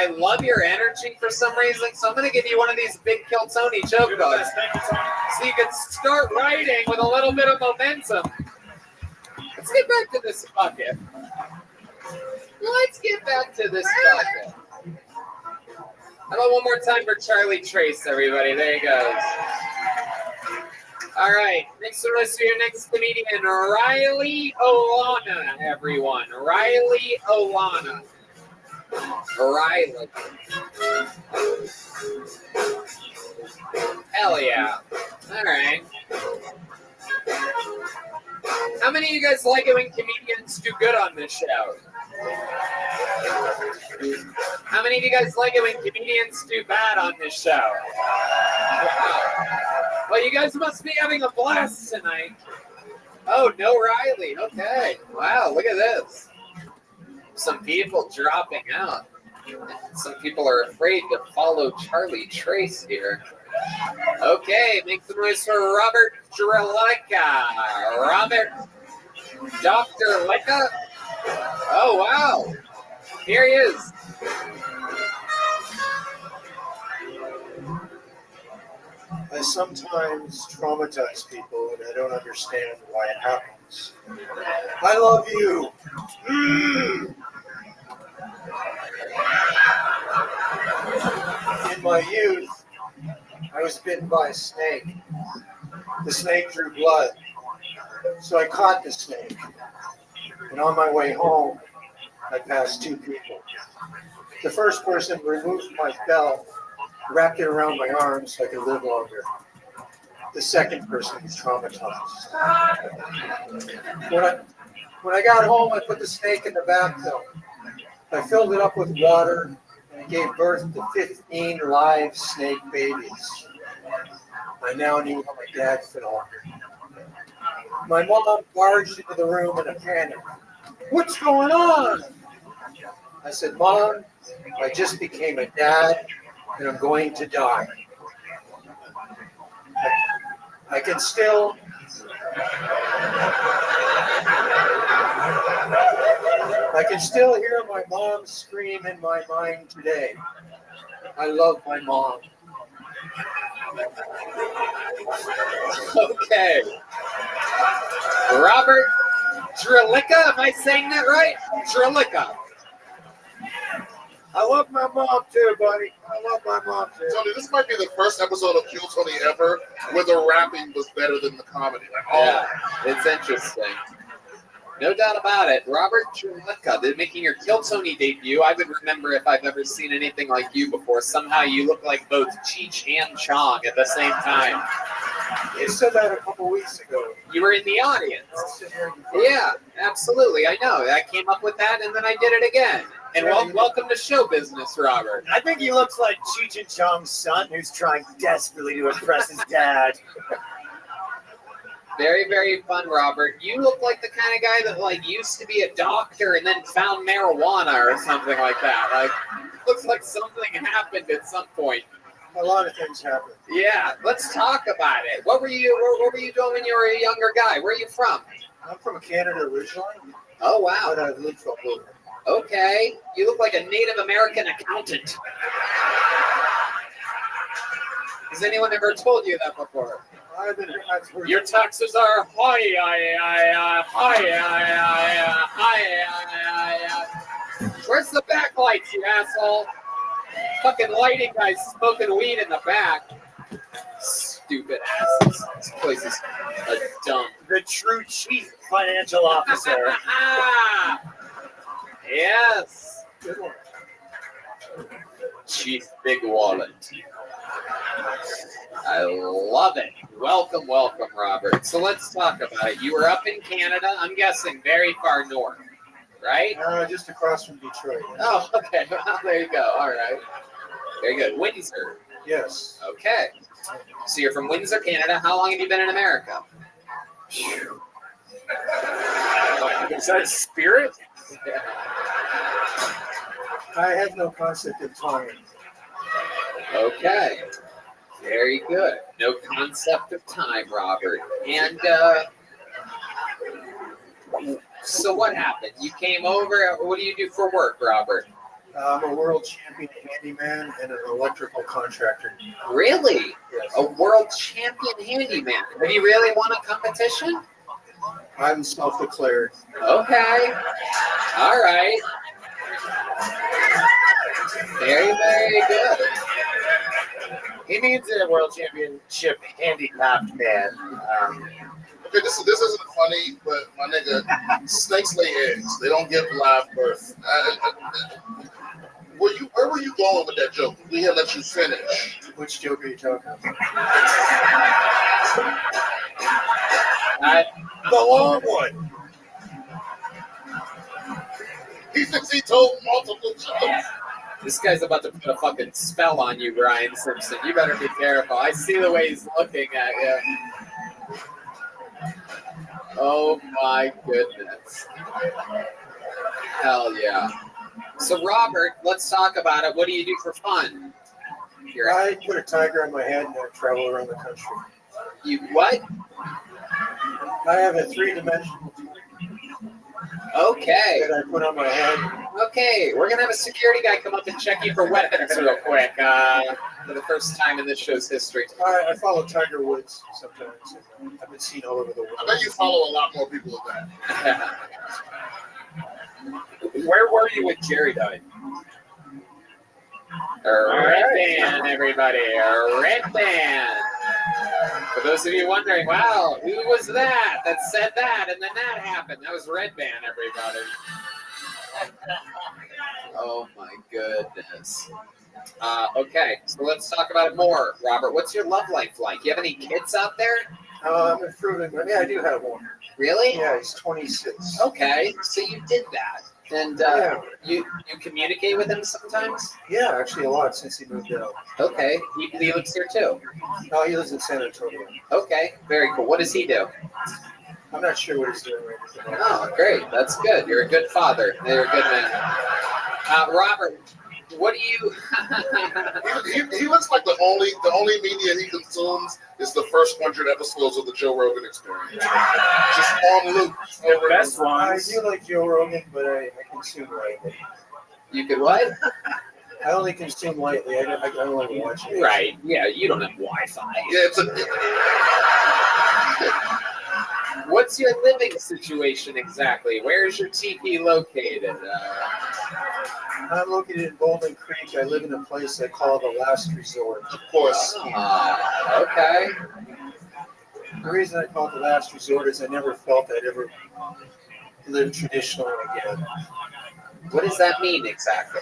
I love your energy for some reason, so I'm going to give you one of these big Kiltoni choke dogs. So you can start riding with a little bit of momentum. Let's get back to this bucket. How about one more time for Charlie Trace, everybody? There he goes. All right, next to us, your next comedian, Riley Olana, everyone. Riley Olana. Riley. Hell yeah. All right. How many of you guys like it when comedians do good on this show? How many of you guys like it when comedians do bad on this show? Wow. Well, you guys must be having a blast tonight. Oh, no Riley. Okay. Wow, look at this. Some people dropping out. Some people are afraid to follow Charlie Trace here. Okay, make some noise for Robert Dreleka. Robert Dr. Leka. Oh, wow. Here he is. I sometimes traumatize people and I don't understand why it happens. I love you. In my youth, I was bitten by a snake. The snake drew blood, so I caught the snake. And on my way home, I passed two people. The first person removed my belt, wrapped it around my arm so I could live longer. The second person was traumatized. When I got home, I put the snake in the bathtub. I filled it up with water and it gave birth to 15 live snake babies. I now knew how my dad felt. My mom barged into the room in a panic. What's going on? I said, Mom, I just became a dad and I'm going to die. I can still hear my mom scream in my mind today. I love my mom. Okay. Robert Dreleka, am I saying that right? Dreleka. I love my mom too, buddy. I love my mom too. Tony, this might be the first episode of Kill Tony ever where the rapping was better than the comedy. Yeah, it's interesting. No doubt about it. Robert Dreleka, making your Kill Tony debut. I would remember if I've ever seen anything like you before. Somehow you look like both Cheech and Chong at the same time. You said that a couple weeks ago. You were in the audience. Yeah, absolutely. I know. I came up with that and then I did it again. And welcome to show business, Robert. I think he looks like Cheech and Chong's son who's trying desperately to impress his dad. Very, very fun, Robert. You look like the kind of guy that used to be a doctor and then found marijuana or something like that. Looks like something happened at some point. A lot of things happen. Yeah, let's talk about it. What were you doing when you were a younger guy? Where are you from? I'm from Canada originally. Oh, wow. But I've lived all over. Okay. You look like a Native American accountant. Has anyone ever told you that before? I've heard your taxes are high. Where's the backlights, you asshole? Fucking lighting guys smoking weed in the back. Stupid asses. This place is a dump. The true chief financial officer. Yes. Good one. Chief Big Wallet. I love it. Welcome, Robert. So let's talk about it. You were up in Canada, I'm guessing very far north, right? Just across from Detroit. Oh, okay. Well, there you go. All right. Very good. Windsor. Yes. Okay. So you're from Windsor, Canada. How long have you been in America? Is that spirit? Yeah. I have no concept of time. Okay. Very good. No concept of time, Robert. And so what happened? You came over. What do you do for work, Robert? I'm a world champion handyman and an electrical contractor. Really? Yes. A world champion handyman. Have you really won a competition? I'm self-declared. Okay. All right. Very, very good. He needs a world championship handicapped man. Okay, this isn't funny, but my nigga, snakes lay eggs. They don't give live birth. Where were you going with that joke? We had let you finish. Which joke are you talking about? The long one. He thinks he told multiple jokes. This guy's about to put a fucking spell on you, Brian Simpson. You better be careful. I see the way he's looking at you. Oh my goodness. Hell yeah. So Robert, let's talk about it. What do you do for fun? I put a tiger on my head and I travel around the country. You what? I have a 3-dimensional Okay. that I put on my head. Okay, we're gonna have a security guy come up and check you for weapons real quick. For the first time in this show's history. I follow Tiger Woods sometimes. I've been seen all over the world. I bet you follow a lot more people than that. Where were you when Jerry died? Red band, everybody. Red band. For those of you wondering, wow, who was that said that and then that happened? That was Red Band, everybody. Oh my goodness. Okay, so let's talk about it more. Robert, what's your love life like? You have any kids out there? I'm improving. Yeah, I do have one. Really? Yeah, he's 26. Okay, so you did that. And Yeah. you communicate with him sometimes? Yeah, actually a lot since he moved out. Okay, he lives here too. No, he lives in San Antonio. Okay, very cool. What does he do? I'm not sure what he's doing right now. Oh, great. That's good. You're a good father. You're a good man. Robert, what do you... He looks like the only media he consumes is the first 100 episodes of the Joe Rogan Experience. Just on loop. The best I ones. do like Joe Rogan, but I consume lightly. You could what? I only consume lightly. I don't like watching. Right. Yeah, you don't have Wi-Fi. Yeah, What's your living situation exactly? Where is your teepee located? I'm located in Bowling Creek. I live in a place they call the Last Resort. of course. Okay. The reason I call it the Last Resort is I never felt I'd ever live traditionally again. What does that mean exactly?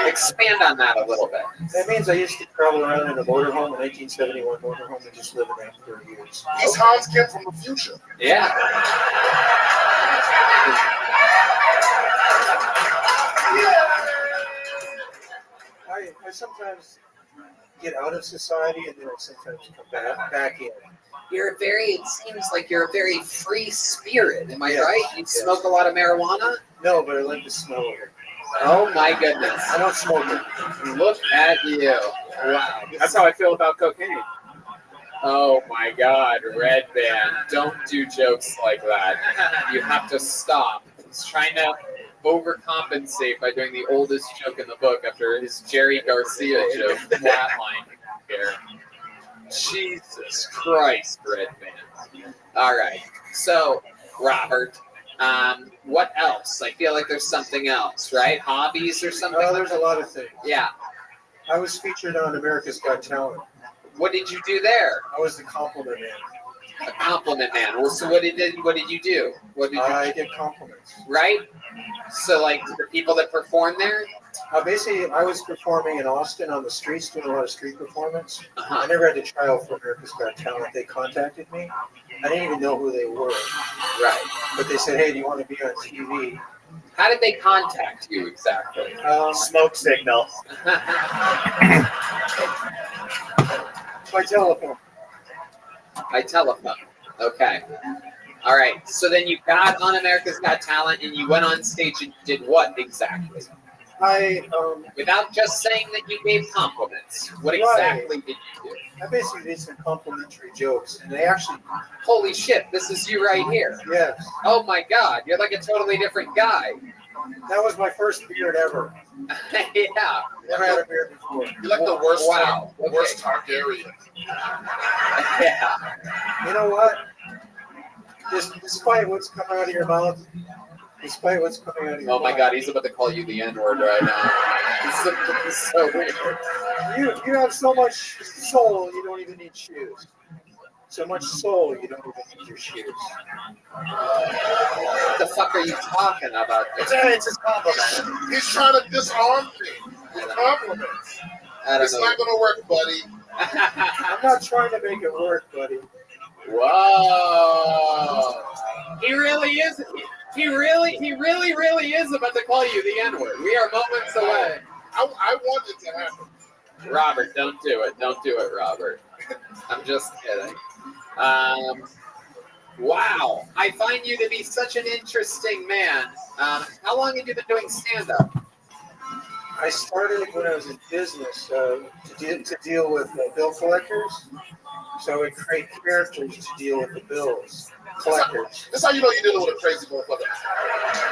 Expand on that a little bit. That means I used to travel around in a motorhome, a 1971 motorhome, and just live in that for years. He's Hans Kemp from the future. Yeah. I sometimes get out of society and then I sometimes come back in. It seems like you're a very free spirit. Am I Yes. right? You smoke a lot of marijuana? No, but I like the smell of it. Oh my goodness. I don't smoke it. Look at you. Wow. That's how I feel about cocaine. Oh my God, Red Band. Don't do jokes like that. You have to stop. He's trying to overcompensate by doing the oldest joke in the book after his Jerry Garcia joke flatline here. Jesus Christ, Red Band. All right. So, Robert, what else? I feel like there's something else, right? Hobbies or something? Oh, there's a lot of things. Yeah. I was featured on America's Got Talent. What did you do there? I was the compliment man. A compliment man. Well, so what did you do? What did you I get compliments. right? So like the people that perform there? Basically, I was performing in Austin on the streets, doing a lot of street performance. Uh-huh. I never had to try out for America's Got Talent. They contacted me. I didn't even know who they were, Right. but they said, "Hey, do you want to be on TV?" How did they contact you exactly? Smoke signal. By telephone. By telephone. Okay. All right. So then you got on America's Got Talent and you went on stage and did what exactly? Without just saying that you gave compliments. What exactly did you do? I basically did some complimentary jokes, and they actually, Holy shit, this is you right here. yes, Oh my God, you're like a totally different guy. That was my first beard ever. Yeah. Never had a beard before. You're like the worst, Wow. worst Targaryen. Yeah. You know what? Despite what's coming out of your mouth, despite what's coming out of your Oh my mouth, God, he's about to call you the N-word right now. It's so weird. you have so much soul, you don't even need shoes. So much soul, you don't even need your shoes. What the fuck are you talking about? It's his compliment. He's trying to disarm me with compliments. I don't It's know. not gonna work, buddy. I'm not trying to make it work, buddy. Whoa. He really is. He really is about to call you the N-word. We are moments away. I want it to happen. Robert, don't do it. Don't do it, Robert. I'm just kidding. Wow. I find you to be such an interesting man. How long have you been doing stand-up? I started when I was in business to deal with bill collectors. So I would create characters to deal with the bills collectors. That's how you know you're dealing with a crazy motherfucker.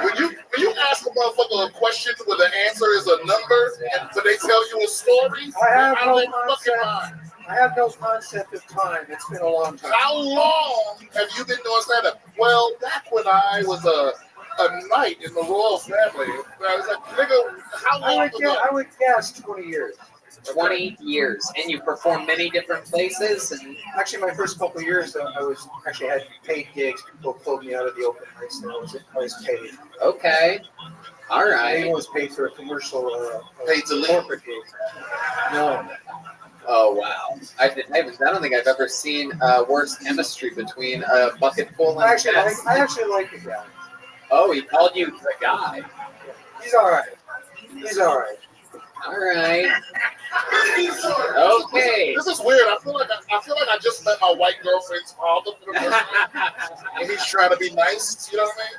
When you ask a motherfucker a question where the answer is a number, but they tell you a story, I have out no of their fucking concept. mind. I have no concept of time. It's been a long time. How long have you been doing stand-up? Well, back when I was a knight in the royal family, I was like, nigga, how long ago? I would guess 20 years. 20 years. And you perform many different places? And Actually, my first couple of years, I was actually had paid gigs. People pulled me out of the open mics, and I was paid. okay. All I right. even was paid for a commercial Paid to leave. corporate gig. No. Oh, wow. I don't think I've ever seen worse chemistry between a bucketful and I actually Jess. like the guy. Oh, he called you the guy. He's all right. He's all right. All right. Okay. This is weird. I feel like I just met my white girlfriend's father for the first time, and he's trying to be nice. You know what I mean?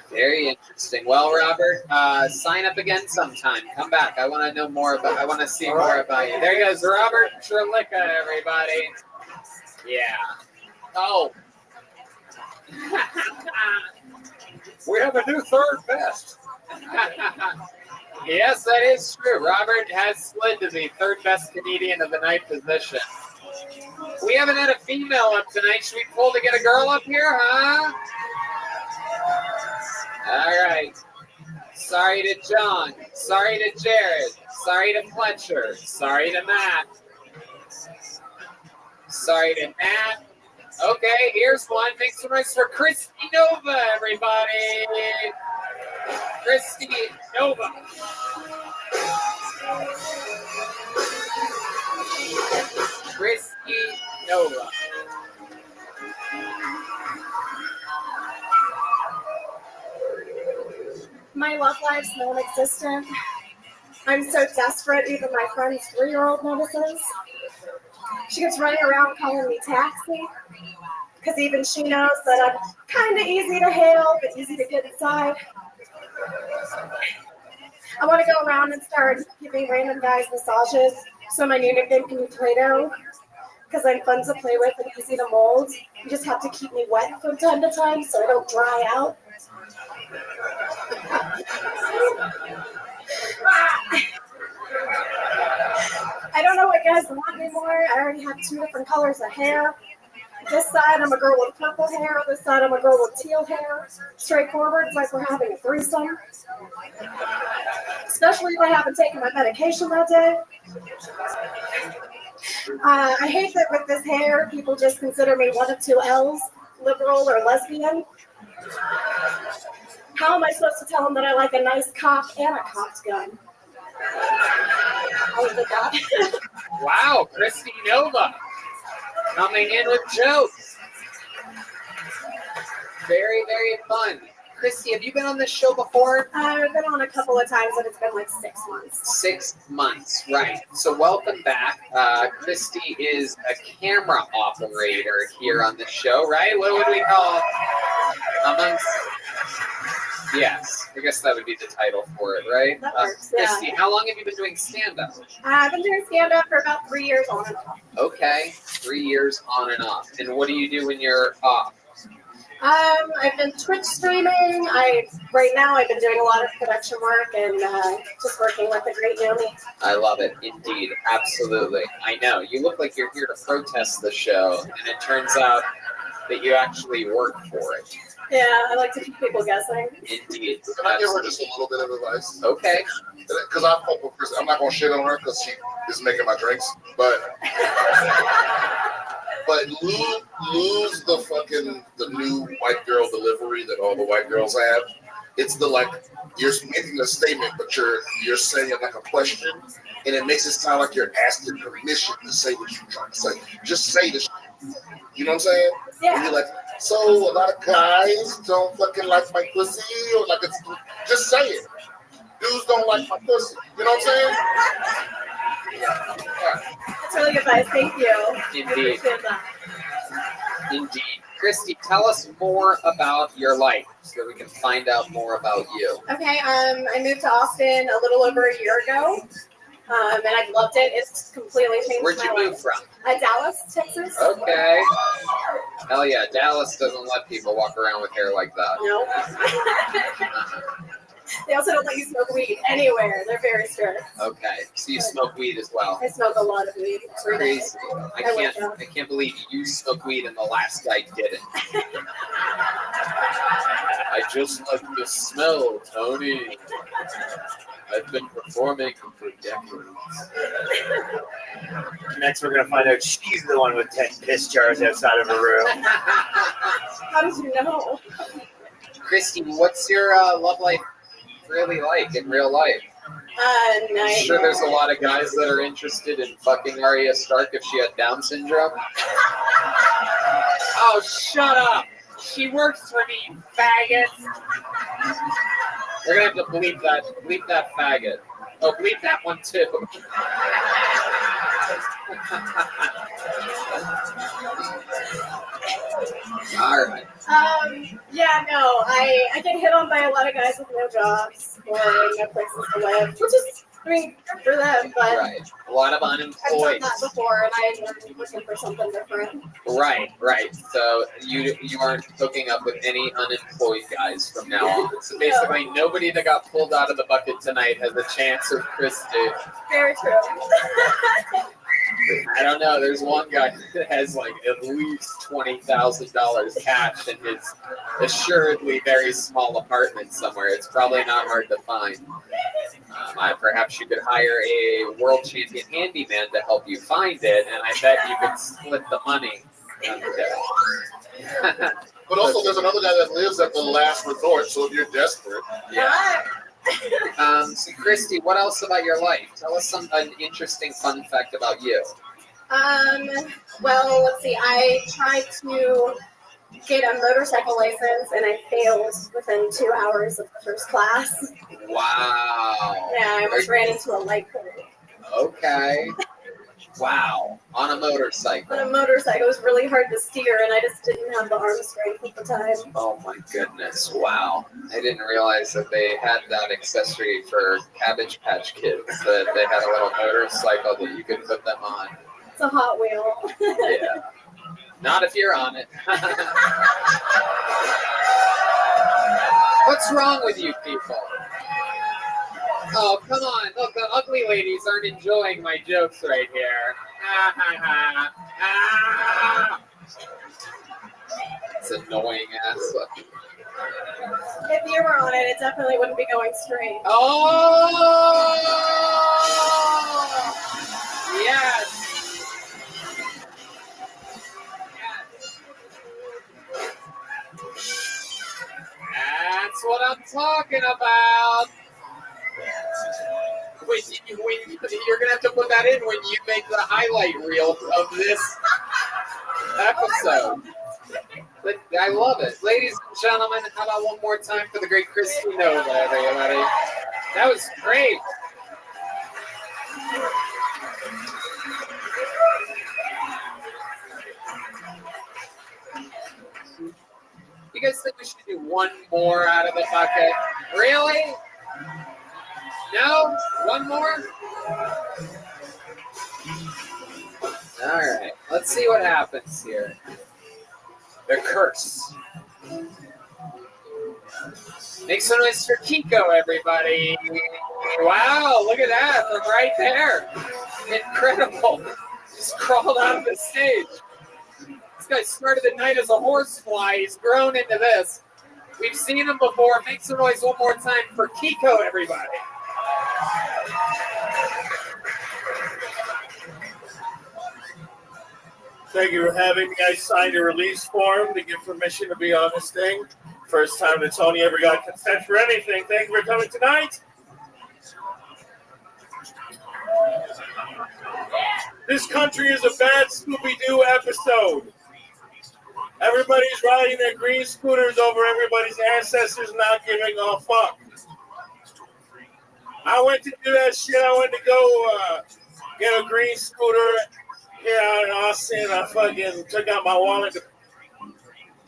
Very interesting. Well, Robert, sign up again sometime. Come back. I want to know more about. I want to see more about you. There goes Robert Trelica, everybody. Yeah. Oh. We have a new third best. Yes, that is true. Robert has slid to the third best comedian of the night position. We haven't had a female up tonight. Should we pull to get a girl up here, huh? All right. Sorry to John. Sorry to Jared. Sorry to Fletcher. Sorry to Matt. Sorry to Matt. Okay, here's one. Make some noise for Christy Nova, everybody. Christy Nova. Christy Nova. My love life's non-existent. I'm so desperate, even my friend's 3-year-old notices. She gets running around calling me taxi, because even she knows that I'm kind of easy to hail, but easy to get inside. I want to go around and start giving random guys massages, so my new nickname can be Play-Doh, because I'm fun to play with and easy to mold. You just have to keep me wet from time to time so I don't dry out. I don't know what guys want anymore. I already have 2 different colors of hair. This side, I'm a girl with purple hair. This side, I'm a girl with teal hair. Straightforward, it's like we're having a threesome. Especially if I haven't taken my medication that day. I hate that with this hair, people just consider me one of 2 L's, liberal or lesbian. How am I supposed to tell them that I like a nice cock and a cocked gun? I'll leave it at that. Wow, Christy Nova coming in with jokes. Very, very fun. Christy, have you been on this show before? I've been on a couple of times, but it's been like 6 months. 6 months, right. So welcome back. Christy is a camera operator here on the show, right? What would we call amongst... Yes, I guess that would be the title for it, right? That works, yeah. Christy, how long have you been doing stand-up? I've been doing stand-up for about 3 years on and off. Okay, 3 years on and off. And what do you do when you're off? I've been Twitch streaming. Right now I've been doing a lot of production work and just working with the great Yomi. I love it, indeed, absolutely. I know you look like you're here to protest the show, and it turns out that you actually work for it. Yeah, I like to keep people guessing. Indeed. Can I give her just a little bit of advice? Okay. Because I fuck with Chris. I'm not gonna shit on her because she is making my drinks, but lose the new white girl delivery that all the white girls have. It's you're making a statement, but you're saying it like a question, and it makes it sound like you're asking permission to say what you're trying to say. Just say the shit. You know what I'm saying? Yeah. And you're like, so a lot of guys don't fucking like my pussy, or like it's just say it. Dudes don't like my pussy. You know what I'm saying? That's really good advice. Thank you. Indeed. I appreciate that. Indeed. Christy, tell us more about your life so we can find out more about you. Okay, I moved to Austin a little over a year ago, and I've loved it. It's completely changed Where'd my you life. move from? Dallas, Texas. Okay. Hell yeah, Dallas doesn't let people walk around with hair like that. No. They also don't let you smoke weed anywhere. They're very strict. Okay, so you smoke weed as well. I smoke a lot of weed every day. Crazy. I can't believe you smoked weed and the last guy didn't. I just like the smell, Tony. I've been performing for decades. Next, we're going to find out she's the one with 10 piss jars outside of her room. How did you know? Christy, what's your love life really like in real life? I'm sure there's a lot of guys that are interested in fucking Arya Stark if she had Down syndrome. Oh, shut up! She works for me, you faggot! We're gonna have to bleep that faggot. Oh, bleep that one too. All right. Yeah, no, I get hit on by a lot of guys with no jobs or no places to live, which is, I mean, good for them, but Right. A lot of I've unemployed. done that before, and I'm looking for something different. Right. So you aren't hooking up with any unemployed guys from now on. So basically, nobody that got pulled out of the bucket tonight has a chance with Christy. Very true. I don't know. There's one guy that has like at least $20,000 cash in his assuredly very small apartment somewhere. It's probably not hard to find. Perhaps you could hire a world champion handyman to help you find it, and I bet you could split the money. Okay. But also, there's another guy that lives at the last resort, so if you're desperate. Yeah. So Christy, what else about your life? Tell us an interesting fun fact about you. Well, let's see. I tried to get a motorcycle license, and I failed within 2 hours of the first class. Wow. Yeah, I almost ran into a light pole. Okay. Wow. On a motorcycle. On a motorcycle, it was really hard to steer, and I just didn't have the arm strength at the time. Oh my goodness. Wow. I didn't realize that they had that accessory for Cabbage Patch Kids, that they had a little motorcycle that you could put them on. It's a Hot Wheel. Yeah. Not if you're on it. What's wrong with you people? Oh, come on. Look, the ugly ladies aren't enjoying my jokes right here. It's annoying ass. If you were on it, it definitely wouldn't be going straight. Oh! Yes! That's what I'm talking about. You're gonna have to put that in when you make the highlight reel of this episode. But I love it. Ladies and gentlemen, how about one more time for the great Christy Nova, everybody? That was great. You guys think we should do one more out of the bucket? Really? No? One more? All right. Let's see what happens here. The curse. Make some noise for Kiko, everybody. Wow, look at that from right there. Incredible. Just crawled out of the stage. This guy started the night as a horsefly. He's grown into this. We've seen him before. Make some noise one more time for Kiko, everybody. Thank you for having me. I signed a release form to give permission to be on this thing. First time that Tony ever got consent for anything. Thank you for coming tonight. This country is a bad Scooby-Doo episode. Everybody's riding their green scooters over everybody's ancestors, not giving a fuck. I went to do that shit. I went to go get a green scooter here out in Austin. I fucking took out my wallet to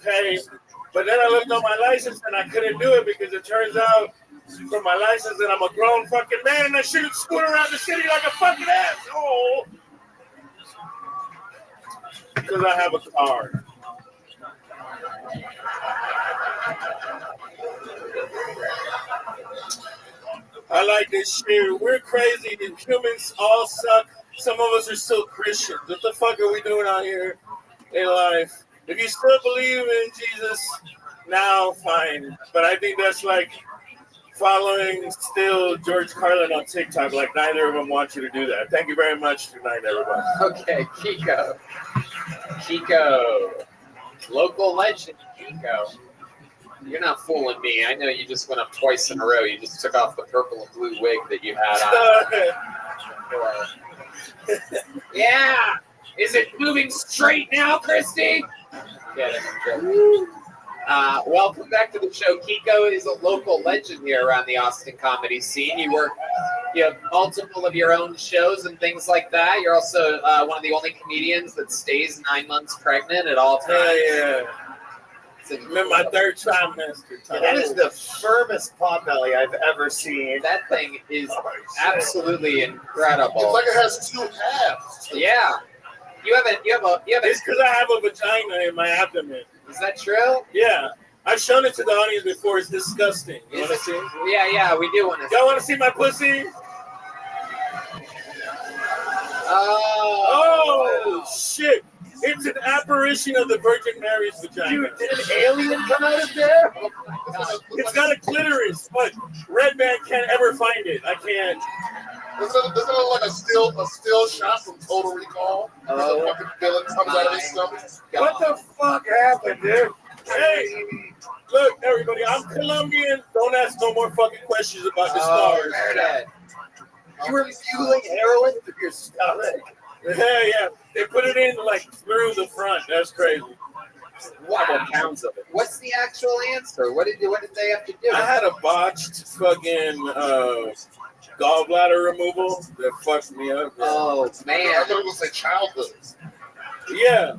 pay. But then I looked on my license and I couldn't do it because it turns out from my license that I'm a grown fucking man and I shouldn't scoot around the city like a fucking asshole. Because I have a car. I like this shit. We're crazy. The humans all suck. Some of us are still Christians. What the fuck are we doing out here in life? If you still believe in Jesus, now fine. But I think that's like following still George Carlin on TikTok. Like neither of them want you to do that. Thank you very much tonight, everybody. Okay, Kiko. Kiko. Local legend, Kiko. You're not fooling me. I know you just went up twice in a row. You just took off the purple and blue wig that you had on. Yeah. Is it moving straight now, Christy? Welcome back to the show. Kiko is a local legend here around the Austin comedy scene. You have multiple of your own shows and things like that. You're also one of the only comedians that stays 9 months pregnant at all times. Yeah. I'm in my third trimester. Yeah, that is the firmest potbelly I've ever seen. That thing is absolutely incredible. It's like it has two halves. Yeah. You have a. It's because I have a vagina in my abdomen. Is that true? Yeah. I've shown it to the audience before. It's disgusting. You want to see? Yeah, we do want to see. Y'all want to see my pussy? Oh, shit. It's an apparition of the Virgin Mary's vagina. Dude, did an alien come out of there? It's got a clitoris, but Red Man can't ever find it. I can't. Doesn't it look like a still shot from Total Recall? Oh, the fucking villain comes out of his stomach. What the fuck happened, dude? Hey, look, everybody, I'm Colombian. Don't ask no more fucking questions about the stars. shit. You were fueling heroin through your stomach. Yeah. They put it in like through the front. That's crazy. Wow. Pounds of it. What's the actual answer? What did they have to do? I had a botched fucking gallbladder removal that fucked me up. Oh I man. thought it was like childhood. Yeah.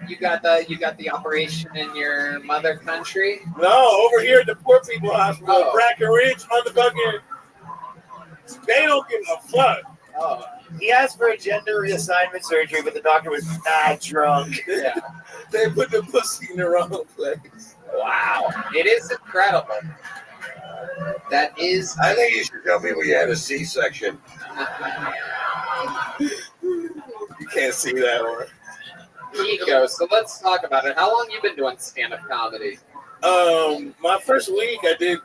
You got the operation in your mother country? No, over here at the Poor People Hospital, Oh. Brackenridge, motherfucking, they don't give a fuck. Oh. He asked for a gender reassignment surgery, but the doctor was not drunk. Yeah. They put the pussy in the wrong place. Wow. It is incredible. That is. I think you should tell people you had a C-section. You can't see that one. Kiko, so let's talk about it. How long you been doing stand-up comedy? My first week I did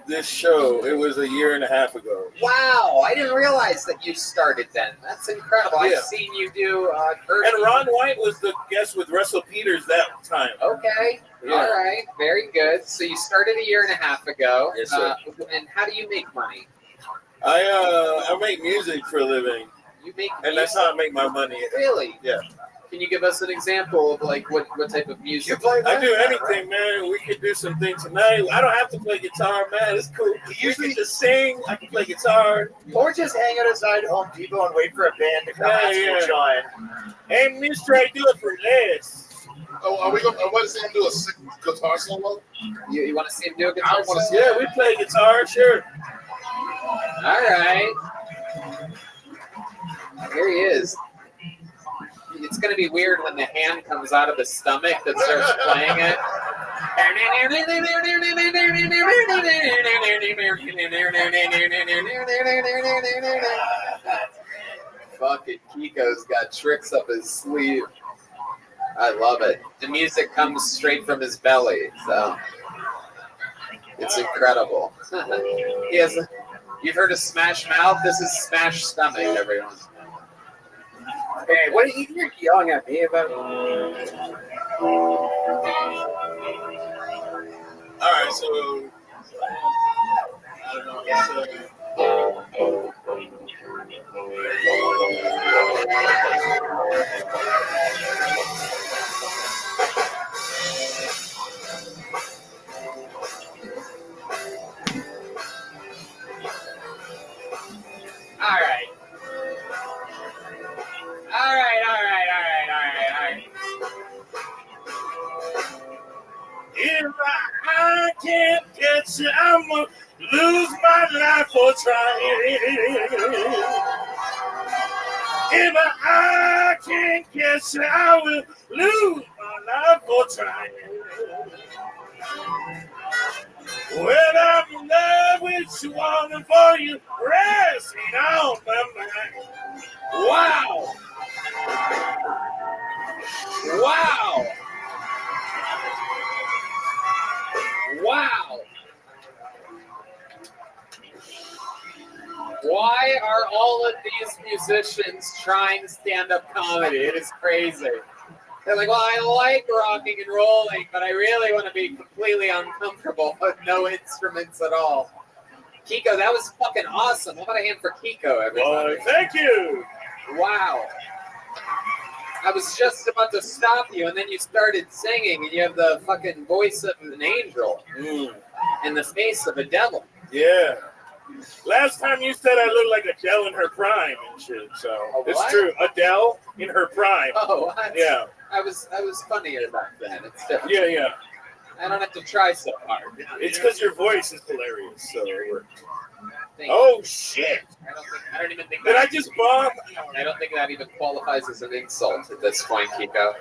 this show. It was a year and a half ago. Wow, I didn't realize that you started then. That's incredible. Yeah. I've seen you do And Ron White was the guest with Russell Peters that time. Okay, Yeah. all right, very good. So you started a year and a half ago. Yes, sir. And how do you make money? I make music for a living, You make and that's how I make my money. Really? Yeah. Can you give us an example of like what type of music? You play I do anything, man. We could do some things tonight. I don't have to play guitar, man. It's cool. You can just sing. I can play guitar. Or just hang out outside Home Depot and wait for a band to come ask you to join. Hey, mister, I do it for less. Oh, are we going to see him do a sick guitar solo? You want to see him do a I guitar wanna solo? Yeah, we play guitar, sure. All right. Here he is. It's going to be weird when the hand comes out of the stomach that starts playing it. Fucking Kiko's got tricks up his sleeve. I love it. The music comes straight from his belly, so it's incredible. He has. You've heard of Smash Mouth? This is Smash Stomach, everyone. Hey, what are you yelling at me about? All right, so I don't know. All right. If I can't get you, I'm gonna lose my life for trying. If I can't get you, I will lose my life for trying. When I'm in love with you, wanting for you, resting on my mind. Wow. Wow. Wow. Why are all of these musicians trying stand-up comedy? It is crazy. They're like, well, I like rocking and rolling, but I really want to be completely uncomfortable with no instruments at all. Kiko, that was fucking awesome. How about a hand for Kiko, everybody? Well, thank you. Wow. I was just about to stop you, and then you started singing, and you have the fucking voice of an angel and the face of a devil. Yeah. Last time you said I looked like Adele in her prime and shit, so it's true. Adele in her prime. Oh, what? Yeah. I was funnier back then. It's different. Yeah. I don't have to try so hard. It's because your voice is hilarious, so it worked. Oh shit! I don't even think. Did I just bomb? I don't think that even qualifies as an insult at this point, Kiko.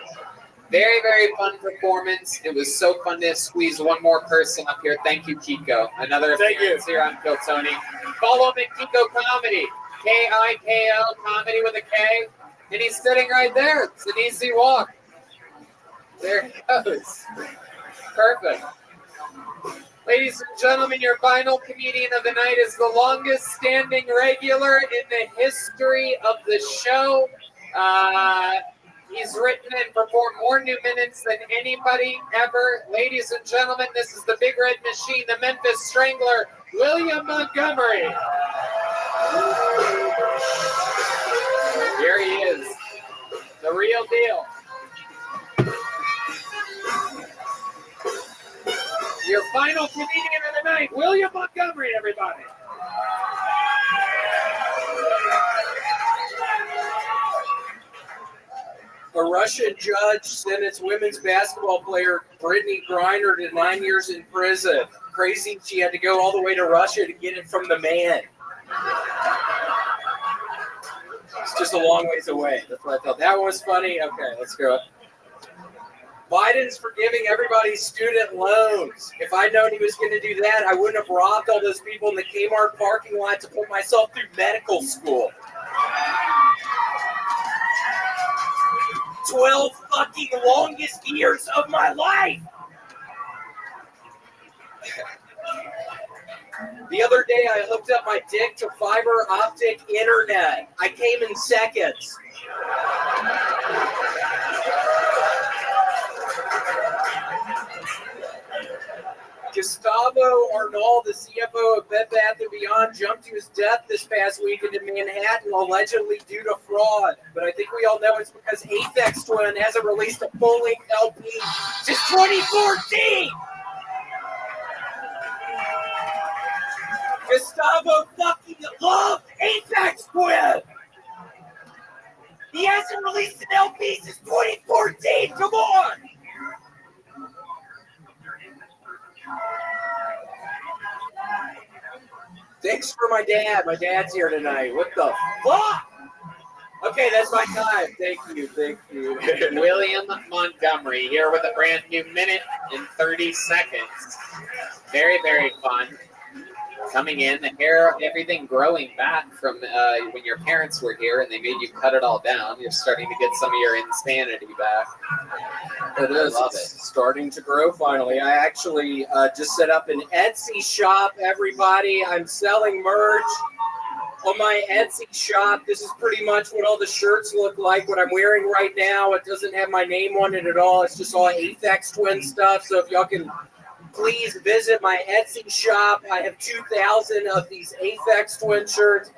Very, very fun performance. It was so fun to squeeze one more person up here. Thank you, Kiko. Another appearance here on Kill Tony. Follow him at Kiko Comedy. Kiko Comedy with a K. And he's sitting right there. It's an easy walk. There it goes. Perfect. Ladies and gentlemen, your final comedian of the night is the longest standing regular in the history of the show. He's written and performed more new minutes than anybody ever. Ladies and gentlemen, this is the Big Red Machine, the Memphis Strangler, William Montgomery. Here he is, the real deal. Your final comedian of the night, William Montgomery, everybody. A Russian judge sentenced women's basketball player Brittany Griner to 9 years in prison. Crazy, she had to go all the way to Russia to get it from the man. It's just a long ways away. That's what I thought. That was funny. Okay, let's go. Biden's forgiving everybody's student loans. If I'd known he was going to do that, I wouldn't have robbed all those people in the Kmart parking lot to put myself through medical school. 12 fucking longest years of my life. The other day, I hooked up my dick to fiber optic internet. I came in seconds. Gustavo Arnault, the CFO of Bed Bath & Beyond, jumped to his death this past weekend in Manhattan, allegedly due to fraud. But I think we all know it's because Aphex Twin hasn't released a full-length LP since 2014. Gustavo fucking loved Aphex Twin. He hasn't released an LP since 2014. Come on. Thanks for my dad. My dad's here tonight. What the fuck? Okay, that's my time. Thank you. William Montgomery here with a brand new minute and 30 seconds. Very, very fun. Coming in, the hair, everything growing back from when your parents were here and they made you cut it all down. You're starting to get some of your insanity back. It is. I love It's it. starting to grow finally. I actually just set up an Etsy shop, everybody. I'm selling merch on my Etsy shop. This is pretty much what all the shirts look like. What I'm wearing right now, it doesn't have my name on it at all. It's just all Aphex Twin stuff. So if y'all can please visit my Etsy shop. I have 2,000 of these Aphex Twin shirts.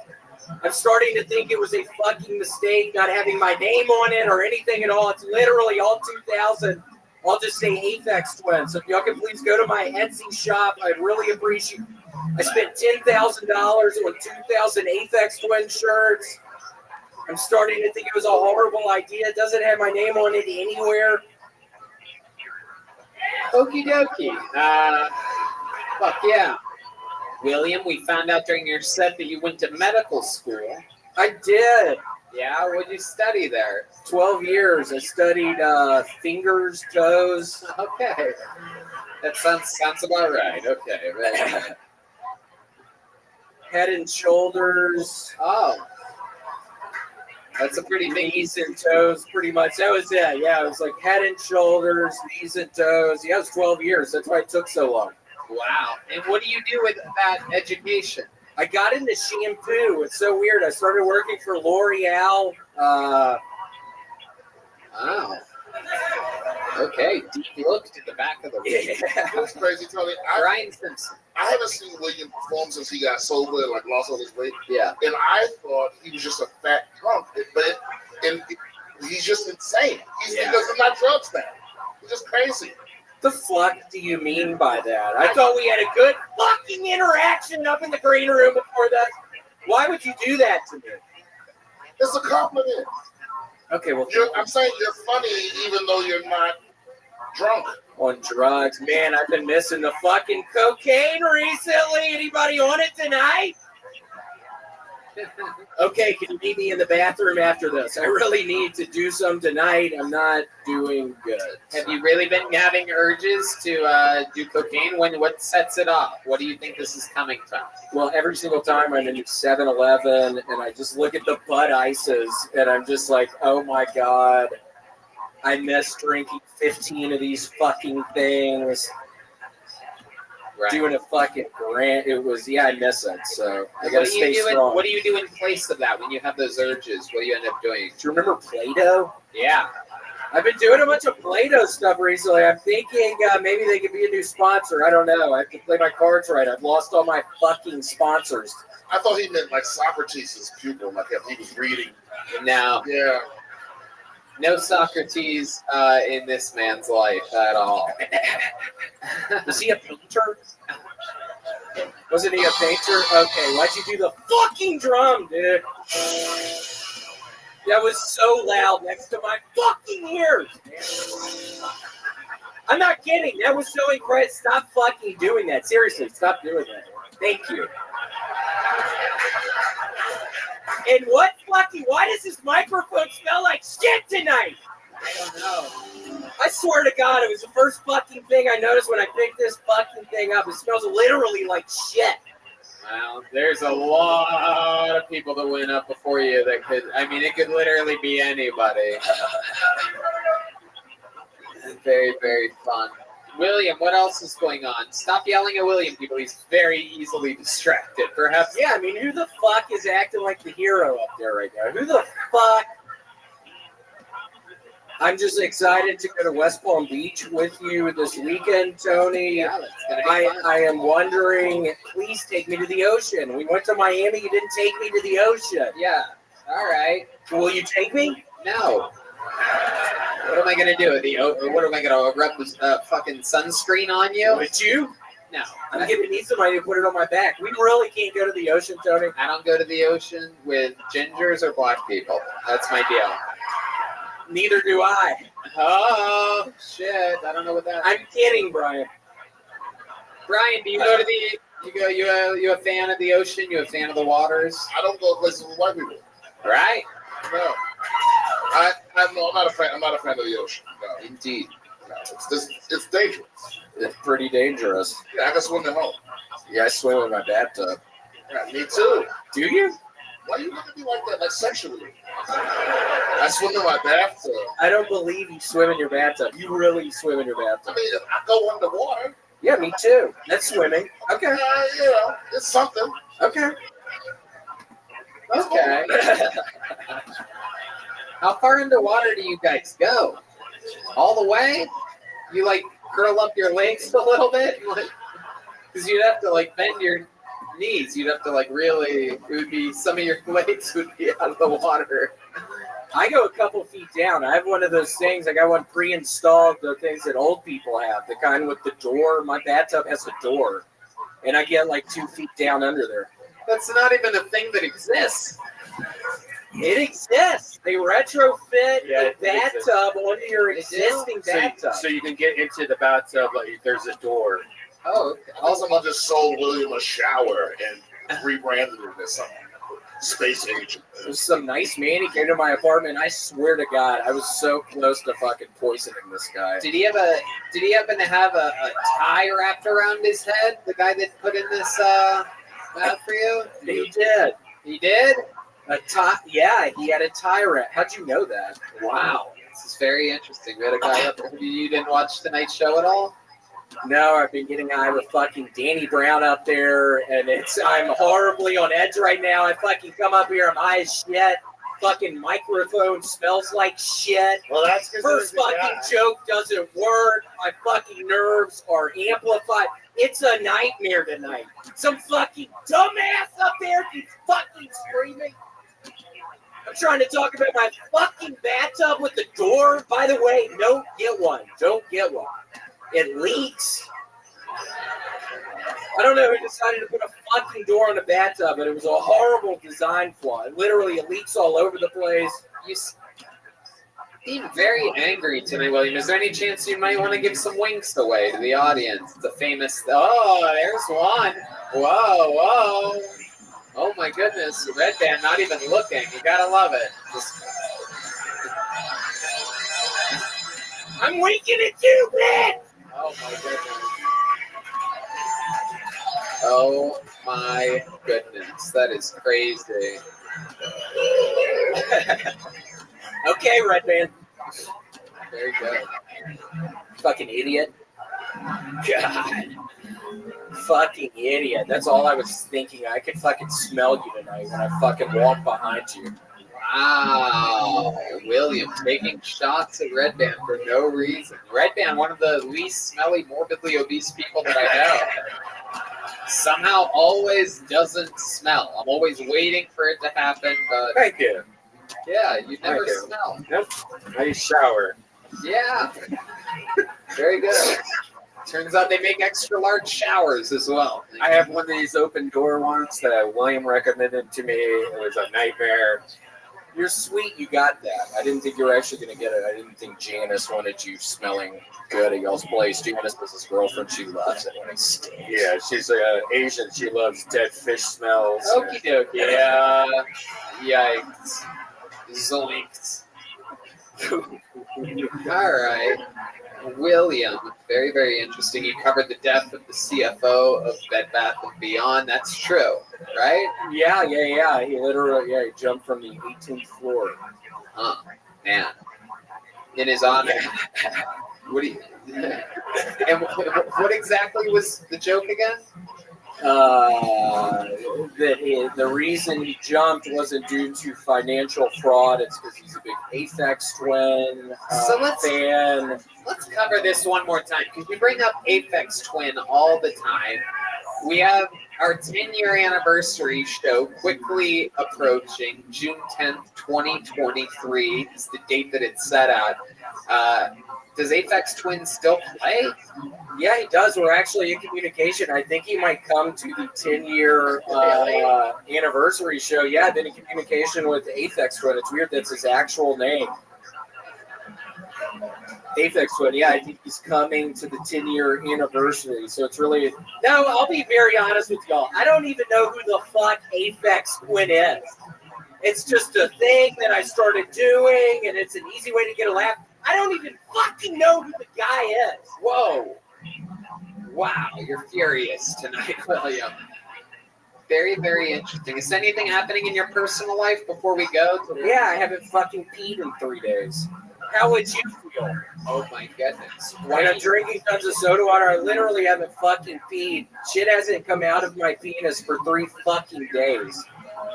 I'm starting to think it was a fucking mistake not having my name on it or anything at all. It's literally all 2,000. I'll just say Aphex Twin. So if y'all can please go to my Etsy shop, I'd really appreciate it. I spent $10,000 on 2,000 Aphex Twin shirts. I'm starting to think it was a horrible idea. It doesn't have my name on it anywhere. Okie dokie. Fuck yeah. William, we found out during your set that you went to medical school. I did. Yeah, what'd you study there? 12 years. I studied fingers, toes. Okay. That sounds about right. Okay. Head and shoulders. Oh. That's a pretty big Knees and toes, pretty much. That was it. Yeah, it was like head and shoulders, knees and toes. Yeah, it was 12 years. That's why it took so long. Wow. And what do you do with that education? I got into shampoo. It's so weird. I started working for L'Oreal. Wow. Okay. Deep look to the back of the room. Yeah. That's crazy, Tony. Brian Simpson. I haven't seen William perform since he got sober and like lost all his weight. Yeah. And I thought he was just a fat drunk, but he's just insane. He does not drugs now. He's just crazy. The fuck do you mean by that? I thought we had a good fucking interaction up in the green room before that. Why would you do that to me? It's a compliment. Okay, well, I'm saying you're funny even though you're not drunk. On drugs, man, I've been missing the fucking cocaine recently. Anybody on it tonight? Okay, can you meet me in the bathroom after this? I really need to do some tonight. I'm not doing good. Have you really been having urges to do cocaine? What sets it off? What do you think this is coming from? Well, every single time I'm in 7-Eleven and I just look at the Bud Ices and I'm just like, oh my God, I miss drinking 15 of these fucking things. Right. Doing a fucking grant. It was, I miss it. So I gotta stay strong. What do you do in place of that when you have those urges? What do you end up doing? Do you remember Play-Doh? Yeah. I've been doing a bunch of Play-Doh stuff recently. I'm thinking maybe they could be a new sponsor. I don't know. I have to play my cards right. I've lost all my fucking sponsors. I thought he meant like Socrates' pupil, like if he was reading. No. Yeah. No Socrates in this man's life at all. Was he a painter? Wasn't he a painter? Okay, why'd you do the fucking drum, dude? That was so loud next to my fucking ears, man. I'm not kidding. That was so incredible. Stop fucking doing that. Seriously, stop doing that. Thank you. And why does this microphone smell like shit tonight? I don't know. I swear to God, it was the first fucking thing I noticed when I picked this fucking thing up. It smells literally like shit. Well, there's a lot of people that went up before you that could, it could literally be anybody. Very, very fun. William, what else is going on? Stop yelling at William, people. He's very easily distracted. Perhaps. Yeah, who the fuck is acting like the hero up there right now? Who the fuck? I'm just excited to go to West Palm Beach with you this weekend, Tony. Yeah, that's gonna be fun. I am wondering, please take me to the ocean. We went to Miami, you didn't take me to the ocean. Yeah. All right. Will you take me? No. What am I going to do? What am I going to rub fucking sunscreen on you? Would you? No. I'm giving me somebody to put it on my back. We really can't go to the ocean, Tony. I don't go to the ocean with gingers or black people. That's my deal. Neither do I. Oh, shit. I don't know what that is. I'm kidding, Brian. Brian, do you go to the... You a fan of the ocean? You a fan of the waters? I don't go places with white people. Right. No. I'm not a fan. I'm not a fan of the ocean. No. Indeed. No, it's dangerous. It's pretty dangerous. Yeah, I can swim at home. Yeah, I swim in my bathtub. Yeah, me too. Do you? Why you look at me like that, like sexually? I swim in my bathtub. I don't believe you swim in your bathtub. You really swim in your I bathtub. mean, I go underwater. Yeah, me too. That's swimming. Okay. You know, it's something. Okay. Okay. How far underwater do you guys go? All the way? You like curl up your legs a little bit? Because you'd have to like bend your knees. You'd have to like really, it would be, some of your legs would be out of the water. I go a couple feet down. I have one of those things. I got one pre-installed, the things that old people have, the kind with the door. My bathtub has a door, and I get like 2 feet down under there. That's not even a thing that exists. It exists. They retrofit the bathtub onto your existing bathtub. So you can get into the bathtub, like there's a door. Oh, okay. Also, I just sold William a shower and rebranded it as something. Space agent. There's some nice man. He came to my apartment. I swear to God, I was so close to fucking poisoning this guy. Did he happen to have a tie wrapped around his head? The guy that put in this bath for you? He did. He did? A tie? Yeah, he had a tie wrap. How'd you know that? Wow, this is very interesting. We had a guy up there. You didn't watch tonight's show at all? No, I've been getting high with fucking Danny Brown up there, and I'm horribly on edge right now. I fucking come up here, I'm high as shit. Fucking microphone smells like shit. Well, that's because First fucking joke doesn't work. My fucking nerves are amplified. It's a nightmare tonight. Some fucking dumbass up there keeps fucking screaming. I'm trying to talk about my fucking bathtub with the door. By the way, don't get one. Don't get one. It leaks. I don't know who decided to put a fucking door on the bathtub, but it was a horrible design flaw. Literally, it leaks all over the place. You seem very angry tonight, William. Is there any chance you might want to give some winks away to the audience? The famous, oh, there's one. Whoa, whoa. Oh my goodness, Red Band not even looking. You gotta love it. I'm winking at you, man! Oh my goodness. Oh my goodness, that is crazy. Okay, Red Band. Very good. Fucking idiot. God. Fucking idiot. That's all I was thinking. I could fucking smell you tonight when I fucking walk behind you. Wow. William taking shots at Red Band for no reason. Red Band, one of the least smelly, morbidly obese people that I know. Somehow always doesn't smell. I'm always waiting for it to happen, but... Thank you. Yeah, you never smell. Yep. I shower. Yeah. Very good. Turns out they make extra large showers as well. I have one of these open door ones that William recommended to me. It was a nightmare. You're sweet, you got that. I didn't think you were actually going to get it. I didn't think Janice wanted you smelling good at y'all's place. Janice was his girlfriend. She loves it when it stinks. Yeah, she's Asian. She loves dead fish smells. Okie dokie. Yeah. Yikes. Zoinks. All right. William, very, very interesting. You covered the death of the CFO of Bed Bath & Beyond. That's true, right? Yeah. He literally, he jumped from the 18th floor. Oh, man. In his honor. What do you... And what exactly was the joke again? The reason he jumped wasn't due to financial fraud. It's because he's a big Aphex Twin fan. Let's cover this one more time, because you bring up Aphex Twin all the time. We have our 10-year anniversary show quickly approaching. June 10th, 2023 is the date that it's set at. Does Aphex Twin still play? Yeah, he does. We're actually in communication. I think he might come to the 10-year anniversary show. Yeah, I've been in communication with Aphex Twin. It's weird that's his actual name. Aphex Twin, yeah, I think he's coming to the 10-year anniversary. So it's really... No, I'll be very honest with y'all. I don't even know who the fuck Aphex Twin is. It's just a thing that I started doing, and it's an easy way to get a laugh. I don't even fucking know who the guy is. Whoa. Wow, you're furious tonight, William. Very, very interesting. Is anything happening in your personal life before we go? Yeah, I haven't fucking peed in 3 days. How would you feel? Oh my goodness. When I'm drinking tons of soda water, I literally haven't fucking peed. Shit hasn't come out of my penis for 3 fucking days.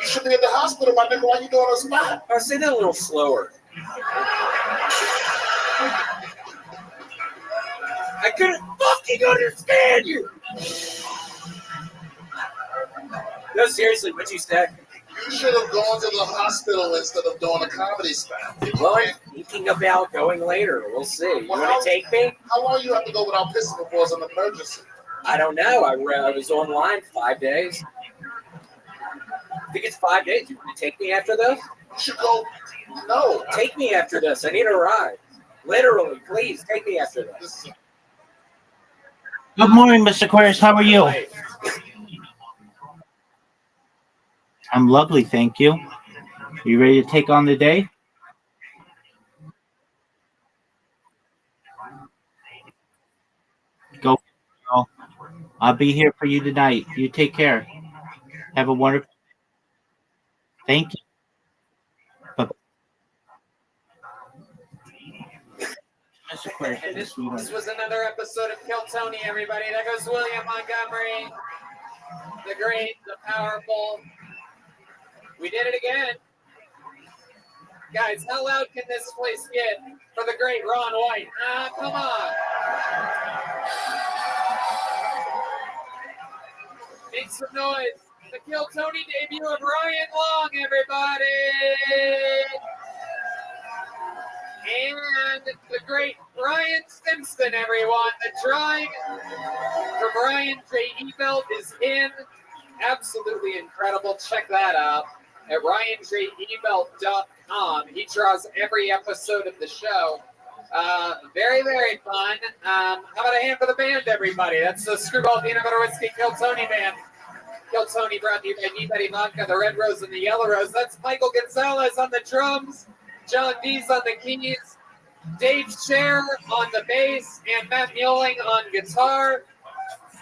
You should be in the hospital, my nigga. Why you doing a spot? I'll say that a little slower. I couldn't fucking understand you. No, seriously, what you said. You should have gone to the hospital instead of doing a comedy spot. Well, I'm thinking about going later. We'll see. You want to take me? How long you have to go without pissing before it's an emergency? I don't know. I was online 5 days. I think it's 5 days. You want to take me after this? You should go. No. Take me after this. I need a ride. Literally, please take me after this. Good morning, Mr. Aquarius. How are you? Right. I'm lovely, thank you. You ready to take on the day? Go. Girl. I'll be here for you tonight. You take care. Have a wonderful day. Thank you. Bye-bye. Mr. Aquarius, And this was another episode of Kill Tony, everybody. There goes William Montgomery, the great, the powerful. We did it again. Guys, how loud can this place get for the great Ron White? Come on. Make some noise. The Kill Tony debut of Ryan Long, everybody. And the great Brian Simpson, everyone. The drawing for Brian J. Ebelt is in. Absolutely incredible. Check that out at ryanjebelt.com. He draws every episode of the show. Very, very fun. How about a hand for the band, everybody? That's the Screwball Peanut Butter Whiskey Kill Tony band. Kill Tony brought to you by D-Betty Vodka, the Red Rose and the Yellow Rose. That's Michael Gonzalez on the drums, John Dees on the keys, Dave Scher on the bass, and Matt Muelling on guitar.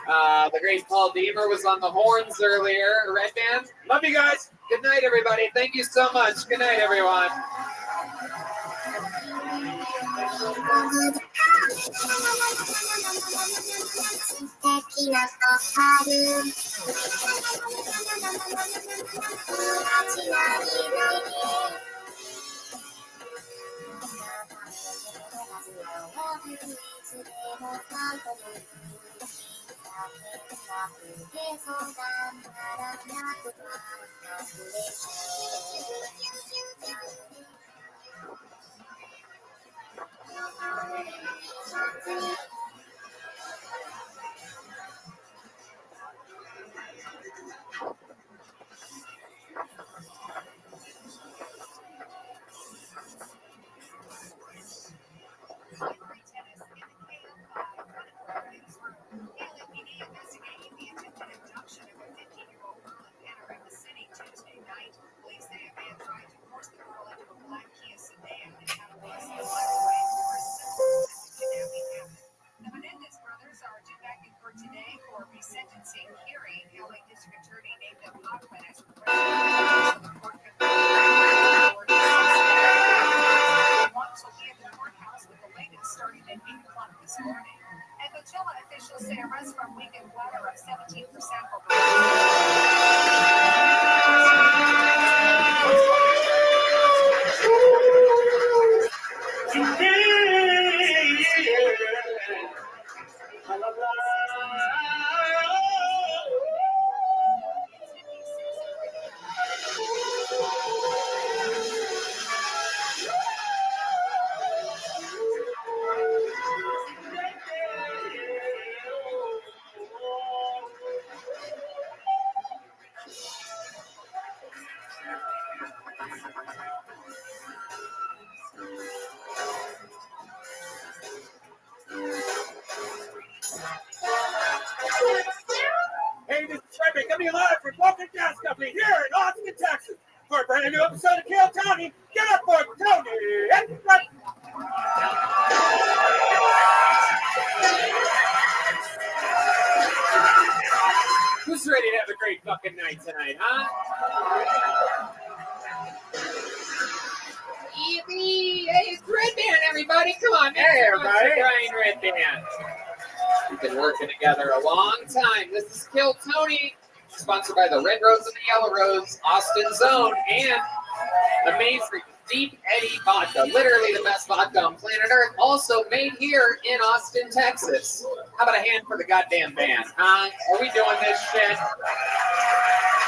The great Paul Deemer was on the horns earlier. Red Band. Love you guys. Good night, everybody. Thank you so much. Good night, everyone. Hey, this is Rabbi coming live from Walker Gas Company here in Austin, Texas for a brand new episode episode of Kill Tony. Get up for Tony. Who's ready to have a great fucking night tonight, huh? Hey, it's Red Band, everybody. Come on, Hey, everybody. Brian Red Band. We've been working together a long time. This is Kill Tony, sponsored by the Red Rose and the Yellow Rose, Austin Zone, and amazing Deep Eddy Vodka. Literally the best vodka on planet Earth. Also made here in Austin, Texas. How about a hand for the goddamn band, huh? Are we doing this shit?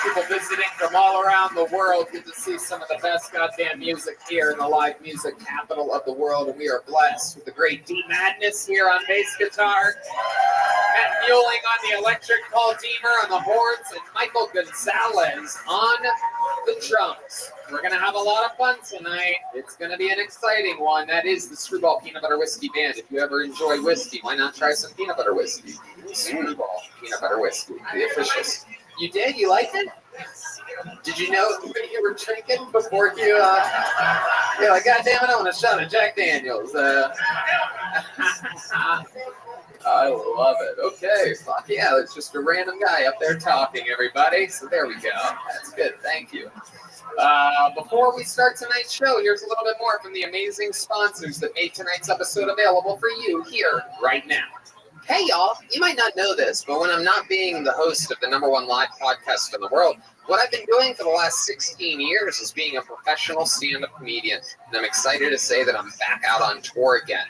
People visiting from all around the world get to see some of the best goddamn music here in the live music capital of the world, and we are blessed with the great D Madness here on bass guitar, Matt Mueling on the electric, Paul Deemer on the horns, and Michael Gonzalez on the drums. We're going to have a lot of fun tonight. It's going to be an exciting one. That is the Screwball Peanut Butter Whiskey Band. If you ever enjoy whiskey, why not try some peanut butter whiskey? Screwball Peanut Butter Whiskey, the officials. You did? You liked it? Did you know what you were drinking before you, you're like, God damn it, I want a shot of Jack Daniels. I love it. Okay, fuck yeah, it's just a random guy up there talking, everybody. So there we go. That's good. Thank you. Before we start tonight's show, here's a little bit more from the amazing sponsors that made tonight's episode available for you here right now. Hey, y'all, you might not know this, but when I'm not being the host of the #1 live podcast in the world, what I've been doing for the last 16 years is being a professional stand-up comedian, and I'm excited to say that I'm back out on tour again.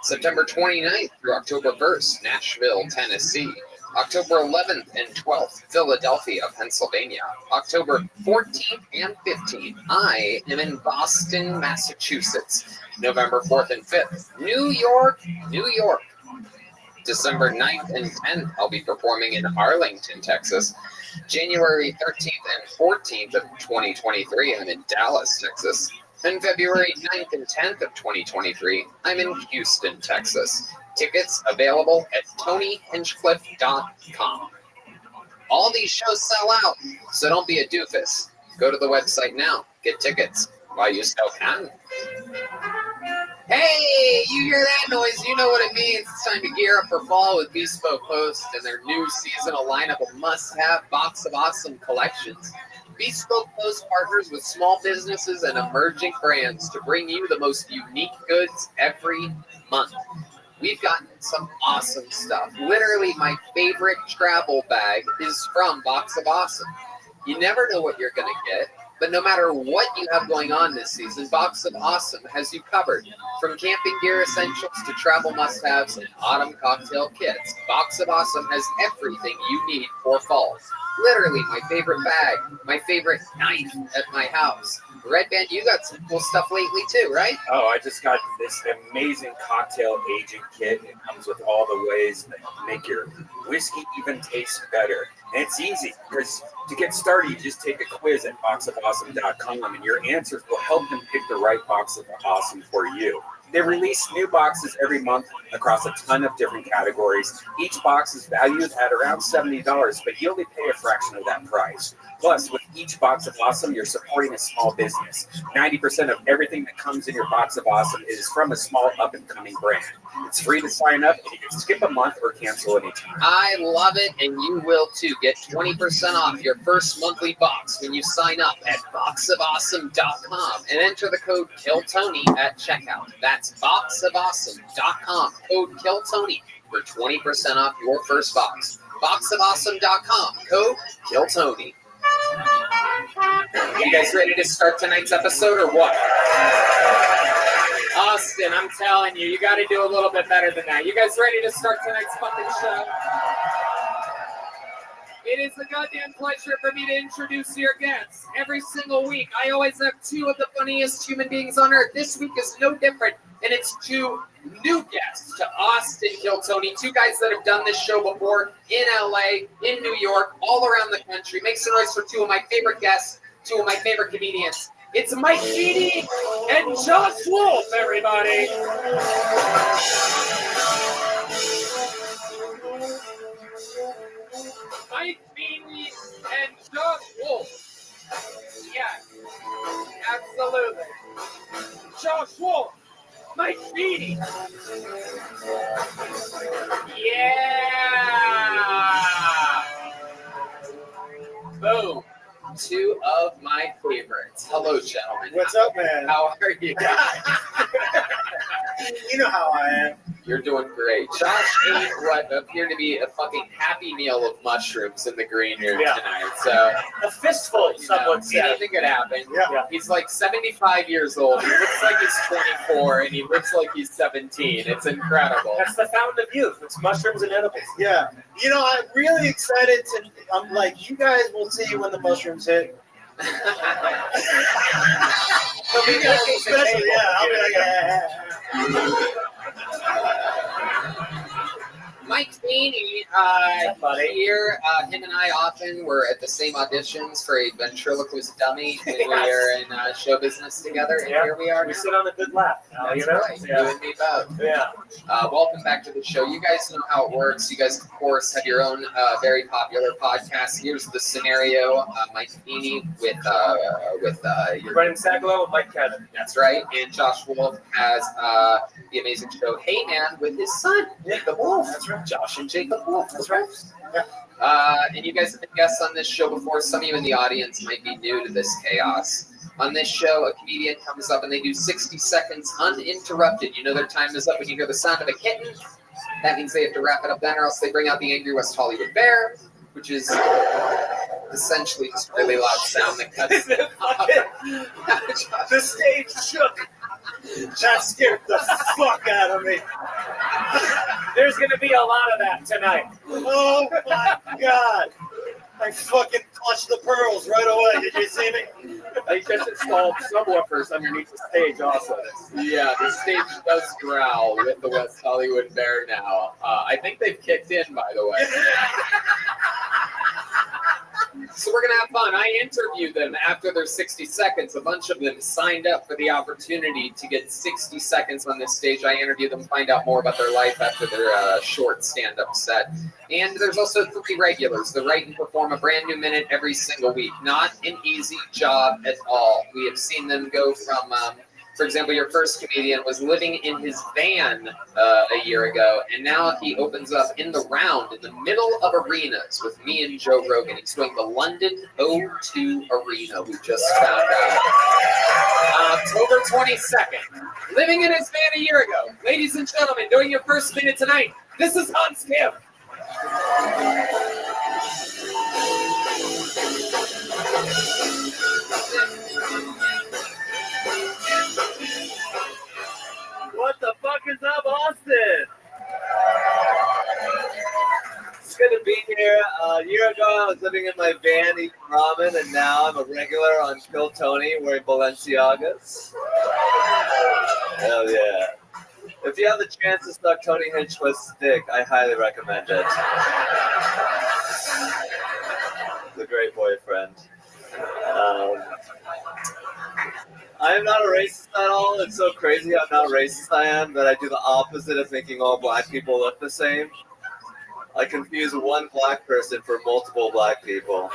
September 29th through October 1st, Nashville, Tennessee. October 11th and 12th, Philadelphia, Pennsylvania. October 14th and 15th, I am in Boston, Massachusetts. November 4th and 5th, New York, New York. December 9th and 10th, I'll be performing in Arlington, Texas. January 13th and 14th of 2023, I'm in Dallas, Texas. And February 9th and 10th of 2023, I'm in Houston, Texas. Tickets available at TonyHinchcliffe.com. All these shows sell out, so don't be a doofus. Go to the website now. Get tickets while you still can. Hey, you hear that noise? You know what it means. It's time to gear up for fall with Bespoke Post and their new seasonal lineup of must-have Box of Awesome collections. Bespoke Post partners with small businesses and emerging brands to bring you the most unique goods every month. We've gotten some awesome stuff. Literally, my favorite travel bag is from Box of Awesome. You never know what you're going to get, but no matter what you have going on this season, Box of Awesome has you covered. From camping gear essentials to travel must-haves and autumn cocktail kits, Box of Awesome has everything you need for fall. Literally, my favorite bag, my favorite knife at my house. Red Band, you got some cool stuff lately too, right? Oh, I just got this amazing cocktail aging kit. It comes with all the ways that make your whiskey even taste better. And it's easy because to get started, you just take a quiz at boxofawesome.com and your answers will help them pick the right Box of Awesome for you. They release new boxes every month across a ton of different categories. Each box is valued at around $70, but you only pay a fraction of that price. Plus, with each Box of Awesome, you're supporting a small business. 90% of everything that comes in your Box of Awesome is from a small up-and-coming brand. It's free to sign up, and you can skip a month or cancel anytime. I love it, and you will too. Get 20% off your first monthly box when you sign up at boxofawesome.com and enter the code KILLTONY at checkout. That's boxofawesome.com, code KILLTONY for 20% off your first box. Boxofawesome.com, code KILLTONY. You guys ready to start tonight's episode or what? Austin, I'm telling you, you got to do a little bit better than that. You guys ready to start tonight's fucking show? It is a goddamn pleasure for me to introduce your guests. Every single week, I always have two of the funniest human beings on earth. This week is no different, and it's two new guests to Austin Kill Tony, two guys that have done this show before in LA, in New York, all around the country. Make some noise for two of my favorite guests, two of my favorite comedians. It's Mike Beatty and Josh Wolf, everybody. Mike Beatty and Josh Wolf. Yeah. Josh Wolf. Mike Beatty. Yeah. Boom. Two of my favorites. Hello, gentlemen. What's up, man? How are you? You know how I am. You're doing great. Josh ate what appeared to be a fucking happy meal of mushrooms in the green room tonight. So A fistful, someone said. anything could happen. Yeah. He's like 75 years old. He looks like he's 24, and he looks like he's 17. It's incredible. That's the fountain of youth. It's mushrooms and edibles. Yeah. You know, I'm really excited to. I'm like, you guys will see when the mushrooms hit. They'll be looking special. Yeah. I'll be like, Mike Feeney, buddy. here, him and I often were at the same auditions for a ventriloquist dummy when we were in show business together, and here we are. We sit on a good laugh. That's you know? right. You and me both. Yeah. Welcome back to the show. You guys know how it works. You guys, of course, have your own very popular podcast. Here's the scenario: Mike Feeney with your Brendan Sagalow and Mike Kevin. That's right. And Josh Wolf has the amazing show Hey Man with his son, Jacob Wolf. That's right. Josh and Jacob Wolf. That's right. And you guys have been guests on this show before. Some of you in the audience might be new to this chaos. On this show, a comedian comes up and they do 60 seconds uninterrupted. You know their time is up when you hear the sound of a kitten. That means they have to wrap it up then, or else they bring out the angry West Hollywood bear, which is essentially just a really loud sound that cuts it off. The stage shook. That scared the fuck out of me. There's going to be a lot of that tonight. Oh my God. I fucking clutched the pearls right away. Did you see me? I just installed subwoofers underneath the stage also. Yeah, the stage does growl with the West Hollywood bear now. I think they've kicked in, by the way. So we're going to have fun. I interviewed them after their 60 seconds. A bunch of them signed up for the opportunity to get 60 seconds on this stage. I interviewed them, find out more about their life after their short stand-up set. And there's also 3 regulars that write and perform a brand new minute every single week. Not an easy job at all. We have seen them go from... for example, your first comedian was living in his van a year ago, and now he opens up in the round in the middle of arenas with me and Joe Rogan. He's doing the London O2 Arena, we just found out. October 22nd, living in his van a year ago. Ladies and gentlemen, doing your first minute tonight, this is Hans Kim. What the fuck is up, Austin? It's good to be here. A year ago, I was living in my van eating ramen, and now I'm a regular on Kill Tony wearing Balenciagas. Hell yeah. If you have the chance to suck Tony Hinchcliffe's dick, I highly recommend it. He's a great boyfriend. I am not a racist at all. It's so crazy how not racist I am that I do the opposite of thinking all black people look the same. I confuse one black person for multiple black people.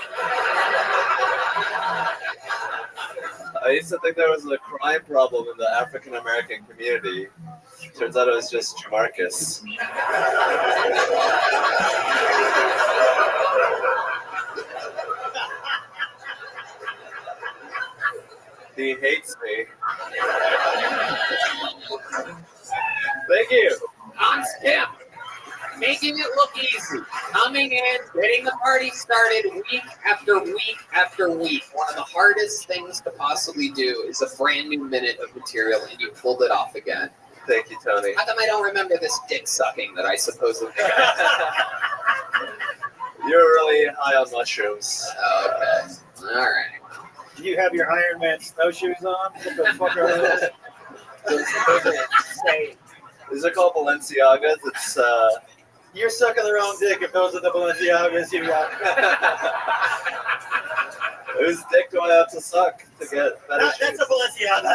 I used to think there was a crime problem in the African American community. Turns out it was just Jamarcus. He hates me. Thank you. Hans Kim, making it look easy. Coming in, getting the party started week after week after week. One of the hardest things to possibly do is a brand new minute of material, and you pulled it off again. Thank you, Tony. How come I don't remember this dick sucking that I supposedly got? You're really high on mushrooms. Okay. All right. Do you have your Iron Man snowshoes on? What the fuck are those? Those are insane. These are called Balenciagas. It's you're sucking the wrong dick if those are the Balenciagas you got. Whose dick do I have to suck to get better shoes? That's a Balenciaga.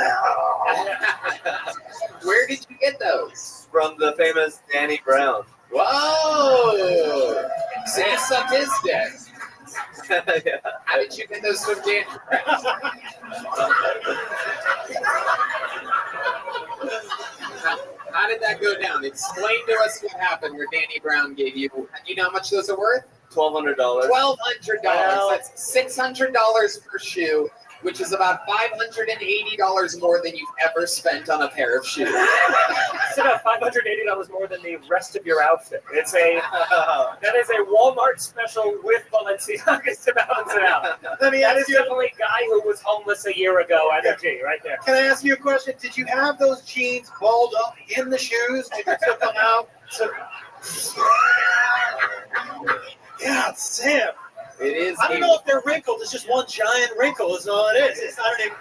Where did you get those? From the famous Danny Brown. Whoa! So you sucked his dick. Yeah. How did you get those from Dan? Brown. Explain to us what happened where Danny Brown gave you. Do you know how much those are worth? $1,200. $1,200. Well, That's $600 per shoe, which is about $580 more than you've ever spent on a pair of shoes. It's about $580 more than the rest of your outfit. That is a Walmart special with Balenciagas to balance it out. Let me That ask is you. definitely a guy who was homeless a year ago energy right there. Can I ask you a question? Did you have those jeans balled up in the shoes? Did you took them out? Yeah, Sam. It is. I don't know if they're wrinkled. It's just one giant wrinkle. Is all it is. It's not even.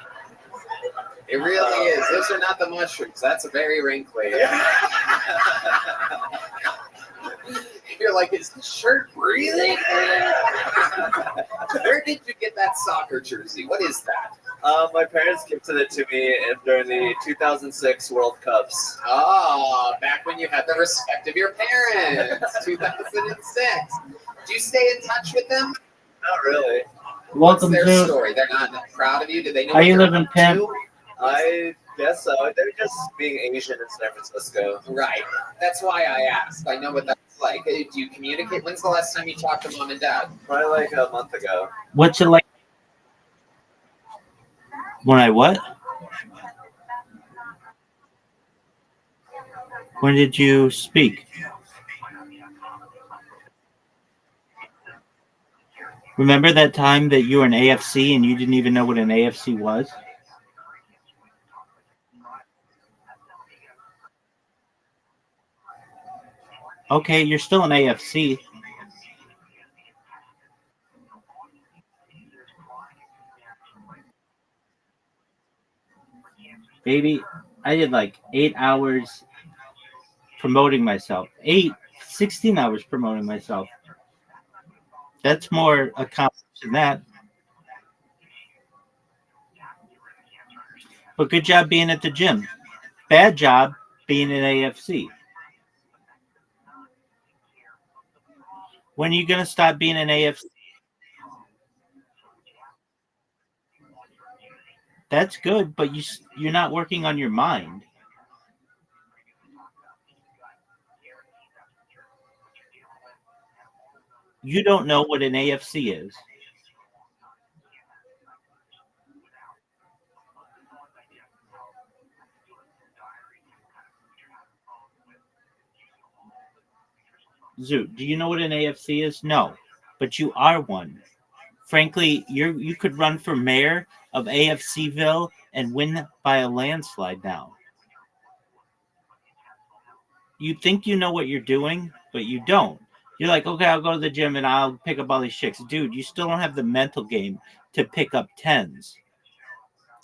It really is. Those are not the mushrooms. That's very wrinkly. You're like, is the shirt breathing? Where did you get that soccer jersey? What is that? My parents gifted it to me during the 2006 World Cups. Oh, back when you had the respect of your parents. 2006. Do you stay in touch with them? Not really. What's Welcome their to. story? They're not proud of you? Do they know Are what you you're living up pimp? to? I guess so. They're just being Asian in San Francisco. Right. That's why I asked. I know what that's like. Do you communicate? When's the last time you talked to mom and dad? Probably like a month ago. What's it like? When I what? When did you speak? Remember that time that you were in AFC and you didn't even know what an AFC was? Okay, you're still in AFC. Baby, I did like 8 hours promoting myself. 16 hours promoting myself. That's more accomplished than that. But good job being at the gym. Bad job being in AFC. When are you going to stop being in AFC? That's good, but you're not working on your mind. You don't know what an AFC is. Zoot, do you know what an AFC is? No, but you are one. Frankly, you could run for mayor of AFCville and win by a landslide now. You think you know what you're doing, but you don't. You're like, okay, I'll go to the gym and I'll pick up all these chicks. Dude, you still don't have the mental game to pick up tens.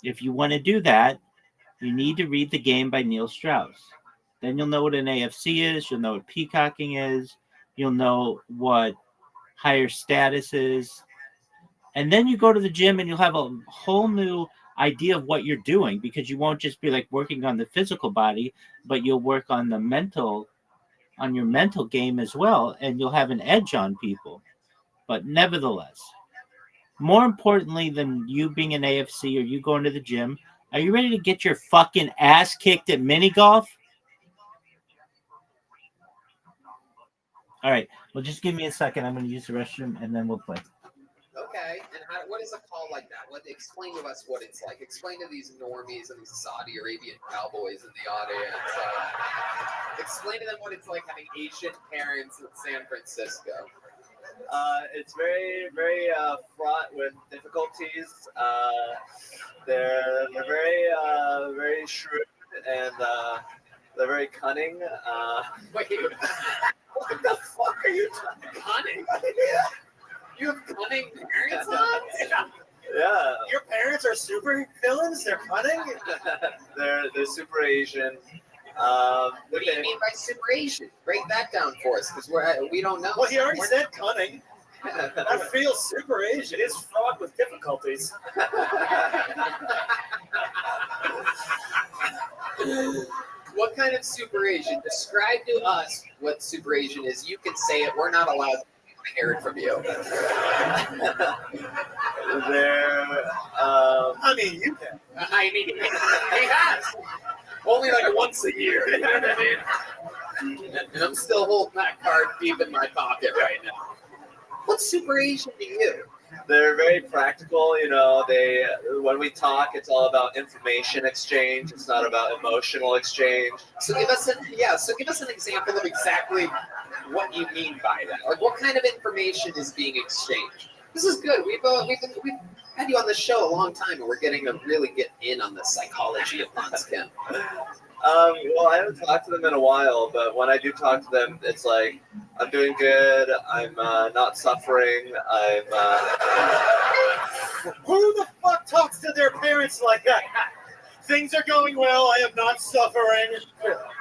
If you want to do that, you need to read The Game by Neil Strauss. Then you'll know what an AFC is. You'll know what peacocking is. You'll know what higher status is. And then you go to the gym and you'll have a whole new idea of what you're doing, because you won't just be like working on the physical body, but you'll work on the mental, on your mental game as well, and you'll have an edge on people. But nevertheless, more importantly than you being an AFC or you going to the gym, are you ready to get your fucking ass kicked at mini golf? All right. Well, just give me a second. I'm going to use the restroom and then we'll play. Okay, and what is a call like that? Explain to us what it's like. Explain to these normies and these Saudi Arabian cowboys in the audience. Explain to them what it's like having Asian parents in San Francisco. It's very, very fraught with difficulties. They're very, very shrewd, and they're very cunning. Wait, what the fuck are you talking? Cunning? You have cunning parents on? Yeah. Your parents are super villains? They're cunning? They're super Asian. What do you mean by super Asian? Break that down for us, because we don't know. Well, he already said cunning. I feel super Asian. It is fraught with difficulties. What kind of super Asian? Describe to us what super Asian is. You can say it. We're not allowed to hear it from you. They're, I mean, you can. I mean, he has. Only like once a year. You know what I mean? And I'm still holding that card deep in my pocket right now. What's super Asian to you? They're very practical, you know. When we talk, it's all about information exchange. It's not about emotional exchange. So give us an example of exactly what you mean by that. Like, what kind of information is being exchanged? This is good. We've had you on the show a long time, and we're getting to really get in on the psychology of Hans Kim. Well, I haven't talked to them in a while, but when I do talk to them, it's like, I'm doing good. I'm not suffering. Who the fuck talks to their parents like that? Things are going well. I am not suffering.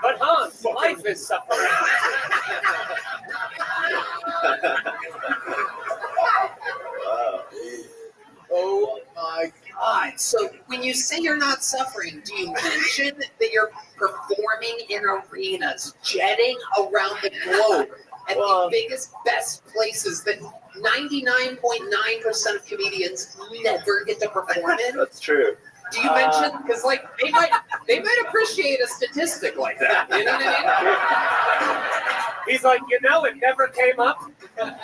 But Hans, life is suffering. Wow. Oh my God. So when you say you're not suffering, do you mention that you're performing in arenas, jetting around the globe at the biggest, best places that 99.9% of comedians never get to perform in? That's true. Do you mention, because like they might appreciate a statistic like that. You know what I mean? He's like, it never came up.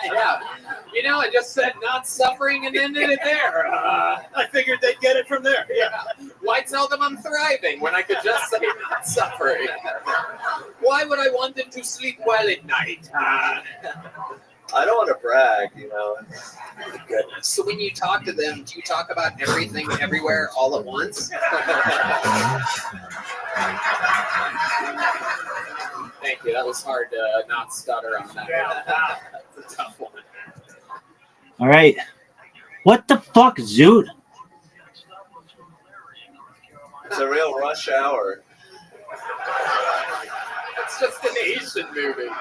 Yeah. I just said not suffering and ended it there. I figured they'd get it from there. Yeah. Why tell them I'm thriving when I could just say not suffering? Why would I want them to sleep well at night? I don't want to brag, Goodness. So when you talk to them, do you talk about everything, everywhere, all at once? Thank you. That was hard to not stutter on that. Yeah. That's a tough one. All right. What the fuck, Zoot? It's a real rush hour. It's just an Asian movie.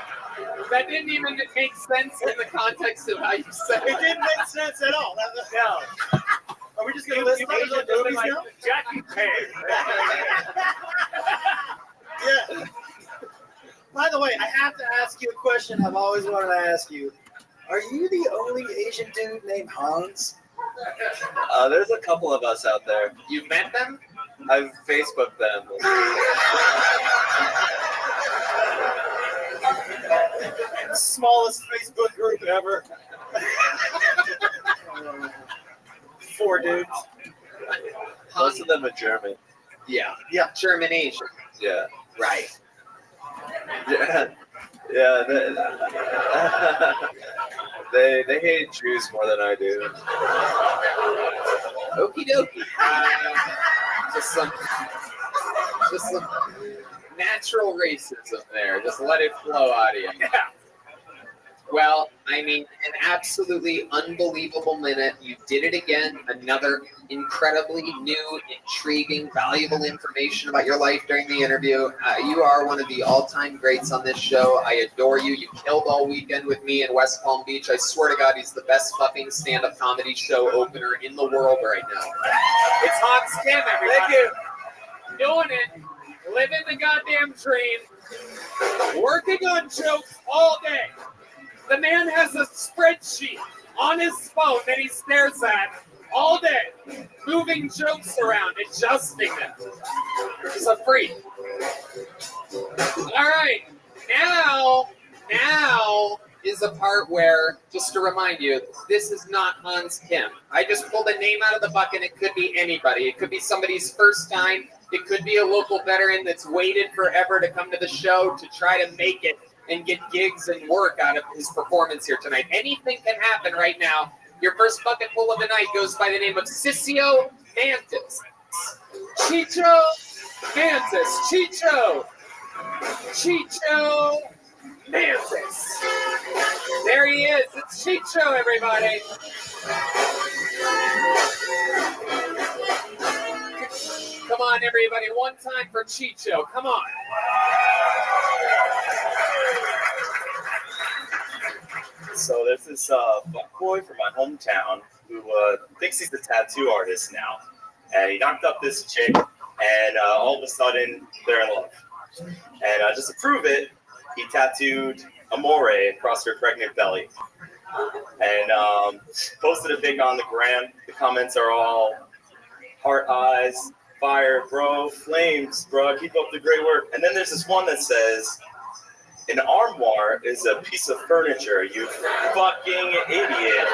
That didn't even make sense in the context of how you said it. It didn't make sense at all. No. Are we just going to list You Asian movies like now? Jackie Chan. Yeah. By the way, I have to ask you a question I've always wanted to ask you. Are you the only Asian dude named Hans? There's a couple of us out there. You've met them? I've Facebooked them. Smallest Facebook group ever. 4 dudes. Most of them are German. Yeah. Yeah. German Asian. Yeah. Right. Yeah. Yeah. They hate Jews more than I do. Okie dokie. Just some natural racism there. Just let it flow out of you. Yeah. Well, I mean, an absolutely unbelievable minute. You did it again. Another incredibly new, intriguing, valuable information about your life during the interview. You are one of the all-time greats on this show. I adore you. You killed all weekend with me in West Palm Beach. I swear to God, he's the best fucking stand-up comedy show opener in the world right now. It's Hans Kim, everybody. Thank you. Doing it. Living the goddamn dream. Working on jokes all day. The man has a spreadsheet on his phone that he stares at all day, moving jokes around, adjusting them. He's a freak. All right, now is the part where, just to remind you, this is not Hans Kim. I just pulled a name out of the bucket. It could be anybody. It could be somebody's first time. It could be a local veteran that's waited forever to come to the show to try to make it and get gigs and work out of his performance here tonight. Anything can happen right now. Your first bucket full of the night goes by the name of Sissio Mantis. Chicho Mantis. Chicho Mantis. There he is. It's Chicho, everybody. Come on, everybody. One time for Chicho. Come on. So there's this fuckboy from my hometown who thinks he's a tattoo artist now. And he knocked up this chick, and all of a sudden, they're in love. And just to prove it, he tattooed Amore across her pregnant belly. And posted a pic on the gram. The comments are all heart eyes, fire, bro, flames, bro, keep up the great work. And then there's this one that says, An armoire is a piece of furniture, you fucking idiot.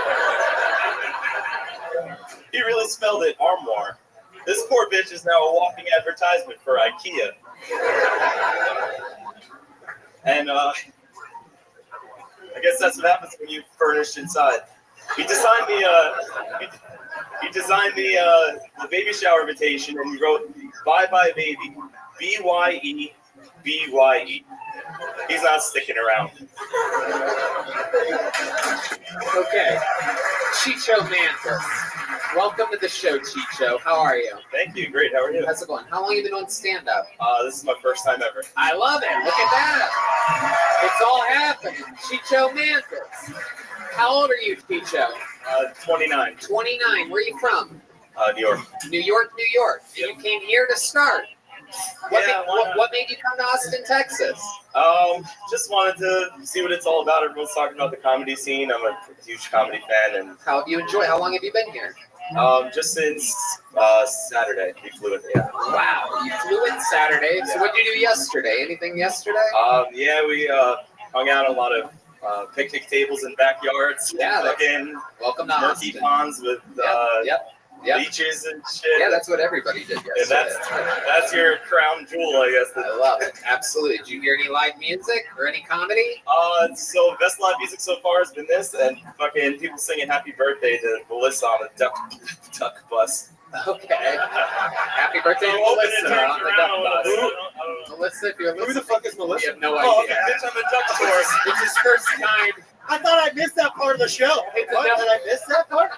He really spelled it armoire. This poor bitch is now a walking advertisement for IKEA. And I guess that's what happens when you furnish inside. He designed the baby shower invitation, and he wrote "Bye Bye Baby," BYE, BYE. He's not sticking around. Okay. Chicho Mantis. Welcome to the show, Chicho. How are you? Thank you. Great. How are you? How's it going? How long have you been on stand-up? This is my first time ever. I love it. Look at that. It's all happening. Chicho Mantis. How old are you, Chicho? 29. 29. Where are you from? New York. New York, New York. So you came here to start. What made you come to Austin, Texas? Just wanted to see what it's all about. Everyone's talking about the comedy scene. I'm a huge comedy fan, and how have you enjoyed? How long have you been here? Just since Saturday. We flew in. Yeah. Wow, you flew in Saturday. So what did you do yesterday? Anything yesterday? Yeah, we hung out on a lot of picnic tables in backyards. Yeah, fucking welcome to murky Austin. Ponds with Yep. beaches and shit. Yeah, that's what everybody did yesterday. And that's your crown jewel, I guess. I love it. Absolutely. Did you hear any live music or any comedy? So best live music so far has been this, and fucking people singing "Happy Birthday" to Melissa on a duck bus. Okay. Happy birthday to Melissa on the duck bus. Melissa, if you're listening, Who the fuck is Melissa? we have no Oh, idea. okay. Bitch, I'm a duck source. It's his first time. I thought I missed that part of the show. What? Did I miss that part?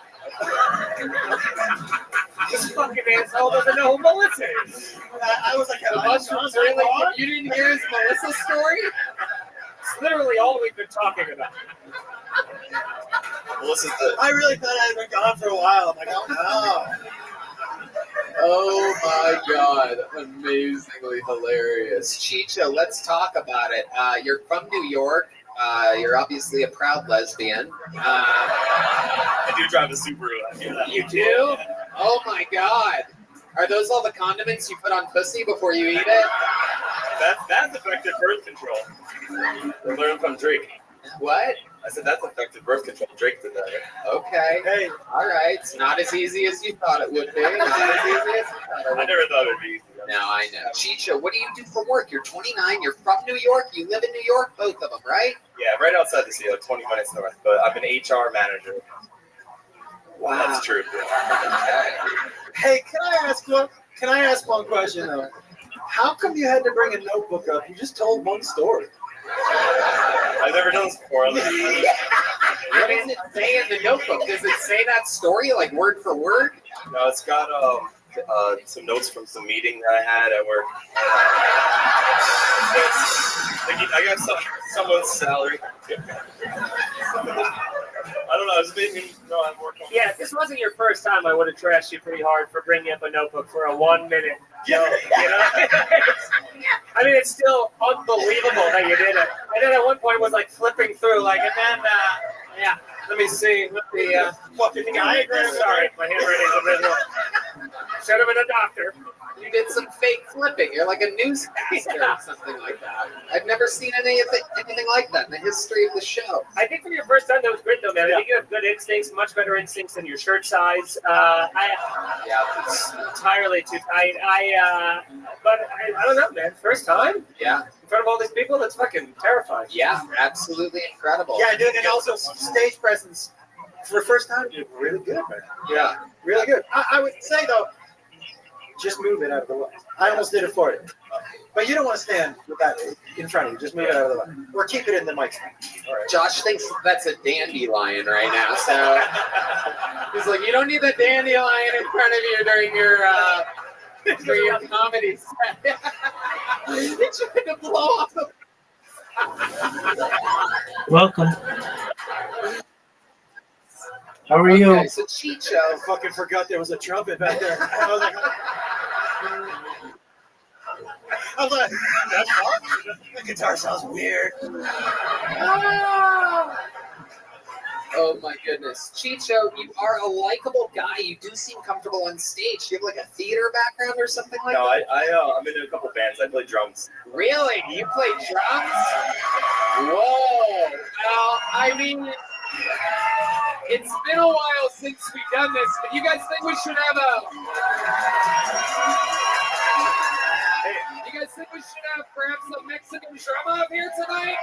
This fucking asshole doesn't know who Melissa is. I was like, The mushrooms really? You didn't hear his Melissa story? It's literally all we've been talking about. Melissa's the I really thought I had been gone for a while. I'm like, oh no. Oh my God, amazingly hilarious. Chicho, let's talk about it. You're from New York. You're obviously a proud lesbian. I do drive a Subaru. I hear that. You do? Oh my God. Are those all the condiments you put on pussy before you eat it? That's effective birth control. I learned from Drake. What? I said that's effective birth control. Drake did that. Okay. Hey. All right. It's not as easy as you thought it would be. Not as easy as you thought it I would be. never thought it'd be easy. No, I know. Chicho, what do you do for work? You're 29. You're from New York. You live in New York, both of them, right? Yeah, right outside the city, like 20 minutes north. But I'm an HR manager. Wow. That's true. Hey, can I ask one question though? How come you had to bring a notebook up? You just told one story. I've never done this before. What does it say in the notebook? Does it say that story like word for word? No, it's got some notes from some meeting that I had at work. I got someone's salary. I don't know. I was making. No, I'm working. Yeah, if this wasn't your first time, I would have trashed you pretty hard for bringing up a notebook for a 1 minute. Yeah. You know? I mean, it's still unbelievable that you did it. And then at one point was like flipping through, like, and then, yeah, let me see. Fucking diagram. Sorry, my handwriting's a bit. Should have been a doctor. You did some fake flipping. You're like a newscaster or something like that. I've never seen anything like that in the history of the show. I think for your first time, that was great, though, man. I think you have good instincts, much better instincts than your shirt size. It's entirely too tight. But I don't know, man. First time? Yeah. In front of all these people? That's fucking terrifying. Yeah, absolutely incredible. Yeah, dude, and also stage presence for the first time, dude, really good, man. Yeah. Really good. I would say though, just move it out of the way. I almost did it for you. But you don't want to stand with that in front of you. Just move it out of the way. Or keep it in the mic stand. All right. Josh thinks that's a dandelion right now. So he's like, you don't need the dandelion in front of you during your comedy set. He tried to blow off the... Welcome. How are you? Okay, so Chicho. I fucking forgot there was a trumpet back there. I was like, that's fun. The guitar sounds weird. Oh my goodness. Chicho, you are a likable guy. You do seem comfortable on stage. Do you have like a theater background or something like No, that? I'm in a couple bands. I play drums. Really? You play drums? Whoa. Well, I mean, it's been a while since we've done this, but you guys think we should have You guys think we should have perhaps a Mexican drama up here tonight?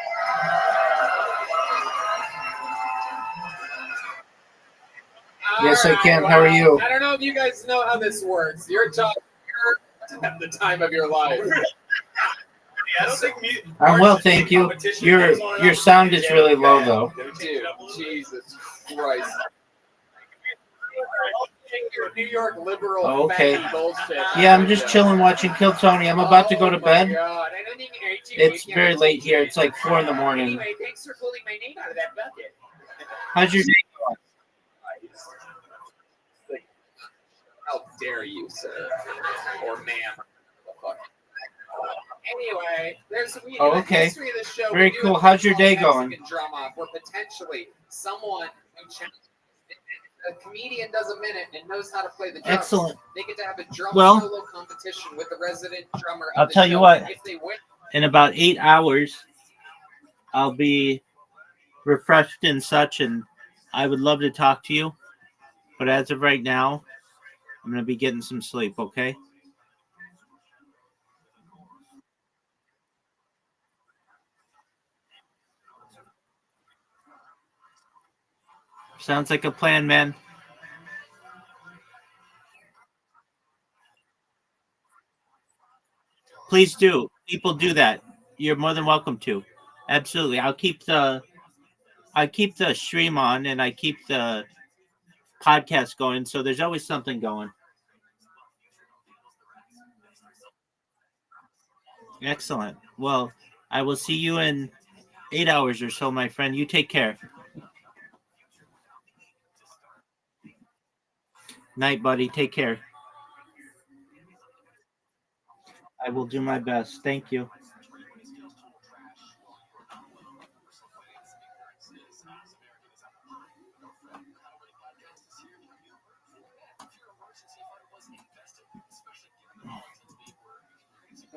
Yes, I can. Well, How are you? I don't know if you guys know how this works. You're talking at the time of your life. I don't think I'm well, thank you. Your sound is really low, though. Dude, Jesus Christ. Your New York liberal Oh, okay. fatty bullshit. Yeah, I'm just chilling watching Kill Tony. I'm about to go to bed. God. I don't even It's very late here. It's like 4 in the morning. Anyway, thanks for pulling my name out of that bucket. How's your day going? How dare you, sir? Or ma'am. Anyway, Oh, okay. history of the show. Very cool. How's your day going? Drama where potentially someone who a comedian does a minute and knows how to play the drums. Excellent. They get to have a drum Well, solo competition with the resident drummer. I'll of the tell show. you what. If they win, In about 8 hours, I'll be refreshed and such, and I would love to talk to you. But as of right now, I'm going to be getting some sleep, okay? Sounds like a plan, man. Please do. People do that. You're more than welcome to. Absolutely. I keep the stream on and I keep the podcast going, so there's always something going. Excellent. Well, I will see you in 8 hours or so, my friend. You take care. Night, buddy. Take care. I will do my best. Thank you.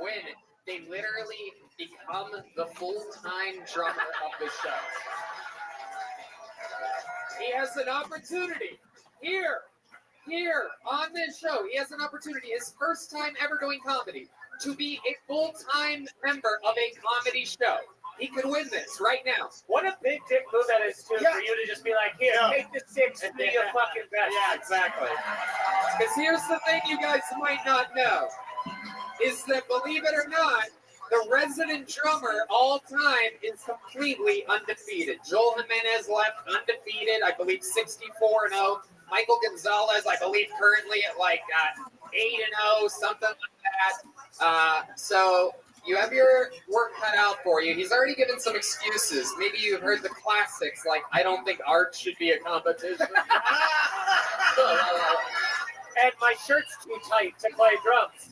when they literally become the full-time drummer of the show. He has an opportunity here on this show. He has an opportunity, his first time ever doing comedy, to be a full-time member of a comedy show. He could win this right now. What a big dick move that is, too, for you to just be like, here, take the 6 and do your fucking best. Yeah, exactly. Because here's the thing you guys might not know, is that, believe it or not, the resident drummer all time is completely undefeated. Joel Jimenez left undefeated, I believe 64-0. Michael Gonzalez, I believe, currently at like 8-0, something like that. So you have your work cut out for you. He's already given some excuses. Maybe you've heard the classics, like, I don't think art should be a competition. And my shirt's too tight to play drums.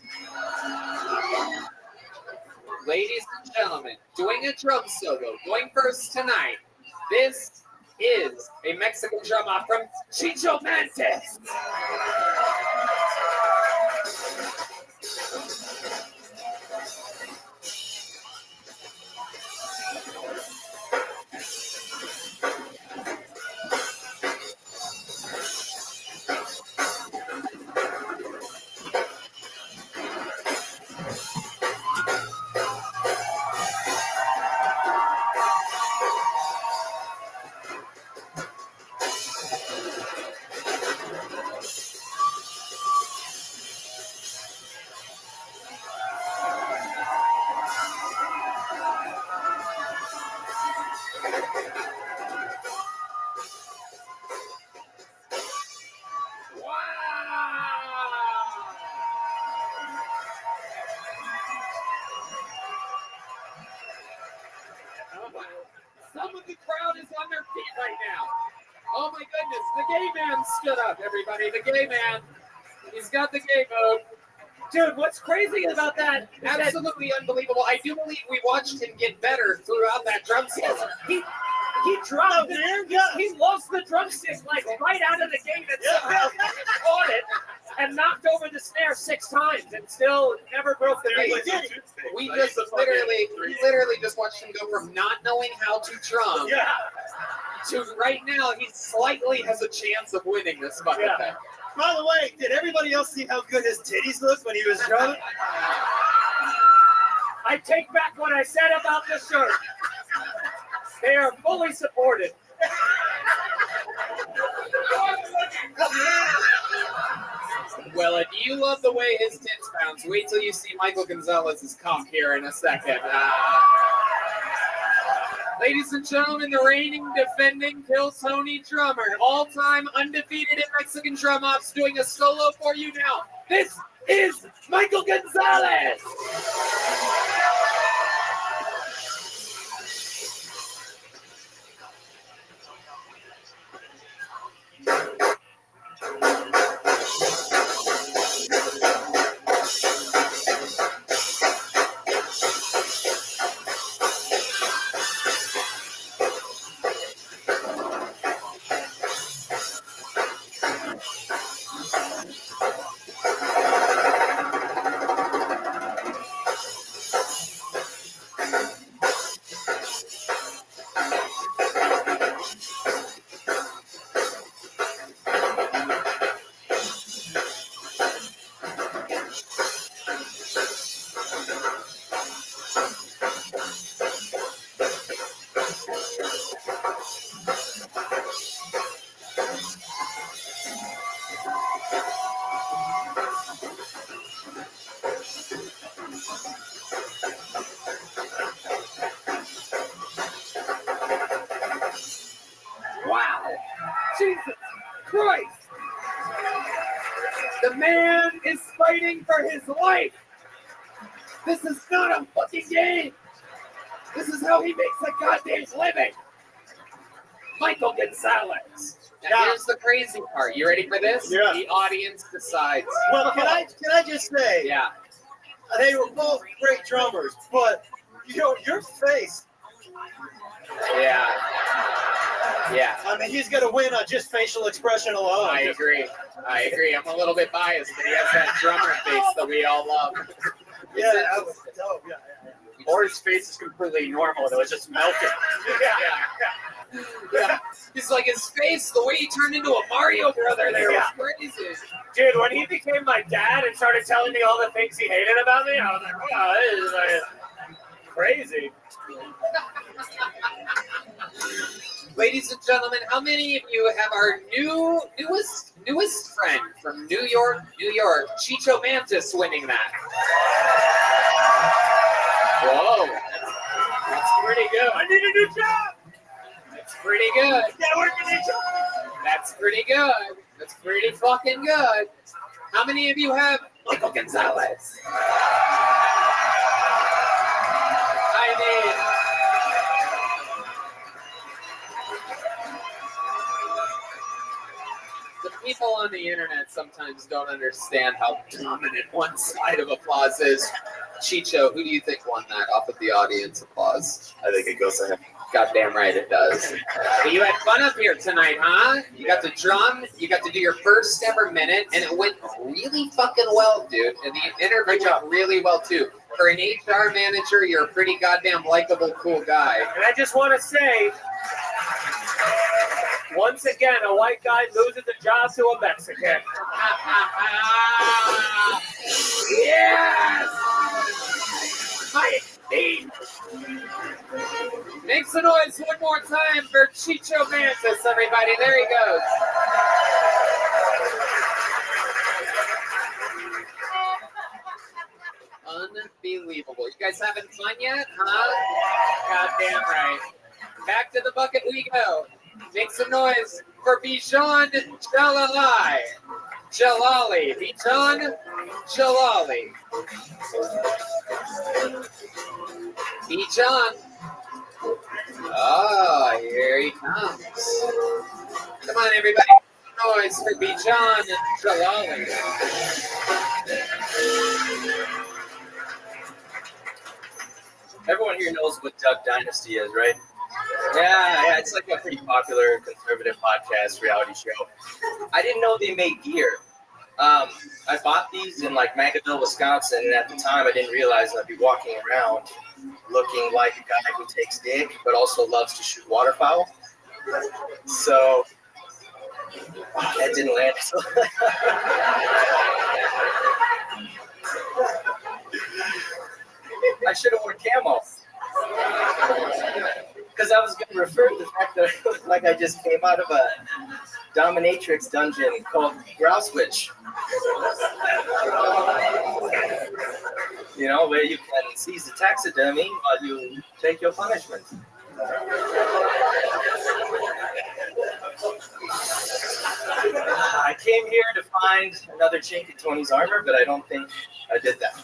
Ladies and gentlemen, doing a drum solo, going first tonight, this is a Mexican drummer from Chicho Mantes. Some of the crowd is on their feet right now. Oh my goodness, the gay man stood up, everybody. The gay man. He's got the gay mode. Dude, what's crazy about that? Absolutely unbelievable. I do believe we watched him get better throughout that drum set. He dropped he lost the drumstick like right out of the gate and somehow caught it and knocked over the snare 6 times and still never broke the bass. We just literally just watched him go from not knowing how to drum to right now he slightly has a chance of winning this fucking thing. By the way, did everybody else see how good his titties looked when he was drumming? I take back what I said about the shirt. They are fully supported. Well, if you love the way his tits bounce, wait till you see Michael Gonzalez's cock here in a second. Ladies and gentlemen, the reigning, defending Kill Tony drummer, all-time undefeated in Mexican drum ops, doing a solo for you now. This is Michael Gonzalez. Wow. Jesus Christ. The man is fighting for his life. This is not a fucking game. This is how he makes a goddamn living. Michael Gonzalez. Now here's the crazy part. You ready for this? Yeah. The audience decides. Well, can I just say? Yeah. They were both great drummers, but your face. Yeah. Yeah. I mean, he's gonna win on just facial expression alone. I agree. I'm a little bit biased, but he has that drummer face that we all love. Yeah, that was dope. Yeah. Or his face is completely normal and it was just melted. Yeah. He's like his face, the way he turned into a Mario brother there was crazy. Dude, when he became my dad and started telling me all the things he hated about me, I was like, wow, this is like crazy. Ladies and gentlemen, how many of you have our newest friend from New York, Chicho Mantis, winning that? Whoa, that's pretty good. I need a new job. That's pretty good. Yeah, working a job. That's pretty good. That's pretty fucking good. How many of you have Michael Gonzalez? I mean, the people on the internet sometimes don't understand how dominant one side of applause is. Chicho, who do you think won that off of the audience applause? I think it goes to him. Goddamn right it does. But you had fun up here tonight, huh? You got to drum, you got to do your first ever minute, and it went really fucking well, dude. And the interview went really well, too. For an HR manager, you're a pretty goddamn likable, cool guy. And I just want to say, once again, a white guy loses a job to a Mexican. Yes! My feet! Make some noise one more time for Chicho Mantis, everybody. There he goes. Unbelievable. You guys having fun yet, huh? Goddamn right. Back to the bucket we go. Make some noise for Bijan Jalali. Bijan Jalali. Bijan. Oh, here he comes. Come on, everybody. Noise for Bijan Jalali. Everyone here knows what Duck Dynasty is, right? Yeah, it's like a pretty popular conservative podcast reality show. I didn't know they made gear. I bought these in like Magaville, Wisconsin, and at the time I didn't realize I'd be walking around looking like a guy who takes dick, but also loves to shoot waterfowl. So that didn't land. I should have worn camo. Because I was going to refer to the fact that I looked like I just came out of a dominatrix dungeon called Grousewitch. You know, where you can seize the taxidermy while you take your punishment. I came here to find another chink in Tony's armor, but I don't think I did that.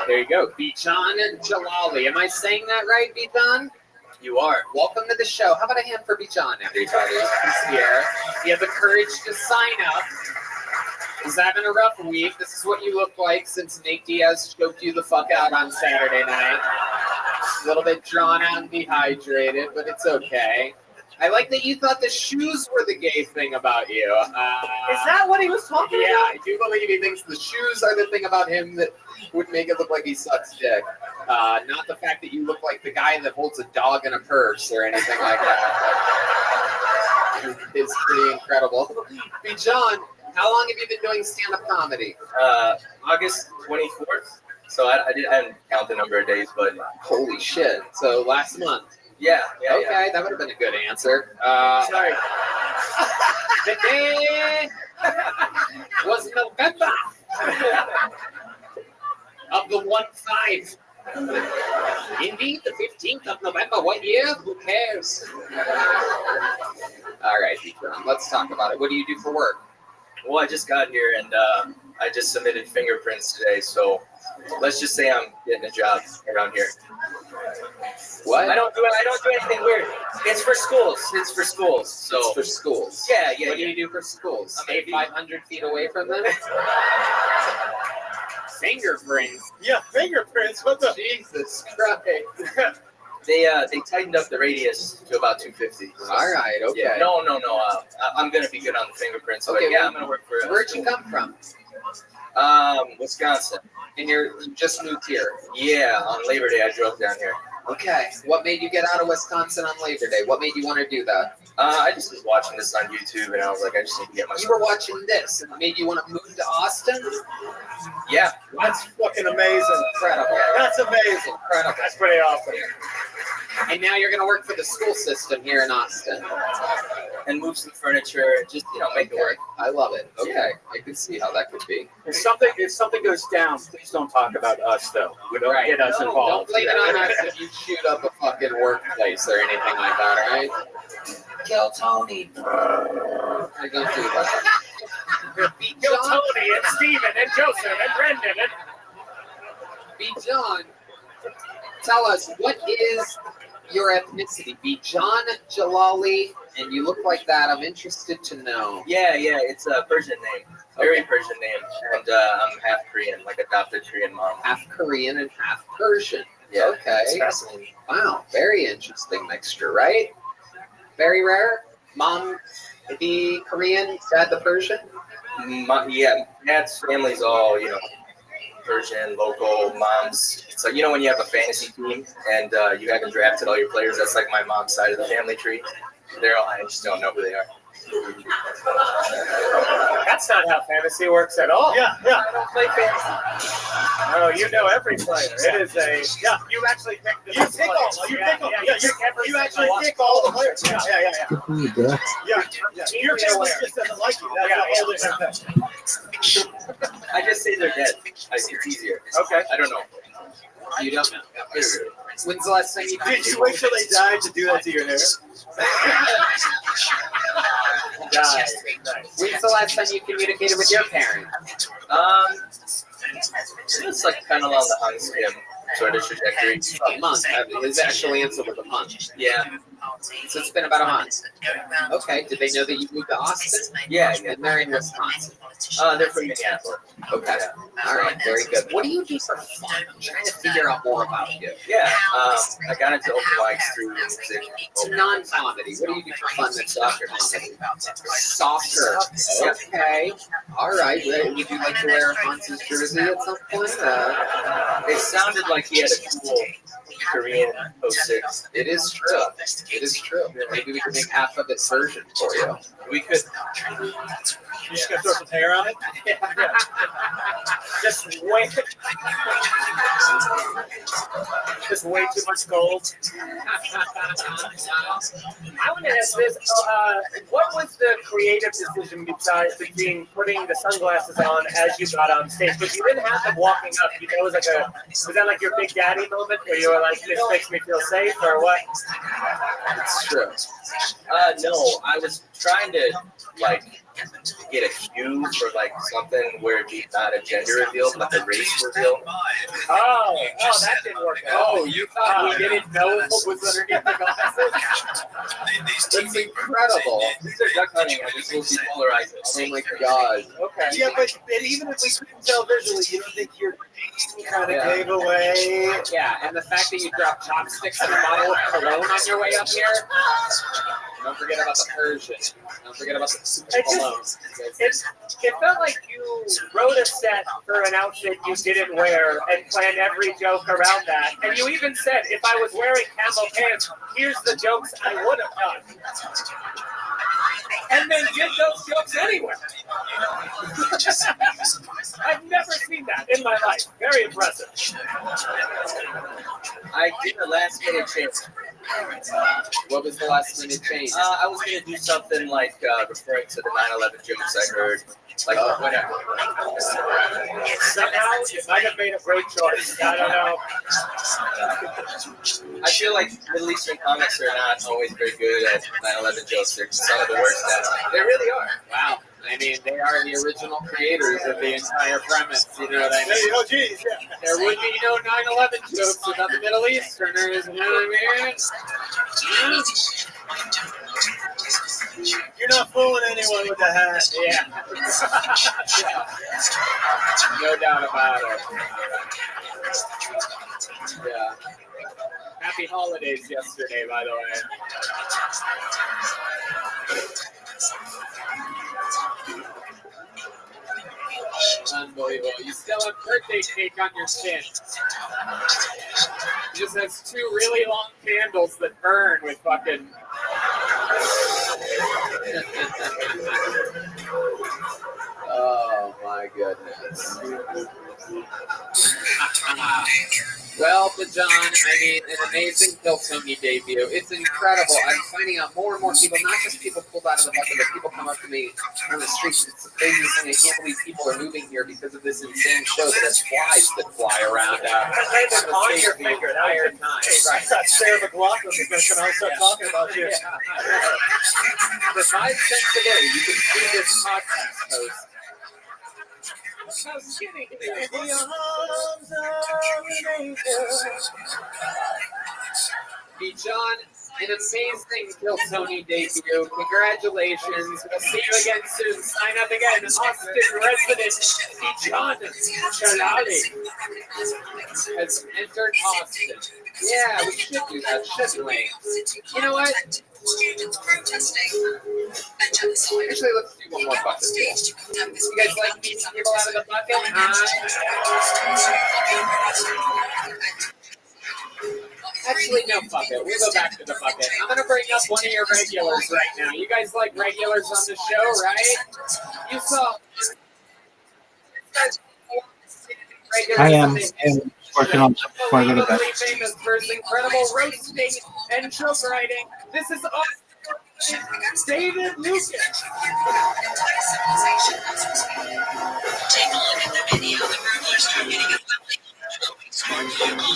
There you go, Bijan Jalali. Am I saying that right, Bijan? You are. Welcome to the show. How about a hand for Bijan, everybody? He's here. You have the courage to sign up. He's having a rough week. This is what you look like since Nate Diaz choked you the fuck out on Saturday night. A little bit drawn out and dehydrated, but it's okay. I like that you thought the shoes were the gay thing about you. Is that what he was talking about? Yeah, I do believe he thinks the shoes are the thing about him that would make it look like he sucks dick. Not the fact that you look like the guy that holds a dog in a purse or anything like that. It's pretty incredible. Bijan, how long have you been doing stand-up comedy? August 24th. So I didn't count the number of days, but holy shit. So last month. Yeah. Okay, that would have been a good answer. Sorry. The day was November of the 1-5. Indeed, the 15th of November. What year? Who cares? All right, Bijan, let's talk about it. What do you do for work? Well, I just got here and I just submitted fingerprints today, so let's just say I'm getting a job around here. What? I don't do anything weird. It's for schools. So it's for schools. Yeah. What do you do for schools? Stay 500 feet away from them? Fingerprints. Yeah, fingerprints. What the? Jesus Christ. They tightened up the radius to about 250. All right. Okay. Yeah, no. I'm gonna be good on the fingerprints. Okay. Yeah, I'm gonna work for. Where'd you come from? Wisconsin. And you just moved here? Yeah, on Labor Day I drove down here. Okay. What made you get out of Wisconsin on Labor Day? What made you want to do that? I just was watching this on YouTube and I was like, I just need to get my. You were watching this and it made you want to move to Austin? Yeah. That's fucking amazing. Incredible. That's amazing. Incredible. That's pretty awesome. And now you're going to work for the school system here in Austin. And move some furniture and just, make it work. I love it. Okay. Yeah. I can see how that could be. If something goes down, please don't talk about us, though. We don't get us involved. Don't blame it on us if you shoot up a fucking workplace or anything like that, all right? Kill Tony. I don't do that. Kill Tony and Steven and Joseph and Brendan and Bijan, tell us, what is your ethnicity? Bijan Jalali, and you look like that. I'm interested to know. Yeah, it's a Persian name. Very Persian name. And I'm half Korean, like adopted Korean mom. Half Korean and half Persian. Yeah, okay. It's fascinating. Wow, very interesting mixture, right? Very rare. Mom the Korean, dad the Persian? Yeah, dad's family's all, Persian, local, moms. It's like, when you have a fantasy team and you haven't drafted all your players, that's like my mom's side of the family tree. I just don't know who they are. That's not how fantasy works at all. Yeah. I don't play fantasy. Oh, you know every player. It is you actually pick the You pick all. You pick all. You actually pick all the players. Yeah. Your family just doesn't like you. That's a whole different thing. I just say they're dead. It's easier. Okay. I don't know. You don't know. When's the last time you Did you wait till they died to do that to your hair? Nice. When's the last time you communicated with your parents? It's like kind of on the Hans Kim sort of trajectory. A month. His actual answer was a month. Yeah. So it's been about a month. Okay. Did they know that you moved to Austin? Yeah, And they're in Wisconsin. they're from Minneapolis. Okay. All right. Very good. What do you do for fun? I'm trying to figure out more about you. Yeah, I got into open mics through music. It's non-comedy. What do you do for fun that's soccer comedy? Soccer. Okay. All right. Would you like to wear Hans's jersey at some point? It sounded like he had a cool Korean 06. It is true. It is true. Maybe we can make half of its version for you. We could. You just gonna throw some hair on it? Just way too much gold. I want to ask this: what was the creative decision between putting the sunglasses on as you got on stage? But you didn't have them walking up. You know, it was like was that like your Big Daddy moment where you were like, "This makes me feel safe," or what? It's true. No, I was trying to like get a cue for like something where it'd be not a gender reveal, but a race reveal. Oh, that didn't work out. Oh, you thought we didn't know what was underneath the glasses? That's incredible. These are duck hunting. I just will see polarized. Oh my god. Okay. Yeah, but even if we couldn't tell visually, you don't think your kind of gave away? Yeah, and the fact that you dropped chopsticks and a bottle of cologne on your way up here. Don't forget about the Persian. Don't forget about the cologne. It felt like you wrote a set for an outfit you didn't wear and planned every joke around that. And you even said, if I was wearing camel pants, here's the jokes I would have done. And then did those jokes anyway. I've never seen that in my life. Very impressive. I did a last minute change. What was the last minute change? I was going to do something like referring to the 9/11 jokes I heard. Like, whatever. Somehow, you might have made a great choice. I don't know. I feel like Middle Eastern comics are not always very good at 9/11 jokes. They're some of the worst at it. They really are. Wow. I mean, they are the original creators of the entire premise. You know what I mean? Oh, geez, yeah. There would be no 9/11 jokes without the Middle Easterners. You know what I mean? You're not fooling anyone with the hat. Yeah. No doubt about it. Yeah. Happy holidays yesterday, by the way. Unbelievable. You still have birthday cake on your chin. It just has two really long candles that burn with fucking... Oh my goodness. Well, John, I mean, an amazing Kill Tony debut. It's incredible. I'm finding out more and more people, not just people pulled out of the bucket, but people come up to me on the streets. It's the craziest thing. I can't believe people are moving here because of this insane show that has flies that fly around. On your finger the entire time. I thought Sarah McLaughlin was going to come out and start talking about you. For 5 cents a day, you can see this podcast host. How skinny he is. Be John, an amazing Kill Tony debut. Congratulations. We'll see you again soon. Sign up again. Austin resident Be John Chalali has entered Austin. Yeah, we should do that, shouldn't we? You know what? Actually, let's do one more bucket. You guys like beating people out of the bucket? Actually, no, fuck it. We'll go back to the bucket. I'm going to bring up one of your regulars right now. You guys like regulars on the show, right? You saw... I am working on something before I go to bed. Famous for his incredible roasting and joke writing. This is David Lucas. Take a look at the video. The burglars are getting a smart vehicle.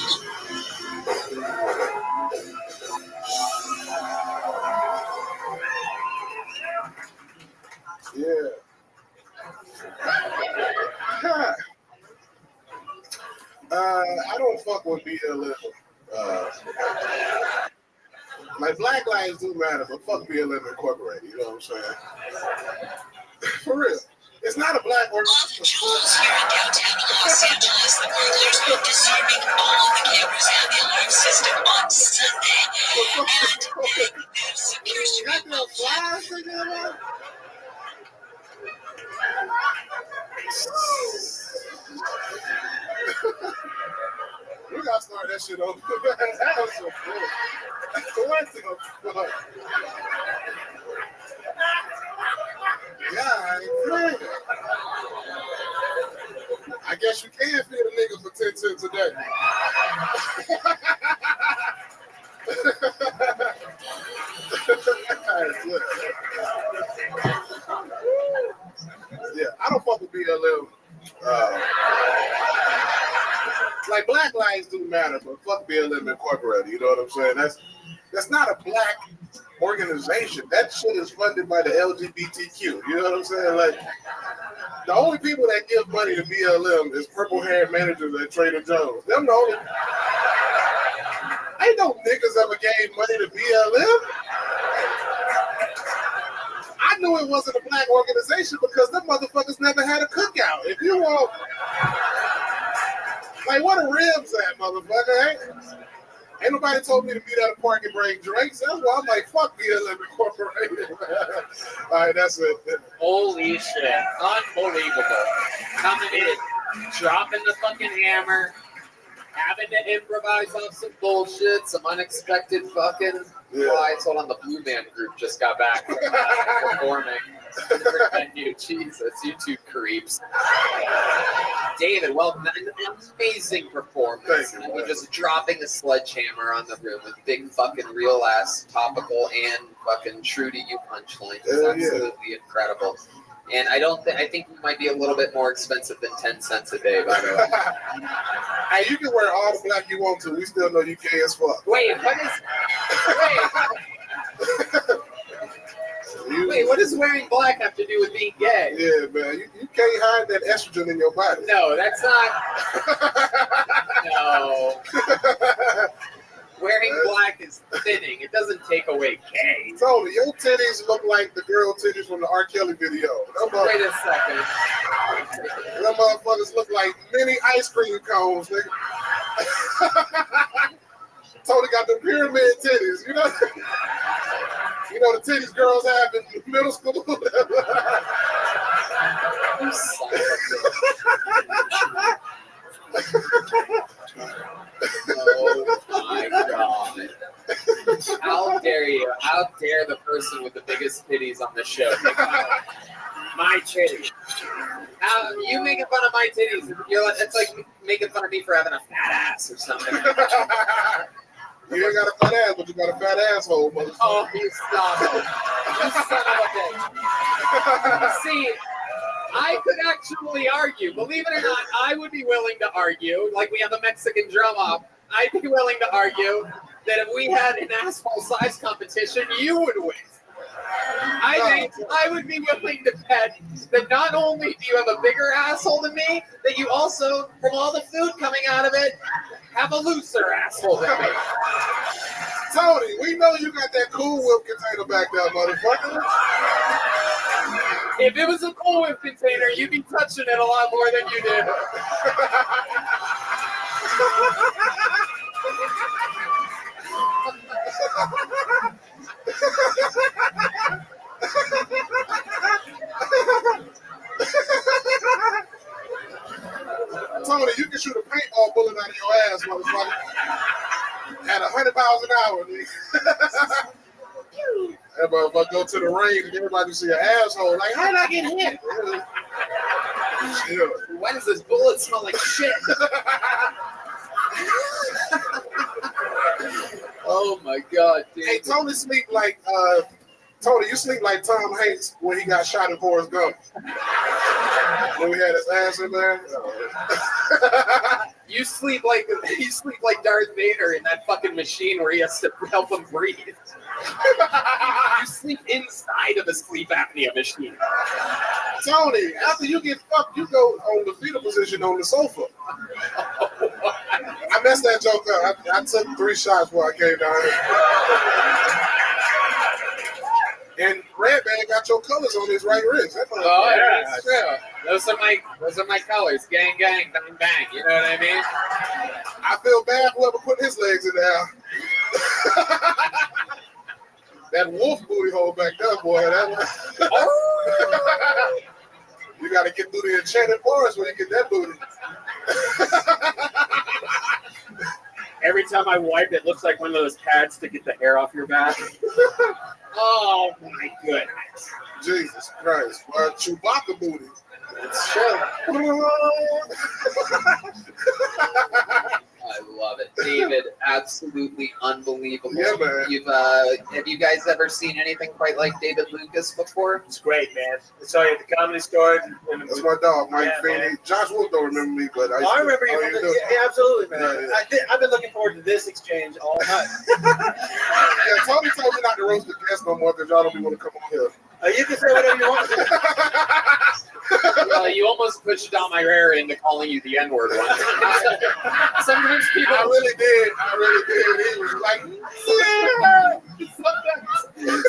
Yeah. I don't fuck with BLM. Like Black Lives do matter, but fuck BLM Incorporated. You know what I'm saying? For real. It's not a black organization. Jules here in downtown Los Angeles, the burglars went disarming all the cameras and the alarm system on Sunday. And this appears to be We gotta start that shit over. That was so cool. What the fuck? God, I guess you can feed a nigga for 10 cents a day. Yeah, I don't fuck with BLM. Like Black Lives do matter, but fuck BLM Incorporated. You know what I'm saying? That's not a black organization. That shit is funded by the LGBTQ. You know what I'm saying? Like the only people that give money to BLM is purple-haired managers at Trader Joe's. Them the only. Ain't no niggas ever gave money to BLM. I knew it wasn't a black organization because them motherfuckers never had a cookout. If you want, like, what are ribs at, motherfucker? Ain't nobody told me to meet at a park and bring drinks. That's why I'm like, fuck BLM Incorporated. All right, that's it. Holy shit. Unbelievable. Coming in, dropping the fucking hammer, having to improvise off some bullshit, some unexpected fucking lies. Hold on, the Blue Man Group just got back from performing. You, Jesus, you two creeps. David, well, an amazing performance. And you just dropping a sledgehammer on the room with big fucking real ass topical and fucking true to you punchlines. It's absolutely incredible. And I think you might be a little bit more expensive than 10 cents a day, by the way. Hey, you can wear all the black you want to. We still know you gay as fuck. Wait, what does wearing black have to do with being gay? Yeah, man. You can't hide that estrogen in your body. No, that's not. No. Wearing black is thinning. It doesn't take away gay. Tony, your titties look like the girl titties from the R. Kelly video. Wait a second. Them motherfuckers look like mini ice cream cones, nigga. Tony got the pyramid titties, you know? You know the titties girls have in middle school? Oh my god. How dare you? How dare the person with the biggest titties on the show? My titties. You making fun of my titties? It's like making fun of me for having a fat ass or something. You ain't got a fat ass, but you got a fat asshole, motherfucker. Oh, you stop it. You son of a bitch. See, I could actually argue, believe it or not, I would be willing to argue, like we have a Mexican drum off, I'd be willing to argue that if we had an asshole size competition, you would win. I think I would be willing to bet that not only do you have a bigger asshole than me, that you also, from all the food coming out of it, have a looser asshole than me. Tony, we know you got that Cool Whip container back there, motherfucker. If it was a Cool Whip container, you'd be touching it a lot more than you did. Tony, you can shoot a paintball bullet out of your ass, motherfucker. At 100 miles an hour, nigga. That motherfucker go to the range and everybody see your asshole. Like, how did I get hit? Yeah. Why does this bullet smell like shit? Oh my god, dude. Hey, Tony sleep like Tony, you sleep like Tom Hanks when he got shot in Forrest Gump. When we had his ass in there. You sleep like Darth Vader in that fucking machine where he has to help him breathe. You sleep inside of a sleep apnea machine. Tony, after you get fucked, you go on the fetal position on the sofa. I messed that joke up. I took 3 shots before I came down here. And Redman got your colors on his right wrist. That's Oh, yeah, that's true. Those are my colors. Gang, gang, bang, bang. You know what I mean? I feel bad whoever put his legs in there. That wolf booty hole back there, boy. You got to get through the enchanted forest when you get that booty. Every time I wipe, it looks like one of those pads to get the hair off your back. Oh my goodness. Jesus Christ. Well, Chewbacca booty. It's true. I love it, David. Absolutely unbelievable. Yeah, man. Have you guys ever seen anything quite like David Lucas before? It's great, man. I saw you at the Comedy Store. That's my dog, Mike Feeney. Josh Wolf don't remember me, but I remember you. Yeah, absolutely, man. Yeah. I've been looking forward to this exchange all night. Yeah, Tony told me not to roast the guests no more because y'all don't be want to come on here. You can say whatever you want. Well, you almost pushed Don Herrera into calling you the N-word once. Sometimes people... I really did. He was like, yeah.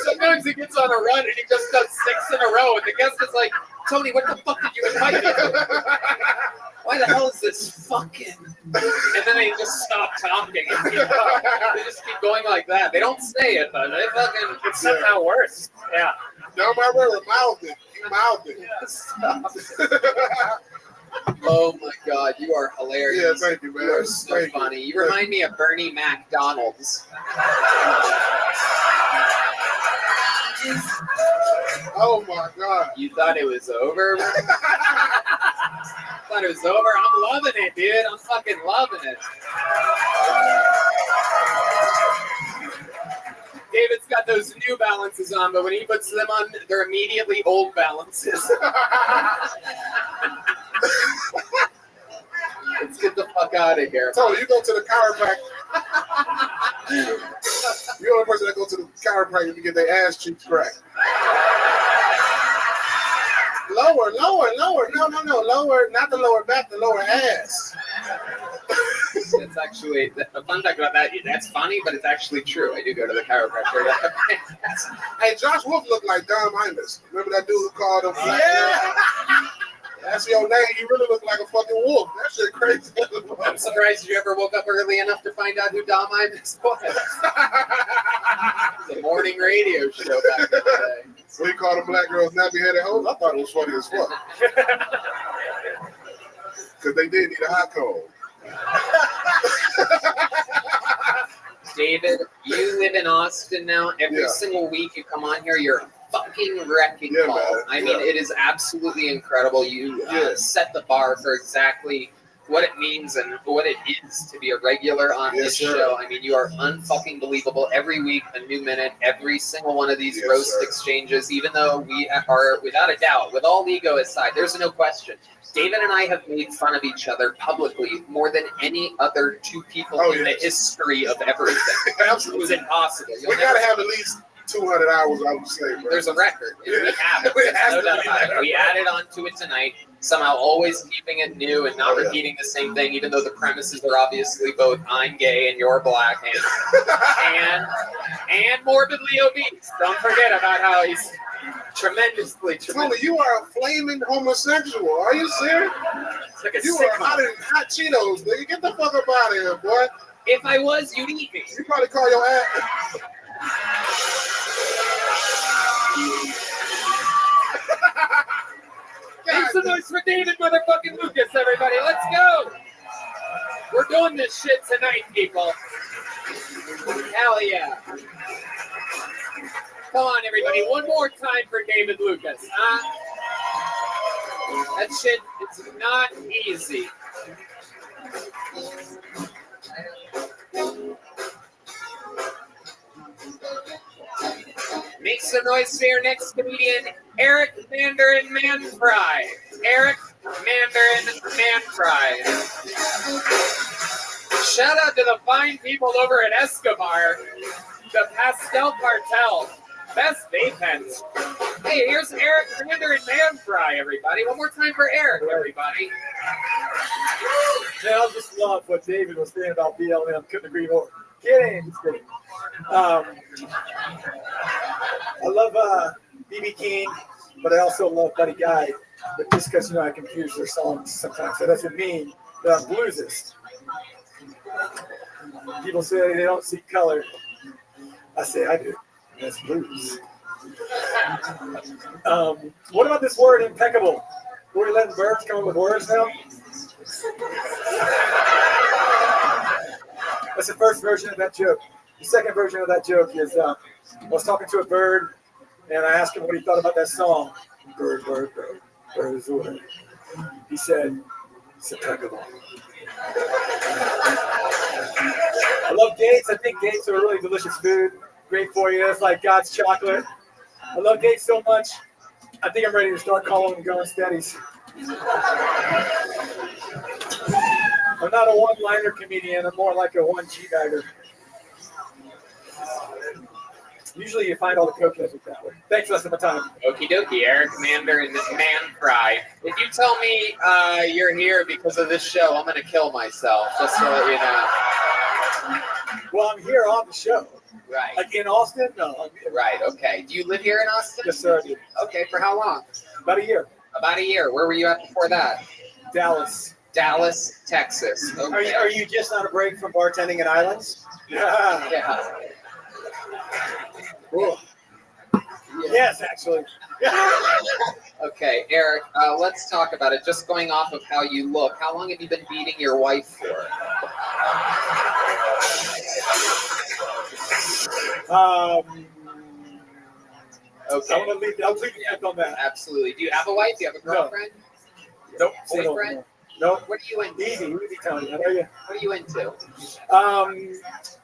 Sometimes he gets on a run and he just does 6 in a row, and the guest is like, Tony, what the fuck did you invite me to? Why the hell is this fucking... And then they just stop talking. And they just keep going like that. They don't say it, but they fucking... It's somehow worse. Yeah. No, my brother mouthed it. He mouthed it. Oh my God, you are hilarious. Yeah, thank you, man. You are so funny. You remind me of Bernie McDonald's. Oh my God. You thought it was over? Thought it was over? I'm loving it, dude. I'm fucking loving it. David's got those New Balances on, but when he puts them on, they're immediately old Balances. Let's get the fuck out of here. Tony, you go to the chiropractor. You're the only person that goes to the chiropractor to get their ass cheeks cracked. Lower. No. Lower, not the lower back, the lower ass. It's actually, the fun fact about that, that's funny, but it's actually true. I do go to the chiropractor. Hey, Josh Wolf looked like Dom Hymas. Remember that dude who called him? Yeah. That's your name. You really look like a fucking wolf. That shit crazy. I'm surprised you ever woke up early enough to find out who Dom Hymas was. The morning radio show back in the day. So he called them black girls nappy-headed hoes. I thought it was funny as fuck. Because they did need a hot cold. David, you live in Austin now. Every single week you come on here, you're a fucking wrecking ball. Man. I mean, it is absolutely incredible. You set the bar for exactly what it means and what it is to be a regular on this show. I mean, you are unfucking believable. Every week, a new minute, every single one of these roast exchanges, even though we are, without a doubt, with all ego aside, there's no question. David and I have made fun of each other publicly more than any other two people in the history of everything. Absolutely. It's impossible. We got to have at least 200 hours, I would say. Bro. There's a record. We have it. No doubt about it. We added on to it tonight, somehow always keeping it new and not repeating the same thing, even though the premises are obviously both I'm gay and you're black and morbidly obese. Don't forget about how he's tremendously. Tony, you are a flaming homosexual. Are you serious? Like you are hot Cheetos, nigga. Get the fuck up out of here, boy. If I was, you'd eat me. You probably call your ass. Make some noise for David motherfucking Lucas, everybody. Let's go. We're doing this shit tonight, people. Hell yeah. Come on, everybody. One more time for David Lucas. That shit is not easy. Make some noise for your next comedian, Eric Mandarin Manfry. Eric Mandarin Manfry. Shout out to the fine people over at Escobar, the Pastel Cartel, best vape pens. Hey, here's Eric Commander and Man Fry, everybody. One more time for Eric, everybody. Yeah, I just love what David was saying about BLM. Couldn't agree more. Kidding. I love B.B. King, but I also love Buddy Guy. But just because, I confuse their songs sometimes, that doesn't mean that I'm bluesist. People say they don't see color. I say I do. That's blues. What about this word impeccable? We're letting birds come up with words now? That's the first version of that joke. The second version of that joke is I was talking to a bird, and I asked him what he thought about that song. Bird, bird, bird, bird is the word. He said, it's impeccable. I love dates. I think dates are a really delicious food. Great for you. It's like God's chocolate. I love dates so much. I think I'm ready to start calling them going steadies. I'm not a one-liner comedian. I'm more like a one-G-bagger. Usually you find all the coconuts that way. Thanks for listening to my time. Okie dokie, Eric Commander and this Man Fry. If you tell me you're here because of this show, I'm going to kill myself, just to let you know. Well, I'm here on the show. Right. Like in Austin? No. Right, okay. Do you live here in Austin? Yes, sir, I do. Okay, for how long? About a year. About a year. Where were you at before that? Dallas. Dallas, Texas. Okay. Are you just on a break from bartending in Islands? Yeah. Yeah. Cool. Yes, actually. Okay, Eric, let's talk about it. Just going off of how you look, how long have you been beating your wife for? Okay. I'll leave you on that. Absolutely. Do you have a wife? Do you have a girlfriend? Nope. Boyfriend? Nope. What are you into? Easy, Tony. How are you? What are you into?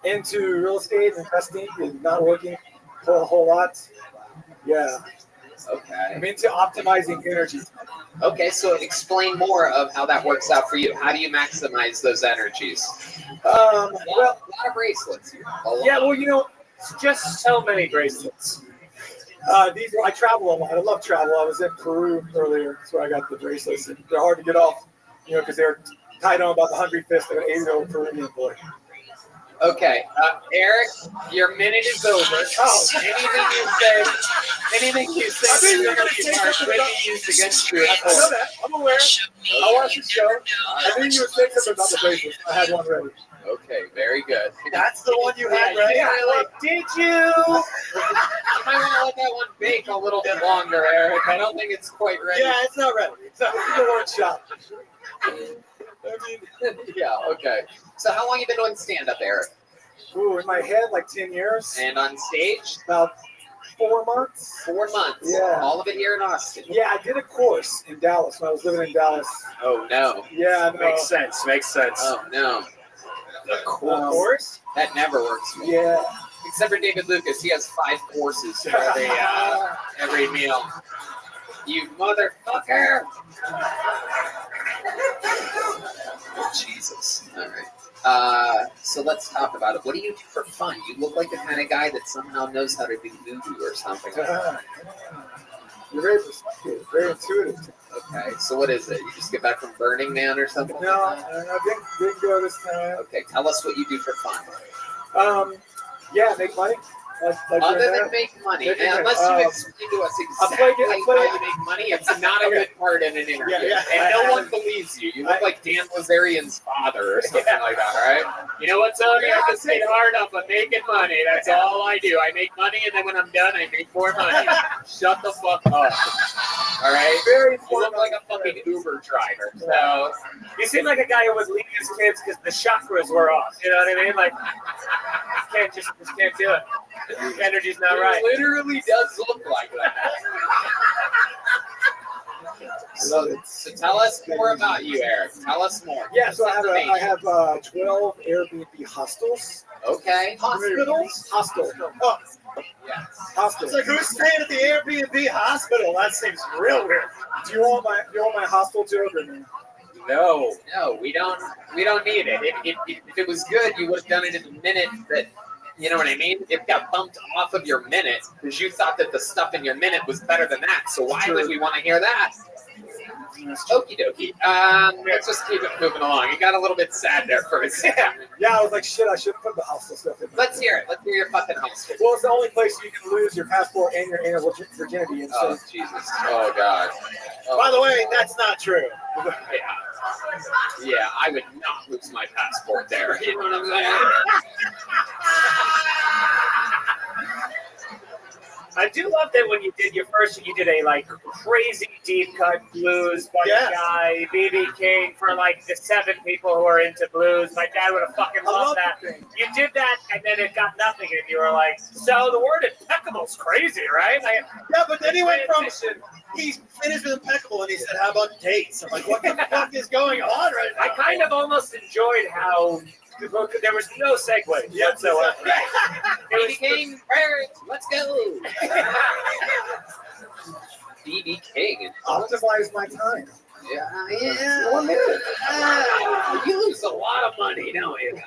Into real estate, investing, and not working for a whole lot. Yeah. Okay. I'm into optimizing energy. Okay, so explain more of how that works out for you. How do you maximize those energies? Well, a lot of bracelets. Yeah, well, just so many bracelets. I travel a lot. I love travel. I was in Peru earlier. That's where I got the bracelets. And they're hard to get off, because they're tied on about the hungry fist of an 8-year-old Peruvian boy. Okay, Eric, your minute is over. Oh. Anything you say is going to be partially used against you. I know that. I'm aware. I watched the show. I knew you would say something about the bracelets. I had one ready. Okay, very good. That's the one you had ready? Yeah, did you? You might want to let that one bake a little bit longer, Eric. I don't think it's quite ready. Yeah, it's not ready. It's a word shop. Yeah, okay. So how long have you been doing stand-up, Eric? Ooh, in my head, like 10 years. And on stage? About 4 months. 4 months? Yeah. All of it here in Austin? Yeah, I did a course in Dallas when I was living in Dallas. Oh, no. Yeah, no. Makes sense. Oh, no. The course? That never works for me. Yeah. Except for David Lucas. He has 5 courses for every meal. You motherfucker! Jesus. All right. So let's talk about it. What do you do for fun? You look like the kind of guy that somehow knows how to do voodoo or something. You're very perceptive, very intuitive. Okay, so what is it? You just get back from Burning Man or something? No, I didn't go this time. Okay, tell us what you do for fun. Yeah, make money. Other than make money, unless you explain to us exactly how you make money, it's not a good part in an interview. And no one believes you. You look like Dan Lazarian's father or something like that, right? You know what, Tony? I just stayed hard up on making money. That's all I do. I make money, and then when I'm done, I make more money. Shut the fuck up. All right? You look like a fucking Uber driver. So You seem like a guy who was leaving his kids because the chakras were off. You know what I mean? Like, just can't do it. The energy's not right. It literally does look like that. So tell us more about you, Eric. Tell us more. Yeah, so I have 12 Airbnb hostels. Okay. Hospitals? Hostel. Oh, yes. Hostel. It's like, who's staying at the Airbnb hospital? That seems real weird. Do you want my hostel joke or no? No, we don't need it. If it was good, you would have done it in the minute that You know what I mean? It got bumped off of your minute because you thought that the stuff in your minute was better than that. So why would we want to hear that? Okie dokie. Let's just keep it moving along. It got a little bit sad there for a second. Yeah, I was like, shit, I should have put the hostile stuff in. Let's hear it. Let's hear your fucking hostile. Well, it's the only place you can lose your passport and your anal virginity. And Oh, Jesus. Oh, God. Oh. By the way, that's not true. Yeah, I would not lose my passport there. You know what I'm saying? I do love that when you did your first, you did a like crazy deep cut blues by the guy, BB King, for like the 7 people who are into blues. My dad would have fucking loved that. You did that, and then it got nothing, and you were like, so the word impeccable's crazy, right? Like, yeah, but then he went from, he finished with impeccable, and he said, how about dates? I'm like, what the fuck is going on right now? I kind of almost enjoyed how there was no segue whatsoever. It became birds. Let's go. BB King. Optimize my time. Yeah. 1 minute. You lose a lot of money, don't you? You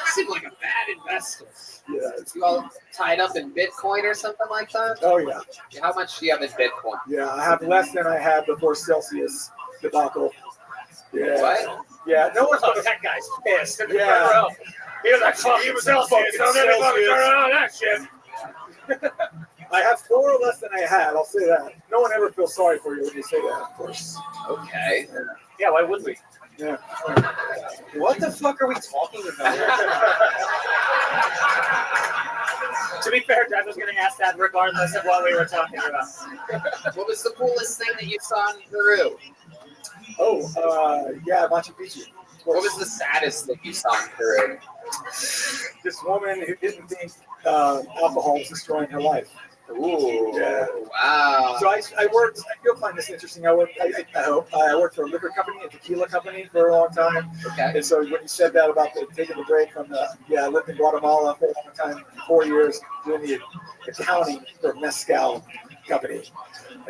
seem like a bad investor. Yeah. You all tied up in Bitcoin or something like that? Oh, yeah. How much do you have in Bitcoin? Yeah, I have less than I had before Celsius debacle. Yeah. What? Yeah, no one's that guy's pissed. In the Yeah. front row. He was like, fuck, he was Celsius. Don't anybody turn around that shit. I have 4 less than I had, I'll say that. No one ever feels sorry for you when you say that, of course. Okay. Yeah, why would we? Yeah. What the fuck are we talking about? To be fair, Dad was going to ask that regardless of what we were talking about. What was the coolest thing that you saw in Peru? Oh, yeah, Machu Picchu. What was the saddest thing you saw in Peru? This woman who didn't think alcohol was destroying her life. Ooh, yeah. Wow. So I worked, you'll find this interesting. I hope. I worked for a liquor company, a tequila company for a long time. Okay. And so when you said that about taking the break from I lived in Guatemala for a long time, 4 years, doing the accounting for a mezcal company.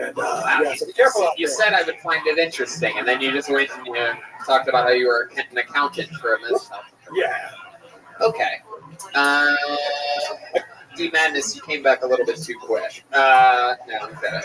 And yeah, so be careful out You there. said I would find it interesting, and then you just went and talked about how you were an accountant for a mezcal. Yeah. Okay. D-Madness, you came back a little bit too quick. No, I'm better.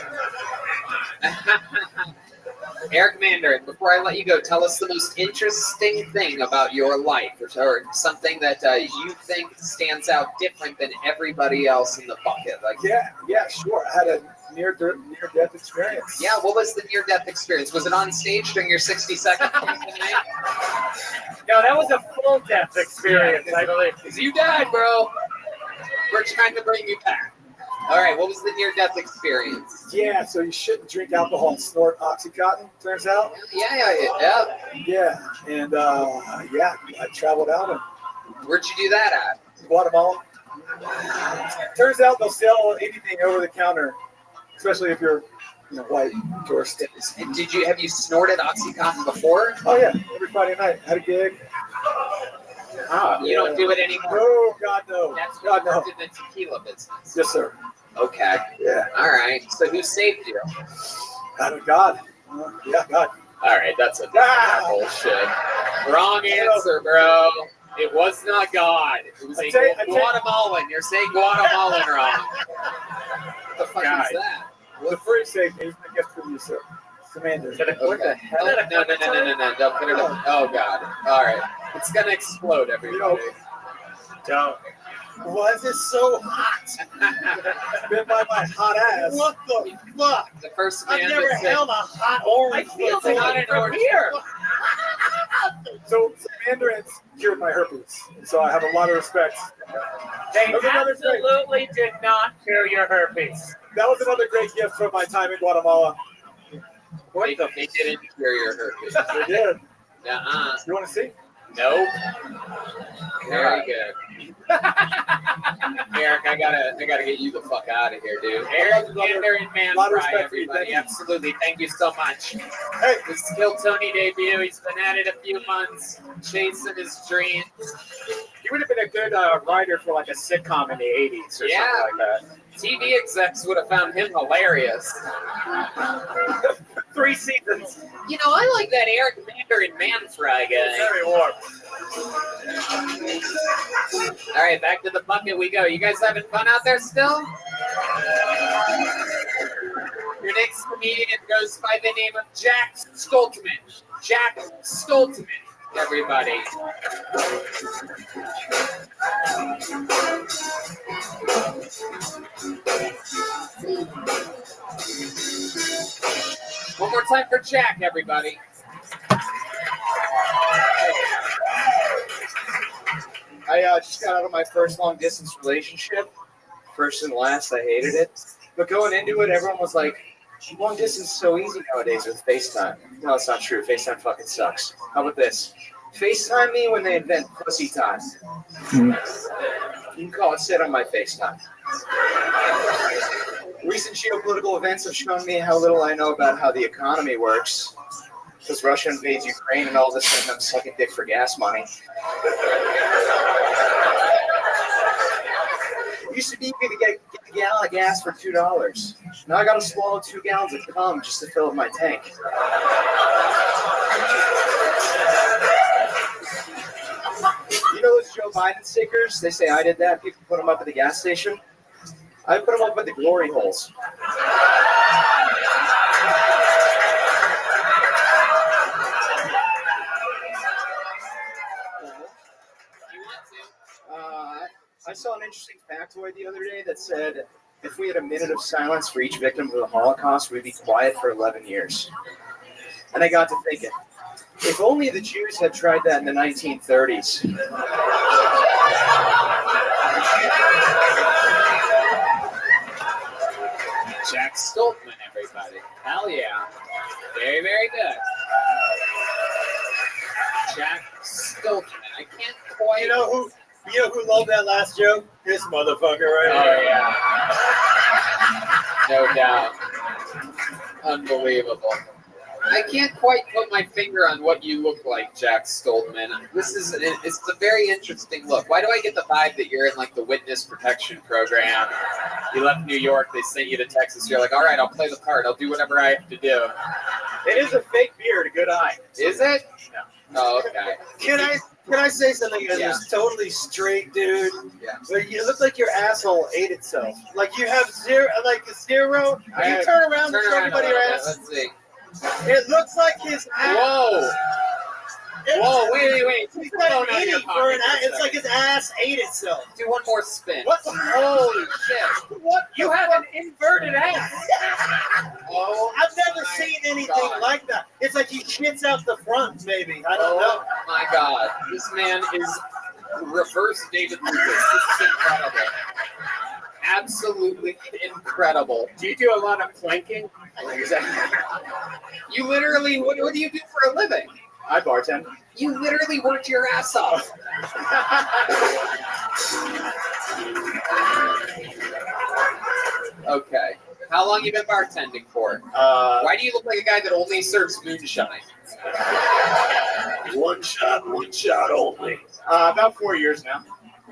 Eric Mandarin, before I let you go, tell us the most interesting thing about your life, or something that you think stands out different than everybody else in the bucket. Like, yeah, sure. I had a near-death experience. Yeah, what was the near-death experience? Was it on stage during your 60-second night? No, that was a full death experience, I believe. Because you died, bro. We're trying to bring you back. All right, what was the near-death experience? Yeah, so you shouldn't drink alcohol and snort Oxycontin, turns out. Yeah. Yeah, and I traveled out. And where'd you do that at? Guatemala. Turns out they'll sell anything over the counter, especially if you're white tourist. And have you snorted Oxycontin before? Oh yeah, every Friday night. Had a gig. You don't do it anymore? No, God no. That's God no. in the tequila business. Yes, sir. Okay. Yeah. All right. So who saved you? God. Yeah, God. All right, that's a bullshit. Wrong answer, bro. It was not God. It was Guatemalan. You're saying Guatemalan wrong. What the fuck is that? The fruit safety is a gift for you, sir. Commander. What the hell? No. Don't put it up. Oh, God. All right. It's going to explode, everybody. Don't. Why is it so hot? Been by my hot ass. What the fuck? The first I've man never that said, held a hot orange. I feel it from here. So mandarins cured my herpes, and so I have a lot of respect. They absolutely did not cure your herpes. That was another great gift from my time in Guatemala. They didn't cure your herpes. They did. Uh-uh. You want to see? Nope. Very good. Eric, I gotta get you the fuck out of here, dude. Eric Mandarin Man Fry, everybody. Absolutely. Thank you so much. Hey, this is Kill Tony debut. He's been at it a few months, chasing his dreams. He would have been a good writer for like a sitcom in the 80s or something like that. TV execs would have found him hilarious. 3 seasons. I like that Eric Mandarin Man Fry guy. Very warm. All right, back to the bucket we go. You guys having fun out there still? Your next comedian goes by the name of Jack Stoltman. Jack Stoltman, everybody. One more time for Jack, everybody. I just got out of my first long distance relationship. First and last, I hated it. But going into it, everyone was like, long distance is so easy nowadays with FaceTime. No, it's not true. FaceTime fucking sucks. How about this? FaceTime me when they invent pussy time. You can call it sit on my FaceTime. Recent geopolitical events have shown me how little I know about how the economy works. Because Russia invades Ukraine and all of a sudden I'm sucking dick for gas money. It used to be you could get a gallon of gas for $2. Now I gotta swallow 2 gallons of cum just to fill up my tank. You know those Joe Biden stickers? They say I did that. People put them up at the gas station. I put them up at the glory holes. I saw an interesting factoid the other day that said if we had a minute of silence for each victim of the Holocaust, we'd be quiet for 11 years. And I got to thinking, if only the Jews had tried that in the 1930s. Jack Stoltman, everybody. Hell yeah. Very, very good. Jack Stoltman. I can't quite... You know who loved that last joke? This motherfucker right here. Oh, yeah. No doubt. Unbelievable. I can't quite put my finger on what you look like, Jack Stoltman. It's a very interesting look. Why do I get the vibe that you're in like the witness protection program? You left New York, they sent you to Texas. You're like, all right, I'll play the part. I'll do whatever I have to do. It is a fake beard, a good eye. Is it? No. Oh, okay. Can I say something? You're this totally straight dude. Yeah. But you look like your asshole ate itself. Like you have zero. Can you turn around and show everybody your ass? Let's see. It looks like his ass. Whoa. Whoa, wait. He's got an eating for an ass. It's like his ass ate itself. Do one more spin. What? Holy shit. What? You have an inverted ass. Oh, I've never seen anything like that. It's like he shits out the front, maybe. I don't know. My God. This man is reverse David Lucas. This is incredible. Absolutely incredible. Do you do a lot of planking? You literally, what do you do for a living? I bartend. You literally worked your ass off. Okay. How long you been bartending for? Why do you look like a guy that only serves moonshine? One shot only. About 4 years now.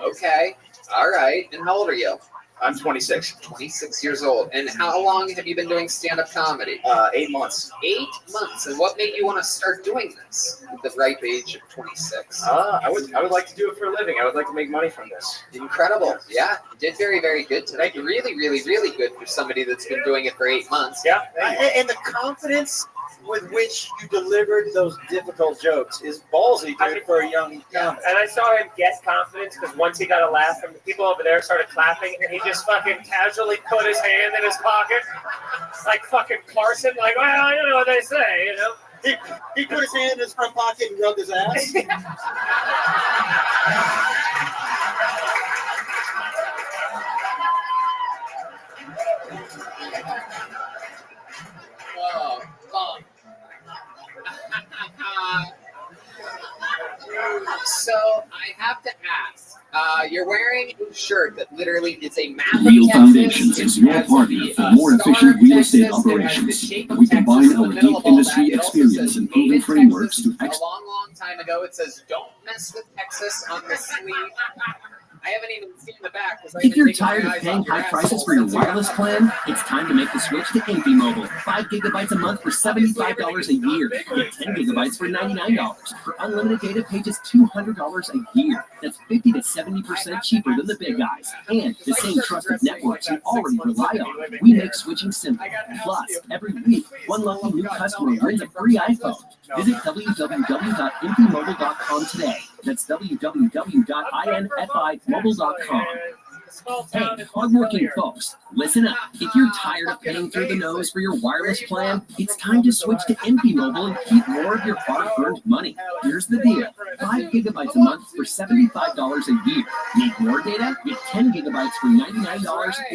Okay. All right. And how old are you? I'm 26. 26 years old. And how long have you been doing stand-up comedy? 8 months. 8 months. And what made you want to start doing this at the ripe age of 26? I would like to do it for a living. I would like to make money from this. Incredible. Yeah. You did very, very good tonight. Really, really, really good for somebody that's been doing it for 8 months. Yeah. And the confidence with which you delivered those difficult jokes is ballsy, dude, for a young comic. And I saw him get confidence because once he got a laugh from the people over there started clapping and he just fucking casually put his hand in his pocket like fucking Carson, like, well, you know what they say, you know? He put his hand in his front pocket and rubbed his ass. Oh, fuck. So I have to ask, you're wearing a shirt that literally is a map of Real Texas. Foundations is your partner for more efficient real estate operations. We combine our deep industry experience and proven frameworks to A long time ago, it says, don't mess with Texas on the sleeve. I haven't even seen the back. If you're tired of paying high prices for your wireless plan, it's time to make the switch to InfyMobile. 5 gigabytes a month for $75 a year. Get 10 gigabytes for $99. For unlimited data, pay just $200 a year. That's 50 to 70% cheaper than the big guys. And the same trusted networks you already rely on. We make switching simple. Plus, every week, one lucky new customer wins a free iPhone. Visit www.infymobile.com today. That's www.infymobile.com. Hey, hardworking folks, listen up. If you're tired of paying through the nose for your wireless plan, it's time to switch to InfyMobile and keep more of your hard-earned money. Here's the deal. 5 gigabytes a month for $75 a year. Need more data? Get 10 gigabytes for $99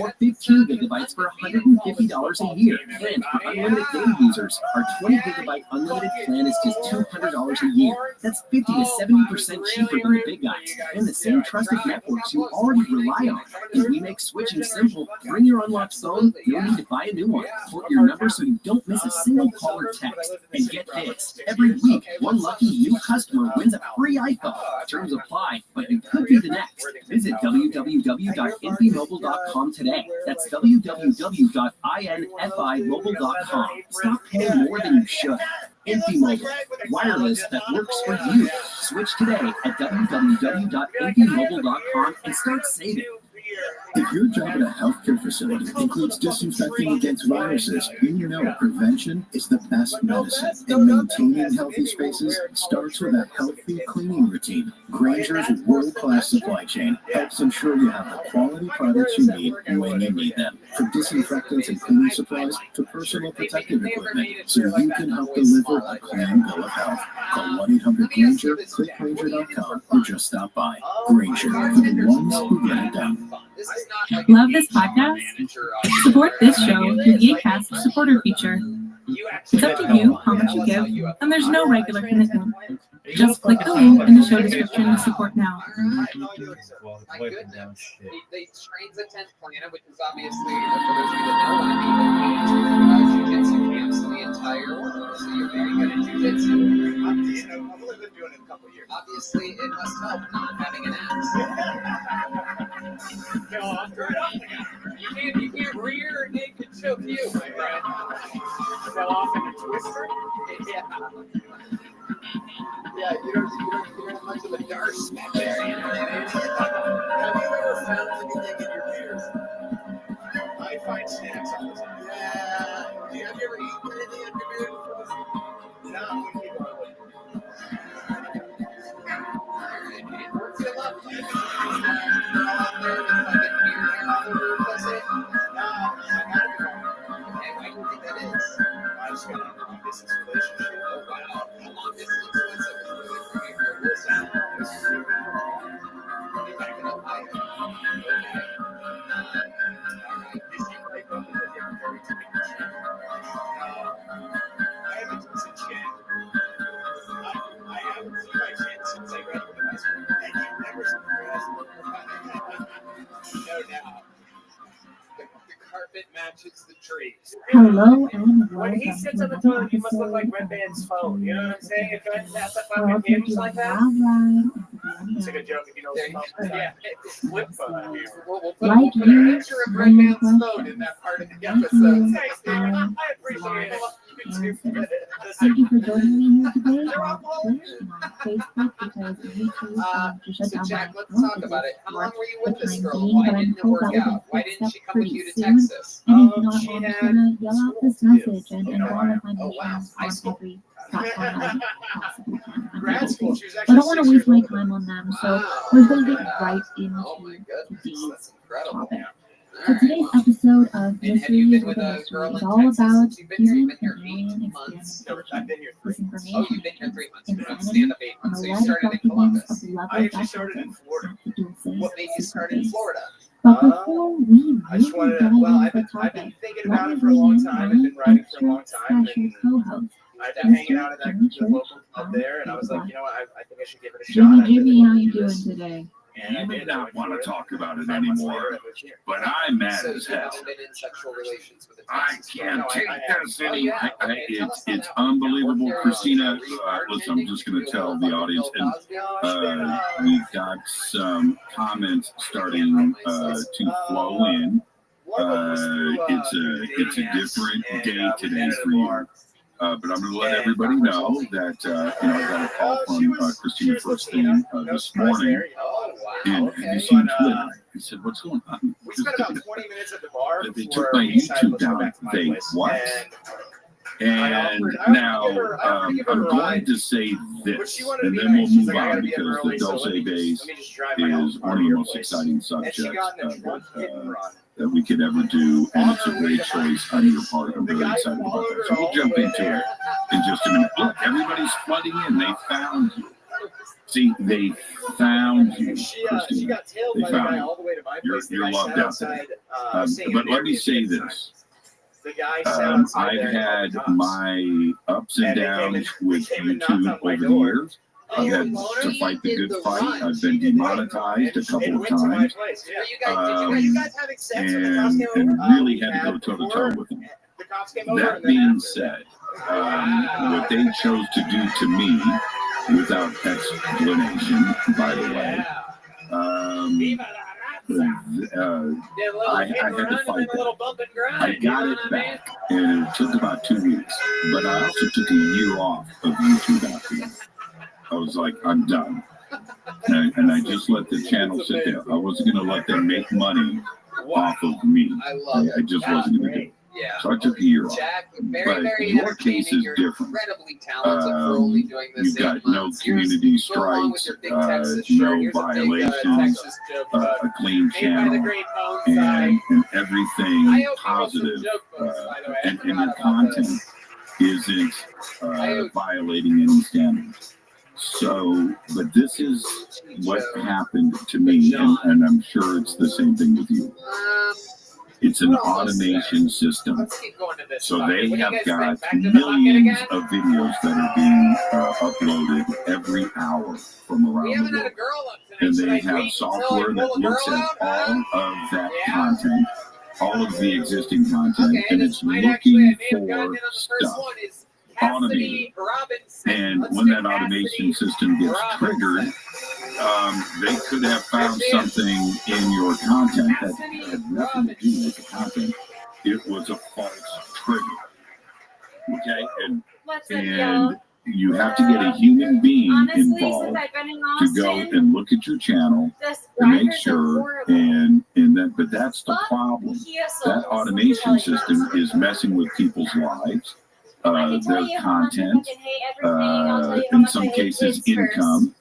or 15 gigabytes for $150 a year. And for unlimited data users, our 20 gigabyte unlimited plan is just $200 a year. That's 50 to 70% cheaper than the big guys. And the same trusted networks you already rely on. As we make switching simple, bring your unlocked phone, you don't need to buy a new one. Port your number so you don't miss a single call or text. And get this, every week, one lucky new customer wins a free iPhone. Terms apply, but you could be the next. Visit www.infymobile.com today. That's www.infymobile.com. Stop paying more than you should. InfyMobile, wireless that works for you. Switch today at www.infymobile.com and start saving. If your job at a healthcare facility includes disinfecting against viruses, you know prevention is the best medicine. And maintaining healthy spaces starts with a healthy cleaning routine. Grainger's world-class supply chain helps ensure you have the quality products you need when you need them. From disinfectants and cleaning supplies to personal protective equipment, so you can help deliver a clean bill of health. Call 1-800-GRAINGER, click Grainger.com, or just stop by. Grainger, for the ones who get it done. Love this podcast? Support this show through the Acast supporter feature. It's up to you how much you give, and there's no regular commitment. Just click the link in the show description and support now. My goodness. They trains a 10th planet, which is obviously, for those of you that know, one of the jiu-jitsu camps in the entire world. So you're very good at jiu-jitsu. I've only been doing it a couple years. Obviously, it must help not having an axe. You can't rear a naked choke you, my friend. Fell off in a twister? Yeah. Yeah, you don't have much of a darce back there. You know what I mean? Have you ever found anything in your beard? I find snacks all the time. Yeah. Have you ever eaten anything in your beard before? No, I'm going to keep on with it. What's your love? You're out there with fucking beard hair all over your pussy? No, I got it. Okay, why do you think that is? I just got a long distance relationship. Oh, wow. How long distance was it? Was really from your listen? You're back it up higher. Okay. Alright. Is he right though? Because you have a very typical chin. I have a decent chin. I haven't seen my chin since I graduated high school. And you've never surprised me. No doubt. The carpet matches the trees. Hello and When he welcome sits to on the another toilet, he must look like episode Red of Band's phone. You know what I'm saying? If that's a fucking Welcome hinge to like that. Wild Ride. It's like a joke if you know what I'm talking about. Yeah, it's flip phone here. We'll put Like a picture of you, Red Man's questions. phone in that part of the Thank episode. you, Thanks, Steve. I appreciate it. answers. Thank you for joining me here today on Twitch and on Facebook because YouTube just shut So down Jack, my let's account talk about it. How long were you for with the this time girl? being, Why but I'm didn't it told work that will out? get Why fixed didn't up she come with pretty you to soon. Texas? And if not, she I'm just had gonna yell out this message and Oh, all of my Oh, wow. nations High on school. every platform I possibly can. I'm grad able school. to. She was I actually don't want to 6 waste years my older. time on them, so Wow. we're going to get right Oh my into goodness, these that's incredible. topics. All So today's right. episode of And have you Mysteries been with with a a Mystery girl is in all Texas about since you've been here? You've human been here and alien 8 months. No, I've been here 3 months. Oh, you've been here 3 months. You've been on stand-up 8 and months. a So you lot of started in documents Columbus. of levels I actually started in Florida. at the Dulce What made you start in Base. Florida? But before we I just really wanted dive to, well, into I've the been topic, thinking let about me it for a bring long in time. I've my been writing for a extra long time. special And co-host, I've been hanging out at the Mr. local club Tom there, and I was like, Petula. you know what, I think I should give it a shot. Jimmy, I really Jimmy, want how to you do doing this. today? You may not want to talk about it anymore, but I'm mad as hell. I can't take this anymore. It's unbelievable, Christina. Listen, I'm just going to tell the audience, and we've got some comments starting to flow in. It's a different day today for you. But I'm going to let everybody know that I got a call from Christina first thing this morning, and you see on Twitter. He said, "What's going on?" We spent about 20 minutes at the bar. They took my YouTube down. They what? And now I'm going to say this, and then we'll move on because the Dulce Base is one of the most exciting subjects that we could ever do, and it's a great choice on your part. I'm very excited about that. So we'll jump into it in just a minute. Look, everybody's flooding in. They found you. See, they found you, Christina. They found you. You're loved out there. But let me say this. I've had my ups and downs with YouTube over the years. I've had to fight the good fight. I've been demonetized a couple of times, and really had to go toe-to-toe with them. That being said, what they chose to do to me, without explanation, by the way, I had to fight that. I got it back, and it took about 2 weeks. But I also took a year off of YouTube after that. I was like, I'm done. And I just let the channel sit there. I wasn't going to let them make money off of me. I just wasn't going to do it. So I took a year off. But your case is different. You've got no community strikes, no violations, a clean channel, and everything positive. And your content isn't violating any standards. So, but this is what happened to me, and I'm sure it's the same thing with you. It's an automation system. So they have got millions of videos that are being uploaded every hour from around the world. And they have software that looks at all of that content, all of the existing content, and it's looking for stuff. Automated. And when that automation system gets triggered, they could have found something in your content that had nothing to do with the content. It was a false trigger. Okay? And you have to get a human being involved to go and look at your channel to make sure, but that's the problem. That automation system is messing with people's lives. Their content, in some cases income,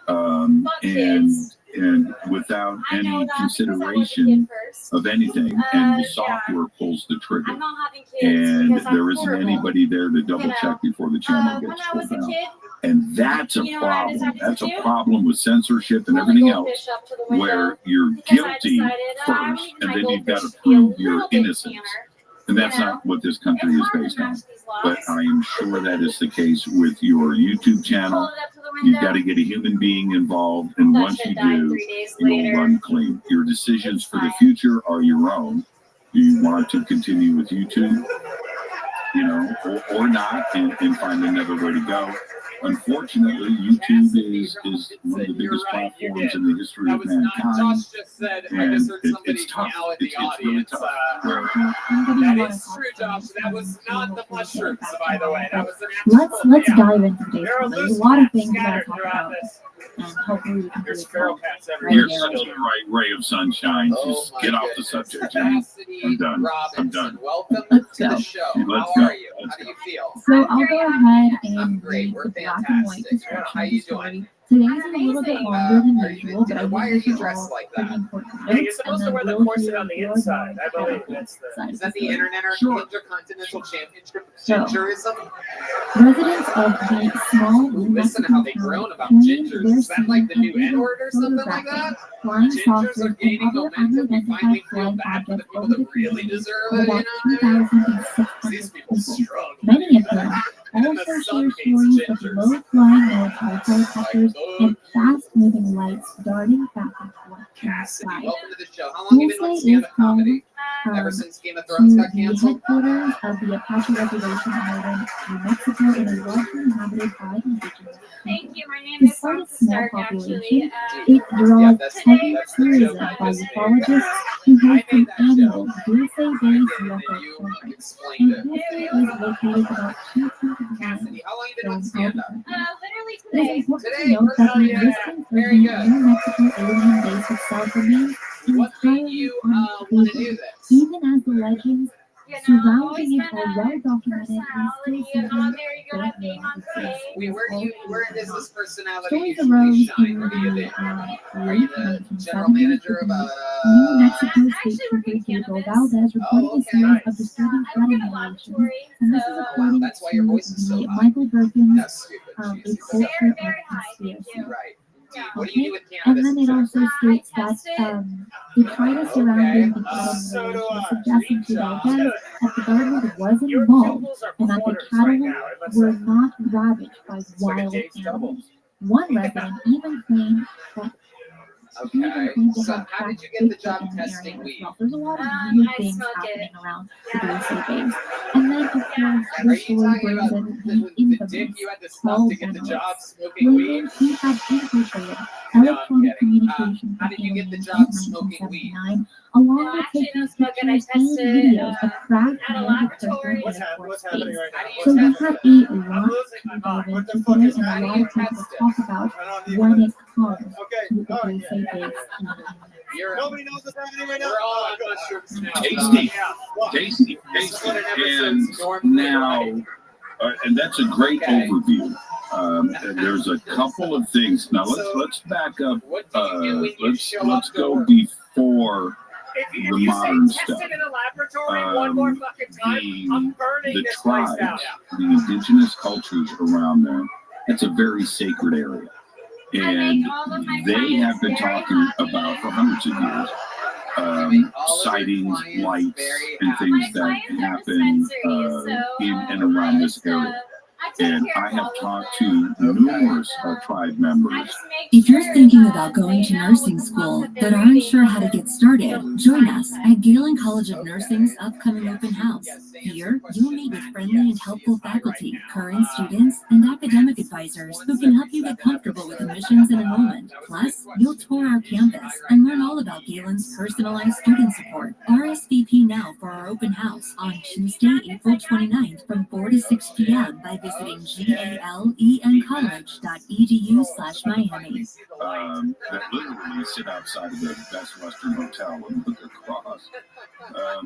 and without any consideration of anything, and the software pulls the trigger, and there isn't anybody there to double check before the channel gets pulled down. And that's a problem. That's a problem with censorship and everything else, where you're guilty first, and then you've got to prove your innocence. And that's not what this country is based on. But I am sure that is the case with your YouTube channel. You've got to get a human being involved, and once you do, you'll run clean. Your decisions for the future are your own. Do you want to continue with YouTube, or not, and find another way to go? Unfortunately, YouTube is one of the biggest platforms in the history of mankind, and it's tough. It's really tough. That is true, Josh. That was not the mushrooms, by the way. That was an Let's dive into today's topic. There's a lot of things that I talk about, and hopefully we can do it well. You're such the right ray of sunshine. Just get off the subject, Jenny. I'm done. I'm done. Let's go. Let's go. How do you feel? So I'll go ahead and read the black and white description of the story. Today's is a little bit longer than usual, but I think these are all pretty important notes, You're supposed to wear the corset on the inside. I believe is that the Intercontinental Championship of So, Gingerism? residents of the small Listen to how they groan about gingers. Is that like the new N-word or something like that? flying Gingers saucers are and gaining other momentum. We finally unidentified feel flying bad for the objects people over that the really community deserve of it. about 2,600 These people people, struggle. many of them also share stories of low-flying military helicopters and fast-moving lights darting back and forth in the sky. Welcome to the show. How long have you been doing stand-up comedy? Ever since Game of Thrones got canceled? The headquarters of the Apache Reservation in northern New Mexico and is largely inhabited by indigenous. Thank you. My name Despite is its Sansa small Stark, population, actually. it draws heavy tourism by ufologists who host an annual Dulce Days UFO conference. And Dulce is located about 200 miles from Albuquerque. It is important to note that the existence of the New Mexico alien base itself remains entirely unproven, even as the legends surrounding it are well documented and still simply don't know exist. Where does this personality Stories usually arose shine? in Are you the late general 1970s manager with of New Mexico State Trooper Gabriel Valdez reporting a series of disturbing threat emulations, and this is according to the Michael Birkin's A Culture of Conspiracy. Okay, and then it also states that the China surrounding the cattle mutilation suggesting to Valdez that the government was involved and that the cattle were not ravaged by wild animals. One resident even claimed that So how did you get the job testing weed? well. There's a lot of weird things happening around the Dulce base. And then, of course, the story brings in the infamous Paul Benowitz, claiming he had infiltrated electronic communications How did you get the in job smoking weed? 1979, along with taking pictures and videos of crack and precursors What's happening right now? So we have a lot to dive into today and a lot of things to talk about when it comes to the Dulce base. Nobody knows what's happening right now. We're all on mushrooms now. Tasty. And now, and that's a great overview. There's a couple of things. Now let's back up. Let's go before the modern stuff. The tribes, the indigenous cultures around there. It's a very sacred area. And they have been talking about for hundreds of years sightings, lights, and things that happen in and around this area. And I have talked to numerous tribe members. If you're thinking about going to nursing school but aren't sure how to get started, join us at Galen College of Nursing's upcoming open house. Here, you'll meet with friendly and helpful faculty, current students, and academic advisors who can help you get comfortable with admissions and enrollment. Plus, you'll tour our campus and learn all about Galen's personalized student support. RSVP now for our open house on Tuesday, April 29th from 4 to 6 p.m. by visiting galenccollege.edu/Miami. That literally sit outside of the Best Western Hotel and look across at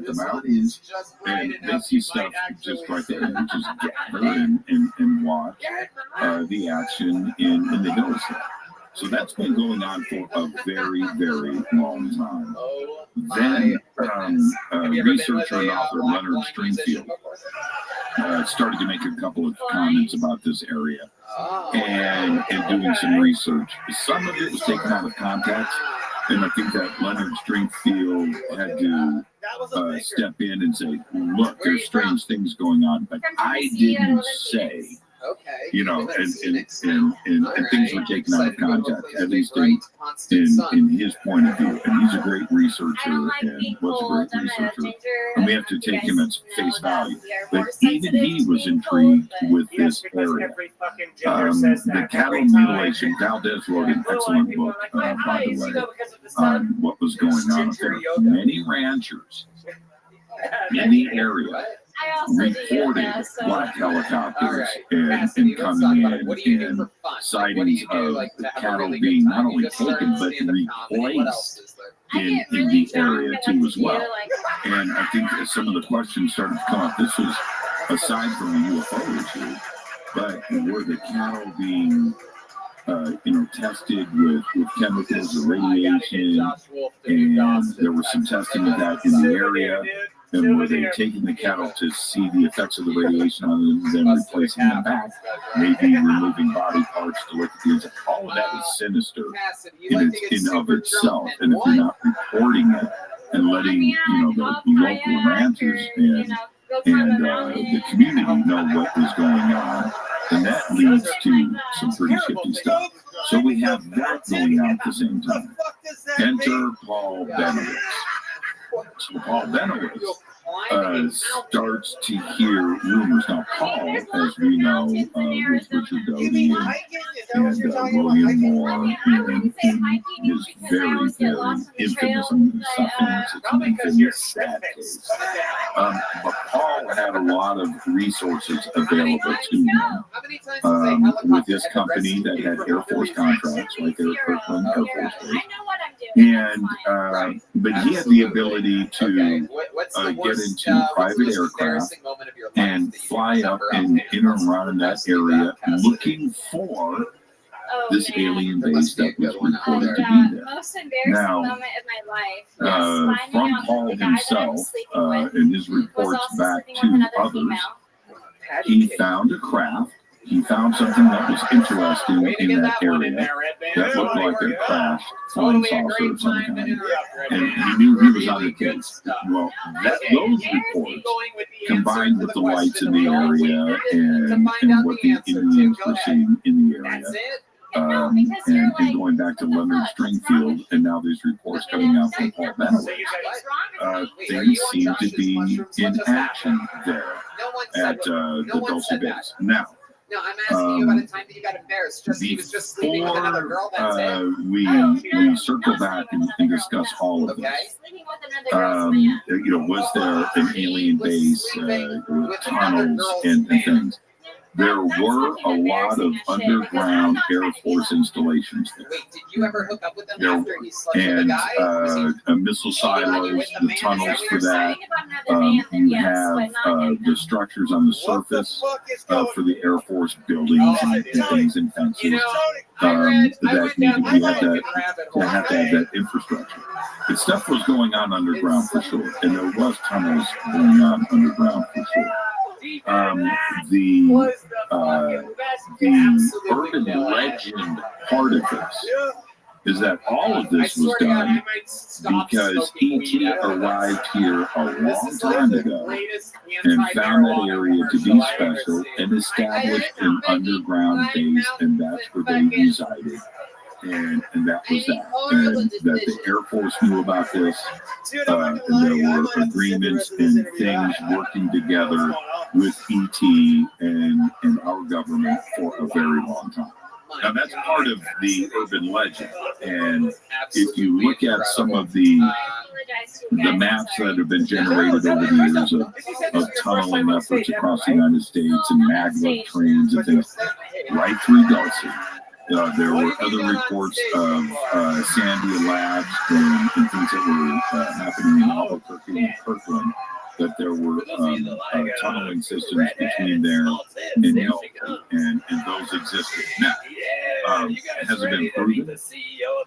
the mountains, and they see stuff just right there, and just gather and watch the action in the hills there. So that's been going on for a very, very long time. Then researcher and author Leonard Stringfield started to make a couple of comments about this area and doing some research. Some of it was taken out of context, and I think that Leonard Stringfield had to step in and say, look, there's strange things going on, but I didn't say. You know, and things were taken out of context, at least in his point of view. And he's a great researcher and was a great researcher. And we have to take him at face value. But even he was intrigued with this area. The cattle mutilation, Valdez wrote an excellent book, by the way, on what was going on up there. Many ranchers in the area reported black helicopters and coming in and sightings of the cattle being not only taken but replaced in the area too as well. And I think that some of the questions started to come up. This was aside from the UFO issue, but were the cattle being tested with chemicals or radiation, and there was some testing of that in the area. And were they taking the cattle to see the effects of the radiation on them, then replacing them back, maybe removing body parts to look at the inside? All of that is sinister in of itself. And if you're not reporting it and letting the local ranchers and and the community know what was going on, and that leads to some pretty shifty stuff. So we have that going on at the same time. Enter Paul Benowitz. So Paul Benowitz starts to hear rumors. Now, Paul, as we know, with Richard Doty and William Moore, and is very, very infamous. It's an infamous sad case. But Paul had a lot of resources available to him with his company that had Air Force contracts, like Air Kirkland Air Force Base. And but he had the ability to get into private aircraft and fly up and in and around that area looking for this alien base that was reported to be there. Most embarrassing moment of my life. From Paul himself, in his reports back to others, he found a craft. He found something that was interesting in that area that looked like a crashed flying saucer of some kind, and he knew he was on the case. Well, those reports, combined with the lights in the area and what the Indians were seeing in the area, and going back to Leonard Stringfield, and now these reports coming out from Paul Benowitz, things seem to be in action there at the Dulce base. Now, no, I'm asking you about a time that you got embarrassed. He was just sleeping with another girl. That's it. We circle back and discuss all of this. Was there an alien base, tunnels, and things? There were a lot of underground Air Force installations there. Wait, did you ever hook up with them after he slept with a guy? And missile silos, the tunnels for that. You have the structures on the surface for the Air Force buildings and things and fences that need to have that infrastructure. But stuff was going on underground for sure, and there was tunnels going on underground for sure. The urban legend part of this is that all of this was done because E.T. arrived here a long time ago and found that area to be special and established an underground base, and that's where they resided. And that was that. And that the Air Force knew about this. And there were agreements and things working together with ET and our government for a very long time. Now, that's part of the urban legend. And if you look at some of the maps that have been generated over the years of tunneling efforts across the United States and maglev trains and things right through Dulce, there were other reports of Sandia Labs and things that were happening in Albuquerque and Kirkland, that there were tunneling systems between there and Yelp, and those existed. Now, has it been proven?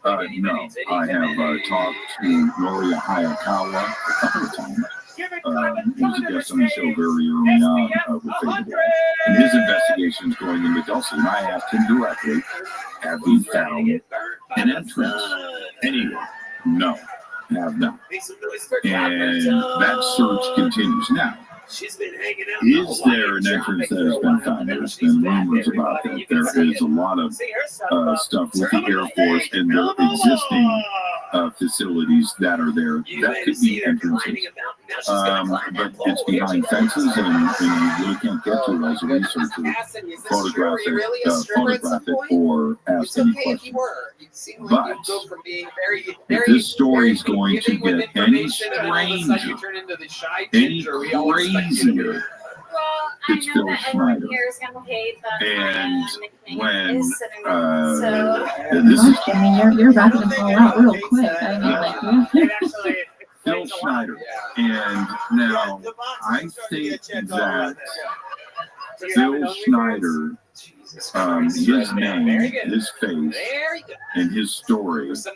No. I have talked to Nori Hayakawa a couple of times. He was a guest on the show very early on with Fable. And his investigations going into Dulce, and I asked him directly, have you found an entrance anywhere? No, have not. And that search continues. Now, is there an entrance that has been found? There's been rumors about that. There is a lot of stuff with the Air Force and their existing facilities that are there. That could be entrances. But it's behind fences, and you really can't get to it as a researcher, photograph it, or ask any questions. But if this story is going to get any stranger, any crazier, it's Phil Schneider. And when this is, I mean, you're wrapping it all out real quick. I mean, Phil Schneider. And now I think that Phil Schneider, his name, his face, and his story has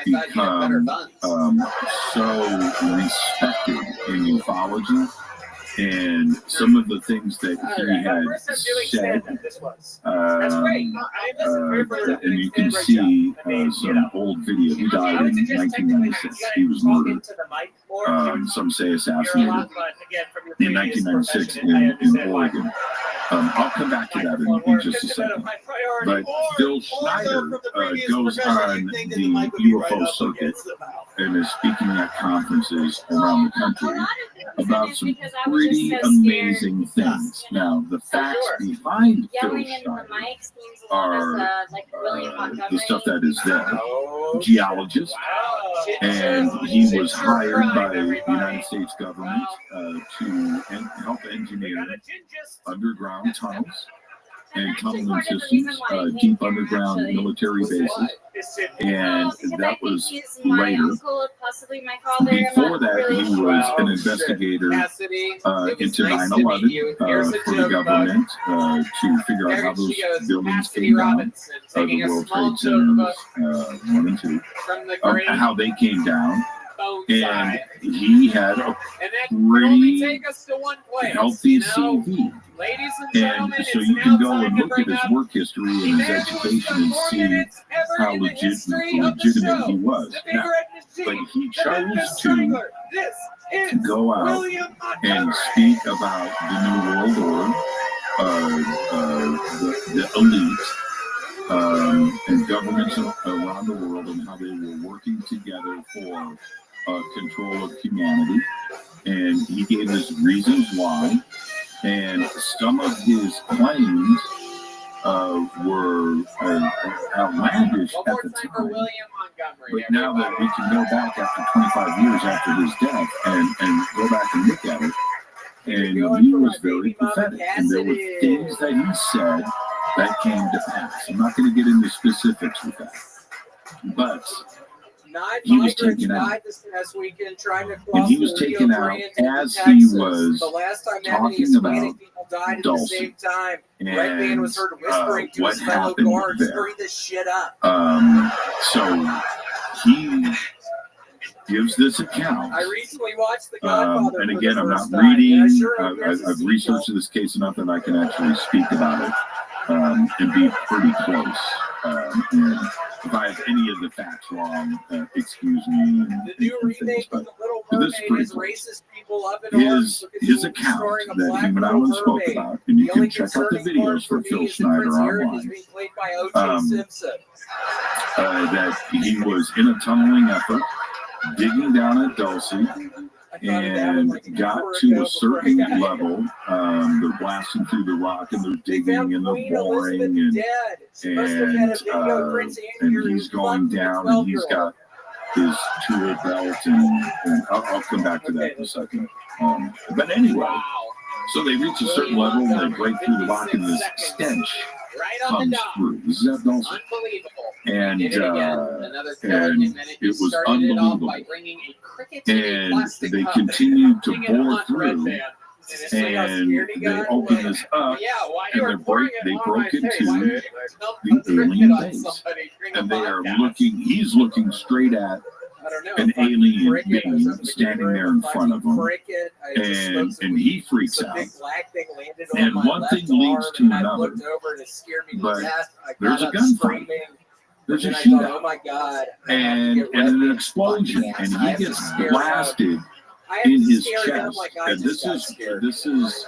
become so respected in ufology And some of the things that he had said, and you can see some old video. He died in 1996. He was murdered. Some say assassinated in 1996 in Oregon. I'll come back to that in just a second. But Phil Schneider goes on the UFO circuit and is speaking at conferences around the country about some pretty amazing things. Now, the facts behind Phil Schneider are the stuff that is there. Geologist, and he was hired by the United States government to help engineer underground tunnels and tunneling systems, deep underground military bases, and that was later. Before that, he was an investigator into 9/11 for the government to figure out how those buildings came down, the World Trade Centers 1 and 2, how they came down. And he had a pretty healthy CV. And so you can go and look at his work history and his education and see how legitimate he was. Now, but he chose to go out and speak about the New World Order, the elite, and governments around the world, and how they were working together for control of humanity. And he gave his reasons why. And some of his claims were outlandish at the time. But now that we can go back after 25 years after his death and go back and look at it, and he was very prophetic. And there were things that he said that came to pass. I'm not going to get into specifics with that. But he was taken out. And he was taken out as he was talking about Dulcie and what happened there. So he gives this account. I recently watched The Godfather. And again, I'm not reading. I've researched this case enough that I can actually speak about it and be pretty close. And if I have any of the facts wrong, excuse me. The new remake of The Little Mermaid is racist people up in his account that him and Alan spoke about, and you can check out the videos for Phil Schneider online. That he was in a tunneling effort, digging down at Dulcie, and got to a certain level. They're blasting through the rock, and they're digging, and they're boring, and he's going down, and he's got his tool belt, and I'll come back to that in a second. But anyway, so they reach a certain level, and they break through the rock, and this stench comes through. This is at Dulcie. And it was unbelievable. And they continued to bore through, and they opened this up, and they broke into the alien base. And they are looking, he's looking straight at an alien being standing there in front of him, and he freaks out. And one thing leads to another, but there's a gunfight. There's a shootout. Oh my God. And an explosion, and he gets blasted in his chest. And this is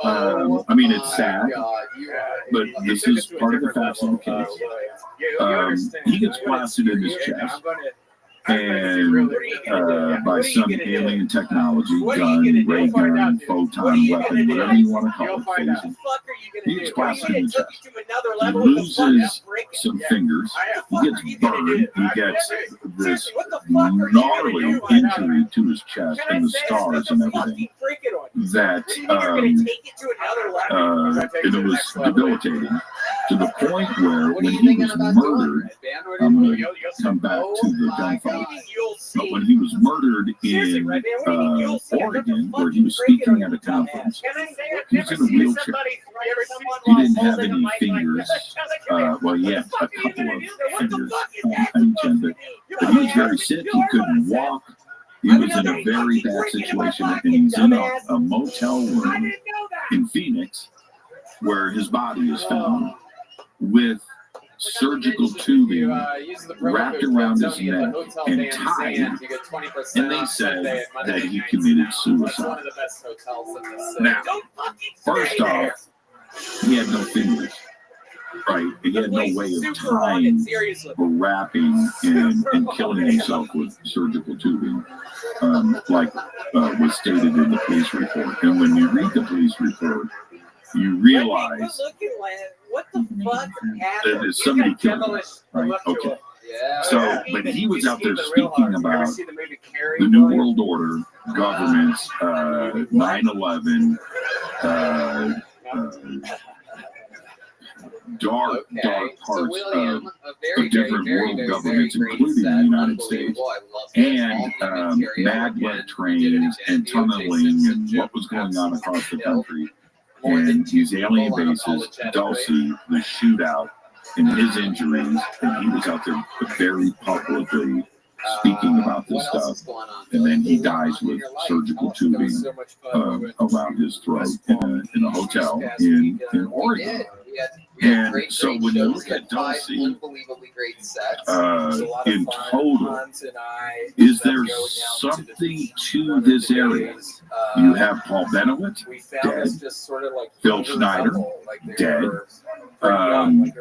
I mean, it's sad, but this is part of the facts of the case. He gets blasted in his chest, and by some alien technology, gun, ray gun, photon weapon, whatever you want to call it, phasing. He gets blasted in the chest. He loses some fingers. He gets burned. He gets this gnarly injury to his chest and the scars and everything. That and it was debilitating to the point where when he was murdered, I'm going to come back to the gunfight. But when he was murdered in Oregon, where he was speaking at a conference, he was in a wheelchair. He didn't have any fingers. Well, he had a couple of fingers, but he was very sick. He couldn't walk. He was in a very bad situation, and he's in a motel room in Phoenix where his body is found with surgical tubing wrapped around his neck and tied, and they said that he committed suicide. Now, first off, he had no fingers, right? He had no way of tying or wrapping and killing himself with surgical tubing, like was stated in the police report. And when you read the police report, you realize what the fuck happened? that somebody killed him, right? Okay. So, but he was out there speaking about the New World Order, governments, 9/11, dark parts of different world governments, including the United States, and maglev trains and tunneling and what was going on across the country. And these alien bases, Dulcie, the shootout, and his injuries, and he was out there very publicly speaking about this stuff, and then he dies with surgical tubing around his throat in a hotel in Oregon. And so when you look at Dulcie, in total, is there something to this area? You have Paul Benowitz, dead. Phil Schneider, dead.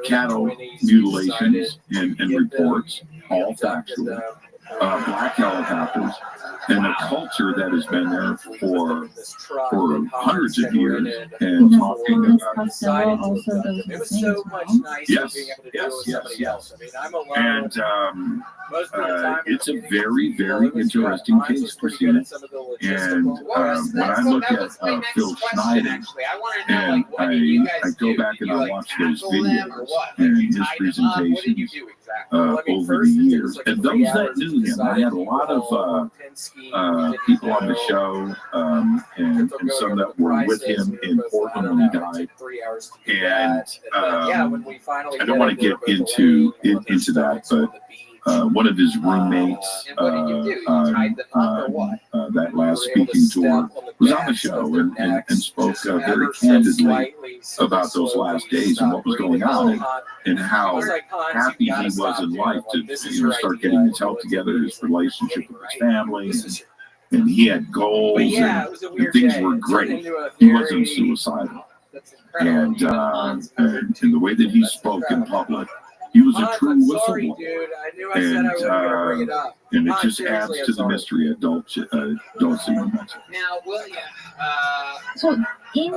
Cattle mutilations and reports, all factual. Black helicopters, and a culture that has been there for hundreds of years, and talking about also those it was so much nicer being able to do it with somebody else. I mean, I'm alone. And it's a very, very interesting case, Christina. And when I look at Phil Schneider, and I go back and I watch those videos and his presentations over the years, and those that knew him, I had a lot of people on the show, and some that were with him in Portland when he died. And I don't want to get into that, but one of his roommates that last speaking tour was on the show and spoke very candidly about those last days and what was going on, and how happy he was in life to start getting his health together, his relationship with his family, and he had goals and things were great. He wasn't suicidal, and the way that he spoke in public, he was a true whistleblower, and it just adds to the mystery of Dulcie. Now, William, so in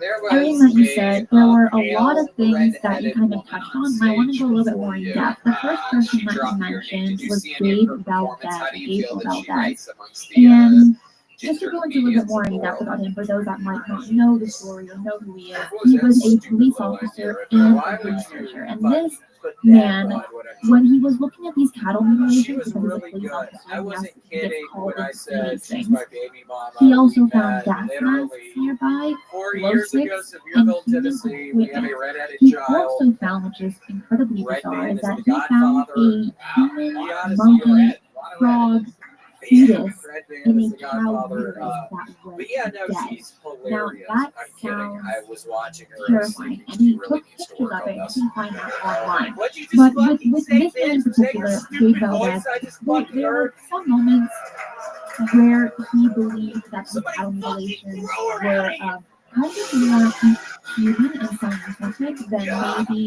everything that you said, there were a lot of things that you kind of touched on, and I want to go a little bit more in depth. The first person that you mentioned was Gabe Valdez. And just to go into a little bit more in depth about him, for those that might not know the story or know who he is, he was a police officer and a researcher. And this man, when he was looking at these cattle mutilations, because he was a police officer, he gets called into these things. He also found gas masks nearby, glow sticks, and heating equipment. He also found, which is incredibly bizarre, is that he found a human monkey frog fetus in a cow uterus that was dead. Now that sounds terrifying, and he took pictures of it, and you can find that online. But with this man in particular, Gabe Valdez, there were some moments where he believed that the cattle mutilations were kind of more human in some respects than maybe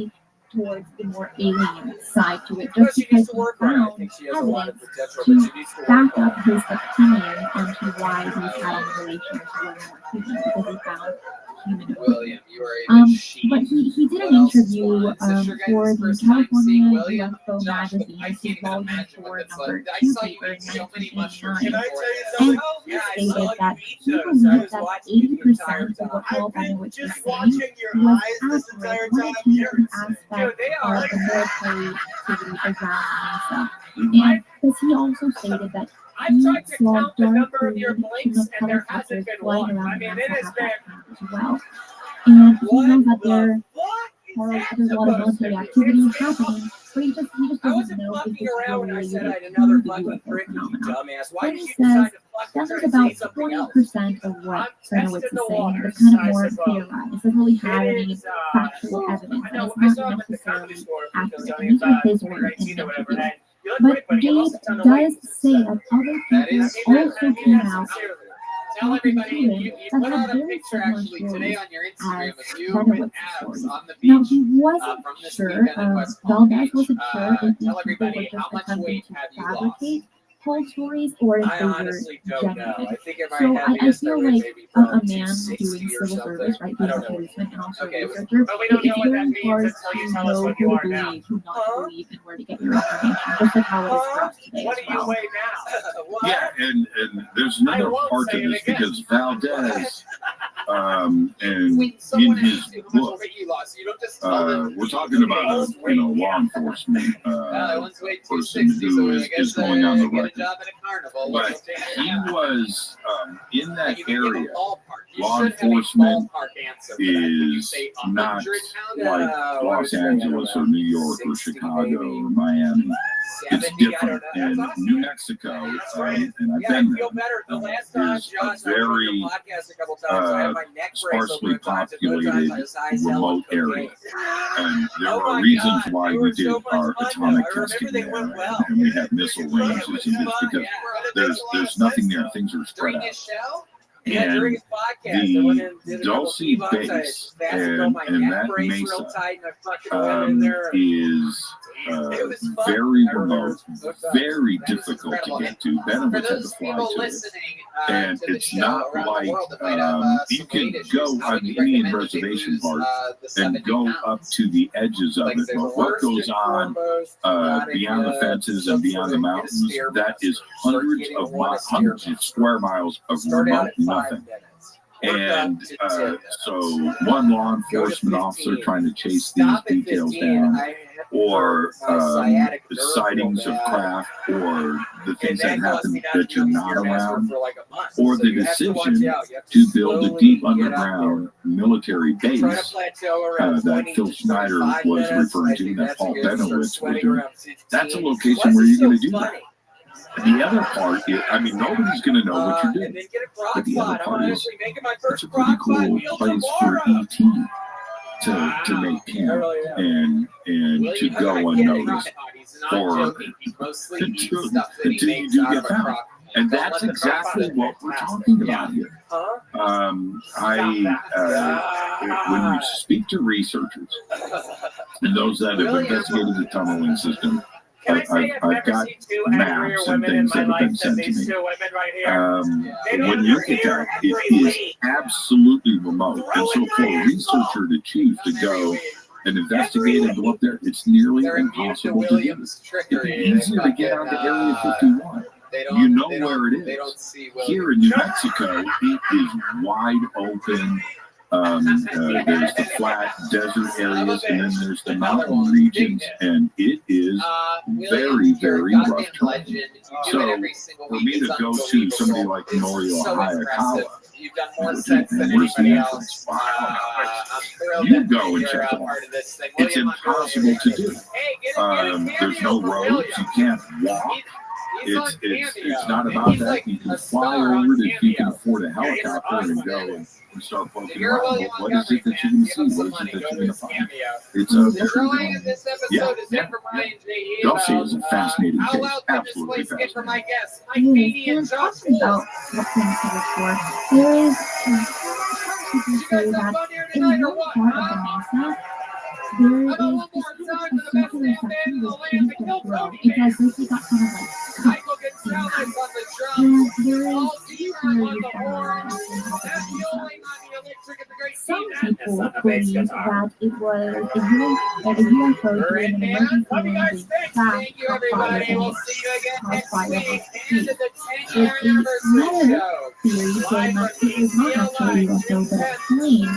towards the more alien side to it, just because he found evidence to back up his opinion onto why these cattle mutilations were more human, because he found human equipment. But he did an interview for the California UFO magazine, this is volume 4, number 2 paper in 1989, and he stated that he believed that 80% of what Paul Benowitz was saying was accurate when it came to the aspect of the military activity around Mesa. And because he also stated that he saw dark green human helicopters flying around Mesa at that time as well. And he knows that there because there's a lot of military activity happening, but he just doesn't know if it's really related to the UFO phenomenon. Then he says that there's about 20% of what Bennewitz is saying that's kind of more theorized. It doesn't really have any factual evidence, and it's not necessarily accurate. And these are his words in the interview. But Gabe does say that other people also came out Tell everybody you that put had out a very picture similar actually today stories on your Instagram as of you with Bennewitz's abs stories. on the Now, beach he wasn't from this sure, weekend in West Palm Valdez Beach. wasn't sure if these Tell people were everybody just how much attempting weight to have you lost? fabricate whole stories or if I they were honestly don't know. genuine. I think if I So had to I guess, feel there was like maybe a probably man 260 doing or civil something. service, right, I being a don't know. policeman and also Okay, a researcher, But we don't it's know what that very means hard until you to tell us know what who you to are now. believe, who not to believe, and where to get your information, just like how it is for us today What as do you well. weigh now? Yeah, and there's another part to this because Valdez, and When in someone his asks you how much book, weight you lost, you don't just tell them. we're talking about a law enforcement Once weighed person 260, who so I is guess going on the get a record. job at a carnival. But We'll take it he down. was in that You can give a area. ballpark. You Law should have a enforcement ballpark answer for that. When you is say not 100 like pounds, Los Angeles or New York or Chicago or Miami. It's 70, I different. don't know. And That's awesome. New Mexico, and I've Yeah, been I feel better. The there, last time, is Josh, a I went on very your podcast a couple times. I had my neck brace sparsely over times, and no times I populated was high as hell on remote cocaine. area. And there Oh are my reasons God, why they we were did so much our fun, atomic though. I testing remember they there, went well. and we have missile ranges and just because there's nothing there, things are spread During out. his show? And during his podcast, I went in and the did a couple Dulce T-box. I base fastened on my and neck that brace real mesa tight, and I fucking went in there. is very remote, very difficult to get to. Bennewitt's had to those fly people to it. listening And to the it's show not around the like world that might have you some can weight issues, go how on would the you Indian recommend that they reservation lose, part the and 70 go pounds? up to the edges of Like, it. say, But what first goes and on foremost, beyond the fences and beyond the mountains, that is hundreds of square miles of remote nothing. And so one law enforcement officer trying to chase these details down, or sightings of craft, or the things that happen that you're not around, or the decision to build a deep underground military base that Phil Schneider was referring to, that Paul Bennewitz was doing. That's a location where you're going to do that. The other part is, I mean, nobody's going to know what you're doing. But the other part is, it's a pretty cool place for ET to make camp and to go unnoticed for until you do get found. And that's exactly what we're talking about here. When you speak to researchers and those that have investigated the tunneling system, I've got maps and things that have been sent to me. When you look at that, it is absolutely remote. And so for a researcher to choose to go and investigate and go up there, it's nearly impossible to do. It's easier to get out to Area 51. You know where it is. Here in New Mexico, it is wide open. There's the flat desert areas, and then there's the mountain regions, and it is very, very rough terrain. So for me to go to somebody like Norio Hayakawa, where's the entrance? Wow. You go and check it out. It's impossible to do. There's no roads. You can't walk. It's not about that. You can fly over it if you can afford a helicopter and go and start poking around. But what is it that you're going to see? What is it that you're going to find? It's a Dulce is a fascinating case. Absolutely fascinating. And talking about what's in the report, there is people say that in one part of the mesa, there is this kind of a circular section with trees that grow. It does basically got kind of like cuts in that. And there is theories that are up in top of the mesa. Some people believe that it was a UFO during an emergency landing crash caught fire and caused fire on the street. There's another theory saying that it was not actually a UFO, but a plane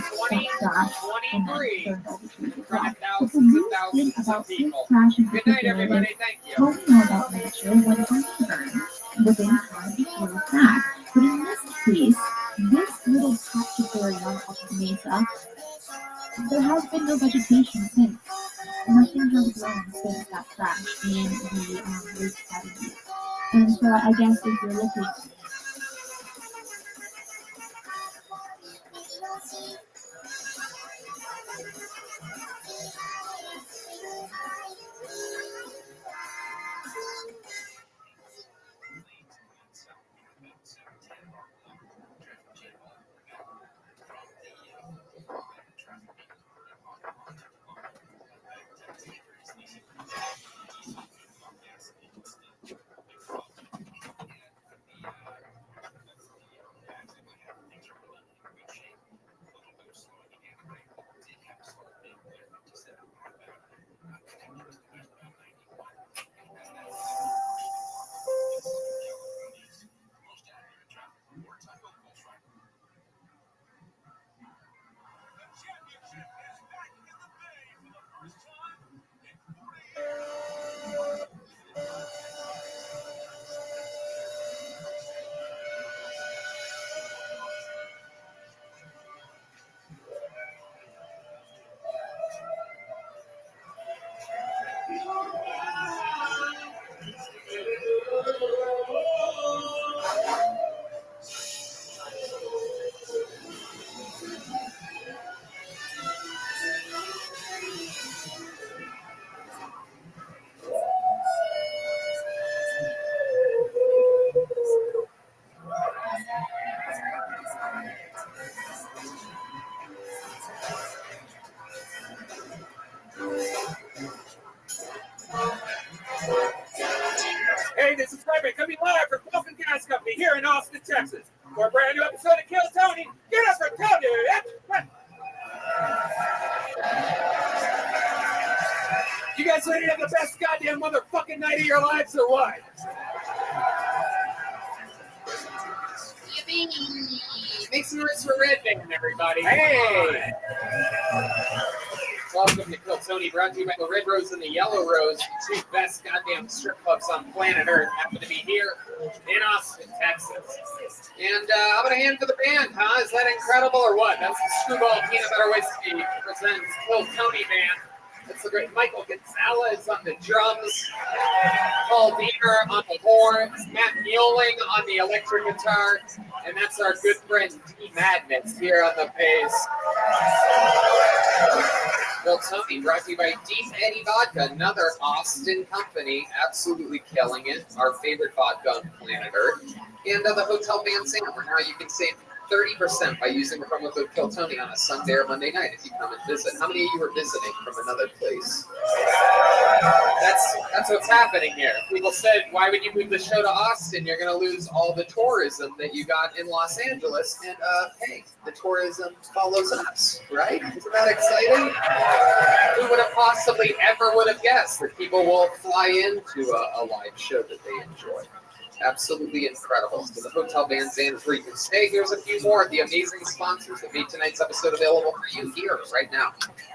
that crashed and then burned all the trees as well. But the weird thing about this crash in particular is how we know about nature when something burns within time it heals back. But in this case, this little patch of area off of the mesa, there has been no vegetation sinks. Nothing goes wrong since that crash in the late 70s. And so I guess if you're looking Hey, this is Rabbi coming live from Vulcan Gas Company here in Austin, Texas. For a brand new episode of Kill Tony, get up for Tony! You guys ready to have the best goddamn motherfucking night of your lives or what? Yippee! Make some noise for Red Band, everybody. Hey! Welcome to Kill Tony, brought to you by the Red Rose and the Yellow Rose, the two best goddamn strip clubs on planet Earth. Happen to be here in Austin, Texas. And how about a hand for the band, huh? Is that incredible or what? That's the Screwball Peanut Butter Whiskey presents Kill Tony Band. That's the great Michael Gonzalez on the drums, Paul Diener on the horns, Matt Mueling on the electric guitar, and that's our good friend D Madness here on the bass. Well, Tony, brought to you by Deep Eddy Vodka, another Austin company, absolutely killing it. Our favorite vodka on planet Earth. And the Hotel Van Sam, where now you can save 30% by using the promo code Kill Tony on a Sunday or Monday night if you come and visit. How many of you are visiting from another place? That's what's happening here. People said, why would you move the show to Austin? You're going to lose all the tourism that you got in Los Angeles. And hey, the tourism follows us, right? Isn't that exciting? Who would have possibly ever would have guessed that people will fly into a live show that they enjoy? Absolutely incredible. So the Hotel Van Zandt is where you can stay. Here's a few more of the amazing sponsors that made tonight's episode available for you here right now.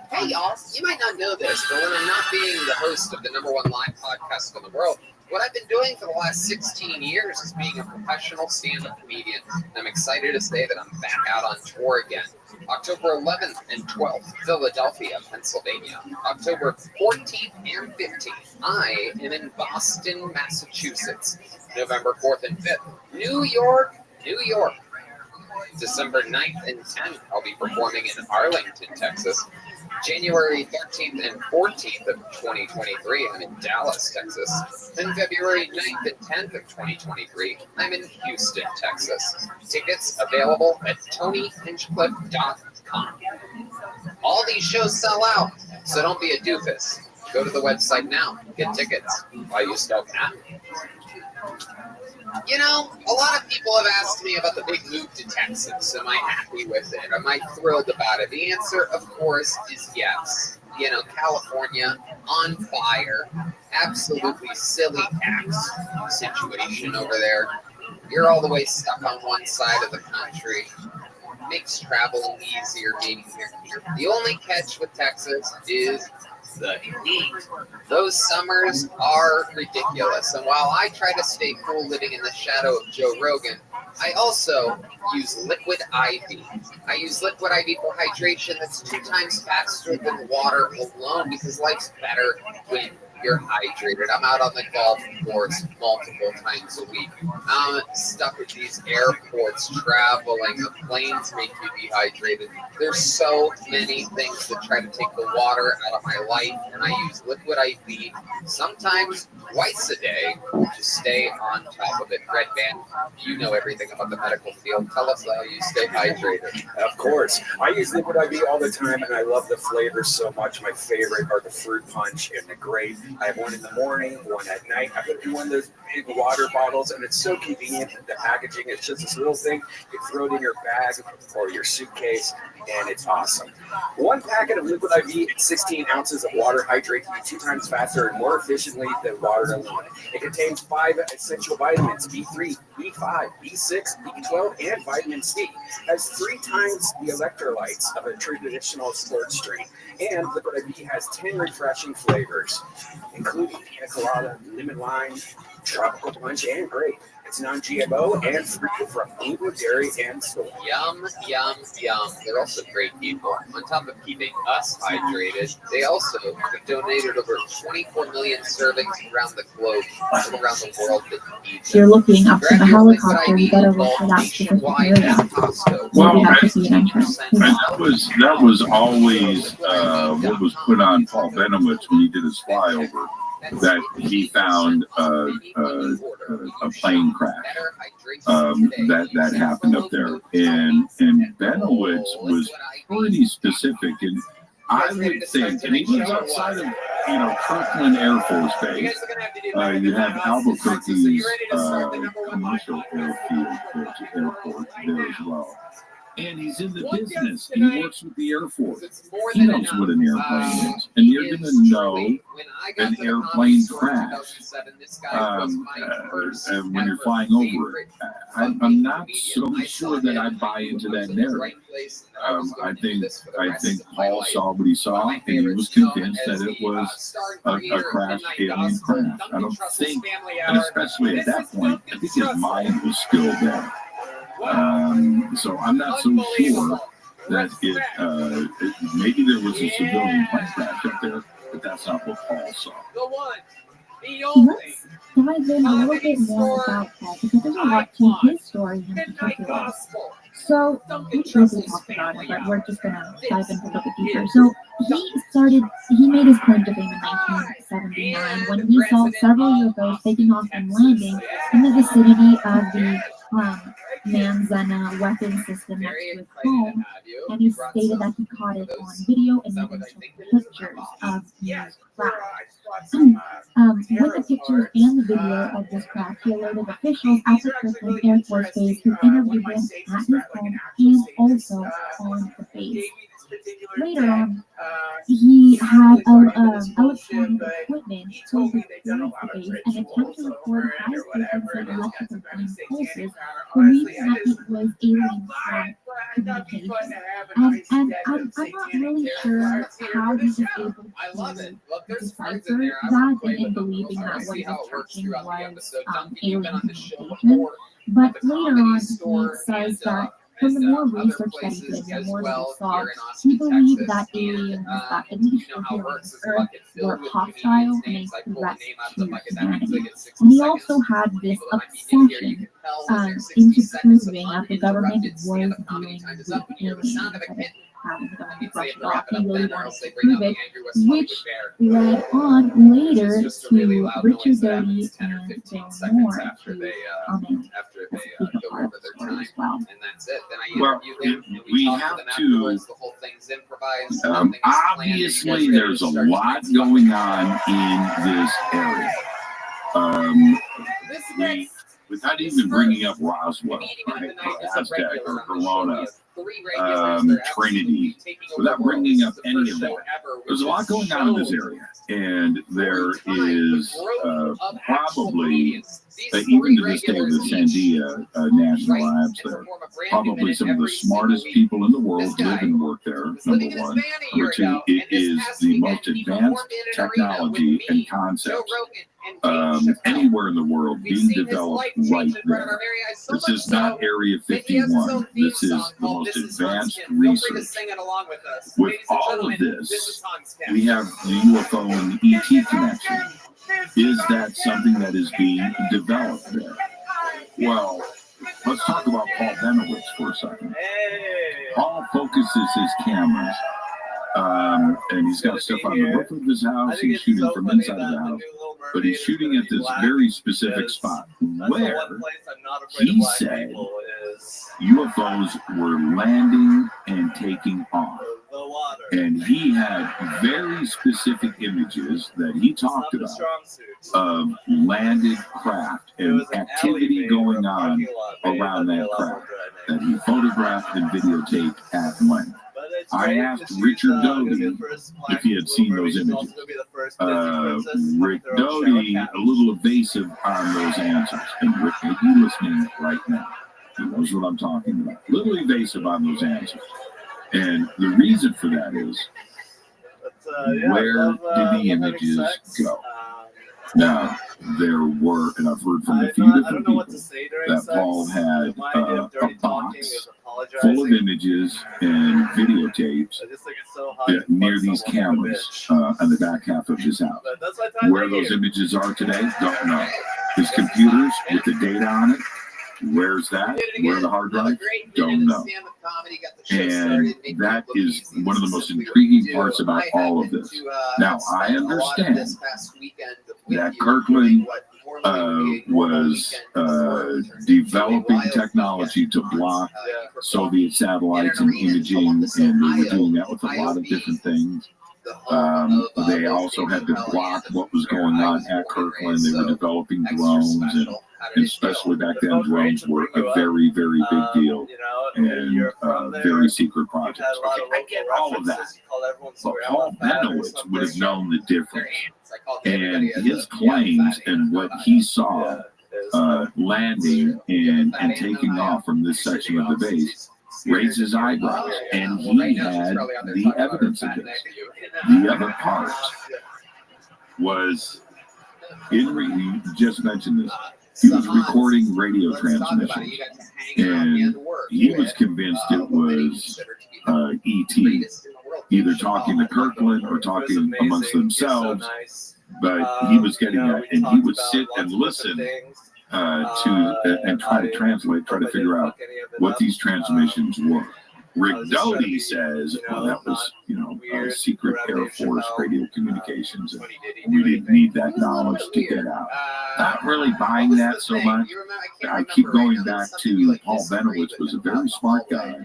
Hey, y'all. You might not know this, but when I'm not being the host of the #1 live podcast in the world, what I've been doing for the last 16 years is being a professional stand-up comedian. And I'm excited to say that I'm back out on tour again. October 11th and 12th, Philadelphia, Pennsylvania. October 14th and 15th, I am in Boston, Massachusetts. November 4th and 5th, New York, New York. December 9th and 10th, I'll be performing in Arlington, Texas. January 13th and 14th of 2023, I'm in Dallas, Texas. Then February 9th and 10th of 2023, I'm in Houston, Texas. Tickets available at TonyHinchcliffe.com. All these shows sell out, so don't be a doofus. Go to the website now, get tickets while you still can. You know, a lot of people have asked me about the big move to Texas. Am I happy with it? Am I thrilled about it? The answer, of course, is yes. You know, California, on fire. Absolutely silly tax situation over there. You're all the way stuck on one side of the country. Makes traveling easier being here. The only catch with Texas is the heat. Those summers are ridiculous. And while I try to stay cool living in the shadow of Joe Rogan, I also use liquid IV. I use liquid IV for hydration that's 2 times faster than water alone because life's better when you're hydrated. I'm out on the golf course multiple times a week. I'm stuck at these airports traveling. The planes make you dehydrated. There's so many things that try to take the water out of my life, and I use liquid IV sometimes twice a day to stay on top of it. Red Band, you know everything about the medical field. Tell us how you stay hydrated. Of course. I use liquid IV all the time, and I love the flavors so much. My favorite are the fruit punch and the grape. I have one in the morning, one at night. I put it in one of those big water bottles, and it's so convenient. The packaging, it's just this little thing. You throw it in your bag or your suitcase, and it's awesome. One packet of liquid IV and 16 ounces of water hydrates you 2 times faster and more efficiently than water alone. It contains 5 essential vitamins, B3, B5, B6, B12, and vitamin C. It has 3 times the electrolytes of a traditional sports drink. And liquid IV has 10 refreshing flavors, including pina colada, lemon lime, tropical punch, and grape. It's non-GMO and free from gluten, dairy, and soy. Yum, yum, yum. They're also great people. On top of keeping us hydrated, they also have donated over 24 million servings around the globe, around the world that need If you're looking up for the helicopter, you better look for that specific area. Well, that was always what was put on Paul Benowitz when he did his flyover. That he found a plane crash that happened up there, and Benowitz was pretty specific, and I would think, and he lives outside of Kirkland Air Force Base. You have Albuquerque's commercial airport there as well. And he's in the business, and he works with the Air Force. He knows what an airplane is, and you're going to know an airplane crash and when you're flying over it. I'm not so sure that I buy into that narrative. I think Paul saw what he saw, and he was convinced that it was a crashed alien crash. I don't think, and especially at that point, I think his mind was still there. So I'm not so sure that it maybe there was a civilian plane crash up there, but that's not what Paul saw. Let's dive in a little bit more about Paul, because there's a lot to his story in particular. So we briefly talked about it, but we're just gonna dive in a little bit deeper. So he made his claim to fame in 1979 when he saw several UFOs taking off and landing in the vicinity of the Manzana weapon system next to his home, and he stated that he caught it on video and even took pictures of these craft. With the pictures and the video of this craft, he alerted officials at the Kirkland Air Force Base, who interviewed him at his home and also on the base. Later on, he had electronic equipment pulled towards the base and attempted to record high-frequency electrical impulses, believing that it was alien communication. And I'm not really sure how he was able to decipher that and believing that what he was touching was alien communication. But later on, he says that from the more research that he did, the more that he saw, he believed that aliens that at least were here on Earth were hostile and a threat to humanity. And he also had this obsession into proving that the government was dealing with aliens. Having the government brush it off. He really wanted to prove it, which led on later to Richard Doty and Bill Moore to come in as a big part of the story as well. Well, we have to, obviously there's a lot going on in this area. Without even bringing up Roswell, right, or Aztec, or Corona, Trinity, without bringing up any of that, there's a lot going on in this area, and there is probably, even to this day, the Sandia National Labs there, probably some of the smartest people in the world live and work there, number one. Number two, it is the most advanced technology and concepts anywhere in the world being developed right there. This is not Area 51. This is the most advanced research. With all of this, we have the UFO and the ET connection. Is that something that is being developed there? Well, let's talk about Paul Benowitz for a second. Paul focuses his cameras, and he's got stuff on the roof of his house. He's shooting from inside of the house, but he's shooting at this very specific spot where he said UFOs were landing and taking off. And he had very specific images that he talked about of landed craft and activity going on around that craft that he photographed and videotaped at length. I asked Richard Doty if he had seen those images. Rick Doty, a little evasive on those answers. And Rick may be listening right now. He knows what I'm talking about. A little evasive on those answers. And the reason for that is, where did the images go? Now, there were, and I've heard from a few different people, that Paul had a box full of images and videotapes near these cameras on the back half of his house. Where those images are today, don't know. His computers with the data on it, where's that? Where are the hard drives? Don't know. And that is one of the most intriguing parts about all of this. Now, I understand that Kirkland was developing technology to block Soviet satellites and imaging, and they were doing that with a lot of different things. They also had to block what was going on at Kirkland. They were developing drones, and especially back then, drones were a very, very big deal, and very secret projects. Okay, I get all of that. But Paul Benowitz would have known the difference. And his claims and what he saw landing and taking off from this section of the base raised his eyebrows, and he had the evidence of this. The other part was, you just mentioned this, he was recording radio transmissions, and he was convinced it was ET, either talking to Kirkland or talking amongst themselves, but he was getting that, and he would sit and listen and try to translate, try to figure out what these transmissions were. Rick Doty says, well, that was, secret Air Force radio communications, and we didn't need that knowledge to get out. Not really buying that so much. I keep going back to Paul Benowitz was a very smart guy,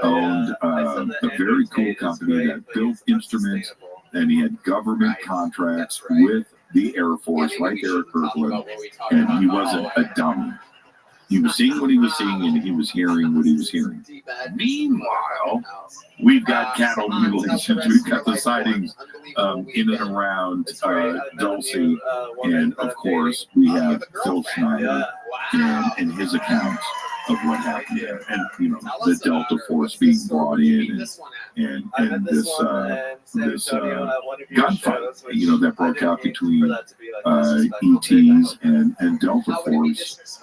owned a very cool company that built instruments, and he had government contracts with the Air Force right there at Kirkland, and he wasn't a dummy. He was seeing what he was seeing, and he was hearing what he was hearing. Meanwhile, we've got cattle mutilations, we've got the sightings in and around Dulce, and of course, we have Phil Schneider and his accounts of what happened there, and the Delta Force being brought in, and this gunfight, that broke out between ETs and Delta Force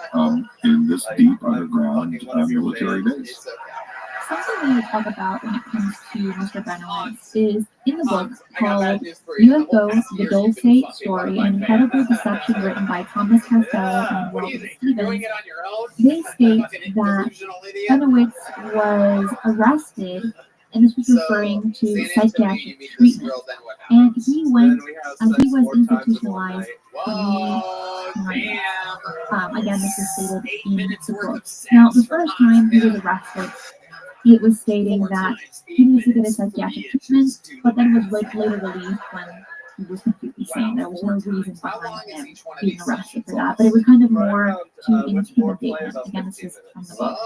in this deep underground military base. Something we would talk about when it comes to Mr. Benowitz is in the book called UFO, The Dulce Story, an incredible deception written by Thomas Castello and Walter Stevens. They state that Benowitz was arrested, and this was referring to psychiatric treatment, and he was institutionalized again, this is stated in the book. Now, the first time he was arrested, it was stating that he needed to get a psychiatric treatment, but then was later released when he was completely sane. There was no reason behind him being arrested for that, but it was kind of more to intimidate him. Again, this is from the book.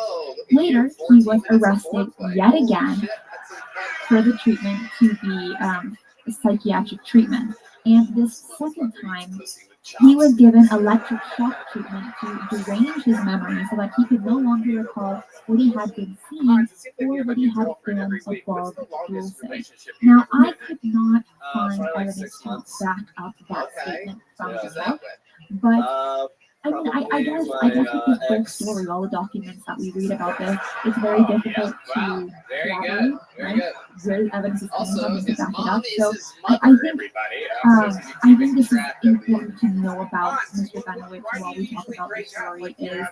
Later, he was arrested yet again for the treatment to be psychiatric treatment. And this second time, He was given electric shock treatment to derange his memory so that he could no longer recall what he had been seeing or what he had filmed above Dulce. Now, I could not find evidence to back up that statement from the book, but I mean, I guess with this whole story, all the documents that we read about this, it's very difficult to corroborate, right? Very evidence is coming to back it up. So I think this is important to know about Mr. Benowitz while we talk about the story is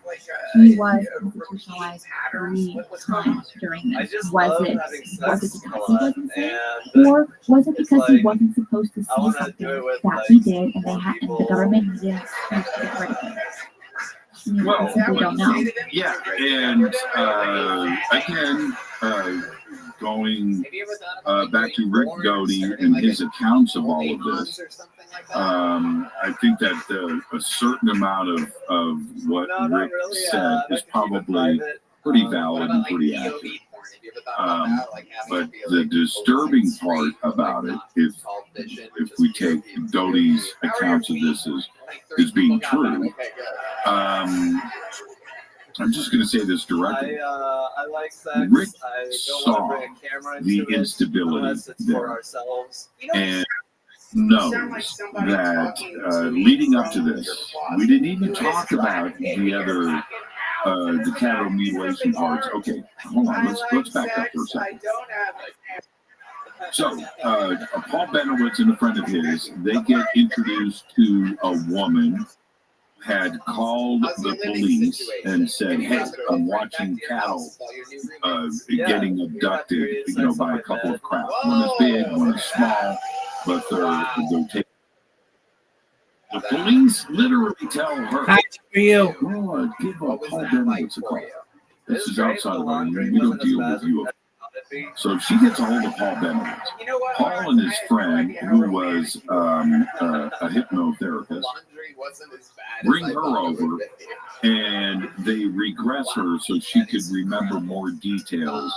he was institutionalized 3 times during this. Was it because he was insane? Or was it because he wasn't supposed to see something that he did and the government didn't choose to get rid of him? Well, we don't know. Yeah, and again, going back to Rick Doty and his accounts of all of this, I think that a certain amount of what Rick said is probably pretty valid and pretty accurate. But the disturbing part about it, if we take Doty's accounts of this as being true, I'm just going to say this directly. Rick saw the instability there and knows that leading up to this, we didn't even talk about the other the cattle mutilation parts. Okay, hold on. Let's back up for a second. So, Paul Benowitz and a friend of his, they get introduced to a woman had called the police and said, "Hey, I'm watching cattle getting abducted, by a couple of craft. One is big, one is small, but they're taking." The police literally tell her, "Hi, for you. Oh, give Paul Benowitz a call. This is outside of our union. We don't deal with you." So she gets a hold of Paul Benowitz. Paul and his friend, who was a hypnotherapist, bring her over and they regress her so she could remember more details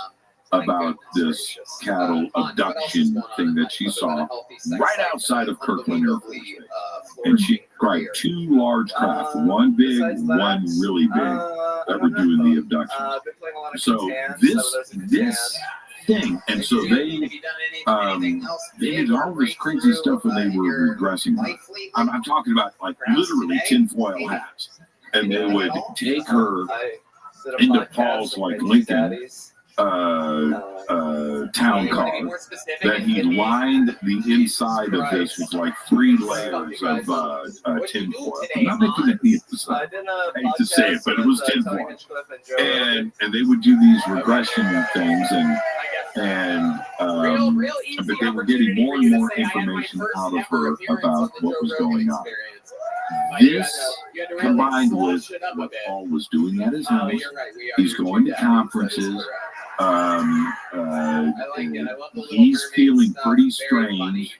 about this cattle abduction thing that she saw right outside of Kirkland Air Force Base. And she described 2 large craft, one big, one really big, that were doing the abduction. So this thing, and so they did all this crazy stuff when they were regressing her. I'm talking about like literally tinfoil hats, and they would take her into Paul's like Lincoln town car that he lined the inside of this with like 3 layers of tinfoil. I'm not making any of this up. I hate to say it, but it was tinfoil. And they would do these regression things but they were getting more and more information out of her about what was going on. This, combined with what Paul was doing at his house, he's going to conferences. He's feeling pretty strange.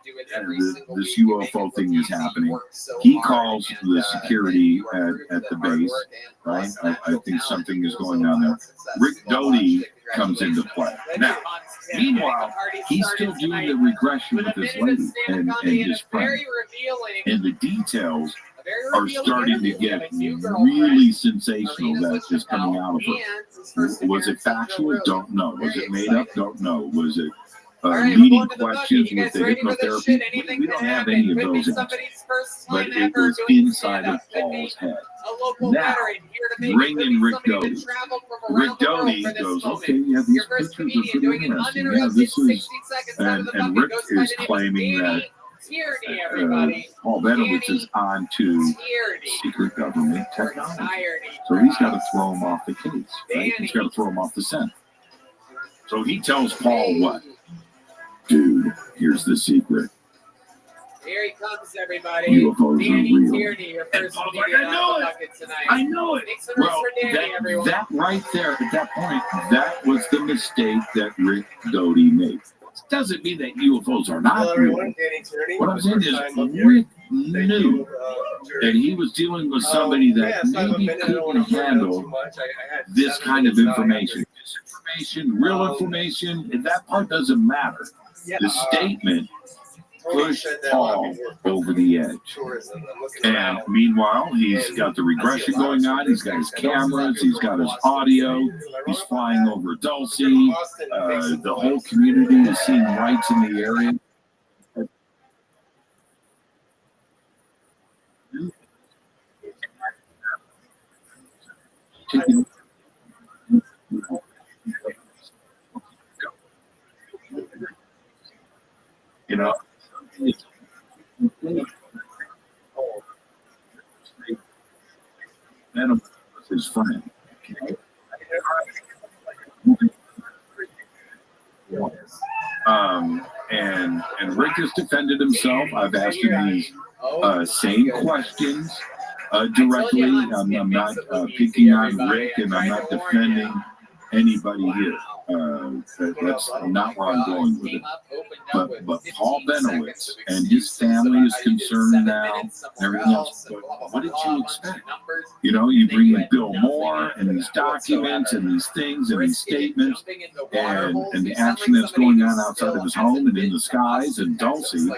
This UFO thing is happening. He calls the security at the base, right? I think something is going on there. Rick Doty comes into play. Now, meanwhile, he's still doing the regression with this lady and his friend. And the details are starting to get really sensational that is coming out of her. Was it factual? Don't know. Was it made up? Don't know. Was it leading questions with the hypnotherapy? We don't have any of those answers. But it was inside of Paul's head. Now, bring in Rick Doty. Rick Doty goes, okay, yeah, these pictures are pretty interesting. Yeah, this is, and Rick is claiming that Paul Benowitz is on to secret government technology. So he's got to throw him off the case, right? He's got to throw him off the scent. So he tells Paul what? Dude, here's the secret. Here he comes, everybody. UFOs Danny are real. Tierney, your first media I know it. tonight. I know it. Well, that right there, at that point, that was the mistake that Rick Doty made. Doesn't mean that UFOs are not real. What I'm saying is Rick knew that he was dealing with somebody that maybe couldn't handle this kind of information. Disinformation, real information, and that part doesn't matter. The statement pushed Paul over the edge. And meanwhile, he's got the regression going on. He's got his cameras. He's got his audio. He's flying over Dulcie. The whole community is seeing rights in the area. You know, Venom was his friend. And Rick has defended himself. I've asked him these same questions directly. I'm not picking on Rick, and I'm not defending anybody here. That's not where I'm going with it. But Paul Benowitz and his family is concerned now. And everything else. But what did you expect? You know, you bring in Bill Moore and these documents and these things and these statements and the action that's going on outside of his home and in the skies and Dulcie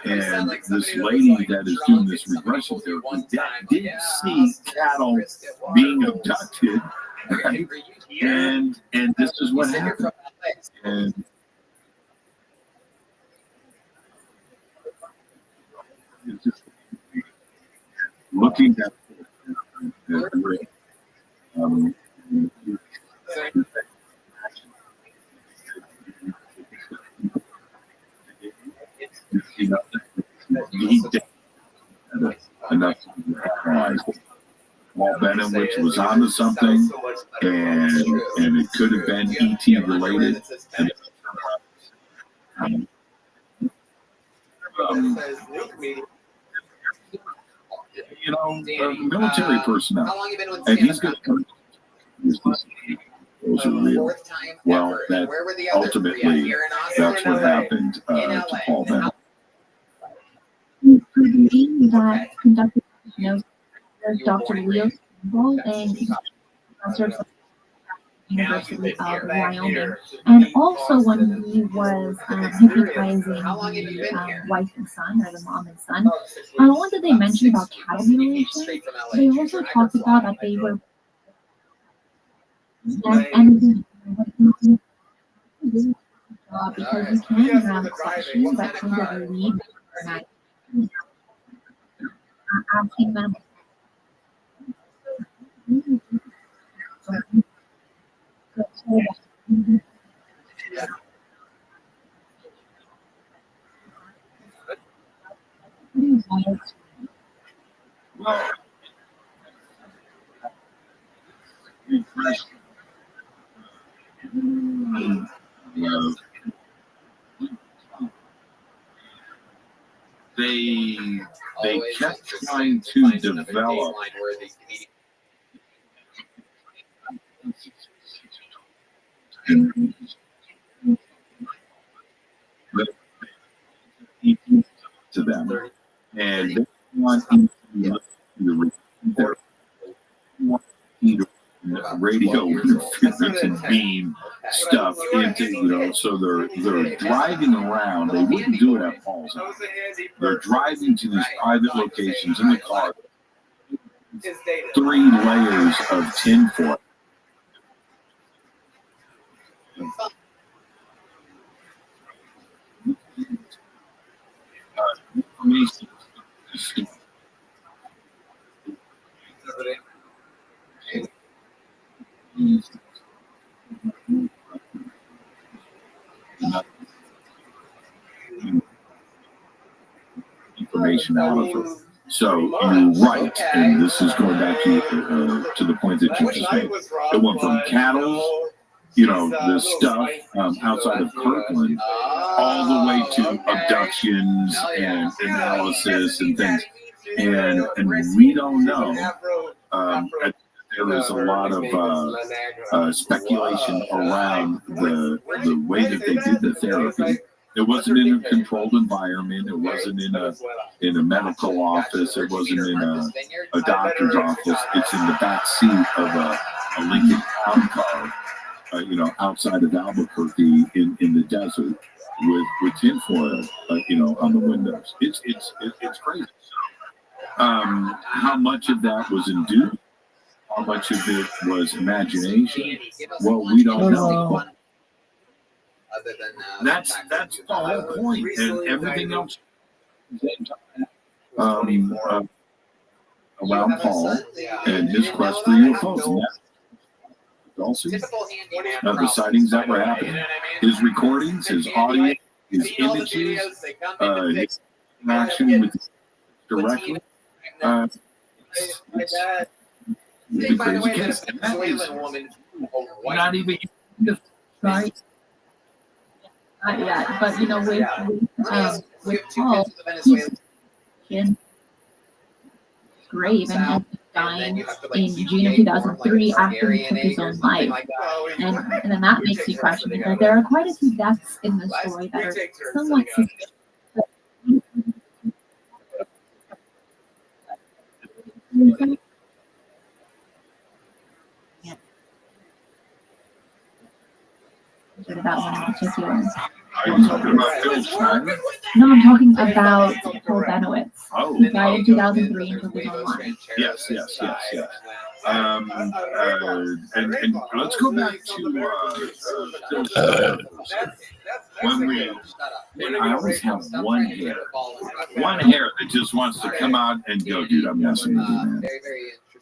and this lady that is doing this regression therapy that didn't see cattle being abducted, right? And this is what happened. And it's just looking at Rick, he did enough Paul Benowitz was onto something, and it could have been ET related. You know, military personnel, and he's going to come. Those are real. Well, that ultimately, that's what happened to Paul Benowitz. That conducted, Dr. Leo Campbell and professor of University of Wyoming, and also when he was hypnotizing the wife and son, or the mom and son. What did they mention about cattle mutilation? They also talked about that they were and because you can have questions that kind of lead asking them. They kept trying to develop to them, and they want the radio interference and beam stuff into, you know, so they're driving around. They wouldn't do it at Paul's house. They're driving to these private locations in the car, 3 layers of tinfoil. Information out of it. So you're right, and this is going back to the point that you just made. It went from cattle, you know, the stuff outside of Kirkland, all the way to abductions and analysis and things. And we don't know. There is a lot of speculation around the way that they did the therapy. It wasn't in a controlled environment. It wasn't in a medical office. It wasn't in a doctor's office. It's in the back seat of a Lincoln Town car, you know, outside of Albuquerque in the desert. with tinfoil, on the windows. It's crazy. How much of that was induced? How much of it was imagination? Well, we don't know. That's the whole point, and everything else. Around Paul and his quest for UFOs. And also, the sightings that were happening, his recordings, his audio, his images, his interaction with directly. The crazy case. And that is not even right. Not yet, but with Paul, he's in grave and dying in June of 2003 after he took his own life. And then that makes you question, because there are quite a few deaths in the story that are somewhat suspicious. About one in particular. Are you talking about Phil Schneider? No, I'm talking about Paul Benowitz. Oh. He died in 2003 and took his own life. Yes. And let's go back to Phil Schneider. When I always have one hair that just wants to come out and go, dude, I'm messing with you, man.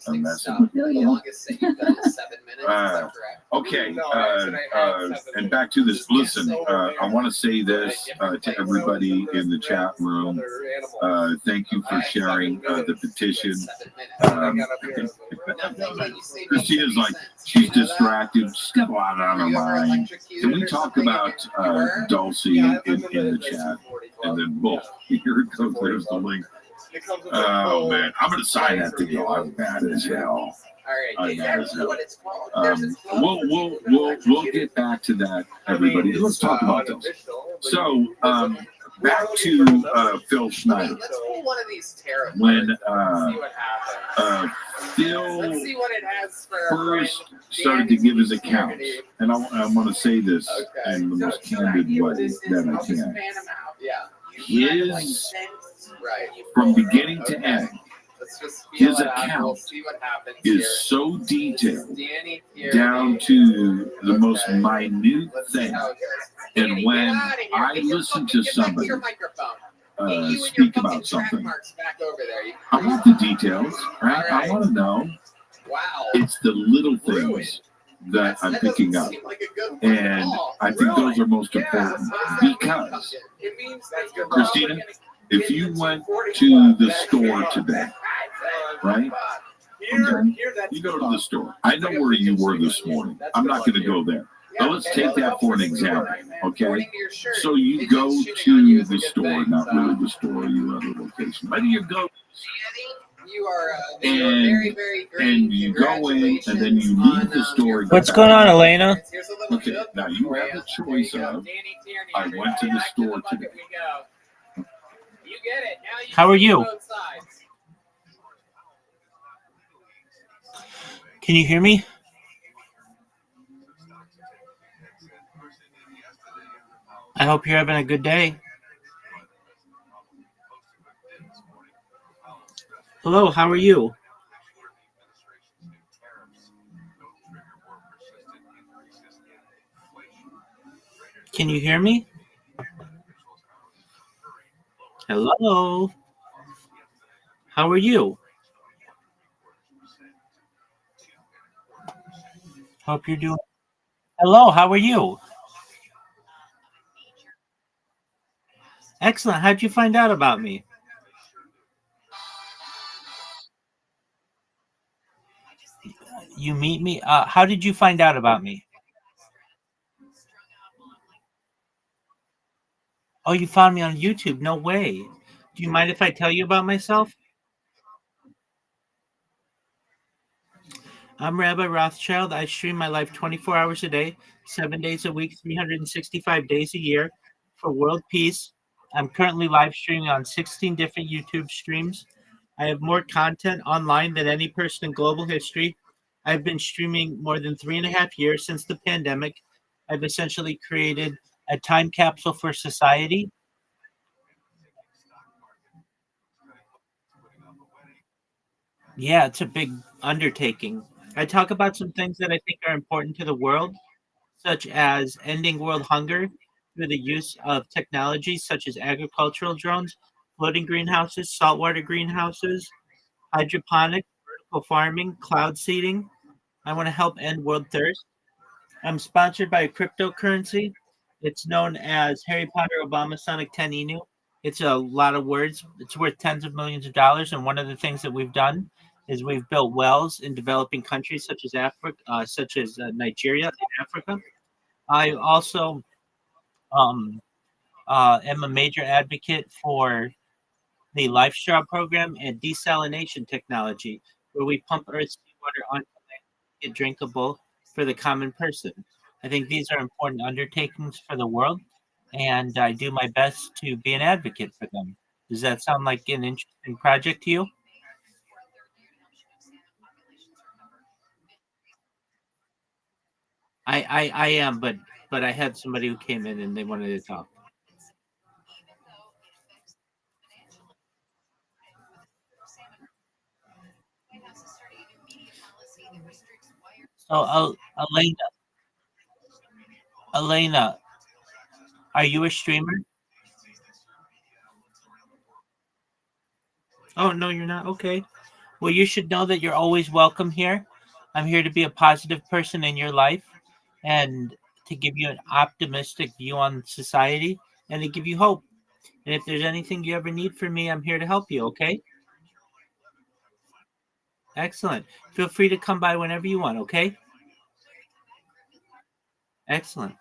I'm messing with you. Okay, and back to this. Listen, I want to say this to everybody in the chat room. Thank you for sharing the petition. Christina's like, she's distracted. She's got a lot on her mind. Can we talk about Dulcie in the chat? And then, boom, here it goes. There's the link. Oh man, I'm gonna sign that thing. I'm mad as hell. I'm mad as hell. We'll get back to that, everybody. Let's talk about those. So, back to Phil Schneider. When Phil first started to give his accounts, and I want to say this in the most candid way that I can. His from beginning to end, his account is so detailed down to the most minute thing. And when I listen to somebody speak about something, I want the details, right? I want to know. It's the little things that I'm picking up. And I think those are most important because, Christina, if you went to the store today, right? Okay. You go to the store. I know where you were this morning. I'm not going to go there. But let's take that for an example, okay? So you go to the store, not really the store, you have a location, but you go. And you go in, and then you leave the store. What's going on, Elena? Okay, now you have the choice of, I went to the store today. How are you? Can you hear me? I hope you're having a good day. Hello, how are you? Can you hear me? Hello. How are you? Hope you're doing. Hello, how are you? Excellent. How'd you find out about me? You meet me? How did you find out about me? Oh, you found me on YouTube? No way. Do you mind if I tell you about myself? I'm Rabbi Rothschild. I stream my life 24 hours a day, 7 days a week, 365 days a year for world peace. I'm currently live streaming on 16 different YouTube streams. I have more content online than any person in global history. I've been streaming more than 3.5 years since the pandemic. I've essentially created A time capsule for society. Yeah, it's a big undertaking. I talk about some things that I think are important to the world, such as ending world hunger through the use of technologies such as agricultural drones, floating greenhouses, saltwater greenhouses, hydroponic, vertical farming, cloud seeding. I want to help end world thirst. I'm sponsored by a cryptocurrency. It's known as Harry Potter Obama Sonic 10 Inu. It's a lot of words. It's worth tens of millions of dollars. And one of the things that we've done is we've built wells in developing countries such as Africa, Nigeria in Africa. I also am a major advocate for the Life Straw program and desalination technology, where we pump Earth's seawater onto land to get drinkable for the common person. I think these are important undertakings for the world, and I do my best to be an advocate for them. Does that sound like an interesting project to you? I am, but I had somebody who came in and they wanted to talk. So, Elena, are you a streamer? Oh, no, you're not. Okay. Well, you should know that you're always welcome here. I'm here to be a positive person in your life and to give you an optimistic view on society and to give you hope. And if there's anything you ever need from me, I'm here to help you, okay? Excellent. Feel free to come by whenever you want, okay? Excellent.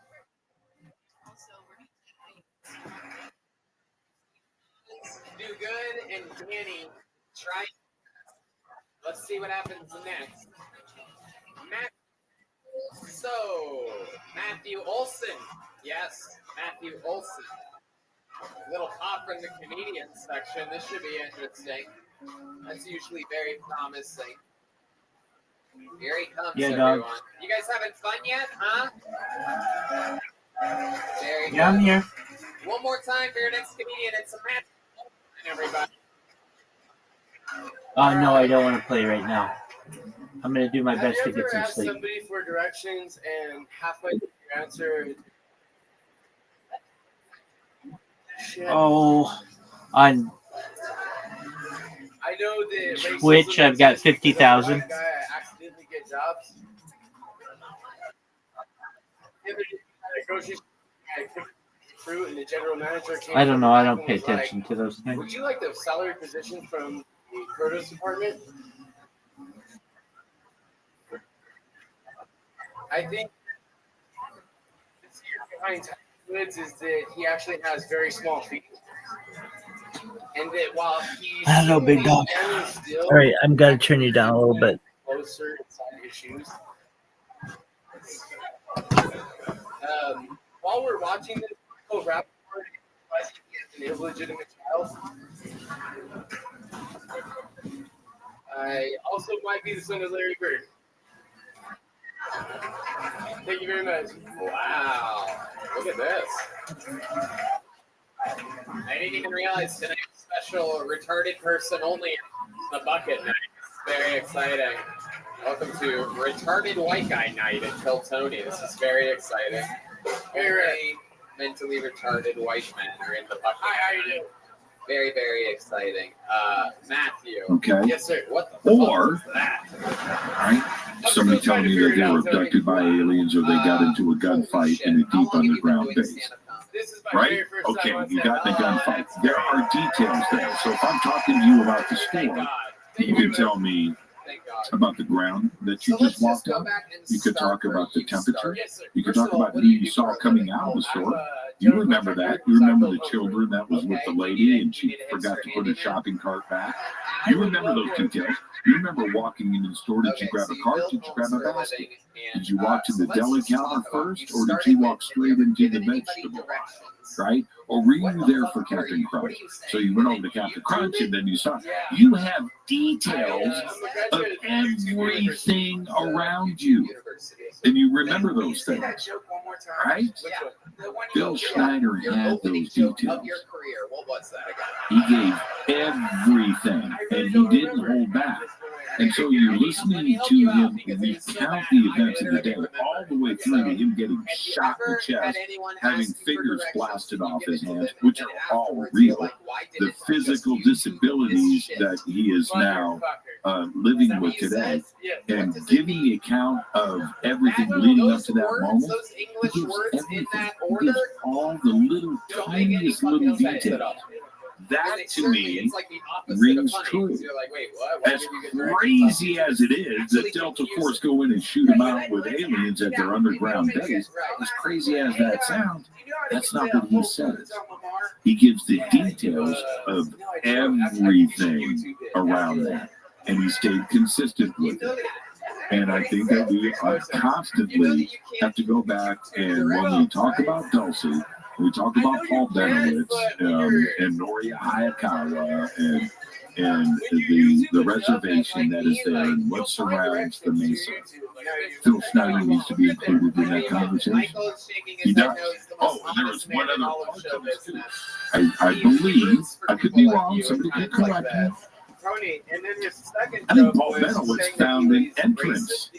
Do good and Danny, try. Let's see what happens next. Matthew Olson. Yes, Matthew Olson. Little pop from the comedian section. This should be interesting. That's usually very promising. Here he comes, everyone. Dog. You guys having fun yet, huh? There you go. I'm here. One more time for your next comedian. It's Matthew Olson, everybody. No, I don't want to play right now. I'm going to do my best to get some sleep. Have you ever asked somebody for directions and halfway through your answer? Shit. Oh, on I know that Twitch, I've got 50,000. I accidentally get jobs. Fruit and the general manager came I don't know. I back don't and pay was like, attention to those things. Would you like the salary position from the produce department? I think the secret behind Woods is that he actually has very small feet. And that while he's I don't know, big dog. still, All right, I'm going to turn you down a little bit. closer inside his shoes. While we're watching this rap party, he has an illegitimate child. I also might be the son of Larry Bird. Thank you very much. Wow. Look at this. I didn't even realize tonight's special retarded person only the bucket night. It's very exciting. Welcome to Retarded White Guy Night at Tony. This is very exciting. Very mentally retarded white men are in the bucket. Hi, how you doing? Very, very exciting. Matthew. Okay. Yes, sir. What the Or, fuck is that? right, somebody telling me that they were abducted by aliens or they got into a gunfight in a deep underground base. Right? Okay, you got in a gunfight. There are details there. So if I'm talking to you about the storm, you can tell me about the ground that you just walked on. You could talk about the temperature. You could talk about who you saw coming out of the store. You remember that. You remember the children that was with the lady and she forgot to put her shopping cart back. You remember those details. You remember walking into the store. Did you grab a cart? Did you grab a basket? Did you walk to the deli counter first or did you walk straight into the vegetable aisle? Right? Or were you there for Captain Crunch? So you went over to Captain Crunch and then you saw. You have details of everything around you. And you remember those things. Right? Bill Schneider had those details. Your career. What was that again? He gave everything, and he didn't hold back. And so you're listening to him recount the events of the day, all the way through to him getting shot in the chest, having fingers blasted off his hands, which are all real. The physical disabilities that he is now living with today, and giving the account of everything leading up to that moment, he gives everything. He gives all the little tiniest little details. That to me rings true. As crazy as it is that Delta Force go in and shoot them out with aliens at their underground base, as crazy as that sounds, that's not what he says. He gives the details of everything around that, and he stayed consistent with it. And I think that we constantly have to go back, and when we talk about Dulcie, we talk about Paul Benowitz and Nori Hayakawa and the reservation that is there and what surrounds the Mesa. Phil Schneider needs to be included in that conversation. He does. Oh, and there was one other part of this too. I believe, I could be wrong, somebody can correct me. I think Paul Benowitz found an entrance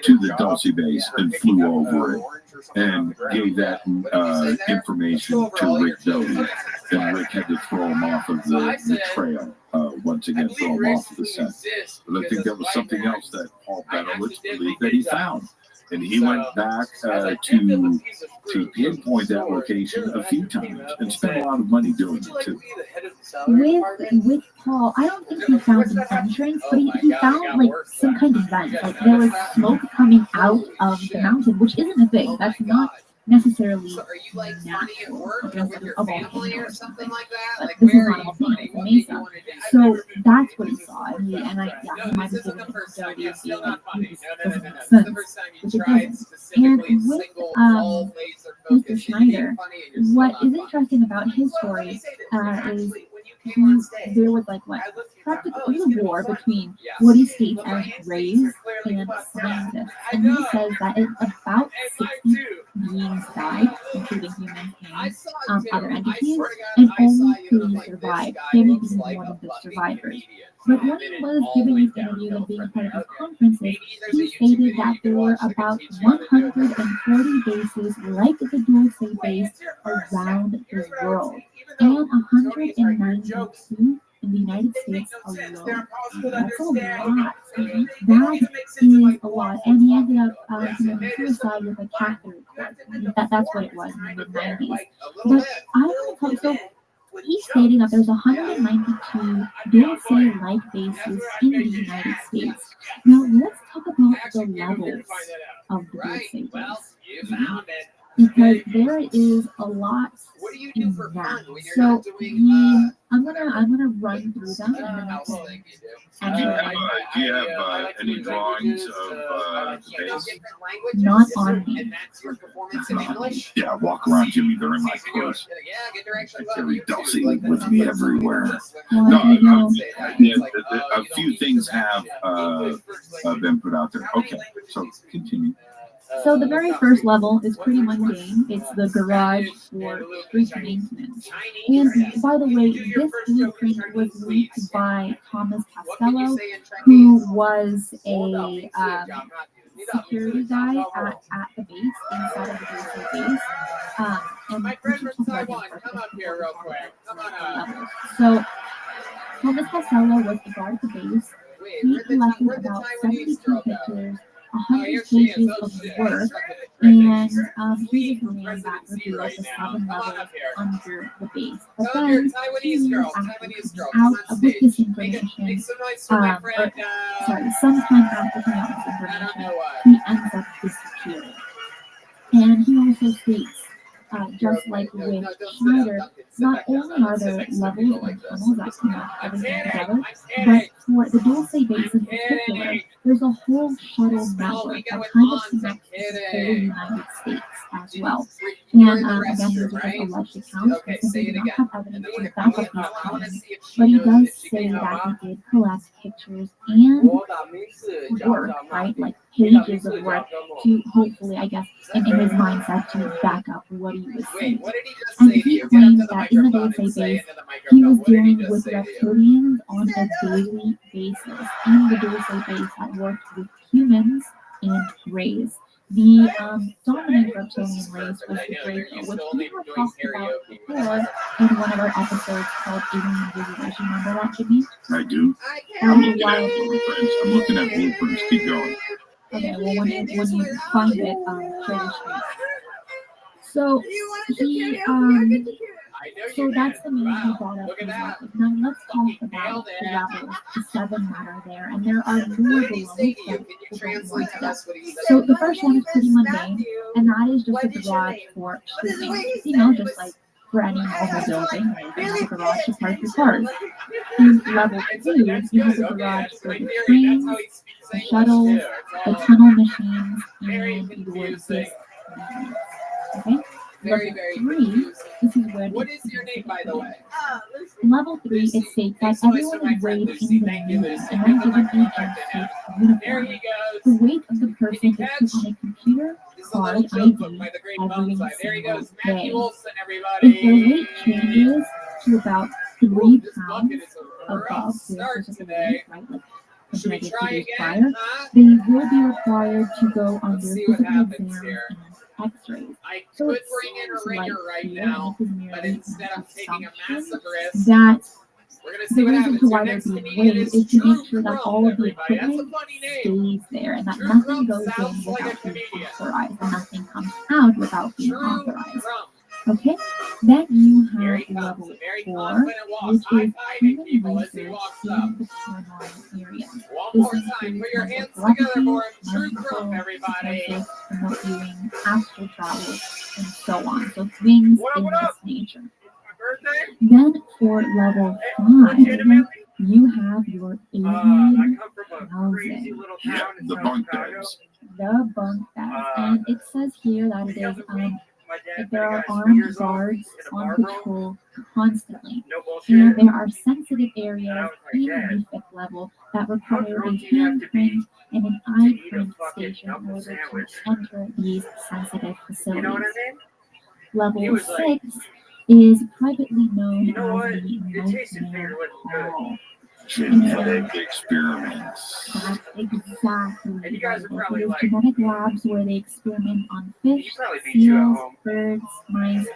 to the Dulcie base and flew over it and gave that information to Rick Doty. And Rick had to throw him off of the trail, once again, throw him off of the set. But I think that was something else that Paul Benowitz believed that he found. And he went back to pinpoint that location a few times and spent a lot of money doing it too. With Paul, I don't think he found an entrance, but he found like some kind of vent. Like there was smoke coming out of the mountain, which isn't a thing. That's not necessarily natural of all or something like that. Like this is not a volcano, it's a mesa. So that's what he saw. And he might have given it the ability of being like, this doesn't make sense, which it doesn't. And with Mr. Schneider, what is interesting about his story is there was like practically a war between what he states as rays and scientists. And he says that about 60 beings died, including humans and other entities, and only 2 survived, him being one of the survivors. But when he was giving his interview and being a part of his conferences, he stated that there were about 140 bases like the Dulce base around the world, and 192 in the United States alone. That's a lot. That is a lot. And he ended up committing suicide with a catheter. That's what it was in the mid-90s. But I want to tell you, so he's stating that there's 192 Dulce-like bases in the United States. Now, let's talk about the levels of the Dulce base. Because there is a lot in that. So I'm gonna run through them and do you have any drawings of the base? Not on me. Yeah, walk around, Jimmy. They're in my purse. I carry Dulcie with me everywhere. No, a few things have been put out there. Okay, so continue. So the very first level is pretty mundane. It's the garage for street maintenance. And by the way, this blueprint was leaked by Thomas Costello, who was a security guy at the base, inside of the Dulce base. And we should talk about him first. So Thomas Costello was the guard at the base. He collected about 72 pictures, 100 pages of work, and he was the man that revealed the 7 levels under the base. But then, 2 years after coming out with this information, sometime after coming out with this information, he ends up disappearing. And he also states, just like with Schneider, not only are there levels and tunnels that connect everything together, but for the Dulce base in particular, there's a whole shuttle network that kind of connects the whole United States as well. And again, these are just alleged accounts, because they do not have evidence to back up these claims. But he does say that he did collect pictures and work, right? Like pages of work to hopefully, I guess, in his mindset, to back up what he was saying. And he claims that in the Dulce base, he was dealing with reptilians on a daily basis. In the Dulce base that worked with humans and rays. The dominant reptilian race was the Draco, which we have talked about before in one of our episodes called Alien Visitation. Remember that, Jimmy? I do. I'm looking at blueprints. I'm looking at blueprints. Keep going. Okay, well, when you find it, share the screen. So he so that's the main who brought up these levels. Now let's talk about the levels, the 7 that are there, and there are more below that. So the first one is pretty mundane, and that is just a garage for streaming. You know, just like for any normal building, you have a garage to park your cars. In level 2, you have a garage for the trains, the shuttles, the tunnel machines, and your disc. Okay? Level 3, this is where What is your name, by the way? Level 3, it states that everyone is weighed in the unit and then given a jumpsuit uniform. The weight of the person is put on a computer card ID every single day. If their weight changes to about 3 pounds above their physical weight, right, like compared to 2 days prior, they will be required to go under physical exams and X-rays. So it seems like here, and this is merely an assumption, that the reason to why they're being weighed is to make sure that all of the equipment stays there and that nothing goes in without being authorized and nothing comes out without being authorized. Okay, then you have level 4, which is human research in the paranormal area. This includes mental telepathy, mind control, hypnosis, remote viewing, astral travel, and so on. So things in this nature. Then for level 5, you have your alien housing. Yeah, the bunk beds. The bunk beds. And it says here that it is that there are armed guards on patrol constantly. And there are sensitive areas in the 5th level that require a handprint and an eye print station in order to enter these sensitive facilities. Level 6 is privately known as the Nightmare Hall. Genetic experiments. That's exactly what it is. It is genetic labs where they experiment on fish, seals, birds, mice,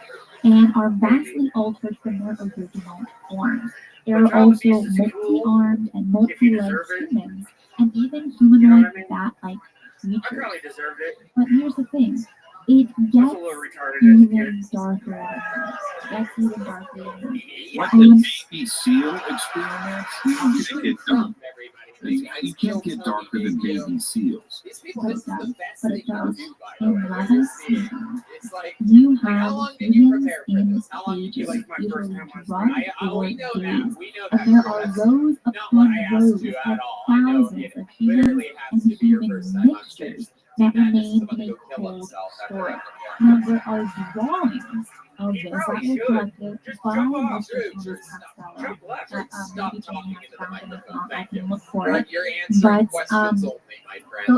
and are vastly altered from their original forms. There are also multi-armed and multi-legged humans, and even humanoid bat-like creatures. But here's the thing. It gets even darker than this. What the baby seal experiments? How can it get dark? You can't get darker than baby seals. But it does. In level 7, you have humans in cages, usually drugged or dazed. And there are rows upon rows of thousands of humans and human mixtures that remain in a cold storage. Now, there are drawings of this that were collected by Mr. Thomas Costello that maybe Jamie has found, and if not, I can look for it. But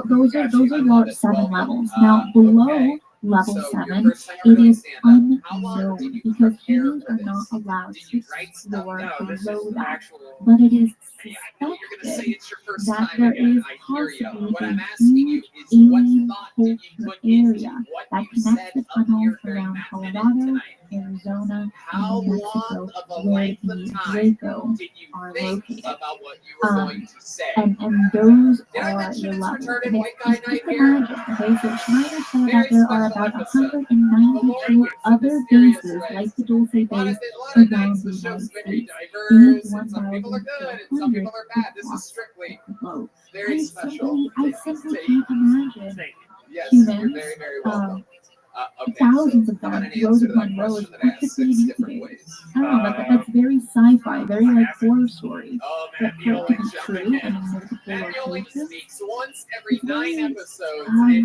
those are your 7 levels. Now, below level 7, it is unknown because humans are not allowed to explore below that. But it is suspected that there is possibly a huge alien culture area that connects the tunnels around Colorado, Arizona, and New Mexico, where the Draco are located. And those are your levels. Okay, just imagine, okay, so Schneider said that there are about 192 other bases like the Dulce base around the United States. And 1,400 across the globe. I simply can't imagine humans, thousands of them, rows upon rows, participating in incubators. I don't know, that's very sci-fi, very like horror story. But for it to be true and in multiple locations, it's very,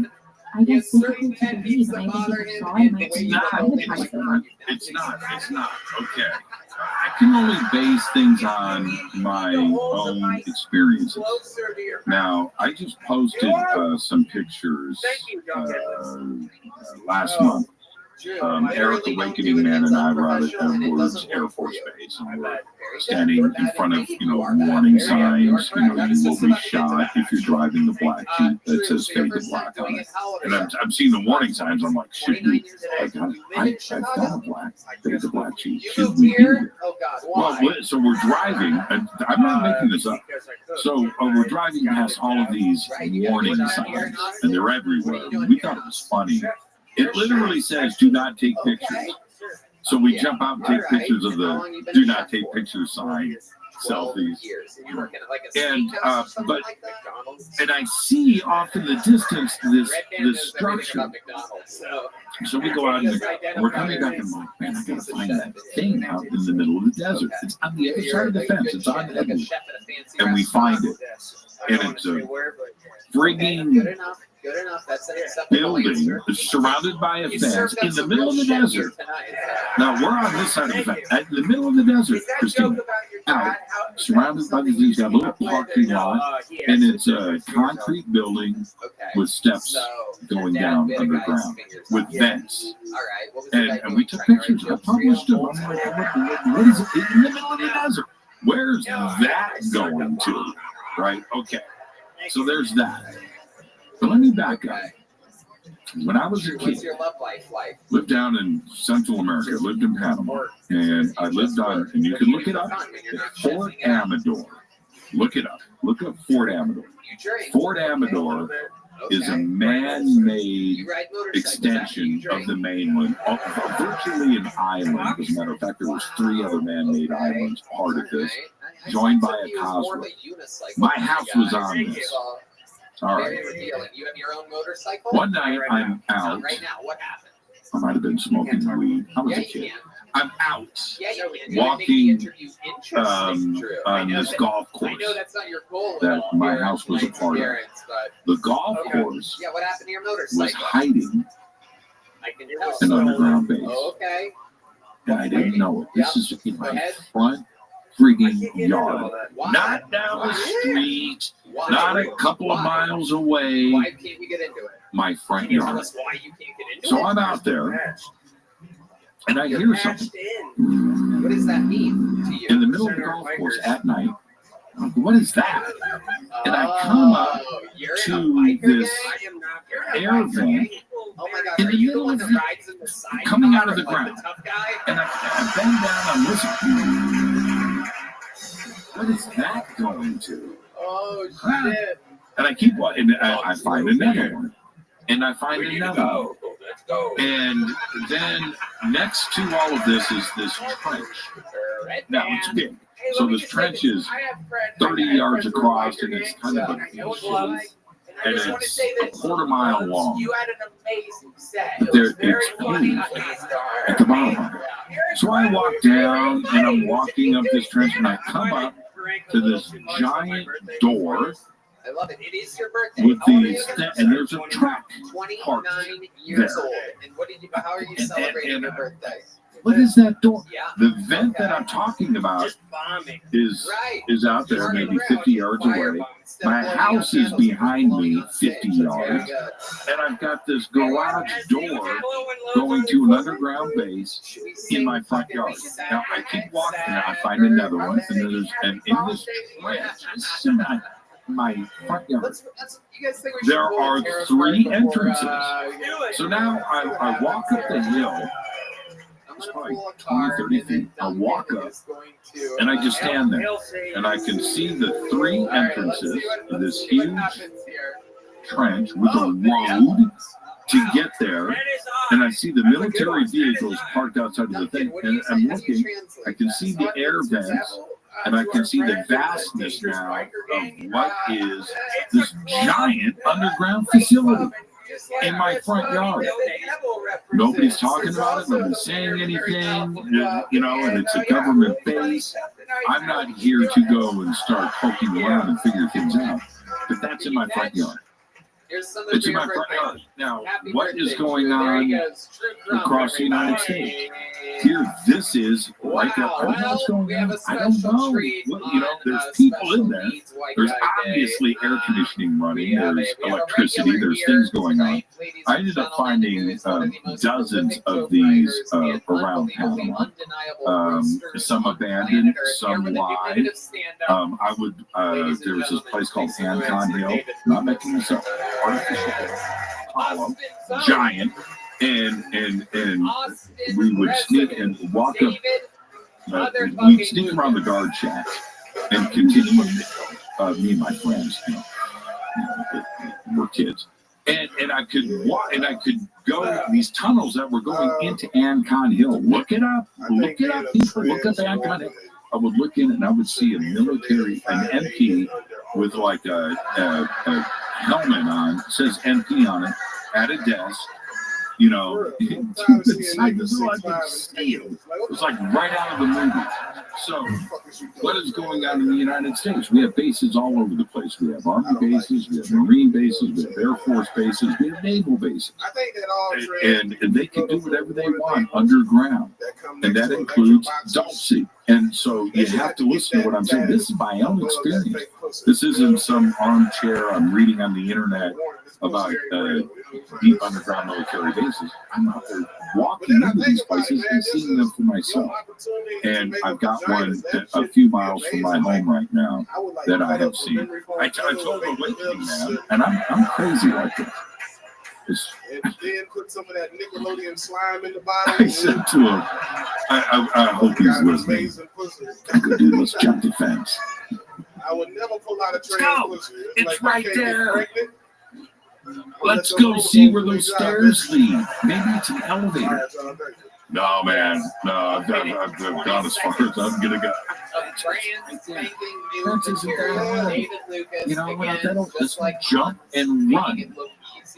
I guess, difficult to believe, and I think if you saw it, might be traumatized over. It's not. Okay. I can only base things on my own experiences. Now, I just posted some pictures last month. Eric Awakening Man and I were out at Edwards Air Force Base, and we're standing in front of, warning signs, you will be shot if you're driving the black Jeep that says fade to black on it. And I'm seeing the warning signs, I'm like, should we? I've got a black, fade to black Jeep. Should we do it? Well, so we're driving, and I'm not making this up. So we're driving past all of these warning signs, and they're everywhere. We thought it was funny. It literally says, do not take pictures. So we jump out and take pictures of the do not take pictures sign, selfies. And and I see off in the distance this structure. So we go out and we're coming back and I'm like, man, I gotta find that thing out in the middle of the desert. It's on the other side of the fence. It's on Edward. And we find it. And it's a frigging building surrounded by a fence in the middle of the desert. Now we're on this side of the fence. In the middle of the desert, Christina, out, surrounded by these, got a little parking lot, and it's a concrete building with steps going down underground with vents. And we took pictures. I published them. I'm like, what is it in the middle of the desert? Where's that going to? Right? Okay. So there's that. But let me back up. When I was a kid, lived down in Central America, lived in Panama, and I lived on, and you can look it up, Fort Amador. Look it up. Look up Fort Amador. Fort Amador is a man-made extension of the mainland, virtually an island. As a matter of fact, there was 3 other man-made islands part of this, joined by a causeway. My house was on this. All right. You have your own motorcycle? One night I'm out. Right now, what happened? I might have been smoking weed. I was a kid. I'm out walking on this golf course that my house was a part of. The golf course was hiding an underground base. And I didn't know it. This is in my front frigging yard. Not down the street, not a couple of miles away. Why can't we get into it? My front yard. So I'm out there, and I hear something. What does that mean to you? In the middle of the golf course at night. What is that? And I come up to this air vent in the middle of the, coming out of the ground. And I bend down, I'm listening. What is that going to? Oh, shit. And I keep watching, and I find another one. And I find another one. And then next to all of this is this trench. Now it's big. So this trench is 30 yards across, and it's kind of a and it's a quarter-mile long. You had an amazing set. But it's huge at the bottom. So I walk down, and I'm walking up this trench, and I come up to this giant door. I love it. It is your birthday. With these, and there's a track 29 years old. And how are you celebrating your birthday? What is that door? The vent that I'm talking about is out there, maybe 50 yards away. My house is behind me 50 yards. And I've got this garage door going to an underground base in my front yard. Now I keep walking, and I find another one, and in this trench, this is in my front yard. There are 3 entrances. So now I walk up the hill. It's probably 20, 30 feet. I walk up, and I just stand there, and I can see the 3 entrances of this huge trench with a road to get there, and I see the military vehicles parked outside of the thing, and I'm looking, I can see the air vents, and I can see the vastness now of what is this giant underground facility in my front yard. Nobody's talking about it, nobody's saying anything, and it's a government base. I'm not here to go and start poking around and figure things out, but that's in my front yard. Here's some It's in my front yard. Now, what is going on across the United States? Here, this is like I don't know what's going on. I don't know. There's people in there. There's obviously air conditioning running. There's electricity. There's things going on. I ended up finding dozens of these around Panama. Some abandoned, some live. There was this place called Ancon Hill. Not making this up. Artificial hollow, giant, and we would sneak and walk up. We'd sneak around the guard shack and continue. Me and my friends, we're kids, and I could walk, and I could go these tunnels that were going into Ancon Hill. Look it up, people. Look up Ancon Hill. I would look in and I would see an MP with like a helmet on, says MP on it, at a desk, inside the door, I could see it. It was like right out of the movie. So, what is going on in the United States? We have bases all over the place. We have Army bases, we have Marine bases, we have Air Force bases, we have Naval bases. And they can do whatever they want underground. And that includes Dulce. And so you have to listen to what I'm saying. This is my own experience. This isn't some armchair I'm reading on the internet about deep underground military bases. I'm out there walking into these places and seeing them for myself. And I've got one a few miles from my home right now that I have seen. I told the Awakening man, and I'm crazy like this. And then put some of that Nickelodeon slime in the bottom. I said to him, I hope he's listening. I go, dude, let's jump the fence. I would never pull out a train pussy. It's like, right there. Let's go see where those stairs lead. Maybe it's an elevator. No, man. No, I've gone as far as I'm going to go. You know what? That'll just jump and run.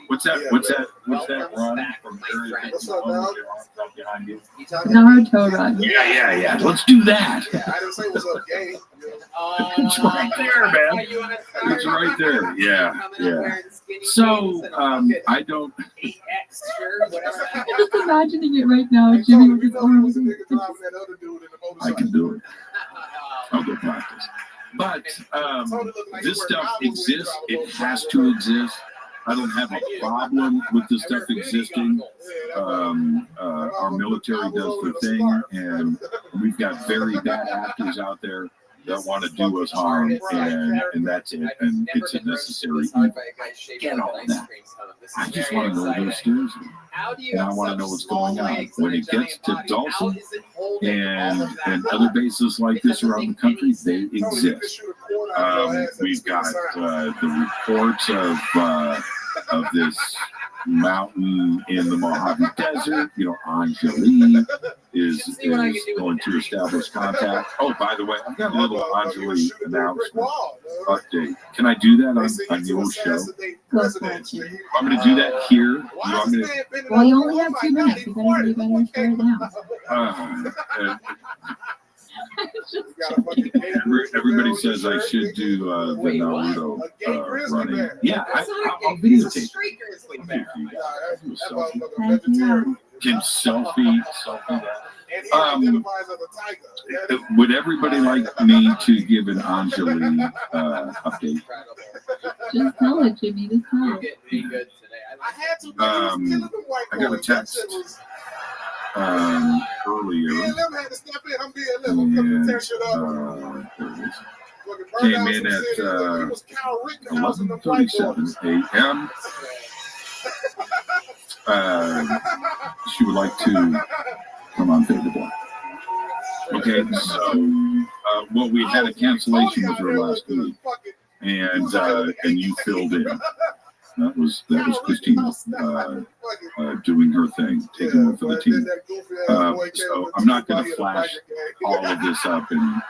What's that run from Naruto run. Yeah. Let's do that. I didn't say what's up, gang. It's right there, man. It's right there. Yeah. So, I don't. I'm just imagining it right now, Jimmy with his arms. I can do it. I'll go practice. But this stuff exists. It has to exist. I don't have a problem with this stuff existing. Our military does their thing, and we've got very bad actors out there that want to do us harm, and that's it. And it's a necessary evil. Get all that. I just want to know where those stairs are. And I want to know what's going on. When it gets to Dulce and other bases like this around the country, they exist. We've got the reports of this mountain in the Mojave Desert. Anjali is going to establish contact. Oh, by the way, I've got a little Anjali announcement update. Can I do that on your show? I'm going to do that here. Well, you only have 2 minutes. You better share it down. Everybody says I should do the Naruto running. Yeah, I'll videotape. Can selfie that. Would everybody like me to give an Anjali update? Just tell it, Jimmy. Just tell it. I got a text earlier. Came in at 11:37 a.m. She would like to come on Fade the Block. Okay, so we had a cancellation with her last week, and you filled in. That was Christina doing her thing, taking one for the team. So I'm not going to flash all of this up and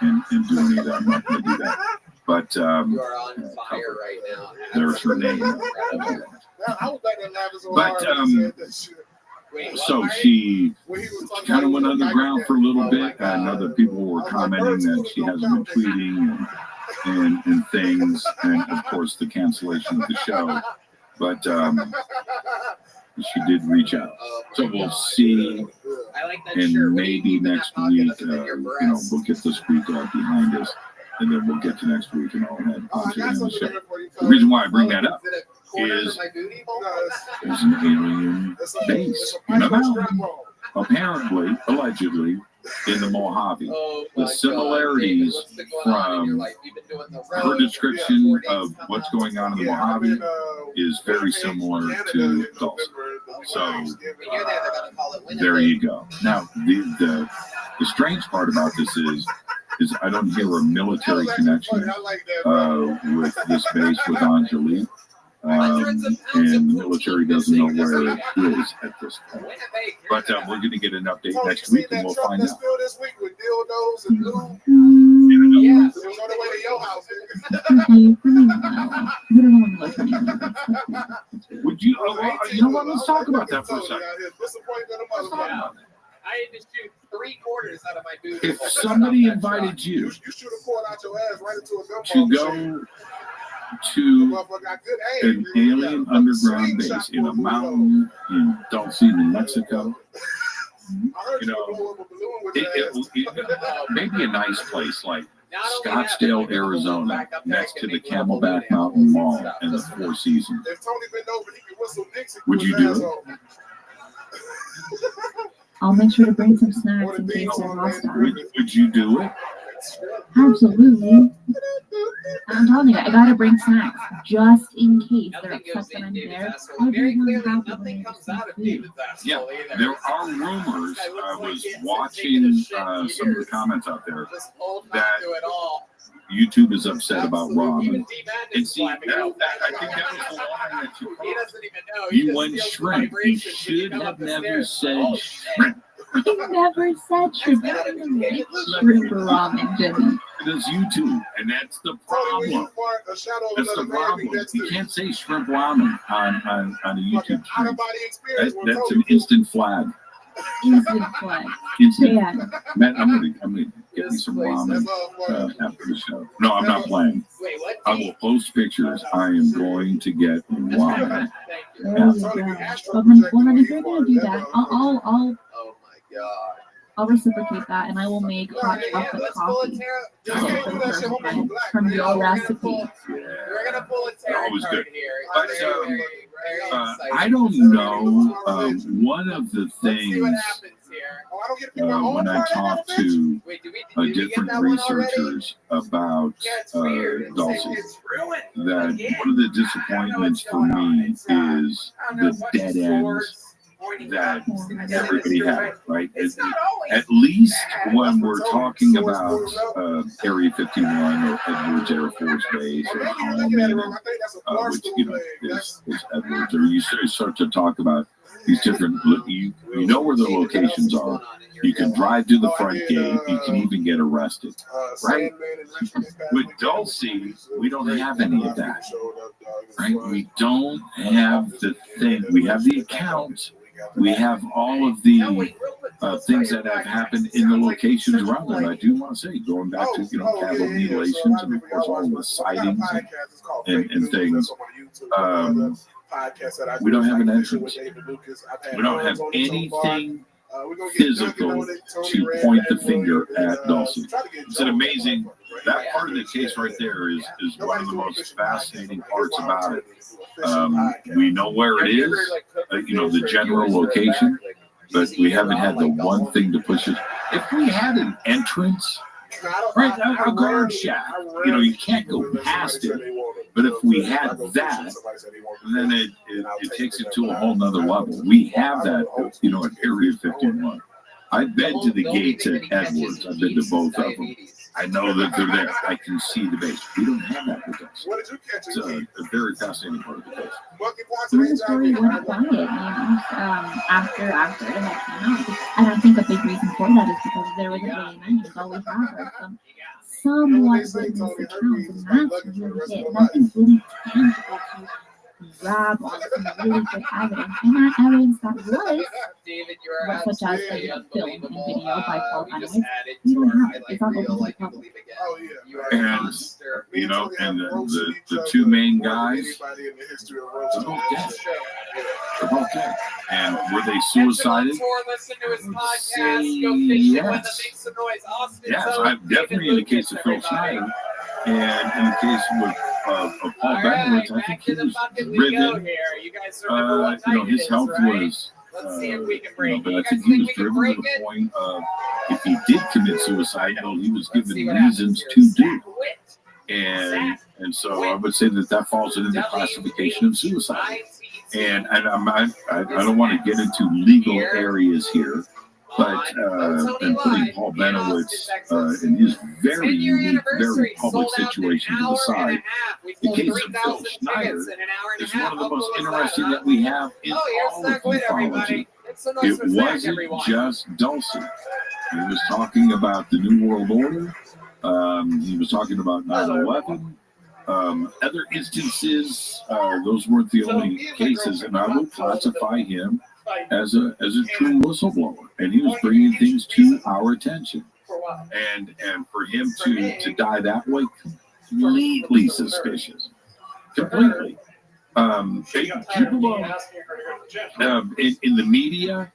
do any of that. I'm not going to do that. But you are on fire right now. There's her name. But so she kind of went underground for a little bit. I know that people were commenting that she hasn't been tweeting and things, and of course the cancellation of the show. But she did reach out. So we'll see. And maybe next week, we'll get this week behind us. And then we'll get to next week and all that. The reason why I bring that up is there's an alien base in a mountain, apparently, allegedly, in the Mojave. The similarities from her description of what's going on in the Mojave is very similar to Tulsa. So there you go. Now, the strange part about this is I don't hear a military connection with this base with Angelique. And the military doesn't know where it is at this point. But we're going to get an update next week, and we'll find out. Would you? You know what? Let's talk about that for a second. I had to shoot 3/4 out of my booty. If somebody invited you to go to an alien underground base in a mountain in Dulce, New Mexico, maybe a nice place like Scottsdale, Arizona, next to the Camelback Mountain Mall and the Four Seasons. Would you do it? I'll make sure to bring some snacks in case they're hostile. Would you do it? Absolutely. I'm telling you, I gotta bring snacks just in case they're upset that I'm there. Everyone's happy when they receive food. Yeah, there are rumors. I was watching some of the comments out there that YouTube is upset about ramen. And see, I think that was the line that you went shrimp. You should have never said shrimp. I never said shrimp. Shrimp ramen, Jimmy. It's YouTube, and that's the problem. That's the problem. You can't say shrimp ramen on a YouTube channel. That's an instant flag. Instant flag. Yeah. Man, I'm gonna get me some ramen after the show. No, I'm not playing. I will post pictures. I am going to get ramen. There you go. Well, if you're gonna do that, I'll reciprocate that, and I will make hot chocolate coffee from your recipe. We're gonna pull a tarot card here. I don't know. One of the things when I talk to different researchers about Dulce, that one of the disappointments for me is the dead ends that everybody had, right? At least when we're talking about Area 51 or Edwards Air Force Base or Holloman, which is Edwards, or you start to talk about these different, you know where the locations are. You can drive to the front gate. You can even get arrested, right? With Dulce, we don't have any of that, right? We don't have the thing. We have the account. We have all of the things that have happened in the locations around them. I do want to say, going back to cattle mutilations and of course all the sightings and things. We don't have an entrance. We don't have anything physical to point the finger at Dulce. It's an amazing, that part of the case right there is one of the most fascinating parts about it. We know where it is, the general location, but we haven't had the one thing to push it. If we had an entrance, right, a guard shack, you can't go past it. But if we had that, then it takes it to a whole nother level. We have that, at Area 51. I've been to the gates at Edwards. I've been to both of them. I know that they're there. I can see the base. We don't have that with us. It's a very fascinating part of the case. The story went quiet, after it had come out. And I think a big reason for that is because there wasn't really mentions. All we have are some somewhat witness accounts, and that's really it. Nothing really tangible to grab on some really good evidence, and that evidence that was, David, you are such as absolutely like film and video by Paul we just Benowitz, added we to don't our have it. It's not open to the public. Oh yeah. You are a And monster. you know, and the two main guys, Anybody in the history of they're Rothschild. both dead. They're both dead. And were they suicided? Listen to his podcast. Go fishing when the makes some noise. Austin, Yes, I'm definitely in the case of Phil Schneider, and in the case with of Paul Benowitz, I think he was driven. You guys remember what You know, night his it is, health right? was. Let's see if we can break But it. I You think guys he think was we can driven break to the it? point of if he did commit suicide, well, he was given reasons to do. And so I would say that falls into the classification of suicide. And I don't want to get into legal areas here, but and putting Paul Benowitz in his very unique, very public situation to the side, the case of Phil Schneider is one of the most interesting that we have in all of ufology. It wasn't just Dulcie. He was talking about the New World Order. He was talking about 9/11. Other instances, those weren't the only cases, and I would classify him as a true whistleblower, and he was bringing things to our attention. And for him to die that way, completely suspicious, completely. People in the media,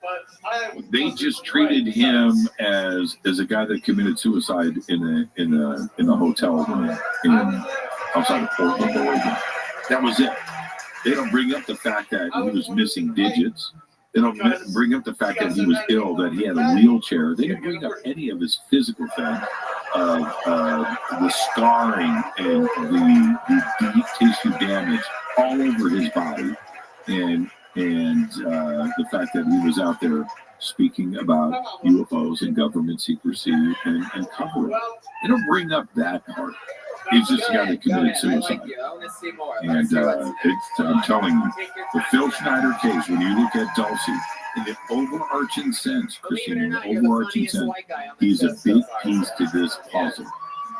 they just treated him as a guy that committed suicide in a hotel outside of Portland, Oregon. That was it. They don't bring up the fact that he was missing digits. They don't bring up the fact that he was ill, that he had a wheelchair. They didn't bring up any of his physical thing, the scarring and the deep tissue damage all over his body, and the fact that he was out there speaking about UFOs and government secrecy and covering. They don't bring up that part. He's just a guy that committed suicide. And I'm telling you, the Phil Schneider case, when you look at Dulcie, in the overarching sense, Christina, in the overarching sense, he's a big piece to this puzzle.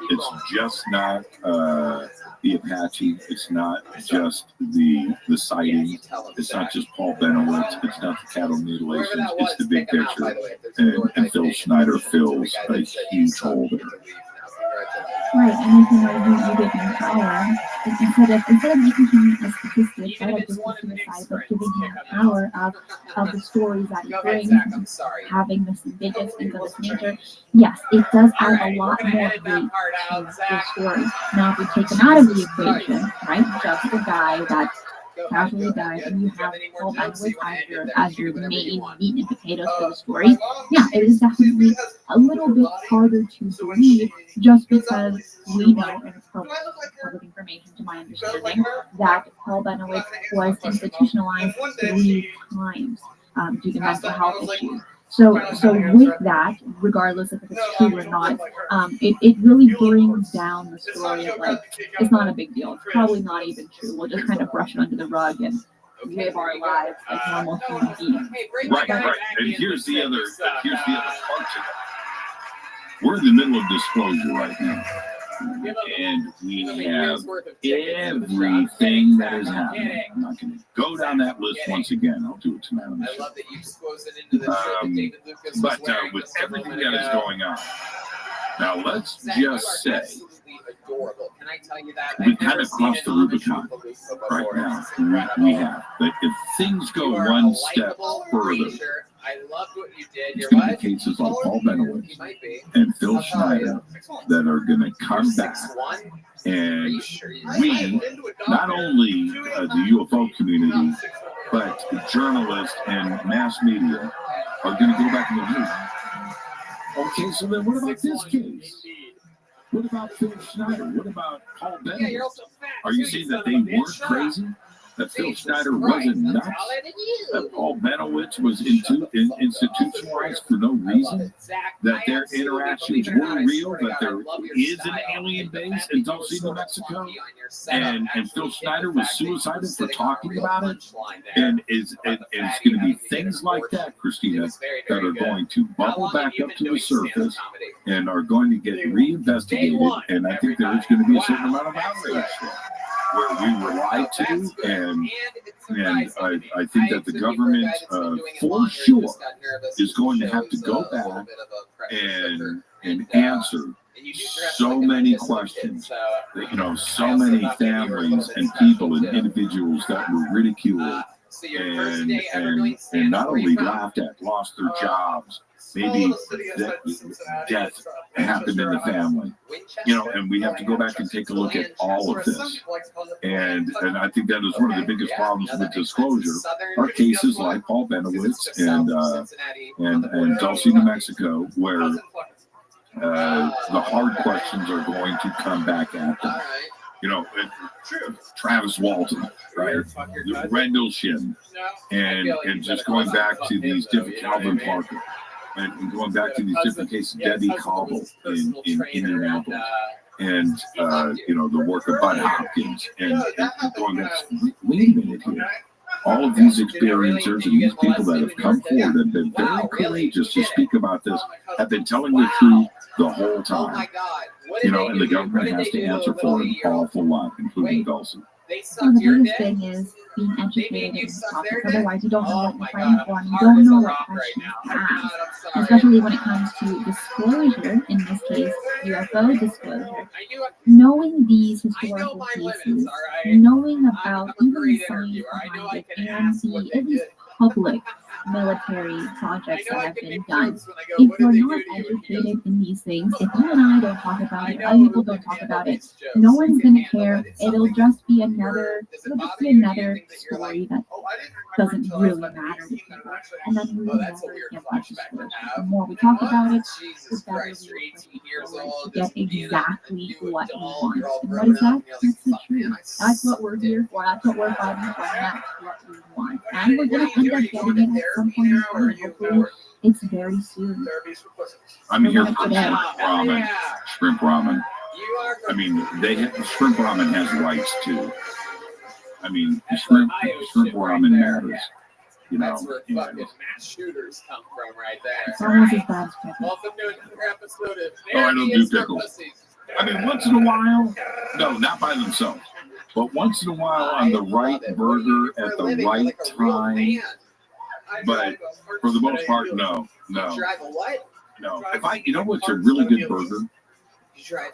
It's just not the Apache. It's not just the sighting. It's not just Paul Benowitz. It's not the cattle mutilations. It's the big picture. And Phil Schneider fills a huge hole there. Right, and if you know you give him power, instead of making him a statistic, right, of just a suicide, but giving him power of the stories that he brings, having this digits, things of this nature, yes, it does add a lot more weight to the story. Now, if we take him out of the equation, right, just the guy that casually died, and you have Paul Benowitz as your main meat and potatoes for the story, yeah, it is definitely a little bit harder to believe, just because we know, and it's public information to my understanding, that Paul Benowitz was institutionalized 3 times due to mental health issues. So with that, regardless if it's true or not, it really brings down the story of like, it's not a big deal. It's probably not even true. We'll just kind of brush it under the rug and live our lives like normal human beings. Right. And here's the other part to that. We're in the middle of disclosure right now. And we have everything that is happening. I'm not going to go down that list once again. I'll do it tonight on the show. But with everything that is going on, now let's just say we kind of crossed the Rubicon right now. We have. But if things go one step further, I loved what you did. it's going to be cases like Paul Benowitz and Phil Schneider that are going to come back. And we, not only the UFO community, but journalists and mass media are going to go back and go, hey, okay, so then what about this case? What about Phil Schneider? What about Paul Benowitz? Are you saying that they weren't crazy? That Phil Schneider wasn't nuts? That Paul Benowitz was institutionalized for no reason? That their interactions were real? That there is an alien base in Dulce, New Mexico? And Phil Schneider was suicidal for talking about it? And it's going to be things like that, Christina, that are going to bubble back up to the surface and are going to get reinvestigated. And I think there is going to be a certain amount of outrage there. where we were lied to, and I think that the government, for sure, is going to have to go back and answer so many questions. So many families and people and individuals that were ridiculed and not only laughed at, lost their jobs. Maybe death happened in the family, and we have to go back and take a look at all of this. And I think that is one of the biggest problems with disclosure. Are cases like Paul Benowitz and Dulce, New Mexico, where the hard questions are going to come back at them. Travis Walton, right? Rendlesham, and just going back to these different Calvin Parker. And going back to these different cases, Debbie Cobble in Indianapolis, and the work of Bud Hopkins, and going back. Wait a minute here. All of these experiencers and these people that have come forward and been very courageous to speak about this have been telling the truth the whole time. And the government has to answer for an awful lot, including Dulce. And the biggest thing is being educated in this topic. Otherwise, you don't know what you're fighting for, and you don't know what questions to ask. Especially when it comes to disclosure, in this case, UFO disclosure. Knowing these historical cases, knowing about even the science behind it, and the at least public military projects that have been done. If we're not educated in these things, if you and I don't talk about it, other people don't talk about it, no one's gonna care. It'll just be another story that doesn't really matter to people. And then we will never get that disclosure. The more we talk about it, the better we get exactly what we want. And what is that? That's the truth. That's what we're here for. That's what we're fighting for. That's what we want. And we're gonna end up getting it at some point in time. Hopefully, it's very soon. I'm here for ramen, shrimp ramen. I mean, shrimp ramen has rights too. I mean, shrimp ramen matters. That's where fucking mass shooters come from, right there. It's almost as bad as pickles. Welcome to another episode of I don't do pickles. I mean, once in a while, no, not by themselves, but once in a while on the right burger at the right time. But for the most part, no. If what's a really good burger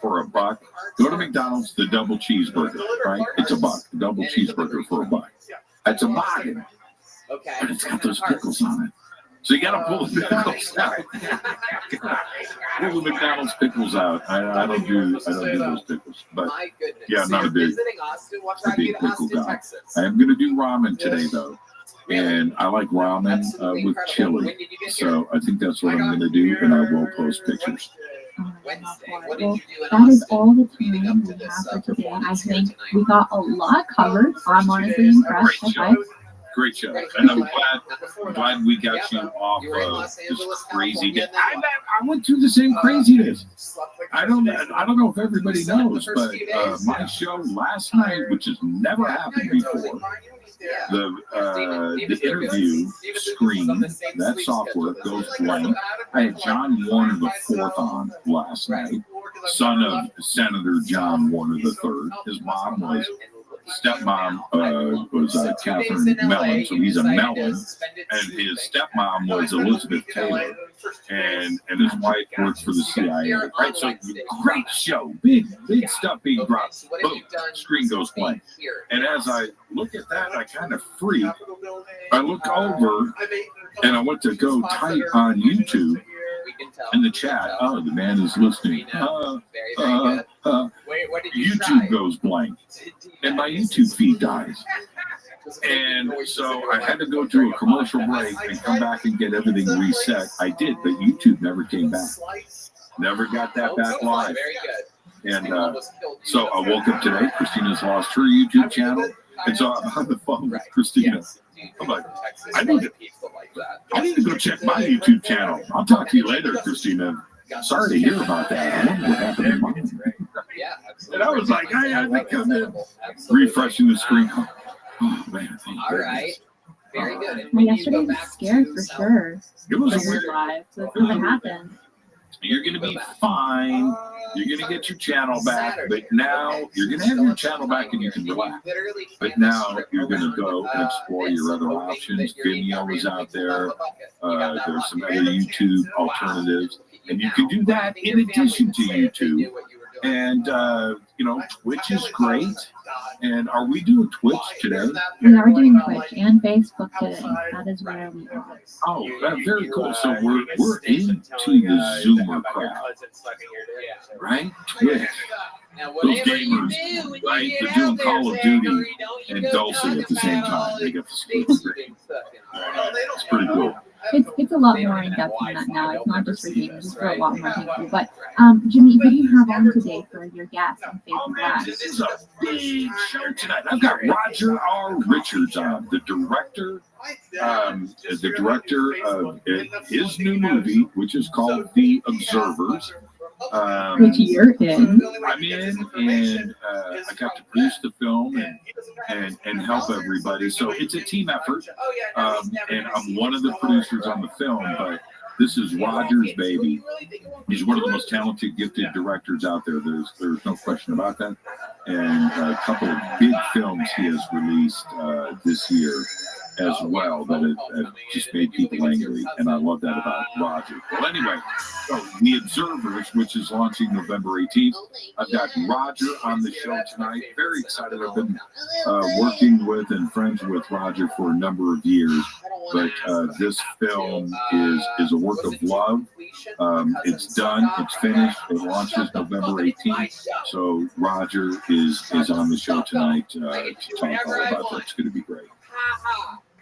for $1? Go to McDonald's, the double cheeseburger, right? It's $1. Double cheeseburger for $1. That's a bargain. Okay. But it's got those pickles on it. So you got to pull the pickles out. Pull the McDonald's pickles out. I don't do those pickles. But yeah, I'm not a big pickle guy. I am going to do ramen today though. And I like ramen with chili. So I think that's what I'm going to do, and I will post pictures. Well, that is all the time we have for today. I think we got a lot covered. I'm honestly impressed. Great show. And I'm glad we got you off this crazy day. I went through the same craziness. I don't know if everybody knows, but my show last night, which has never happened before, the interview screen, that software goes blank. I had John Warner IV on last night, son of Senator John Warner III. His mom stepmom was Catherine Mellon, so he's a Mellon, and his stepmom was Elizabeth Taylor, and his wife works for the CIA. Right, so great show, big stuff being dropped. Boom, screen goes blank. And as I look at that, I kind of freak. I look over, and I went to go type on YouTube. In the chat, the man is listening. YouTube goes blank, and my YouTube feed dies. And so I had to go to a commercial break and come back and get everything reset. I did, but YouTube never came back. Never got that back live. And so I woke up today. Christina's lost her YouTube channel, and so I'm on the phone with Christina. I'm like, I need to go check my YouTube channel. I'll talk to you later, Christina. Sorry to hear about that. I wonder what happened to mine. And I was like, I had to come in, refreshing the screen. Oh, man. All right. Very good. Well, yesterday was scared for sure. It was a weird live. So if something happened. You're going to be fine. You're going to get your channel back. But now you're going to have your channel back and you can relax. But now you're going to go and explore your other options. Vimeo is out there. There's some other YouTube alternatives. And you can do that in addition to YouTube. And, Twitch is great. And are we doing Twitch today? We are doing Twitch and Facebook today. That is where we are. Oh, very cool. So we're into the Zoomer crowd, right? Twitch. Those gamers, right? They're doing Call of Duty and Dulce at the same time. They get the split screen. It's pretty cool. It's a lot more in depth than that now. It's not just for gamers, it's for a lot more people. But Jimmy, what do you have on today for your guest on Facebook Live? This is a big show tonight. I've got Roger R. Richards on, the director of his new movie, which is called The Observers. Which you're in. I'm in, and I got to produce the film and help everybody. So it's a team effort, and I'm one of the producers on the film, but this is Roger's baby. He's one of the most talented, gifted directors out there. There's no question about that. And a couple of big films he has released this year as well that have just made people angry, and I love that about Roger. Well, anyway, so The Observers, which is launching November 18th, I've got Roger on the show tonight. Very excited. I've been working with and friends with Roger for a number of years, but this film is a work of love. It's done. It's finished. It launches November 18th. So Roger is on the show tonight to talk all about that. It's going to be great.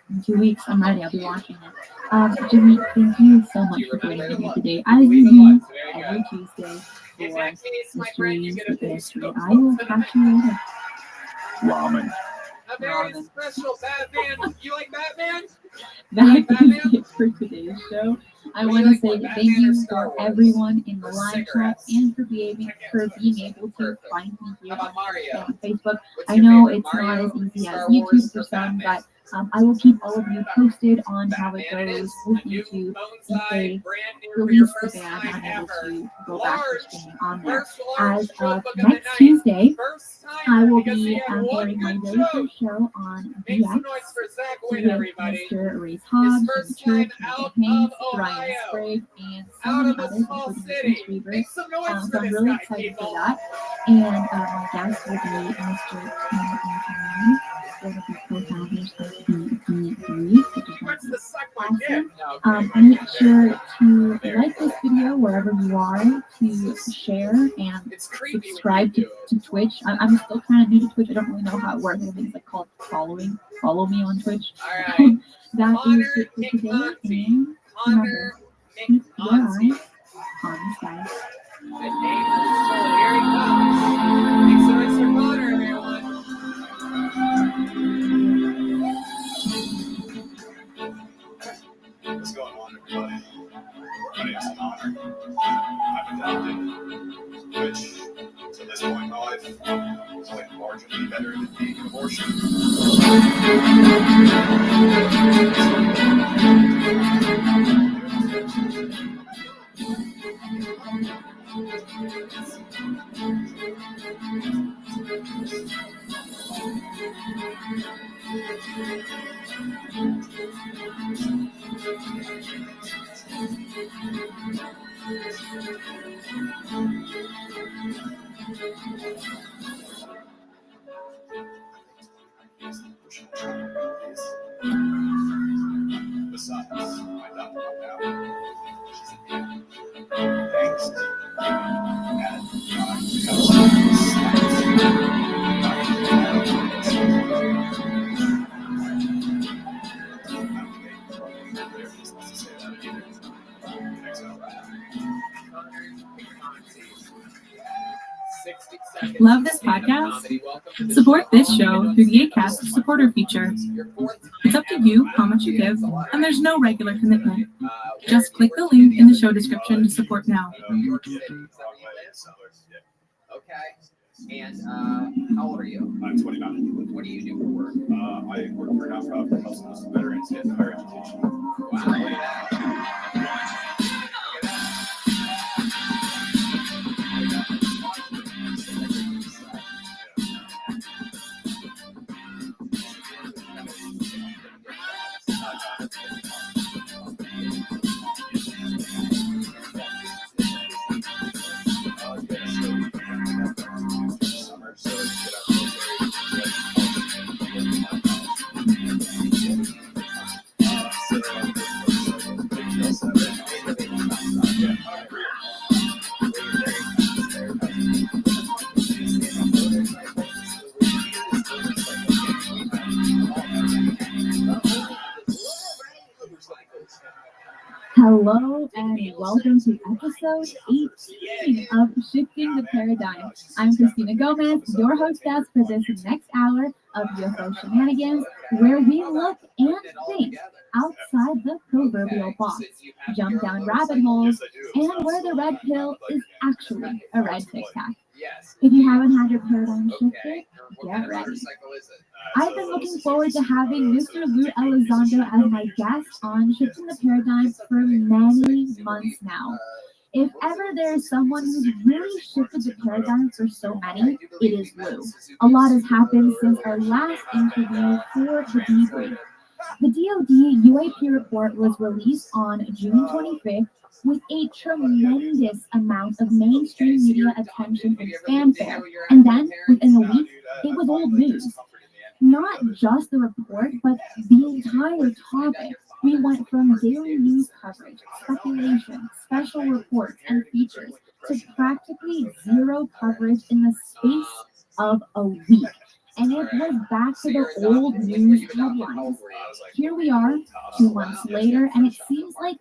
In 2 weeks, I'm ready. I'll be watching it. Jimmy, thank you so much for joining me here today. As you do every Tuesday for Mysteries with the History. I will catch you later. Ramen. A very special Batman. You like Batman? That is it for today's show. I want to say thank you for everyone in the live chat and for being able to find me here on Facebook. I know it's not as easy as YouTube for some, but I will keep all of you posted on how it goes with YouTube if they release the ban. I'm able to go back to streaming on there. As of next Tuesday, I will be airing my very first show on VX with Mr. Ray's Hobbs, Jimmy Church, Michael Haynes, Ryan Sprague, and so many others, including Chris Weaver. So I'm really excited for that. And my guest will be Mr. Tim Antonelli, one of the co-founders of the D3, which is awesome. Make sure to like this video wherever you are, to share and subscribe to Twitch. I'm still kind of new to Twitch. I don't really know how it works. I think it's like called following. Follow me on Twitch. That is it for today. And remember, keep your eye on the skies. Make some noise for Connor, everyone. What's going on, everybody? My name is Connor. I've adopted Twitch. To this point in my life, it's like marginally better than being an abortion. Besides, my doctor now, she's a thanks. Love this podcast? Support this show through the Acast supporter feature. It's up to you how much you give, and there's no regular commitment. Just click the link in the show description to support now. Okay. And how old are you? I'm 29. What do you do for work? I work for a nonprofit that helps most veterans get higher education. Wow. Hello and welcome to episode 18 of Shifting the Paradigm. I'm Christina Gomez, your hostess for this next hour of UFO shenanigans, where we look and think outside the proverbial box, jump down rabbit holes, and where the red pill is actually a red Tic Tac. If you haven't had your paradigm shifted, get ready. I've been looking forward to having Mr. Lou Elizondo as my guest on Shifting the Paradigm for many months now. If ever there is someone who's really shifted the paradigm for so many, it is Lou. A lot has happened since our last interview for the debrief. The DoD UAP report was released on June 25th with a tremendous amount of mainstream media attention and fanfare. And then, within a week, it was old news. Not just the report, but the entire topic. We went from daily news coverage, speculation, special reports, and features to practically zero coverage in the space of a week. And it was back to the old news headlines. Here we are, 2 months later, and it seems like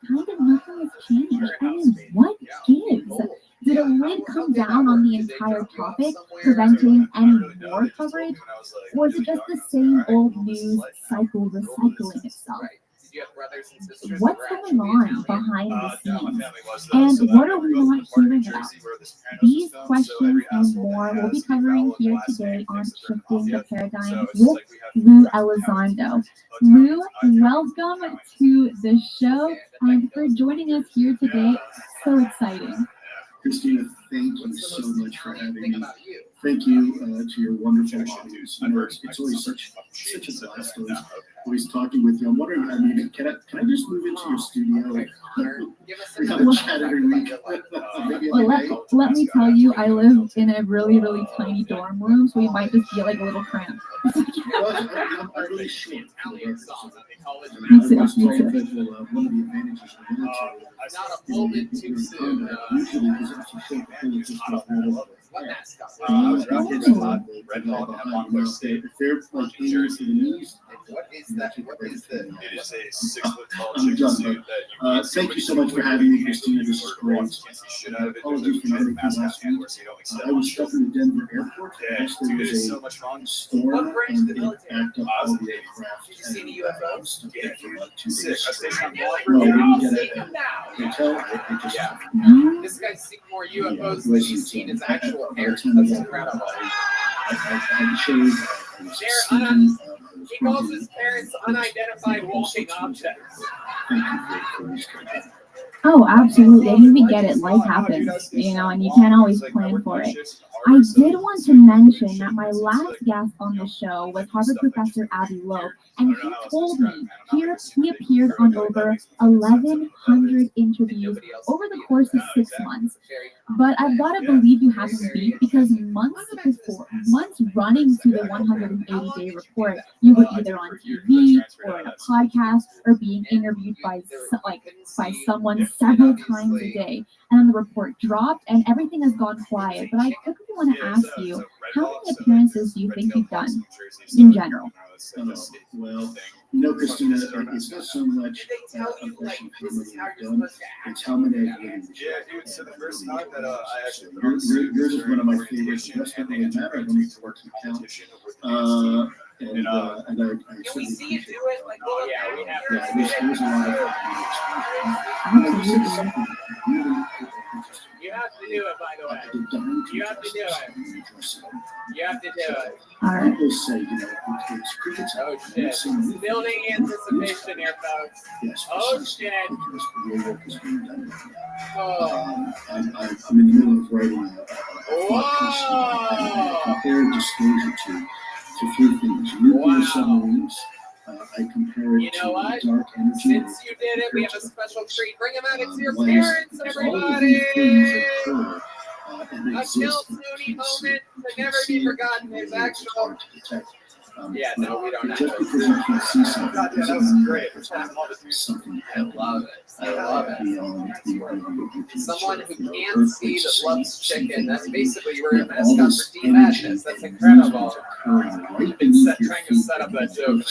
kind of nothing has changed. I mean, what gives? Did a lid come down on the entire topic, preventing any more coverage? Or is it just the same old news cycle recycling itself? What's going on behind the scenes? And what are we not hearing about? These questions and more we'll be covering here today on Shifting the Paradigm with Lou Elizondo. Lou, welcome to the show and for joining us here today. So exciting. Christina, thank you so much for having me. Thank you to your wonderful audience. You know, it's always such a blast always talking with you. I'm wondering, I mean, can I just move into your studio? We have a chat every week. Well, let me tell you, I live in a really, really tiny dorm room, so we might just be like a little cramped. I'm really short. Me too. One of the advantages of the military is usually is actually so cool, it's just not really if they're like aiming for the knees, what is that? What is the? It is a 6-foot tall I'm chicken done, suit but, that thank you so much for having me, Christina. This is great. Apologies for not making last week. I was stuck in the Denver airport. There was a storm and it backed up all the aircraft. And I was stuck there for about 2 days. Well, I didn't get a hotel. I just This guy's seen more UFOs than he's seen his actual parents. That's incredible. I shaved. He calls his parents unidentified walking objects. Oh, absolutely. I mean, we get it. Life happens, you know, and you can't always plan for it. I did want to mention that my last guest on the show was Harvard professor Avi Loeb, and he told me he appeared on over 1,100 interviews over the course of 6 months. But I've got to believe you have him beat because months running to the 180-day report, you were either on TV or in a podcast or being interviewed by someone several times a day. And then the report dropped and everything has gone quiet. But I quickly want to ask you, how many appearances do you think you've done in general? Well, you know, Christina, it's not so much a question of how many I've done, it's how many I've written. Yeah, dude, so the first time that I actually yours is one of my favorites. The rest of them matter. I don't need to work to count. And I can we see you do it? Like, oh yeah, we have. There's a lot of You have to do it, by the way. You have to do it. You have to do it. People say, you know, it's oh shit. Building anticipation here, folks. Yes, oh shit. Because real work is being done. Oh. I'm in the middle of writing a compared disclosure to 3 things. Nuclear submarines. I compare it to dark energy. Since you did it, we have a special treat. Bring him out. It's your parents, everybody. A Kill Tony moment to never be forgotten. His actual. Yeah, no, we don't have Just because you can see something, that was great. Something I love it. I love it. Someone who can't see that loves chicken. That's basically your mascot for Team Madness. That's incredible. I've been trying to set up that joke.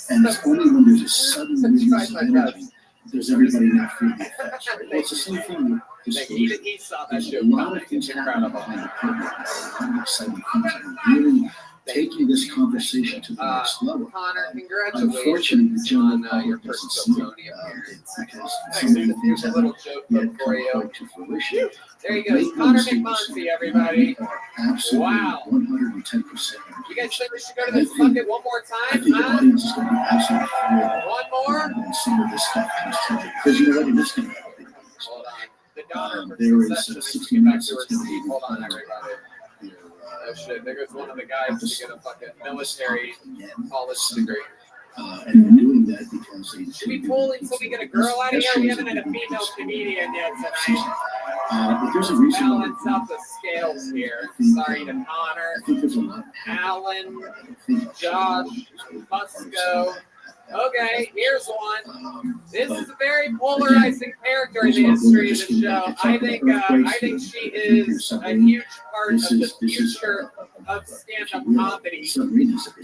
And it's only when there's a sudden release of energy does everybody not feel the effects, right? Well, it's the same thing with disclosure. He saw that There's show a lot coming. of things It's happening incredible. behind the curtain. A lot of exciting things that are really taking this conversation to the next level. Connor, Unfortunately, the congratulations general on your public doesn't first see it Tony appearance. because some of the things Here's a little haven't joke yet for come you. quite to fruition. There you But go. make no Connor mistake, McMonty, everybody. absolutely Wow. 110%. You guys think we should go to this bucket one more I time? think the audience is going to be absolutely thrilled One more? when some of this stuff comes through. Because you know what, in this thing, Hold on. The daughter from there is Succession. We 60 should get back minutes to her that's going to seat. be Hold on, everybody. Oh shit, there goes one of the guys to get a fucking military college degree. And they're doing that because they Should we pull until we get a girl out of here? We haven't had a female comedian yet tonight. But there's a reason why Balance out the scales here. Sorry to Connor, I think there's a lot. Alan, Josh, Musco. Okay, here's one. This is a very polarizing character in the history of the show. I think she is a huge part of the future of stand-up comedy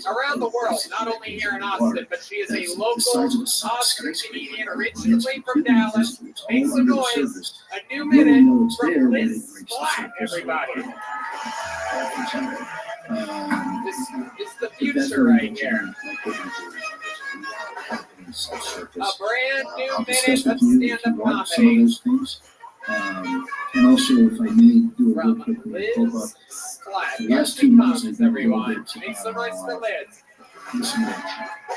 around the world, not only here in Austin, but she is a local Austin comedian originally from Dallas. Make some noise. A new minute from Liz Black, everybody. This is the future right here. A brand new minute of stand-up comedy. And also, if I may do a real From quick Liz Black. the Here last she 2 months, comes, I've been a little everyone. bit, Make some noise for Liz. disengaged.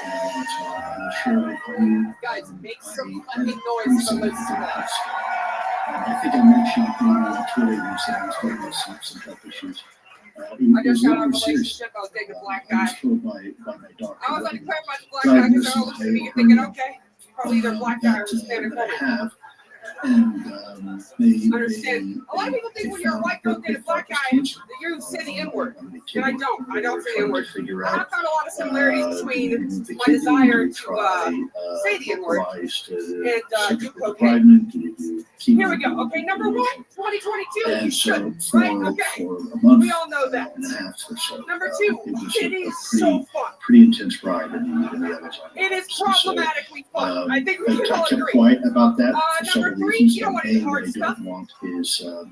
And I'm sure if you Guys, make some fucking noise for Liz Black. I think I mentioned maybe on Twitter that I was dealing with some health issues. I just got out of a relationship. I was dating a black I guy. was told by my doctor. I was unclear about the black guy because I was thinking, okay, probably either black guy or Hispanic woman. And Understand? A lot of people think when you're a white girl dating a black guy, that you're saying the N-word. And I don't. I don't say the N-word. And I found a lot of similarities between my desire to say the N-word and do cocaine. Here we go. Okay, number one, 2022, you shouldn't, right? Okay. We all know that. Number two, it is so fun. Pretty intense ride in the other side. It is problematically fun. I think we can all I kept agree. quiet about that for Number several three, reasons. you don't want A, any what hard I stuff. don't want is, a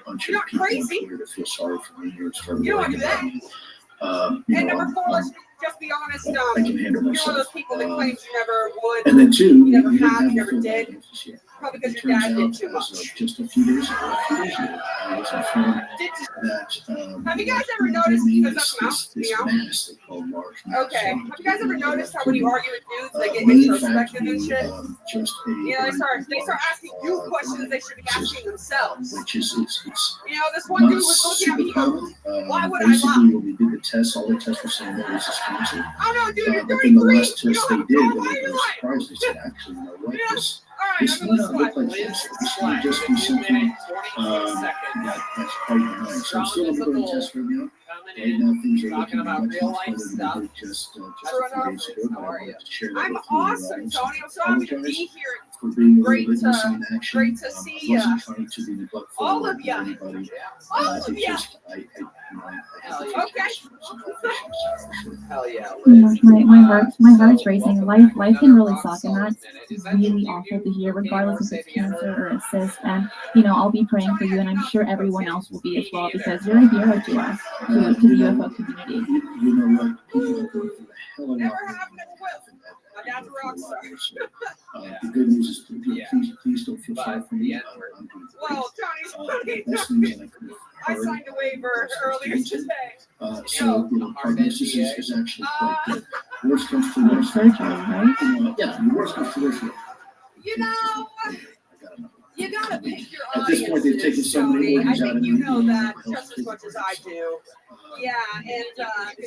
bunch You're of not people crazy. here to feel sorry for me or start You don't want to worrying do about that. me. You And know, number four, let's just be honest. I can handle You're one of myself. those people that claims you never would. And then two, you never we didn't have, have you the never full did. diagnosis yet. Probably because It your turns dad out did too as much. of just a few days ago, I was informed that Have you guys ever noticed, because that's mouse, this you know? mass they call large mass. Okay. Have you guys ever noticed how when you argue with dudes, they get may in introspective fact and be, shit? just a You know, they start asking you questions they should be asking themselves. which is it's You know, this one not dude was looking at me, he super goes, common. why would I Basically, lie? when we did the test, all the tests were saying that it was cancer. Oh no, dude, you're But then the 33. last You test don't they have a did, car. Why they are you were lying? surprised. They said, actually, you know what? Yeah. This All right, this I'm may gonna not look slide. like cancer. This may just be something that's quite benign. So I'm still undergoing tests right now. Right now, things are Talking looking about much, real much life better than stuff. they did just a few days ago. But I wanted to share that I'm with you. awesome, Tony. I'm so happy to be here. For being a Great little bit to- missing in action. great to see I wasn't ya. trying to be neglectful All of or ya. anybody. All of It's ya. just, I Okay. Hell yeah. My heart's racing. Life can really suck, and that's really awful to hear, regardless if it's cancer or a cyst. And I'll be praying for you, and I'm sure everyone else will be as well, because you're a hero to us, to the UFO community. You know what? People are going through a hell of a Never lot. have, never will. My dad's a rock star. The good news is, please don't feel sorry for me. I'm doing great. Well, Johnny's The best news I could have I heard. signed a waiver earlier today. So, prognosis is actually quite good. Worst comes to worst. Surgery, right? Yeah, the worst comes to worst. You know, you gotta pick your At this point, they've taken so many Tony. I organs out think of you me. know that just as much as I do. Yeah, and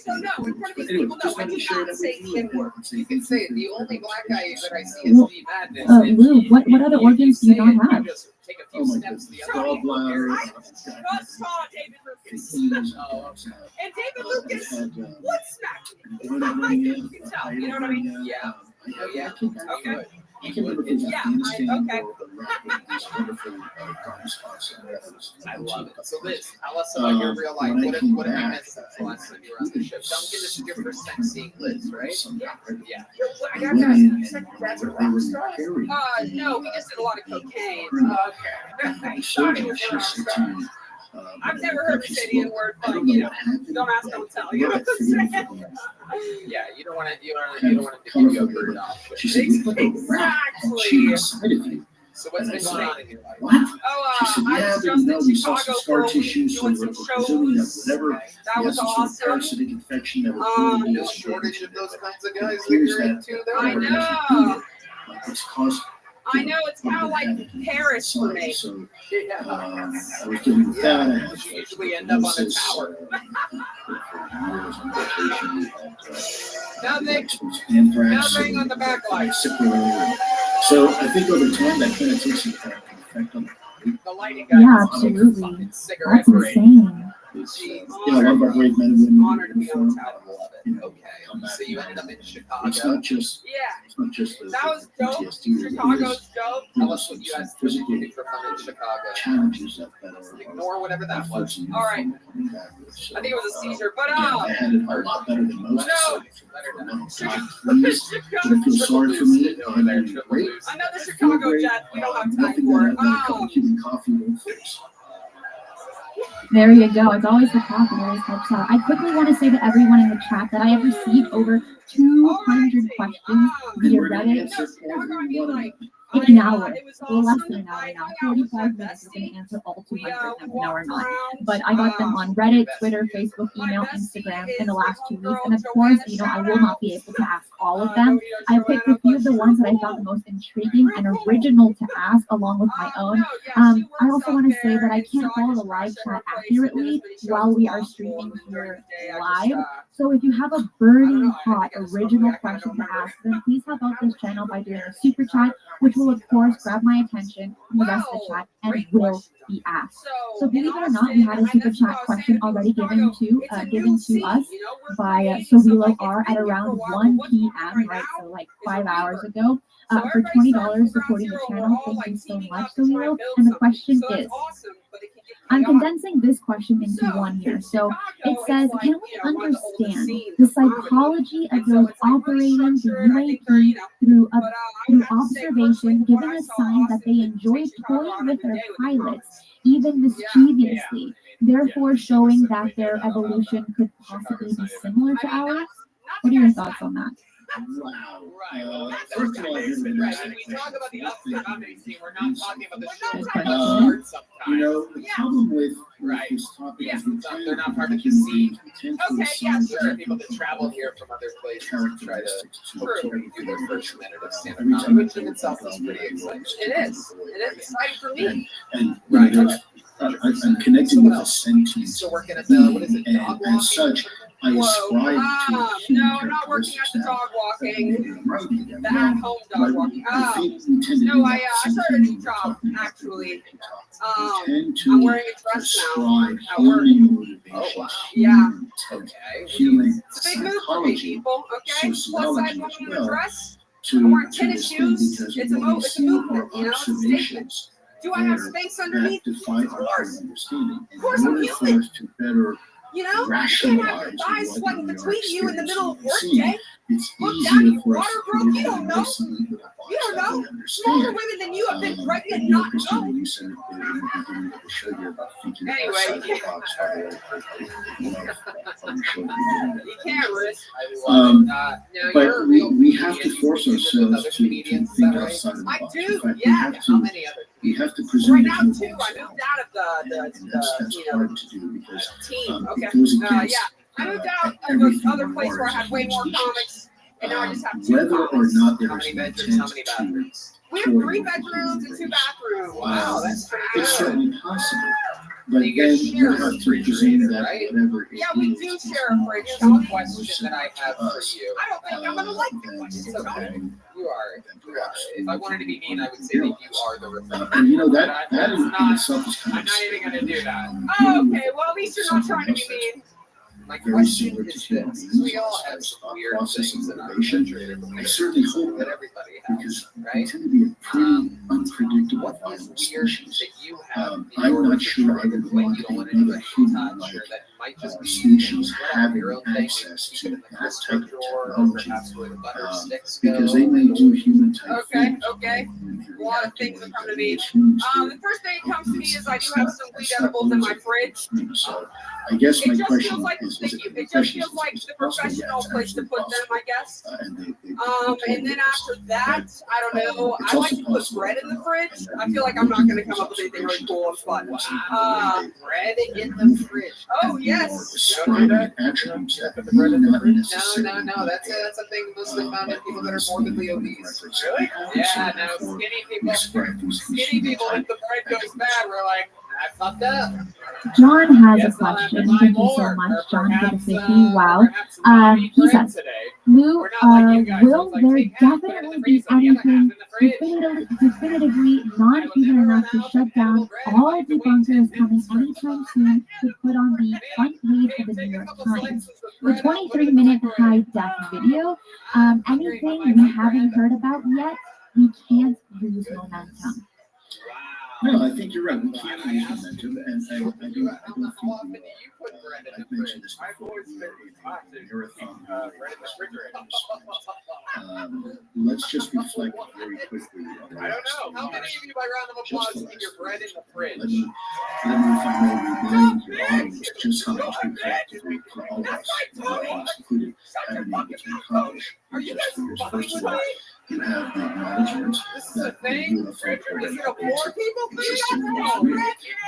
so no, in front of these people, no, I do not say the N-word. You can say it. The only black guy that I see is Well, Steve Madden. Lou, what other organs do you not have? Take a Oh few my steps goodness. the other way. Gallbladder. Just saw David Lucas. Oh, And David Lucas would smack me. You can tell, you know what I mean? Yeah. Oh, yeah. I can't remember if it was Yeah, Afghanistan okay. or these wonderful garden spots. I love it. So Liz, tell us about your real life. What have you missed since the last time you were on the show? Duncan, this is your first time seeing Liz, right? Yeah. I got to ask you, you said your dad's a rock star? No, he just did a lot of cocaine. Okay. So He was a rock star. I've never heard you say the N-word, but don't ask, don't tell. You know what I'm saying? Yeah, you don't want to give you a bird off. Exactly. So what's been going on in your life? I was just in Chicago for a week doing some shows. That was awesome. No shortage of those kinds of guys that you're into, though. I know. I know, it's kind of like Paris for me. Yeah, you usually end up on a tower. Nothing on the back line. So I think over time that kind of takes an effect on the lighting guy. Yeah, absolutely. That's insane. A lot of our great men and women. Honored to be on top of it. Okay. So you ended up in Chicago. It's not just. Yeah. It's not just that was dope. Chicago's dope. Tell us what you guys did for fun in Chicago. Challenges that ignore whatever that was. All right. I think it was a seizure, but I had it a lot better than most. No. I feel sorry for me. Another Chicago jet. We don't have time for it. Coffee will fix. There you go. It's always the coffee that always helps out. I quickly want to say to everyone in the chat that I have received over 200 questions via Reddit in an hour, or less than an hour now, 45 minutes. We're going to answer all 200 of them. No, we're not. But I got them on Reddit, Twitter, Facebook, email, Instagram in the last 2 weeks. And of course, I will not be able to ask all of them. I picked a few of the ones that I thought the most intriguing and original to ask, along with my own. I also want to say that I can't follow the live chat accurately while we are streaming here live. So if you have a burning hot original question to ask, then please help out this channel by doing a super chat, which will of course grab my attention from the rest of the chat and will be asked. So believe it or not, we had a super chat question already given to us by Sowilo R at around 1 p.m. right, so like 5 hours ago. For $20 supporting the channel. Thank you so much, Sowilo. And the question is, I'm condensing this question into one here. So it says, can we understand the psychology of those operating the UAP through observation, giving a sign that they enjoy toying with their pilots, even mischievously, therefore showing that their evolution could possibly be similar to ours? What are your thoughts on that? Wow. Right. Well, first of all, when we talk about the upcoming scene, we're not talking about the show. The problem with this topic is they're not part of the scene. Okay, yeah, sure. There are people that travel here from other places and try to do their first minute of stand-up comedy, which in itself is pretty exciting. It is. It is exciting for me. And I'm connecting with a sentient. Still working at the, what is it, dog walking? As such, I ascribe to no, I'm not working at the dog walking. The at-home dog walking. No, I started a new job, actually. I'm wearing a dress now at work. Oh, wow. Yeah. Okay. It's a big move for me, people, okay? Plus, I have one in a dress. I'm wearing tennis shoes. It's a movement, it's a statement. Do I have space underneath? Of course. Of course, I'm human. You know, you can't have your thighs sweating between you in the middle of work day. Look down, you water broke. You don't know. You don't know. Smaller women than you have been pregnant, not know. Anyway, you can't risk. But we have to force ourselves to think outside of the box. I do, yeah. How many other? We have to present right now too. I moved out of the hard to do because team. Okay. Yeah. I moved out of the other place where I had way more comics, and now I just have 2 whether comics. or not there How is many bedrooms? How many bathrooms? We have 3 bedrooms and 2 bathrooms. Wow, that's pretty good. It's certainly possible. But you then guys you share a have to presume that right? whatever it Yeah, we do is, share a fridge. One question that I have for you. I don't think I'm gonna like the question. Okay. You are. If I wanted to be mean, I would say that you are the reflector. and you know that in itself is kind I'm of not even going to do that. Oh, okay. Well, at least you're not trying to be mean. My very question similar to is human this: beings we all as far have as some thought weird process things and in our motivation. refrigerator. I certainly hope that not, everybody has, because we right? tend to be a pretty unpredictable What is violent weird species. that you have in I'm your not sure I refrigerator? would Like want you don't want to do another a human touch, or like that might just be species whatever your having own thing. Maybe access keep it to in the that crisper type of drawer, or technology, perhaps where the butter sticks go. because they may do human type Okay, things. okay. A lot of things that come to me. Humans The first thing that comes to me is I do have some weed edibles in my fridge. So I guess my It just question feels like is it just feels like the professional place to put them, I guess. And then after that, I don't know. I like to put bread in the fridge. I feel like I'm not going to come up with anything really cool on the spot. Bread in the fridge. Oh yes. You don't do that? attributes that Put the bread in the fridge? necessarily No. That's a thing mostly found in people that are morbidly obese. Really? Yeah. No. Skinny people. If the bread goes bad, we're like, I fucked up. John has a Guess I'll have to question. buy Thank you so more, much, or John, for the perhaps, 50. Wow. He says, Lou, will there definitely be anything definitively not even enough to shut down all debunkers coming anytime soon to put on the front page of the New York Times? The 23-minute high-def video, anything we haven't heard about yet, we can't lose momentum. No, I think you're right. We can't lose momentum, and I do think I've mentioned this before. Let's just reflect very quickly. I don't know. How many of you, by round of applause, keep your bread in the fridge? Let me, if I may, remind your audience just how much we collectively for all of us, included, have been able to accomplish in just 2 years. First of all, you have the acknowledgement that the UFO program existed in Israel.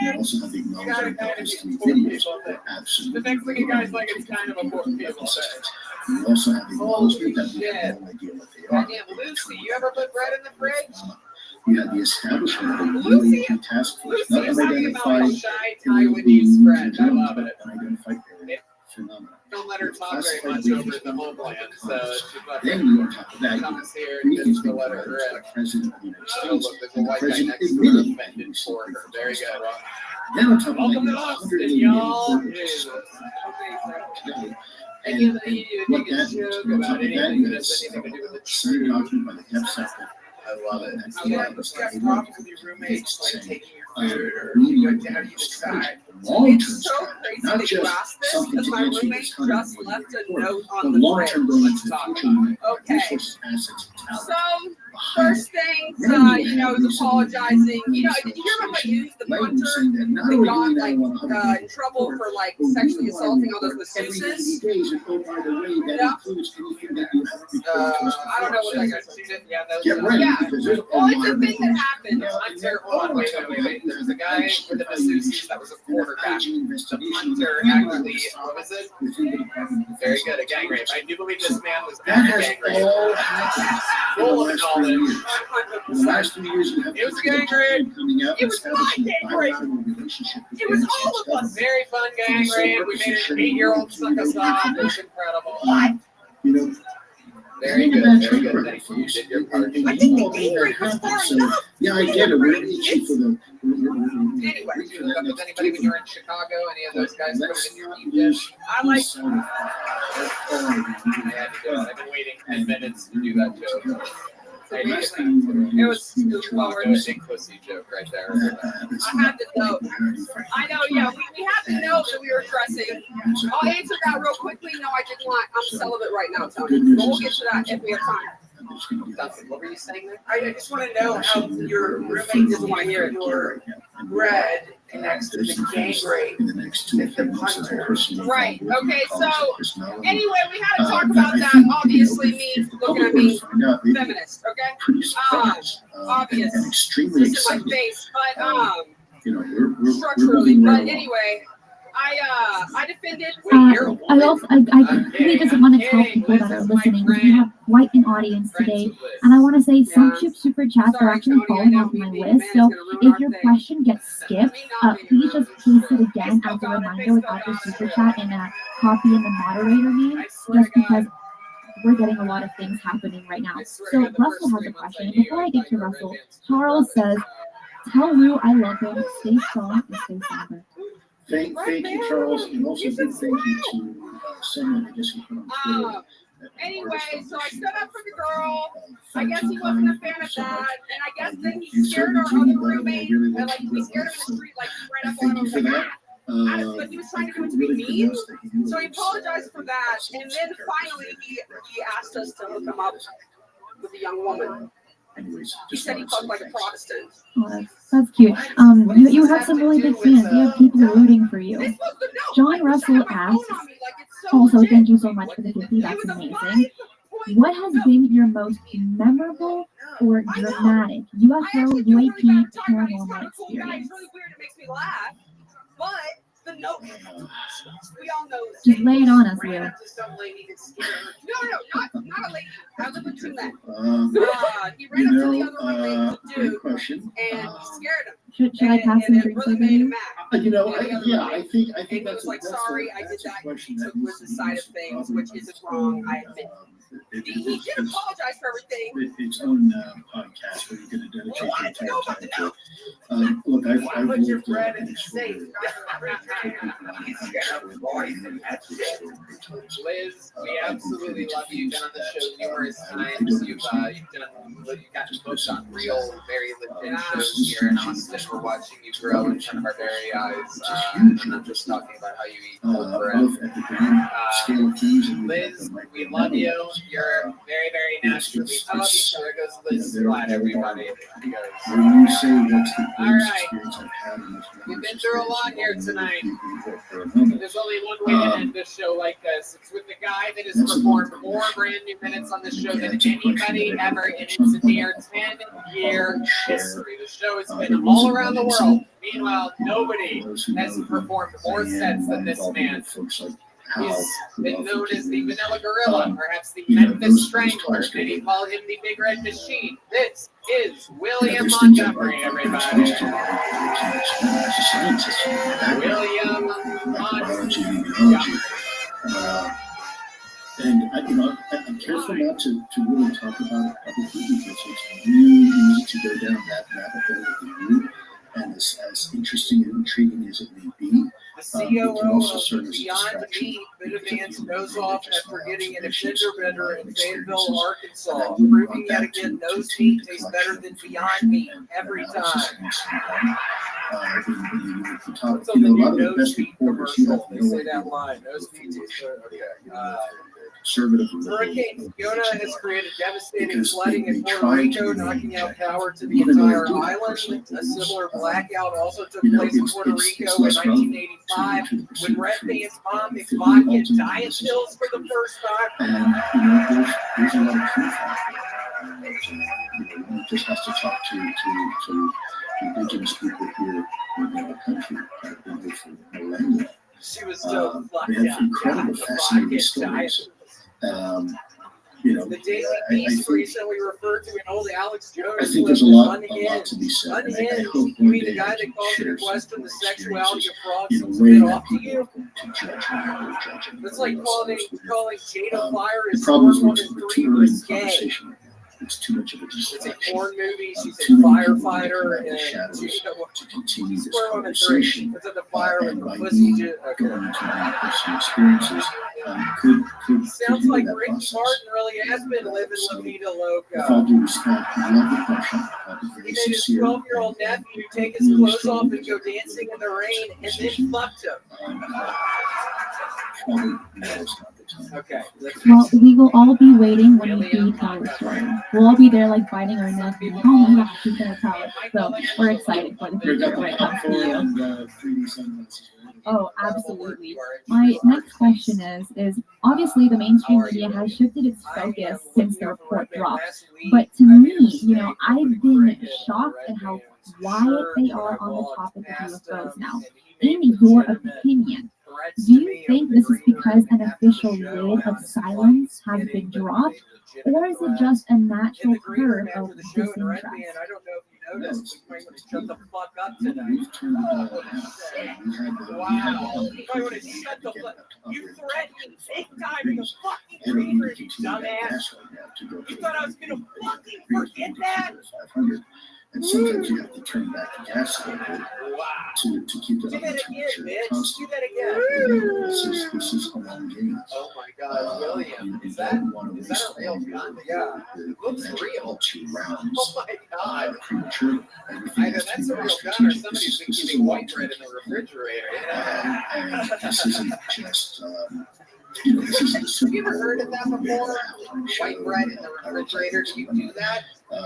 You also have the acknowledgement that these 3 videos were absolutely the next thing you guys like is kind of important people say. You also have the acknowledgement that we have no idea what they are. Goddamn, Lucy, you ever put bread in the fridge? You had the establishment of the UAP task force, not Lucy's talking about unidentified a shy Taiwanese friend. I love it. Unidentified phenomena. Don't let her talk very much over the homeland, so she's like, Then you on top of that, comes here you just to let her rip. President of the United Oh, States, look, there's a and the white guy president next to her admitted offended for her. Very good. Well, then on top of that, welcome you to have Austin, 180 y'all. million Jesus. today. And And what you that joke means, on top about of that, anything you that have has anything to do with the signed truth. document by the DEP sector. I love it. That's You the have obvious problems with your roommates, like taking your food, or we you need go down, you decide. long-term It's so strategy, crazy not that you just asked this something because to my get you roommate this just 140 left a report, note but on the long-term fridge. going into the future, you need Okay. resources, assets, and talent. So, first things, was apologizing. Did you hear about that news? The punter that got like in trouble for like sexually assaulting all those masseuses. Yeah. I don't know what that guy's doing. Yeah, those, Get ready, Yeah. because there's Well, it's a thing that happened. Hunter, hold on, wait. There was a guy with the masseuses that was a quarterback. The punter actually, what was it? Very good, a gang rape. I do believe this man was That at has the gang rape. all happened Full in of the last 3 knowledge. years. In the last 3 years, you have It was a gang rape. coming out It was and my establishing a gang rape. bilateral relationship. It was all of us. Very fun gang rape. We made an 8-year-old suck us off. It was incredible. What? You know, Very good, very good. Thank you. You did your part. I think the gang rape was far enough. Yeah, I get it. We're itchy for the. Anyway, did you hook up with anybody when you were in Chicago? Any of those guys put it in your deep dish? I like. I've been waiting 10 minutes to do that joke. It was well worth it. Big pussy joke right there. I had to know. I know, yeah, we had to know that we were dressing. I'll answer that real quickly. No, I didn't want. I'm celibate right now, Tony. But we'll get to that if we have time. What were you saying there? I just want to know how your roommate doesn't want to hear it. Your bread connects to the gang rape at the punter. Right. Okay. So anyway, we had to talk about that. Obviously, me looking at me feminist. Okay. Obvious. Just in my face, but structurally. But anyway. I defended. He doesn't want to tell people that are listening. We have quite an audience today, and I want to say some super chats are actually falling off my list. So if your question gets skipped, please just paste it again as a reminder without the super chat and copy in the moderator name, just because we're getting a lot of things happening right now. So Russell has a question. And before I get to Russell, Charles says, "Tell Lou I love him. Stay strong and stay sober." Thank you, Charles, and also big thank you to someone, I guess you put on Twitter. Anyway, so I stood up for the girl. I guess he wasn't a fan of that, and I guess then he scared our other roommate, and like we scared him in the street, like he ran up on him, was like, ah. But he was trying to do it to be mean, so he apologized for that, and then finally he asked us to hook him up with a young woman. He said he felt like a Protestant. Oh, that's cute. You have some really big fans. You have people rooting for you. John Russell asks, also, thank you so much for the 50. That's amazing. What has been your most memorable or dramatic UFO, UAP, paranormal experience? It's really weird. It makes me laugh, but the note. We all know. Just lay it on us, Lou. No, not a lady. I live with two men. He ran up to the other roommate, the dude, and he scared him. Should I pass some drinks over you? I think and he was like, sorry, I did that. He took Liz's side of things, which isn't wrong, I admit. He did apologize for everything. Its own podcast where you're going to dedicate your entire time to it. Look, I've Put your lived bread in the safe. Liz, we absolutely love you. You've been on the show numerous times. You've gotten booked on real, very legit shows here in Austin. We're watching you grow in front of our very eyes. And I'm not just talking about how you eat cold bread. Liz, we love you. You're very, very naturally. I love each other. Goes Liz Flat, everybody. When you say that's the All greatest right. experience I've had in this We've been through a lot here tonight. There's only one way to end this show like this. It's with the guy that has performed more brand new minutes on the show than anybody ever in its near 10-year history. The show has been all around the world. Meanwhile, nobody has performed more sets than this man. He's been known as the Vanilla Gorilla, perhaps the Memphis Strangler. Many call him the Big Red Machine. This is William Montgomery, everybody. William Montgomery. And I'm careful not to really talk about it publicly because it's really easy to go down that rabbit hole with you. And as interesting and intriguing as it may be, The COO of Beyond Meat, Bitavance goes off after getting an offender bender in Fayetteville, Arkansas, proving yet again nose meat tastes better than Beyond Meat every time. What's on the new nose meat commercial? They say that line. Nose meat tastes better. Okay. Hurricane Fiona has created devastating flooding in Puerto Rico, knocking out power to the entire island. A similar blackout also took place in Puerto Rico in 1985 when Red Band's mom mixed vodka and diet pills for the first time. There's a lot of truth out there. You just have to talk to indigenous people here in our country that have been here for millennia. She was so They have incredible, fascinating stories. The Daily Beast recently referred to an old Alex Jones. I think there's a lot to be said. Unhinged. You mean the guy that calls into question the sexuality of frogs seems a bit off to you? That's like calling Jada Fire as Storm Woman 3 risque. It's too much of a It's a porn movie. She's a firefighter, and Square Woman 3. It's at the fire with the pussy. Sounds like Ricky Martin really has been living La Vida Loca. He made his 12-year-old nephew take his clothes off and go dancing in the rain, and then fucked him. Okay. Well, we will all be waiting when we do tell the story. We'll all be there like biting our nails. Oh my gosh, she's gonna tell it. So we're excited for the future when it comes to you. Oh, absolutely. My next question is obviously the mainstream media has shifted its focus since the report dropped. But to me, I've been shocked at how quiet they are on the topic of UFOs now. In your opinion, do you think this is because an official lid of silence has been dropped, or is it just a natural curve of disinterest? I don't know if you noticed, but you might want to shut the fuck up tonight. Oh, shit. Wow. You might want to shut the fuck up. You threatened me big time in the fucking green room, you dumbass. You thought I was going to fucking forget that? And sometimes you have to turn back the gas a little bit to keep the oven temperature constant. This is a long game. Oh my God, William, is that a real gun? Yeah, it looks real. 2 rounds. Oh my God. Prematurely. Either that's a real gun or somebody's been keeping white bread in the refrigerator. And this isn't just, this isn't a Have you ever heard of that before? White bread in the refrigerator? Do you do that?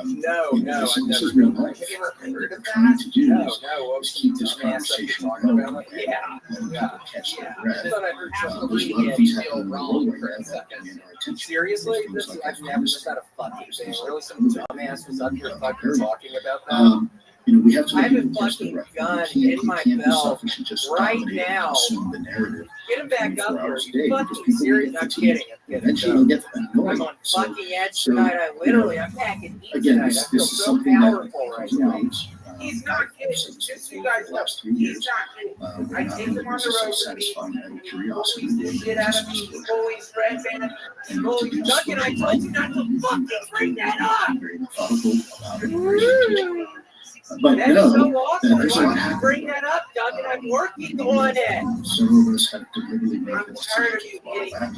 No, I've never real done life. Have you ever heard of Trying that? to do No, is what was keep this some dumbass stuff you're conversation talking going. about? Yeah. Catch Yeah. their breath. I thought I heard After something. There's a reading lot it, of you things feel happening wrong right for now a that second. get our attention. Seriously? Things This, like I've never just had a fucking thing. Really, some dumbass was up here fucking talking about that. We have to I have a catch their fucking breath. gun You in my can't be belt selfish and just right dominate and now. consume the narrative. Get him back 24 up here. hours a day, You because fucking people serious? will I'm get to you. kidding. Eventually they'll get to that I'm noise. on So, fucking edge tonight. I'm packing heat again, tonight. I this feel is so something that powerful right now. He's not kidding. Just so you guys know, he's not kidding. I take him on the road with me. curiosity. Bullies the shit out of me. Bullies Red Band. Bullies Duncan. I told you not to fucking bring that up. But That's so awesome. Why don't you bring that up, Duncan? I'm working on it. Several of us have deliberately made I'm the tired of decision you to fall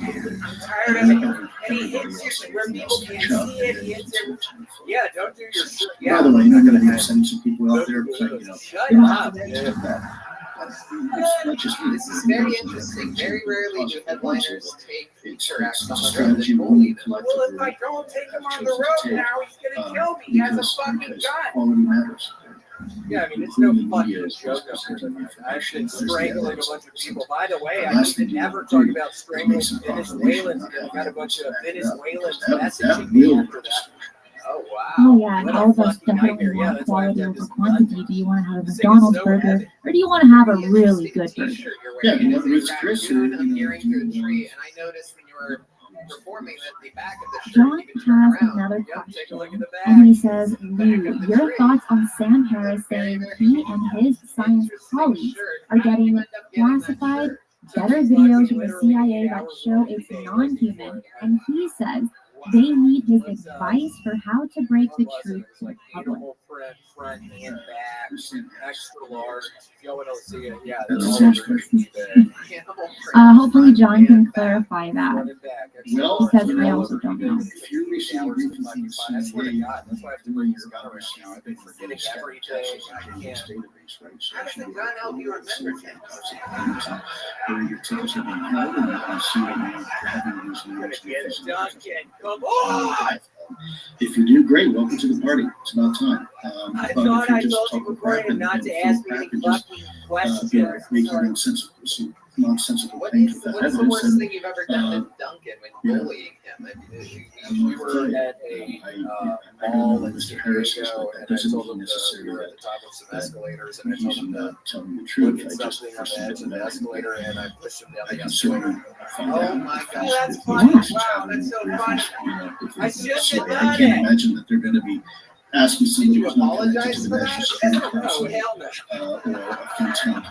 hitting. back. I'm tired of it. And he hits you where people can't see it. He hits it. Yeah, don't do your shit. By Yeah. the way, you're not going to have some people out there saying, Shut you don't up, have to dude. do that. It's just This is very interesting. Very rarely do headliners take feature acts on the road strategy and bully them. Well, if I don't take him on the road now, he's gonna kill me. He has a fucking gun. Quality matters. Yeah, I mean, it's no fucking joke up here tonight. I've been strangling a bunch of people. By the way, I used to never talk about strangling Venezuelans. I got a bunch of Venezuelans messaging me after that. Oh, wow. Oh yeah, and What a all of us fucking definitely nightmare. Yeah, want that's why I quality have over this quantity. Do you want to have a This thing is McDonald's so burger, heavy. or do you want to have a really good burger? T-shirt you're Yeah, wearing. you It's know, a it's Chris, raccoon or, appearing through the tree, and I noticed when you were performing that the back of the shirt John you can turn has around. another Yep, take a look at question, the back. and he says, Lou, your thoughts on Sam Harris saying he and his science colleagues are getting classified better videos from the CIA that show it's non-human, and he says they need his advice for how to break the truth to the public. Animal print, front and back, extra large. If y'all want to see it, yeah, That's they're a all serious over question. eBay. Hopefully John can clarify that, Front and back, extra Well, large. because I also don't know. if you're recently Hours to briefing from fucking the find. I swear to CIA, God, that's why I have to bring this gun around now. I've been forgetting everything. I can't. database, right? So How does the gun help you remember things? where your tickets have been held, and you can see that you're having these I'm gonna meetings with get it physicians. done, kid. Come on! If you do, great. Welcome to the party. It's about time. I But thought if you're I just told you talking before crap and not to feel ask me crap any and just, fucking questions. nonsensical, nonsensical What things is with what's the evidence, worst then, thing you've ever done to Duncan when bullying him? We were at a mall in San Diego, and I told him we were at the top of some escalators, and I told him to telling the look truth. at I just something on the edge of the escalator, and I pushed him down I the can escalator. certainly find Oh out. my if God, there's- that's if funny. there's Wow, that's so briefings, funny. if I there's- shouldn't so have I done can't it. imagine that they're going to be asking somebody you who's not connected apologize to the for national that? security Oh, council, hell no. or a think tank,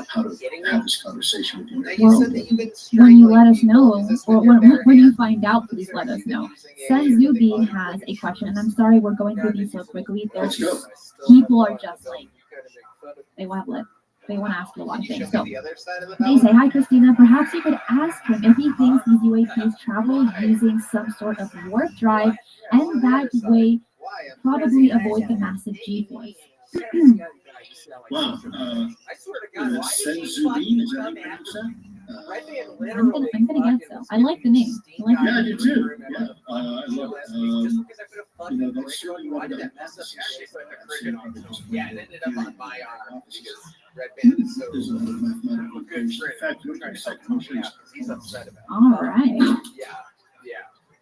how to have this conversation with you. Now you said that you've been When you strangling let us people. know, Is this or with your bare when you hands? find out, please let us know. Using a- Senzubi has a question, and I'm sorry we're going through these so quickly. Let's There's go. people are just like they want to ask you a lot of Can you things. show So me the other side of the they say, belt? hi Christina, perhaps you could ask him if he thinks these UAPs travel using some sort of warp drive, and that way Why? I'm probably avoid the massive G-force. Wow. I swear to God, why did she Senzubi, fucking is that come what you after said? me? Red Band I'm literally gonna guess so. I like the name. I like Yeah, I the do name. too. Yeah, I love it. Just because I put a fucking that's cricket on you, why did that mess up? You actually put a cricket on me. Yeah, it ended up on my arm because Red Band is so There's a lot of mathematical good equations. friend. In fact, I'm look trying at to help him psychomotions. out because he's upset about it. All right. Yeah,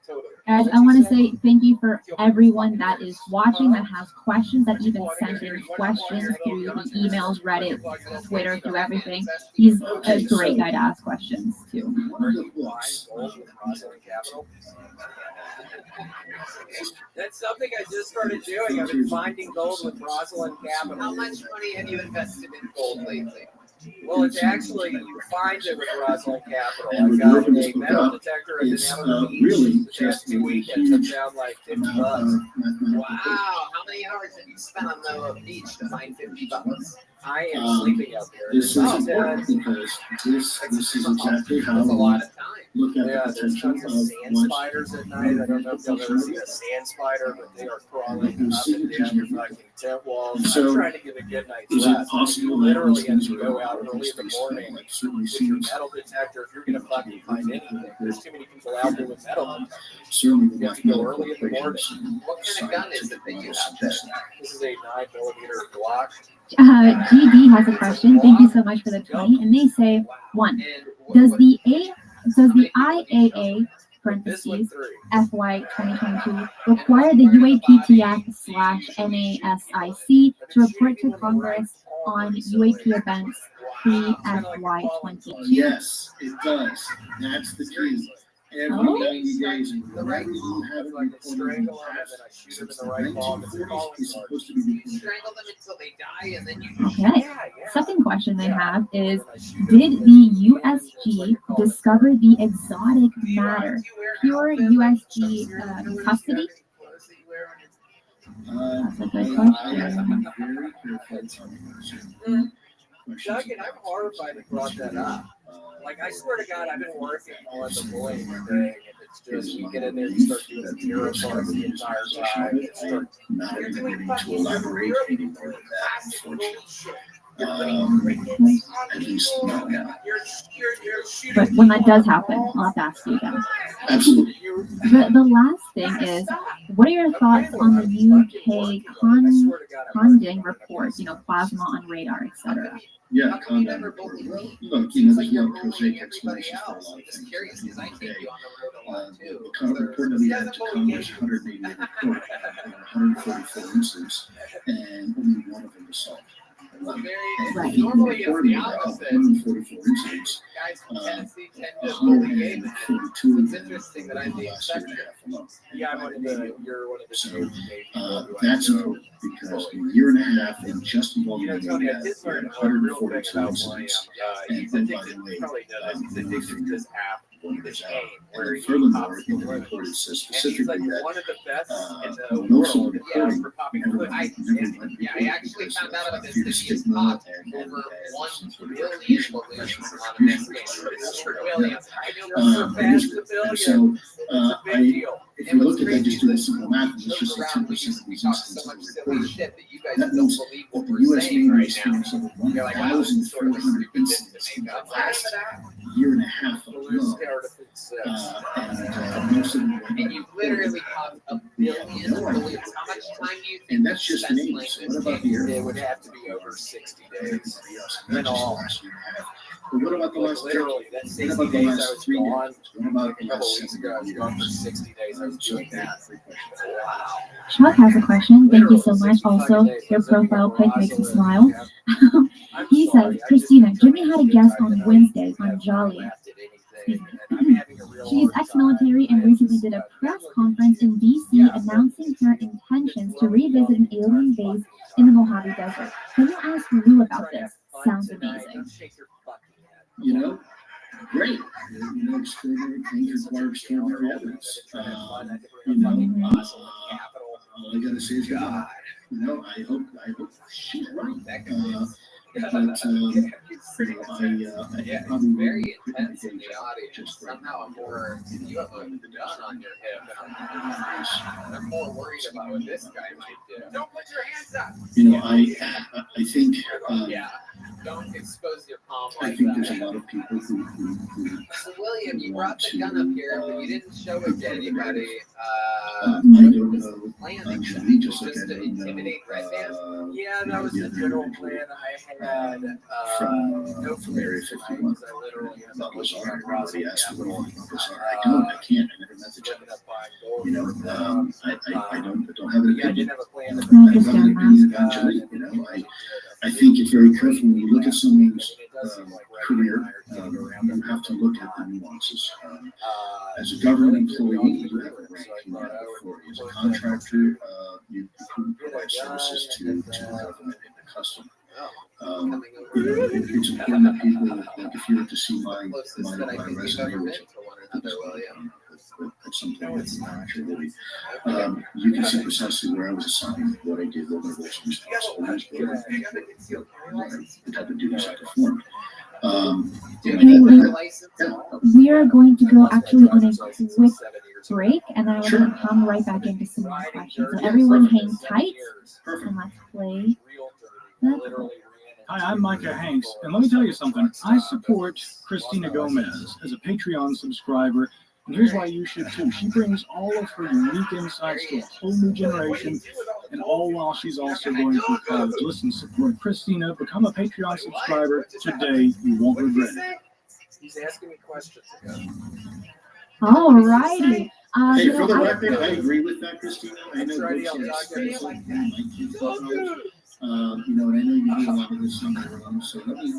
totally. Guys, I want to say thank you for everyone that is watching, that has questions, that even sent in questions through the emails, Reddit, Twitter, through everything. He's a great guy to ask questions to. That's something I just started doing. I've been finding gold with Rothschild Capital. How much money have you invested in gold lately? Well, it's actually, you find it with Rothschild Capital. And I've when got you open a this book metal up, detector I've been it's out on the beach really the past just 2 a weekends. I'm huge down like amount $50. of mathematical Wow, how many hours have you spent on the beach to find $50? I am sleeping out there. This is important because this is exactly how That's a lot of time. look at Yeah, the there's potential tons of of sand what spiders at night. I don't know if y'all ever seen a sand spider, but they are crawling up and down your fucking tent walls. So, I'm trying to get a good night's is it rest. possible You that literally these have things to are go going out to early in the space morning like certainly with your seems metal detector if you're going to fucking find anything. There's too many people out there with metal detectors. certainly You have to go early in the morning. What kind of gun is it that you have there? This is a 9mm Glock. GD has a question. Thank you so much for the 20. And they say, 1. Does the IAA parentheses FY 2022 require the UAPTF/NASIC to report to Congress on UAP events pre-FY 22? Yes, it does. That's the key. Every 90 days, and right when you have it reported in the past, since the 1940s, it's supposed to be reported. Strangle them until they die and then you. Okay. Second question they have is, did the USG discover the exotic matter? Pure USG custody? That's a good question. Doug, and I'm horrified that brought that up. Like, I swear to God, I've been working on the bullying thing, and it's just, you get in there, you start doing zero parts the entire time, and start, you're doing fucking Elaborate anymore of that, unfortunately. At least not now. But when that does happen, I'll have to ask you again. Absolutely. The last thing is, what are your thoughts on the UK Conding report, plasma on radar, etc.? Yeah, Condon report. Look, there's no prosaic explanation for a lot of things. The report that we had to Congress, 188 report, 144 incidents, and only one of them was solved. Normally it's the opposite. 144 incidents. Guys from Tennessee tend to bully gay men. 142 It's interesting that I'm the exception. Yeah, you're one of the So that's important because in a year and a half, and just involving the Tony, I did learn 142 about incidents. He's And then, by addicted, the way, probably knows, he's addicted to this app, this game, where and he furthermore, pops in the balloons. report, it says And he's like specifically that one of the best in the most of the world reporting for popping never balloons. I actually found out about this that he's stigma popped and over 1 sort of billion retribution, balloons professional on a retribution, mess game. which is true. Billions. I know And fast so, if you look at that, just do the simple math, and it's just that 10% of these incidents so are much silly reported. shit that you guys That don't means believe that what the we're U.S. saying Navy right is now. doing something You're like, wow, this is sort of a 1,400 stupid bit to incidents in make the up. last year and a half alone. And most of them went And you literally popped a billion balloons. How much time do you think? and that's just the Navy. So what about the Air It Force? would have to be over 60 days. Not In just the all. last year and a half. But what about the Like, last literally, that What 60 about the days I last was 3 gone. decades? What about A the couple last weeks 7 ago, I was years? gone for 60 days. I was doing that. Wow. Chuck has a question. Thank you so much. Also, your profile pic makes me smile. He says, Christina, give me how to guess on Wednesday on Jolly. She's ex-military and recently did a press conference in DC announcing her intentions to revisit an alien base in the Mojave Desert. Can you ask Lou about this? Sounds amazing. Great. Extraordinary things require extraordinary evidence. All I gotta say is God. I hope she's right. It's very intense in the audience. Somehow I'm more, you have a gun on your hip, and I'm more worried about what this guy might do. Don't put your hands up. I think. Don't expose your palm I like think that. there's a lot of people who So William, you brought the gun up here, but you didn't show it to anybody. I don't know. Plan Actually, just to intimidate Red Man. Yeah, that was the general plan. I had no from Area 51. I literally had About Lazar, everybody asked me what all the numbers are. I don't. I can't. I never met the gentleman. I don't have an opinion. I don't have an opinion eventually. I think it's very careful when you look at someone's career. You have to look at the nuances. As a government employee, you have a rank, you have authority. As a contractor, you provide services to the government and the customer. It's important that people, like if you were to see my resume, which at some point it's not actually, you can see precisely where I was assigned, what I did, what my roles and responsibilities were, and the type of duties I performed. We are going to go actually on a quick break, and then we're going to come right back into some more questions. So everyone hang tight, and let's play. Hi, I'm Micah Hanks, and let me tell you something. I support Christina Gomez as a Patreon subscriber, and here's why you should too. She brings all of her unique insights to a whole new generation, and all while she's also going through college. Listen, support Christina. Become a Patreon subscriber today. You won't regret it. He's asking me questions. All righty. Hey, for the record, I agree with that, Christina. I know and I know you do a lot of this on your own, so let me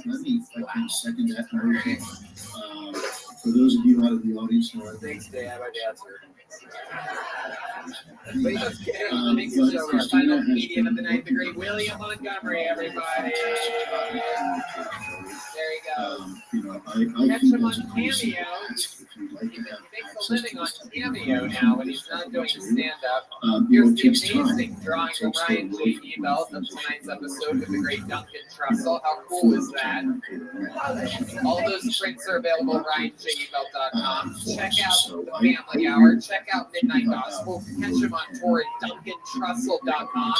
if I can second that motion. For those of you out of the audience who are Thanks, Dad. My dad's here. Final comedian of the night, the great William Montgomery, everybody. There you go. I Catch him on Cameo. He makes a living on Cameo now when he's not doing stand-up. Here's the amazing drawing from Ryan J. Belt of tonight's episode with the great Duncan Trussell. How cool is that? All those prints are available at RyanJBelt.com. Check out the Family Hour. Check out Midnight Gospel. Catch him on tour at DuncanTrussell.com.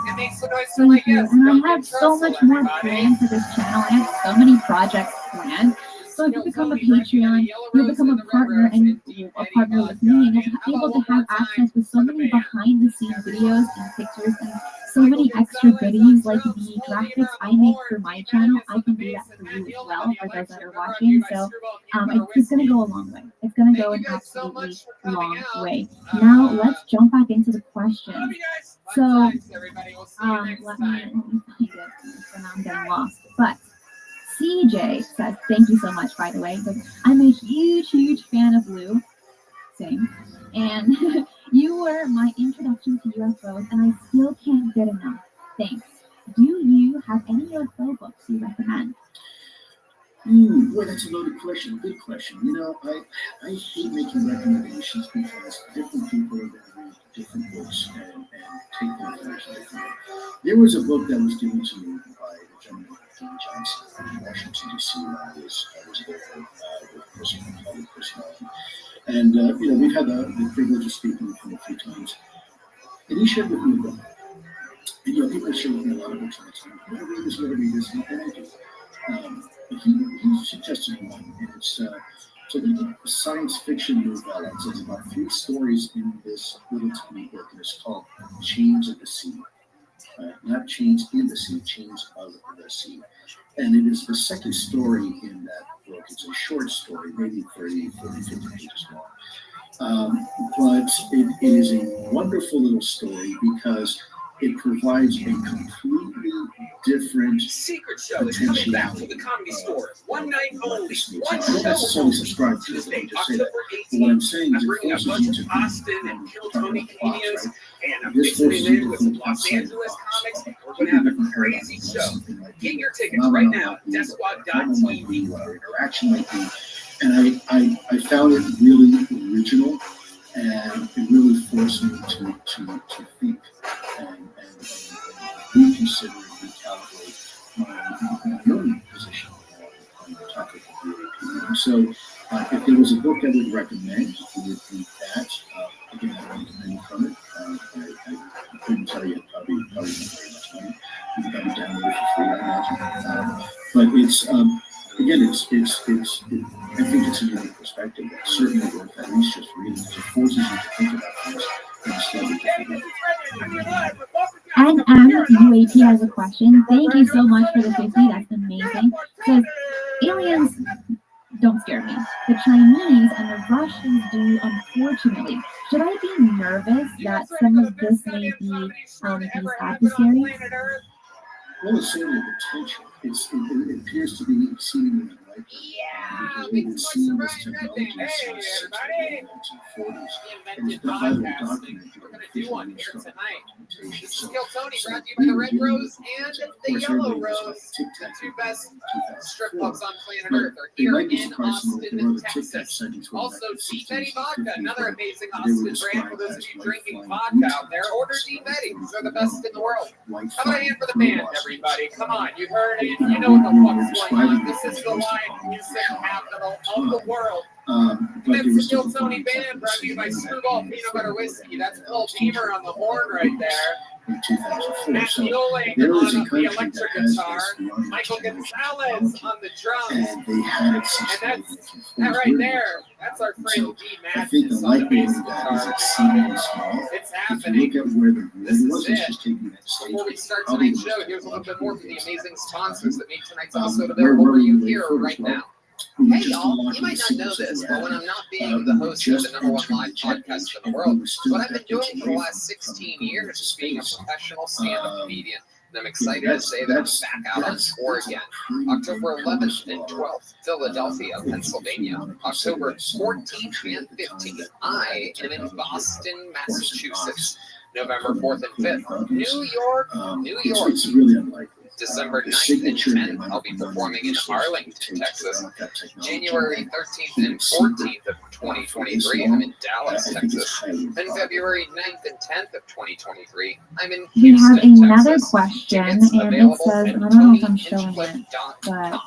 And make some noise for my guests. And I have so much more planned for this channel. I have so many projects planned. So if you become a Patreon, you'll become a partner and a partner with me, and you'll be able to have access to so many behind-the-scenes videos and pictures and so many extra goodies like the graphics I make for my channel. I can do that for you as well, for those that are watching. So it's going to go a long way. It's going to go an absolutely long way. Now let's jump back into the questions. So let me find it. So now I'm getting lost, but. CJ says, thank you so much, by the way. I'm a huge fan of Lou. Same. And you were my introduction to UFOs, and I still can't get enough. Thanks. Do you have any UFO books you recommend? Boy, that's a loaded question. Good question. I hate making recommendations because different people are going to read different books and take their information differently. There was a book that was given to me by a gentleman named Dean Johnson in Washington, D.C. when I was there with personality. And, we've had the privilege of speaking with him a few times. And he shared with me a book. And, people share with me a lot of books all the time. You gotta read this, you gotta read this, and I do. He suggested one, and it's a science fiction novella. It's about 3 stories in this little tiny book, and it's called Chains of the Sea. Not Chains in the Sea, Chains of the Sea. And it is the second story in that book. It's a short story, maybe 30, 40, 50 pages long. But it is a wonderful little story because it provides a completely different Secret Show is coming back to the Comedy Store. One night only. I don't necessarily subscribe to it, let me just say that. But what I'm saying is it bringing a forces bunch you of to Austin and Kill Tony comedians, and I'm This mixing forces it you in to with some think Los outside the Angeles box. comics. We're going to have a crazy show. Get your tickets right now at DeathSquad.tv. Or action might be. And I found it really original, and it really forced me to think and reconsider and recalibrate my own position on the topic of UAP. And so, if there was a book I would recommend, it would be that. Again, I don't get any from it. I couldn't tell you probably not very much money. You can probably download it for free, I imagine. But it's again, I think it's a unique perspective. It's certainly worth at least just reading. It forces you to think about things in a slightly different way. And UAP has a question. Thank you so much for the 50. That's amazing. Says aliens don't scare me. The Chinese and the Russians do, unfortunately. Should I be nervous that some of this may be these adversaries? Well, it's certainly a potential. It appears to be exceedingly Yeah, make some noise for Brian Redman. Hey, everybody. The Invented Podcast. We're going to do one here tonight. This is Kill Tony, brought to you by the Red Rose and the Yellow Rose. The two best strip clubs on planet Earth are here in Austin, Texas. Also, D. Betty Vodka, another amazing Austin brand for those of you drinking vodka out there. Order D. Betty. These are the best in the world. How about a hand for the band, everybody? Come on, you heard it. You know what the fuck's going on. This is the live music capital of the world. That's the Kill Tony Band, brought to you by Screwball Peanut Butter Whiskey. That's Paul Beamer on the horn right there. Matt Mueling on the electric guitar. Michael Gonzalez on the drums. And that's that right there. That's our friend D. Madness on the bass guitar. It's happening. This is it. Before we start tonight's show, here's a little bit more from the amazing sponsors that make tonight's episode available for you here right now. Hey y'all, you might not know this, but when I'm not being the host of the #1 live podcast in the world, what I've been doing for the last 16 years is being a professional stand-up comedian. And I'm excited to say that I'm back out on tour again. October 11th and 12th, Philadelphia, Pennsylvania. October 14th and 15th, I am in Boston, Massachusetts. November 4th and 5th, New York. It's really unlikely. December 9th and 10th, I'll be performing in Arlington, Texas. January 13th and 14th of 2023, I'm in Dallas, Texas. And February 9th and 10th of 2023, I'm in We have Houston, another Texas. question, Tickets and it available says, at and I don't know if I'm showing it, but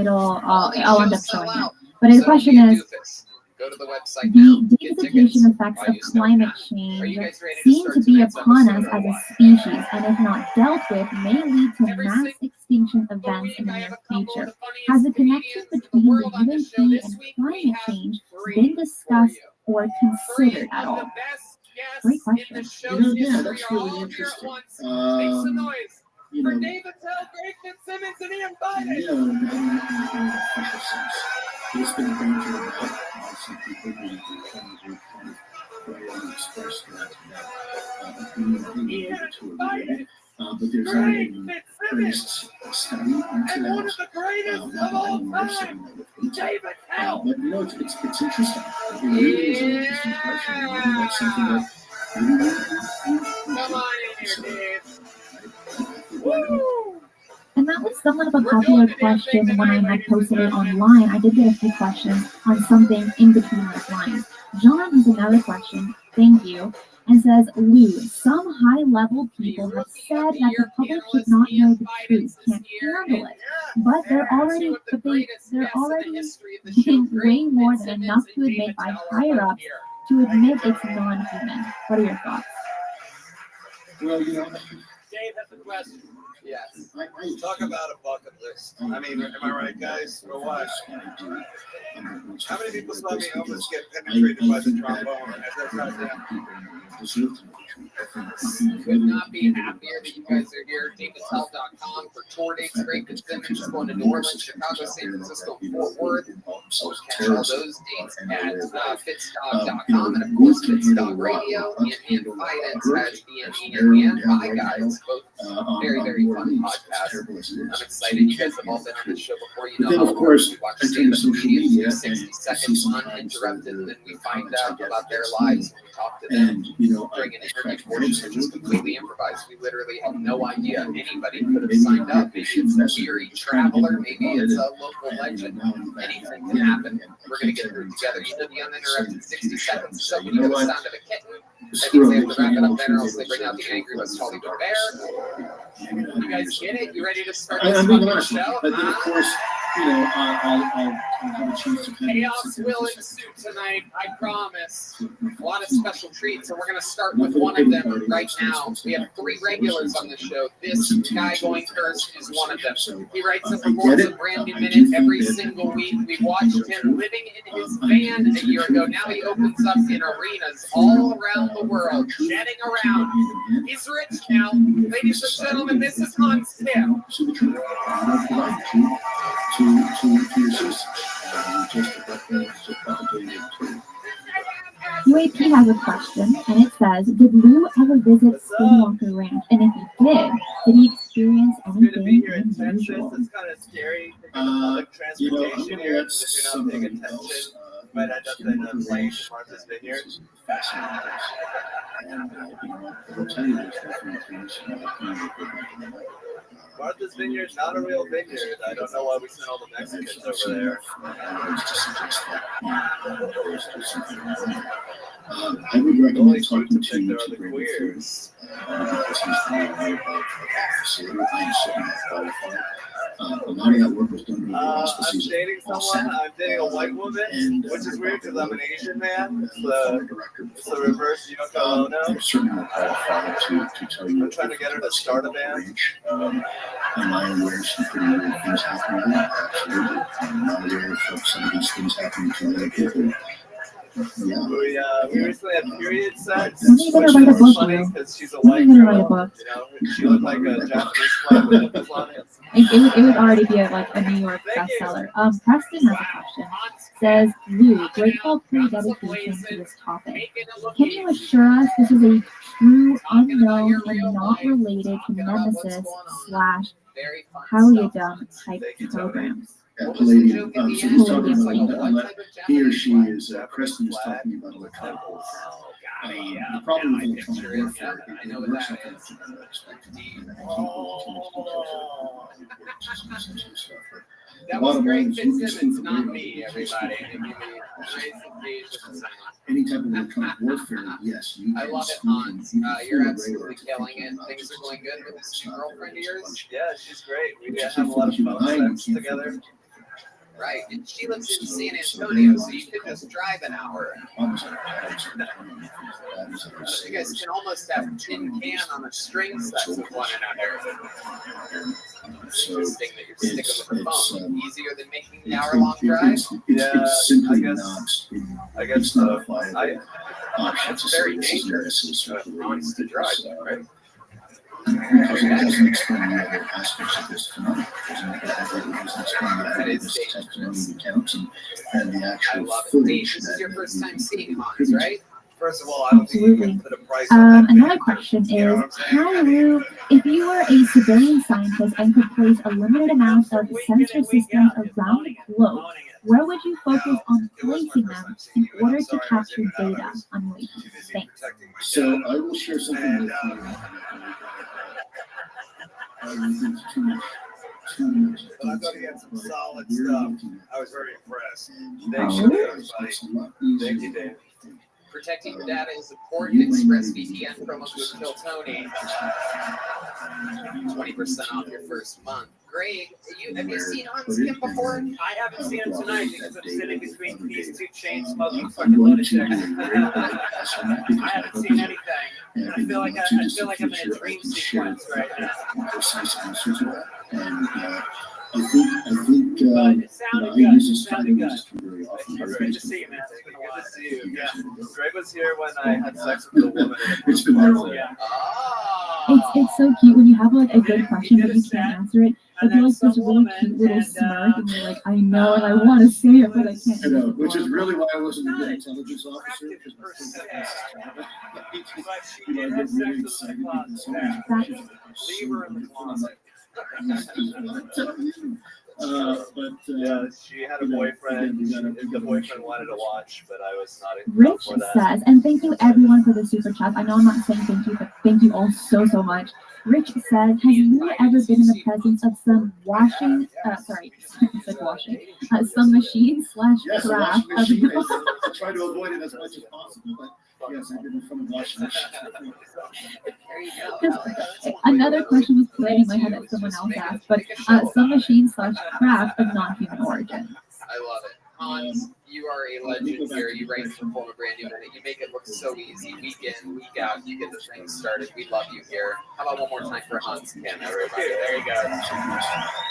I'll end up showing it. But the question is, Go to the website now. the desertification effects of climate change seem to be upon us as a species, and if not dealt with, may lead to mass extinction events in the near future. Has the connection between the UAP and climate change been discussed or considered at all? Great question. Yeah, that's really interesting. Make some noise You for know, David Tell, Greg Fitzsimmons, and Ian Biden. you know, in an official sense, there's been a danger that some people really do kind of express that opinion to a degree. But there's a greatest study into that. But you know, it's interesting. It really is an interesting question. I think that's something that Come on in here, Dave. Woo! And that was somewhat of a popular question when I had posted it online. I did get a few questions on something in between those lines. John has another question, thank you, and says, Lou, some high-level people have said that the public should not know the truth, can't handle it. But they're already getting way more than enough to admit by higher-ups to admit it's non-human. What are your thoughts? well, you know, Dave has a question. Yes. Talk about a bucket list. I mean, am I right, guys? Or what? How many people saw me almost get penetrated by the trombone as I tried to? Could not be happier that you guys are here. DavidTell.com for tour dates. Great Fitzsimmons going to New Orleans, Chicago, San Francisco, Fort Worth. Catch all those dates at Fitzdog.com, and of course Fitzdog Radio and Finance has BNE and My Guys, both very, very fun podcasts. I'm excited. You guys have all been on this show before. You know then, how of course, we watch I turn to stand-up social comedians media for 60 seconds uninterrupted, and then we find out about their lives when we talk to them and, you know, during an interview portion, which is completely improvised. We literally have no idea anybody could have signed up. Maybe it's a weary traveler, maybe it's a local legend. Anything can happen. We're going to get through together. You know, the uninterrupted 60 seconds. So when you hear the sound of a kitten, that means they have to wrap it up there, or else they bring out the angry West Hollywood Bear. You guys get it? You ready to start this fucking show? But then, of course, you know, I'll have a chance to kind of Chaos will ensue tonight, I promise. A lot of special treats, and we're going to start with one of them right now. We have 3 regulars on the show. This guy going first is one of them. He writes and performs a brand new minute every single week. We watched him living in his van a year ago. Now he opens up in arenas all around the world, jetting around. He's rich now. Ladies and gentlemen, this is Hans Tim. UAP has a question, and it says, did Lou ever visit Skinwalker Ranch? And if he did he experience anything It's unusual? kind of scary. Public transportation I'm here. gonna If you're not paying attention, you might end up in a plane to Martha's Vineyard. fascinating place. And I'll tell you, there's definitely things Martha's Vineyard's not a real vineyard. I don't know why we sent all the Mexicans over there. I would recommend talking to the queers. A lot of that work was done during the auspices I'm dating someone. I'm dating a white woman, which is weird because I'm an Asian man. It's the reverse Yoko Ono. Certainly not qualified to tell you. I'm trying to get her to start a band. Am I aware of some pretty weird things happening? Absolutely. I'm not aware of some of these things happening to other people. Yeah. We recently had period sex, When are you which gonna write a was book, funny Lou? because she's a When are white you gonna write a girl. book? You know, she looked like a Japanese flag with nipples on it. It would already be a New York bestseller. Preston has a question. Says, Lou, grateful pre-dedication to this topic. Can you assure us this is a true, unknown, and not related to Nemesis / How You Done type programs? Palladium. So he's talking about he or she is Preston is talking about electronic warfare. The problem with electronic warfare is it works like an expected. That was great, Fitzsimmons, not me, everybody. Any type of electronic warfare, yes, you I can love it, speak Hans. and You're absolutely killing it. Things are going good with this new girlfriend of yours. Yeah, she's great. We have a lot of fun sex together. Right, and she lives in San Antonio, so you could just drive an hour. You guys can almost have tin can on a string sex with one another. It's interesting that you're sticking with the phone. Easier than making the hour-long drive? Yeah, I guess so. It's very dangerous to drive, right? Because it doesn't explain the other aspects of this phenomenon. It doesn't explain the other testimony accounts and the actual footage. This is your first time seeing Hans, right? First of all, I don't think you can put a price on that. Another question is, hi Lou, if you were a civilian scientist and could place a limited amount of sensor systems around the globe, where would you focus on placing them in order to capture data on waves? Thanks. So I will share something with you. But I thought he had some solid stuff. I was very impressed. Thank you, everybody. Thank you, Dave. Protecting your data is important. ExpressVPN promo code Kill Tony. 20% off your first month. Great. Have you seen Hans Kim before? I haven't seen him tonight because I'm sitting between these two chain smoking fucking lunatics. I haven't seen anything. I feel like I'm in a dream sequence right now. I think it sounded good. It sounded good. It's good to see you, man. It's been a while. Good to see you. Yeah. Greg was here when I had sex with a woman. It's been there all Yeah. It's so cute when you have like a good question but you can't answer it. But you like this really cute little smirk and you're like, I know and I want to say it but I can't. I know, which is really why I wasn't a good intelligence officer. Leave her in the closet. Yeah, she had a boyfriend. The boyfriend wanted to watch, but I was not Rich for that. says, and thank you everyone for the super chat. I know I'm not saying thank you, but thank you all so much. Rich says, has Lou ever been in the presence of some washing, some machine / yes, craft? washing machine. I try to avoid it as much as possible, but yes, I've been in front of washing machine. Another question was playing in my head that someone else asked, but some machine / craft of non-human origin. I love it. Hans, you are a legend here. You write from form a brand new minute. You make it look so easy. Week in, week out, you get the thing started. We love you here. How about one more time for Hans Kim, everybody? There you go.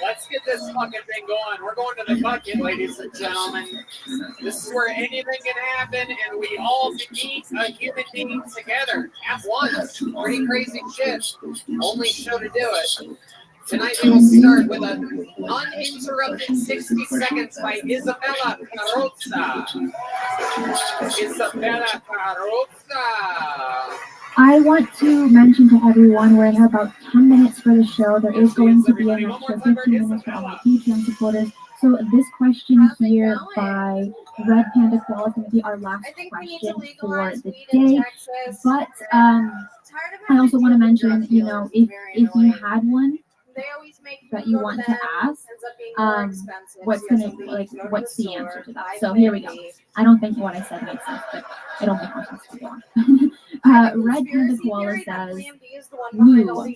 Let's get this fucking thing going. We're going to the bucket, ladies and gentlemen. This is where anything can happen, and we all meet a human being together at once. Pretty crazy shit. Only show to do it. Tonight we will start with an uninterrupted 60 seconds by Isabella Carrozza. Isabella Carrozza. I want to mention to everyone we're in about 10 minutes for the show. There is going to be an extra 15 minutes for all my Patreon supporters. So this question here by Red Panda Koala is going to be our last question for the day. But I also want to mention, you know, if you had one that you want to ask, what's the answer to that? So here we go. I don't think what I said makes sense, but it'll make more sense to go on. Red Panda Koala says, Lou,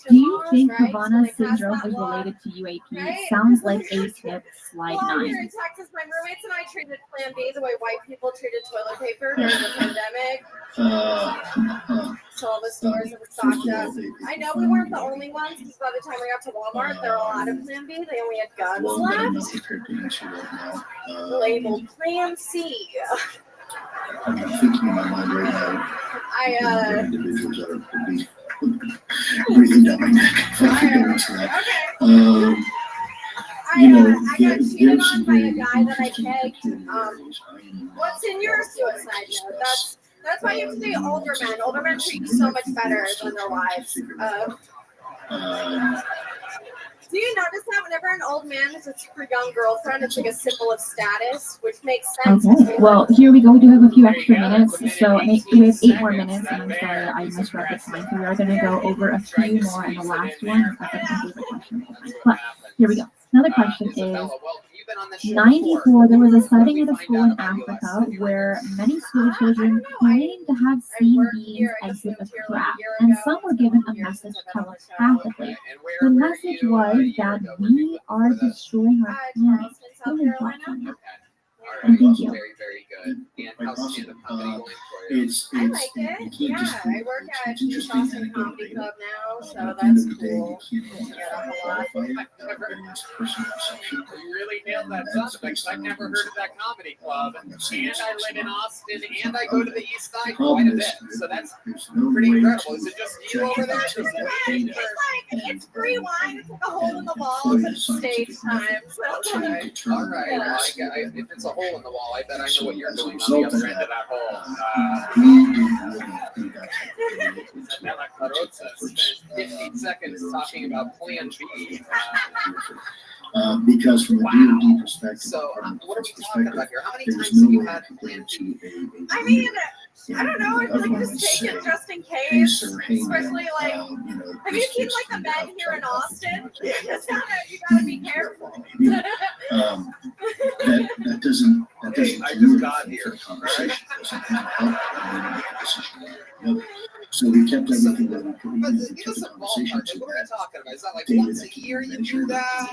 do you think Havana syndrome is related to UAP? Sounds like a tip, slide Well, 9. here in Texas, my roommates and I treated Plan B the way white people treated toilet paper during the pandemic. So all the stores that were stocked up. I know we weren't the only ones, because by the time we got to Walmart, they're all out of Plan B. They only had guns left. Labeled Plan C. I'm thinking in my mind right now. Individuals that are breathing down my neck. I got cheated on by a guy that I pegged. What's in your suicide note? That's why you have to date older men. Older men treat you so much better than their wives. Do you notice that whenever an old man has a super young girlfriend, it's like a symbol of status, which makes sense. Okay, well, here we go. We do have a few extra minutes. So we have 8 more minutes, and I'm sorry I misread the time. So we are going to go over a few more, and the last one is my favorite question of all time. But here we go. Another question is, 94, there was a sighting at a school in Africa where many school children claimed to have seen beings exit a trap, and some were given a message telepathically. The message was that we are destroying our planet. Really thoughtful. And thank you. Very, very good. And how's stand-up comedy going for It's I like it. Yeah, I work at East Austin Comedy Club now, so that's cool. Yeah, a lot. You really nailed that sound effect. I've never heard of that comedy club, and I live in Austin, and I go to the East Side quite a bit, so that's pretty incredible. Is it just you over there? It's free wine. It's like a hole in the wall, but it's stage time. So. Okay. All right. Well, if it's a hole in the wall, I bet I know what you're doing on the other end of that hole. Spent 15 seconds talking about Plan B. Because from a DoD perspective, so what are we talking about here? How many times have you had Plan B? I mean, I don't know. I feel like just take it just in case. Especially like, have you seen like the men here in Austin? You gotta be careful. that doesn't I just got here. Conversation doesn't help decision. So we kept everything that we could. But give us a ballpark. What are we talking about? Is that like once a year you do that?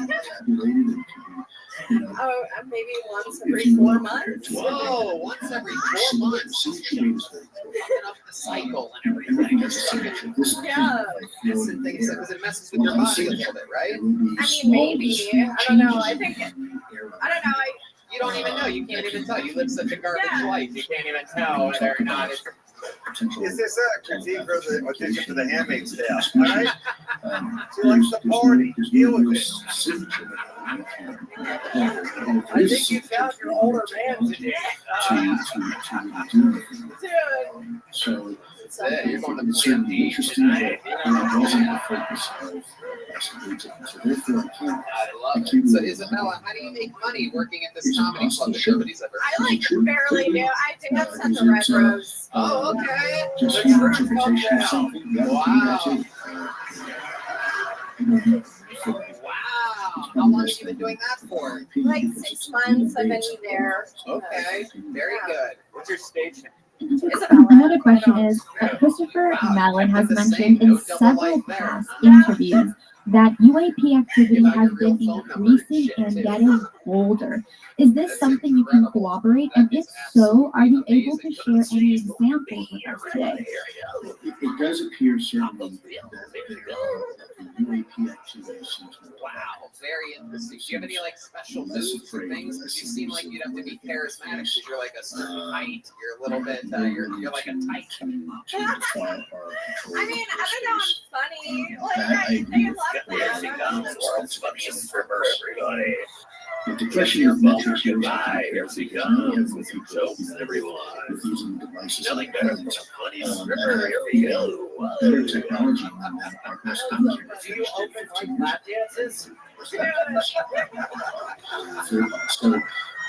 Oh, maybe once every 4 months. Whoa, once every 4 months. Fucking up the cycle and everything. Yeah. Because it messes with your body a little bit, right? I mean, maybe. I don't know. I don't know. You don't even know. You can't even tell. You live such a garbage life. You can't even tell whether or not it's. Is this a critique for the audition for the Handmaid's Tale? All right? She likes the party. Deal with it. I think you found your older man today. So that's it. You're going to Plan B tonight. It wasn't the focus of so therefore I love it. So Isabella, how do you make money working at this comedy club that nobody's ever I like barely do. I dance at the Red Rose. Oh, okay. Just your interpretation of something. Wow. Wow. How long have you been doing that for? Like 6 months. I've been there. Okay. Very good. What's your stage name? Another question is, Christopher Mellon has mentioned in several past interviews that UAP activity has been increasing and getting bolder. Is this something you can corroborate? And if so, are you able to share any examples with us today? It does appear certainly that the UAP activity seems to. Wow, very interesting. Do you have any like special moves or things? Because you seem like you'd have to be charismatic because you're like a certain height. You're a little bit. You're like a type. I mean, I don't know. I'm funny. Like they love that. The world's funniest stripper, everybody. But the question of metrics here is Goodbye. Here she comes with some jokes, everyone. with using devices Nothing like better than a funny stripper. Here we go. better technology than our best things are Do you open like lap dances? So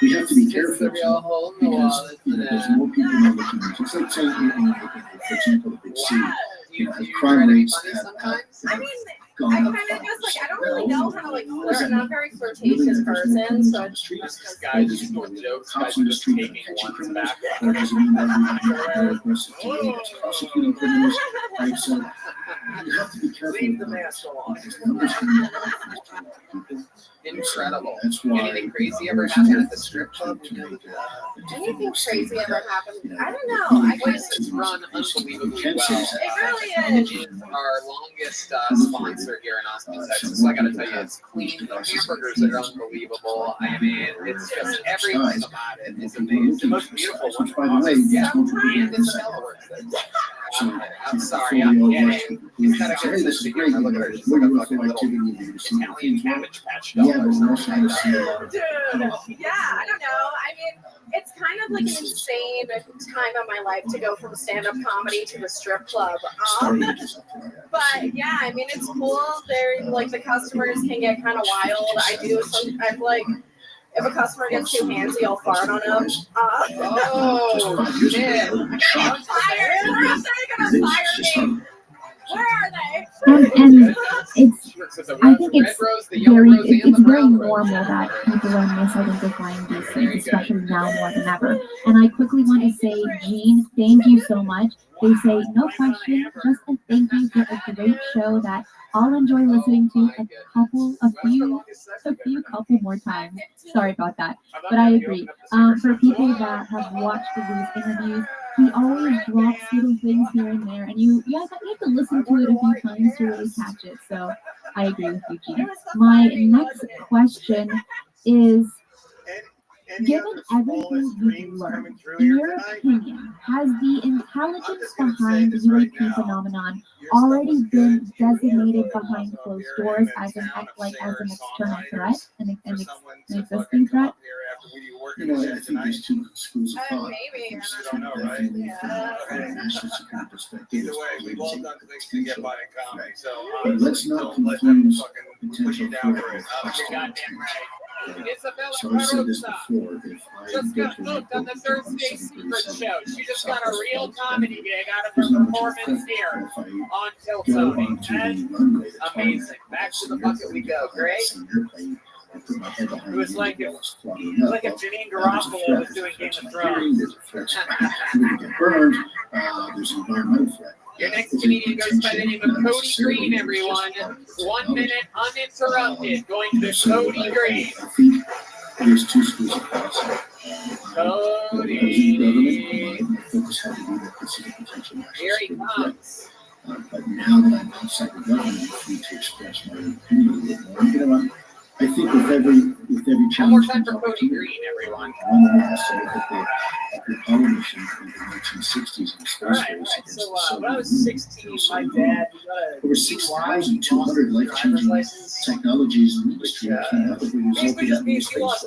we have to be careful. The real hole in the wall, isn't it? There's more people now looking into it's like saying, for example, the big C, You crime try to be rates funny have sometimes? I mean, gone I up kind of just like I don't really know how to like flirt. I'm not a very flirtatious person, so it's This guy just doing jokes, guys are just taking ones back. Or does it mean that we are more aggressive to prosecuting criminals? Right, so you have to be careful. Leave the mask on. Because numbers can be people. Incredible. That's why Anything crazy ever happened at the strip club? anything crazy ever happened. I don't know. I Place guess is run unbelievably well. it really It is. is our longest sponsor here in Austin, Texas. So I gotta tell you, it's clean. The hamburgers are unbelievable. I mean, it's just everything about it is amazing. The most beautiful one. Yeah, and it's a Delaware thing. I'm sorry, I'm kidding. He's got a good sense of humor. Look at her. She's like a fucking little Italian cabbage patch doll or something like that. Dude, yeah, I don't know. I mean, it's kind of like an insane time of my life to go from stand-up comedy to the strip club. But yeah, I mean, it's cool. They're like the customers can get kind of wild. I'm like, if a customer gets too handsy, I'll fart on them. Oh, shit. I'm fired. They're gonna fire me. Where are they? And I think it's very normal that people are misidentifying these things, especially now more than ever. And I quickly want to say, Jean, thank you so much. They say, no question, just a thank you for a great show that I'll enjoy listening to a few couple more times. Sorry about that, but I agree. For people that have watched these interviews, he always drops little things here and there, and you have to listen to it a few times to really catch it. So I agree with you, Gene. My next question is, given everything you've learned, in your opinion, has the intelligence behind the UAP phenomenon already been designated behind closed doors as an external threat, an existing threat? You know, I think there's two schools of thought. Maybe. I don't know, right? From a national security perspective, Either way, we've all done things to get by in comedy, so but let's not confuse potential down threat for it. with You're hostile. goddamn right. Isabella So I've said this Caruso before, if I just go got to booked on the Thursday Secret Show. She just got a real Southwest comedy gig out of her performance here on Till Tony. And amazing. Back to the bucket we go. Great. It was like if Janine Garofalo was doing Game of Thrones. There's an environmental threat. Your next comedian goes by the name of Cody Green, everyone. 1 minute uninterrupted. Going to Cody Green. There's two schools of thought. Cody. Here he comes. But now that I'm outside the government, I'm free to express my opinion a little more. You know what? I think with every One challenge. more time for Cody Green, everyone. One has to look at the Apollo mission in the 1960s and the space race against the Soviet When I was 16, my dad over 6,200 life-changing technologies and industry came out that were resulting in new space race.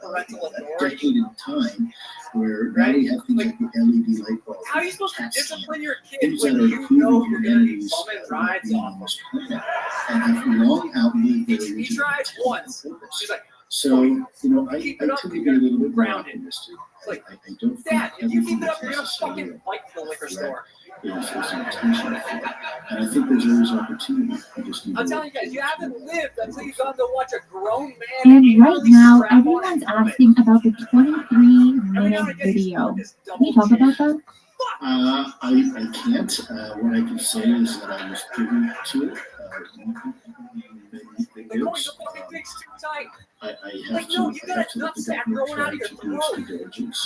A decade in time where now we have things like the LED light bulb. How are you supposed to discipline your kid Things when that are you know proving you're your going to be enemies bumming rides off them? and have long outlived their He original tried once. She's like, So, you know, I tend to be a little bit more optimistic. like, I don't Dad, think if you everything keep it up, is you're going to fucking necessarily fight the liquor store. is intentional. And I think there's always opportunity. You just need I'm to telling you guys, you haven't lived until you've gone to watch a grown man. And right now, everyone's asking about the 23-minute video. Can you talk about that? I can't. What I can say is that I was privy to it. I have to look at the government try to do its due diligence,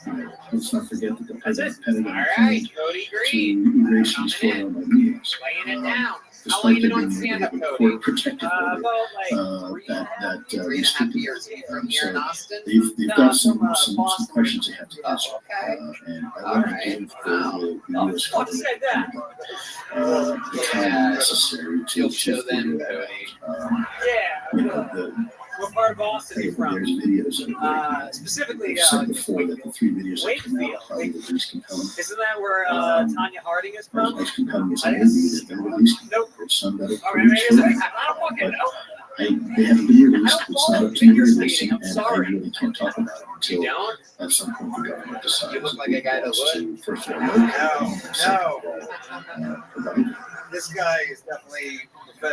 and let's not forget that the president All right, Cody Green. to erase these photo on my meetings. Laying it down. How long have you been on stand-up, Cody? Protective order, that 3.5 years from here in Austin. They've got some questions they have to answer. And I All want to right. give the U.S. government the time necessary to You'll show them, figure Cody. out, you know, What part of Boston are you from? Specifically, Wakefield. Isn't that where Tanya Harding is from? Nope. All right, I don't fucking know. They have a video released. It's not up to you to listen, and I really can't talk about it until at some point the government decides. You look like a guy that would. First of all, This guy is definitely.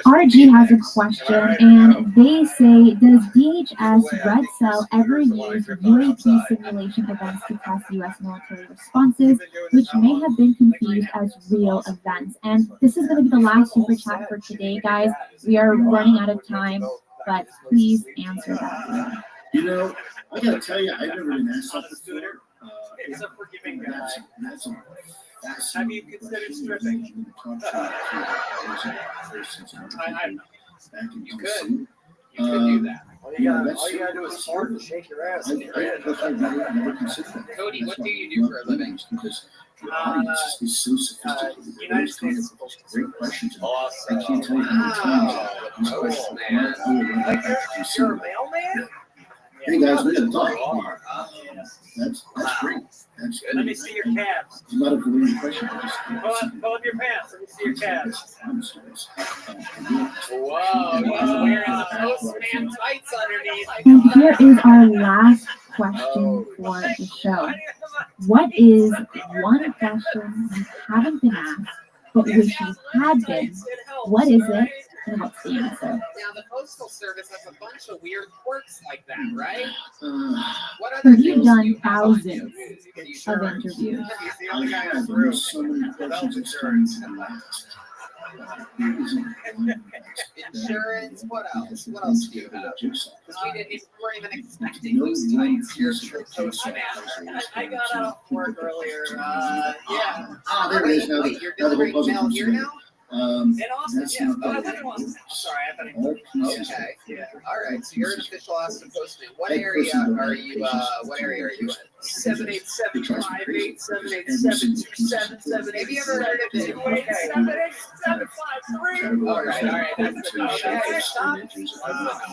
RG has a question, and they say, does DHS Red Cell ever use UAP simulation events to test U.S. military responses, which may have been confused as real events? And this is going to be the last super chat for today, guys. We are running out of time, but please answer that. You know, I gotta tell you, I've never been asked that before. He's a forgiving guy. Have you considered stripping? You could. You could do that. All you gotta do is fart and shake your ass. Cody, what do you do for a living? It's so sophisticated. United States. Great questions. Awesome. I can't tell you how many times. Like you're a mailman? Hey guys, we gotta talk. That's great. That's great. Let me see your calves. It's not a related question. Pull up your pants. Let me see your calves. Whoa, he's wearing the postman tights underneath. And here is our last question for the show. What is one question you haven't been asked, but wish you had been? What is it? And what's the answer? Now, the Postal Service has a bunch of weird quirks like that, right? What So other you've things do done you have on thousands of interviews. He's the only guy in the room. So many questions insurance. Insurance, what else? What else do you have? Because we weren't even expecting those tights. You're a true postman. I got out of work earlier. Yeah. Ah, there it is. Now Wait, you're delivering mail here now? In Austin, yeah. Oh, I live in Austin. Sorry, I thought Okay. Yeah. All right. So you're an official Austin postman. What area are you? What area are you in? 78758 7872777. Have you ever heard of it? 78753. All right. That's the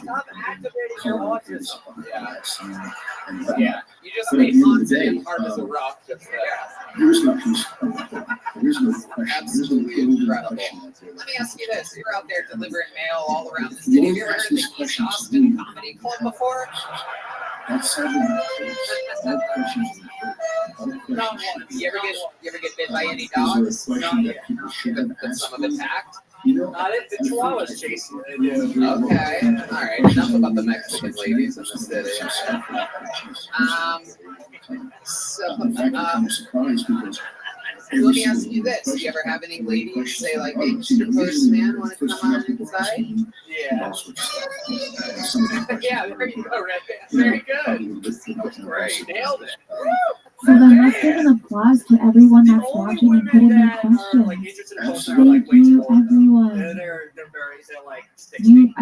Stop activating your autism. Yeah. You just made Monty hard as a rock just there. There's no piece. There's no question. Absolutely incredible. Let me ask you this: you're out there delivering mail all around the city. Have you ever heard of the East Austin Comedy Club before? That's seven. You ever get bit by any dogs? But some of it's hacked. The Chihuahuas chasing you. Okay. All right. Enough about the Mexican ladies in the city. Let me ask you this: do you ever have any ladies say like, "Hey, Mr. Postman, want to come on inside?" Yeah. Yeah, there you go, Red. Very good. Great, nailed it. So then let's give an applause to everyone that's watching and put in their questions. Thank you, everyone. You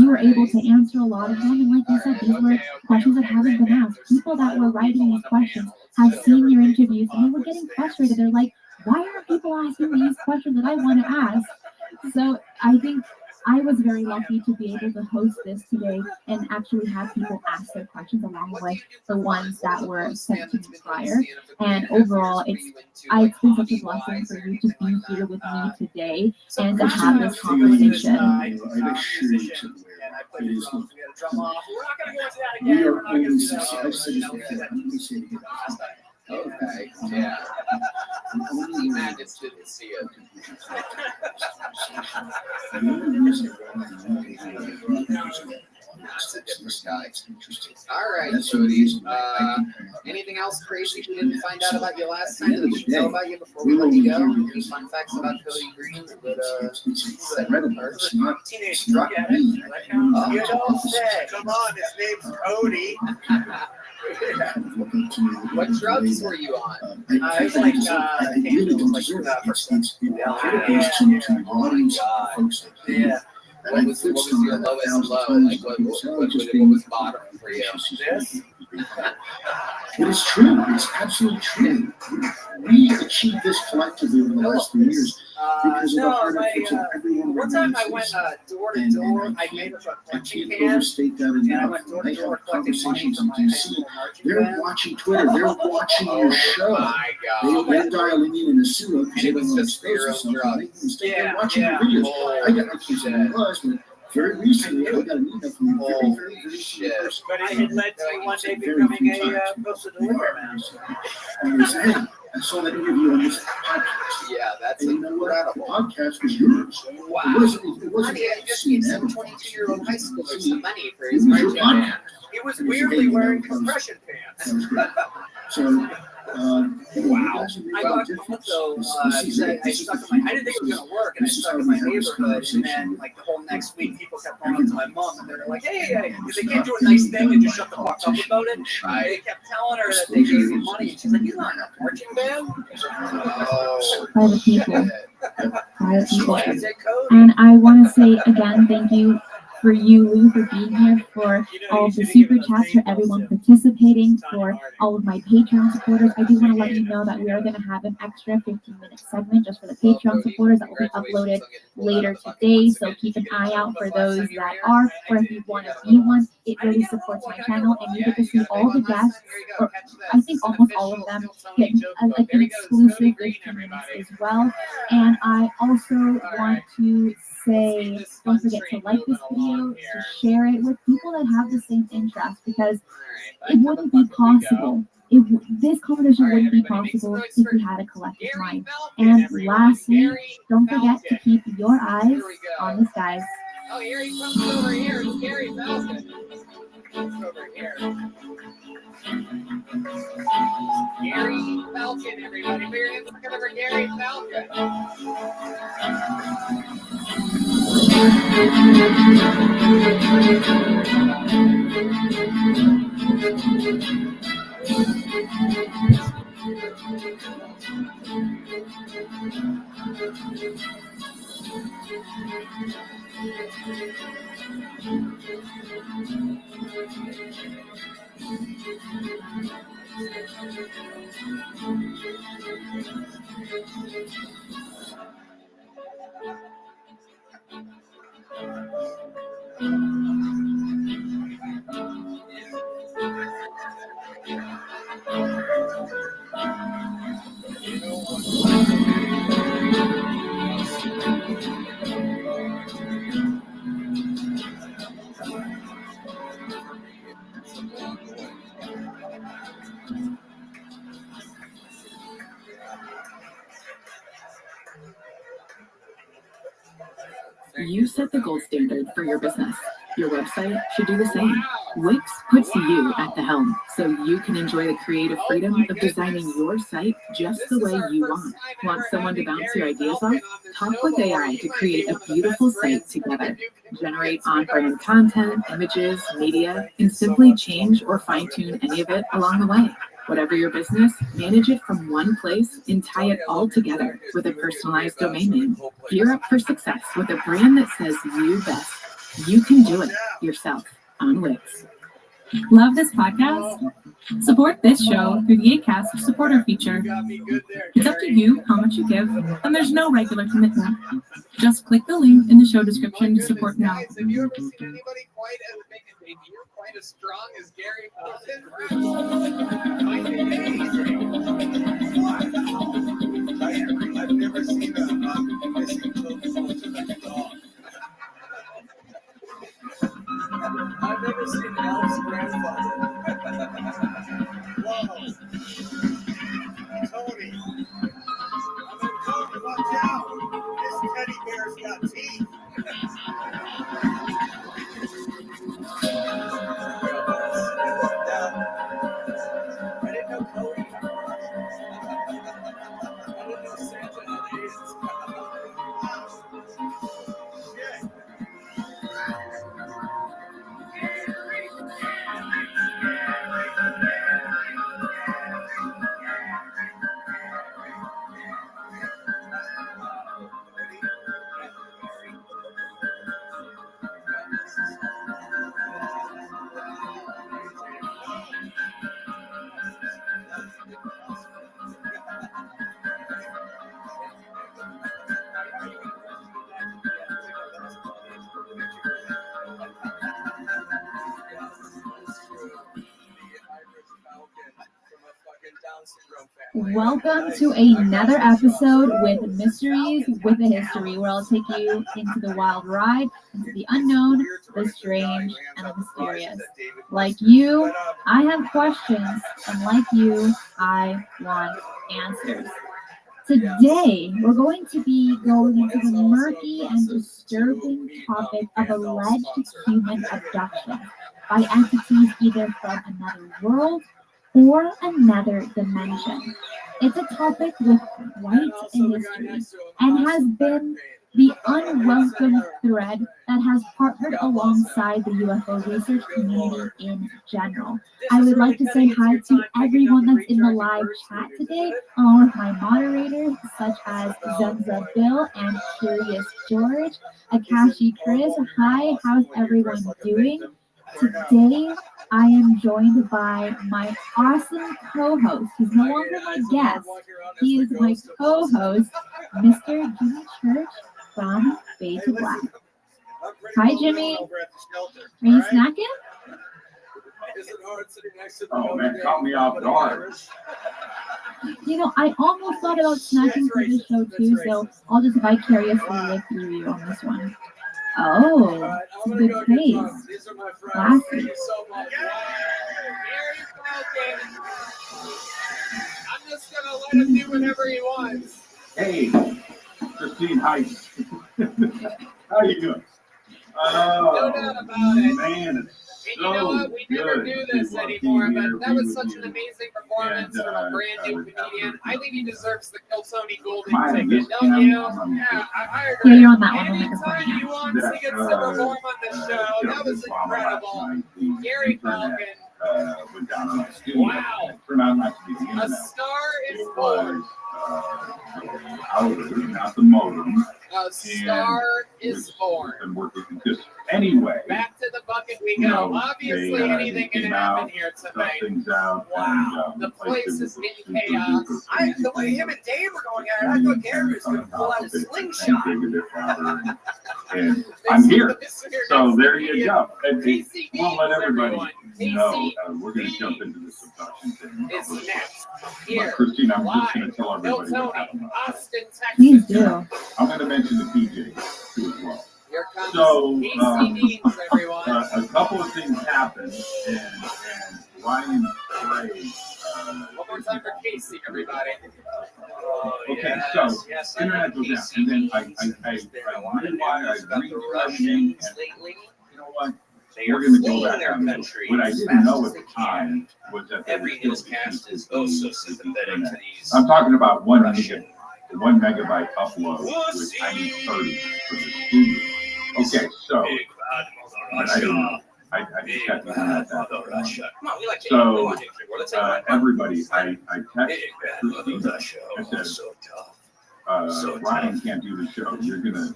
were able to answer a lot of them, and like you said, these were questions that haven't been asked. People that were writing these questions have seen your interviews, and they were getting frustrated. They're like, why aren't people asking these questions that I want to ask? So I think I was very lucky to be able to host this today and actually have people ask their questions along with the ones that were sent to me prior. And overall, it's been such a blessing for you to be here with me today and to have this conversation. Okay, yeah. I just didn't see it. That's a different guy. All right, Cody. Anything else crazy we didn't find out about you last time that we should know about you before we let you go? Any fun facts about Cody Green? Teenage drug addict. You don't say. Come on, his name's Cody. What drugs were you on? It was like Yeah. What was your lowest low? Like what was bottom for you? This? But it's true. It's absolutely true. We achieved this collectively over the last 3 years because of the hard efforts of everyone. One time I went door to door. I made up a collection can, overstate that and I enough. went door They to door have collecting money conversations for on my high DC. school marching They're band. watching Twitter. They're watching your show. They're dialing in the suit because they don't want to expose themselves. Make a mistake. They're watching your videos. I can't say it was, but very recently I got an email from a very senior person. But it had led to one day becoming a postal delivery man. And he said, hey, I saw that interview on this podcast. Yeah, that's and you know what? incredible. The podcast was yours. Wow. It wasn't I just need some 22-year-old high schooler some money for his It was your marching band. podcast. He was weirdly wearing compression pants. So, Wow. I got also, I stuck in I didn't think it was going to work, and I stuck in my neighborhood, and then, like, the whole next week, people kept going up to my mom, and they're like, hey, because they can't do a nice thing and just shut the fuck up about it. They kept telling her that they gave me money, and she's like, you're not in a marching band? Private people. Private people. And I want to say again, thank you for you, Lou, for being here, for all of the super chats, for everyone participating, for all of my Patreon supporters. I do want to let you know that we are going to have an extra 15-minute segment just for the Patreon supporters that will be uploaded later today. So keep an eye out for those that are, or if you want to be one, it really supports my channel, and you get to see all the guests, or I think almost all of them, get an exclusive 15 minutes as well. And I also want to say, don't forget to like this video, to share it with people that have the same interest, because it wouldn't be possible. This conversation wouldn't be possible if we had a collective mind. And lastly, don't forget to keep your eyes on the skies. Oh, here he comes over here. It's Gary Falcon. Comes over here. Gary Falcon, everybody. Put your hands together for Gary Falcon. You set the gold standard for your business. Your website should do the same. Wix puts you at the helm, so you can enjoy the creative freedom of designing your site just the way you want. Want someone to bounce your ideas off? Talk with AI to create a beautiful site together. Generate on-brand content, images, media, and simply change or fine-tune any of it along the way. Whatever your business, manage it from one place and tie it all together with a personalized domain name. Gear up for success with a brand that says you best. You can do it yourself on Wix. Love this podcast? Support this show through the Acast supporter feature. It's up to you how much you give, and there's no regular commitment. Just click the link in the show description to support now. Have you ever seen anybody quite as strong as Gary Falcon? I've never seen a missing close like a dog. I've never seen Elf's grandfather. Whoa. Tony. Tony, watch out. This teddy bear's got teeth. I didn't know Cody. I didn't know Santa had AIDS. Shit. Welcome to another episode with Mysteries with a History, where I'll take you into the wild ride, into the unknown, the strange, and the mysterious. Like you, I have questions, and like you, I want answers. Today, we're going to be going into the murky and disturbing topic of alleged human abduction by entities either from another world or another dimension. It's a topic with quite a history and has been the unwelcome thread that has partnered alongside the UFO research community in general. I would like to say hi to everyone that's in the live chat today, along with my moderators such as Zebza Bill and Curious George, Akashi Chris. Hi, how's everyone doing? Today, I am joined by my awesome co-host. He's no longer my guest. He is my co-host, Mr. Jimmy Church from Fade to Black. Hi, Jimmy. Are you snacking? Oh, man, caught me off guard. You know, I almost thought about snacking for this show too, so I'll just vicariously live through you on this one. Oh, it's a good pace. Classy. I'm just gonna let him do whatever he wants. Hey, Christine, hi. How you doing? Oh, no doubt about it. Man, it's and you know what? We never do this anymore, but that was such an amazing performance from a brand new comedian. I think he deserves the Kill Tony Golden ticket, don't you? Yeah, I agree. Yeah, you're on that one. Anytime he wants, he gets to perform on the show. That was incredible. Gary Falcon. Went down on the studio. Wow. It turned out not to be the A internet. star is born. The outer, not the modem. A star is born. And working just anyway. Back to the bucket we go. Obviously, anything can happen here tonight. Wow. The place is in chaos. The way him and Dave were going at it, I thought Gary was going to pull out a slingshot. And I'm here. So there you go. And we'll let everybody know we're going to jump into this abduction thing. It's next. Here. Christine, I'm just going to tell everybody what happened. Austin, Texas. Please do. I'm going to mention the PJ too as well. Here comes So, Deans, everyone. A couple of things happened, and Ryan Gray. One more time for Casey, everybody. Okay, so internet goes down, and then I you know what? We're going to go back on this. What I didn't know at the time was that every newscast is oh so sympathetic to these. I'm talking about 1 megabyte upload with I need 30 for the studio. Okay, so I didn't know. I just got the internet that. So everybody, I texted Christine. I said, Ryan can't do the show. You're gonna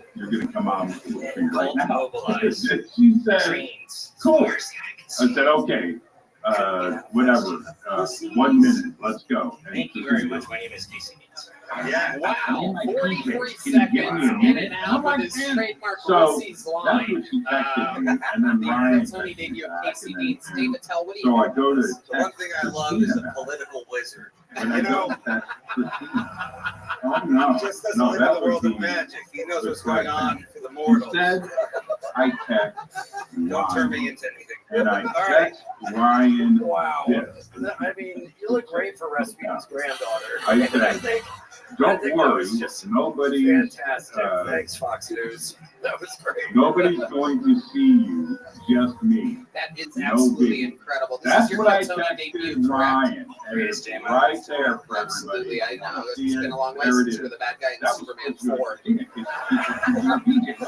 come on with me right now. She said, cool. I said, okay, whatever. 1 minute, let's go. Thank you very much. My name is Casey. Yeah. Wow. 43 seconds in and out with his trademark Rusty's line. That's what she texted me, and then Ryan Tony debut of Casey Deans. David, tell what do you So I go to The one thing I love is a political wizard. and I go, that's Christine. Oh, no. Just doesn't No, live in that the would world be of magic. He knows what's going on for the mortals. Instead, I text Don't turn me Ryan, into anything. and I All right. text Ryan Wow. this. I mean, you look great for Rasputin's granddaughter. I said, I think don't that worry, was just nobody, fantastic. Thanks, Fox News. That was great. nobody's going to see you, just me. That is No absolutely biggie. incredible. This That's is your what I Tony debut, texted correct? Ryan, and it's right there for Absolutely, I everybody. know. It's See been it? a long way There it since is. you were the bad guy in That was Superman good. 4.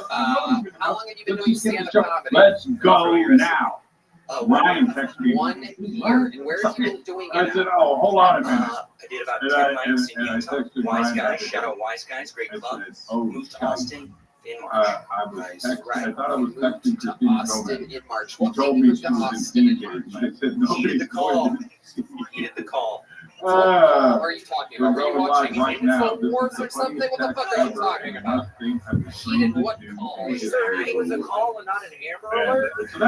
How How long have you been doing stand-up comedy? Let's go now. Ryan texted me. 1 year. And where have you been doing I it? said, oh, hold on a minute. I did about And 10 I nights in Utah. texted Wise Ryan Guys, back. shout out Wise Guys, great I club. said, oh, Moved to Austin in March. I was texting, I thought I was texting To Christine Austin Gomez. in March. She What told made me you she move to was Austin in in DJ, March? and I said, Heeded nobody's the call. going to see Heeded the call. Or are you talking about? Are you watching InfoWars or something? What the fuck are you talking about? Heated what call? Sir, it was a call and not an Amber Alert. So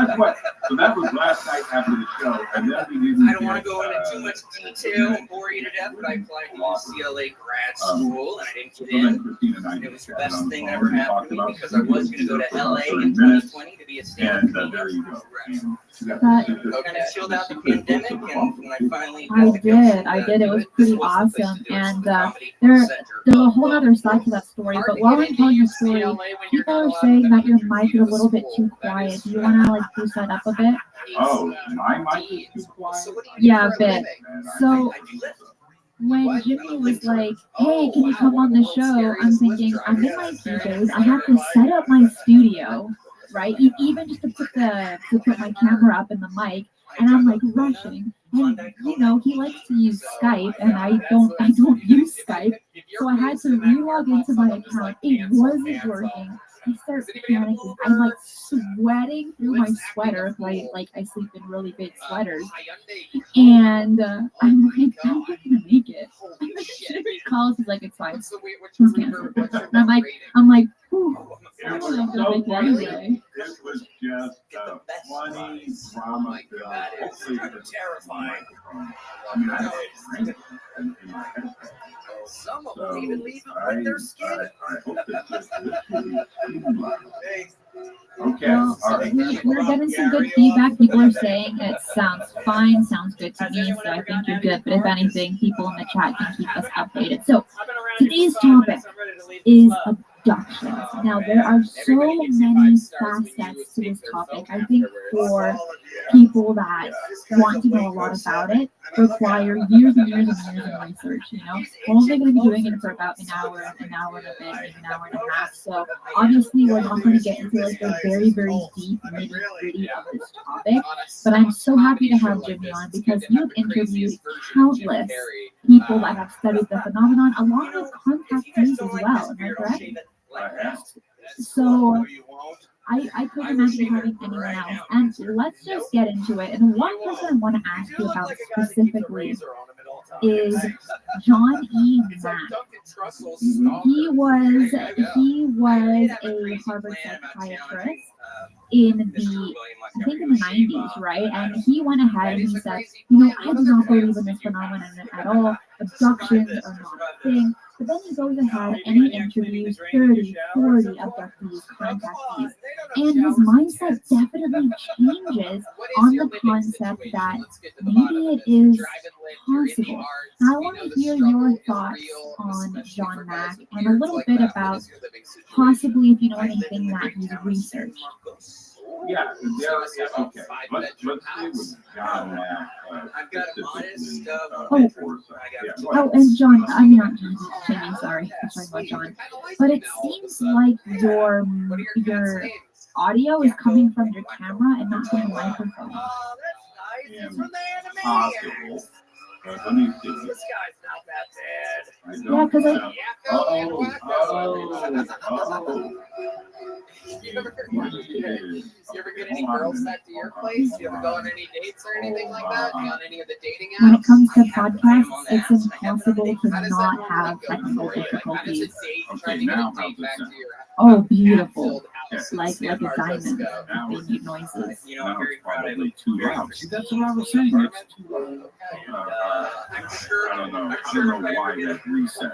that was last night after the show, and then we didn't. I don't want to go into too much detail and bore you to death, but I applied to UCLA grad school and I didn't get in. It was the best thing that ever happened to me because I was going to go to LA in 2020 to be a stand-up comedian. There you go. Kind of chilled out the pandemic, and when I finally I did. It was pretty awesome. And there's a whole other side to that story. But while I'm telling the story, people are saying that your mic is a little bit too quiet. Do you want to boost that up a bit? Oh, my mic is too quiet? Yeah, a bit. So when Jimmy was like, hey, can you come on the show? I'm thinking, I'm in my PJs. I have to set up my studio, right? Even just to put my camera up and the mic. And I'm like rushing. And he likes to use Skype, and I don't use Skype. So I had to re-log into my account. It wasn't working. I start panicking. I'm sweating through my sweater. I sleep in really big sweaters. And I'm like, I'm not gonna make it. Jimmy calls, he's like, it's fine. He's canceled. And I'm like, whew. I don't know if I'm gonna make it anyway. It was just funny drama. That is terrifying. I mean, I had in my head. Some of them even leave them with their skin. I hope this okay. Well, All right. we're getting some good feedback. People are saying it sounds fine, sounds good to me, so I think you're good. But if anything, people in the chat can keep us updated. So today's topic is abductions. Now, there are so many facets to this topic. I think for people that want to know a lot about it, require years and years and years of research, We're only going to be doing it for about an hour and a bit, maybe an hour and a half. So obviously we're not going to get into the very, very deep nitty-gritty of this topic, but I'm so happy to have Jimmy on because you've interviewed countless people that have studied the phenomenon along with contactees as well. Am I correct? So I couldn't imagine having anyone else. And let's just get into it. And one person I want to ask you about specifically is John E. Mack. He was a Harvard psychiatrist in the 90s, right? And he went ahead and he said, I do not believe in this phenomenon at all. Abductions are not a thing. But then he goes ahead and he interviews 30, 40 abductees, contactees. And his mindset definitely changes on the concept that maybe it is possible. Now, I want to hear your thoughts on John Mack and a little bit about possibly if you know anything that he's researched. Yeah, okay. Let's see what John Mack and John, not Jamie, sorry. I'm talking about John. But it seems like your audio is coming from your camera and not from the microphone. Possible. Let me see. This guy's not that bad. Yeah, because You ever get any girls back to your place? You ever go on any dates or anything like that? You on any of the dating apps? When it comes to podcasts, it's impossible to not have technical difficulties. Okay, now how's it sound? Oh, beautiful. Like a diamond. They need noises. I'm very proud of it. Too loud. See, that's what I was saying. It's too loud. I don't know why that reset.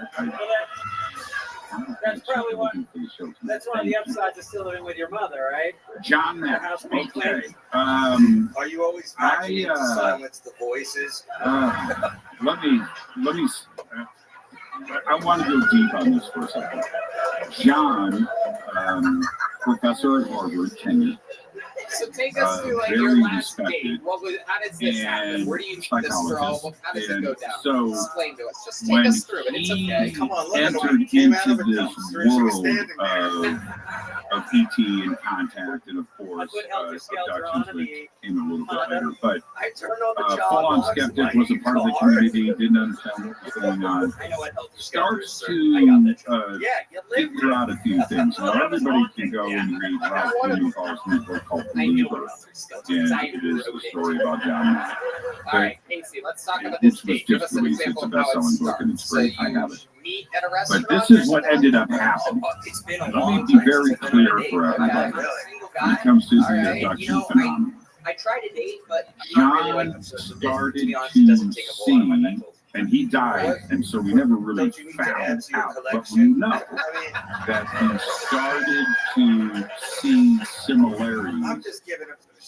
That's probably one. That's one of the upsides of still living with your mother, right? John Mack. Okay. Are you always imagining to silence the voices? Let me. I want to go deep on this for a second. John, professor at Harvard, tenured. So take us through your last date. How does this happen? Where do you meet this girl? How does it go down? So explain to us. Just take us through it. It's okay. Come on, look entered into this world of ET and contact, and of course, abductions came a little bit later. But full-on skeptic was a part of the community, didn't understand what was going on. Starts to figure out a few things. Now, everybody can go and read Ralph Newfall's new book called believer in it is the story about John Mack. All right, Casey, let's talk about Which this was date. Give just us an released. It's example a of how it best-selling book, and it's starts. great. I have it. Meet at a But restaurant. this is what ended up happening. Let me be very clear for everybody. When it comes to the abduction phenomenon, I tried a date, but John started to see, and he died, and so we never really found out, but we know that he started to see similarities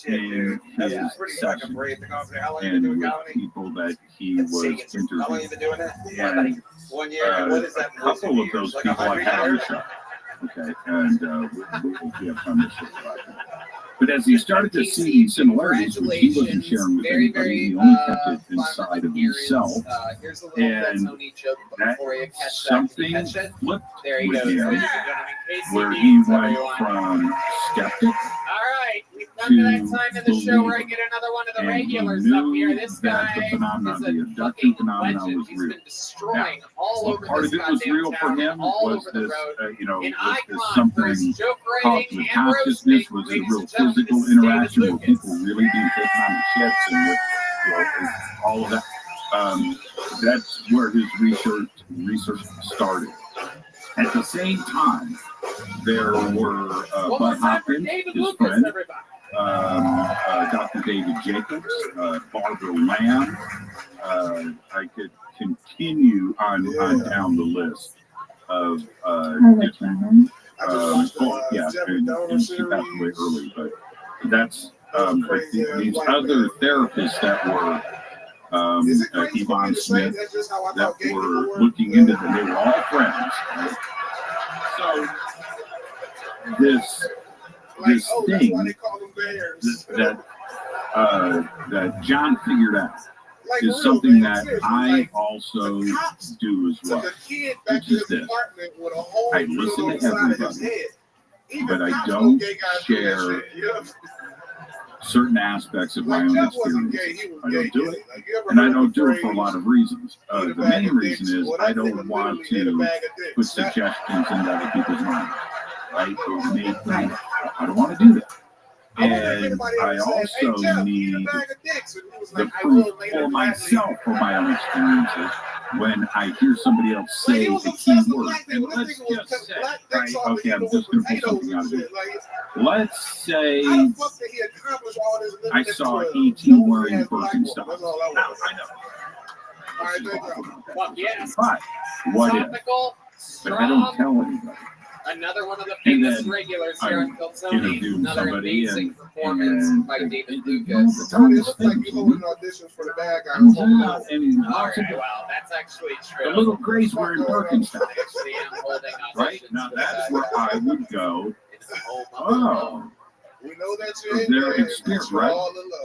in his sessions and with people that he was interviewing. And a couple of those people I had on the show. Okay, and we have time to talk about that. But as he started to see these similarities, which he wasn't sharing with anybody, he only kept it inside of himself. And that's something flipped with him, where he went from skeptic Come to that time in the show where I get another one of the regulars up here. This guy is a fucking legend. He's been destroying all over part this of it was real for goddamn him town, all was over the this, road. was icon this something cosmic consciousness? Was it a real physical interaction where people really do hit on the shits and with, all of that? That's where his research started. At the same time, there were Bud Hopkins, his friend, Dr. David Jacobs, Barbara Lamb. I could continue on down the list of different. Yeah, and she passed away early, but that's these other therapists that were Yvonne Smith that were looking into them. They were all friends. Right? So this thing that John figured out is something that I also do as well, which is this. I listen to everybody, but I don't share certain aspects of my own experiences. I don't do it. And I don't do it for a lot of reasons. The main reason is I don't want to put suggestions into other people's minds. Right? Or make them, I don't want to do that. And I also need the proof for myself for my own experiences when I hear somebody else say the key word. And let's just say, right, okay, I'm just going to pull something out of it. Let's say I saw E.T. wearing Birkenstocks. Now, I know. Yes. But what if? But I don't tell anybody. Another one of the famous regulars here on Filzoni. Another amazing performance by David Lucas. Tony looks like you're holding auditions for the bad guy. All right, well, that's actually true. The little Grace wearing Birkenstocks. Actually, I'm holding right? Now, that's where I would go. Oh. We know that their experience, right?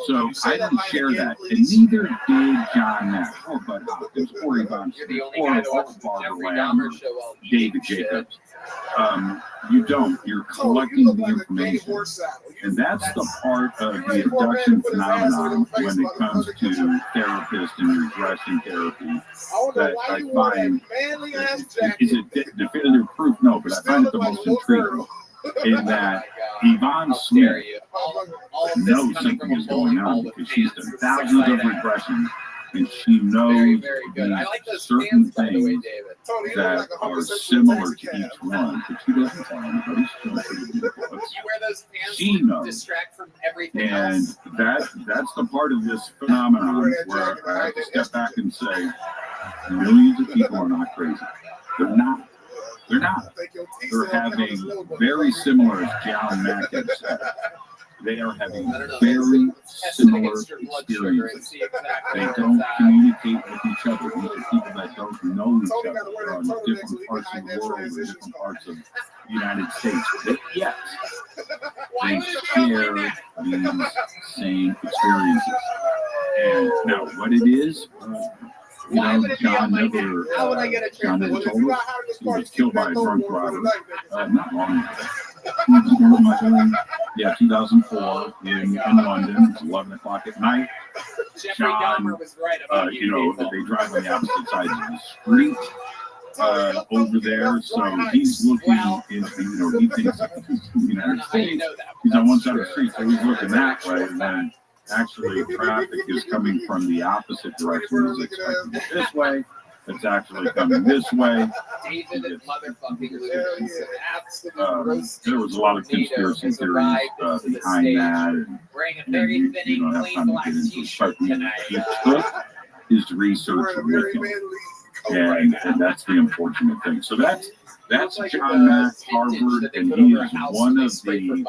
So I don't share that, and neither did John Mack, or Bud Hopkins, or Yvonne Smith, or Barbara Lamb, or David Jacobs. You don't. You're collecting the information, and that's the part of the abduction phenomenon when it comes to therapist and regression therapy that I find is it definitive proof? No, but I find it the most intriguing. In that Yvonne Smith knows something is going on because she's done thousands of regressions and she knows these certain things that are similar to each one, but she doesn't tell anybody. She knows. And that's the part of this phenomenon where I have to step back and say, millions of people are not crazy. They're not. They're not. They're having very similar, as John Mack had said, they are having very similar experiences. They don't communicate with each other. These are people that don't know each other. They're on different parts of the world or different parts of the United States. But yet, they share these same experiences. And now, what it is, John never told us. He was killed by a drunk driver not long ago. Yeah, 2004 in London. It's 11 o'clock at night. John, they drive on the opposite sides of the street. over there, so he's looking into, he thinks it's the United States. He's on one side of the street, so he's looking that way, and then actually traffic is coming from the opposite direction. He's expecting it this way. It's actually coming this way. David and motherfucking Lucas. There was a lot of conspiracy theories behind that, and wearing a very thin, clean black t-shirt tonight. He took his research with him, and that's the unfortunate thing. So that's John Mack, Harvard, and he is one of the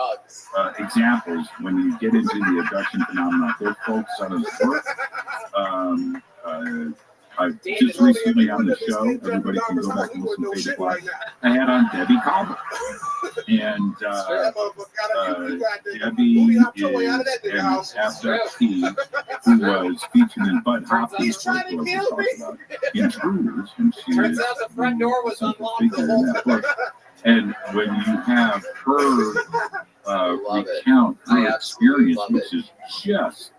examples when you get into the abduction phenomenon. They're focused on his work. Just recently on the show, everybody can go back and listen to Facebook Live. I had on Debbie Cobble. And Debbie is an abductee who was featured in Bud Hopkins' book, about Intruders, and she turns out the front door was unlocked the whole time. And when you have her recount her experience, which is just,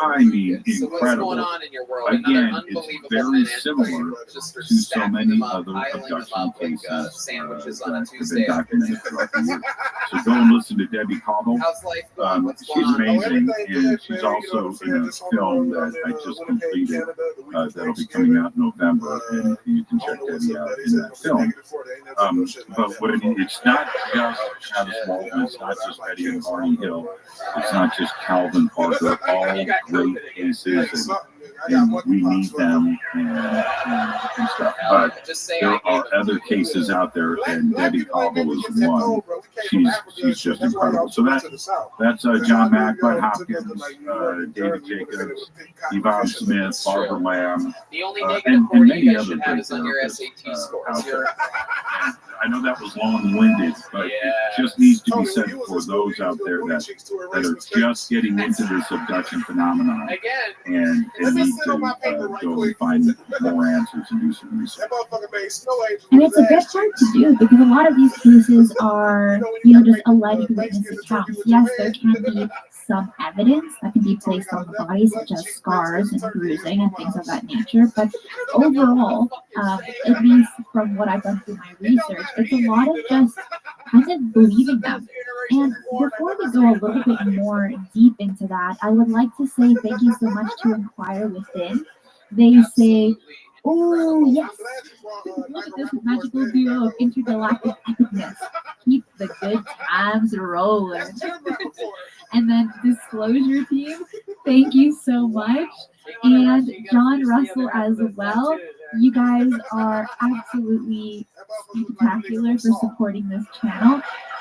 I mean, incredible. Again, it's very similar to so many other abduction cases that have been documented throughout the years. So go and listen to Debbie Cobble. She's amazing, and she's also in a film that I just completed that'll be coming out in November, and you can check Debbie out in that film. But it's not just Travis Walton, it's not just Betty and Barney Hill, it's not just Calvin Parker, all great cases, and we meet them and stuff. But there are other cases out there, and Debbie Cobble is one. She's just incredible. So that's John Mack, Bud Hopkins, David Jacobs, Yvonne Smith, Barbara Lamb, and many other great therapists out there. I know that was long-winded, but it just needs to be said for those out there that are just getting into this abduction phenomenon and need to go and find more answers and do some research. And it's a bit hard to do because a lot of these cases are, just alleged witness accounts. Yes, there can be some evidence that can be placed on the body, such as scars and bruising and things of that nature. But overall, at least from what I've done through my research, it's a lot of just kind of believing them. And before we go a little bit more deep into that, I would like to say thank you so much to Inquire Within. They say, oh, yes, look at this magical duo of intergalactic epicness. Keep the good times rolling. And then Disclosure Team, thank you so much. And John Russell as well. You guys are absolutely spectacular for supporting this channel.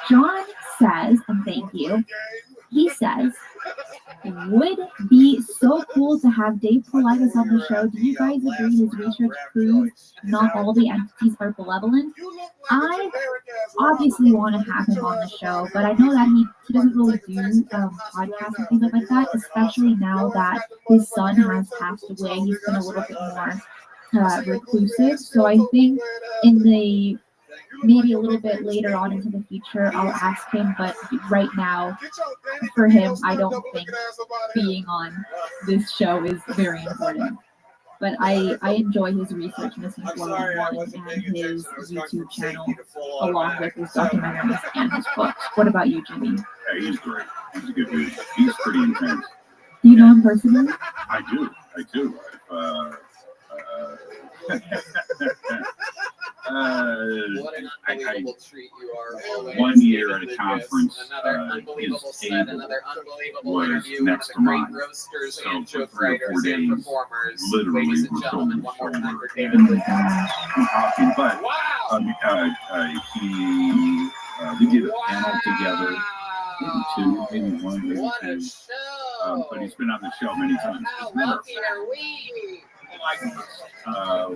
John says, and thank you, he says, would be so cool to have Dave Paulides on the show. Do you guys agree his research proves not all the entities are malevolent? I obviously want to have him on the show, but I know that he doesn't really do podcasts and things like that, especially now that his son has passed away. He's been a little bit more reclusive. So I think in the maybe a little bit later on into the future, I'll ask him. But right now, for him, I don't think being on this show is very important. But I enjoy his research, Missing 411, and his YouTube channel, along with his documentaries and his books. What about you, Jimmy? Yeah, he's great. He's a good dude. He's pretty intense. Do you know him personally? I do. What an unbelievable treat you are always. 1 year at a conference, another unbelievable his set, table another unbelievable was interview next with to great mine. roasters So and for joke 3 or 4 writers days, and performers. literally, Ladies and we're gentlemen, shoulder one to more time for shoulder David and talking. But we did a panel together, maybe one, maybe two. But he's been on the show many times. How lucky are we?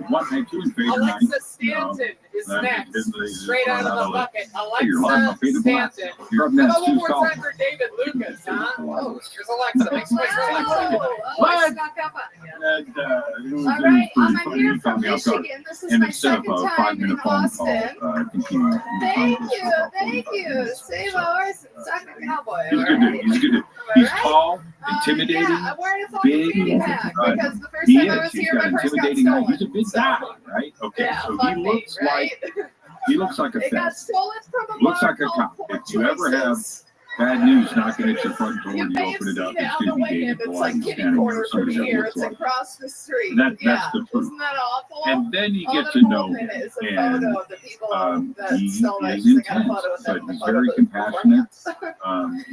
One night, 2 and Fader night. Alexa Stanton is next. Straight out of the bucket. Alexa Stanton. You're up How next. about one Who's more calling? time for David Lucas, huh? Oh, here's Alexa. Make some noise for Alexa. What? All right, I'm here from Michigan. This is my second time in Boston. Thank you. Save ours, Soccer Cowboy. He's a good dude. He's a good dude. He's tall, intimidating, Yeah, I'm wearing a fucking big. fanny pack because the first He time I is. was He's here, got my purse got intimidating. stolen. He's a big guy, right? Okay. Yeah, so fuck he me, looks right? like a It got fed. stolen from a Looks bar like a called cop. Poor If you ever have Choices. bad news knocking at your front door, You and you may have open it seen up, it it's on the going to way be in. David It's like Blythe kitty standing there, corner from somebody that here. looks It's like across the street. That's Yeah, the proof. isn't that awful? And then you All get that to know moment him, is a and photo of the people that he stole it. is So I got a intense, photo with but them. he's very compassionate.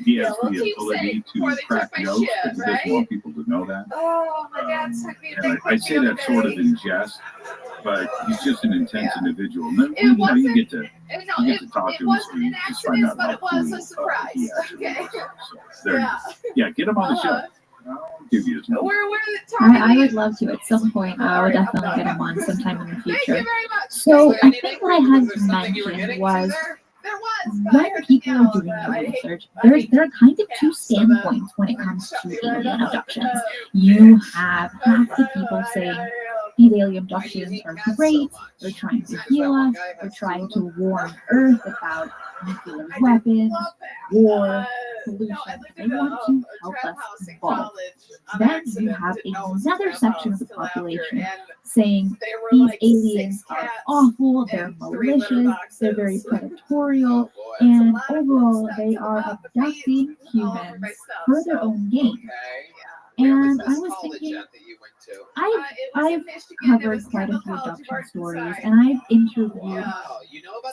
He Yeah, has well, the ability keepsake to before they crack took my jokes shit, because he doesn't right? want people to know that. Oh, my dad sent me a And big I say that sort of in jest, but he's just an intense individual. And then, It you wasn't. get to No, you get to talk to him, wasn't and an you just find accident, out but how it was cool a surprise. he actually Okay. is. So there, Yeah. get him on the show. I'll give you his number. I would love to at some point. I would definitely get him on sometime in the future. So I think what I had to mention was when people are doing the research, there are kind of two standpoints when it comes to alien abductions. You have half the people saying these alien abductions are great, they're trying to heal us, they're trying to warn Earth about nuclear weapons, war, pollution. They want to help us evolve. Then you have another section of the population saying these aliens are awful, they're malicious, they're very predatorial, and overall they are abducting humans for their own gain. And I was thinking, I've covered quite a few abduction stories, and I've interviewed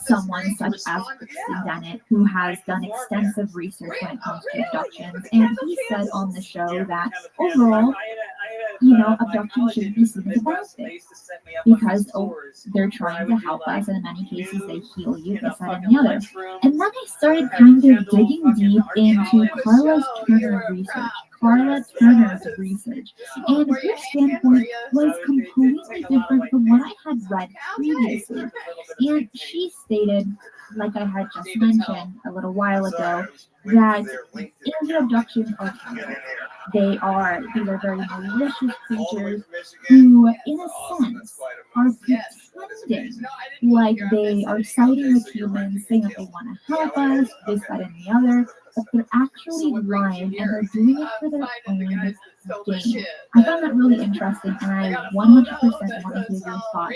someone such as Kristen Dennett, who has done extensive research when it comes to abductions, and he said on the show that overall, abduction shouldn't be seen as a bad thing because they're trying to help us, and in many cases they heal you, this, that, and the other. And then I started kind of digging deep into Carla Turner's research, and her standpoint was completely different from what I had read previously. And she stated, like I had just mentioned a little while ago, that alien abductions are terrible. These are very malicious creatures who, in a sense, are pretending like they are siding with humans, saying that they want to help us, this, that, and the other, but they're actually lying and they're doing it for their own gain. I found that really interesting, and I 100% want to hear your thoughts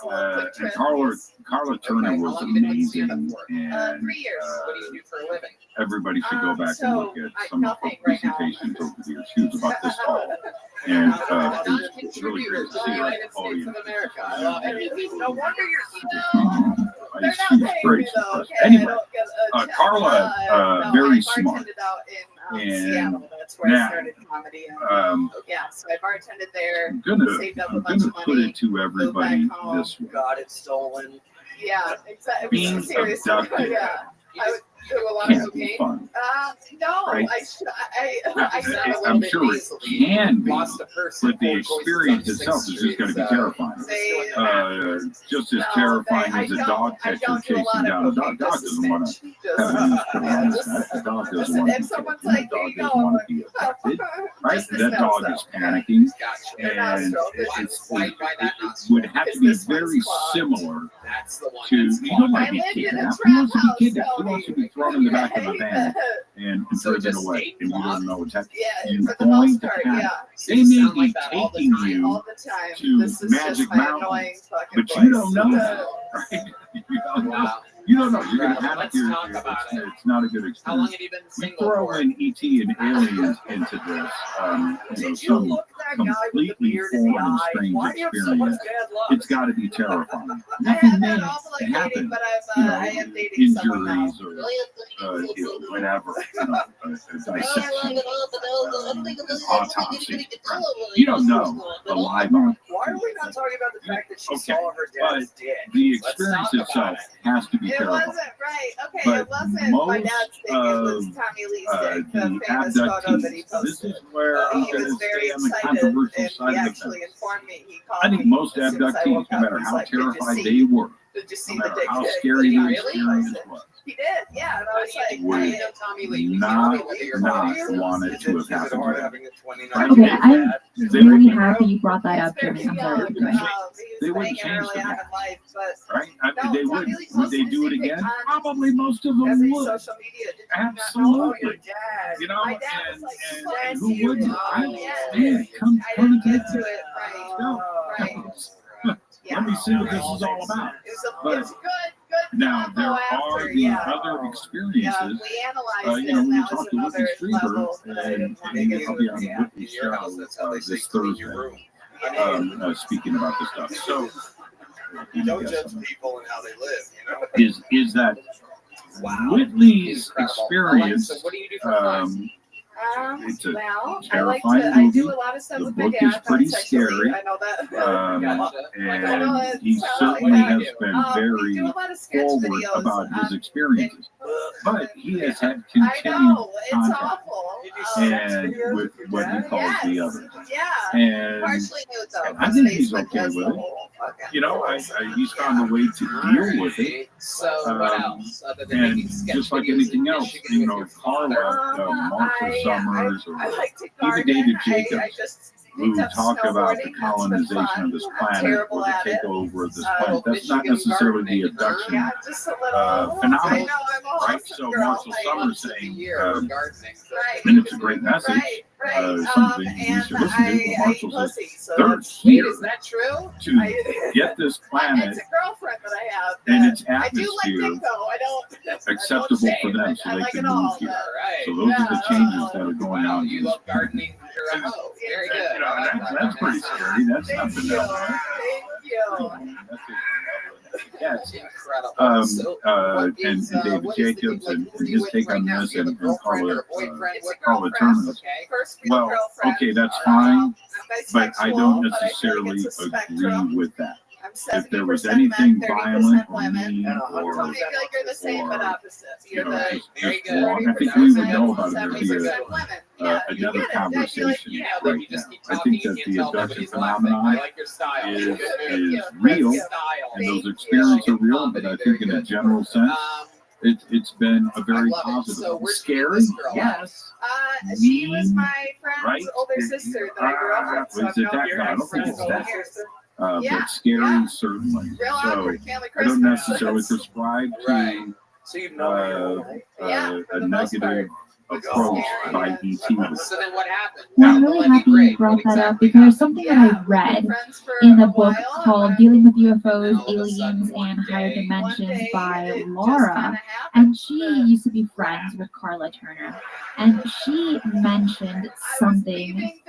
on that take on it. Carla Turner was amazing, and everybody should go back and look at some of her presentations over the years. She was about this tall, and it's really great to see her. Oh, yeah. She's great. Anyway, Carla, very smart. And now, so I bartended there. I'm gonna put it to everybody this way. Got it stolen. Yeah, exactly. Being Seriously. abducted Yeah. I would do a lot can't of be cocaine. fun. No, Right? I said a little I'm bit sure it easily. can be, but the experience itself is just going to be terrifying. Just as terrifying as a dog catcher chasing down a dog. Dog doesn't want to have news put on his neck. The dog doesn't want to be killed. The dog doesn't want to be abducted. Right? That dog is panicking, and it would have to be very similar to, you don't want to be kidnapped. Who wants to be kidnapped? Who wants to be thrown in the back of a van and driven away, and you don't know what's happening? You're going to panic. They may be taking you to Magic Mountain, but you don't know that, right? You don't know. You're going to panic. It's not a good experience. We throw in E.T. and aliens into this, some completely foreign and strange experience. It's got to be terrifying. Nothing may happen, injuries or whatever, a dissection, autopsy. You don't know the live on. Why are we not talking about the fact that she saw her But dad's dick? the experience itself has to be It terrifying. wasn't right. Okay, But it wasn't my dad's dick. It was Tommy Lee's dick. The famous photo that he abductees. This posted. is where I'm He going was to very stay on the excited, controversial and side he of the actually fence. informed me. He called I think me most as soon as I abductees, woke no up. matter He's how like, "Did you terrified see- they were, Did you see no the matter dick how pic?" scary the Really? experience was, He did, yeah. And I was like, would not want it to have happened to them. Okay, I'm really happy you brought that up, Jimmy. I'm sorry to interrupt. They wouldn't change the match, right? I mean, they wouldn't. Would they do it again? Probably most of them would. Absolutely. You know, and who wouldn't? Come and get to it. Let me see what this is all about. But now there are the other experiences. You know, when you talk to Whitney Strieber, and he'll be on Whitney's show this Thursday, speaking about this stuff. So don't judge people and how they live. You know, is that Whitney's experience? So what do you do for fun? It's a Well, terrifying I movie. do a lot of stuff The with book my dad. is pretty Sexually, scary. I know that. And he certainly has been very forward about his experiences. But he has had continued contact and with what he calls the others. And I think he's okay with it. You know, he's found a way to deal with it. So what else? Other than And making sketch just like videos anything in else, Michigan you know, with your Carla, Martha Summers, or even David Jacobs, who talk about the colonization of this planet or the takeover of this planet. That's not necessarily the abduction phenomenon, right? So Marshall Summers saying, and it's a great message, something you should listen to, but Marshall says, they're here Is that true? to get this planet It's a girlfriend that I have. and its I do like atmosphere it though. I don't. acceptable for them so they can move here. So those are the changes that are going on. You love gardening. You're a hoe. Very good. You know, that's pretty scary. That's nothing down there. Thank you. Yes. Incredible. And David Jacobs and his take on this and Carla Turner. Well, okay, that's fine, but I don't necessarily agree with that. If there was anything violent or mean or I feel like you're the same but opposite. You're you know, the just wrong, I think we would know about it. There'd be another conversation right now. I think that the abduction phenomenon is real, and those experiences are real, but I think in a general sense, it's been a very positive. Scary, yes. She was my friend's right? older sister that I grew up with. So Is it that? No, I don't think it's that. But scary, certainly. Real So awkward family I don't Christmas. necessarily prescribe to So you know a negative approach by ET. So then what happened? Well, I'm really happy you brought that up because there's something that I read in a book called Dealing with UFOs, Aliens, and Higher Dimensions by Laura. And she used to be friends with Carla Turner. And she mentioned something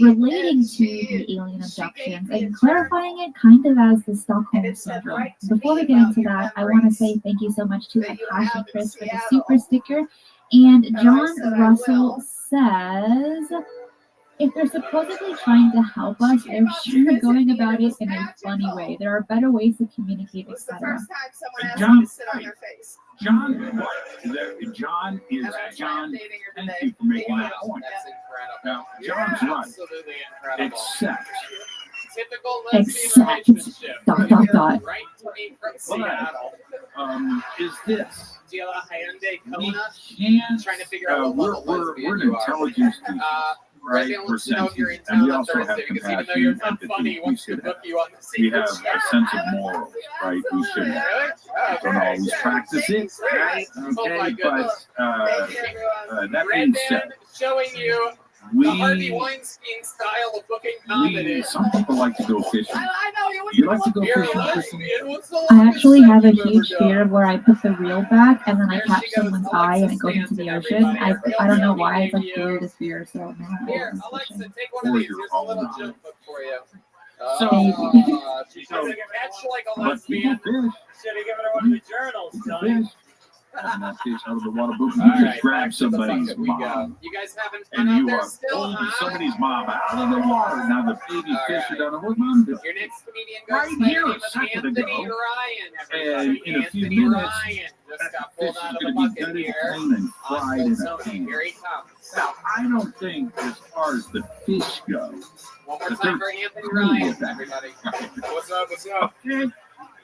relating to the alien abductions and clarifying it kind of as the Stockholm Syndrome. Before we get into that, I want to say thank you so much to Akash and Chris for the super sticker. And John Russell says, if they're supposedly trying to help us, they're sure going about it in a funny way. There are better ways to communicate, etc. John is John. Thank you for making that point. Now, John's right. Except. Dot. Right to me from But, Seattle. Is this? We Can't, trying to figure out what we're an intelligence species, right? We're sentient, and we also have compassion, empathy, we should have. We have a sense of morals, right? We should have. Don't always practice it, right? Okay, but that being said, showing you we, the Harvey Weinstein style of booking comedy. some people like to go fishing. You like to go fishing? I actually have a huge fear of where I put the reel back and then I catch someone's eye and it goes into the ocean. I don't know why, it's like the weirdest fear. So Here, Alexa, take one of these. Here's a little joke book for you. So, She's gonna catch like a lesbian. Should have given her one of the journals, Sonny. In that case, out of the water book, you All just right, grab somebody's mom, You guys having fun and out you there are still? pulling somebody's mom out of the water. Now the baby fish are down there. What mom do? Your next comedian Right goes by the here name a of second Anthony ago. Ryan. And in a few Anthony minutes, Ryan just got fish pulled is out of going the to be bucket gutted, here. cleaned, and fried in a Sony, pan. here he comes. Now, I don't think, as far as the fish go, One more that time for they're Anthony cool Ryan, with that. everybody. What's up? What's up? Okay.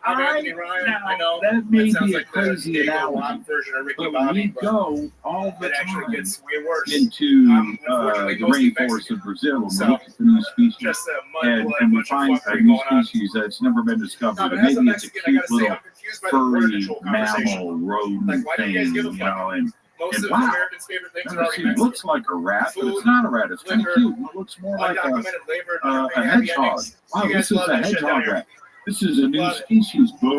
I'm Anthony Ryan. I know that may sounds be a like the crazy Diego analogy, Rock version of Ricky but Bobby, we but go all the it actually time gets way worse. into unfortunately the mostly rainforest Mexican. of Brazil and So, we look at the new species. Just a and we find a new species that's never been discovered. And maybe it's a cute little furry mammal rodent thing, you know, and wow, it looks like a rat, but it's not a rat. It's kind of cute. It looks more like a hedgehog. Wow, this is a hedgehog rat. This is a new species, boom.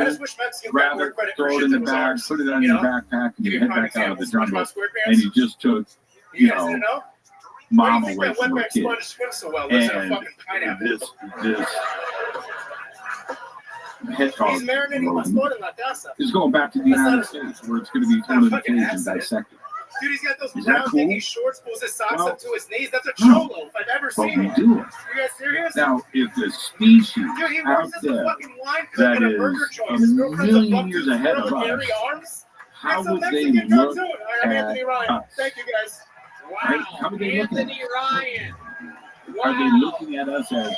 Rather throw it in the bag, put it on your backpack, and you head back out of the jungle. And you just took, you know, mom away from her kid. And this hedgehog is going back to the United States, where it's going to be thrown in the cage and dissected. Dude, he's got those Is that round cool? dingy shorts, pulls his socks up to his knees. That's a cholo if I've ever seen it. But we do it. You guys serious? Now, if the species Dude, he out works as a there fucking wine cook that in a is burger joint. a His girlfriend's a million buck years tooth ahead gorilla of with us, hairy arms. how That's a would they Mexican look cartoon. I'm Anthony Ryan. us? Thank you guys. Right? How would they look at Anthony Ryan. Are they looking at us as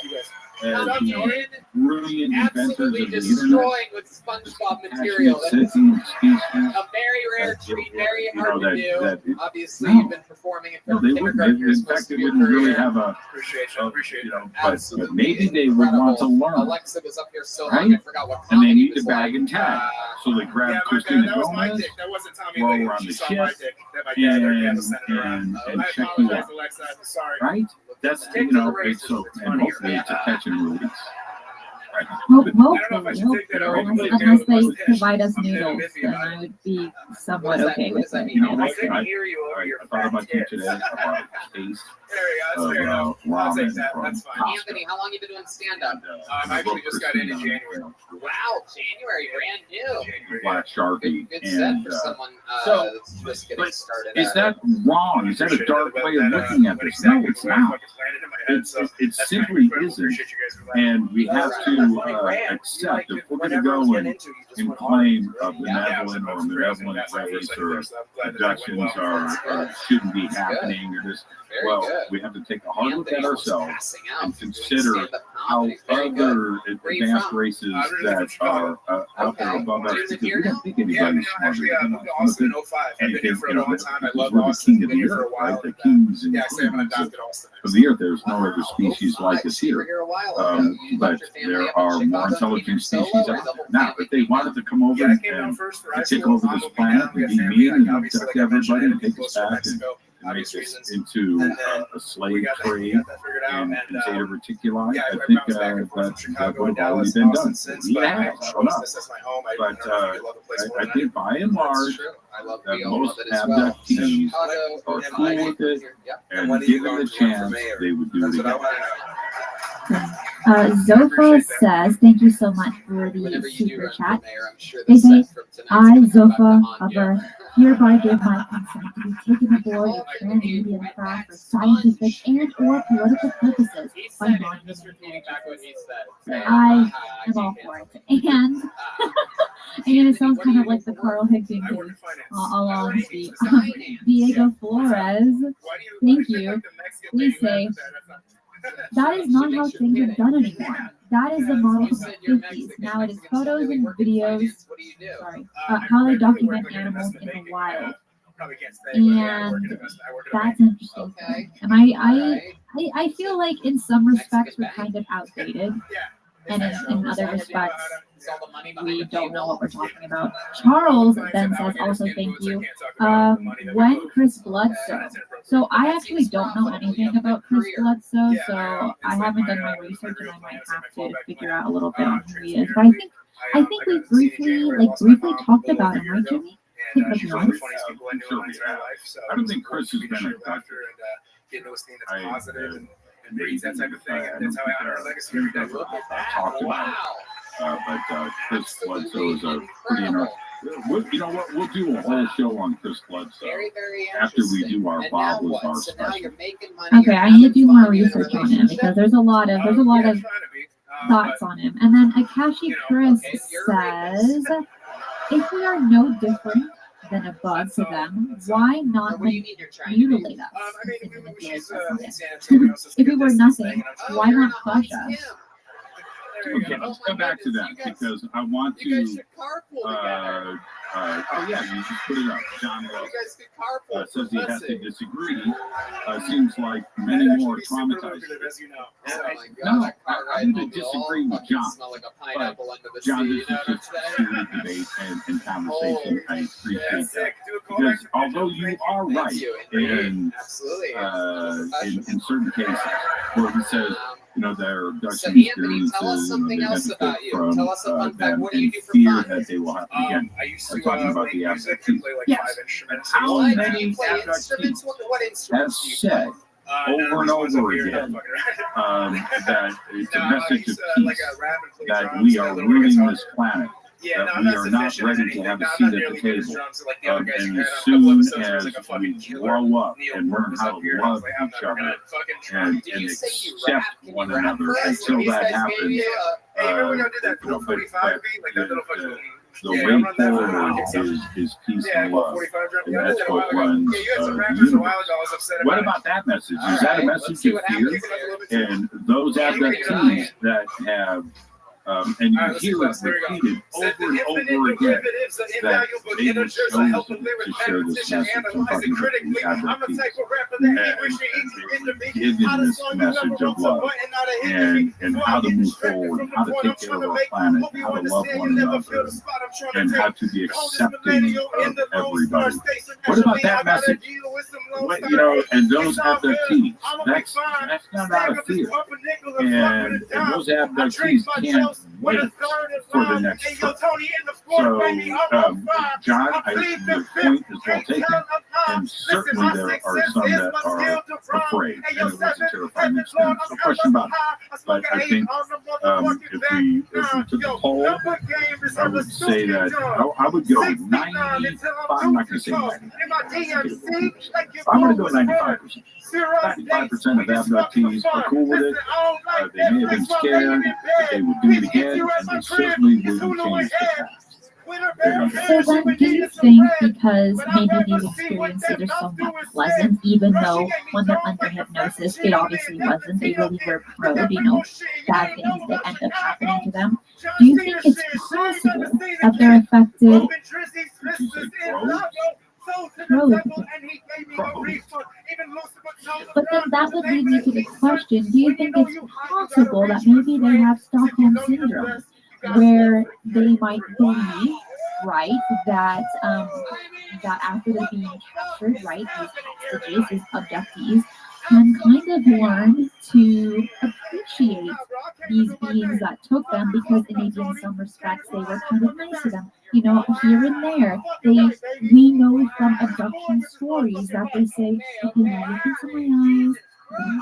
you know, brilliant inventors Absolutely of the internet? destroying with SpongeBob material. That is Sentient species? a very rare treat, very You hard know, to do. that Obviously, no. you've been performing it No, for they wouldn't. kindergartners In most fact, of they your wouldn't really career. have a, Appreciate you know, Absolutely but maybe they would want to learn, Alexa was up here so long, right? I forgot what And they comedy need was to bag like. and tag. So they grab Yeah, Christina that was my Gomez dick. That wasn't Tommy while Lee. we're on She the saw my ship dick that my dad or dad was sending and around. I check you apologize, out, Alexa. I'm sorry. right? That's, you know, it's so, and hopefully it's a catch and release. Right. Hopefully, unless they provide us noodles, then I would be somewhat okay with it. You know, I thought about you today. I bought a case of ramen from Anthony, how long have you been doing stand-up? I actually just got in January. Wow, January, brand new. Black Sharpie. Good set And for someone so, that's just getting started. is that wrong? Is that a dark way of looking at this? No, it's not. It simply isn't. And we have to accept if we're going to go and claim a benevolent or malevolent race or abductions shouldn't be happening or this. Well, we have to take a hard look at ourselves and consider how other advanced races that are out there above us, because we don't think anybody's smarter than us. Austin in 05. I've been here for a long time. I love we're the Austin. king of Been the here for a earth, while. right? The kings and Yeah, actually, I'm queens adopted Austin. of the earth. There's no other species like us here. But there are more intelligent species out there. Now, if they wanted to come over and take over this planet and be mean and abduct everybody and take us back and make us into a slave trade and zeta reticuli, I think that would have already been done. Yeah, I don't know. But I think by and large, that most abductees are cool with it, and given the chance, they would do it again. Zofa says, thank you so much for the super chat. They say, I, Zofa of Earth, hereby give my consent to be taken aboard the trans-medium craft for scientific and or political purposes by non-human I am all for it. And it sounds kind of like the Carl Higdon along the Diego Flores. Thank you. Please say, that is not how things are done anymore. That is the model from the 50s. Now it is photos and videos, how they document animals in the wild. And that's interesting. And I feel like in some respects we're kind of outdated. And in other respects, we don't know what we're talking about. Charles then says, also thank you. When Chris Bledsoe. So I actually don't know anything about Chris Bledsoe, so I haven't done my research and I might have to figure out a little bit on who he is. But I think we briefly talked about him, right, Jimmy? I think like once. I don't think Chris has been a doctor. Getting those things that's positive and breeds that type of thing, and that's how I honor our legacy every day. Talked about but Chris Bledsoe is a pretty interesting. You know what? We'll do a whole show on Chris Bledsoe after we do our Bob Lazar special. Okay, I need to do more research on him because there's a lot of thoughts on him. And then Akashi Chris says, if we are no different than a bug to them, why not mutilate us? If we were nothing, why not crush us? Okay, let's come back to that because I want to. You guys should carpool together. Oh yeah, you just put it up. John You guys could carpool. says he has to disagree. Seems like many more traumatized. As you know. Oh my God, No, that car ride I'm going home to will disagree all with fucking John. smell like a pineapple under the John, sea. this You know is what I'm just saying? serious debate and conversation. I appreciate that. Sick. Do a call Because back. although you are Thank right you. in, Absolutely. in certain cases where he says, you know, there are So abduction Anthony, tell us experiences and something they else benefit about you. from Tell us a fun fact. them What do you and do for fear fun? that they will happen again. I used I'm to talking about play the music abductees. and play like Yes. 5 instruments. How What? Do many you play instruments? abductees What have instruments do you said play? over and over again that it's a message of peace, that we are ruining this planet, Yeah, that no, we I'm are not not sufficient as ready to anything. have a No, I'm seat not at the nearly good as table. drums like the other guys And you as had on a couple soon episodes where it was as like a fucking we killer grow up Neil and learn was how up here, to and I was love like, I'm each never other gonna fucking try. and Did you say you accept rap? Can one you rap another for us? until These that guys happens, gave you Hey, remember when y'all did that you know, Cool 45 beat? Like that little fucking. the Yeah, way I'm on that forward one. is peace Yeah, and Cool love. 45 drum. And Yeah, I did that's that a while what ago. runs Yeah, you had some the rappers a universe. while ago. I was upset What about about that message? All Is that a right, message let's see of what fear? happens here. And those abductees that have, and you hear it repeated over and over again, that they were chosen to share this message. I'm talking about the abductees. And they've given this message of love and how to move forward, how to take care of our planet, how to love one another, and how to be accepting of everybody. What about that message? What, you know, and those abductees, that's not out of fear. And those abductees can't wait for the next trip. So, John, your point is well taken. And certainly there are some that are afraid, and it was a terrifying experience. No question about it. But I think if we took a poll, I would say that I would go 95. I'm not going to say 90. I'm going to go 95%. 95% of abductees are cool with it. They may have been scared, but they would do it again, and they certainly wouldn't change the past. So then do you think because maybe these experiences are somewhat pleasant, even though when they're under hypnosis, it obviously wasn't, they really were probed, you know, bad things that end up happening to them. Do you think it's possible that they're affected? But then that would lead me to the question, do you think it's possible that maybe they have Stockholm Syndrome, where they might believe, right, that that after they're being captured, right, these hostages, these abductees, can kind of learn to appreciate these beings that took them because maybe in some respects they were kind of nice to them. You know, here and there, we know from abduction stories that they say, okay, now look into my eyes,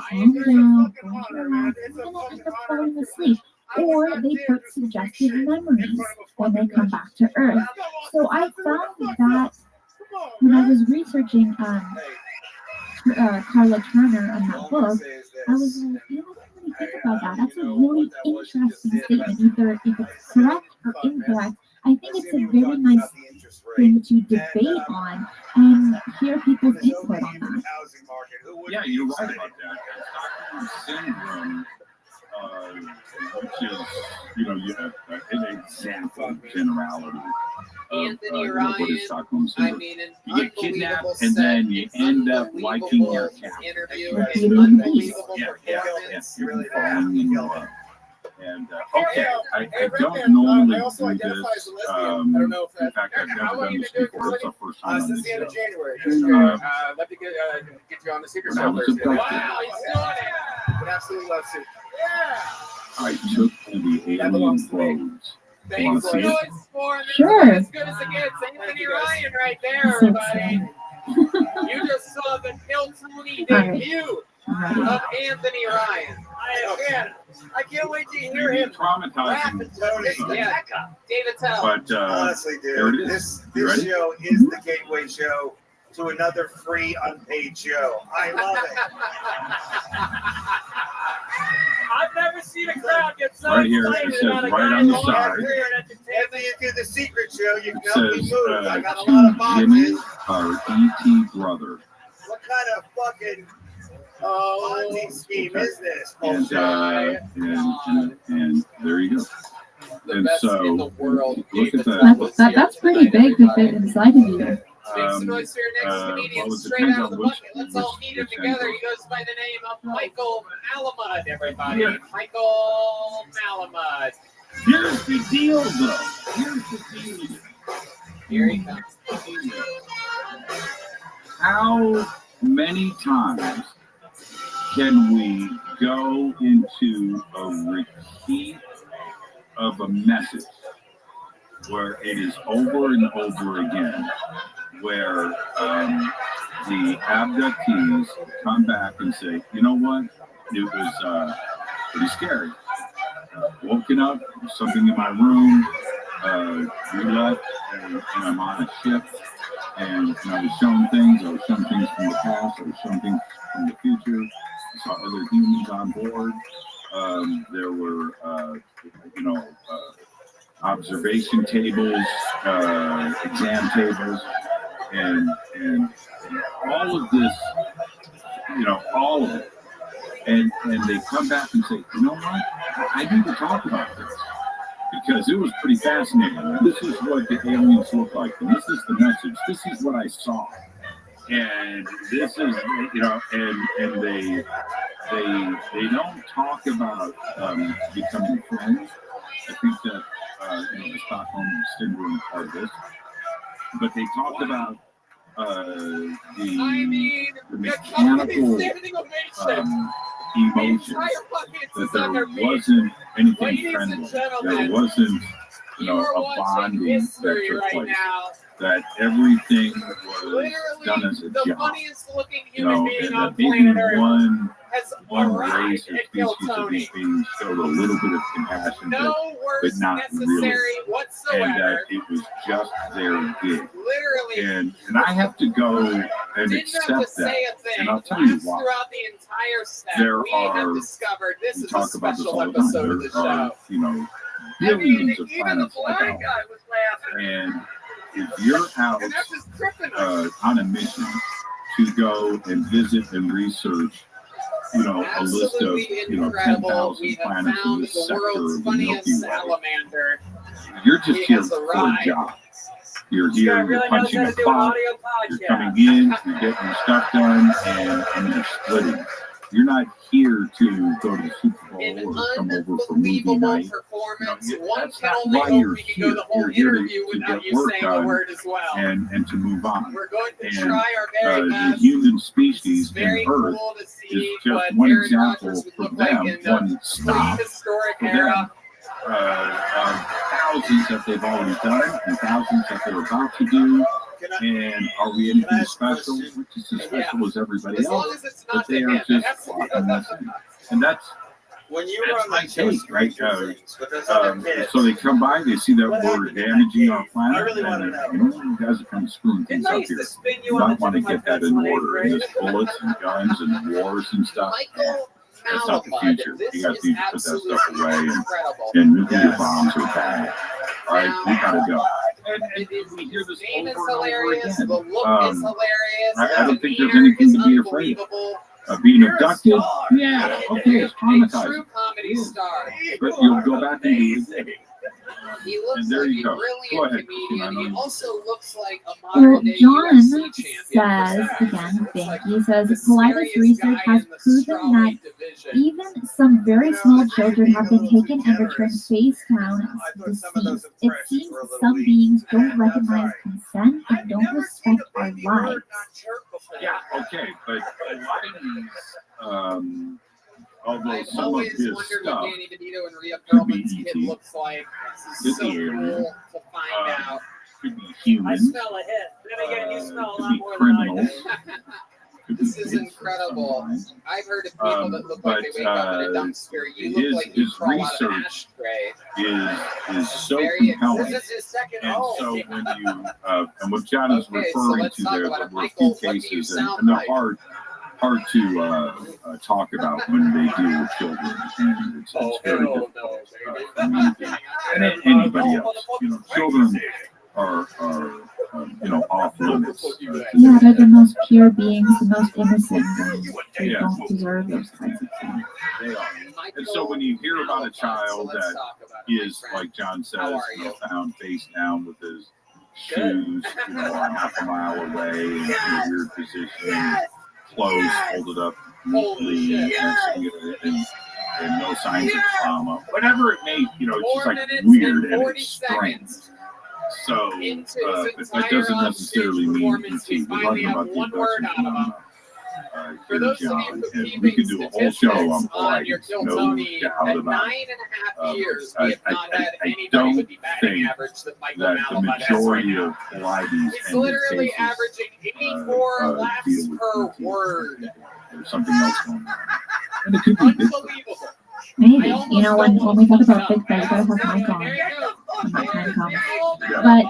calm down, don't relax, I'm gonna end up falling asleep. Or they put suggestive memories when they come back to Earth. So I found that when I was researching Carla Turner on that book, I was like, you know, I didn't really think about that. That's a really interesting statement. Either if it's correct or incorrect, I think it's a very nice thing to debate on and hear people's input on that. Yeah, you're right about that. Stockholm Syndrome, which is, you know, an example of generality. Anthony What Ryan, is Stockholm Syndrome? I mean, an You get kidnapped unbelievable and then set, you end up liking your cat. interview, That's an right. unbelievable Yeah. performance. You're falling in love. And okay, I don't normally do this. In fact, I've never done this before. It's our first time on Since this the end of show. January. Let me get you on the secret When I show was Thursday. abducted, Wow, he's doing it. Would absolutely love to. Yeah. I took the alien clothes. Thanks for See it? Sure. As good as it gets. Anthony Ryan right there, everybody. You just saw the Kill Tony debut of Anthony Ryan. I can't wait to hear him rap and Tony. Yeah, David Tell. But honestly, there it dude, is. this show is the gateway show to another free unpaid show. I love it. I've never seen a crowd get so Right here, it excited says about a right guy on the long side. career at After you do the secret show, you can It help me says move. I got a lot of to Jimmy, boxes. our E.T. brother. What kind of fucking Ponzi scheme is this? And there you best in the world. Look at that. That's pretty big to fit inside of you. Make some noise for your next comedian well, it straight depends out of on the which- bucket. Let's all meet him which together. angle. He goes by the name of Michael Malamud, everybody. Yeah. Michael Malamud. Here's the deal, though. Here's the deal. Here he comes. How many times can we go into a repeat of a message where it is over and over again, where the abductees come back and say, you know what, it was pretty scary. Woken up, something in my room, we left, and I'm on a ship, and I was shown things from the past, I was shown things from the future, I saw other humans on board, there were, observation tables, exam tables, and all of this, all of it. And they come back and say, you know what? I need to talk about this because it was pretty fascinating. This is what the aliens look like, and this is the message. This is what I saw, and this is, and they don't talk about becoming friends. I think that the Stockholm syndrome is part of this, but they talk about the mechanical emotions, that there wasn't anything friendly, there wasn't a bonding that took place, that everything was done as a job, and that maybe one race or species of these beings showed a little bit of compassion, but not really, and that it was just their gig. And I have to go and accept that, and I'll tell you why. There are, we talk about this all the time, there are, billions of planets like ours, and if you're out on a mission to go and visit and research, a list of 10,000 planets in this sector of the Milky Way, you're just here for a job. You're here, you're punching a clock, you're coming in, you're getting your stuff done, and you're splitting. You're not here to go to the Super Bowl or come over for movie night. That's not why you're here. You're here to get work done and to move on. And the human species and Earth is just one example for them, one stop for them. Thousands that they've already done and thousands that they're about to do. And are we anything special? We're just as special as everybody else, but they are just fucking listening. And that's when you were on my take, right? So they come by, they see that we're damaging our planet, and you guys are kind of screwing things up here. You might want to get that in order. And there's bullets and guns and wars and stuff. That's not the future. You guys need to put that stuff away, and nuclear bombs are bad. All right, we gotta go. And we hear this over and over again. I don't think there's anything to be afraid of. Being abducted, yeah, okay, it's traumatizing. But you'll go back and do it again. He looks And there like you a go. brilliant Go ahead, comedian. He also looks like a Well, modern day John UFC champion. says, again, thank you, says, Paulides research has proven that even some very small children have been taken and returned face down deceased. It seems some beings don't recognize consent and don't respect our lives. Yeah, okay, but although I've some of always his wondered stuff what Danny DeVito and Rhea could be Perlman's kid E.T., looks like. This could is so be alien, cool to find out. could be human, I smell a hit. Then again, you smell a could lot be more than I criminals. do. This is incredible. I've heard of people that look like they wake up in a dumpster. You look like you his crawl out of an research ashtray. is so Very compelling. This is his second And home. so when you, and what John is Okay, so referring let's to talk there, about there it. were a Michael, few what do you cases, and sound they're like? hard to talk about when they deal with children. And it's very difficult for me and anybody else. Children are off limits. Yeah, they're the most pure beings, the most innocent, and they don't deserve those kinds of things. They are. And so when you hear about a child that is, like John says, found face down with his shoes, a half a mile away in a weird position, clothes folded up neatly, and no signs of trauma, whatever it may, it's just like weird and it's strange. So, but that doesn't necessarily mean we're talking about the abduction on John, and we can do a whole show on Pilates, no doubt about it. I don't think that the majority of Pilates It's literally averaging 84 laughs per word. There's something else going on. And it could be Unbelievable. Maybe. When we talk about big things, I have my on when my time comes. But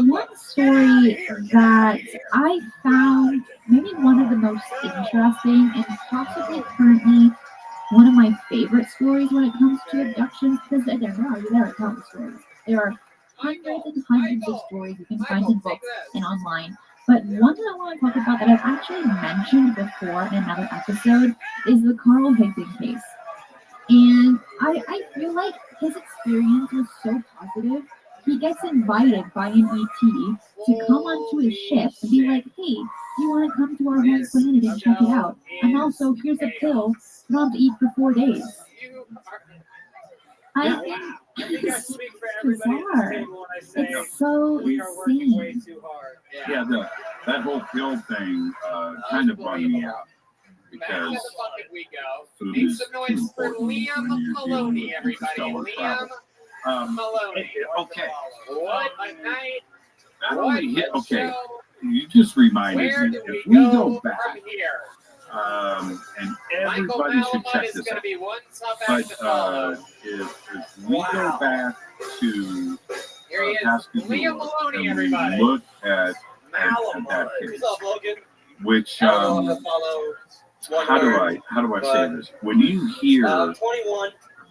one story that I found maybe one of the most interesting and possibly currently one of my favorite stories when it comes to abductions, because there are countless stories. There are hundreds and hundreds of stories you can find in books and online. But one that I want to talk about that I've actually mentioned before in another episode is the Carl Higdon case. And I feel like his experience was so positive. He gets invited by an ET to come onto his ship and be like, hey, you want to come to our home planet and check it out? And also, here's a pill you don't have to eat for 4 days. I think it's bizarre. It's so insane. Yeah, that whole pill thing kind of bugged me out. Because food Make is some too noise for important when Liam you're dealing Maloney, with everybody. interstellar Liam travel. Maloney. Okay. What a night. Not What only hit, a okay, show. you just reminded Where me, do if we we go back, from here? and Michael everybody should Malamud check is this going to out. be one tough act to But follow. if we go back to Here he is. Pascagoula Liam Maloney, and everybody. we look at that case, What's up, Logan? which I don't know if I follow one how word, do I say but, this? When you hear 21,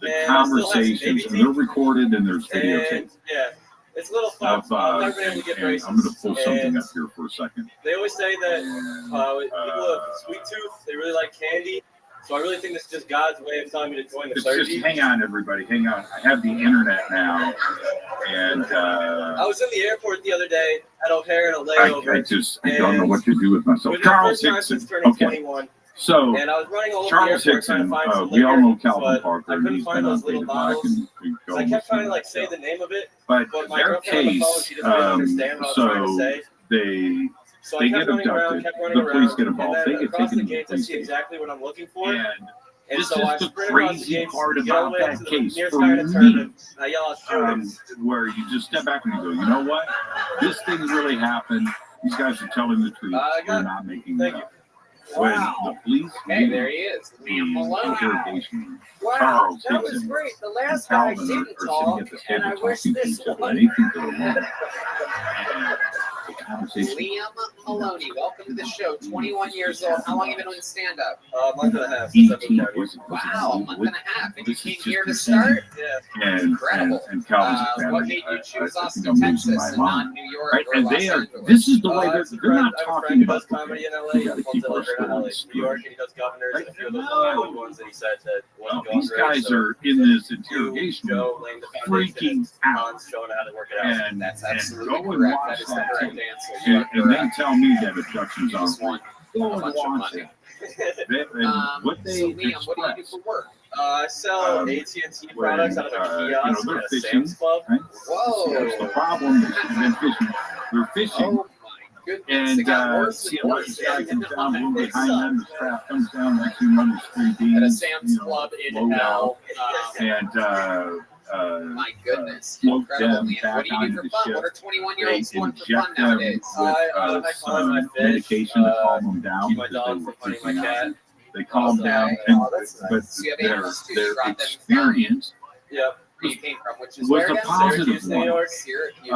the and I still have some conversations, baby and they're recorded and there's and videotaped. yeah, it's a little fun. I've never been able to get And braces. I'm going to pull something and up here for a second. They always say that people have sweet tooth, they really like candy. So I really think this is just God's way of telling me to join the It's clergy. just, hang on, everybody, hang on. I have the internet now, and I was in the airport the other day at O'Hare in a layover. I don't know what to do with myself. It was my Charles first time Hickson. since turning Okay. 21. So, And I was running all over Charles the airport trying to Hickson, find some we all know liquor, Calvin but Parker, I and couldn't he's find been on those little Faded Black bottles. and So I kept trying to like say the name of it, But my their girlfriend on the phone, she case, just didn't understand what I was trying to say. So I they kept get running around, abducted, kept running the police around, get involved, and they then get across taken the to the gates I police see station. exactly what I'm looking for. And And this so I is the sprint across the crazy gates, part get all about the way up that to the case nearest for kind of me. turn, and I yell out, shoot it. Where you just step back and you go, you know what? This thing really happened. These guys are telling the truth. They're not making it up. When the police Hey, there he is. Liam Maloney. interrogation, Wow, Charles that was Hickson great. The and last guy Calvin didn't are sitting talk, at the and I table wish talking to this each other, one. and they think they're alone. And the conversation. Liam Maloney, welcome to the show. 21 years old. How long have you been doing stand-up? A month and a half since I've been down here. Wow, a month and a half. And you came here to start? Yeah. Incredible. And Calvin's a fan. What made you choose I Austin, think I'm losing Texas, my and mind. not New York Right? or And Los they are. Angeles? This is the way I have they're not a talking friend who does about comedy in the LA. we He got to wants keep to our live in LA, stories New York, straight. and he does governors and a few of those No. other ones that he said that wasn't going These great. guys So are in this interrogation Joe laying the foundation freaking and out. Hans showing how to work it out. And That's and absolutely go and correct. watch That is the that correct tape. answer. You are And they correct. tell me that abductions You aren't just real. won Go a and bunch of watch money. it. And what they So, Liam, what do you do express. for work? I sell AT&T products out of a kiosk they're at a fishing, Sam's Club. right? Whoa. That's the problem. They're fishing. They're fishing. Oh, my goodness. They And got worse see, and a worse. guy comes down a little behind them, the strap comes down, next thing you know, there's 3 At a beans, Sam's Club in load hell. out, and My goodness. float Incredible, them Liam. back What do you do onto for the fun? ship. What are 21-year-olds They doing for fun inject them nowadays? with I some medication to calm them down. Keep my because dog they from were hunting my freaking out. cat. They calm down, Okay. and, Oh, that's nice. but So you have their animals too. You brought them experience Yep. where you came from, which is was where a again? positive Syracuse, New one. York. Syracuse. The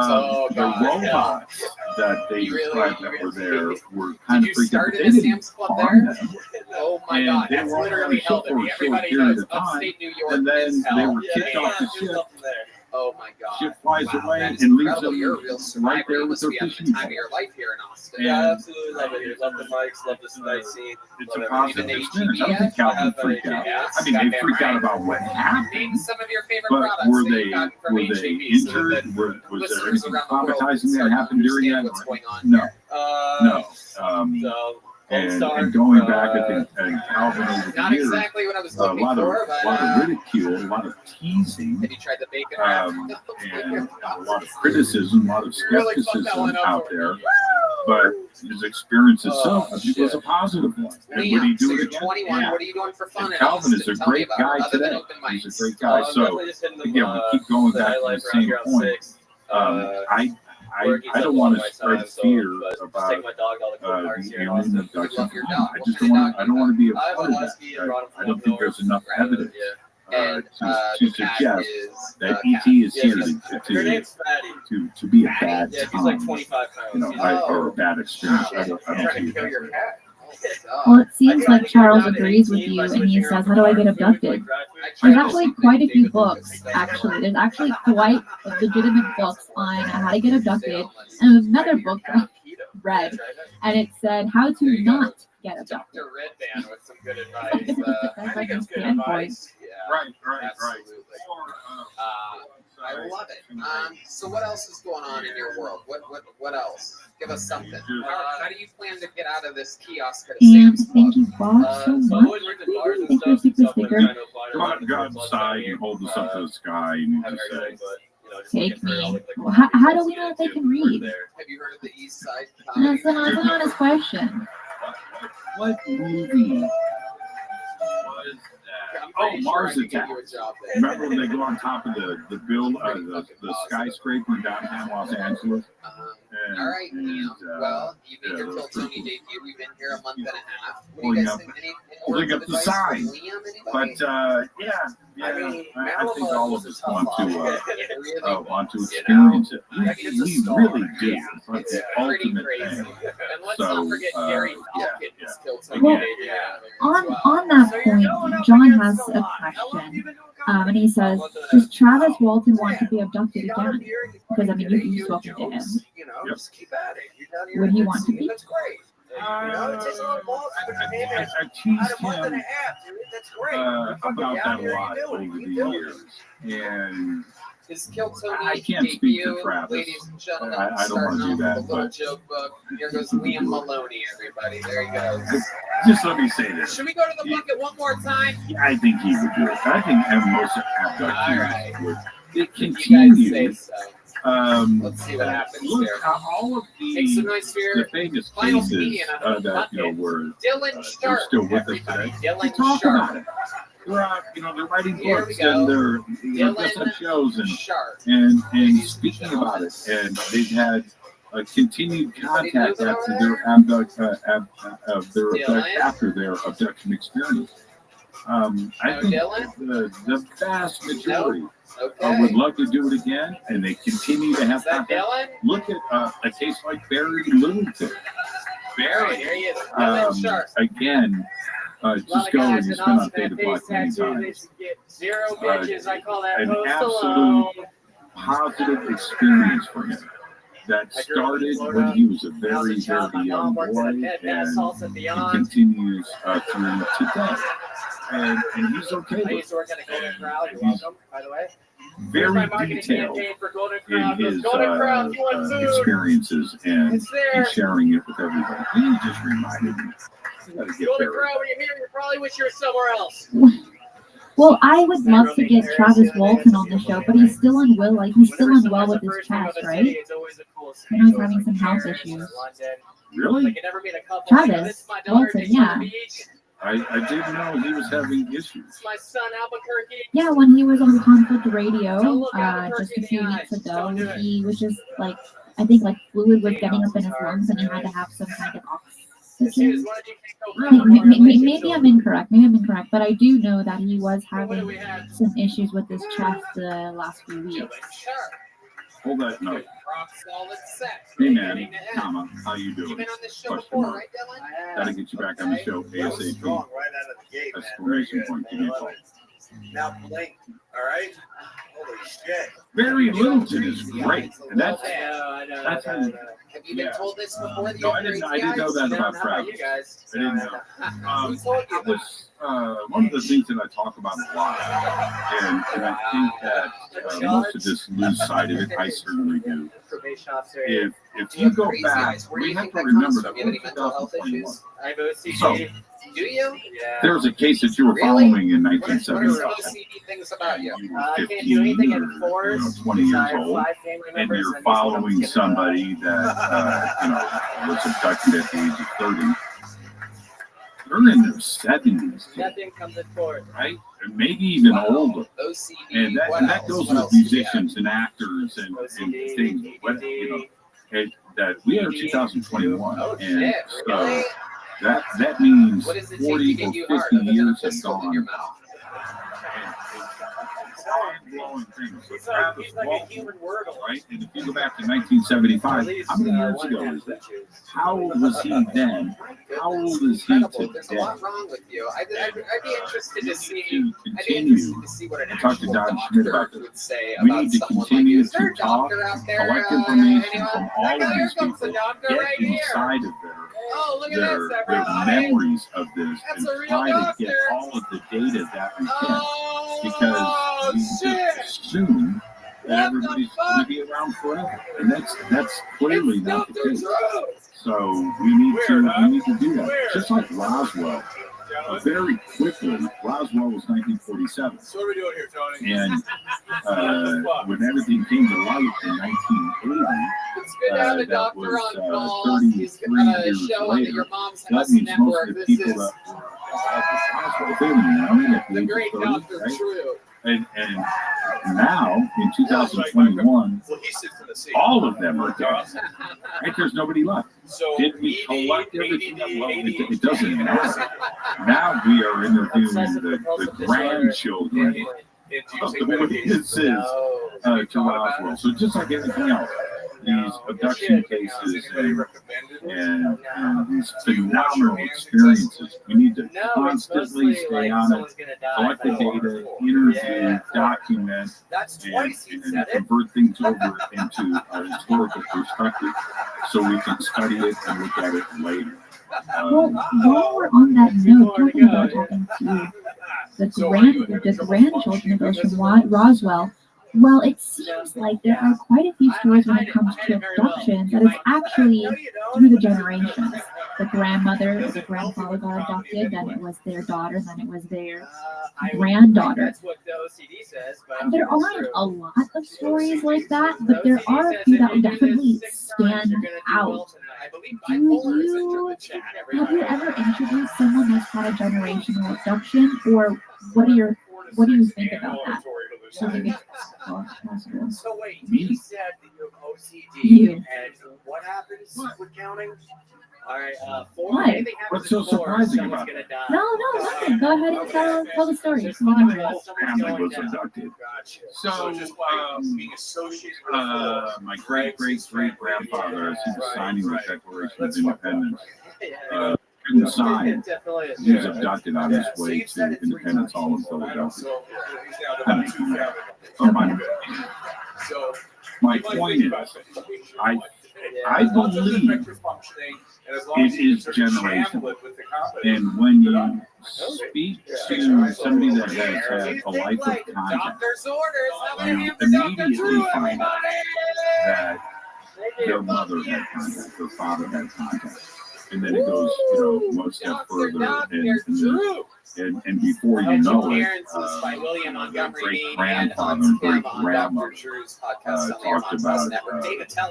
God. robots that they You really- described you that were really- there were kind Did of you freaking start out. at They a didn't Sam's Club harm there? them. Oh my And God, they that's were on literally the hell ship for there. a short Everybody period knows of time, upstate New York and is then they hell. were kicked off the ship. Oh my God. Shit flies away that is and leaves incredible. them You're a real survivor. right there You with must their be having fishing the time of pole. your life here in Austin. And, Yeah, I absolutely love it here. Love the mics, love the scene. It's a love positive everything. experience. I don't think Calvin freaked out. I mean, they freaked out about what happened. Name some of your favorite But products were that they you've gotten from HEB injured? Was there listeners anything around the world traumatizing that start to happened during that? understand what's going on No, here. no. And going back, I think Calvin over the Not years, exactly what I was a looking lot for, of but ridicule, a lot of teasing, have you tried the bacon wrap? and a lot of criticism, a lot of skepticism out there. But his experience itself, I think, was a positive one. And would he do so it you're again? 21. Yeah. What are you doing for fun? And in Calvin is Austin? a Tell me great about it, guy other than today. open He's a mics. great guy. So again, we keep going back to the same point. I don't want to spread fear about the alien abduction. I just don't want. I don't want to be a part of that. I don't think there's enough evidence to suggest that ET is here to be a bad time, or a bad experience. I don't see that. Well, it seems like Charles agrees with you, and he says, "How do I get abducted?" There's actually quite a few books. There's actually quite legitimate books on how to get abducted, and there's another book that I read, and it said how to not get abducted. Dr. Red Band with some good advice. I think it's good advice. Right. I love it. So what else is going on in your world? What else? Give us something. How do you plan to get out of this kiosk at a And Sam's Club? thank you, Bob, so much. Thank you, super sticker. Go outside and hold this up to the sky and just say, Take me. Well, how do we know if they can read? Have you heard of the East Side Comedy? That's an honest question. What movie was that? Oh, Mars Attack. Remember when they go on top of the skyscraper in downtown Los Angeles? All right, Liam. Well, you made your Kill Tony debut. We've been here a month and a half. What do you guys think? Any Pulling up the sign. But I think all of us want to experience it. We really do. It's the ultimate thing. And let's not forget Gary Falcon's Kill Tony Well, debut. on that point, John has a question, and he says, "Does Travis Walton want to be abducted again?" Because I mean, you've spoken to him. Just keep at it. Would he want to be? That's great. It takes a lot of balls. I teased him That's great. about that a lot over the years, and His Kill Tony I can't speak for debut, Travis. ladies and gentlemen. I don't want to do that, The little but joke book. Here goes Liam Maloney, everybody. There he goes. just let me say this. Should we go to the bucket one more time? I think he would do it. I think most abductees would. It You guys continues. say so. Let's see what happens look, here. all of Take some nice beer. the famous Final cases comedian on the that bucket. were Dylan Sharp. still with us today. Dylan We talk Sharp. about it. They're writing Here we books go. and they're Dylan just on shows Sharp. and speaking about it, and they've had a continued contact after after their abduction experience. I think the vast majority would love to do it again, and they continue to have contact. Look at a case like Barry Littleton. Barry, there he is. Dylan Sharp. Again, just go and he's been on Theta Black many times. Zero bitches. I call that An post absolute alone. positive experience for him. That started when he was a very, very young boy, and it continues through today. And he's okay I with used to work at a Golden Crowd. You're He's welcome, by the way. very detailed For Golden in Crowd. his Golden Crowd, you want food? experiences and It's there. sharing it with everybody. He just reminded me. I gotta get Golden there. Crowd, when you're here, you probably wish you were somewhere else. Well, I would love to get Travis Walton on the show, but he's still unwell. Like he's still unwell with his chest, right? I know he's having some health issues. Really? Travis Walton, yeah. I didn't know he was having issues. My son Albuquerque. Yeah, when he was on Conflict Radio just a few weeks ago, he was just like, I think like fluid was getting up in his lungs, and he had to have some kind of oxygen. Maybe I'm incorrect. But I do know that he was having some issues with his chest the last few weeks. Hold that note. Rock solid set. Hey man, Comma, how you doing? You've been on this show Question before, mark. right, Dylan? Gotta get you back on the show ASAP. Exclamation point. Give me a call. Now blink. All right. Holy shit. Barry Littleton is great, and that's I know. how. Have you been told this before? No, I didn't know that about Travis. You guys. I didn't know. It was one of the things that I talk about a lot, and I think that most of us lose sight of it. I certainly do. If you go back, we have to remember that we're 2021. I have OCD. So, do you? Yeah. there was a case that you were following in 1975. OCD things about you? I can't do anything in force. 20 years old, and you're following somebody that was abducted at the age of 30. They're in their 70s, Nothing comes in force. right? And maybe even older. OCD. And that goes with musicians and actors and things. That we are 2021, and so that means 40 or 50 years have gone. Blowing things. So Travis Walton, right? And if you go back to 1975, how many years ago is that? How old was he then? How old is he today? There's a lot wrong with you. I'd be interested to see. Continue. I talk to Don Schmidt about this. would say We about need to someone continue like you. Is there to a talk, doctor out there? collect information anyone? from all of these Here comes the people, doctor get right here. inside of Oh, look at their this, everybody. memories of this, That's and a real try to doctor. get all of the data that we can, Oh, because we just assume that everybody's going to be around forever, and that's clearly not the case. So we need to do that. Just like Roswell, very quickly. Roswell was 1947. So what are we doing here, Tony? And when everything came to light in 1980, It's good to have a that doctor was on call. He's 33 years showing that later. your mom's That house means most network. of the This people is that were at this hospital, they were young at the the age great of 30, Dr. right? True. And now, in 2021, Well, he sits in the seat. all of them are dead. Right? There's nobody left. So Did we collect everything? Well, it doesn't matter. Now we are interviewing the grandchildren of the witnesses to Roswell. So just like anything else, these abduction cases and these phenomenal experiences, we need to constantly stay on it, collect the data, interview, document, and convert things over into a historical perspective so we can study it and look at it later. Well, while we're on that note, talking to the grandchildren of those from Roswell, well, it seems like there are quite a few stories when it comes to abductions that is actually through the generations. The grandmother or the grandfather got abducted, then it was their daughter, then it was their granddaughter. That's what the OCD says. But There aren't a lot of stories like that, but there are a few that would definitely stand out. Have you ever interviewed someone that's had a generational abduction, or what do you think about that? So wait, Me? you said that you have OCD, You. and what happens with counting? All right, 4. What? Anything happens What's so at 4, surprising someone's about gonna die. No, nothing. Go ahead and tell the story. There's 5 whole family was abducted. Gotcha. So, just like being associated with my great-great-great-grandfather, as he was signing the Declaration of Independence, couldn't sign. He was abducted on his way to Independence Hall in Philadelphia. My point is, I believe it is generational. And when you speak to somebody that has had a life of contact, you immediately find out that their mother had contact, their father had contact. And then it goes, one step further, and before you know it, their great-grandfather and great-grandmother talked about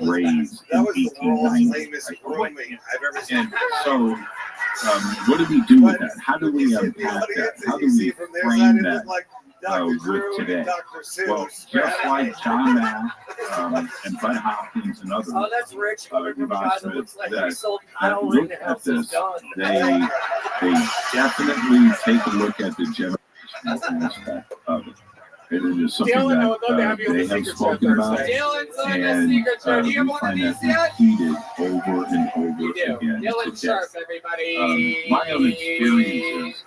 graves in 1890. And so, what do we do with that? How do we unpack that? How do we frame that with today? Well, just like John Mack and Bud Hopkins and others, that's rich. that look at this, they definitely take a look at the generational aspect of it. It is something that they have spoken about, and we find that repeated over and over again today. My own experience is,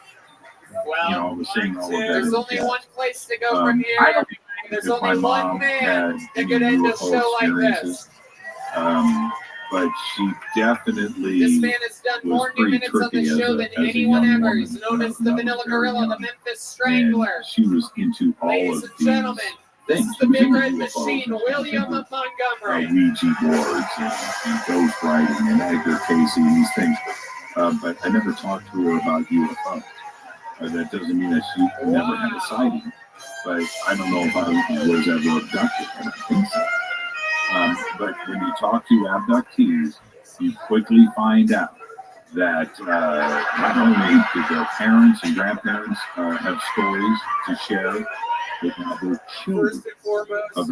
I was saying all of that. There's only one place to go from here. I don't there's if my only one mom man had that any could end a UFO show like experiences. this. But she definitely This man has done was more new pretty minutes on the trippy show than as a anyone young ever. woman. He's known as the when I was Vanilla very Gorilla, the young. Memphis Strangler. And she was into all Ladies of and these gentlemen, this things. is the She was Big into Red UFOs, Machine, and she was William into, Montgomery. Ouija boards and ghost writing and Edgar Casey and these things. But I never talked to her about UFOs. That doesn't mean that she never had a sighting. But I don't know if I was ever abducted. I don't think so. But when you talk to abductees, you quickly find out that not only did their parents and grandparents have stories to share, but now their children First and foremost, of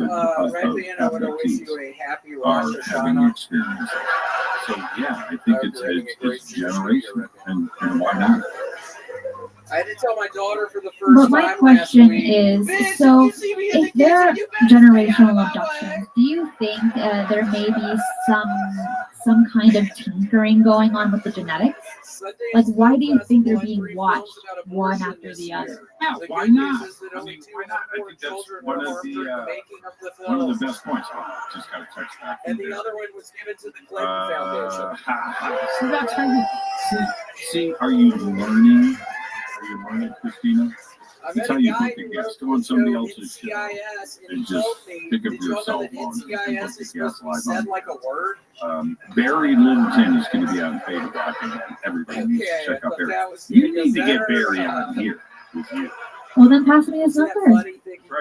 Rabbi, and I want to wish you a happy Rosh are having Hashanah. experiences. So yeah, I think it's generational, and why not? I had to tell my daughter for the first But my time question last week. is, so if there are generational abductions, do you think there may be some kind of tinkering going on with the genetics? Like, why do you think they're being watched one after the other? Yeah, why not? I mean, why not? I think that's one of the best points. Oh, just got a text back. And the other one was given to the Clinton Foundation. See, that's how you see. Are you learning? Are you learning, Christina? That's how you think it gets. Go on somebody else's show and just pick up your cell phone and look at Gas Live on. Like a word. Barry Littleton is going to be on Beta Rock, and everybody needs to check out Barry. You need to get Barry on here with you. Well, then pass me his number.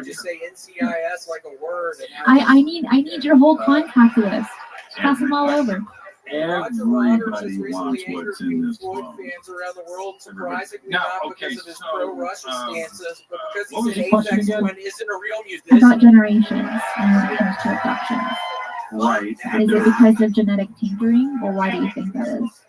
Just say NCIS like a word. I need your whole contact list. Pass them all over. Everybody wants what's in this phone. Fans around the world, surprisingly Now, not because of his pro-Russia stances, but because what was he's the an question apex again? when isn't a real I musician. thought generations when it comes to abductions. Right. Is it because of genetic tinkering, or why do you think that is?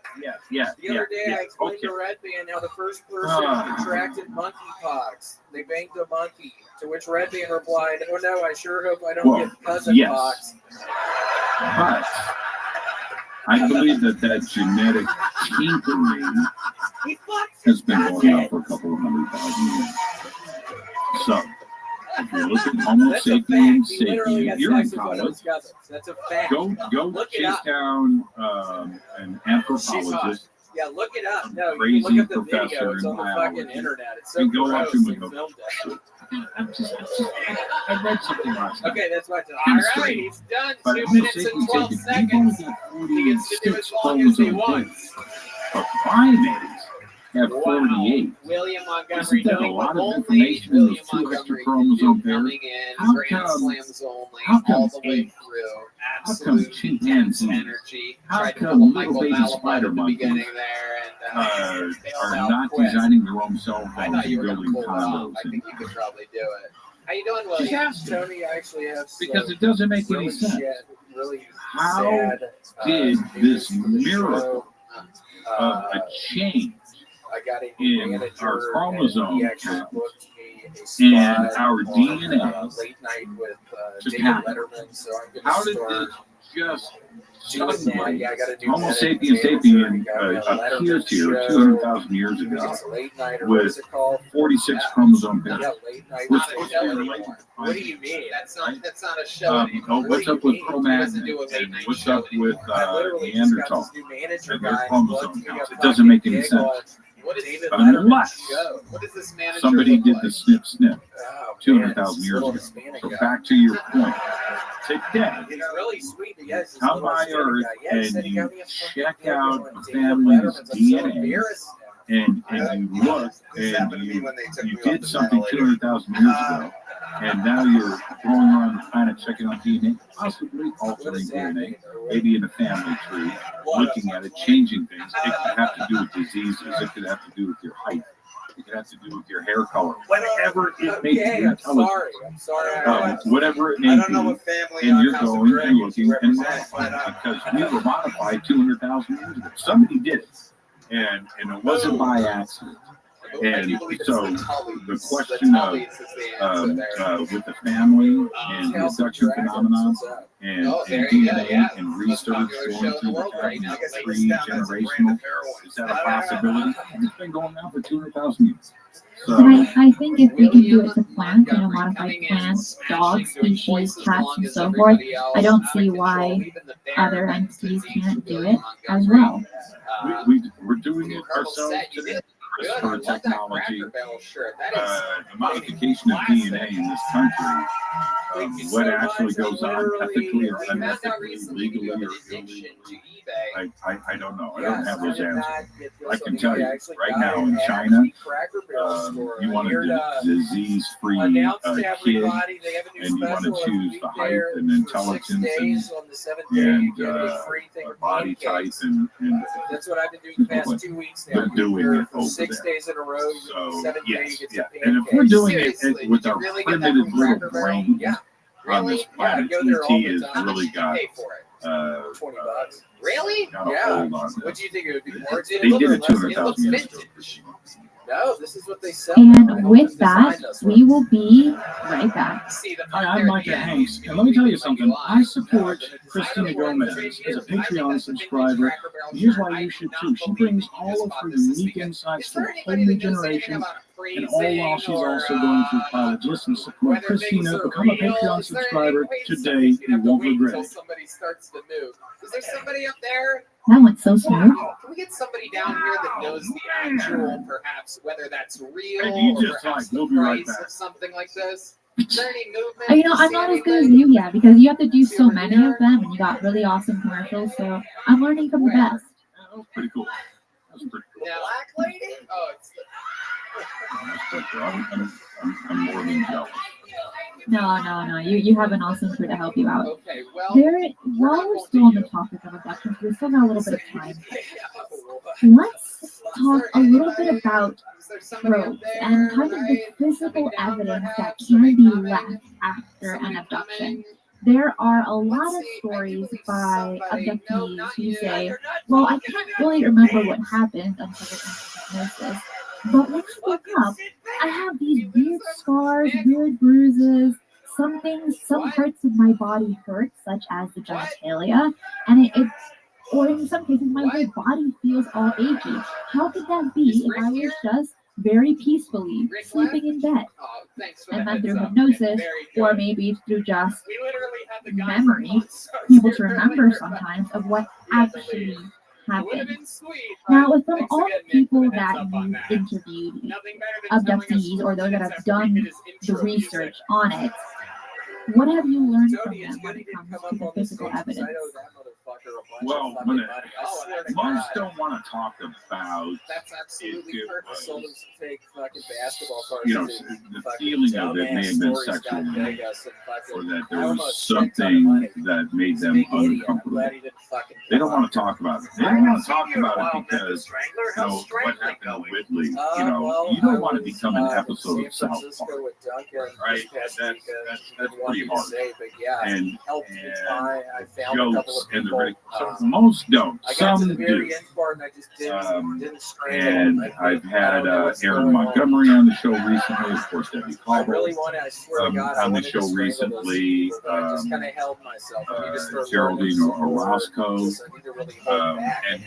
The other day, I explained to Red Band how the first person contracted monkeypox. They banged a monkey, to which Red Band replied, "Oh no, I sure hope I don't get cousin pox." But I believe that genetic tinkering has been going on for a couple of 100,000 years. So, if you're looking at Homo sapiens sapien, you're in college. That's a fact. Go chase down an anthropologist. Yeah, look it up. No, crazy you can look at the professor video. It's in on the biology. fucking internet. It's so And go watch gross. him and They go, filmed it. I read something last night. Okay, that's my time. Chemistry. All right, he's done. But 2 Homo minutes and sapiens 12 sapien, seconds. He gets to do as long as he wants. But primates have 48. William Montgomery Isn't that a doing lot what of only information in William those two extra Montgomery can chromosome do, pairs? coming in, How grand come- slams only, how come all the way apes- through, How come absolute intense chimpanzees, energy. how Tried to come pull a little Michael baby Malamud spider at the monkeys beginning there, and failed are out not quick. designing their own cell I phones thought you and were going building to pull it off. condos? I think you could probably do it. How you doing, William? She has to. Tony, I actually have Because it doesn't make any really sense. really How sad, did this news for the miracle show. of a change I got a in manager, our and chromosome he actually count booked me a and spot our on, DNA late night with just David happened? Letterman, so I'm going How to did start this just doing that. suddenly Yeah, I got a new Homo manager, sapiens sapien appears here show. 200,000 years ago It's a late night, or what is with it called? 46 chromosome pairs? Yeah, late night. We're Not a supposed show to be anymore. related. What do you mean? That's not a show anymore. What's up with Cro-Magnon do a late and night what's show up with I literally just got Neanderthal this new manager and their guy. chromosome counts? It doesn't make any sense. What is David Unless show. What is this manager somebody look did like? the snip snip Oh, 200,000 years little ago. Hispanic So guy. back to your point. Today, He's really sweet. Yes, come by Earth and you check out a David family's Letterman's. I'm so DNA embarrassed. and you look and you did something 200,000 years ago, and now you're going around the planet checking out DNA, possibly altering DNA, maybe in a family tree, looking at it, changing things. It could have to do with diseases. It could have to do with your height. It could have to do with your hair color. Whatever it may be, Okay, your I'm sorry. intelligence. I'm sorry. Whatever it may I don't know be, what family and on you're House of going and Dragons looking and represent, modifying because we were modified 200,000 years ago. Somebody did it, and it wasn't by accident. And so the question of with the family and the abduction phenomenon and DNA and research going through the past 3 generational, is that a possibility? It's been going on for 200,000 years. So, and I think if we can do it to plants, modify plants, dogs, species, cats, and so forth, I don't see why other entities can't do it as well. We're doing it ourselves today. CRISPR technology, the modification of DNA in this country, what actually goes on ethically or unethically, legally or illegally, I don't know. I don't have those answers. I can tell you, right now in China, you want a disease-free kid, and you want to choose the height and intelligence and body type, and that's what I've been doing the past 2 weeks now. They're doing it over 6 days in a row. So, 7 yes, days. yeah. And if we're doing it with our primitive little brain on this planet, ET has really got $20. Really? Yeah. What do you think it would be more? They did it 200,000 years ago. No, this is what they sell. And with that, we will be right back. Hi, I'm Micah Hanks, and let me tell you something. I support Christina Gomez as a Patreon subscriber, and here's why you should too. She brings all of her unique insights to a whole new generation, and all while she's also going through college. Listen, support Christina, become a Patreon subscriber today. You won't regret it. Somebody starts to move. Is there somebody up there? That went so smooth. Can we get somebody down here that knows the actual, perhaps, whether that's real And you or just perhaps we'll the be right price back. of something like this? Is there any movement? I'm not as good as you yet because you have to do so many of them, and you got really awesome commercials. So I'm learning from the best. That was pretty cool. That was pretty cool. Now, Black Lady? Oh, it's the... That's pretty cool. I'm more than jealous. No. You have an awesome crew to help you out. Okay, well, While we're still on the topic of abductions, we still got a little bit of time. Let's talk a little bit about probes and kind of the physical evidence that can be left after an abduction. There are a lot of stories by abductees who say, well, I can't really remember what happened until the hypnosis. But when I wake up, I have these weird scars, weird bruises, some parts of my body hurt, such as the genitalia, and or in some cases, my whole body feels all achy. How could that be if I was just very peacefully sleeping in bed? And then through hypnosis, or maybe through just memory, able to remember sometimes of what actually happened. Now, with all the people that you've interviewed, abductees, or those that have done the research on it, what have you learned from them when it comes to the physical evidence? Well, most don't want to talk about that's absolutely perfect. Sold them some fake fucking basketball cards. The feeling of it may have been sexual, or that there was something that made them uncomfortable. They don't want to talk about it. They don't want to talk about it because, what happened to Whitley, you don't want to become an episode of South Park, right? That's pretty hard. And jokes and the most don't. Some do. And I've had Aaron Montgomery on the show recently, of course, Debbie Caldwell on the show recently, Geraldine Orozco,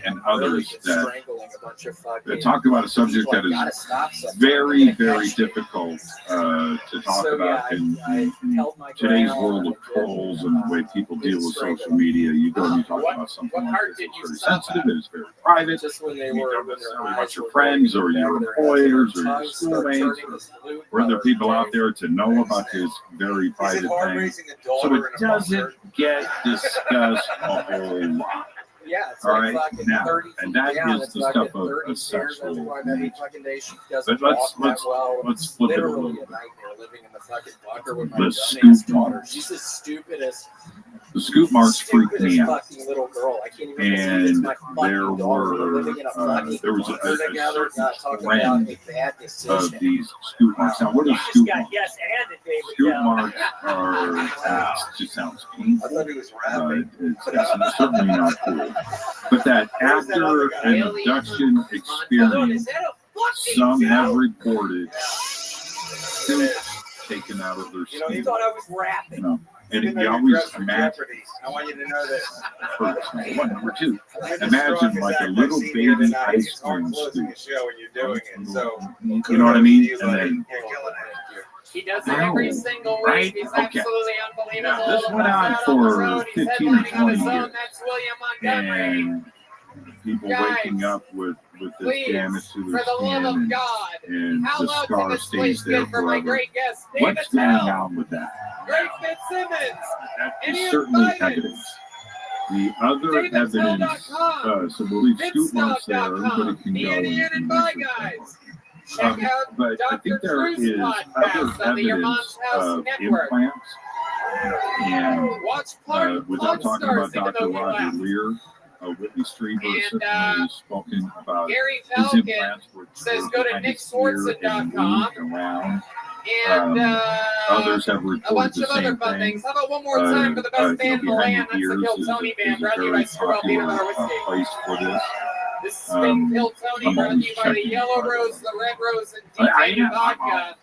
and others that talk about a subject that is very, very difficult to talk about in today's world of trolls and the way people deal with social media. You go and you talk about something like this. It's very sensitive, it's very private. You don't necessarily want your friends or your employers or your schoolmates or other people out there to know about this very private thing. So it doesn't get discussed a whole lot. All right, now, and that is the stuff of a sexual nature. But let's flip it a little bit. The scoop marks. She's the stupidest. The scoop marks freaked me out. And there was a certain trend of these scoop marks. Now, what are scoop marks? Scoop marks are, just sounds painful. It's certainly not cool. But that after an abduction experience, some have reported scoops taken out of their You know, skin. you thought I was rapping. No. And Even though you you're always dressed for imagine, Jeopardy, I want you to know this. first, number one. Number two, You're the imagine strongest like a act little I've seen here baby tonight. ice It's hard cream closing scoop. a show when you're doing it. So, You know what I mean? kudos to you, And buddy. then, You're killing it. He does it every single week. right? He's Okay. absolutely unbelievable. Now, this went Out on the for road. He's 15 or headlining on his 20 own. years. That's William Montgomery. And people Guys, waking up with this please, damage to for their the love skin of God, and how the loud can scar this place stays there get for my forever. great guest, David What's going Tell? on with that? Great Fitzsimmons. That And is he certainly invited evidence. The other evidence, so we'll leave scoop marks there. Everybody can go and Bye, guys. Check out but I think Dr. there Cruz is podcast other on the Your Mom's evidence House of Network. implants. And Watch without talking about Stars, even Dr. though he Roger left. Lear, Whitney Strieber has And, certainly spoken about Gary his Falcon implants, which says were go to behind his ear and nickswartzen.com. moved around. And Others have a reported bunch the of other same fun thing. things. How about one more time for the best band in the behind land? the That's the ears Kill is Tony a Band, brought to you by very Screwball Peanut popular Butter Whiskey. place for this. This has been Kill Tony, I'm brought to always you by the checking, Yellow by the Rose, way. the Red Rose, and I DK am. Vodka.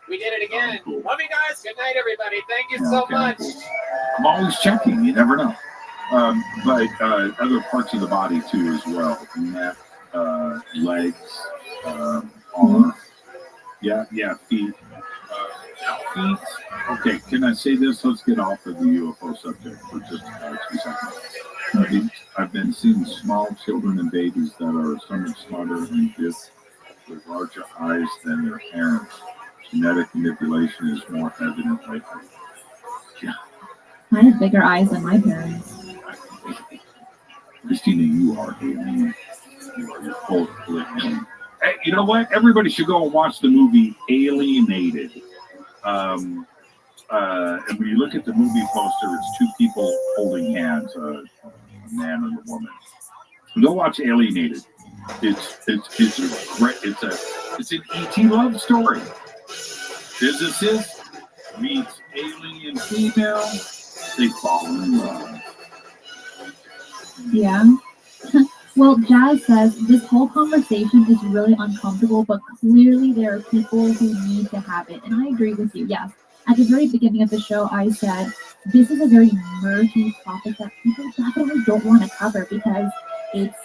We did it again. Cool. Love you guys. Good night, everybody. Thank you Yeah, so okay, much. cool. I'm always checking. You never know. But other parts of the body too, as well. Neck, legs, arms. Yeah, feet. Feet. Okay, can I say this? Let's get off of the UFO subject for just 2 seconds. I've been seeing small children and babies that are so much smarter and just with larger eyes than their parents. Genetic manipulation is more evident lately. Yeah. I have bigger eyes than my parents. Christina, you are alien. You are full alien. Hey, you know what? Everybody should go and watch the movie Alienated. And when you look at the movie poster, it's two people holding hands, a man and a woman. Go watch Alienated. It's a great. It's an ET love story. Physicist meets alien female. They fall in love. Yeah. Well, Jazz says this whole conversation is really uncomfortable, but clearly there are people who need to have it. And I agree with you. Yes. At the very beginning of the show, I said this is a very murky topic that people definitely don't want to cover because it's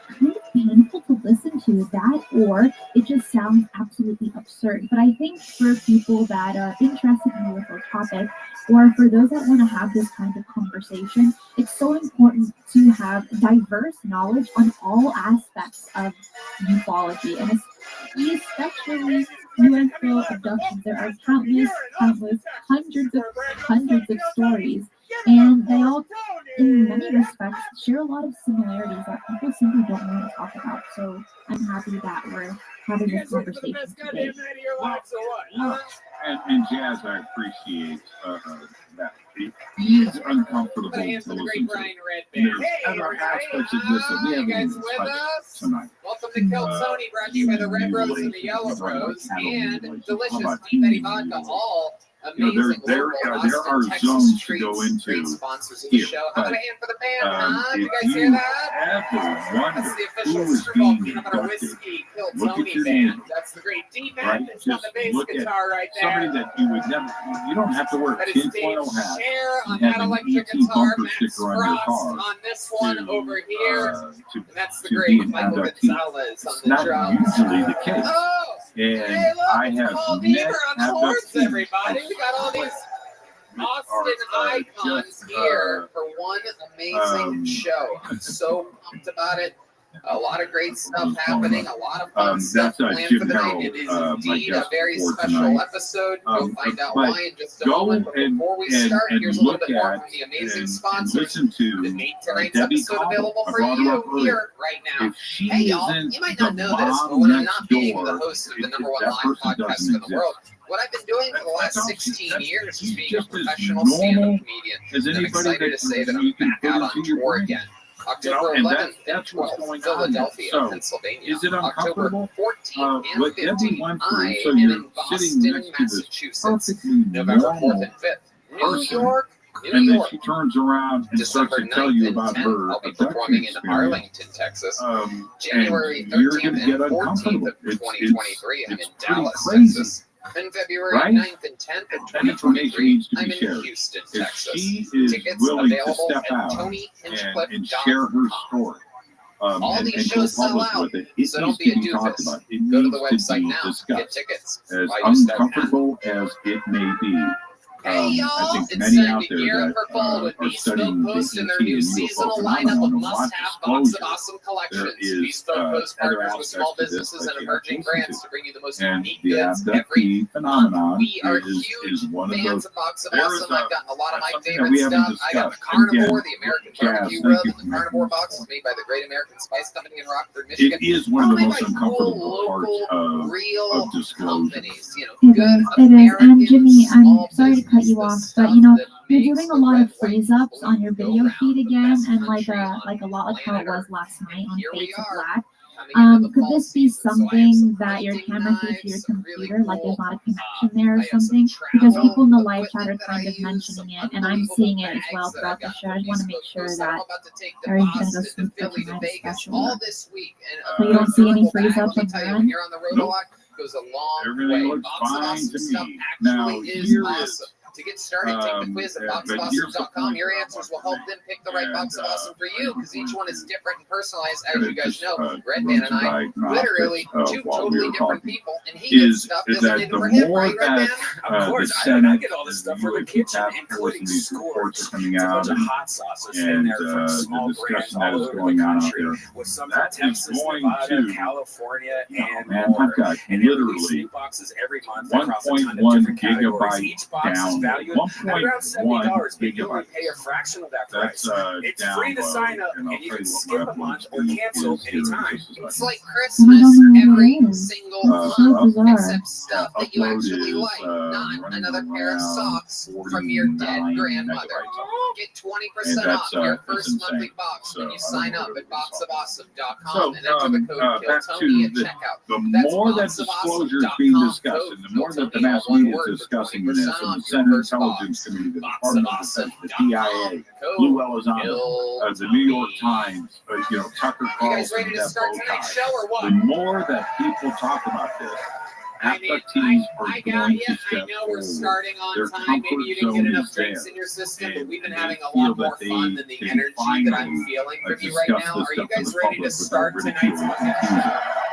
kind of painful to listen to, that or it just sounds absolutely absurd. But I think for people that are interested in the UFO topic, or for those that want to have this kind of conversation, it's so important to have diverse knowledge on all aspects of ufology, and especially UFO abductions. There are countless, hundreds of stories, and they all, in many respects, share a lot of similarities that people simply don't want to talk about. So I'm happy that we're having this conversation today. And Jazz, I appreciate that. It is uncomfortable to listen to. There's other aspects of this that we haven't even touched tonight. Welcome to Kill Tony, brought to you by the Red Rose and the Yellow Rose, and delicious Deep Eddy Vodka. All amazing. There are Texas zones to treats, go into great sponsors of the here. show. How about a hand for the band, huh? If You guys hear you that? ever wonder That's the who official is Screwball being Peanut Butter abducted, Whiskey Kill look at Tony your band. name. That's the great D-Man. Right? It's on Just the bass look at guitar right there. somebody that you would never, you don't have to wear a That is Dave tinfoil hat Share on and have that an electric ET guitar. bumper Max sticker on your Frost car on this one over here. And that's the to be great an Michael abductee. Gonzalez on It's the not drums. usually the case. Oh! And Hey, look, I it's have Paul met Beaver on the horns, abductees. everybody. We got all these Austin icons here for one amazing show. I'm so pumped about it. A lot of great stuff happening, a lot of fun stuff That's planned Jim for the night. Harrell, It is my indeed a guest very for special tonight. episode. You'll find out but why in just a go moment. But before we start, here's a little bit more from the amazing sponsors listen to that made tonight's Debbie episode Cobble. available I for brought her you up earlier. here right now. If she Hey, y'all, isn't you might the not know this, but mom when I'm next not being the door, host of the if number one that live person podcast doesn't in the world, what I've been doing for the last That's all 16 years is she's being a just as professional normal stand-up comedian. as And I'm anybody excited that to say that you I'm can back put out on into your tour brain. again. You October know, and 11th and that's what's 12th, going on. Philadelphia, So, Pennsylvania. is it October uncomfortable? 14th and What Debbie 15th, went I through, so am you're in sitting Boston, next to this Massachusetts. perfectly November 4th normal and 5th. New person York, New and then York. she turns around and starts December to tell 9th you and about 10th, her I'll be abduction performing in experience. Arlington, Texas. January And you're 13th going to get and 14th uncomfortable. of 2023, I'm in It's pretty Dallas, crazy. Texas. And February Right? 9th and 10th of That information needs 2023, to be I'm in shared. Houston, If Texas. she is Tickets willing to available step at out and share her story, all and these go shows sell public out, with it, it so needs don't be to a be talked doofus. about. It Go to needs the to website be now, get discussed. tickets. As While you step uncomfortable as it may be, Hey y'all, I think it's many time out to there gear up that for fall with are studying Bespoke Post and their BET new and seasonal UFO lineup of phenomenon and must-have want box of disclosure. awesome There collections. is Bespoke Post other partners with small aspects to this businesses that and you have to emerging listen brands to. to bring you the most And unique the goods every abductee phenomenon We are is one of fans those. of box of There awesome. is a- I've gotten a lot of my something that favorite we haven't stuff. I got the discussed. Carnivore, Again, the American Jazz, Barbecue thank Rub, you and the for Carnivore making box is made by the Great American Spice Company in Rockford, It Michigan. is one of the All made most by uncomfortable cool, parts local, real of disclosure. companies. You know, It good is. And American Jimmy, I'm small sorry to cut you off, but you know, you're doing a lot of red, freeze ups on your video feed again, and like a lot like how it was last night on Fades of Black. Could this be something that your camera feeds to your computer, like there's not a connection there or something? Because people in the live chat are kind of mentioning it, and I'm seeing it as well throughout the show. I just want to make sure that everything's gonna go smooth for tonight's special. all this week. So you don't see any freeze ups on your end? You're on the road a lot, goes a long Everything way. looks Box of fine Awesome to stuff me. actually Now, is here awesome. is, To get started, take the quiz at but here's the boxofawesome.com. point, Your answers will help them pick the right and, box of awesome for you, because each one is different and personalized. As and you guys just, know, Red run Man and some I, diagnostics literally two while we totally were different talking, people, and he gets stuff is that designated the for him, more right, Red Man? that Of the course, I Senate get all this stuff and for the really kitchen, task force including and these reports scores. are coming It's a out bunch of and, hot sauces in and there from the small brands discussion that all is over going the on out country, there. with some That from is Texas, going Nevada, to, California, and man, more. I've got And it releases literally new boxes every month across a ton of 1.1 different categories. Each gigabyte box is down, valued at around $70, but you only gigabytes. pay a fraction of that price. That's It's free to download, sign up, and I'll and you tell can you what skip my a month or upload cancel speed is here in anytime. just a second. It's like I Christmas don't know what every it is. single So month, bizarre. except stuff that you Upload actually is, like, not running another pair of around socks from your dead 49 grandmother. megabytes. Get And 20% that's, off your that's first insane. monthly box when So, you I sign don't up know at what it is. boxofawesome.com and enter the code back KILLTONY to at checkout. the That's more that disclosure is being discussed, and the more that the mass media is discussing this, and the Senate Intelligence Committee, the Department of Defense, the DIA, Lou Elizondo, the New York Times, Tucker You guys Carlson, ready to that start bow tonight's tie. show or what? The more that people talk about this, abductees are going to I step know we're forward. starting on Their time. comfort Maybe you didn't zone get enough is there. drinks in your system, but we've been having a feel lot more that fun than the they energy that I'm finally, feeling from you right discuss now. this Are you stuff to guys the ready to public start without tonight's ridicule and fucking confusion,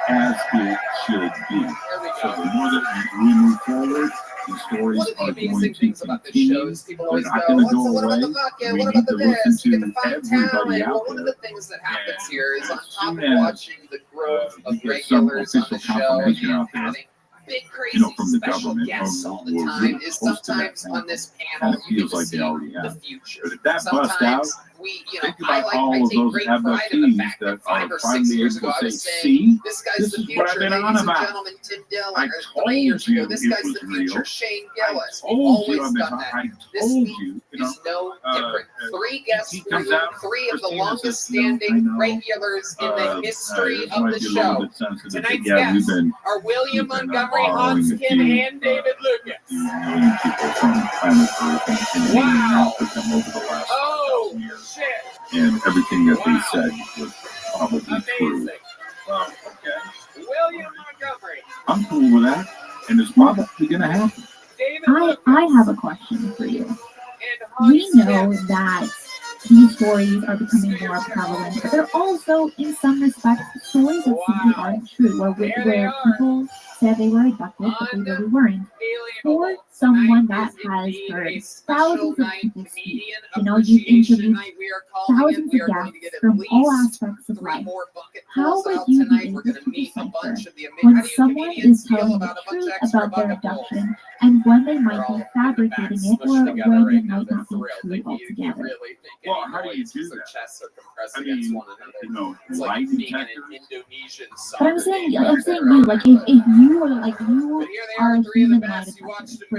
as it should be. There we So go. the more that we move forward, the stories One of the are amazing going to things about this continue. show is people They're always not go, going to "What's the, go what about away. the vodka? We What need about the to listen this? You get to to find everybody talent." out Well, one of the there. things that happens And here is on as top of soon as, watching the growth of we get some regulars on official the show confirmation and out there, having big, crazy from the special government, guests all the we're time, really is close to that sometimes now. on this And panel it you get feels to like see they already the have. future. But if that bust out, Sometimes we, think about all I of take those great pride in the abductees fact that that 5 are or 6 finally years able ago I to was say, saying, see, this guy's this the is what I've future, been on ladies and about. gentlemen. Tim Dillon, I or 3 told years ago, you this it guy's was the future. real. Shane Gillis. We've Told you always I've been done that. I This told week you, is no different. 3 guests he for comes you, out, 3 of the Christina longest says, I standing know, regulars in the history it of might the be a little show. bit sensitive, but Tonight's yeah, guests are William Montgomery, Hans Kim, and David Lucas. million people from planet Earth and Wow. with them over the last 5,000 years. Shit. And everything that Wow. they said was probably true. Amazing. Well, okay. William Montgomery. I'm cool with that, and it's probably going to happen. I have a question for you. We know that these stories are becoming more prevalent, but they're also, in some respects, stories that simply aren't true, where people said they were abducted, but they really weren't. For someone that has heard thousands of people speak, you've interviewed thousands of guests from all aspects of life. How would you be able to decipher when someone is telling the truth about their abduction and when they might be fabricating it or when it might not be true altogether? Well, how do you do that? I mean, lie detectors. But I'm saying you, like if you are a human lie detector, for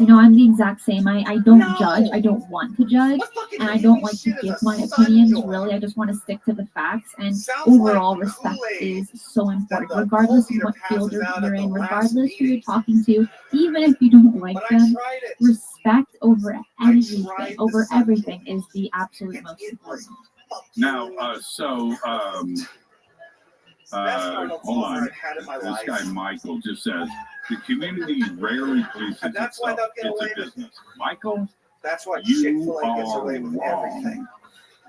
You know, I'm the exact same. I don't judge. I don't want to judge. And I don't like to give my opinions, really. I just want to stick to the facts. And overall, respect is so important, regardless of what field you're in, regardless who you're talking to, even if you don't like them. Respect over everything is the absolute most important. Now, hold on. This guy Michael just says the community rarely polices itself. It's a business. Michael, that's why you Chick-fil-A gets are away with wrong. everything.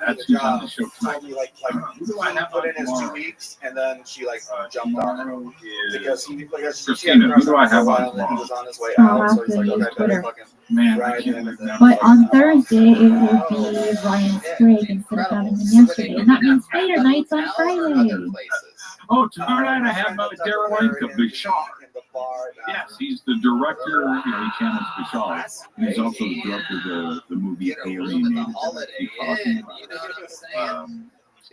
got me That's the who's on job. the show She told me like Who do I have put on in his 2 tomorrow? weeks, and then she like jumped on it because she Christina, had who do I have for a on while, and then he tomorrow? was on his way I'll out, so have he's to like, use okay, better Twitter. fucking Man, ride him. And then But on Thursday, it will be Ryan Sprague instead of having him yesterday. And that means Fader Nights on Friday. Oh, tomorrow night I have Darolenko Bishar. Yes, he's the director. He channels Bishar. He's also the director of the movie Alienated.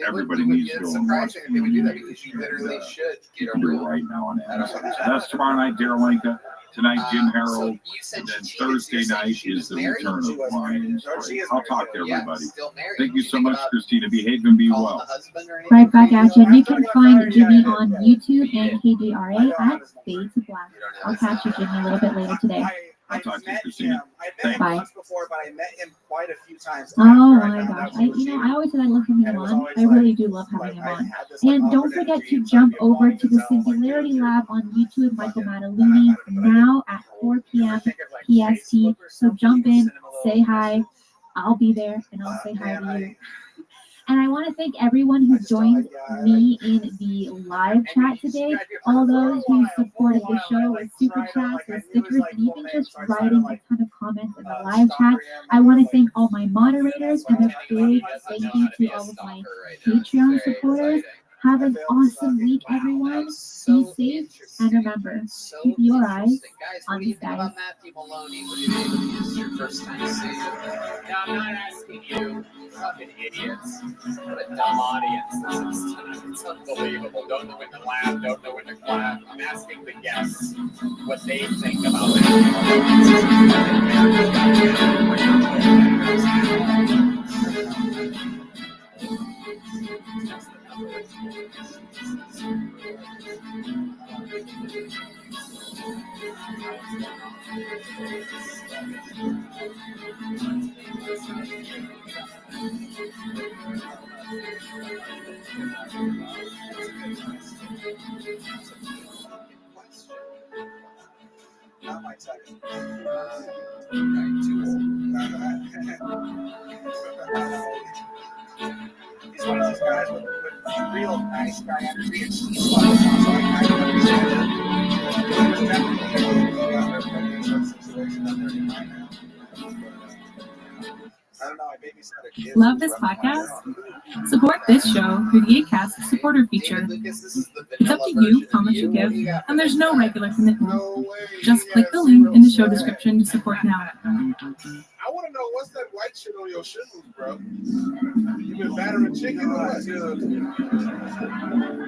Everybody needs to go and watch surprising if they would do that because you literally should You get can do it over right now on Amazon. So that's tomorrow night, Darylinka. Tonight, Jim Harold. And then Thursday night is the return of Lions. I'll talk to everybody. Thank you so much, Christina. Behave and be well. Right back at you. And you can find Jimmy on YouTube and KDRA at Fade to Black. I'll catch you, Jimmy, a little bit later today. I'll talk to you, Christina. I met him Bye. once before, but I met him quite a few times. Oh my gosh. I always said I love having him on. I really do love having him on. And don't forget to jump over to the Singularity Lab on YouTube, Michael Mataluni, now at 4 p.m. PST. So jump in, say hi. I'll be there and I'll say hi to you. And I want to thank everyone who joined me in the live chat today. All those who supported the show with super chats, with stickers, and even just writing a ton of comments in the live chat. I want to thank all my moderators and a big thank you to all of my Patreon supporters. Have an awesome week, everyone. Be safe and remember, keep your eyes on the skies. Matthew Maloney, this is your first time seeing him. No, I'm not asking you, fucking idiots. What a dumb audience this is tonight. It's unbelievable. Don't know when to laugh, don't know when to clap. I'm asking the guests what they think about it. Not my type. Too old. He's one of those guys with real nice guy energy and she's so I kind of understand it. Situation out there right now. I don't know, I babysat a kid. Love this podcast? Support this show through the Acast supporter feature. It's up to you how much you give, and there's no regular commitment. Just click the link in the show description to support now. I want to know what's that white shit on your shoes, bro. You been battering chicken or what?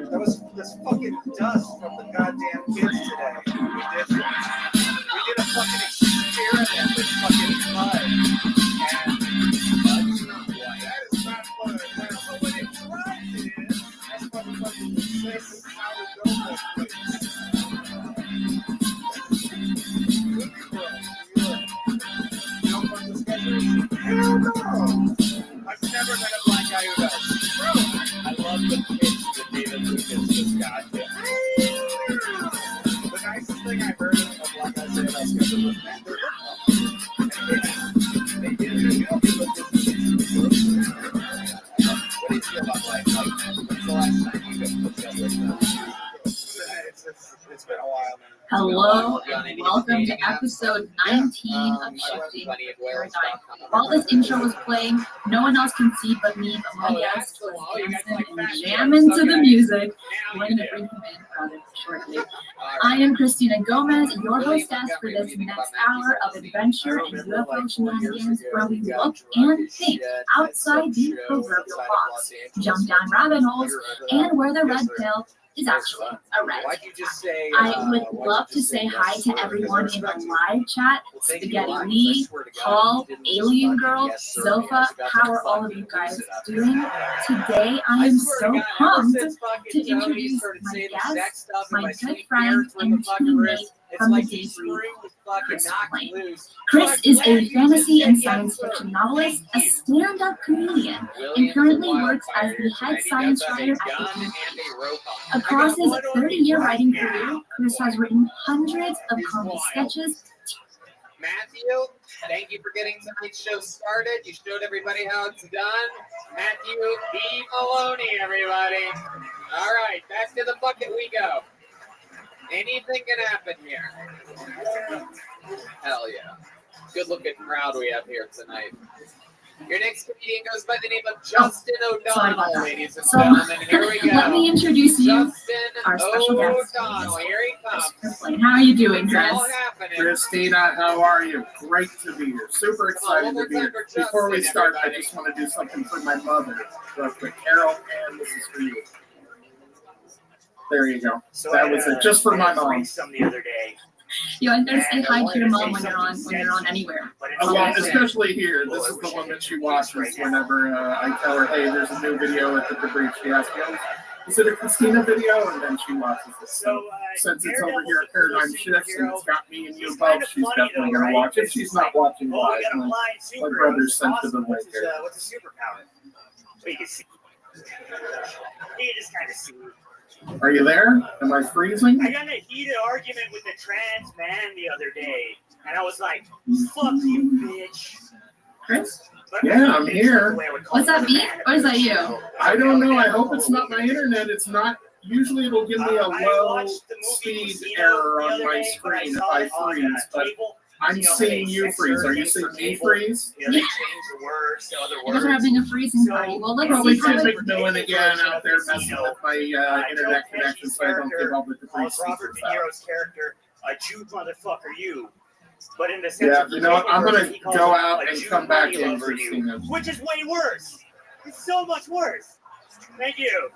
That was this fucking dust from the goddamn kids today. We did a fucking experiment with fucking mud. That is not fun. But when it dried it, that's motherfucking the same as how it goes. Hell no! I've never met a black guy who does. I love the kids that David Lucas just got. The nicest thing I heard of a black guy say about schedule was that they did. What do you feel about life? Like, when's the last time you got put together with them? It's been a while, man. Hello and welcome to episode 19 of Shifting Paradigm. While this intro was playing, no one else can see but me, but my guest was dancing and jamming to the music. We're going to bring him in rather shortly. I am Christina Gomez, your hostess for this next hour of adventure and UFO shenanigans where we look and think outside the proverbial box, jump down rabbit holes, and where the red pill is actually a red. I would love to say hi to everyone in the live chat. Spaghetti Lee, Paul, Alien Girl, Zofa, how are all of you guys doing? Today I am so pumped to introduce my guest, my good friend and teammate from the Daybreed, Chris Plain. Chris is a fantasy and science fiction novelist, a stand-up comedian, and currently works as the head science writer at the Daybreed. Across his 30-year writing career, Chris has written hundreds of comedy sketches. Matthew, thank you for getting tonight's show started. You showed everybody how it's done. Matthew B. Maloney, everybody. All right, back to the bucket we go. Anything can happen here. Hell yeah. Good looking crowd we have here tonight. Your next comedian goes by the name of Justin Sorry about O'Donnell, that. ladies and So, gentlemen. Here we go. let me introduce you, Justin our special guest. O'Donnell. Here he comes. How are you doing, It's Chris? all happening. Christina, how are you? Great to be here. Super excited to be here. Before we start, I just want to do something for my mother. Real quick. Carol, and this is for you. There you go. So that was it. Just for my mom. Some the other day. You want to say hi to your mom when you're on anywhere. Well, especially here. This is the one that she watches whenever I tell her, hey, there's a new video at the debris. She asks me, is it a Christina video? And then she watches it. So since it's over here at Paradigm Shifts and it's got me and you both, she's definitely going to watch it. She's not watching live. My brother's sensitive right there. What's a superpower? Well, you can see. You just kind of see. Are you there? Am I freezing? I got in a heated argument with a trans man the other day, and I was like, fuck you, bitch. Chris? Yeah, I'm here. Was that me or is that you? I don't know. I hope it's not my internet. It's not. Usually it'll give me a low speed error on my screen if I freeze, but I'm seeing you freeze. Are you seeing me freeze? Yeah. You're having a freezing party. Well, let's probably see how just it doing again out there messing with my internet connection so I don't get all the debris. Robert De Niro's character, a Jew motherfucker, you. But in the sense Yeah, of you know what? I'm going to go out and come back in, for you, Christina. which is way worse. It's so much worse. Thank you.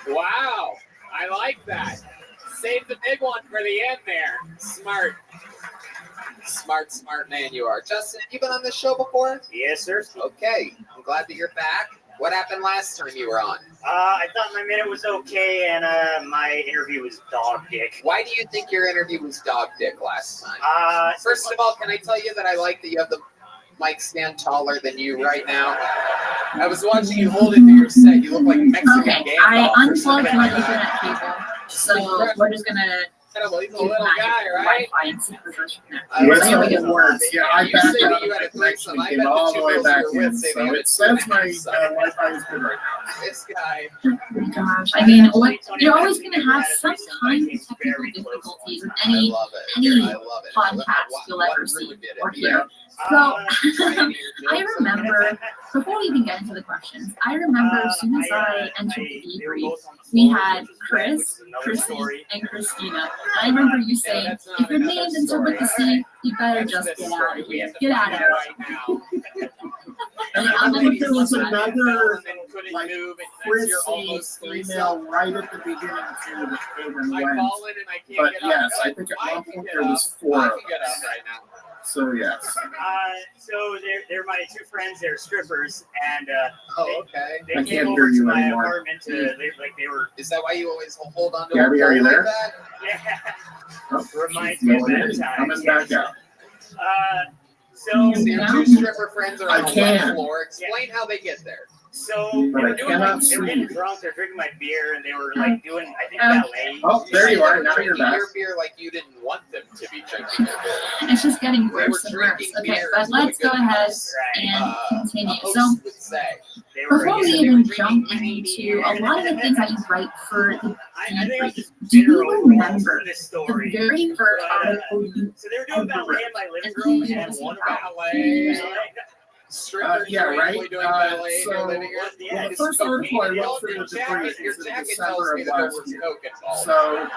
Wow. I like that. Save the big one for the end there. Smart. Smart man you are. Justin, have you been on this show before? Yes, sir. Okay. I'm glad that you're back. What happened last time you were on? I thought my minute was okay, and my interview was dog dick. Why do you think your interview was dog dick last time? First of all, can I tell you that I like that you have the mic stand taller than you right now? I was watching you hold it to your set. You look like Mexican Okay, Gandalf I or unplugged something. my Ethernet cable, so we're just gonna. He's a little guy, right? Wi-Fi and synchronization there. That's There we how it go. works. Yeah, I You backed said out you of had the a connection threesome. I came bet all the the way two back girls you were in. with say So you it had says my two Wi-Fi is good right now. This guy. Oh my gosh, I mean, you're always going to have some kind of technical difficulties with any podcast you'll ever see or hear. So I remember, before we even get into the questions, I remember as soon as I entered the debrief, we had Chris, Chrissy, and Christina. And I remember you saying, if your name's in with the C, you better just get out of here. Get out of here. And I think there was another like Chrissy female right at the beginning too that came and went. But yes, I think at one point there was 4 of us. So yes. So they're my two friends. They're strippers, and they I came can't over hear you to my anymore. apartment. They were. Is that why you always hold on to Gabby, are you there? Yeah. Oh, Reminds me of that time. coming back out. So your two stripper friends are I on the can. wet floor. Explain how they get there. So But I they cannot were getting see. drunk. They're drinking my beer, and they were like doing, I think, ballet. Oh, there you are. Now you're Drinking back. your beer like you didn't want them to be drinking your beer. It's just getting They worse were and worse. drinking Okay, beer but is what let's a go good ahead host, and continue. a So host would say. before we even jump into a lot of the things that you write for the debrief, do you remember the very first article you So they were doing ever ballet wrote? in my living And room, who and was one it? ballet. Strippers Yeah, right. doing ballet in your So living room. well, the first article I wrote for the debris Your was in jacket December tells me of that there last was year. coke involved. So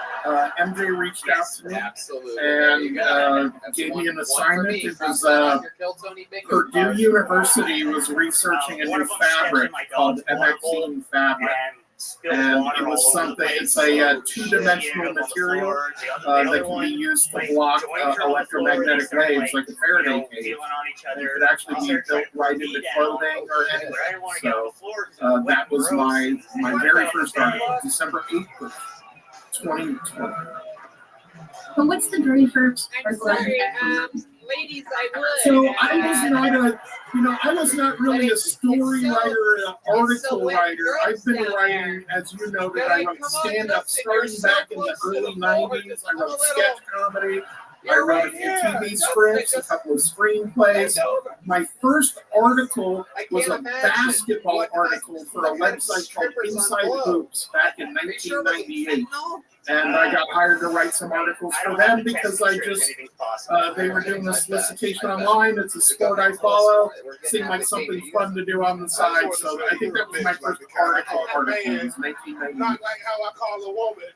MJ reached out to me Absolutely. There you and go. That's gave me an one for assignment. me. It Cross was that off your Kill Tony bingo Purdue card. University was researching a new fabric called MXine fabric. And it was something, it's a two-dimensional material that can be used to block electromagnetic waves like a Faraday cage. It could actually be built right into clothing or anything. So that was my very first article, December 8th, 2020. But what's the very first article that you ladies, I would. So I was not really a story writer, an article writer. I've been writing, as you know, that I wrote stand-up starting back in the early 90s. I wrote sketch comedy. I wrote a few TV scripts, a couple of screenplays. My first article was a basketball article for a website called Inside Hoops back in 1998. And I got hired to write some articles for them because they were doing a solicitation online. It's a sport I follow. Seemed like something fun to do on the side. So I think that was my first article in 1998. Not like how I call a woman.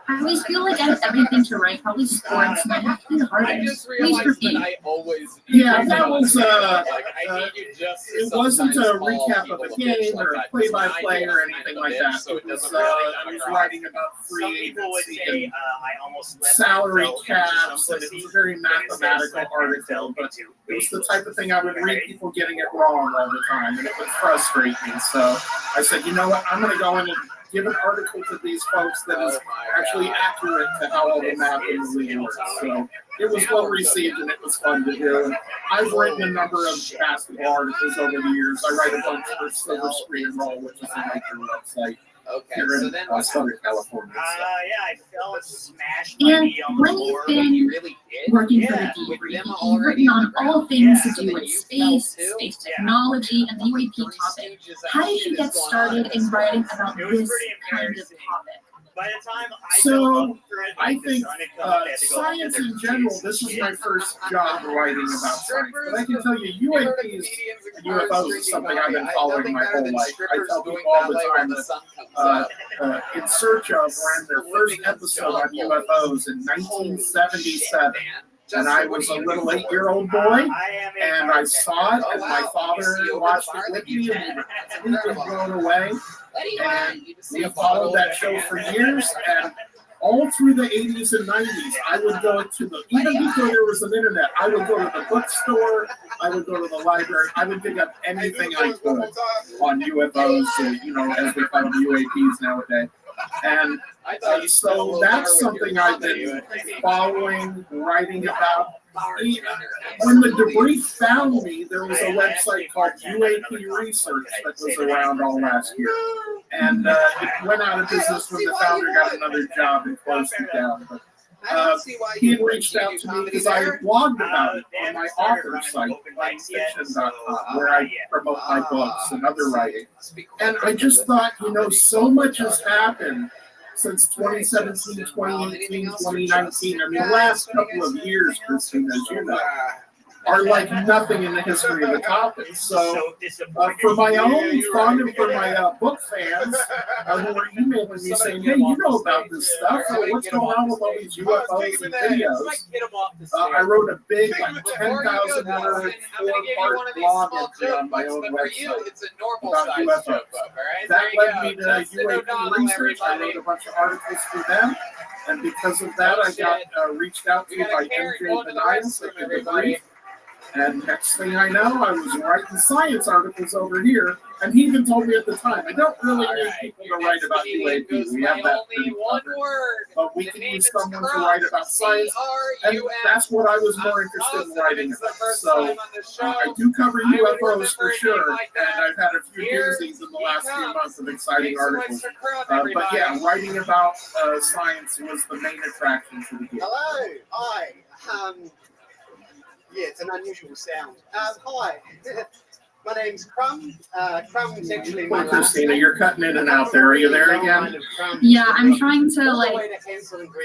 I always feel like I have everything to write, probably sports, and I have to be the hardest. I just realized that I always. Yeah, that was it wasn't a recap of a game or a play-by-play or anything like that. It was I was writing about free agency and salary caps, and it was a very mathematical article, but it was the type of thing I would read people getting it wrong all the time, and it would frustrate me. So I said, you know what, I'm going to go in and give an article to these folks that is actually accurate to how all the math in the league works. So it was well received and it was fun to do. And I've written a number of basketball articles over the years. I write a bunch for Silver Screen and Roll, which is a major website here in Southern California. I fell and smashed And when you've been working for the debrief, you've written on all things to do with space technology, and the UAP topic. How did you get started in writing about this kind of topic? By the time So I think science in general, this is my first job writing about science. But I can tell you, UAPs and UFOs is something I've been following my whole life. I tell people all the time that In Search of ran their first episode on UFOs in 1977. And I was a little 8-year-old boy, and I saw it, and my father watched it with me, and we were blown away. And we followed that show for years, and all through the 80s and 90s, I would go to even before there was an internet, I would go to the bookstore, I would go to the library, I would pick up anything I could on UFOs, as we call them UAPs nowadays. And so that's something I've been following, writing about. When the debris found me, there was a website called UAP Research that was around all last year. And it went out of business when the founder got another job and closed it down. But he had reached out to me because I had blogged about it on my author site, fiction.com, where I promote my books and other writing. And I just thought, so much has happened since 2017, 2018, 2019. I mean, the last couple of years, Christine, as you know, are like nothing in the history of the topic. So for my own fun and for my book fans who were emailing me saying, hey, you know about this stuff, what's going on with all these UFOs and videos? I wrote a big, 10,000 word, 4-part blog entry on my own website about UFOs. That led me to UAP Research. I wrote a bunch of articles for them. And because of that, I got reached out to by MJ Benias at the Debrief. And next thing I know, I was writing science articles over here, and he even told me at the time, I don't really need people to write about UAP. We have that pretty covered. But we can use someone to write about science, and that's what I was more interested in writing about. So I do cover UFOs for sure, and I've had a few doozies in the last few months of exciting articles. But yeah, writing about science was the main attraction to the book. Hello, hi. Yeah, it's an unusual sound. Hi, my name's Crumb. Crumb is actually my last Christina, name. you're cutting in and out there. Are you there again? Yeah, I'm trying to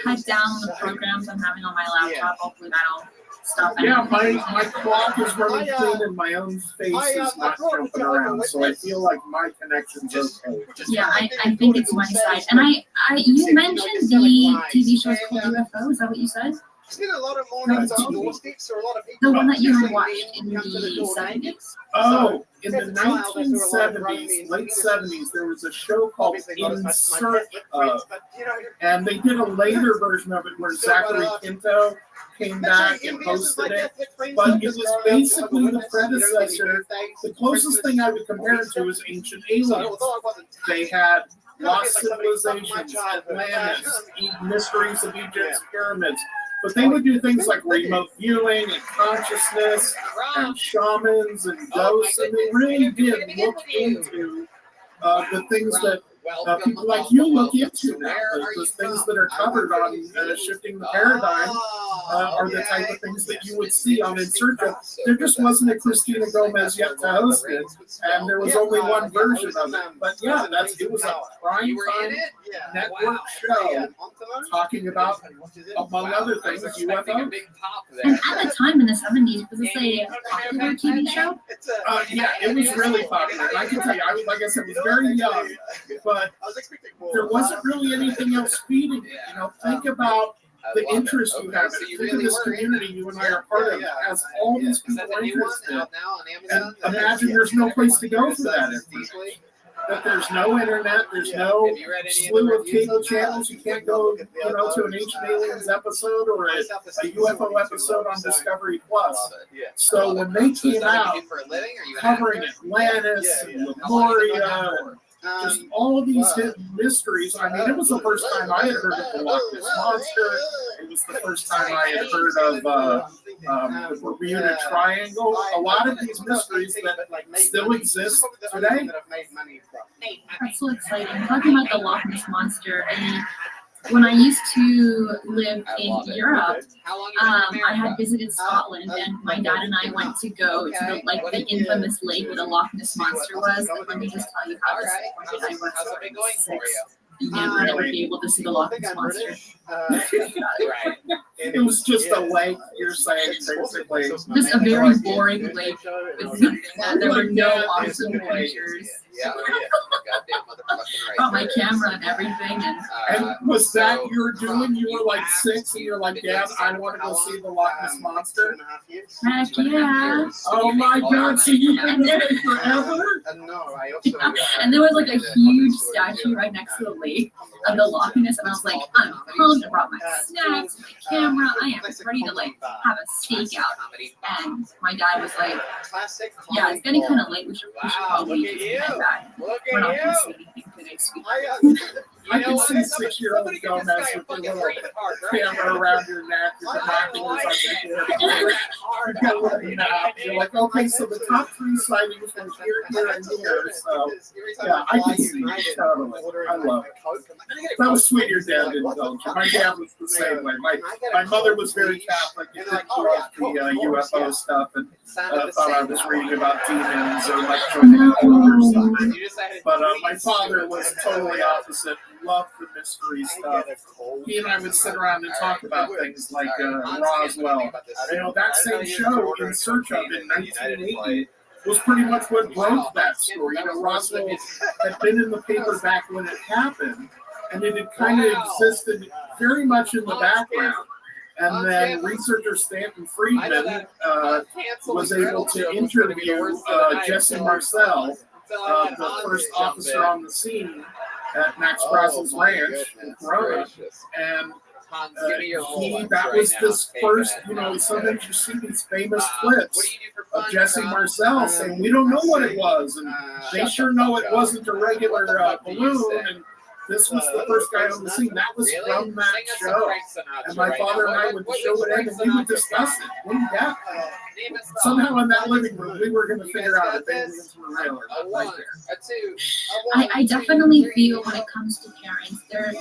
cut down the programs I'm having on my laptop. Hopefully that'll stop. Yeah, my clock is running clean and my own face is not jumping around, so I feel like my connection's okay. Yeah, I think it's my side. And you mentioned the TV show's called UFO. Is that what you said? There's been a lot of mornings on doorsteps, or a lot of people. The one that you watched in the 70s. Oh, in the 1970s, late 70s, there was a show called In Search of, and they did a later version of it where Zachary Quinto came back and hosted it, but it was basically the predecessor. The closest thing I would compare it to is Ancient Aliens. They had lost civilizations, Atlantis, mysteries of Egypt's pyramids. But they would do things like remote viewing and consciousness and shamans and ghosts, and they really did look into the things that people like you look into now, the things that are covered on Shifting the Paradigm. are the type of things that you would see on In Search Of. There just wasn't a Christina Gomez yet to host it, and there was only one version of it. But yeah, it was a prime time network show talking about, among other things, UFOs. And at the time in the 70s, was this a popular TV show? Yeah, it was really popular. I can tell you, like I said, was very young, but there wasn't really anything else feeding it. You know, think about the interest you have. Think of this community you and I are part of. It has all these people interested. And imagine there's no place to go for that information. That there's no internet, there's no slew of cable channels. You can't go, to an Ancient Aliens episode or a UFO episode on Discovery Plus. So when they came out covering Atlantis and Lemuria, just all of these mysteries. I mean, it was the first time I had heard of the Loch Ness Monster. It was the first time I had heard of the Bermuda Triangle. A lot of these mysteries that still exist today. That's so exciting. Talking about the Loch Ness Monster, I mean, when I used to live in Europe, I had visited Scotland, and my dad and I went to go to the infamous lake where the Loch Ness Monster was. And let me just tell you how disappointed I was. 6 you would never be able to see the Loch Ness Monster. It was just a lake, you're saying, basically. Just a very boring lake. There were no awesome pictures. Brought my camera and everything. And was that you were doing? You were like 6 and you're like, Dad, I want to go see the Loch Ness Monster? Heck yeah. Oh my God, so you've been there forever? And there was like a huge statue right next to the lake of the Loch Ness, and I was like, I'm pumped. I brought my snacks, my camera. I am ready to have a stakeout. And my dad was like, yeah, it's getting kind of late. We should probably just head back. We're not going to see anything today, sweetheart. I can see 6-year-old Gomez with the little camera around your neck. You're like, okay, so the top 3 sightings from here, and here. So, yeah, I can see it. Totally. I love it. That was sweet your dad didn't indulge. My dad was the same way. My mother was very Catholic. You didn't love the UFO stuff and thought I was reading about demons or like or something. But my father was totally opposite. Loved the mystery stuff. He and I would sit around and talk about things like Roswell. That same show, In Search Of, in 1980, was pretty much what broke that story. Roswell had been in the paper back when it happened, and it had kind of existed very much in the background. And then researcher Stanton Friedman was able to interview Jesse Marcel, the first officer on the scene at Max Brazel's ranch in Corona, and that was this first, sometimes you see these famous clips of Jesse Marcel saying, we don't know what it was, and they sure know it wasn't a regular balloon, and this was the first guy on the scene. That was from that show. And my father and I would show it in, and we would discuss it. Somehow in that living room, we were going to figure out if aliens were real or not. Right there. I definitely feel when it comes to parents, they're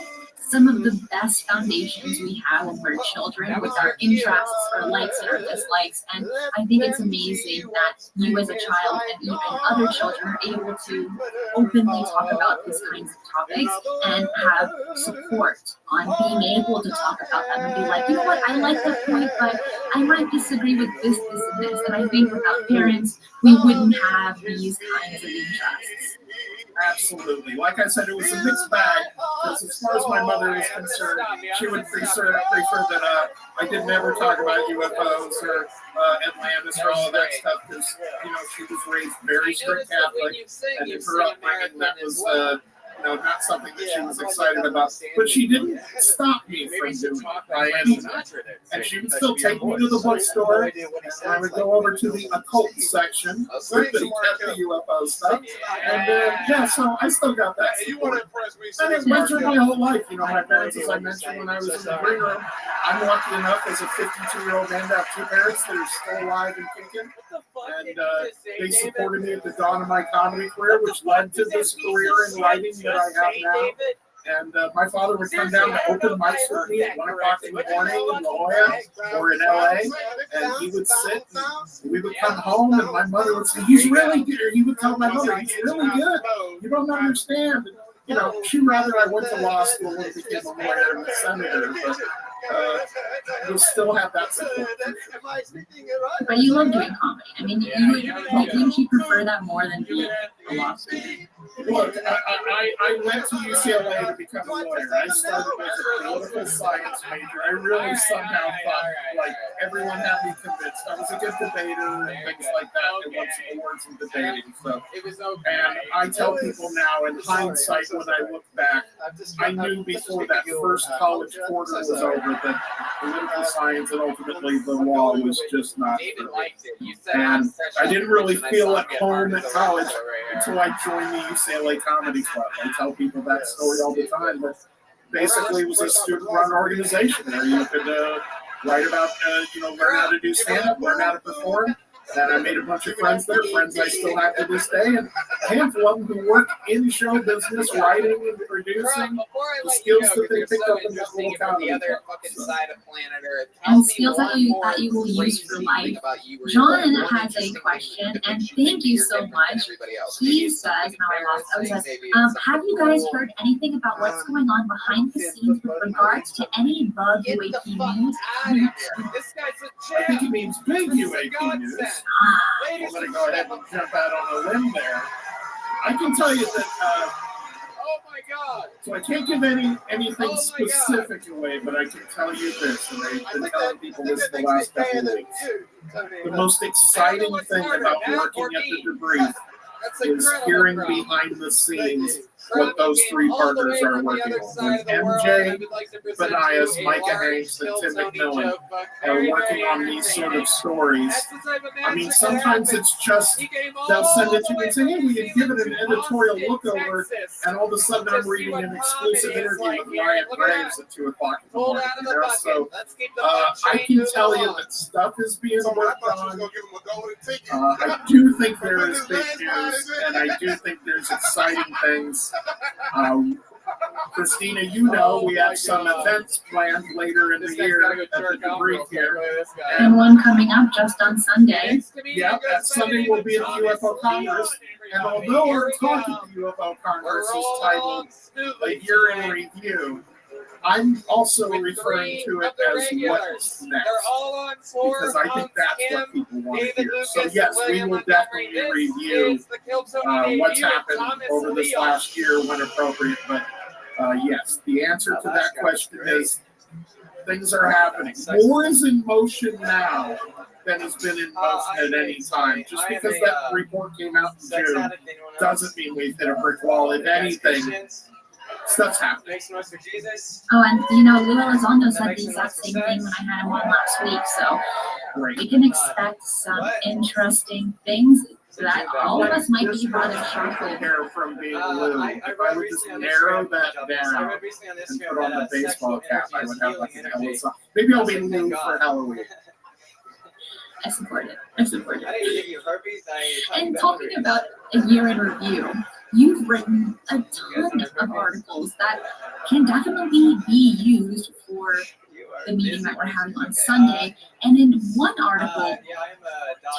some of the best foundations we have when we're children with our interests, our likes and our dislikes. And I think it's amazing that you as a child and even other children are able to openly talk about these kinds of topics and have support on being able to talk about them and be like, you know what, I like that point, but I might disagree with this, and this. And I think without parents, we wouldn't have these kinds of interests. Absolutely. Like I said, it was a mixed bag. Because as far as my mother was concerned, she would prefer that I didn't ever talk about UFOs or Atlantis or all of that stuff. Because she was raised very strict Catholic, and in her upbringing, that was not something that she was excited about. But she didn't stop me from doing it by any means. And she would still take me to the bookstore, and I would go over to the occult section, where they kept the UFO stuff. And so I still got that support. And it went through my whole life. My parents, as I mentioned when I was in the green room, I'm lucky enough as a 52-year-old man to have 2 parents that are still alive and kicking. And they supported me at the dawn of my comedy career, which led to this career in writing that I have now. And my father would come down to open mics with me at 1 o'clock in the morning in La Jolla or in LA, and he would sit, and we would come home, and my mother would say, he's really good. He would tell my mother, he's really good. You don't understand. You know, she'd rather I went to law school and became a lawyer and a senator, but you'll still have that support. But you love doing comedy. I mean, wouldn't you prefer that more than being a law student? Look, I went to UCLA to become a lawyer. I started as a political science major. I really somehow thought, like, everyone had me convinced. I was a good debater and things like that. There won some awards in debating. So, and I tell people now, in hindsight, when I look back, I knew before that first college quarter was over that political science and ultimately the law was just not for me. And I didn't really feel at home at college until I joined the UCLA Comedy Club. I tell people that story all the time, but basically it was a student-run organization where you could write about, learn how to do stand-up, learn how to perform. And I made a bunch of friends there, friends I still have to this day, and a handful of them who work in show business, writing and producing, the skills that they picked up in this little comedy club. And skills that you will use for life. John has a question, and thank you so much. He says, have you guys heard anything about what's going on behind the scenes with regards to any bug UAP news? I think he means big UAP news. I'm going to go ahead and jump out on a limb there. I can tell you that. Oh my God! So I can't give anything specific away, but I can tell you this, and I've been telling people this the last couple of weeks. The most exciting thing about working at the debrief is hearing behind the scenes what those three partners are working on. When MJ, Benias, Micah Hanks, and Tim McMillan are working on these sort of stories, I mean, sometimes it's just, they'll send it to me and say, hey, we had given an editorial look over, and all of a sudden I'm reading an exclusive interview with Wyatt Graves at 2 o'clock in the morning. So I can tell you that stuff is being worked on. I do think there is big news, and I do think there's exciting things. Christina, you know we have some events planned later in the year at the debrief here. And one coming up just on Sunday. Yeah, that Sunday will be at the UFO Congress. And although our talk at the UFO Congress is titled A Year in Review, I'm also referring to it as what's next, because I think that's what people want to hear. So yes, we will definitely review what's happened over this last year when appropriate. But yes, the answer to that question is things are happening. More is in motion now than has been in motion at any time. Just because that report came out in June doesn't mean we've hit a brick wall. If anything, stuff's happening. Oh, and Lou Elizondo said the exact same thing when I had him on last week. So we can expect some interesting things that all of us might be rather shocked hair from being Lou. If I would just narrow that down and put on the baseball cap, I would have like an Elsa. Maybe I'll be Lou for Halloween. I support it. And talking about a year in review, you've written a ton of articles that can definitely be used for the meeting that we're having on Sunday. And in one article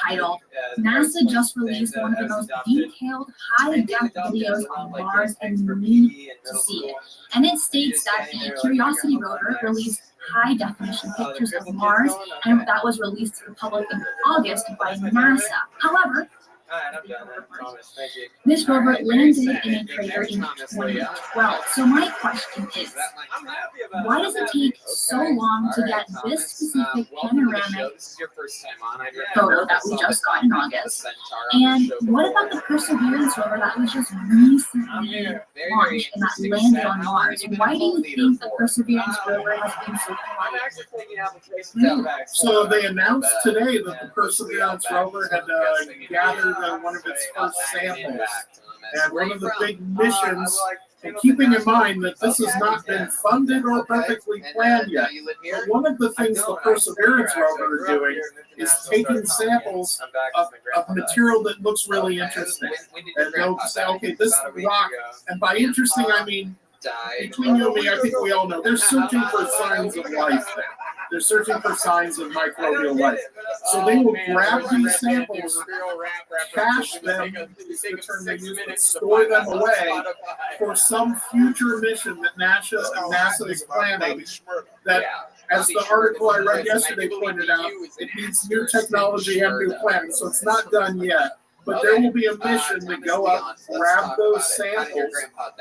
titled, NASA just released one of the most detailed high-def videos on Mars and you need to see it. And it states that the Curiosity rover released high-definition pictures of Mars, and that was released to the public in August by NASA. However, this rover landed in a crater in 2012. So my question is, why does it take so long to get this specific panoramic photo that we just got in August? And what about the Perseverance rover that was just recently launched and that landed on Mars? Why do you think the Perseverance rover has been so quiet? So they announced today that the Perseverance rover had gathered one of its first samples. And one of the big missions, and keeping in mind that this has not been funded or perfectly planned yet, but one of the things the Perseverance rover are doing is taking samples of material that looks really interesting. And they'll say, okay, this rock, and by interesting I mean between you and me, I think we all know they're searching for signs of life there. They're searching for signs of microbial life. So they will grab these samples, cache them, is the term they use, but store them away for some future mission that NASA is planning. That, as the article I read yesterday pointed out, it needs new technology and new planning. So it's not done yet. But there will be a mission to go up, grab those samples,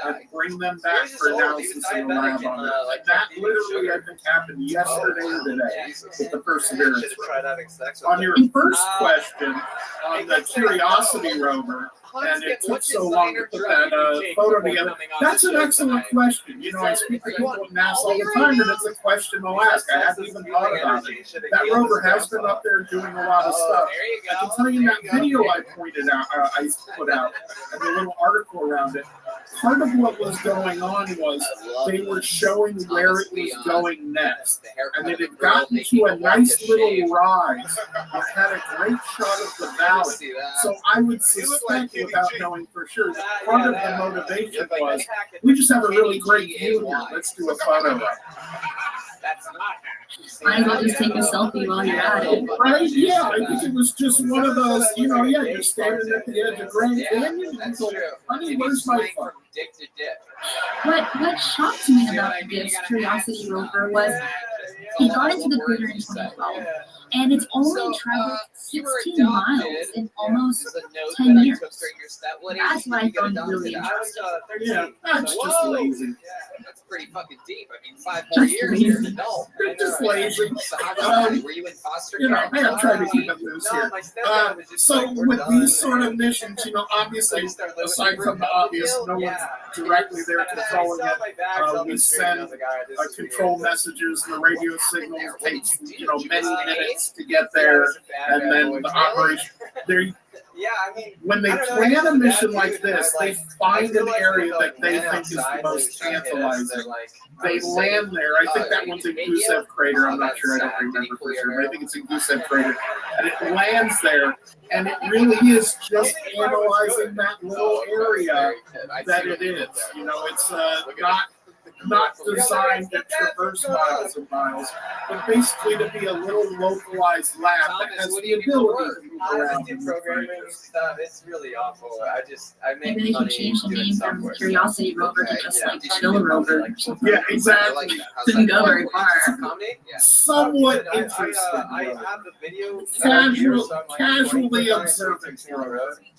and bring them back for analysis in the lab on it. Like that literally, I think, happened yesterday or today with the Perseverance rover. On your first question on the Curiosity rover, and it took so long to put that photo together, that's an excellent question. You know, I speak to people at NASA all the time, and it's a question they'll ask. I haven't even thought about it. That rover has been up there doing a lot of stuff. I can tell you that video I pointed out, I put out, and the little article around it. Part of what was going on was they were showing where it was going next, and it had gotten to a nice little rise. It had a great shot of the valley. So I would suspect, without knowing for sure, that part of the motivation was, we just have a really great view here. Let's do a photo. Might as well just take a selfie while you're at it. Right? Yeah, I think it was just one of those, you know, yeah, you're standing at the edge of Grand Canyon, and so, honey, where's my phone? What shocked me about this Curiosity rover was it got into the crater in 2012, and it's only traveled 16 miles in almost 10 years. That's what I found really interesting. Yeah, that's just lazy. That's pretty fucking deep. I mean, 5 more years you're an adult. They're just lazy. Were you in foster you know, care? I'm trying to keep it loose here. So with these sort of missions, you know, obviously, aside from the obvious, no one's directly there controlling it. We send control messages, the radio signals takes, you know, many minutes to get there, and then the operation. When they plan a mission like this, they find an area that they think is the most tantalizing. They land there. I think that one's in Gusev Crater. I'm not sure. I don't remember for sure. But I think it's in Gusev Crater. And it lands there, and it really is just analyzing that little area that it is. You know, it's not designed to traverse miles and miles, but basically to be a little localized lab that has the ability to move around. Programming stuff, it's really awful. I make maybe they can change the name from Curiosity rover to just like Chill rover or something. Yeah, exactly. Didn't go very far. Somewhat interesting. I have the video. Casually observing.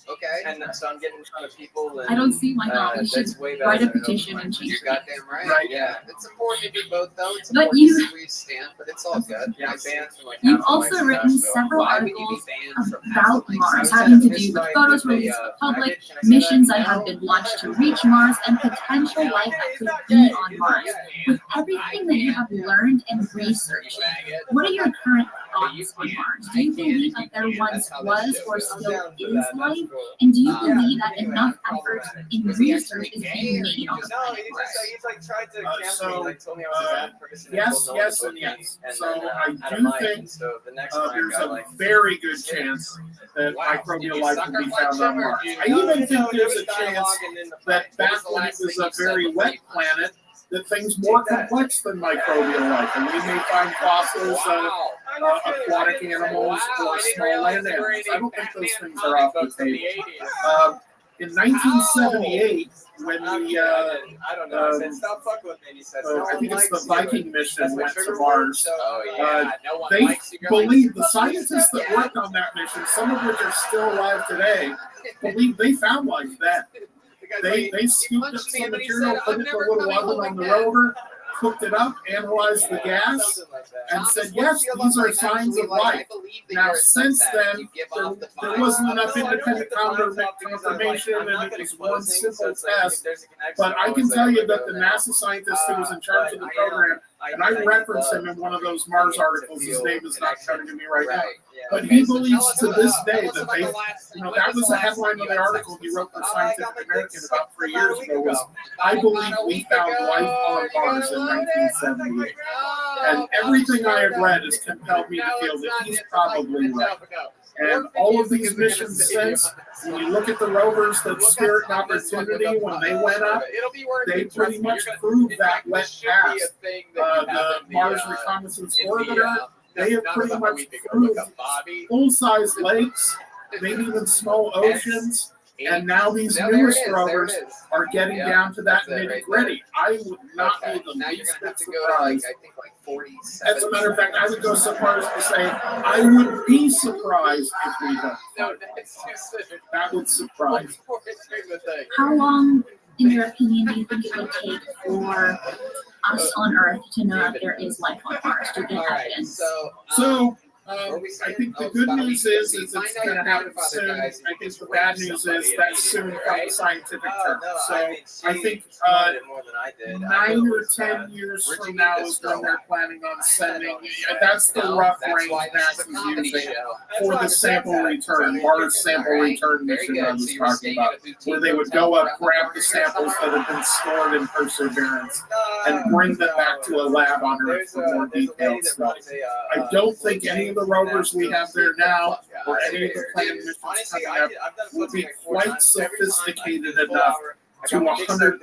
Okay. And so I'm getting in front of people. And, I don't see why not. We should write a petition and change it. You're goddamn right. Yeah. It's important to do both, though. It's but important to see where you stand, but it's all good. Yeah, you've also written several articles about Mars, having to do with photos released to the public, missions that have been launched to reach Mars, and potential life that could be on Mars. With everything that you have learned and researched, what are your current thoughts on Mars? Do you believe that there once was or still is life? And do you believe that enough effort in research is being made on the planet Mars? Yes, and yes. So I do think there's a very good chance that microbial life can be found on Mars. I even think there's a chance that back when it was a very wet planet, that things more complex than microbial life, and we may find fossils of aquatic animals or small land animals. I don't think those things are off the table. In 1978, when the I think it's the Viking mission went to Mars, they believe the scientists that worked on that mission, some of which are still alive today, believe they found life then. They scooped up some material, put it in a little oven on the rover, cooked it up, analyzed the gas, and said, yes, these are signs of life. Now, since then, there wasn't enough independent confirmation, and it was one simple test. But I can tell you that the NASA scientist who was in charge of the program, and I reference him in one of those Mars articles, his name is not coming to me right now, but he believes to this day that they, you know, that was the headline of the article he wrote for Scientific American about 3 years ago was, I believe we found life on Mars in 1978. And everything I have read has compelled me to feel that he's probably right. And all of these missions since, when you look at the rovers that Spirit and Opportunity, when they went up, they pretty much proved that went past the Mars Reconnaissance Orbiter. They have pretty much proved full-size lakes, maybe even small oceans. And now these newest rovers are getting down to that nitty-gritty. I would not be the least bit surprised. As a matter of fact, I would go so far as to say I would be surprised if we don't. That would surprise. How long, in your opinion, do you think it would take for us on Earth to know that there is life on Mars, to get evidence? So I think the good news is it's going to happen soon. I think the bad news is that soon from the scientific term. So I think 9 or 10 years from now is when they're planning on sending. That's the rough range NASA's using for the sample return, Mars sample return mission I was talking about, where they would go up, grab the samples that have been stored in Perseverance, and bring them back to a lab on Earth for more detailed studies. I don't think any of the rovers we have there now, or any of the planned missions coming up, will be quite sophisticated enough to 100%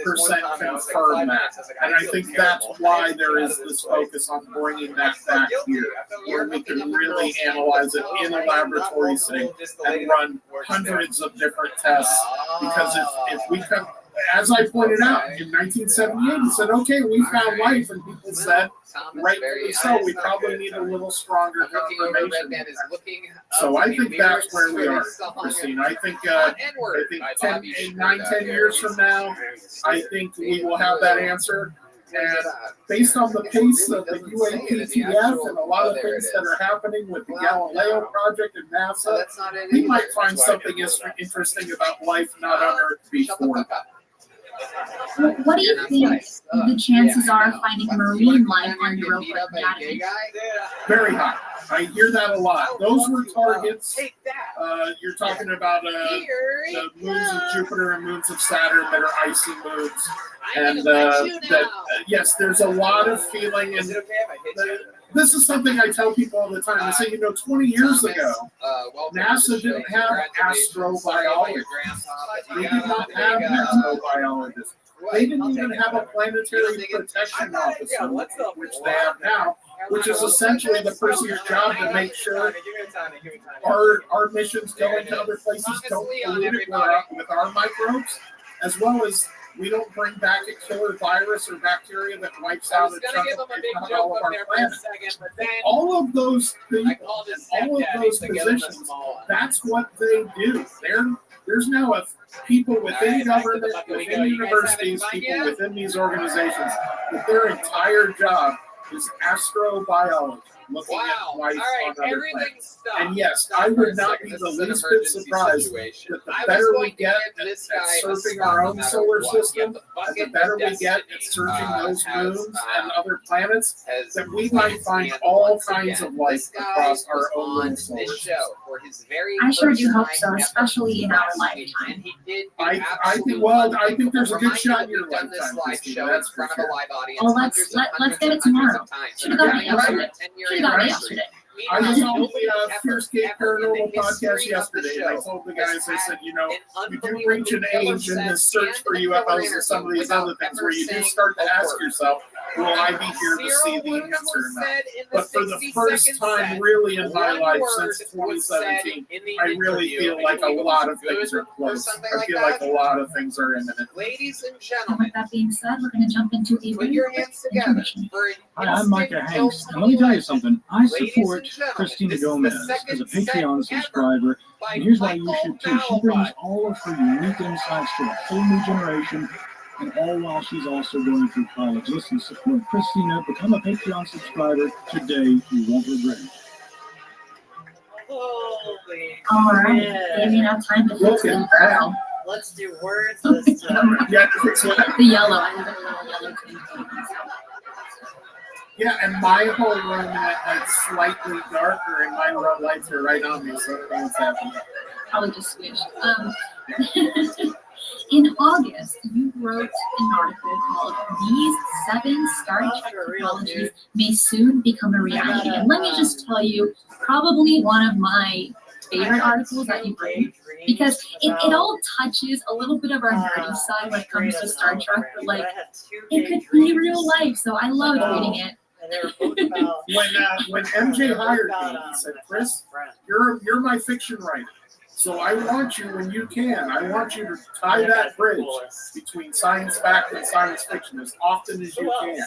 confirm that. And I think that's why there is this focus on bringing that back here, where we can really analyze it in a laboratory setting and run hundreds of different tests. Because if we come, as I pointed out, in 1978, he said, okay, we found life, and people said, rightfully so, we probably need a little stronger confirmation. So I think that's where we are, Christine. I think 9, 10 years from now, I think we will have that answer. And based on the pace of the UAPTF and a lot of things that are happening with the Galileo project and NASA, we might find something interesting about life not on Earth before. What do you think the chances are of finding marine life on Europa and Ganymede? Very high. I hear that a lot. Those were targets. You're talking about the moons of Jupiter and moons of Saturn that are icy moons. And yes, there's a lot of feeling. And this is something I tell people all the time. I say, 20 years ago, NASA didn't have astrobiologists. They did not have astrobiologists. They didn't even have a planetary protection officer, which they have now, which is essentially the person's job to make sure our missions going to other places don't pollute it with our microbes, as well as we don't bring back a killer virus or bacteria that wipes out a chunk of all of our planet. All of those people, all of those positions, that's what they do. There's now people within government, within universities, people within these organizations, that their entire job is astrobiology, looking at life on other planets. And yes, I would not be the least bit surprised that the better we get at surfing our own solar system, and the better we get at searching those moons and other planets, that we might find all kinds of life across our own little solar system. I sure do hope so, especially in our lifetime. I think there's a good shot in your lifetime, Christine, that's for sure. Well, let's get it tomorrow. Should have got it yesterday. I was on the Fierce Gate Paranormal podcast yesterday, and I told the guys, I said, you do reach an age in this search for UFOs and some of these other things where you do start to ask yourself, will I be here to see the answer or not? But for the first time really in my life since 2017, I really feel like a lot of things are close. I feel like a lot of things are imminent. Ladies and And gentlemen, with that being said, we're going to jump into a put your hands together for an Hi, I'm Micah Hanks, and let me tell you something. I support Christina Gomez as a Patreon subscriber, and here's why you should too. She brings all of her unique insights to a whole new generation, and all while she's also going through college. Listen, support Christina, become a Patreon subscriber today. You won't regret it. All right, give me enough time to fix the barrel. Let's do words this time. The yellow. I have a little yellow thing. Yeah, and my whole room is slightly darker, and my lights are right on me, so I don't know what's happening. Probably just switched. In August, you wrote an article called "These 7 Star Trek Technologies May Soon Become a Reality." And let me just tell you, probably one of my favorite articles that you read? Because it all touches a little bit of our nerdy side when it comes to Star Trek, but like it could be real life, so I love reading it. When MJ hired me, he said, "Chris, you're my fiction writer. So I want you, when you can, I want you to tie that bridge between science fact and science fiction as often as you can."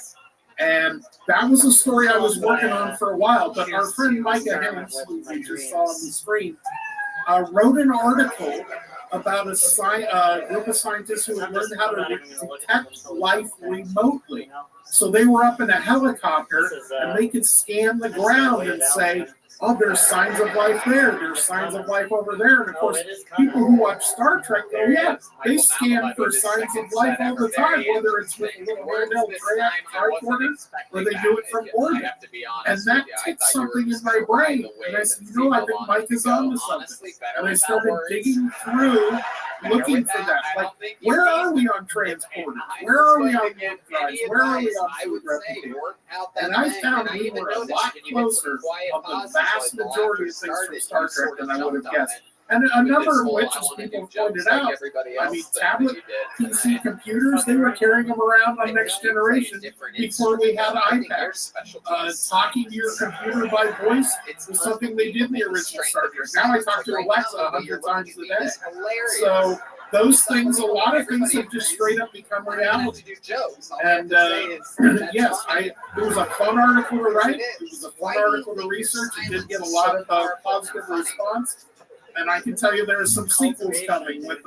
And that was a story I was working on for a while. But our friend Micah Haynes, who we just saw on the screen, wrote an article about a group of scientists who had learned how to detect life remotely. So they were up in a helicopter and they could scan the ground and say, "Oh, there's signs of life there. There's signs of life over there." And of course, people who watch Star Trek go, "Yeah, they scan for signs of life all the time, whether it's with a little handheld tricorder or they do it from orbit." And that ticked something in my brain. And I said, I think Mike is on to something. And I started digging through, looking for that. Like, where are we on transporters? Where are we on warp drives? Where are we on food replicators? And I found we were a lot closer of the vast majority of things from Star Trek than I would have guessed. And a number of which, as people pointed out, I mean, tablet PC computers, they were carrying them around on Next Generation before we had iPads. Talking to your computer by voice was something they did in the original Star Trek. Now I talk to Alexa 100 times a day. So those things, a lot of things have just straight up become reality. And yes, it was a fun article to write. It was a fun article to research. It did get a lot of positive response. And I can tell you there are some sequels coming with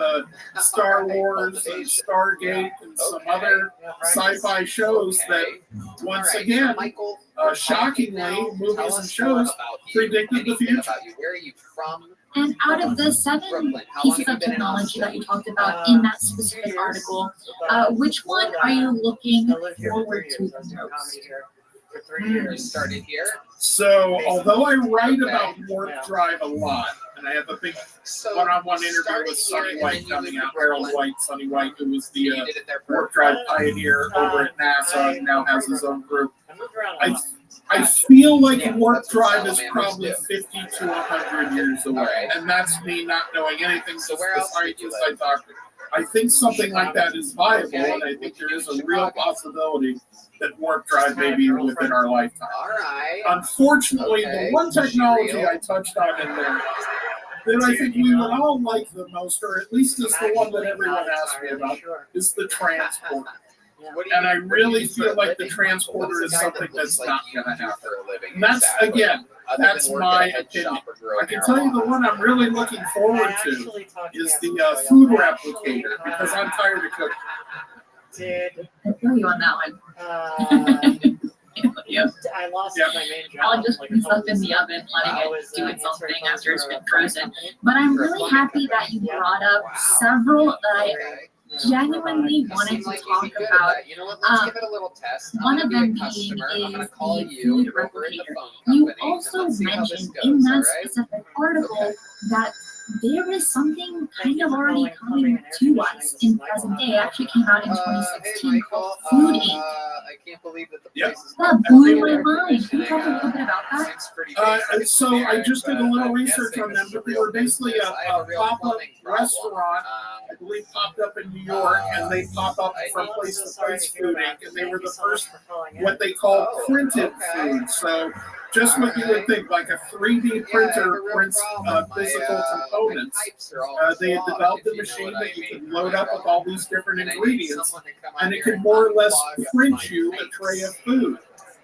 Star Wars and Stargate and some other sci-fi shows that, once again, shockingly, movies and shows predicted the future. Where are you from? And out of the 7 pieces of technology that you talked about in that specific article, which one are you looking forward to the most? For 3 years. You started here. So, although I write about warp drive a lot, and I have a big one-on-one interview with Sonny White coming out, Harold White, Sonny White, who was the warp drive pioneer over at NASA and now has his own group. I feel like warp drive is probably 50 to 100 years away, and that's me not knowing anything. So the scientists I talk to, I think something like that is viable, and I think there is a real possibility that warp drive may be within our lifetime. Unfortunately, the one technology I touched on in there that I think we would all like the most, or at least is the one that everyone asks me about, is the transporter. And I really feel like the transporter is something that's not going to happen. And that's, again, that's my opinion. I can tell you the one I'm really looking forward to is the food replicator, because I'm tired of cooking. I feel you on that one. Yep. I lost my main job. I'll just put stuff in the oven, letting it do its own thing after it's been frozen. But I'm really happy that you brought up several that I genuinely wanted to talk about. One of them being is the food replicator. You also mentioned in that specific article that there is something kind of already coming to us in present day. It actually came out in 2016 called Food Inc. I can't believe that the place is that blew my mind. Can you talk a little bit about that? So I just did a little research on them, but they were basically a pop-up restaurant, I believe popped up in New York, and they pop up from place to place Food Inc. And they were the first, what they call printed food. So just what you would think, like a 3D printer prints physical components. They had developed a machine that you could load up with all these different ingredients, and it could more or less print you a tray of food.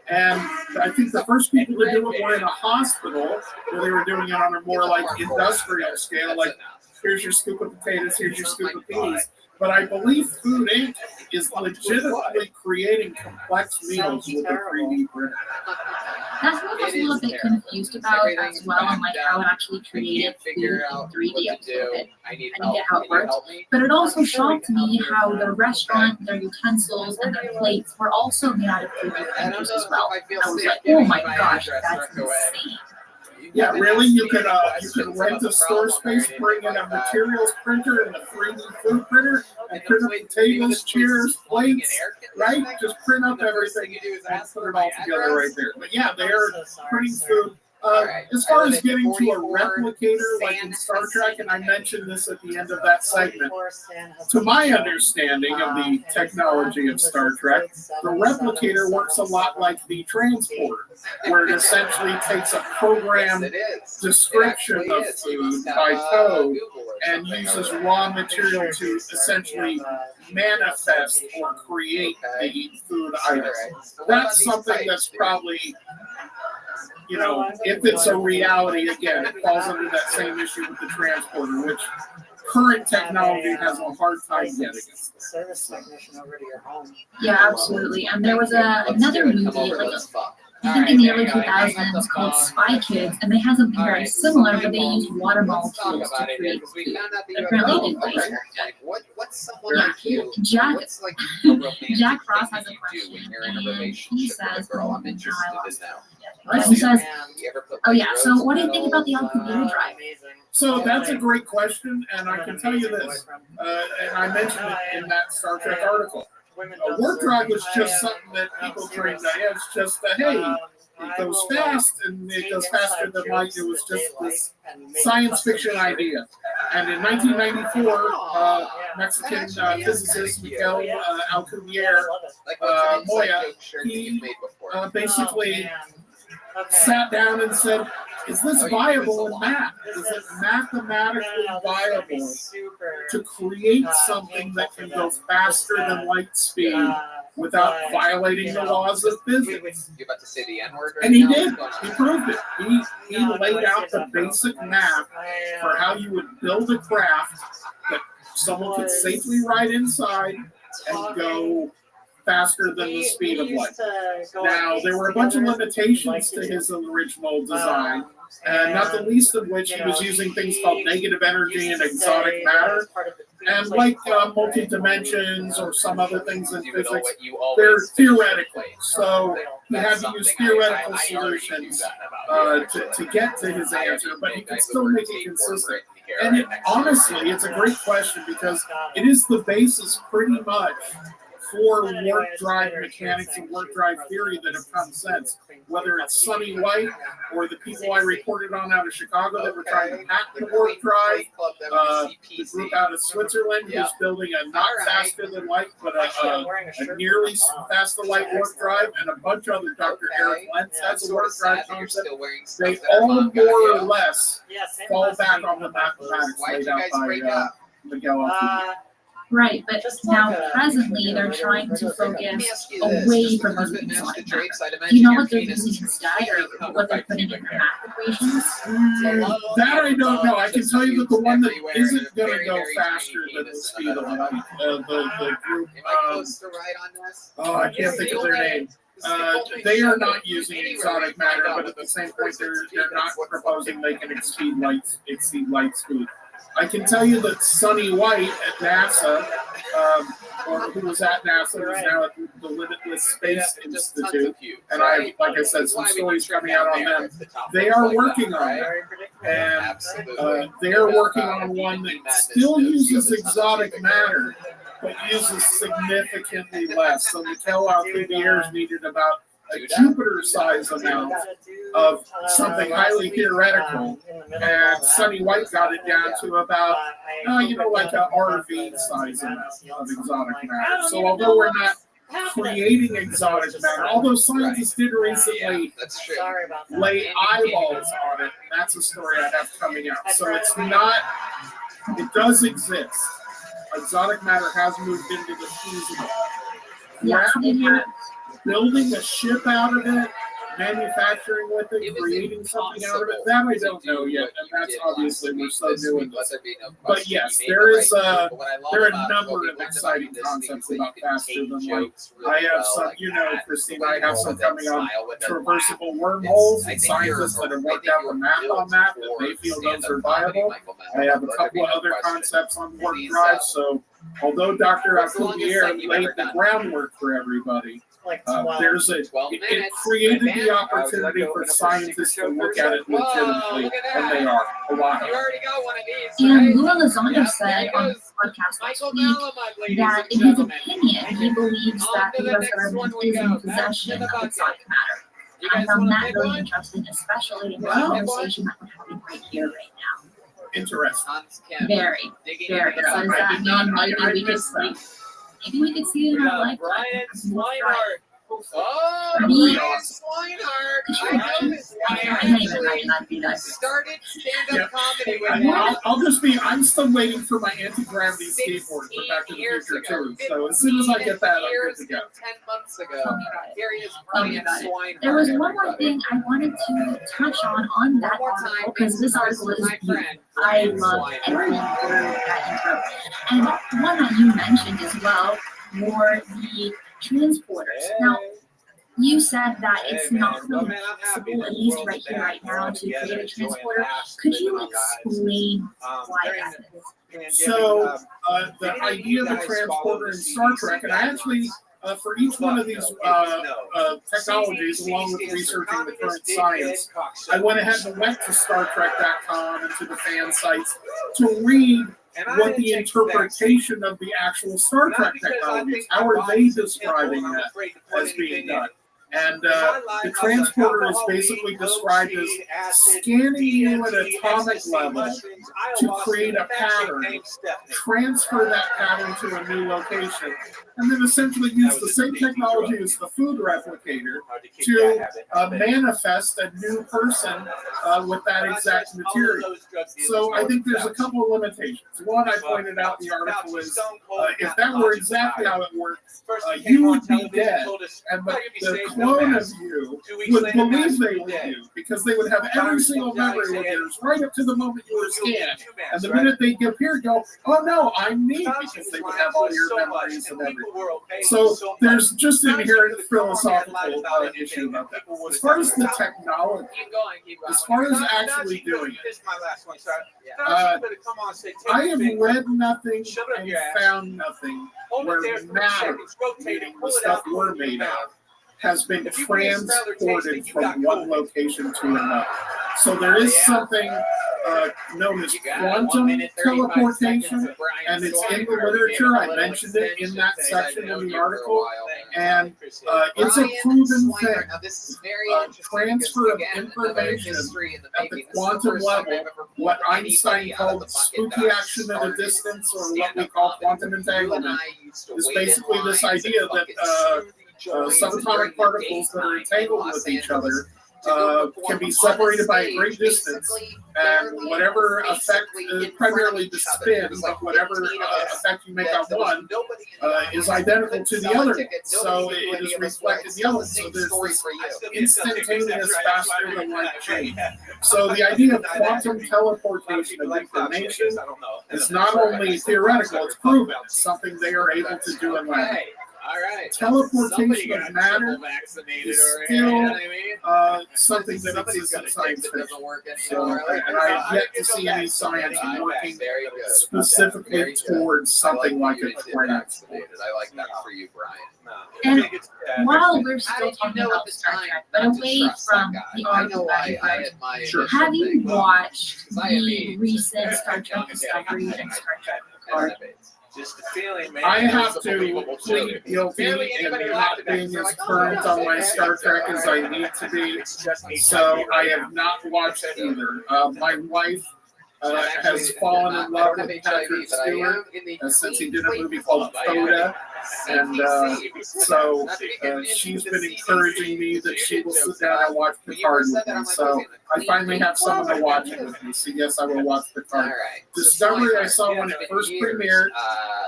And I think the first people to do it were in a hospital, where they were doing it on a more like industrial scale, like here's your scoop of potatoes, here's your scoop of peas. But I believe Food Inc. is legitimately creating complex meals with a 3D printer. That's what I was a little bit confused about as well, and like how it actually created food in 3D. I get how it works. But it also shocked me how the restaurant, their utensils, and their plates were also made out of 3D printers as well. I was like, oh my gosh, that's insane. Yeah, really? You could rent a store space, bring in a materials printer and a 3D food printer, and print up the tables, chairs, plates, right? Just print up everything and put it all together right there. But yeah, they are printing food. As far as getting to a replicator like in Star Trek, and I mentioned this at the end of that segment, to my understanding of the technology of Star Trek, the replicator works a lot like the transporter, where it essentially takes a programmed description of food by code and uses raw material to essentially manifest or create the food item. That's something that's probably, you know, if it's a reality, again, it falls under that same issue with the transporter, which current technology has a hard time getting. Service technician over to your home. Yeah, absolutely. And there was another movie, like I think in the early 2000s, called Spy Kids, and they had something very similar, but they used water molecules to create food. Apparently, they did What's someone like you? Jack, What's like a romantic Jack Frost thing has a you do question, when you're in a and he relationship with a says, girl I'm interested in now? he says, You ever put oh yeah, rose so what do you think petals, about the Alcubierre drive? So that's a great question, and I can tell you this, and I mentioned it in that Star Trek article. A warp drive was just something that people dreamed of. It's just a, hey, it goes fast, and it goes faster than light. It was just this science fiction idea. And in 1994, Mexican physicist Miguel Alcubierre Moya, he basically sat down and said, is this viable in math? Is it mathematically viable to create something that can go faster than light speed without violating the laws of physics? You're about to say the N-word right And he now? did. He proved it. He laid out the basic math for how you would build a craft that someone could safely ride inside and go faster than the speed of light. Now, there were a bunch of limitations to his original design, and not the least of which he was using things called negative energy and exotic matter. And like multi-dimensions or some other things in physics, they're theoretical. So he had to use theoretical solutions to get to his answer, but he could still make it consistent. And honestly, it's a great question because it is the basis pretty much for warp drive mechanics and warp drive theory that have come since. Whether it's Sonny White or the people I reported on out of Chicago that were trying to patent the warp drive, the group out of Switzerland who's building a not faster than light, but a nearly fast than light warp drive, and a bunch of other, Dr. Eric Lentz has a warp drive concept. They all more or less fall back on the mathematics laid out by Miguel Alcubierre. Right, but now presently they're trying to focus away from those exotic matter. Do you know what they're using instead, or what they're putting in their math equations? That I don't know. I can tell you that the one that isn't going to go faster than the speed of light, the group, oh, I can't think of their name. They are not using exotic matter, but at the same point, they're not proposing they can exceed light speed. I can tell you that Sonny White at NASA, or who was at NASA, is now at the Limitless Space Institute, and like I said, some stories coming out on them. They are working on it, and they are working on one that still uses exotic matter, but uses significantly less. So Miguel Alcubierre needed about a Jupiter-sized amount of something highly theoretical, and Sonny White got it down to about, like an RV size amount of exotic matter. So although we're not creating exotic matter, although scientists did recently lay eyeballs on it, that's a story I have coming out. So it's not, it does exist. Exotic matter has moved into the feasible. Building a ship out of it, manufacturing with it, creating something out of it, that I don't know yet, and that's obviously we're so new in this. But yes, there are a number of exciting concepts about faster than light. I have some, Christine, I have some coming on traversable wormholes, and scientists that have worked out the math on that they feel those are viable. I have a couple of other concepts on warp drive, so although Dr. Alcubierre laid the groundwork for everybody, it created the opportunity for scientists to look at it legitimately, and they are a lot of them. And Lua Lozano said on the podcast last week that in his opinion, he believes that the U.S. government is in possession of exotic matter. I found that really interesting, especially in the conversation that we're having right here, right now. Interesting. Very, very. So does that mean maybe we could see it in our lifetime? Brian Swinehart. Oh, Me. Brian Swinehart. I know this guy. Actually started stand-up comedy with I'm still waiting for my anti-gravity skateboard for Back to the Future too. So as soon as I get that, I'm good to go. 10 months ago. Here he is, Brian Swinehart. There was one more thing I wanted to touch on that article, because this article is beautiful. I love every word that you wrote. And one that you mentioned as well were the transporters. Now, you said that it's not really possible, at least right here, right now, to create a transporter. Could you explain why that is? So the idea of the transporter in Star Trek, and I actually, for each one of these technologies, along with researching the current science, I went ahead and went to StarTrek.com and to the fan sites to read what the interpretation of the actual Star Trek technologies, how are they describing that as being done? And the transporter is basically described as scanning you at atomic level to create a pattern, transfer that pattern to a new location, and then essentially use the same technology as the food replicator to manifest a new person with that exact material. So I think there's a couple of limitations. One, I pointed out in the article is if that were exactly how it works, you would be dead, and the clone of you would believe they were you, because they would have every single memory of yours right up to the moment you were scanned. And the minute they appear, go, oh no, I'm me, because they would have all your memories and everything. So there's just an inherent philosophical issue about that. As far as the technology, as far as actually doing it, I have read nothing and found nothing where matter, meaning the stuff we're made of, has been transported from one location to another. So there is something known as quantum teleportation, and it's in the literature. I mentioned it in that section of the article, and it's a proven thing. Transfer of information at the quantum level, what Einstein called spooky action at a distance, or what we call quantum entanglement, is basically this idea that subatomic particles that are entangled with each other can be separated by a great distance, and whatever effect, primarily the spin, but whatever effect you make on one is identical to the other. So it is reflected in the other. So there's this instantaneous faster than light change. So the idea of quantum teleportation of information is not only theoretical, it's proven. It's something they are able to do in lab. All right. Teleportation of matter is still something that exists in science fiction. So, and I have yet to see any science working specifically towards something like a trance. I like that for you, Brian. And while we're still talking about Star Trek, but away from the article that you wrote, have you watched the recent Star Trek Discovery and Star Trek Picard? Just a feeling, man. I have to plead guilty in not being as current on my Star Trek as I need to be, so I have not watched either. My wife has fallen in love with Patrick Stewart since he did a movie called Coda, and so she's been encouraging me that she will sit down and watch Picard with me. So I finally have someone to watch it with me. So yes, I will watch Picard. Discovery, I saw when it first premiered.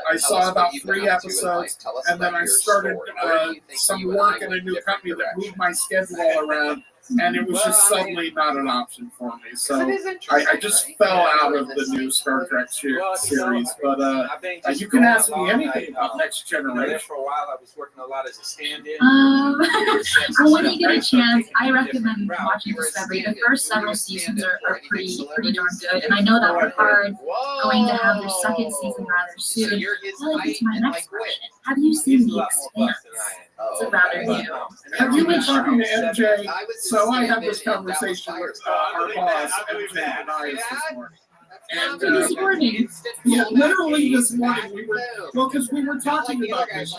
I saw about 3 episodes, and then I started some work in a new company that moved my schedule all around. And it was just suddenly not an option for me. So I just fell out of the new Star Trek series. But you can ask me anything about Next Generation. For a while, I was working a lot as a stand-in. Well, when you get a chance, I recommend watching Discovery. The first several seasons are pretty darn good. And I know that Picard's going to have their second season rather soon. That leads to my next question. Have you seen The Expanse? It's a rather new. Have you been talking to MJ? So I had this conversation with our boss, MJ Denias, this morning. And This morning. yeah, literally this morning because we were talking about this.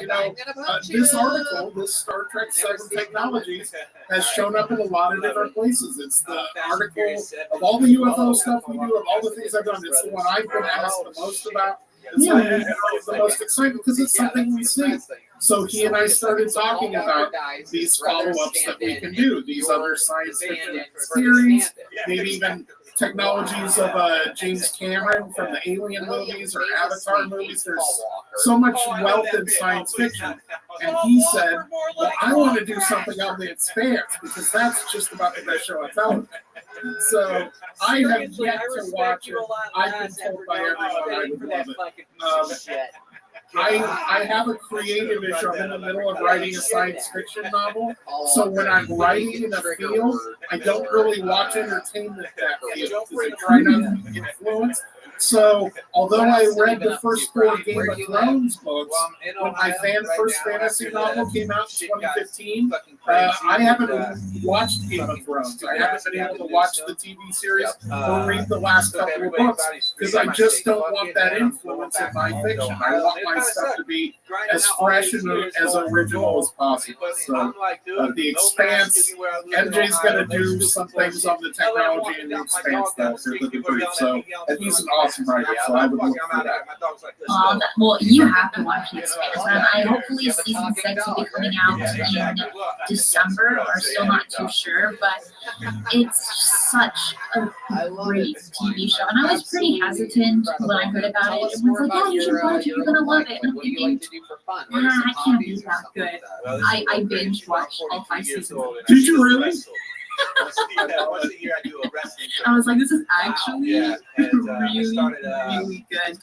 This article, this Star Trek 7 Technologies, has shown up in a lot of different places. It's the article of all the UFO stuff we do, of all the things I've done. It's the one I've been asked the most about. It's the most exciting because it's something we see. So he and I started talking about these follow-ups that we can do, these other science fiction theories, maybe even technologies of James Cameron from the Alien movies or Avatar movies. There's so much wealth in science fiction. And he said, well, I want to do something on the Expanse because that's just about the best show on television. So I have yet to watch it. I've been told by everyone I would love it. I have a creative issue. I'm in the middle of writing a science fiction novel. So when I'm writing in a field, I don't really watch entertainment that field because I try not to be influenced. So although I read the first 4 Game of Thrones books, when my first fantasy novel came out in 2015, I haven't watched Game of Thrones. I haven't been able to watch the TV series or read the last couple of books because I just don't want that influence in my fiction. I want my stuff to be as fresh and as original as possible. So The Expanse, MJ's going to do some things on the technology in The Expanse though for the debut. So and he's an awesome writer, so I would look for that. Well, you have to watch The Expanse. I hopefully season 6 will be coming out in December. We're still not too sure, but it's such a great TV show. And I was pretty hesitant when I heard about it. Everyone's like, yeah, you should watch it. You're going to love it. And I'm thinking, I can't be that good. I binge watched all 5 seasons. Did you really? I was like, this is actually really good.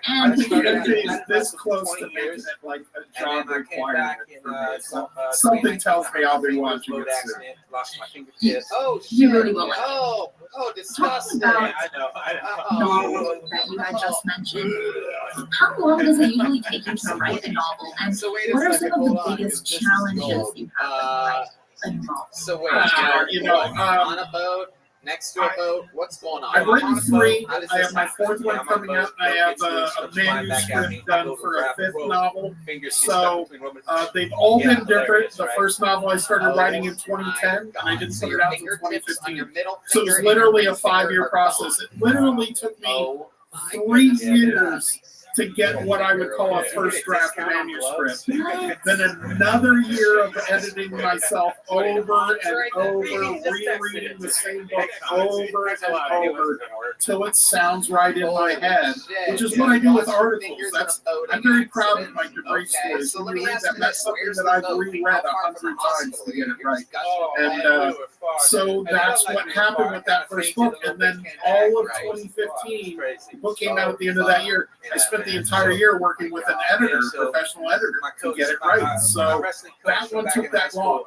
And MJ this close to making it like a job requirement for me. So something tells me I'll be watching it soon. Oh, you really will like it. Oh, disgusting. I know. Novel that you had just mentioned. How long does it usually take you to write a novel? And what are some of the biggest challenges you have with writing a novel? So wait, on a boat, next to a boat, what's going on? I've written 3. I have my 4th one coming out. I have a manuscript done for a 5th novel. So they've all been different. The first novel I started writing in 2010, and I didn't put it out until 2015. So it was literally a 5-year process. It literally took me 3 years to get what I would call a first draft manuscript. Then another year of editing myself over and over, rereading the same book over and over till it sounds right in my head, which is what I do with articles. I'm very proud of my degree stories. When you read them, that's something that I've reread 100 times to get it right. And so that's what happened with that first book. And then all of 2015, the book came out at the end of that year. I spent the entire year working with an editor, professional editor, to get it right. So that one took that long.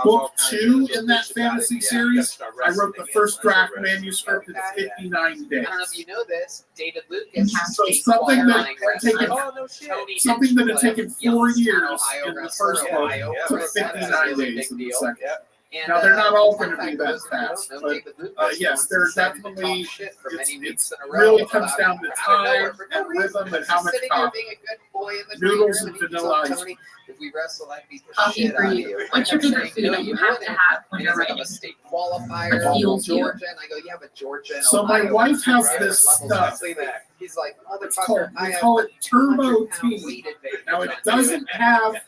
Book 2 in that fantasy series, I wrote the first draft manuscript in 59 days. I don't know if you know this, David Lucas. So something that had taken 4 years in the first book took 59 days in the second. Now they're not all going to be that fast, but yes, there's definitely. It really comes down to time and rhythm and how much coffee. Noodles and vanilla ice cream. If we wrestle, I'd beat the Coffee shit for out of you. you. What's your favorite food that you have to have when you're writing? A state qualifier, Fuels you. Georgia, and I go, yeah, but Georgia. And So my Ohio wife has are this levels stuff. He's like, It's called, motherfucker, I we have call it turbo 100-pound tea. weight advantage Now it on doesn't you. have And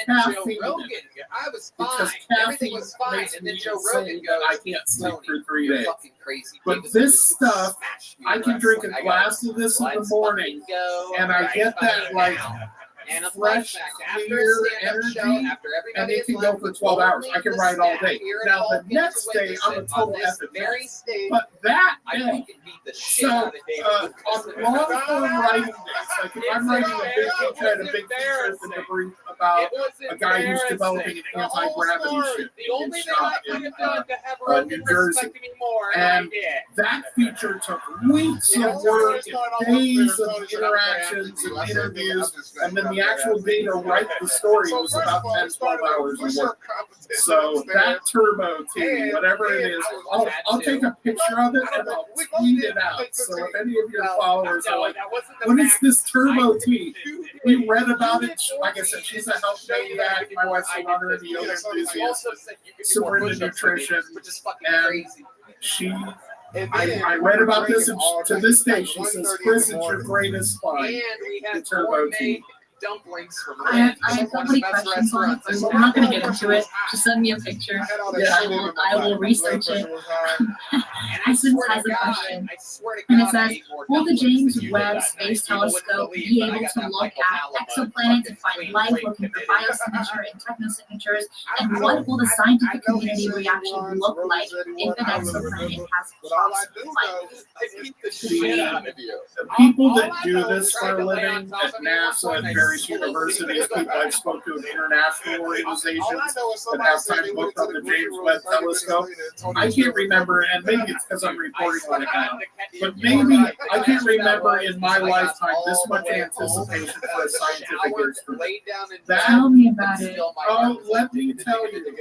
then Joe caffeine in Rogan, it. I was Because fine. Everything caffeine was fine. makes And then me Joe insane Rogan that goes, I can't sleep for 3 you're days. fucking crazy. But David this Lucas stuff, smashed me I in can drink a wrestling. glass of this in the morning, and I get that like fresh, clear energy, and it can go for 12 hours. I can ride all day. Now the next day, I'm a total effort. But that day, so on long-form writing days, like if I'm writing a big feature and a big feature in the brief about a guy who's developing an anti-gravity ship in shop in New Jersey, and that feature took weeks of work, and days of interactions and interviews, and then the actual day to write the story was about 10, 12 hours of work. So that Turbo T, whatever it is, I'll take a picture of it and I'll tweet it out. So if any of your followers are like, what is this Turbo T? We read about it. Like I said, she's a health maniac. My wife's a runner and a yoga enthusiast, super into nutrition, and I read about this, and to this day, she says, Chris, it's your greatest find, the Turbo T. Dumplings from I have so many questions on it. I'm not going to get into it. Just send me a picture. I will research it. Essence has a question, and it says, will the James Webb Space Telescope be able to look at exoplanets and find life, looking for biosignature and technosignatures? And what will the scientific community reaction look like if an exoplanet has possible life? The people that do this for a living at NASA and various universities, people I've spoken to in international organizations that have time booked on the James Webb Telescope, I can't remember, and maybe it's because I'm reporting on it now, but maybe I can't remember in my lifetime this much anticipation for a scientific instrument. Tell me about it. Oh, let me tell you.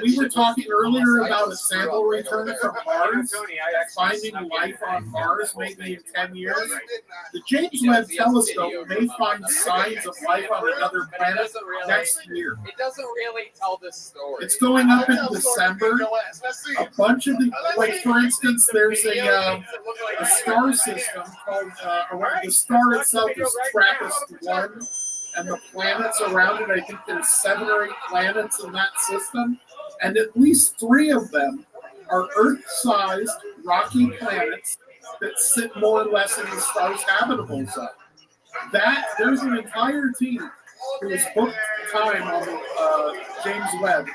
We were talking earlier about a sample return from Mars, finding life on Mars maybe in 10 years. The James Webb Telescope may find signs of life on another planet next year. It doesn't really tell the story. It's going up in December. A bunch of the, like for instance, there's a star system called, the star itself is TRAPPIST-1, and the planets around it, I think there's 7 or 8 planets in that system, and at least 3 of them are Earth-sized rocky planets that sit more or less in the star's habitable zone. There's an entire team who has booked time on James Webb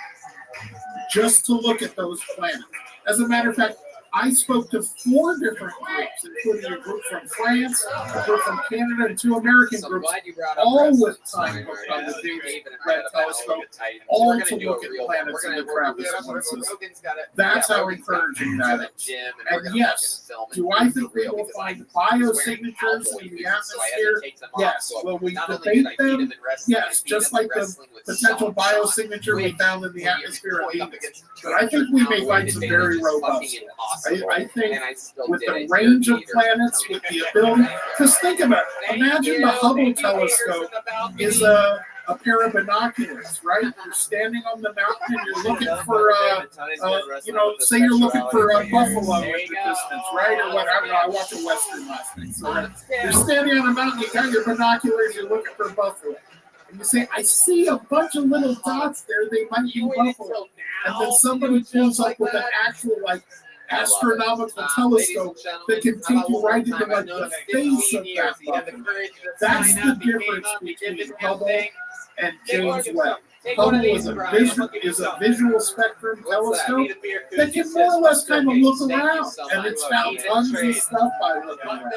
just to look at those planets. As a matter of fact, I spoke to 4 different groups, including a group from France, a group from Canada, and 2 American groups, all with time booked on the James Webb Telescope, all to look at planets in the TRAPPIST-1 system. That's how encouraging that is. And yes, do I think we will find biosignatures in the atmosphere? Yes. Will we debate them? Yes, just like the potential biosignature we found in the atmosphere of Venus. But I think we may find some very robust ones. I think with the range of planets, with the ability, because think about it, imagine the Hubble telescope is a pair of binoculars, right? You're standing on the mountain and you're looking for, say you're looking for a buffalo in the distance, right? Or what, I don't know, I watched a Western last night. So you're standing on a mountain, you got your binoculars, you're looking for buffalo. And you say, I see a bunch of little dots there, they might be buffalo. And then somebody pulls up with an actual, astronomical telescope that can take you right into the face of that buffalo. That's the difference between Hubble and James Webb. Hubble is a visual spectrum telescope that can more or less kind of look around, and it's found tons of stuff by looking around.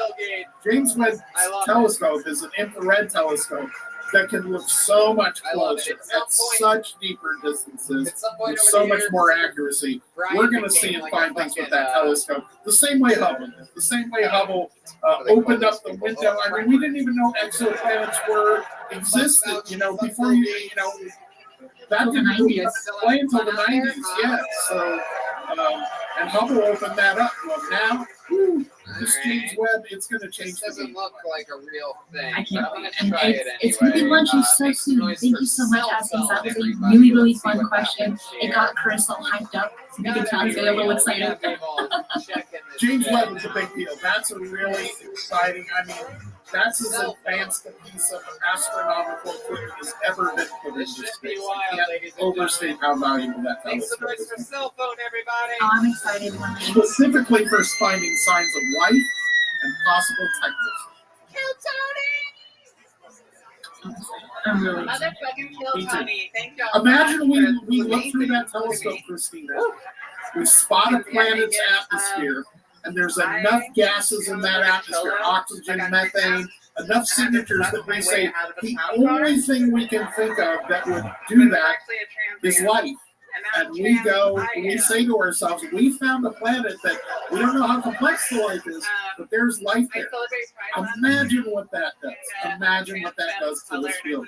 James Webb's telescope is an infrared telescope that can look so much closer at such deeper distances with so much more accuracy. We're going to see and find things with that telescope the same way Hubble opened up the window. I mean, we didn't even know exoplanets existed, before that didn't play until the 90s, yeah. So, and Hubble opened that up. Well, now, this James Webb, it's going to change. It doesn't look like a real thing. I can't believe it. It's going to be lunchy so soon. Thank you so much, Essence. That was a really, really fun question. It got Chris all hyped up. You can tell he's a little excited. James Webb is a big deal. That's a really exciting, that's as advanced a piece of astronomical equipment as ever been put into space. You can't overstate how valuable that telescope is. Thanks for cell phone, everybody. Oh, I'm excited. Specifically for finding signs of life and possible technology. I'm really Motherfucking kill Tony. Thank you. Imagine we look through that telescope, Christina. We spot a planet's atmosphere. and there's enough gases in that atmosphere, oxygen, methane, enough signatures that we say the only thing we can think of that would do that is life. And we say to ourselves, we found a planet that we don't know how complex the life is, but there's life there. Imagine what that does. Imagine what that does to this field.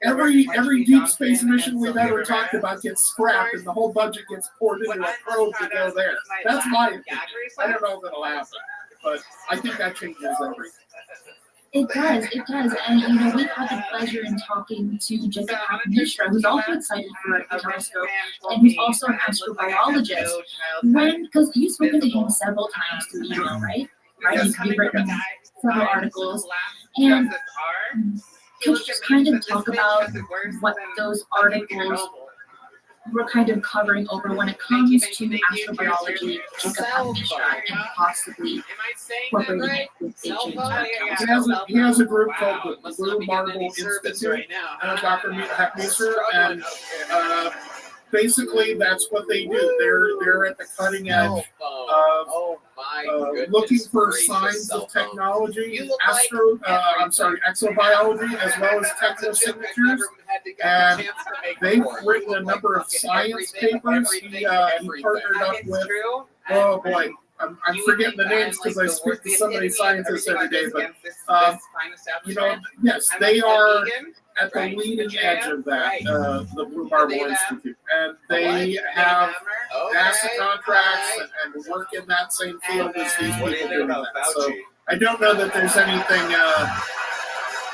Every deep space mission we've ever talked about gets scrapped, and the whole budget gets poured into a probe to go there. That's my opinion. I don't know if it'll happen, but I think that changes everything. It does. And, we've had the pleasure in talking to Jacob Mishra, who's also excited for the telescope, and who's also an astrobiologist. Because you've spoken to him several times through email, right? You've written several articles. And could you just kind of talk about what those articles were kind of covering over when it comes to astrobiology, Jacob Mishra, and possibly incorporating it with HHI? He has a group called the Blue Marble Institute, Dr. Mishra, and basically that's what they do. They're at the cutting edge of looking for signs of technology, exobiology, as well as technosignatures. And they've written a number of science papers. He partnered up with, oh boy, I'm forgetting the names because I speak to so many scientists every day, but yes, they are at the leading edge of that, the Blue Marble Institute, and they have NASA contracts and work in that same field as these people doing that. So I don't know that there's anything.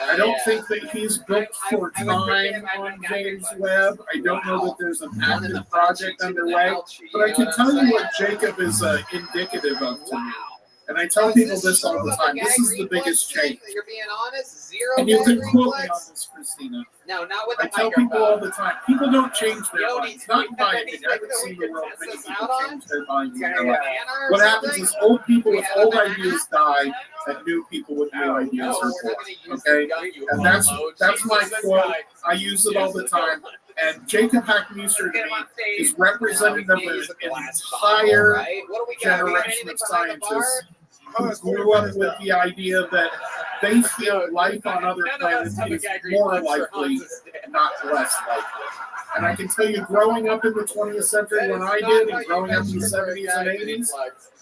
I don't think that he's booked for time on James Webb. I don't know that there's an active project underway, but I can tell you what Jacob is indicative of to me. And I tell people this all the time. This is the biggest change. You're being honest. And you can quote me on this, Christina. No, not with I tell people all the time. People don't change their minds. Not in my opinion. I haven't seen the world many people change their minds in their life. What happens is old people with old ideas die, and new people with new ideas are born. Okay, and that's my quote. I use it all the time. And Jacob Hackmuster to me is representative of an entire generation of scientists who grew up with the idea that they feel life on other planets is more likely, not less likely. And I can tell you, growing up in the 20th century when I did, and growing up in the 70s and 80s,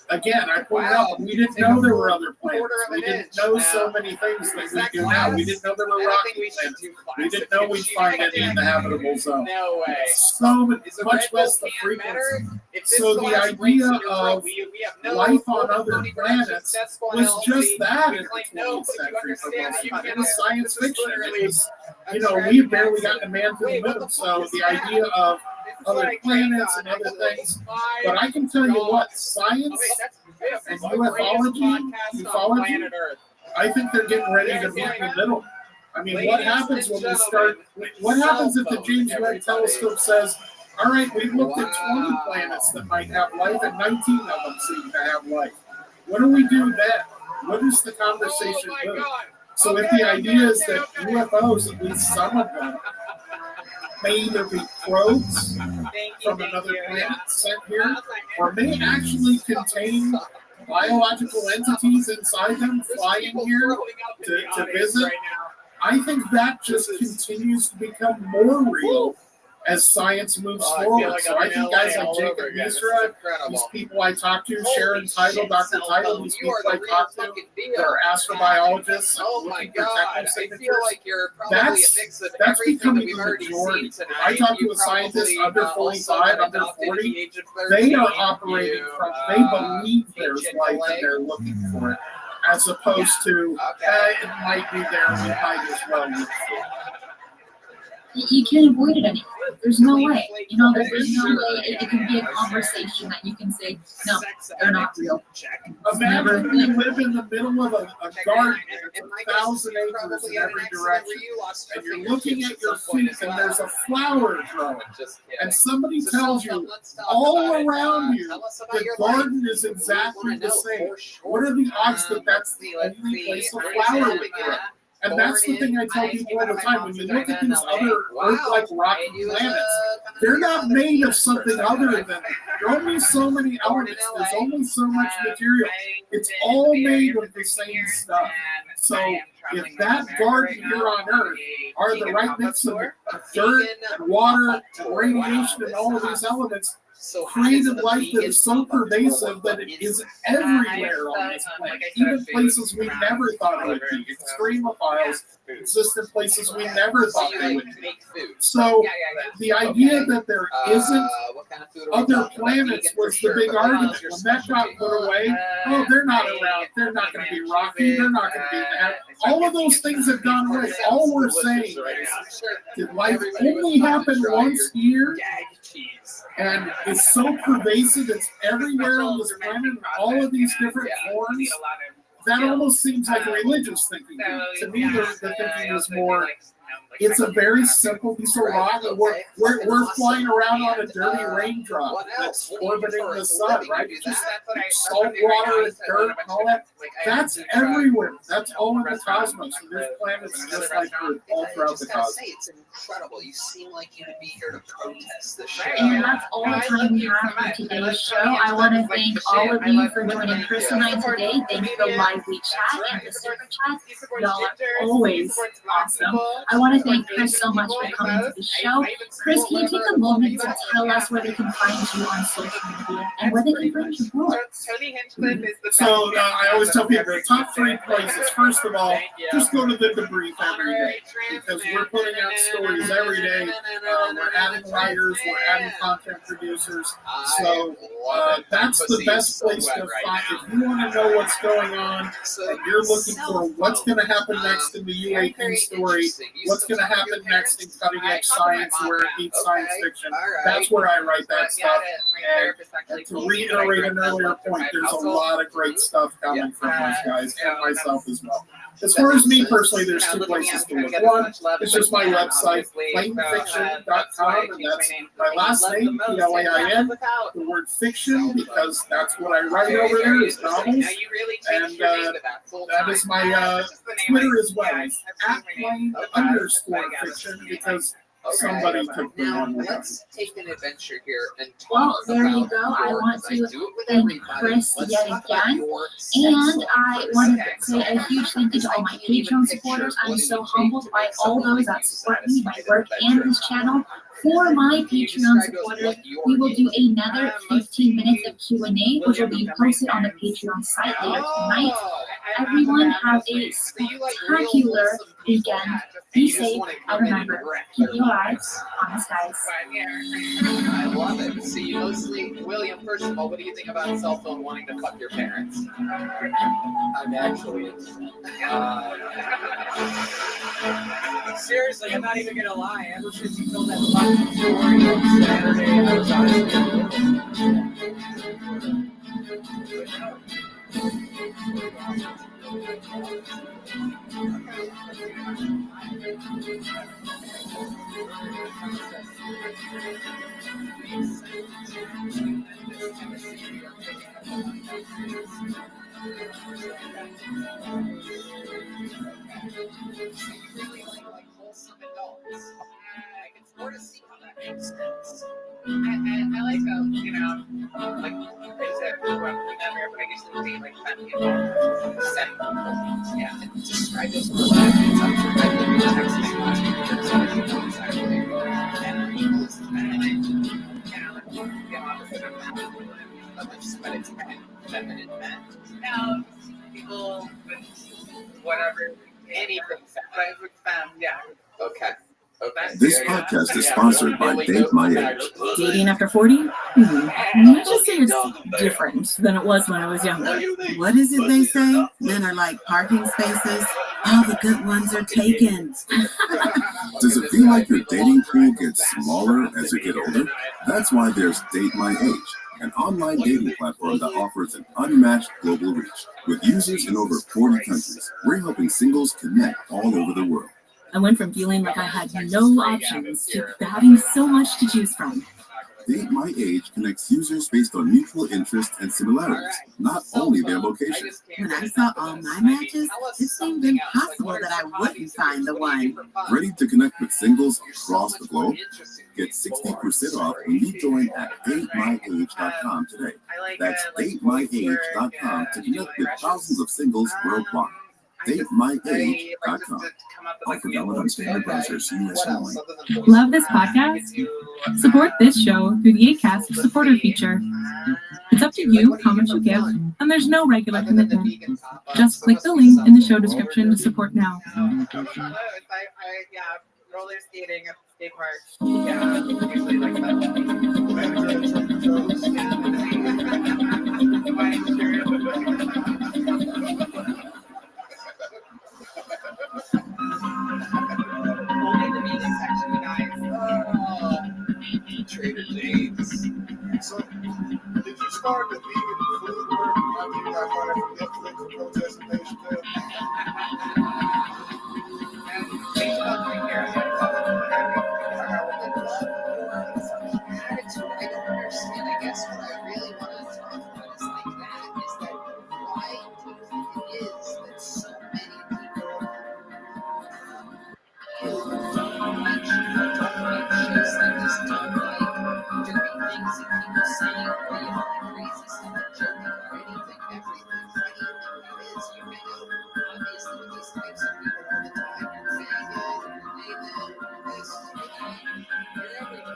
again, I pointed out, we didn't know there were other planets. We didn't know so many things that we do now. We didn't know there were rocky planets. We didn't know we'd find any in the habitable zone. No way. So much less the frequency. So the idea of life on other planets was just that in the 20th century for most of it. It was science fiction. It was, we barely got a man to the moon. So the idea of other planets and other things. But I can tell you what, science and ufology, I think they're getting ready to meet in the middle. I mean, what happens when we start, what happens if the James Webb telescope says, all right, we've looked at 20 planets that might have life and 19 of them seem to have life. What do we do then? What does the conversation do? So if the idea is that UFOs, at least some of them, may either be probes from another planet sent here, or may actually contain biological entities inside them flying here to visit. I think that just continues to become more real as science moves forward. So I think guys like Jacob Mishra, these people I talk to, Sharon Title, Dr. Title, these people I talk to, that are astrobiologists, looking for technosignatures, that's becoming the majority. I talk to a scientist under 45, under 40, they are operating from, they believe there's life and they're looking for it, as opposed to, it might be there, we might as well look for it. You can't avoid it anymore. There's no way. There's no way it can be a conversation that you can say, no, they're not real. Imagine we live in the middle of a garden, it's 1,000 acres in every direction, and you're looking at your feet and there's a flower growing, and somebody tells you all around you the garden is exactly the same. What are the odds that that's the only place a flower would grow? And that's the thing I tell people all the time. When you look at these other Earth-like rocky planets, they're not made of something other than, there are only so many elements, there's only so much material. It's all made of the same stuff. So if that garden here on Earth are the right mix of dirt and water and radiation and all of these elements, created life that is so pervasive that it is everywhere on this planet, even places we never thought it would be. Extremophiles exist in places we never thought they would be. So the idea that there isn't other planets was the big argument. When that got put away, oh, they're not around, they're not going to be rocky, they're not going to be that. All of those things have gone away. All we're saying is, did life only happen once a year? And it's so pervasive, it's everywhere on this planet, in all of these different forms. That almost seems like a religious thinking. To me, the thinking is more, it's a very simple piece of rock. We're flying around on a dirty raindrop that's orbiting the sun, right? Just salt water and dirt and all that. That's everywhere. That's all in the cosmos. And there's planets just like Earth all throughout the cosmos. It's incredible. You seem like you would be here to protest the show. And that's all the time we have for today's show. I want to thank all of you for joining Chris and I today. Thanks for the lively chat and the super chat. Y'all are always awesome. I want to thank Chris so much for coming to the show. Chris, can you take a moment to tell us where they can find you on social media and where they can find your books? So I always tell people the top 3 places. First of all, just go to the debrief every day because we're putting out stories every day. We're adding writers, we're adding content producers. So that's the best place to find. If you want to know what's going on and you're looking for what's going to happen next in the UAP story, what's going to happen next in cutting edge science where it meets science fiction, that's where I write that stuff. And to reiterate an earlier point, there's a lot of great stuff coming from those guys and myself as well. As far as me personally, there's 2 places to look. One, it's just my website, plainfiction.com, and that's my last name, P-L-A-I-N, the word fiction, because that's what I write over there is novels, and that is my Twitter as well. It's @plain_fiction, because somebody took the one. Let's take an adventure here and talk. Well, there you go. I want to thank Chris yet again. And I want to say a huge thank you to all my Patreon supporters. I'm so humbled by all those that support me, my work, and this channel. For my Patreon supporters, we will do another 15 minutes of Q&A, which will be posted on the Patreon site later tonight. Everyone have a spectacular weekend. Be safe, and remember, keep your eyes on the skies. I love it. See, mostly, William, first of all, what do you think about cell phone wanting to fuck your parents? I'm actually seriously, I'm not even gonna lie. Ever since you told that fucking story on Saturday, I was I can sort of see how that makes sense. I like how, you know, like they said, remember, but I guess it would be like family involved. Yeah, and describe this for that. I think we texted last week or something exactly. And you know, obviously I'm not but it's feminine men. Now, people with whatever, anything, yeah. Okay. This podcast is sponsored by Date My Age. Dating after 40? Let's just say it's different than it was when I was younger. What is it they say? Men are like parking spaces. All the good ones are taken. Does it feel like your dating pool gets smaller as you get older? That's why there's Date My Age, an online dating platform that offers an unmatched global reach. With users in over 40 countries, we're helping singles connect all over the world. I went from feeling like I had no options to having so much to choose from. Date My Age connects users based on mutual interests and similarities, not only their location. When I saw all my matches, it seemed impossible that I wouldn't find the one. Ready to connect with singles across the globe? Get 60% off when you join at datemyage.com today. That's datemyage.com to connect with thousands of singles worldwide. datemyage.com. Offer valid on standard browsers, US only. Love this podcast? Support this show through the Acast supporter feature. It's up to you how much you give, and there's no regular commitment. Just click the link in the show description to support now. Roller skating at the skate park. Yeah, usually like that. Only the vegan section, you guys. Trader James. So, did you start the vegan food work? I mean, you got fired from Netflix for protesting Nation Day. Attitude, I don't understand. I guess what I really want to talk about is like that, is that why do you think it is that so many people don't make shifts, like just don't like doing things that people say, or you know, like crazy stuff, or joking, or anything, everything. Why do you think that is? You hang out, obviously, with these types of people all the time. You're faggot, you're Nathan, you're this, you're that, you're everything.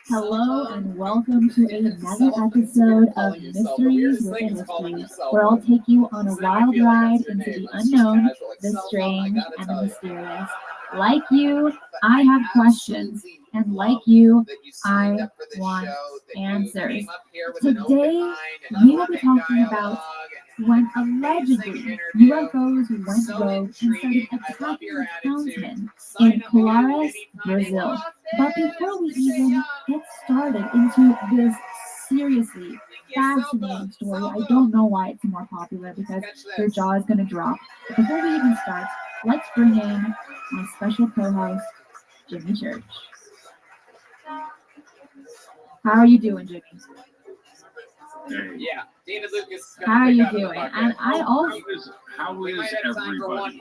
Hello and welcome to another episode of Mysteries Within History, where I'll take you on a wild ride into the unknown, the strange, and the mysterious. Like you, I have questions, and like you, I want answers. Today, we will be talking about when allegedly UFOs went rogue and started attacking townsmen in Claras, Brazil. But before we even get started into this seriously fascinating story, I don't know why it's more popular because your jaw is going to drop. But before we even start, let's bring in my special co-host, Jimmy Church. How are you doing, Jimmy? Yeah, David Lucas. How are you doing? And I also. How is everybody?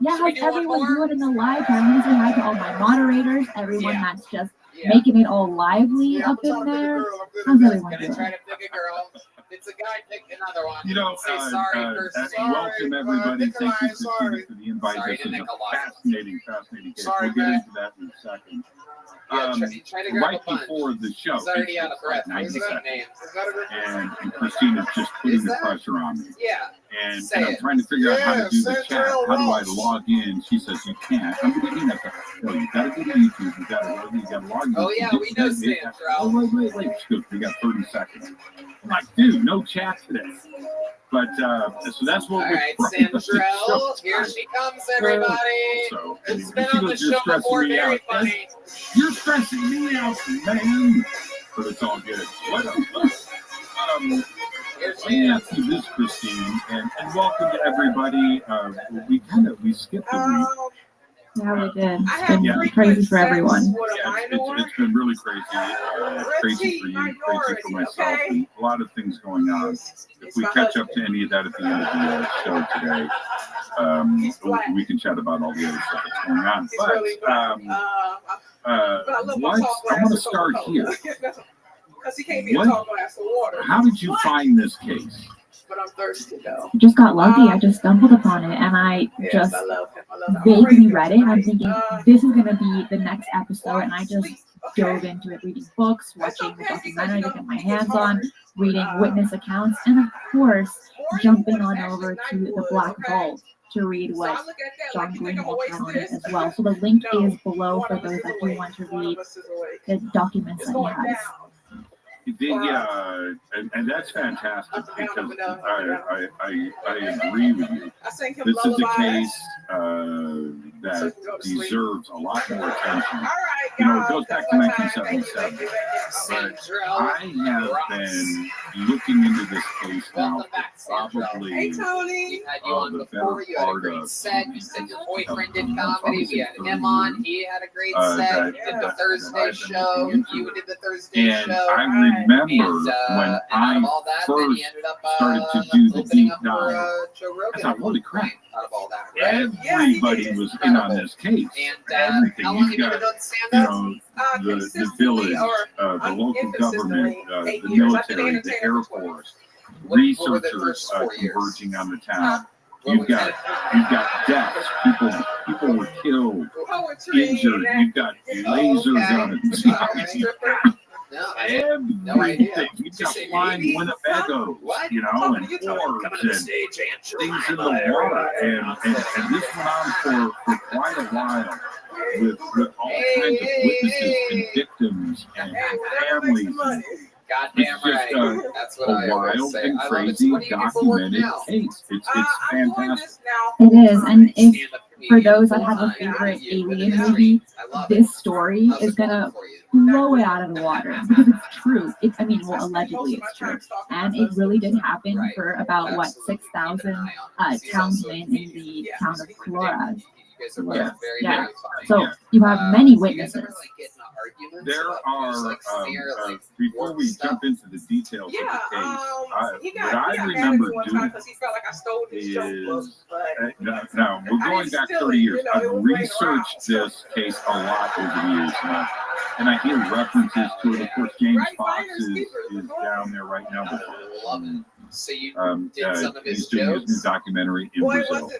Yeah, how's everyone doing in the live? I'm going to say hi to all my moderators, everyone that's just making it all lively up in there. How's everyone doing? Try to pick a girl. It's a guy, pick another one. You know, welcome everybody. Thank you for the invite. This is a fascinating case. We'll get into that in a second. Right before the show, he's already out of breath. 90 seconds. And Christina's just putting the pressure on me. Yeah. And I'm trying to figure out how to do the chat. How do I log in? She says you can't. I'm beginning to tell you, got to go to YouTube. You got to log in. Oh yeah, we know Sandra. Oh wait. She goes, we got 30 seconds. I'm like, dude, no chat today. But so that's what we're right, Central. Here she comes, everybody. It's been on the show before. Very funny. You're stressing me out, man. But it's all good. Let me ask you this, Christine, and welcome to everybody. We skipped a week. Yeah, we did. It's been crazy for everyone. Yeah, it's been really crazy. Crazy for you, crazy for myself, and a lot of things going on. If we catch up to any of that at the end of the show today, we can chat about all the other stuff that's going on. But I want to start here. How did you find this case? But I'm thirsty though. Just got lucky. I just stumbled upon it and I just vaguely read it. I'm thinking this is going to be the next episode, and I just dove into it, reading books, watching the documentary to get my hands on, reading witness accounts, and of course jumping on over to the Black Vault to read what John Greenwald had on it as well. So the link is below for those that do want to read the documents that he has. Yeah, and that's fantastic because I agree with you. This is a case that deserves a lot more attention it goes back to 1977. But I have been looking into this case now for probably the better part of you said your boyfriend did comedy. We had him on. He had a great set. You did the Thursday show. You did the Thursday and show. I remember when I first started to do the deep dive, I thought, holy crap, everybody was in on this case. Everything. You've got, the village, the local government, the military, the Air Force, researchers converging on the town. You've got deaths. People were killed, injured. You've got laser guns. Everything. You've got flying Winnebagos, and orbs and things in the water. And this went on for quite a while with all kinds of witnesses and victims and families. Goddamn right. That's what I wild and crazy documented case. It's fantastic. It is, and if for those that have a favorite alien movie, this story is gonna blow it out of the water because it's true. Allegedly it's true, and it really did happen for about 6,000 townsmen in the town of Flores. Yeah. So you have many witnesses. There are, before we jump into the details of the case, what I remember doing is, now we're going back 30 years. I've researched this case a lot over the years, and I hear references to it. Of course, James Fox is down there right now. So you did some of his he's doing jokes? his new documentary in Brazil.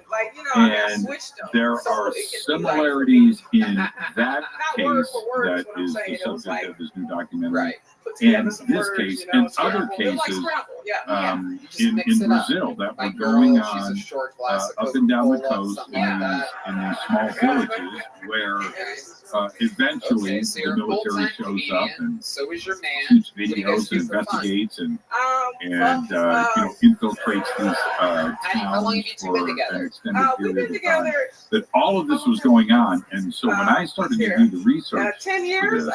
And there are similarities in that case that is the subject of his new documentary. And this case and other cases in Brazil that were going on up and down the coast in these small villages where eventually the military shows up and shoots videos and investigates and infiltrates these towns for an extended period of time. That all of this was going on, and so when I started to do the research for this,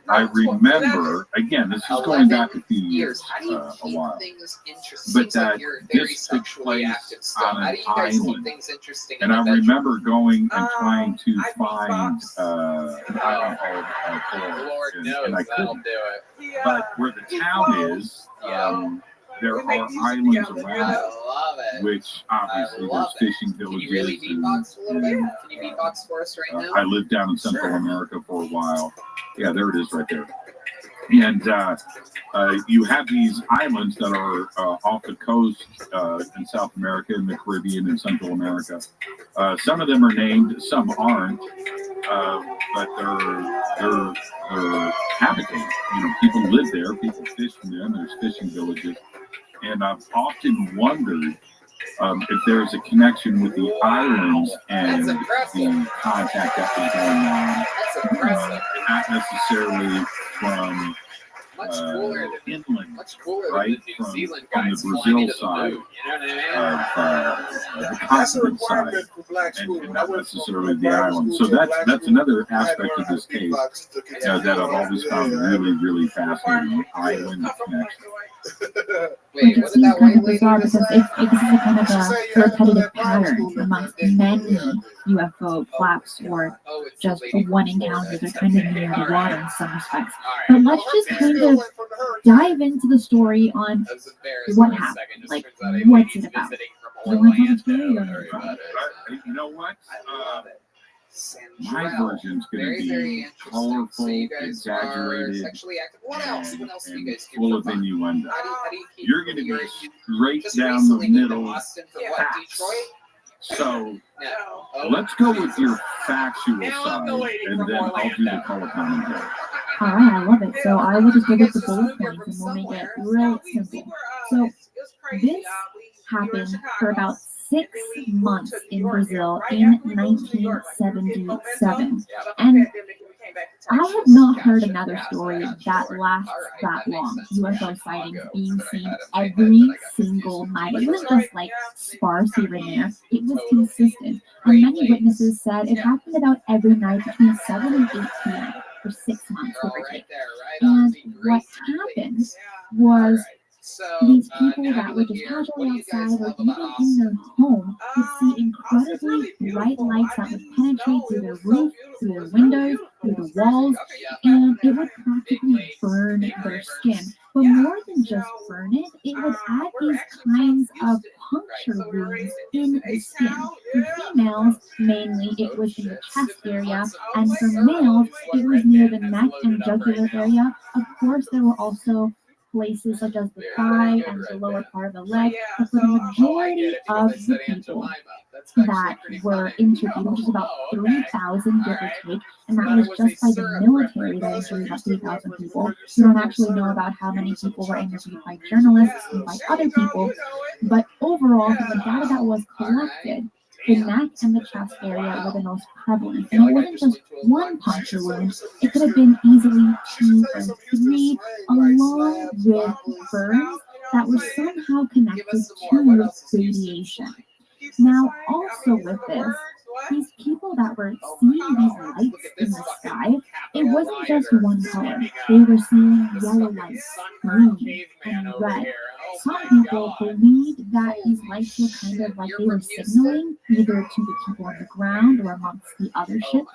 I remember, again, this is going back a few years, a while, but that this took place on an island, and I remember going and trying to find an island called Flores, and I couldn't. But where the town is, there are islands around it, which obviously there's fishing villages. Can you really beatbox a little bit? Can you beatbox for us right now? I lived down in Central America for a while. Yeah, there it is right there. And you have these islands that are off the coast in South America, in the Caribbean, and Central America. Some of them are named, some aren't, but they're habitat. People live there, people fish in them. There's fishing villages, and I've often wondered if there's a connection with the islands and the contact that was going on. That's impressive. Not necessarily from inland, right? From the Brazil side of the continent side, and not necessarily the island. So that's another aspect of this case that I've always found really, really fascinating, the island connection. Which it seems kind of bizarre because this is a kind of a repetitive pattern amongst many UFO flaps or just one encounter. They're kind of near the water in some respects. But let's just kind of dive into the story on what happened. Like, what's it about? You want to tell the story or you know what? My version's going to be colorful, exaggerated, and full of innuendo. You're going to be straight down the middle facts. So let's go with your factual side, and then I'll do the color commentary. All right, I love it. So I will just give it the bullet points, and we'll make it real simple. So this happened for about 6 months in Brazil in 1977. And I have not heard another story that lasts that long. UFO sightings being seen every single night. It wasn't just like sparse here and there. It was consistent. And many witnesses said it happened about every night between 7 and 8 p.m. for 6 months, give or take. And what happened was these people that were just casually outside or even in their home would see incredibly bright lights that would penetrate through their roof, through their windows, through the walls, and it would practically burn their skin. But more than just burn it, it would add these kinds of puncture wounds in the skin. For females, mainly, it was in the chest area, and for males, it was near the neck and jugular area. Of course, there were also places such as the thigh and the lower part of the leg, but for the majority of the people that were interviewed, which is about 3,000 give or take, and that was just by the military that interviewed about 3,000 people. We don't actually know about how many people were interviewed by journalists and by other people, but overall, from the data that was collected, the neck and the chest area were the most prevalent. And it wasn't just one puncture wound, it could have been easily 2 or 3, along with burns that were somehow connected to radiation. Now, also with this, these people that were seeing these lights in the sky, it wasn't just one color. They were seeing yellow lights, green, and red. Some people believed that these lights were kind of like they were signaling either to the people on the ground or amongst the other ships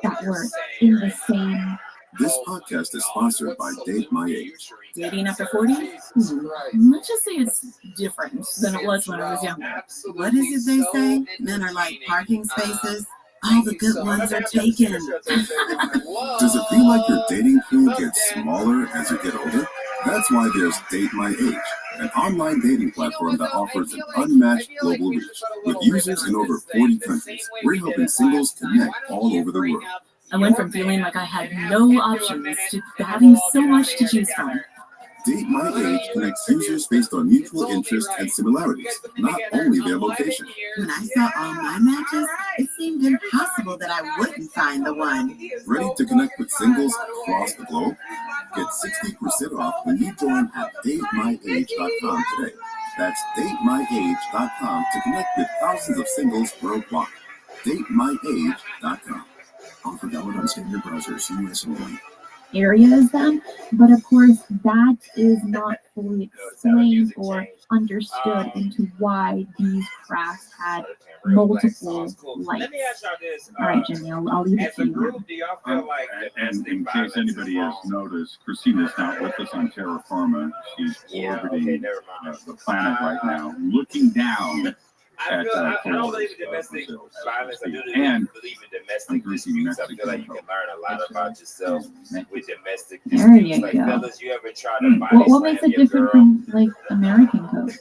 that were in the same. This podcast is sponsored by Date My Age. Dating after 40? Let's just say it's different than it was when I was younger. What is it they say? Men are like parking spaces. All the good ones are taken. Does it feel like your dating pool gets smaller as you get older? That's why there's Date My Age, an online dating platform that offers an unmatched global reach. With users in over 40 countries, we're helping singles connect all over the world. I went from feeling like I had no options to having so much to choose from. Date My Age connects users based on mutual interests and similarities, not only their location. When I saw all my matches, it seemed impossible that I wouldn't find the one. Ready to connect with singles across the globe? Get 60% off when you join at datemyage.com today. That's datemyage.com to connect with thousands of singles worldwide. datemyage.com. Offer valid on standard browsers, US only. Areas then, but of course that is not fully explained or understood into why these crafts had multiple lights. Let me ask y'all this. All right, Jimmy, I'll leave it to you. Do y'all feel like and in case anybody has noticed, Christina's not with us on Terra Firma. She's orbiting the planet right now, looking down at I don't believe in domestic violence. I do believe in domestic disputes. I feel like you can learn a lot about yourself with domestic There you disputes. Like, go. fellas, you ever try to body What makes slam it your different girl from like American code?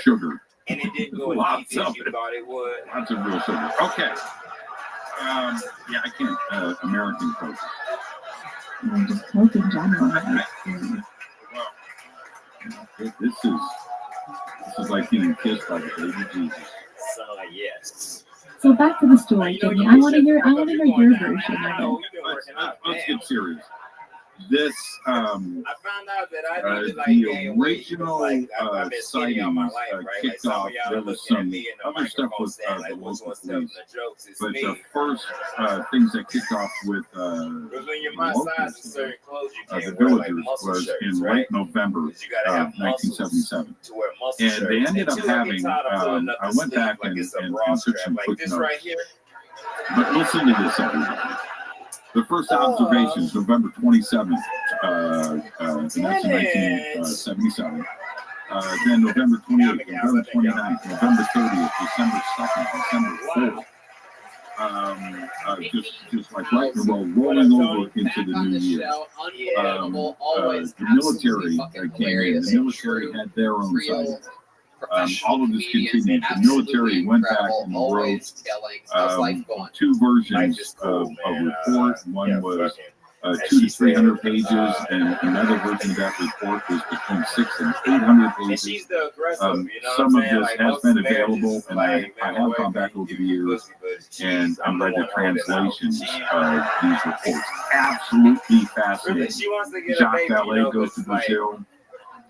sugar. and it didn't go as easy as you thought it would? Lots of real sugar. Okay. Yeah, I can't. American Coke. Just Coke in general. This is like getting kissed by the baby Jesus. So yes. So back to the story, Jimmy. I want to hear your version of it. Let's get serious. This, I found out that I need to like the gain weight. original Like I've been skinny all my sightings life, right? Like kicked some off. of y'all There are was looking at some me and the other stuff microphone with saying the like, "What's local one step in police. the jokes?" It's But me. the first things that kicked off with Because when you're my size and certain clothes, you the can't wear like villagers muscle was shirts, in right? late November You gotta have of 1977. to wear muscle And shirts. they ended up Until I get having, tired of pulling up I the went sleeve back like and it's a took bra strap, some like quick this notes. right here. But listen to this, everybody. The first observations, November 27th, in 1977. Then November 28th, November 29th, November 30th, December 2nd, December 4th. Just like right in a row, rolling over into the new year. The military came in. The military had their own side. All of this continued. The military went back and wrote two versions of a report. One was 200 to 300 pages, and another version of that report was between 600 and 800 pages. Some of this has been available, and I have gone back over the years and read the translations of these reports. Absolutely fascinating. Jacques Vallée goes to Brazil.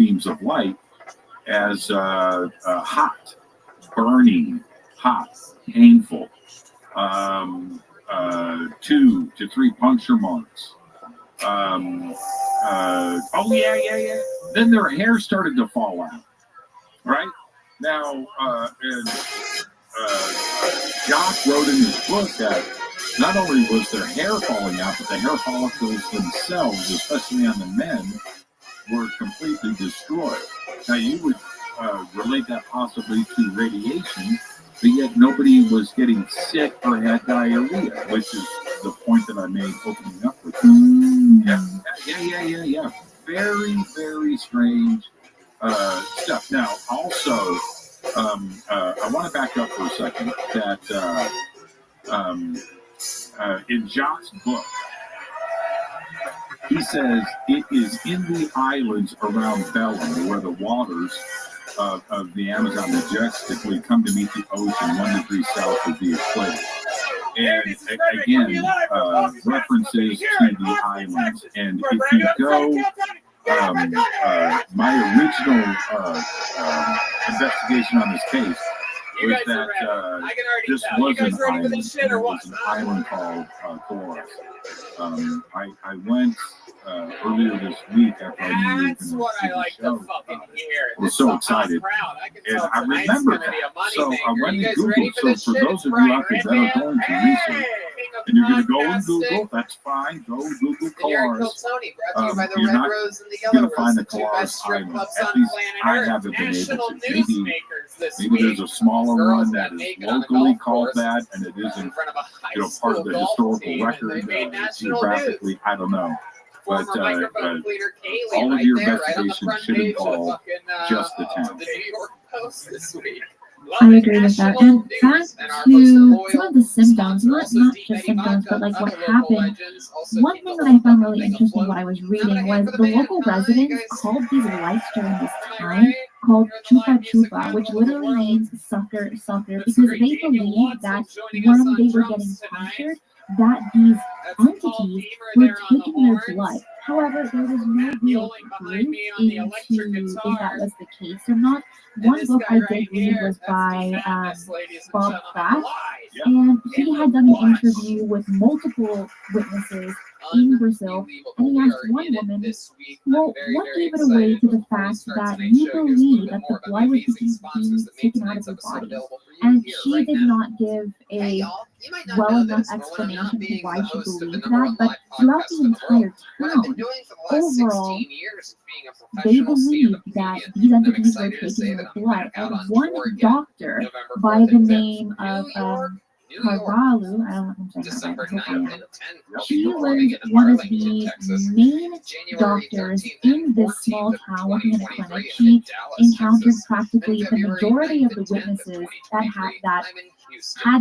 beams of light as hot, burning, hot, painful, 2 to 3 puncture marks. Oh yeah. Then their hair started to fall out. right? Now, and Jock wrote in his book that not only was their hair falling out, but the hair follicles themselves, especially on the men, were completely destroyed. Now, you would relate that possibly to radiation, but yet nobody was getting sick or had diarrhea, which is the point that I made opening up with this. Yeah. Very, very strange stuff. Now, also, I want to back up for a second that in Jock's book, he says it is in the islands around Bellum where the waters of the Amazon majestically come to meet the ocean 1 degree south of the equator. And again, references to the islands. And if you go, my original investigation on this case was that this was an island. It was an island called Coros. I went earlier this week after I knew you were going to see the show. I was so excited, and I remembered that. So I went and Googled. So for those of you out there that are going to research, and you're going to go and Google, that's fine. Go Google Coros. You're not going to find the Coros Island. At least I haven't been able to. Maybe there's a smaller one that is locally called that, and it isn't, part of the historical record geographically. I don't know. But all of your investigations should involve just the town. I agree with that. And back to some of the symptoms, not just symptoms, but like what happened. One thing that I found really interesting when I was reading was the local residents called these lights during this time called chupa chupa, which literally means sucker, because they believed that when they were getting punctured, that these entities were taking their blood. However, there was no real proof into if that was the case or not. One book I did read was by Bob Pratt, and he had done an interview with multiple witnesses in Brazil, and he asked one woman, well, what gave it away to the fact that you believe that the blood was being taken out of your body? And she did not give a well enough explanation to why she believed that, but throughout the entire town, overall, they believed that these entities were taking their blood. And one doctor by the name of Carvalho, I don't know if I'm saying that right, she was one of the main doctors in this small town working in a clinic. She encountered practically the majority of the witnesses that had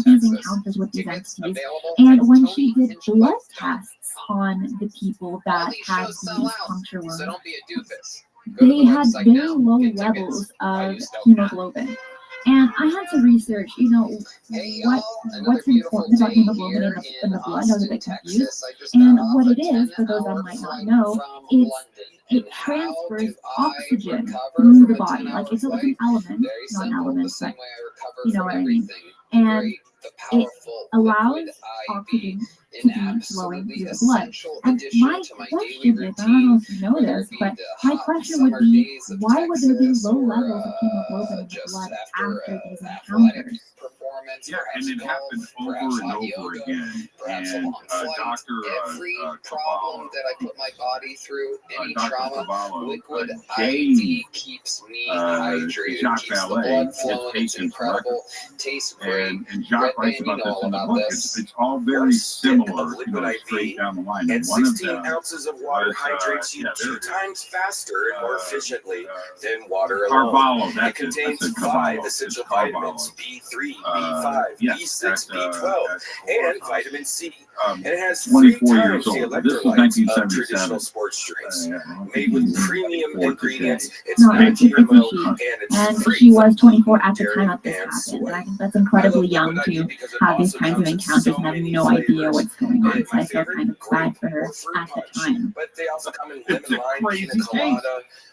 these encounters with these entities. And when she did blood tests on the people that had these puncture wounds, they had very low levels of hemoglobin. And I had to research, what's important about hemoglobin in the blood. I was a bit confused. And what it is, for those that might not know, it transfers oxygen through the body. Like it's an element, not an element, but you know what I mean. And it allows oxygen to be flowing through the blood. And my question is, I don't know if you know this, but my question would be, why would there be low levels of hemoglobin in the blood after these encounters? Yeah, and it happened over and over again. And Dr. Problem that I put my body through, any trauma, liquid IV keeps me hydrated, keeps the blood flowing. It's incredible, tastes great. And Jacques writes about this in the book. It's all very similar, straight down the line. And 16 ounces of water hydrates you 2 times faster and more efficiently than water alone. Carvalho, it contains 5 essential vitamins, B3, B5, B6, B12, and vitamin C. And it has 3 times the electrolytes of traditional sports drinks. Made with premium ingredients, it's non-GMO, and she was 24 at the time that this happened. And I think that's incredibly young to have these kinds of encounters and have no idea what's going on. So I feel kind of bad for her at the time. But they also come in lemon lime, pina colada,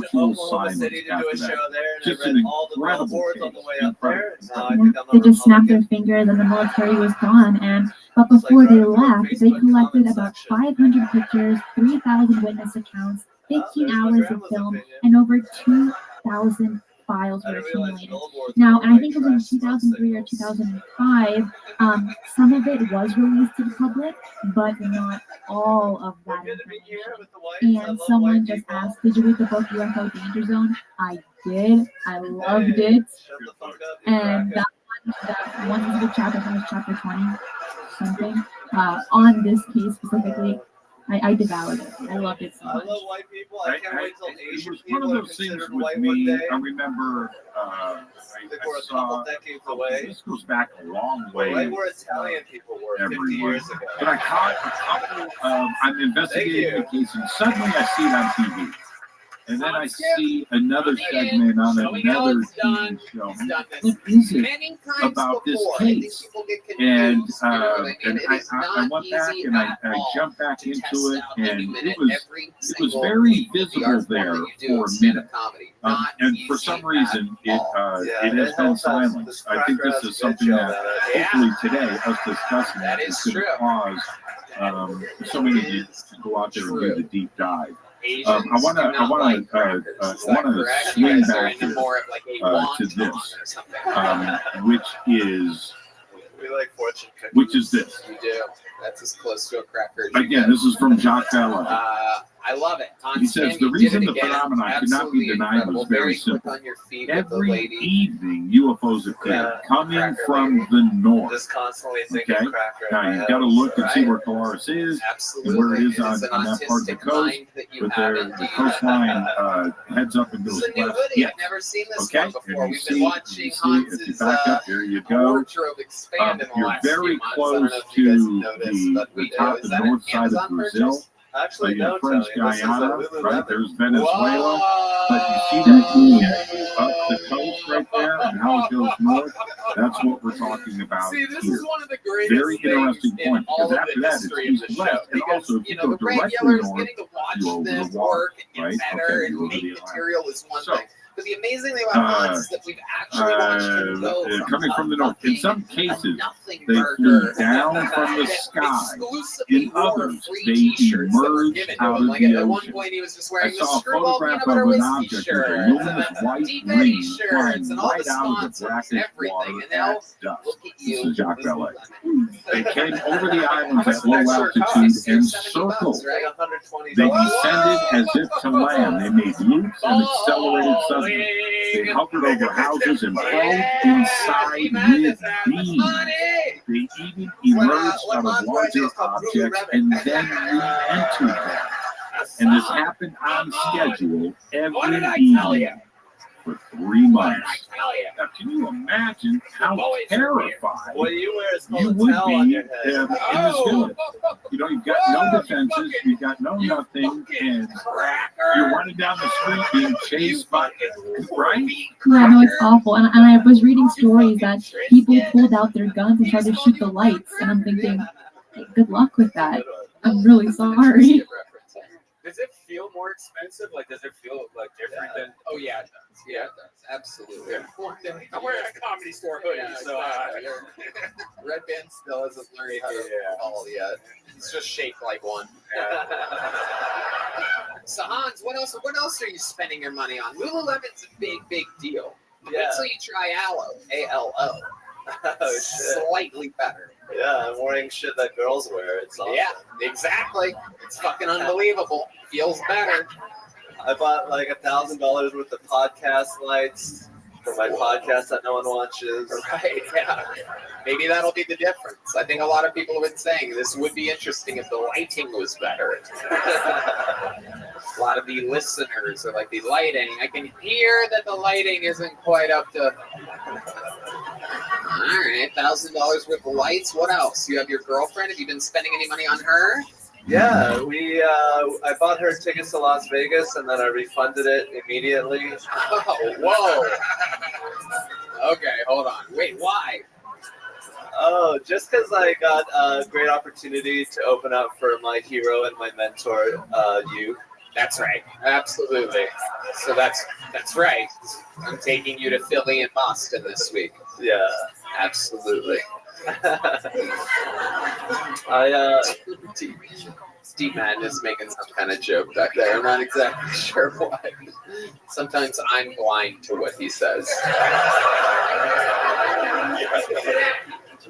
virtual silence after that. Just an incredible case. Incredible. They just snapped their fingers and the military was gone. But before they left, they collected about 500 pictures, 3,000 witness accounts, 15 hours of film, and over 2,000 files were accumulated. Now, and I think it was in 2003 or 2005, some of it was released to the public, but not all of that information. And someone just asked, did you read the book UFO Danger Zone? I did. I loved it. And that one specific chapter, I think it was chapter 20, something, on this case specifically, I devoured it. I loved it so much. Hello, white people. I can't wait till Asian It was people one are of those things considered with white me. one day. I remember I think we're a couple decades away. This goes back a long way. Right where Italian people were 50 years ago. But I caught a couple. I'm investigating the case, and suddenly I see it on TV. And then I see another segment on another TV show. What is it about this case? And I went back and I jumped back into it, and it was very visible there for a minute. And for some reason, it has been silenced. I think this is something that hopefully today, us discussing it, is going to cause so many of you to go out there and do the deep dive. I want to swing back to this, which is this. You do. That's as close to a cracker. Again, this is from Jacques Vallée. I love it. He says the reason the phenomenon could not be denied was very simple. Every evening, UFOs appear coming from the north. Just constantly thinking Okay. cracker. Now you've got to look and see where Polaris is and where it is on that part of the coast. But the coastline heads up and goes west. Yes. I've never seen this Okay. one before. And We've been watching if you back up, there you go. wardrobe expand in the You're last very few months. close I don't know if you guys to noticed, but we the top do. Is and that an north side of Amazon Brazil. purchase? Actually, Your no, French Tony. This is a Guyana, Lululemon. right? There's Venezuela. But you see that up the coast right there and how it goes north? That's what we're talking about See, this here. is one of the greatest Very interesting things in point, all because of after the that it's history of east the west. show. And Because, also, if you you know, go the directly regulars north, getting to watch you're over this the water, work and get right? better Okay, and you're over make the island. material is one So, thing. But the amazing thing about Hans is that we've actually watched him go from coming from the north. In some cases, nothing they burger flew down from the that sky. exclusively In wore others, free they t-shirts that were emerged given to out him. of Like the at one ocean. point he was just I wearing the saw a screwball photograph peanut butter of an whiskey object with shirt a and luminous the white Deep Eddy ring shirts flying and all the right out of the sponsors, brackish everything. water And now at dusk. look at This you. is Jacques Vallée. Lululemon. They came over the islands at How low much does that altitude cost? and $70, circled. right? They descended as if to land. They made loops and accelerated suddenly. They hovered over houses and probed inside with beams. They even emerged out of larger objects and then re-entered them. And this happened on schedule every evening for 3 months. Now, can you imagine how terrified What you wear is you called a would towel on be your in head. this village? You know, you've got no defenses, you've got no nothing, and you're running down the street being chased by, right? Yeah, no, it's awful. And I was reading stories that people pulled out their guns and tried to shoot the lights. And I'm thinking, hey, good luck with that. I'm really sorry. Does it feel more expensive? Like, does it feel like different than? Oh yeah, it does. Yeah, it does. Absolutely. Yeah. I'm wearing a Comedy Store hoodie, so Red Band still hasn't learned how to call yet. It's just shaped like one. So Hans, what else are you spending your money on? Lululemon's a big deal. Wait till you try Aloe. A-L-O. Oh, shit. Slightly better. Yeah, I'm wearing shit that girls wear. It's awesome. Yeah, exactly. It's fucking unbelievable. Feels better. I bought like $1,000 worth of podcast lights for my podcast that no one watches. Right, yeah. Maybe that'll be the difference. I think a lot of people have been saying this would be interesting if the lighting was better. A lot of the listeners are like, the lighting. I can hear that the lighting isn't quite up to... All right, $1,000 worth of lights. What else? You have your girlfriend. Have you been spending any money on her? Yeah, I bought her tickets to Las Vegas and then I refunded it immediately. Oh, whoa. Okay, hold on. Wait, why? Oh, just because I got a great opportunity to open up for my hero and my mentor, you. That's right. Absolutely. So that's right. I'm taking you to Philly and Boston this week. Yeah. Absolutely. Steve Madden is making some kind of joke back there. I'm not exactly sure why. Sometimes I'm blind to what he says.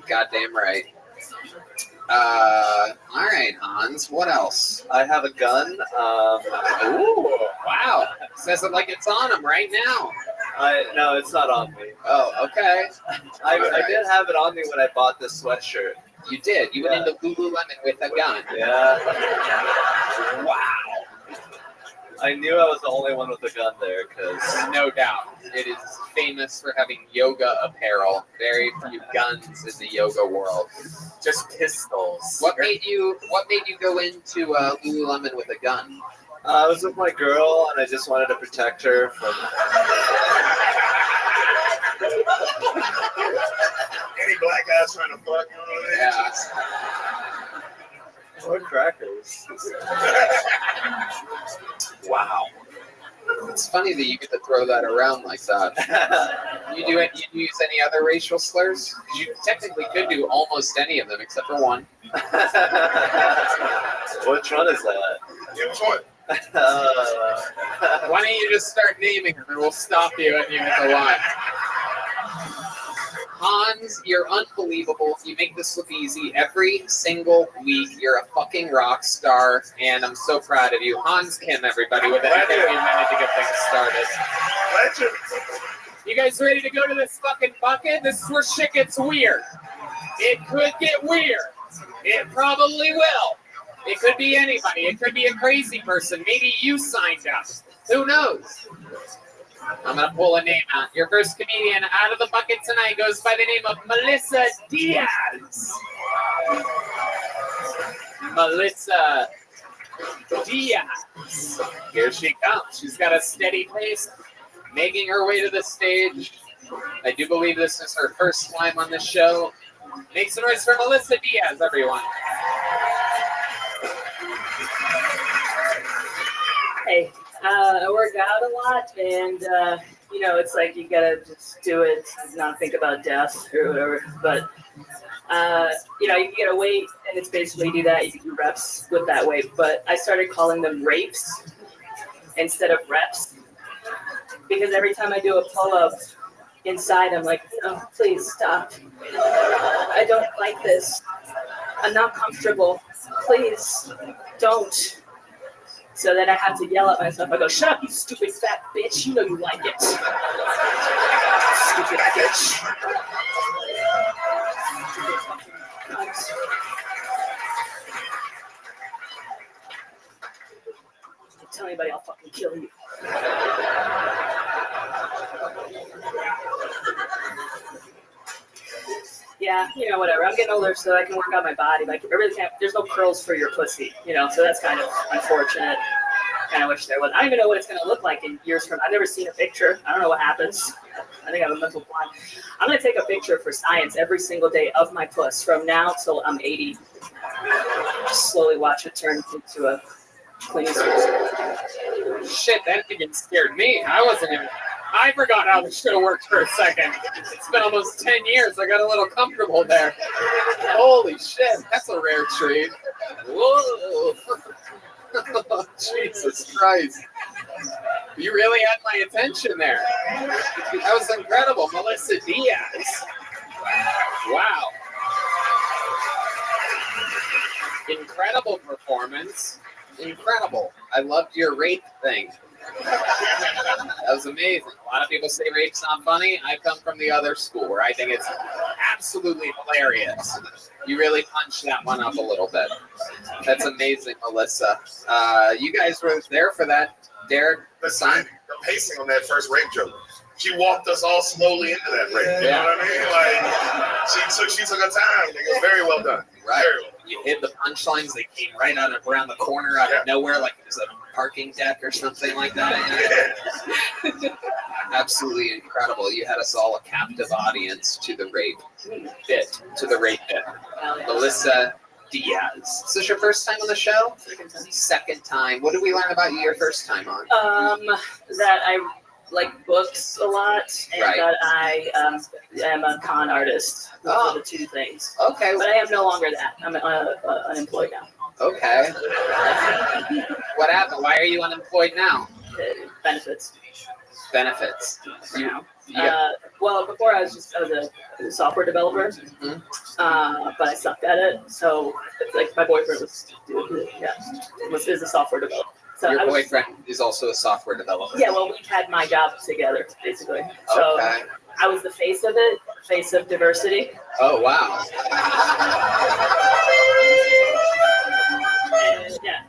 Goddamn right. All right, Hans. What else? I have a gun. Ooh, wow. Says it like it's on him right now. No, it's not on me. Oh, okay. I did have it on me when I bought this sweatshirt. You did. You went into Lululemon with a gun. Yeah. Wow. I knew I was the only one with a gun there, because no doubt it is famous for having yoga apparel. Very few guns in the yoga world. Just pistols. What made you go into Lululemon with a gun? I was with my girl, and I just wanted to protect her from any black guys trying to fuck. Yeah. Or crackers. Wow. It's funny that you get to throw that around like that. You use any other racial slurs? You technically could do almost any of them except for one. Which one is that? Yeah, which one? Why don't you just start naming them and we'll stop you and you hit the line. Hans, you're unbelievable. You make this look easy every single week. You're a fucking rock star, and I'm so proud of you. Hans Kim, everybody, with anything we managed to get things started. Legend. You guys ready to go to this fucking bucket? This is where shit gets weird. It could get weird. It probably will. It could be anybody. It could be a crazy person. Maybe you signed up. Who knows? I'm going to pull a name out. Your first comedian out of the bucket tonight goes by the name of Melissa Diaz. Melissa Diaz. Here she comes. She's got a steady pace, making her way to the stage. I do believe this is her first time on the show. Make some noise for Melissa Diaz, everyone. Hey, I work out a lot, and it's like you gotta just do it, not think about death or whatever. But you get a weight, and it's basically do that. You do reps with that weight. But I started calling them rapes instead of reps because every time I do a pull-up, inside I'm like, please stop. I don't like this. I'm not comfortable. Please don't. So then I have to yell at myself. I go, shut up, you stupid fat bitch. You know you like it. Stupid bitch. Don't tell anybody, I'll fucking kill you. Yeah, whatever. I'm getting older, so I can work out my body. Like, I really can't. There's no curls for your pussy, so that's kind of unfortunate. Kind of wish there was. I don't even know what it's going to look like in years from. I've never seen a picture. I don't know what happens. I think I have a mental block. I'm going to take a picture for science every single day of my puss from now till I'm 80. Just slowly watch it turn into a clean surface. Shit, that thing scared me. I forgot how this should have worked for a second. It's been almost 10 years. I got a little comfortable there. Holy shit, that's a rare treat. Whoa. Oh, Jesus Christ. You really had my attention there. That was incredible. Melissa Diaz. Wow. Incredible performance. Incredible. I loved your rape thing. That was amazing. A lot of people say rape's not funny. I come from the other school where I think it's absolutely hilarious. You really punched that one up a little bit. That's amazing, Melissa. You guys were there for that, Derek? The pacing on that first rape joke. She walked us all slowly into that rape. You know what I mean? Like she took her time. It was very well done. Right. Very well. You hit the punchlines. They came right around the corner out of nowhere, like it was a parking deck or something like that. Absolutely incredible. You had us all a captive audience to the rape bit. Melissa Diaz. Is this your first time on the show? Second time. What did we learn about you your first time on? That I like books a lot, and that I am a con artist. Those are the two things. Okay. But I am no longer that. I'm unemployed now. Okay. What happened? Why are you unemployed now? Benefits. Benefits. Well, before I was a software developer, but I sucked at it. So it's like my boyfriend is a software developer. So Your boyfriend is also a software developer. Yeah, well, we had my job together basically. So Okay. I was the face of it, face of diversity. Oh wow.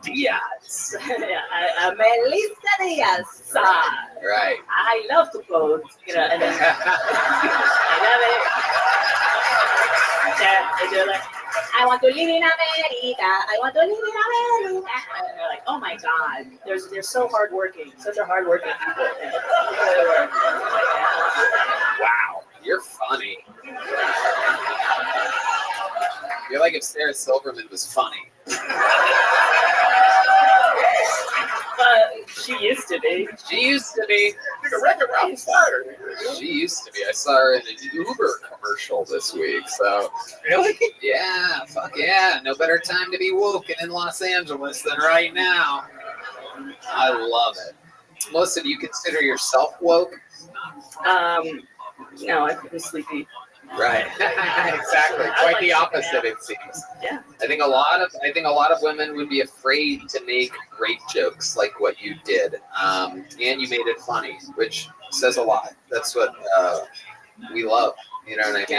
Diaz. Melissa Diaz. Right. I love to code, and then I love it. Yeah, they do like, I want to live in America. I want to live in America. And they're like, oh my God, they're so hardworking, such a hardworking people. Wow, you're funny. You're like if Sarah Silverman was funny. She used to be. She used to be. The record Ralph started. She used to be. I saw her in an Uber commercial this week. So really? Yeah. Fuck yeah. No better time to be woke in Los Angeles than right now. I love it. Melissa, do you consider yourself woke? No, I'm sleepy. Right. Exactly. Quite the opposite, it seems. Yeah. I think a lot of women would be afraid to make rape jokes like what you did, and you made it funny, which says a lot. That's what we love. You know what I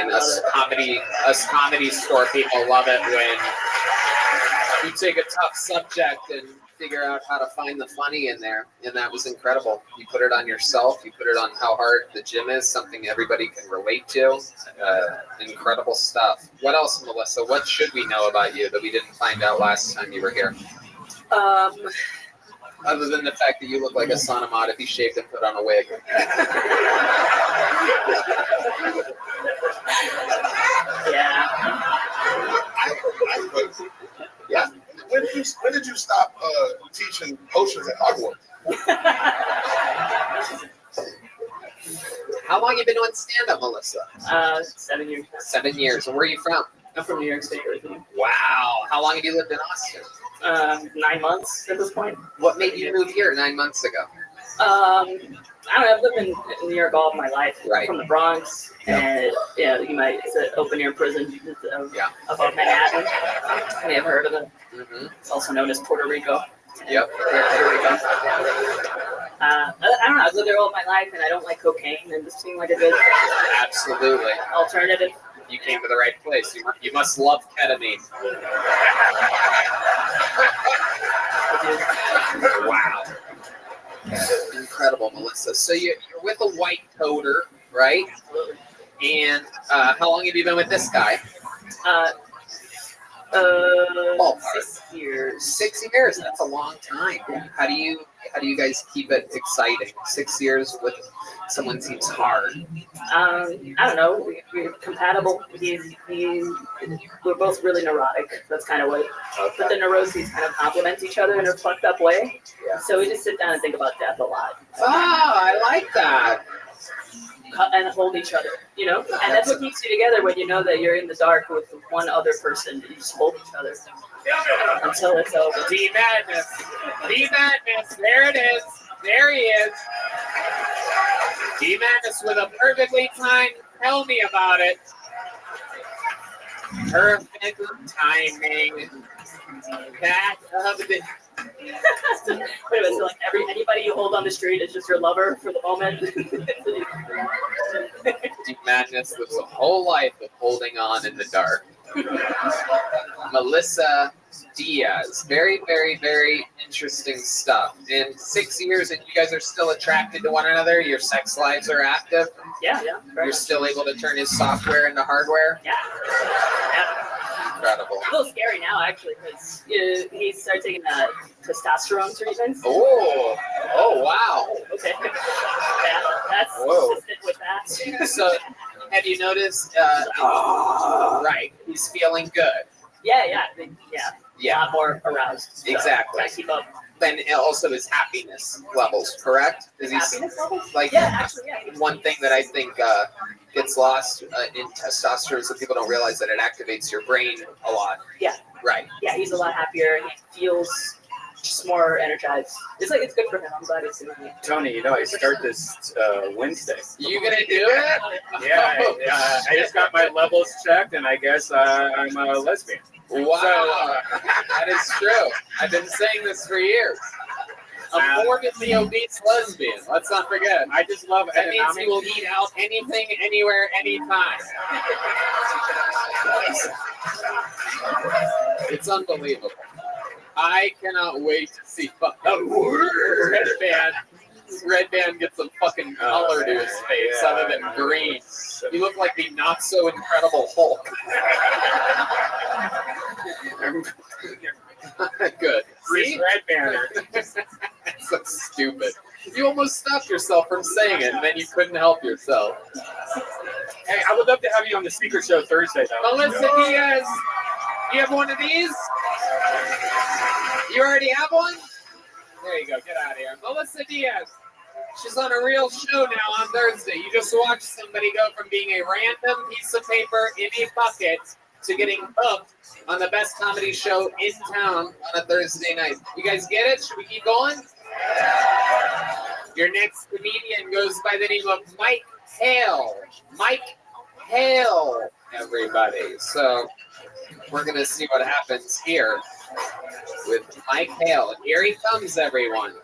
mean? Us comedy store people love it when you take a tough subject and figure out how to find the funny in there, and that was incredible. You put it on yourself, you put it on how hard the gym is, something everybody can relate to. Incredible stuff. What else, Melissa? What should we know about you that we didn't find out last time you were here? Other than the fact that you look like a son of Maud if you shaved and put on a wig. Yeah. When did you stop teaching potions at Hogwarts? How long have you been doing stand-up, Melissa? 7 years. 7 years. And where are you from? I'm from New York State originally. Wow. How long have you lived in Austin? 9 months at this point. What made you move here 9 months ago? I don't know. I've lived in New York all of my life. Right. I'm from the Bronx, and you might it's an open air prison above Manhattan. You may have heard of it. Mm-hmm. It's also known as Puerto Rico. Yep. Puerto Rico. I don't know. I've lived there all my life, and I don't like cocaine, and this seemed like a good Absolutely. alternative. You came to the right place. You must love ketamine. Wow. Incredible, Melissa. So you're with a white coder, right? And how long have you been with this guy? 6 years. 6 years. That's a long time. How do you guys keep it exciting? 6 years with someone seems hard. I don't know. We're compatible. We're both really neurotic. That's kind of what. Okay. But the neuroses kind of complement each other in a fucked up way. Yeah. So we just sit down and think about death a lot. Oh, I like that. And hold each other, And that's what keeps you together when you know that you're in the dark with one other person. You just hold each other until it's over. D Madness. D Madness. There it is. There he is. D Madness with a perfectly timed. Tell me about it. Perfect timing. That of the. Wait a minute, so like anybody you hold on the street is just your lover for the moment? Deep Madness lives a whole life of holding on in the dark. Melissa Diaz. Very, very, very interesting stuff. In 6 years, and you guys are still attracted to one another? Your sex lives are active? Yeah. You're still able to turn his software into hardware? Yeah. Incredible. It's a little scary now, actually, because he started taking testosterone treatments. Oh, wow. Okay. Yeah, that's consistent with that. So, have you noticed? Right, he's feeling good. Yeah. A lot more aroused. So Exactly. I keep up. then also his happiness levels, correct? Is he Happiness levels? like one thing that I think gets lost in testosterone is that people don't realize that it activates your brain a lot. Yeah. Right. Yeah, he's a lot happier. He feels just more energized. It's like it's good for him. I'm glad he's doing it. Tony, you know, I start this Wednesday. You gonna do it? Yeah, I just got my levels checked, and I guess I'm a lesbian. Wow, that is true. I've been saying this for years. A morbidly obese lesbian. Let's not forget. I just love it. That means he will eat out anything, anywhere, anytime. It's unbelievable. I cannot wait to see Red Band get some fucking color to his face other than green. You look like the not so incredible Hulk. Good. See? Red Banner. So stupid. You almost stopped yourself from saying it, and then you couldn't help yourself. Hey, I would love to have you on the Secret Show Thursday, though. Melissa Diaz, you have one of these? You already have one? There you go. Get out of here. Melissa Diaz. She's on a real show now on Thursday. You just watched somebody go from being a random piece of paper in a bucket to getting booked on the best comedy show in town on a Thursday night. You guys get it? Should we keep going? Your next comedian goes by the name of Mike Hale. Mike Hale, everybody. So we're going to see what happens here with Mike Hale. And here he comes, everyone.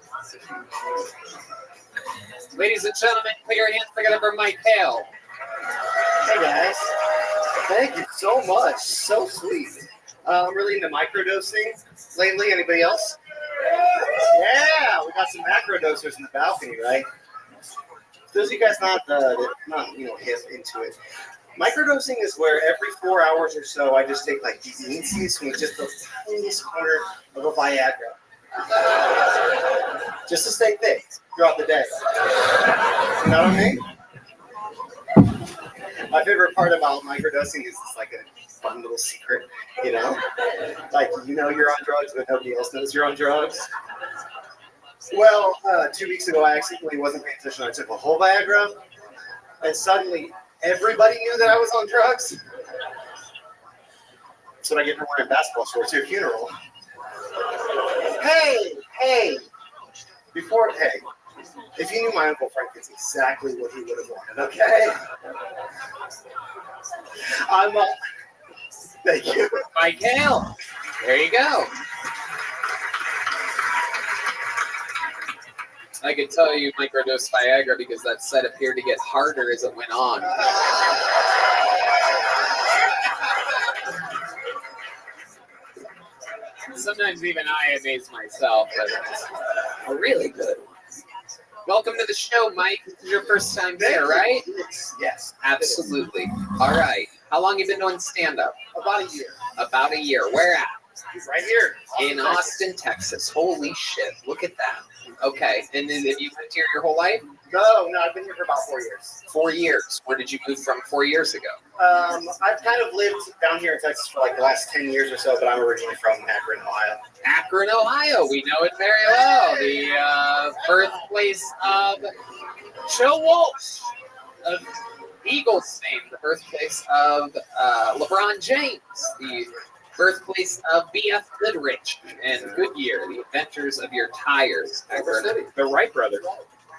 Ladies and gentlemen, put your hands together for Mike Hale. Hey guys, thank you so much. So sweet. I'm really into microdosing lately. Anybody else? Yeah, we got some macrodosers in the balcony, right? Those of you guys not hip into it. Microdosing is where every 4 hours or so I just take like these insies from just the tiniest corner of a Viagra. Just to stay thick throughout the day. You know what I mean? My favorite part about microdosing is it's like a fun little secret, you know? Like, you know you're on drugs, but nobody else knows you're on drugs. Well, 2 weeks ago, I accidentally wasn't paying attention. I took a whole Viagra, and suddenly everybody knew that I was on drugs. That's what I get for wearing basketball shorts to a funeral. Hey, if you knew my Uncle Frank, it's exactly what he would have wanted, okay? Thank you. Mike Hale. There you go. I could tell you microdose Viagra because that set appeared to get harder as it went on. Sometimes even I amaze myself, but it's a really good one. Welcome to the show, Mike. This is your first time here, right? Yes. Absolutely. All right. How long have you been doing stand-up? About a year. About a year. Where at? Right here. In Austin, Texas. Holy shit. Look at that. Okay. And then have you lived here your whole life? No, I've been here for about 4 years. 4 years. Where did you move from 4 years ago? I've kind of lived down here in Texas for like the last 10 years or so, but I'm originally from Akron, Ohio. Akron, Ohio. We know it very well. The birthplace of Joe Walsh, of Eagles fame, the birthplace of LeBron James, the birthplace of B.F. Goodrich and Goodyear, the inventors of your tires. The Wright brothers.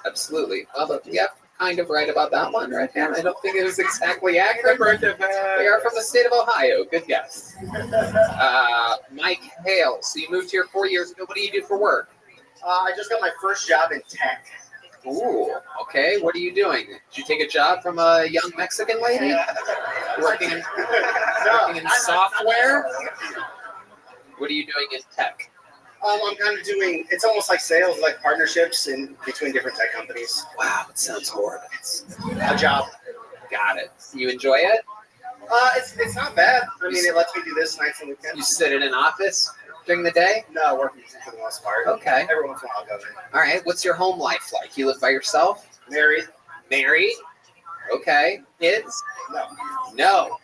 Absolutely. Well, yeah, kind of right about that one right there. I don't think it was exactly accurate. They are from the state of Ohio. Good guess. Mike Hale. So you moved here 4 years ago. What do you do for work? I just got my first job in tech. Ooh, okay. What are you doing? Did you take a job from a young Mexican lady? Working in software? What are you doing in tech? I'm kind of doing, it's almost like sales, like partnerships in between different tech companies. Wow, it sounds horrible. It's a job. Got it. You enjoy it? It's not bad. I mean, it lets me do this nights and weekends. You sit in an office during the day? No, working for the most part. Okay. Every once in a while I'll go in. All right. What's your home life like? You live by yourself? Married. Married? Okay. Kids? No. No.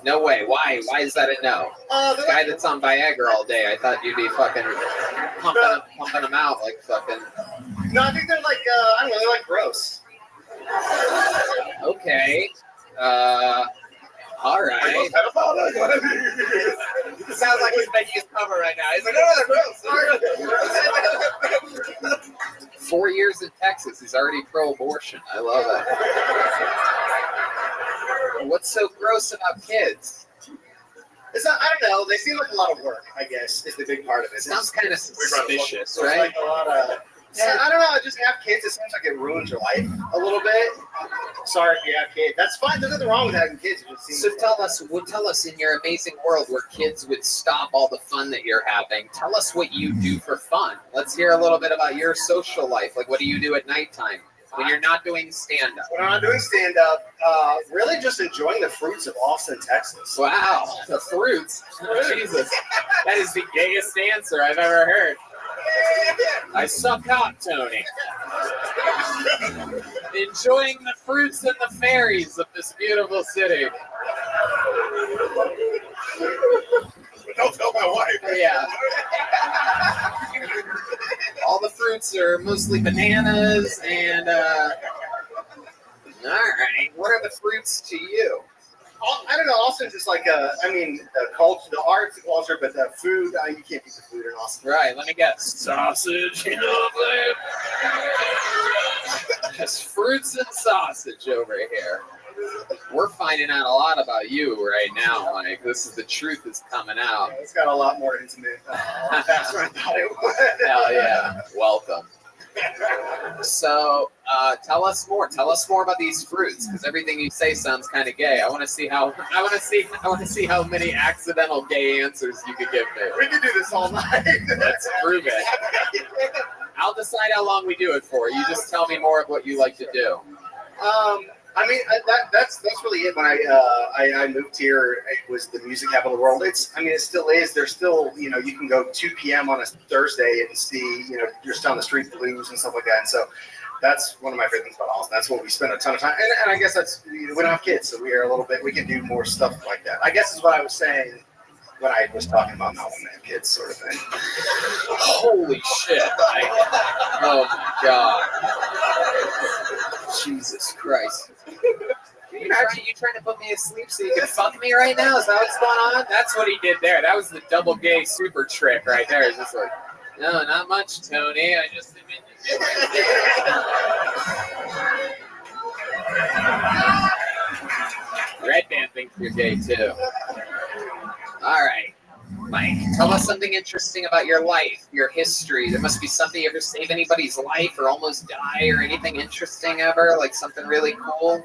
No way. Why? Why is that a no? The guy that's on Viagra all day. I thought you'd be fucking pumping them out like fucking. No, I think they're like I don't know. They're like gross. Okay. All right. It sounds like he's making his cover right now. He's like, oh, they're gross. 4 years in Texas. He's already pro-abortion. I love that. What's so gross about kids? It's not, I don't know. They seem like a lot of work, I guess, is the big part of it. Sounds kind of suspicious, right? Like a lot of. Yeah, I don't know. Just have kids. It seems like it ruins your life a little bit. Sorry if you have kids. That's fine. There's nothing wrong with having kids. So tell us in your amazing world where kids would stop all the fun that you're having. Tell us what you do for fun. Let's hear a little bit about your social life. Like, what do you do at nighttime when you're not doing stand-up? When I'm not doing stand-up, really just enjoying the fruits of Austin, Texas. Wow, the fruits. Jesus, that is the gayest answer I've ever heard. I suck hot, Tony. Enjoying the fruits and the fairies of this beautiful city. Don't tell my wife. Yeah. All the fruits are mostly bananas and, all right. What are the fruits to you? I don't know. Austin's just like the culture, the arts, the culture, but the food. You can't beat the food in Austin. Right. Let me guess. Sausage. You know what I'm saying? Just fruits and sausage over here. We're finding out a lot about you right now, Mike. The truth is coming out. It's got a lot more intimate. That's what I thought it would. Hell yeah. Welcome. So, tell us more. Tell us more about these fruits, because everything you say sounds kind of gay. I want to see how many accidental gay answers you could give me. We can do this all night. Let's prove it. I'll decide how long we do it for. You just tell me more of what you like to do. That's really it. When I moved here, it was the music capital of the world. It still is. There's still, you can go 2 p.m. on a Thursday and see, you're still on the street blues and stuff like that. And so that's one of my favorite things about Austin. That's what we spend a ton of time. And I guess that's, we don't have kids, so we can do more stuff like that. I guess is what I was saying when I was talking about not wanting to have kids, sort of thing. Holy shit, Mike. Oh my God. Jesus Christ. You trying to put me asleep so you can fuck me right now? Is that what's going on? That's what he did there. That was the double gay super trick right there. It's just like, no, not much, Tony. I just admit to it. Red Band thinks you're gay too. All right. Mike, tell us something interesting about your life, your history. There must be something, you ever save anybody's life or almost die or anything interesting ever, like something really cool?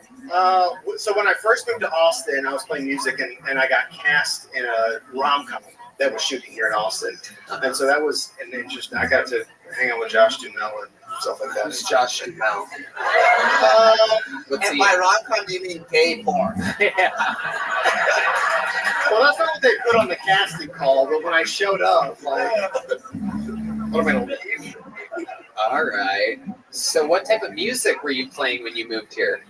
So when I first moved to Austin, I was playing music and I got cast in a rom-com that was shooting here in Austin. And so that was an interesting, I got to hang out with Josh Duhamel and stuff like that. Who's Josh Duhamel? And by rom-com, you mean gay porn? Yeah. Well, that's not what they put on the casting call, but when I showed up, like, what am I going to leave? All right. So what type of music were you playing when you moved here?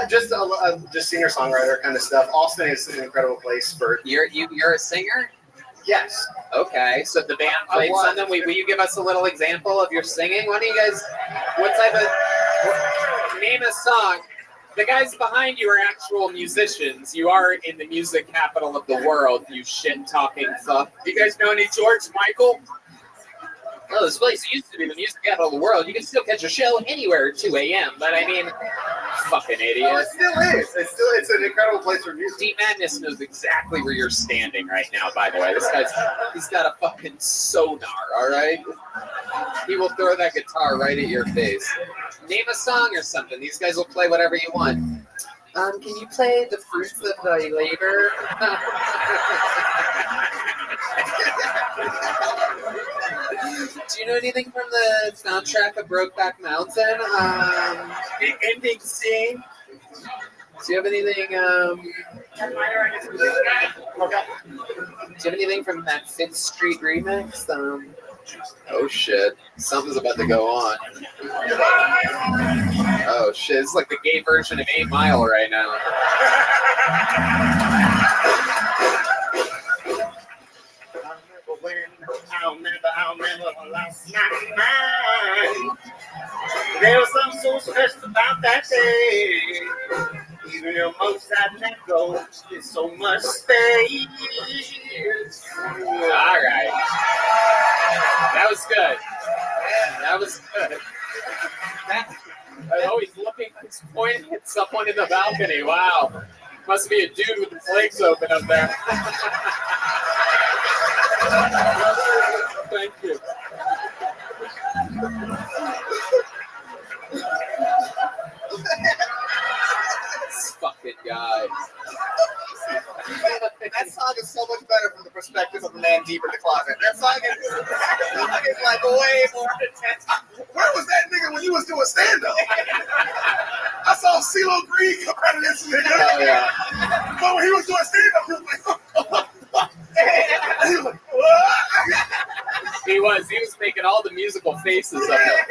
Just singer-songwriter kind of stuff. Austin is an incredible place for... You're a singer? Yes. Okay, so the band played something. Will you give us a little example of your singing? What do you guys... Name a song. The guys behind you are actual musicians. You are in the music capital of the world, you shit-talking fuck. You guys know any George Michael? Oh, this place used to be the music capital of the world. You can still catch a show anywhere at 2 a.m., but I mean, fucking idiot. No, it still is. It's an incredible place for music. Deep Madness knows exactly where you're standing right now, by the way. He's got a fucking sonar, all right? He will throw that guitar right at your face. Name a song or something. These guys will play whatever you want. Can you play The Fruits of Thy Labor? Do you know anything from the soundtrack of Brokeback Mountain? The ending scene? Do you have anything, do you have anything from that 5th Street remix? Oh shit, something's about to go on. Oh shit, it's like the gay version of 8 Mile right now. lost my mind. There was something so special about that day. Even your most I'd let go, there's so much space. All right. That was good. That was good. Oh, he's looking, he's pointing at someone in the balcony. Wow. Must be a dude with his legs open up there. Thank you. This fucking guy. That song is so much better from the perspective of a man deep in the closet. That song is like way more intense. Where was that nigga when you was doing stand-up? I saw CeeLo Green come out of this nigga. Oh, yeah. But when he was doing stand-up, he was like, he was like, what? He was making all the musical faces of it.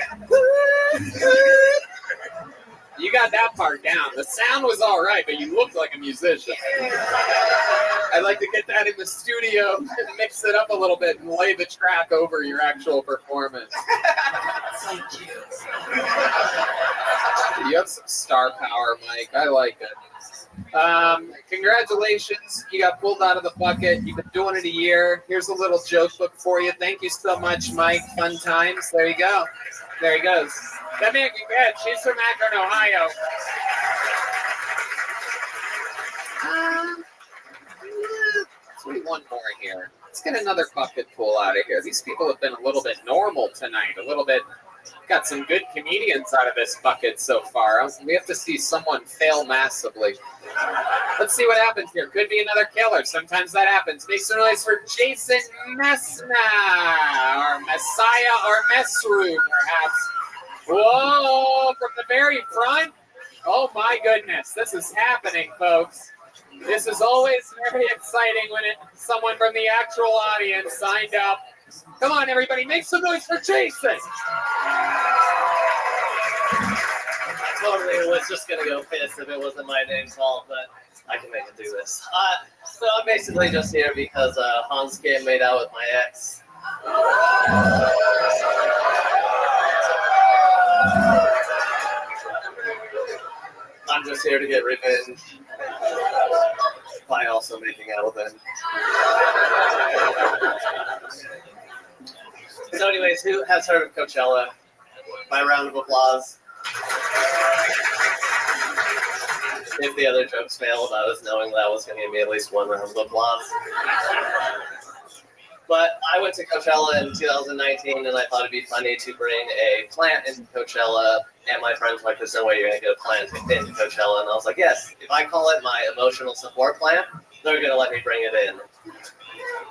You got that part down. The sound was all right, but you looked like a musician. I'd like to get that in the studio and mix it up a little bit and lay the track over your actual performance. Thank you. You have some star power, Mike. I like it. Congratulations. You got pulled out of the bucket. You've been doing it a year. Here's a little joke book for you. Thank you so much, Mike. Fun times. There you go. There he goes. That man can get. She's from Akron, Ohio. Let's do one more here. Let's get another bucket pull out of here. These people have been a little bit normal tonight. A little bit. Got some good comedians out of this bucket so far. We have to see someone fail massively. Let's see what happens here. Could be another killer. Sometimes that happens. Make some noise for Jason Messna, or Messiah, or Messru, perhaps. Whoa, from the very front. Oh my goodness, this is happening, folks. This is always very exciting when someone from the actual audience signed up. Come on, everybody, make some noise for Jason. I totally was just going to go piss if it wasn't my name called, but I can make it do this. So I'm basically just here because Hans Kim made out with my ex. I'm just here to get revenge by also making out with him. So anyways, who has heard of Coachella? My round of applause. If the other jokes failed, I was knowing that I was going to give me at least one round of applause. But I went to Coachella in 2019, and I thought it'd be funny to bring a plant into Coachella. And my friends were like, there's no way you're going to get a plant into Coachella. And I was like, yes, if I call it my emotional support plant, they're going to let me bring it in.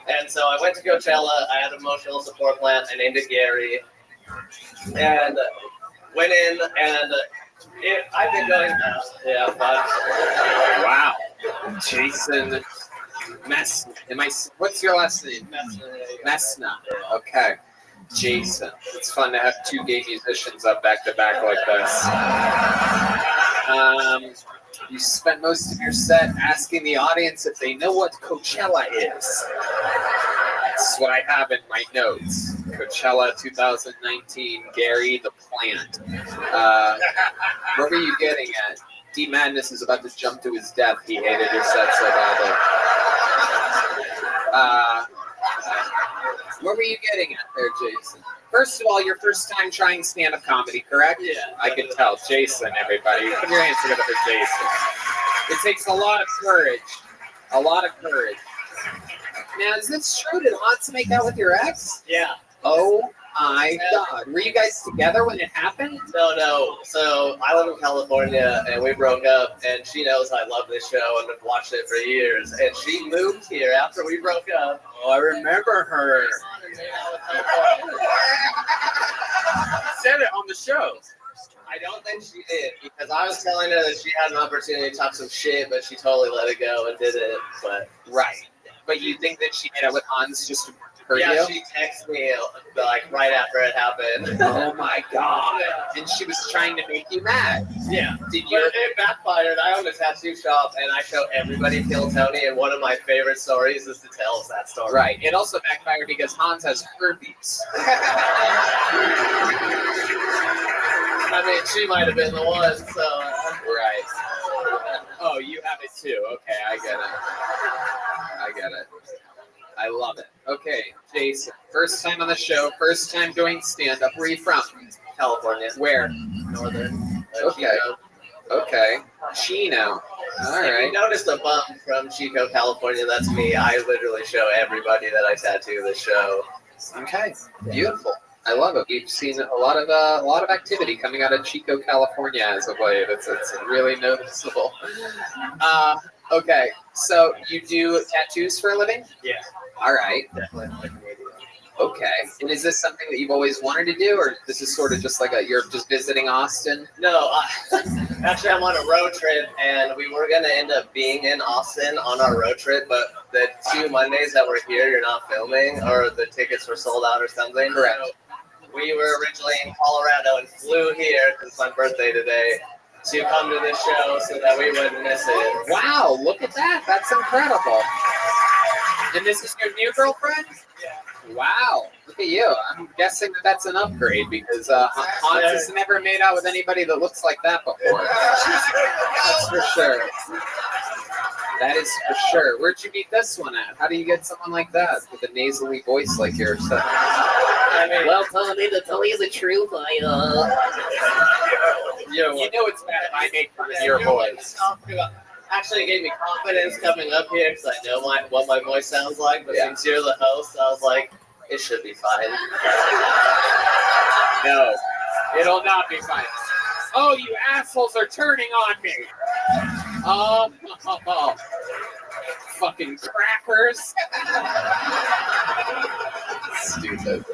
And so I went to Coachella. I had an emotional support plant. I named it Gary. And went in, and I've been going now. Yeah, but. Wow. Jason what's your last name? Messna. Okay. Jason. It's fun to have two gay musicians up back to back like this. You spent most of your set asking the audience if they know what Coachella is. That's what I have in my notes. Coachella 2019, Gary the Plant. What were you getting at? D Madness is about to jump to his death. He hated your set so badly. What were you getting at there, Jason? First of all, your first time trying stand-up comedy, correct? Yeah. I could tell. Jason, everybody. Put your hands together for Jason. It takes a lot of courage. A lot of courage. Now, is this true? Did Hans make out with your ex? Yeah. Oh my God. Were you guys together when it happened? No. So I live in California, and we broke up, and she knows I love this show and have watched it for years. And she moved here after we broke up. Oh, I remember her. Said it on the show. I don't think she did, because I was telling her that she had an opportunity to talk some shit, but she totally let it go and did it. But right. But you think that she made out with Hans just Her Yeah, you? she texted me like right after it happened. Oh my god! And she was trying to make you mad. Yeah. Did But you? it backfired. I own a tattoo shop, and I show everybody Kill Tony, and one of my favorite stories is to tell us that story. Right. It also backfired because Hans has herpes. I mean, she might have been the one, so. Right. Oh, you have it too. Okay, I get it. I love it. Okay, Jason. First time on the show. First time doing stand-up. Where are you from? California. Where? Northern. Okay. Chico. Okay. Chino. All If right. you noticed a bump from Chico, California, that's me. I literally show everybody that I tattoo the show. Okay. Beautiful. I love it. We've seen a lot of activity coming out of Chico, California as of late. It's really noticeable. Okay. So you do tattoos for a living? Yeah. All right. Definitely. Okay. And is this something that you've always wanted to do, or this is sort of just like you're just visiting Austin? No, actually, I'm on a road trip, and we were going to end up being in Austin on our road trip, but the 2 Mondays that we're here, you're not filming, or the tickets were sold out or something. Correct. So we were originally in Colorado and flew here, because it's my birthday today, to come to this show so that we wouldn't miss it. Wow, look at that. That's incredible. And this is your new girlfriend? Yeah. Wow, look at you. I'm guessing that's an upgrade because Hans has never made out with anybody that looks like that before. That's for sure. That is for sure. Where'd you meet this one at? How do you get someone like that with a nasally voice like yours? I mean, Well, Tony, to tell you the truth, you know it's bad if I make fun of your voice. Actually, it gave me confidence coming up here because I know what my voice sounds like. But since you're the host, I was like, it should be fine. No, it'll not be fine. Oh, you assholes are turning on me. Oh. Fucking crackers. Stupid.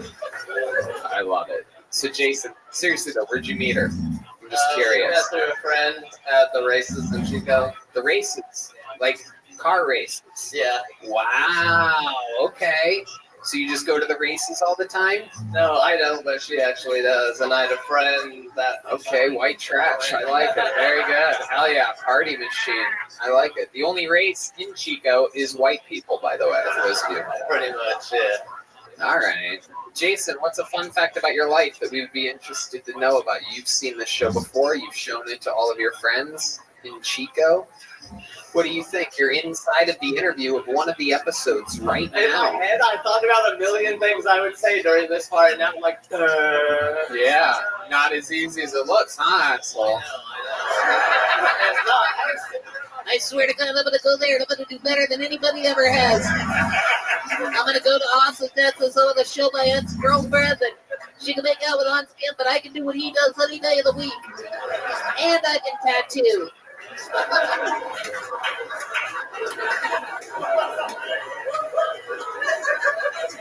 I love it. So, Jason, seriously though, where'd you meet her? I'm just curious. I met through a friend at the races in Chico. The races? Like car races? Yeah. Wow. Okay. So you just go to the races all the time? No, I don't, but she actually does. And I had a friend that... Okay, white trash. I like it. Very good. Hell yeah, party machine. I like it. The only race in Chico is white people, by the way, for those of you. Pretty much, yeah. All right. Jason, what's a fun fact about your life that we would be interested to know about? You've seen this show before. You've shown it to all of your friends in Chico. What do you think? You're inside of the interview of one of the episodes right now. In my head, I thought about a million things I would say during this part, and now I'm like, Yeah, not as easy as it looks, huh, asshole? I swear to God, I'm going to go there and I'm going to do better than anybody ever has. I'm going to go to Austin, Texas, I'm going to show my ex-girlfriend that she can make out with Hans again, but I can do what he does any day of the week. And I can tattoo.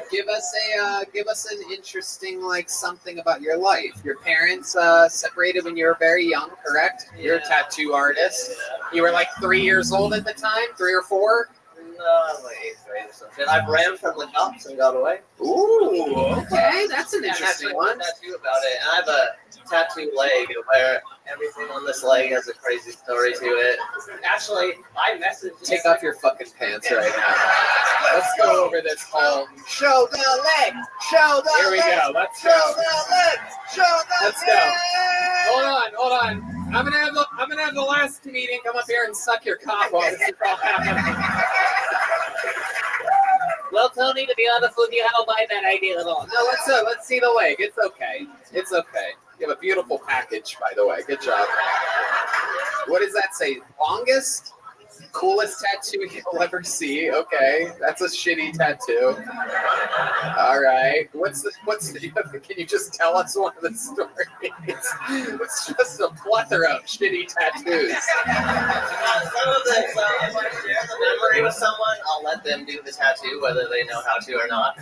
Give us an interesting something about your life. Your parents separated when you were very young, correct? Yeah. You're a tattoo artist. You were 3 years old at the time, 3 or 4. No, like 8th grade or something. I ran from the cops and got away. Ooh, okay, that's an interesting one. Tattoo about it. And I have a tattoo leg where everything on this leg has a crazy story to it. Actually, I messaged. Take off your fucking pants right now. Let's go over this whole. Show the leg. Show the Here we leg. go. Let's Show go. the leg. Show the Let's leg. go. Hold on. I'm gonna have the last comedian come up here and suck your cock while this is all happening. Well, Tony, to be honest with you, I don't mind that idea at all. No, let's see the leg. It's okay. It's okay. You have a beautiful package, by the way. Good job. What does that say? Longest? Coolest tattoo you'll ever see. Okay, that's a shitty tattoo. All right. Can you just tell us one of the stories? It's just a plethora of shitty tattoos. Some of the, if I share the memory with someone, I'll let them do the tattoo, whether they know how to or not.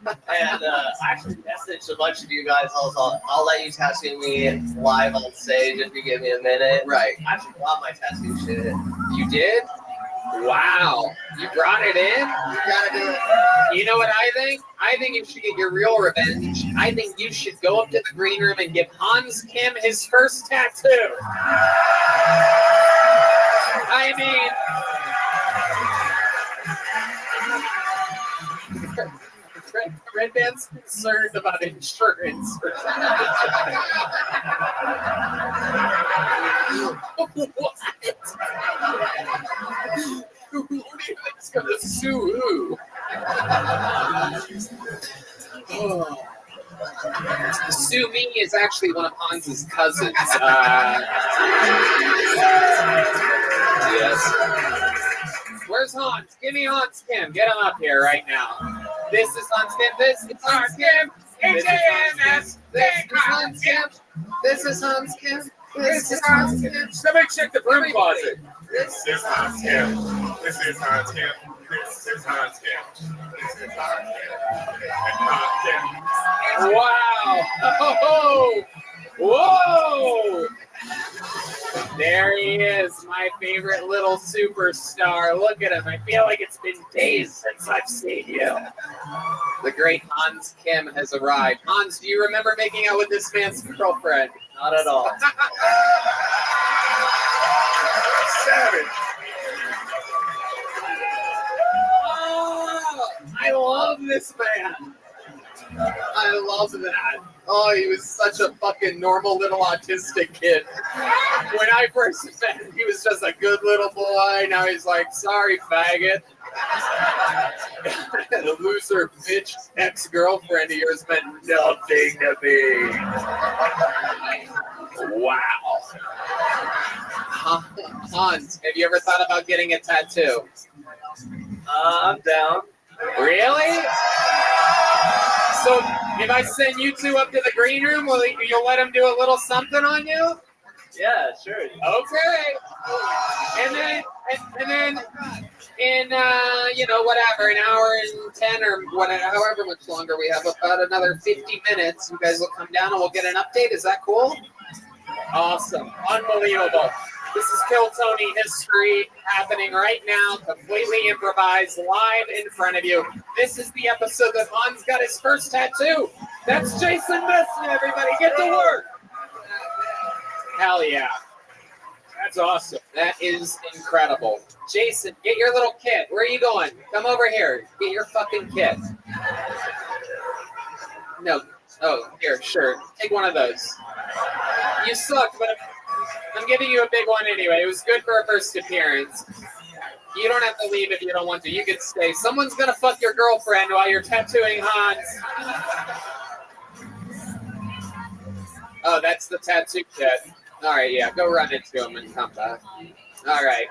And I actually messaged a bunch of you guys. I'll let you tattoo me live on stage if you give me a minute. Right. I actually bought my tattoo shit. You did? Wow, you brought it in? You gotta do it. You know what I think? I think you should get your real revenge. I think you should go up to the green room and give Hans Kim his first tattoo. I mean, Red Band's concerned about insurance. What? Who do you think's gonna sue who? Oh. Sue Me is actually one of Hans's cousins. Yes. Where's Hans? Give me Hans Kim. Get him up here right now. This is Hans Kim. This is Hans Kim. H-A-M-S. This is Hans Kim. This is Hans Kim. This is Hans Kim. Somebody check the broom closet. This is Hans Kim. This is Hans Kim. This is Hans Kim. This is Hans Kim. Wow. Oh, whoa. There he is, my favorite little superstar. Look at him. I feel like it's been days since I've seen you. The great Hans Kim has arrived. Hans, do you remember making out with this man's girlfriend? Not at all. Savage. Oh, I love this man. I love that. Oh, he was such a fucking normal little autistic kid. When I first met him, he was just a good little boy. Now he's like, sorry, faggot. The loser bitch ex-girlfriend of yours meant nothing to me. Wow. Hans, have you ever thought about getting a tattoo? I'm down. Really? So if I send you two up to the green room, you'll let him do a little something on you? Yeah, sure. Okay. And then in whatever, an hour and 10 or whatever, however much longer we have, about another 50 minutes, you guys will come down and we'll get an update. Is that cool? Awesome. Unbelievable. This is Kill Tony history happening right now, completely improvised, live in front of you. This is the episode that Hans got his first tattoo. That's Jason Messon, everybody. Get to work. Hell yeah. That's awesome. That is incredible. Jason, get your little kit. Where are you going? Come over here. Get your fucking kit. No. Oh, here, sure. Take one of those. You suck, but I'm giving you a big one anyway. It was good for a first appearance. You don't have to leave if you don't want to. You can stay. Someone's going to fuck your girlfriend while you're tattooing Hans. Oh, that's the tattoo kit. All right, yeah. Go run into him and come back. All right.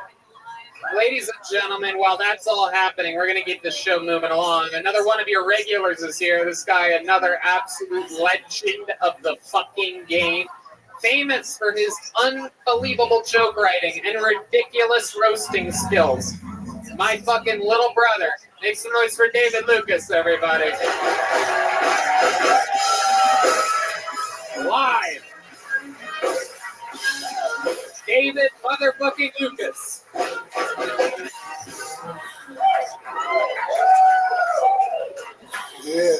Ladies and gentlemen, while that's all happening, we're going to get this show moving along. Another one of your regulars is here. This guy, another absolute legend of the fucking game. Famous for his unbelievable joke writing and ridiculous roasting skills. My fucking little brother. Make some noise for David Lucas, everybody. Live. David motherfucking Lucas. Yeah.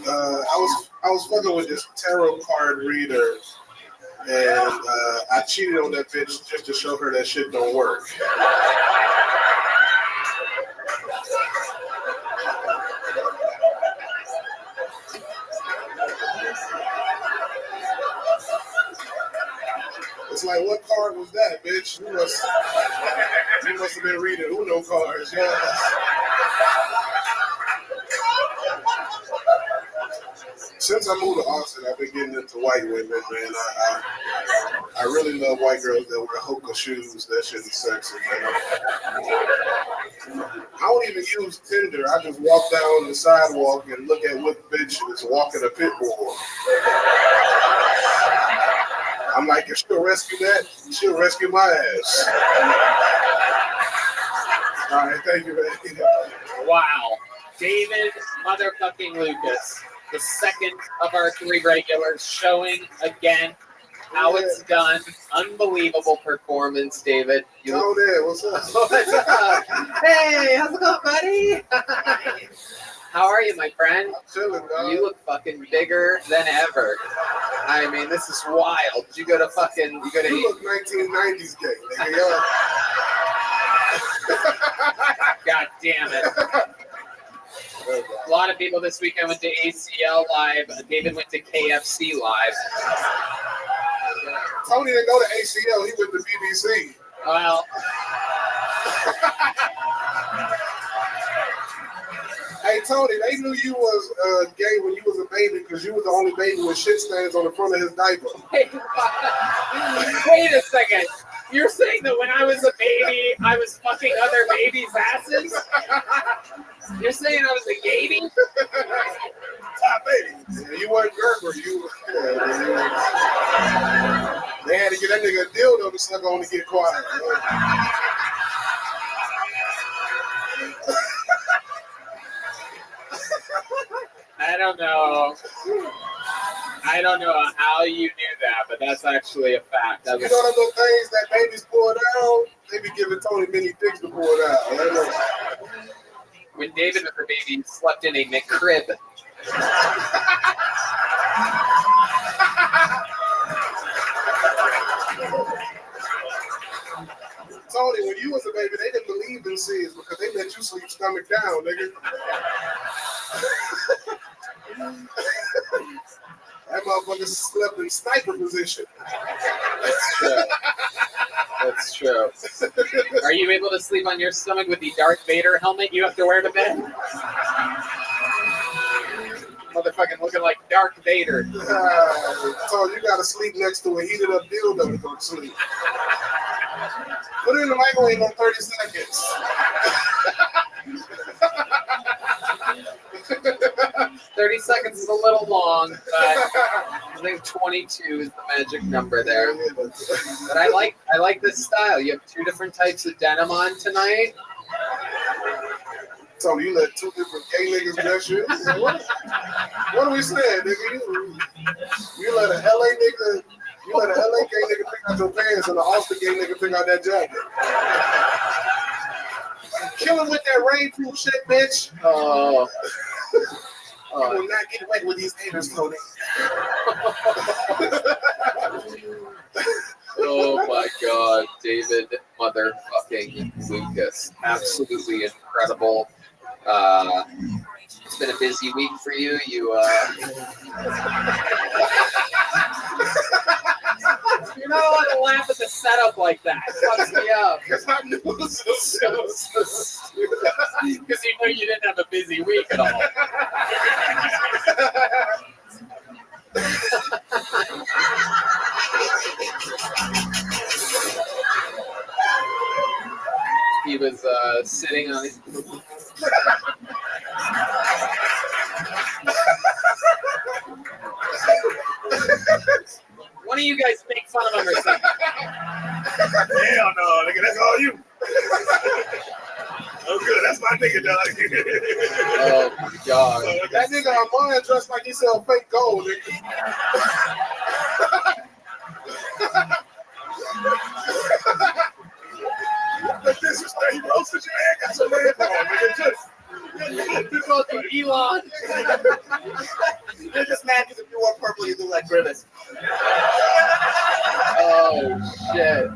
I was fucking with this tarot card reader, and I cheated on that bitch just to show her that shit don't work. It's like, what card was that, bitch? You must have been reading Uno cards, yeah. Since I moved to Austin, I've been getting into white women, man. I really love white girls that wear hoka shoes. That shit is sexy, man. I don't even use Tinder. I just walk down the sidewalk and look at what bitch is walking a pit bull. I'm like, if she'll rescue that, she'll rescue my ass. All right, thank you, man. Wow. David motherfucking Lucas, the second of our three regulars, showing again. how it's done. Unbelievable performance, David. You Oh, there. What's up? What's up? Hey, how's it going, buddy? How are you, my friend? Chilling, dog. You look fucking bigger than ever. I mean, this is wild. You go to fucking, you go to. You look 1990s gay, nigga. God damn it. A lot of people this weekend went to ACL Live. David went to KFC Live. Tony didn't go to ACL. He went to BBC. Well. Hey, Tony, they knew you was gay when you was a baby because you was the only baby with shit stains on the front of his diaper. Wait a second. You're saying that when I was a baby, I was fucking other babies' asses? You're saying I was a baby? Top baby. Yeah, you weren't Gerber. They had to get that nigga a dildo to suck on to get quiet. I don't know. I don't know how you knew that, but that's actually a fact. That You was, know them little things that babies pull down? They be giving Tony many things to pull down. when David was a baby, he slept in a McCrib. Tony, when you was a baby, they didn't believe in SIDS because they let you sleep stomach down, nigga. That motherfucker slept in sniper position. That's true. Are you able to sleep on your stomach with the Darth Vader helmet you have to wear to bed? Motherfucking looking like Darth Vader. So you gotta sleep next to a heated up dildo to go to sleep. Put it in the microwave on 30 seconds. 30 seconds is a little long, but I think 22 is the magic number there. But I like this style. You have two different types of denim on tonight. So you let two different gay niggas do that shit? What are we saying, nigga? You let a LA nigga, you let a LA gay nigga pick out your pants and an Austin gay nigga pick out that jacket. Kill him with that rainproof shit, bitch. Oh. You will not get wet with these haters, Tony. Oh my God, David motherfucking Lucas. Absolutely incredible. It's been a busy week for you. You're not allowed to laugh at the setup like that. It fucks me up. Because I knew it was so stupid. Because you knew you didn't have a busy week at all. He was sitting on his... One of you guys make fun of him or something. Hell no, nigga, that's all you. Oh, good, that's my nigga, dog. Oh, my God. That nigga Armand dressed like he sell fake gold, nigga. The disrespect, he roasted your ass, got your leg on, nigga. Just on Elon. They're just mad because if you wore purple, you look like Grimace. Oh, shit.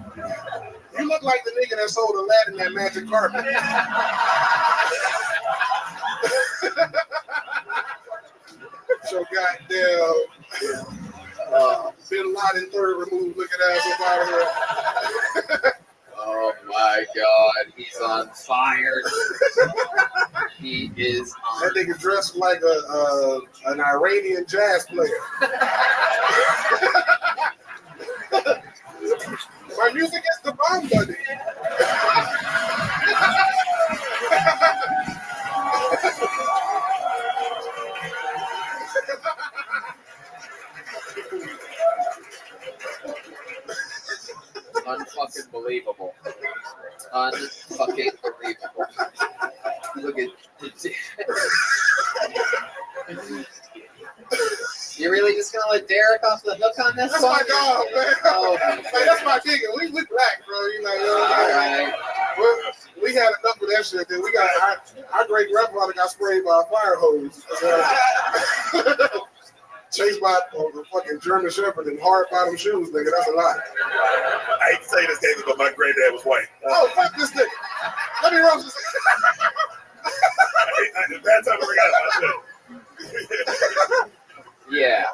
You look like the nigga that sold Aladdin that magic carpet. So goddamn Bin Laden third removed looking ass up out of here. Oh my God, he's on fire. He is on. That nigga dressed like an Iranian jazz player. My music is the bomb buddy. Unfucking believable. Unfucking believable. Look at You really just gonna let Derek off the hook on this That's one? my dog, man. Oh, Like, that's my nigga. We black, bro. You know, all right. We had enough of that shit. Then we got our great grandfather got sprayed by a fire hose. Chased by a fucking German Shepherd in hard bottom shoes, nigga. That's a lot. I hate to say this, David, but my granddad was white. Oh, fuck this nigga. Let me roast this. That's how we got it. Yeah.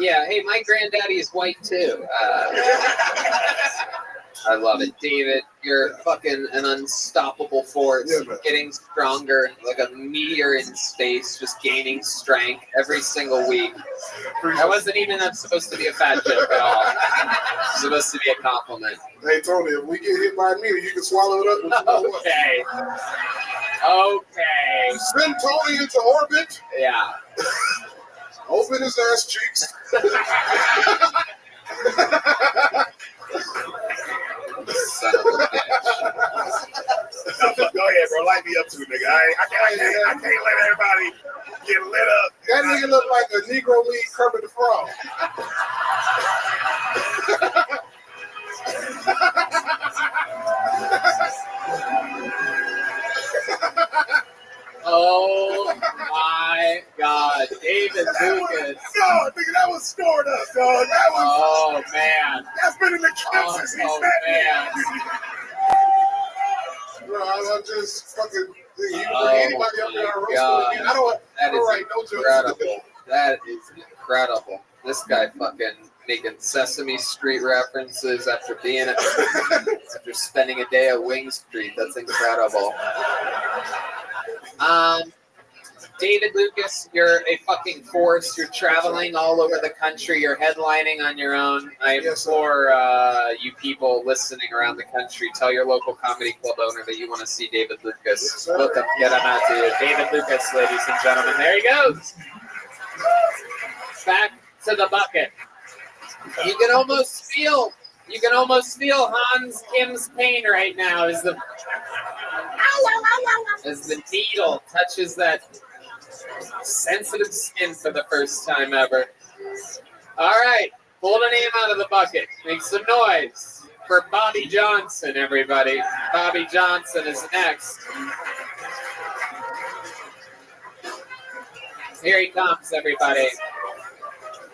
Yeah. Hey, my granddaddy is white too. I love it, David. You're fucking an unstoppable force, getting stronger like a meteor in space, just gaining strength every single week. That wasn't even supposed to be a fat joke at all. It's supposed to be a compliment. Hey, Tony, if we get hit by a meteor, you can swallow it up. Okay. Okay. Send Tony into orbit. Yeah. Open his ass cheeks. Son of a bitch. Go ahead, bro. Light me up too, nigga. I can't let everybody get lit up. That nigga look like a Negro League Kermit the Frog. Oh my God, David Lucas. No, nigga, that was stored up, dog. That was. Oh man. That's been in the clip since he Oh met man. Bro, I'm just fucking. You bring Oh anybody up there on roast me. I don't write no jokes. Incredible. That is incredible. This guy fucking making Sesame Street references after after spending a day at Wing Street. That's incredible. David Lucas, you're a fucking force. You're traveling all over the country. You're headlining on your own. I implore you people listening around the country, tell your local comedy club owner that you want to see David Lucas. Look up, get him out to you. David Lucas, ladies and gentlemen. There he goes. Back to the bucket. You can almost feel Hans Kim's pain right now as the needle touches that sensitive skin for the first time ever. All right, pull a name out of the bucket. Make some noise for Bobby Johnson, everybody. Bobby Johnson is next. Here he comes, everybody.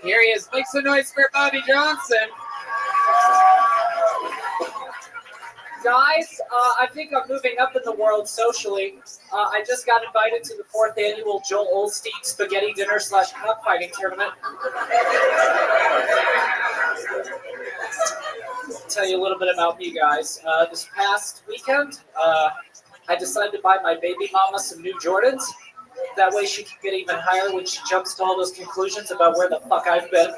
Here he is. Make some noise for Bobby Johnson. Guys, I think I'm moving up in the world socially. I just got invited to the 4th annual Joel Olstein Spaghetti Dinner / Cockfighting Tournament. Tell you a little bit about me, guys. This past weekend, I decided to buy my baby mama some new Jordans. That way she can get even higher when she jumps to all those conclusions about where the fuck I've been.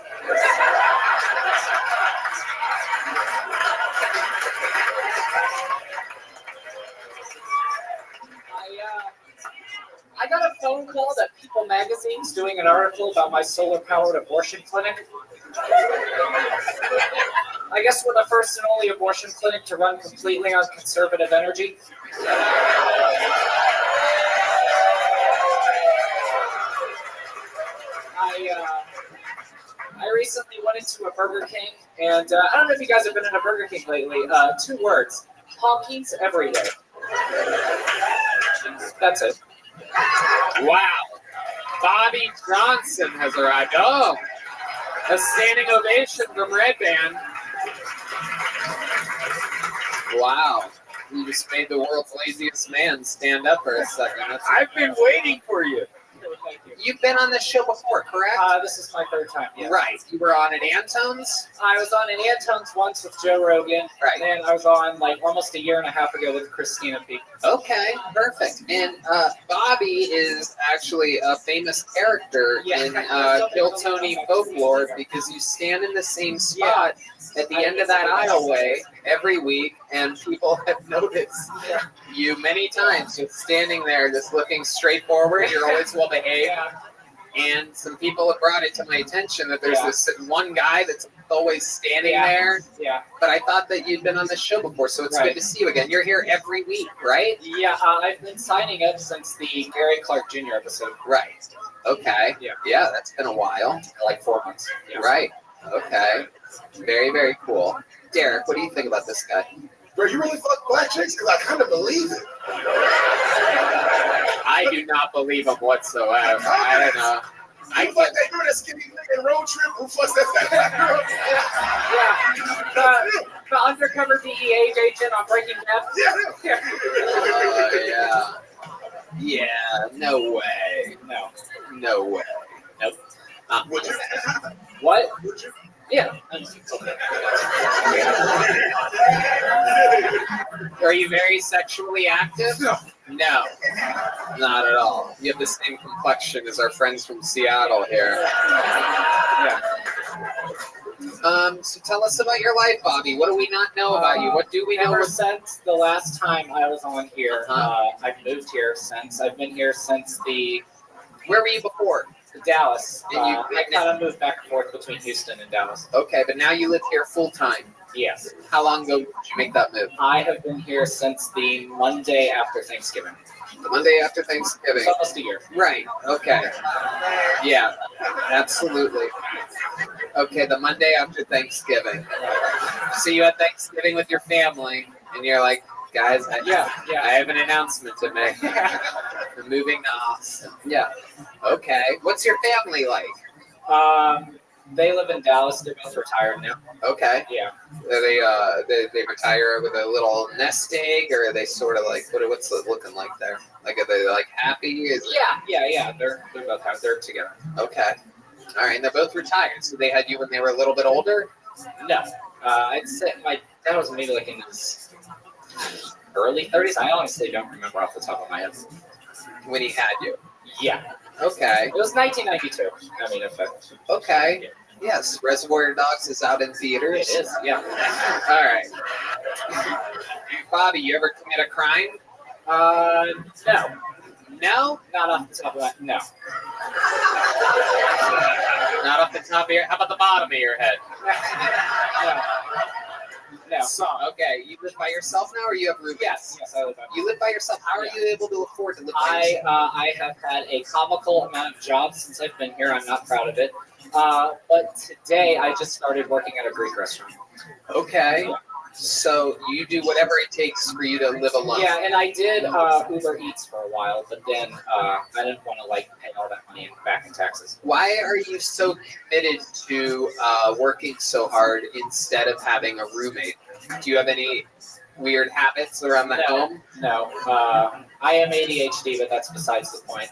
I got a phone call that People Magazine's doing an article about my solar-powered abortion clinic. I guess we're the first and only abortion clinic to run completely on conservative energy. I recently went into a Burger King, and I don't know if you guys have been in a Burger King lately. 2 words: honkies every day. That's it. Wow. Bobby Johnson has arrived. Oh, a standing ovation from Red Band. Wow. You just made the world's laziest man stand up for a second. I've been waiting for you. You've been on this show before, correct? This is my 3rd time. Yeah. Right. You were on at Antone's? I was on at Antone's once with Joe Rogan. Right. And I was on like almost a year and a half ago with Christina P. Okay, perfect. And Bobby is actually a famous character in Kill Tony folklore because you stand in the same spot at the end of that aisleway every week, and people have noticed you many times just standing there, just looking straight forward. You're always well behaved. And some people have brought it to my attention that there's this one guy that's always standing there. Yeah. But I thought that you'd been on the show before, so it's good to see you again. You're here every week, right? Yeah, I've been signing up since the Gary Clark Jr. episode. Right. Okay. Yeah, that's been a while. Like 4 months. Yeah. Right. Okay. Very, very cool. Derek, what do you think about this guy? Bro, you really fuck black chicks? Because I kind of believe it. I do not believe him whatsoever. I don't know. I fuck that girl, that skinny nigga Road Trip who fucks that black girl. Yeah. The undercover DEA agent on Breaking Bad. Yeah. Yeah, no way. No way. Nope. Would you? What? Would you? Yeah. Are you very sexually active? No, not at all. You have the same complexion as our friends from Seattle here. Yeah. So tell us about your life, Bobby. What do we not know about you? What do we know? Ever since the last time I was on here, I've moved here since. I've been here since the... Where were you before? Dallas. And you, I kind of moved back and forth between Houston and Dallas. Okay, but now you live here full time. Yes. How long ago did you make that move? I have been here since the Monday after Thanksgiving. The Monday after Thanksgiving. It's almost a year. Right. Okay. Yeah. Absolutely. Okay, the Monday after Thanksgiving. So you had Thanksgiving with your family, and you're like, guys, I have an announcement to make. We're moving to Austin. Yeah. Okay. What's your family like? They live in Dallas. They're both retired now. Okay. Yeah. Are they retire with a little nest egg, or are they sort of like what's it looking like there? Like, are they like happy? Yeah. They're both happy. They're together. Okay. All right. And they're both retired. So they had you when they were a little bit older? No. I'd say my dad was maybe like in his early 30s. I honestly don't remember off the top of my head. When he had you? Yeah. Okay. It was 1992. I mean, okay. Yeah. Yes, Reservoir Dogs is out in theaters. It is, yeah. All right. Bobby, you ever commit a crime? No. No? Not off the top of my head. No. Not off the top of your... How about the bottom of your head? No. So, okay, you live by yourself now, or you have roommates? Yes, I live by myself. You live by yourself. How are you able to afford to live by yourself? I have had a comical amount of jobs since I've been here. I'm not proud of it. But today I just started working at a Greek restaurant. Okay. So you do whatever it takes for you to live alone. Yeah, and I did Uber Eats for a while, but then I didn't want to pay all that money back in taxes. Why are you so committed to working so hard instead of having a roommate? Do you have any weird habits around the home? No. I am ADHD, but that's besides the point.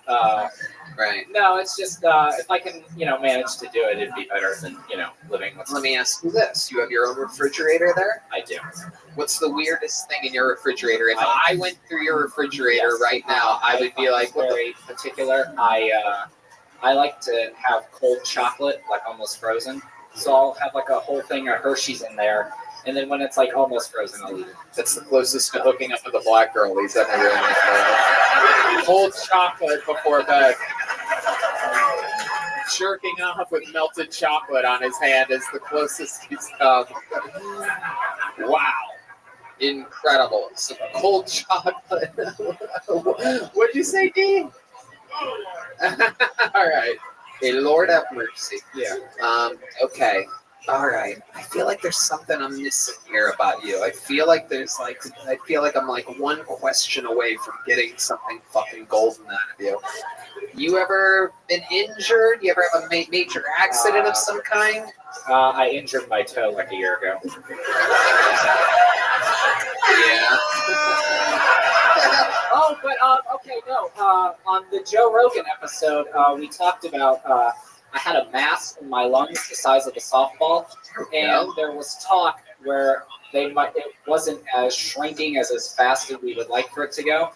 Right. No, it's just if I can, manage to do it, it'd be better than, living with. Let me ask you this: you have your own refrigerator there? I do. What's the weirdest thing in your refrigerator? If I went through your refrigerator right now, I would be like, very particular. I like to have cold chocolate, almost frozen. So I'll have a whole thing of Hershey's in there. And then when it's almost frozen, I'll eat it. That's the closest to hooking up with a black girl he's ever really cold chocolate before bed. Jerking off with melted chocolate on his hand is the closest he's come. Wow. Incredible. Some cold chocolate. What'd you say, Dean? All right. Hey, Lord have mercy. Yeah. Okay. All right. I feel like there's something I'm missing here about you. I feel like I'm one question away from getting something fucking golden out of you. You ever been injured? You ever have a major accident of some kind? I injured my toe a year ago. Yeah. Oh, but okay, no. On the Joe Rogan episode, we talked about I had a mass in my lungs the size of a softball, and there was talk where it wasn't as shrinking as fast as we would like for it to go.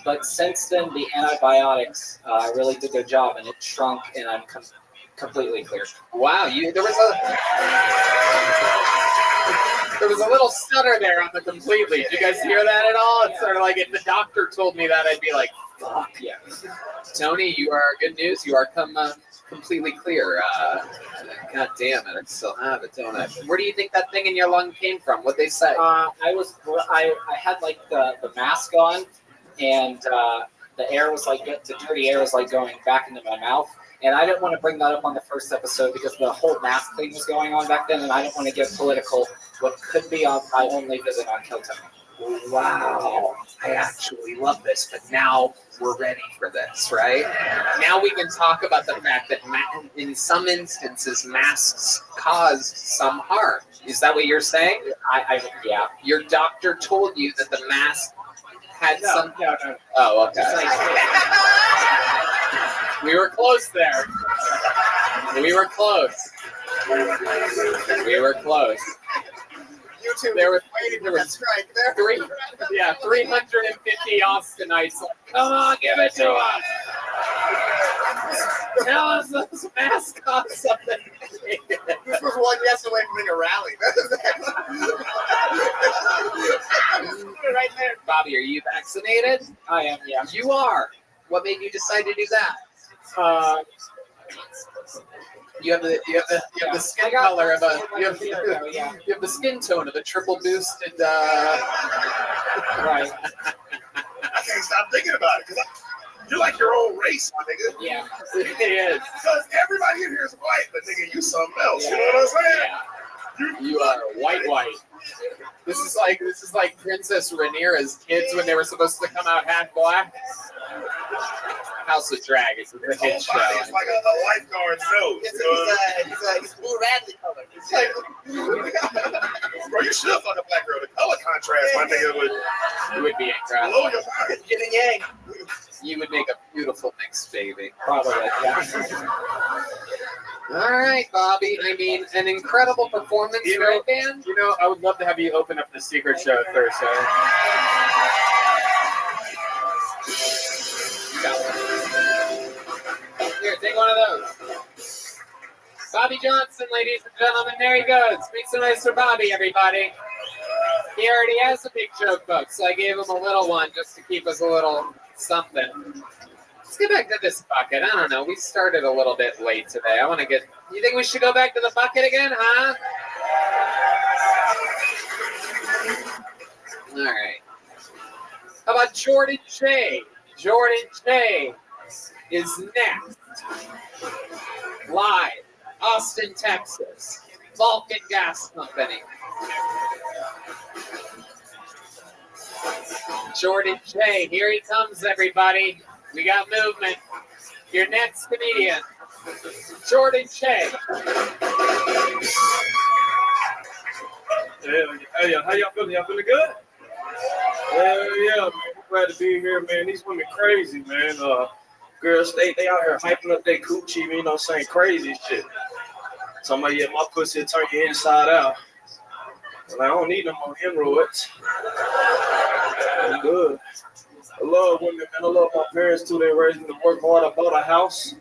But since then, the antibiotics really did their job, and it shrunk, and I'm completely clear. Wow, there was a little stutter there on the completely. Did you guys hear that at all? It's sort of like if the doctor told me that, I'd be like, fuck. Yeah. Tony, you are good news. You are completely clear. God damn it, I still have it, don't I? Where do you think that thing in your lung came from? What'd they say? I had the mask on, and the air was like the dirty air was like going back into my mouth. And I didn't want to bring that up on the first episode because the whole mask thing was going on back then, and I didn't want to get political. What could be on my only visit on Kilton. Wow, I actually love this, but now we're ready for this, right? Now we can talk about the fact that in some instances, masks cause some harm. Is that what you're saying? Yeah. Your doctor told you that the mask had some... No. Oh, okay. We were close there. We were close. YouTube. There was waiting for that strike. There. 350 Austinites. Come on, give it to us. Tell us those masks cost something. This was one yes away from being a rally. Right there. Bobby, are you vaccinated? I am, yeah. You are. What made you decide to do that? You have the skin color of a you have the skin tone of a triple boosted right. I can't stop thinking about it because you're like your own race, my nigga. Yeah, it is. Because everybody in here is white, but nigga, you something else. You know what I'm saying? Yeah. You are white. This is like Princess Rhaenyra's kids when they were supposed to come out half black. House of Dragons is a hit show. It's like a lifeguard's nose. He's blue Radley color. It's like, bro, you should fuck a black girl. The color contrast, my nigga, would be incredible. Blow your mind. Yin and yang. You would make a beautiful mixed baby. Probably, yeah. All right, Bobby. I mean, an incredible performance, right, Dan? You know, I would love to have you open up the secret show Thursday. Here, take one of those. Bobby Johnson, ladies and gentlemen. There he goes. Make some noise for Bobby, everybody. He already has a big joke book, so I gave him a little one just to keep us a little something. Let's get back to this bucket. I don't know. We started a little bit late today. You think we should go back to the bucket again, huh? All right. How about Jordan J? Jordan J is next. Live, Austin, Texas. Vulcan Gas Company. Jordan J, here he comes, everybody. We got movement. Your next comedian, Jordan J. Hey, how y'all feeling? Y'all feeling good? Yeah, man. Glad to be here, man. These women crazy, man. Girls, they out here hyping up their coochie, you know, saying crazy shit. Somebody, yeah, my pussy will turn you inside out. Well, I don't need no more hemorrhoids. I'm good. I love women, man. I love my parents too. They raised me to work hard. I bought a house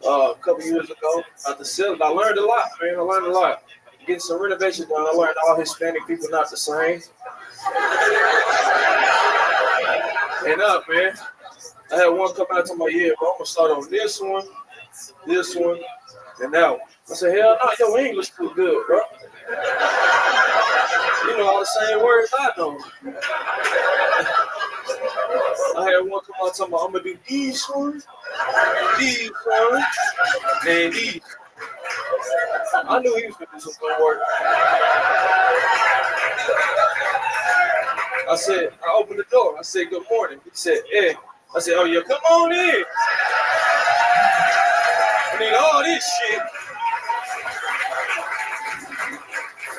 a couple years ago. At the city, I learned a lot, man. I learned a lot. Getting some renovation done. I learned all Hispanic people not the same. And up, man. I had one come out to my ear, but I'm gonna start on this one, and that one. I said, hell no, your English too good, bro. You know all the same words I know. I had one come out talking about, I'm gonna do these one, and these. I knew he was gonna do some good work. I said, I opened the door. I said, good morning. He said, yeah. I said, oh yeah, come on in. I need all this shit.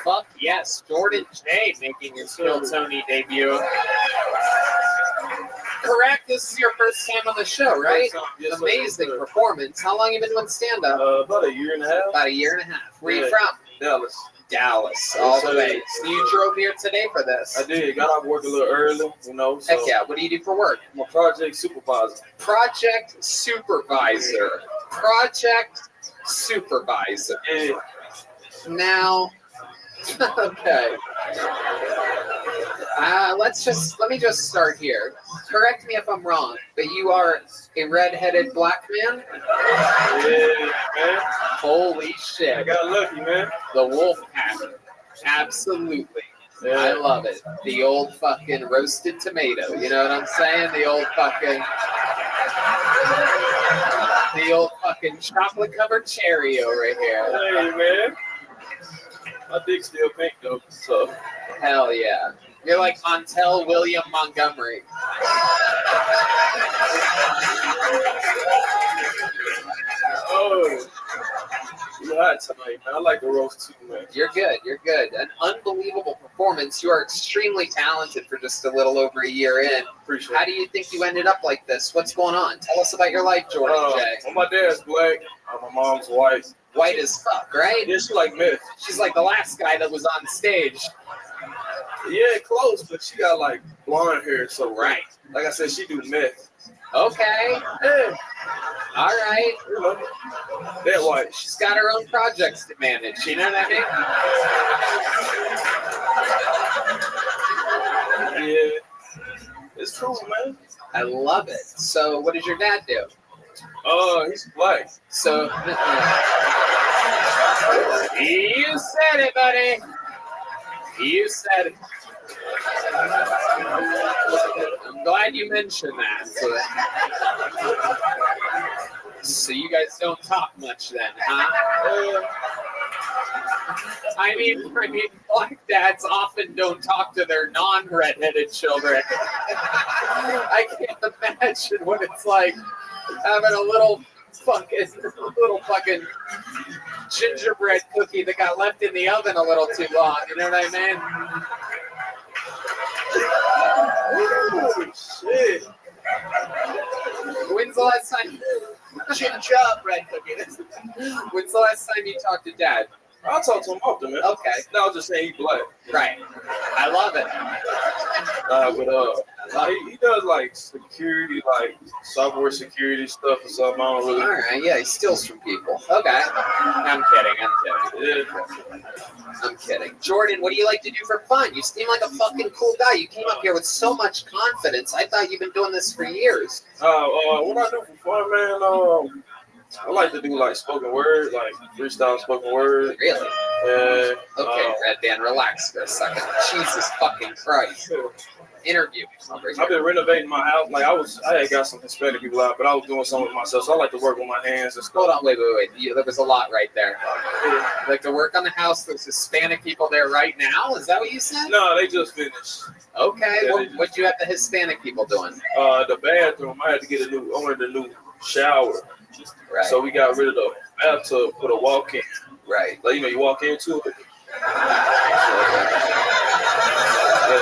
Fuck yes, Jordan J making his Phil Tony debut. Correct, this is your first time on the show, right? Yes, amazing performance. How long have you been doing stand-up? About a year and a half. About a year and a half. Where Yeah. you from? Dallas, all the way. So you drove here today for this? I did. Got off work a little early, you know. So Heck yeah. What do you do for work? I'm a project supervisor. Project supervisor. Project supervisor. Yeah. Now, okay. Let me just start here. Correct me if I'm wrong, but you are a red-headed black man? Yeah, man. Holy shit. I got lucky, man. The wolf pack. Absolutely. Yeah. I love it. The old fucking roasted tomato. You know what I'm saying? The old fucking The old fucking chocolate covered Cheerio right here. Hey, man. My dick's still pink, though, so. Hell yeah. You're like Montel William Montgomery. Oh. You hot tonight, man. I like the roast too, man. You're good. You're good. An unbelievable performance. You are extremely talented for just a little over a year in. Appreciate How do you think you ended up like this? What's going on? Tell us about your life, Jordan J. Well, my dad's black. My mom's white. White as fuck, right? Yeah, she like meth. She's like the last guy that was on stage. Yeah, close, but she got like blonde hair, so right. Like I said, she do meth. Okay. Yeah. All right. You know, that white. She's got her own projects to manage. You know what I mean? Yeah. It's cool, man. I love it. So, what does your dad do? He's black. So, you said it, buddy. You said it. I'm glad you mentioned that. So you guys don't talk much then, huh? I mean, black dads often don't talk to their non-redheaded children. I can't imagine what it's like having a little fucking gingerbread cookie that got left in the oven a little too long. You know what I mean? Oh, shit. When's the last time? Gingerbread cookie. When's the last time you talked to Dad? I'll talk to him often, man. Okay. No, I was just saying he's black. Right. I love it. He does like security, like software security stuff or something. I don't really. All right. Yeah, he steals from people. Okay. I'm kidding. Yeah. I'm kidding. Jordan, what do you like to do for fun? You seem like a fucking cool guy. You came up here with so much confidence. I thought you've been doing this for years. What I do for fun, man? I like to do like spoken word, like freestyle spoken word. Really? Yeah. Okay, Red Dan, relax for a second. Jesus fucking Christ. Interview. I've been renovating my house. Like I had got some Hispanic people out, but I was doing something with myself. So I like to work with my hands and stuff. Hold on, wait. There was a lot right there. You like to work on the house. There's Hispanic people there right now. Is that what you said? No, they just finished. Okay. Yeah, What'd you have the Hispanic people doing? The bathroom. I had to get I wanted a new shower. Right. So we got rid of the bathtub, put a walk-in. Right. Like you walk into it.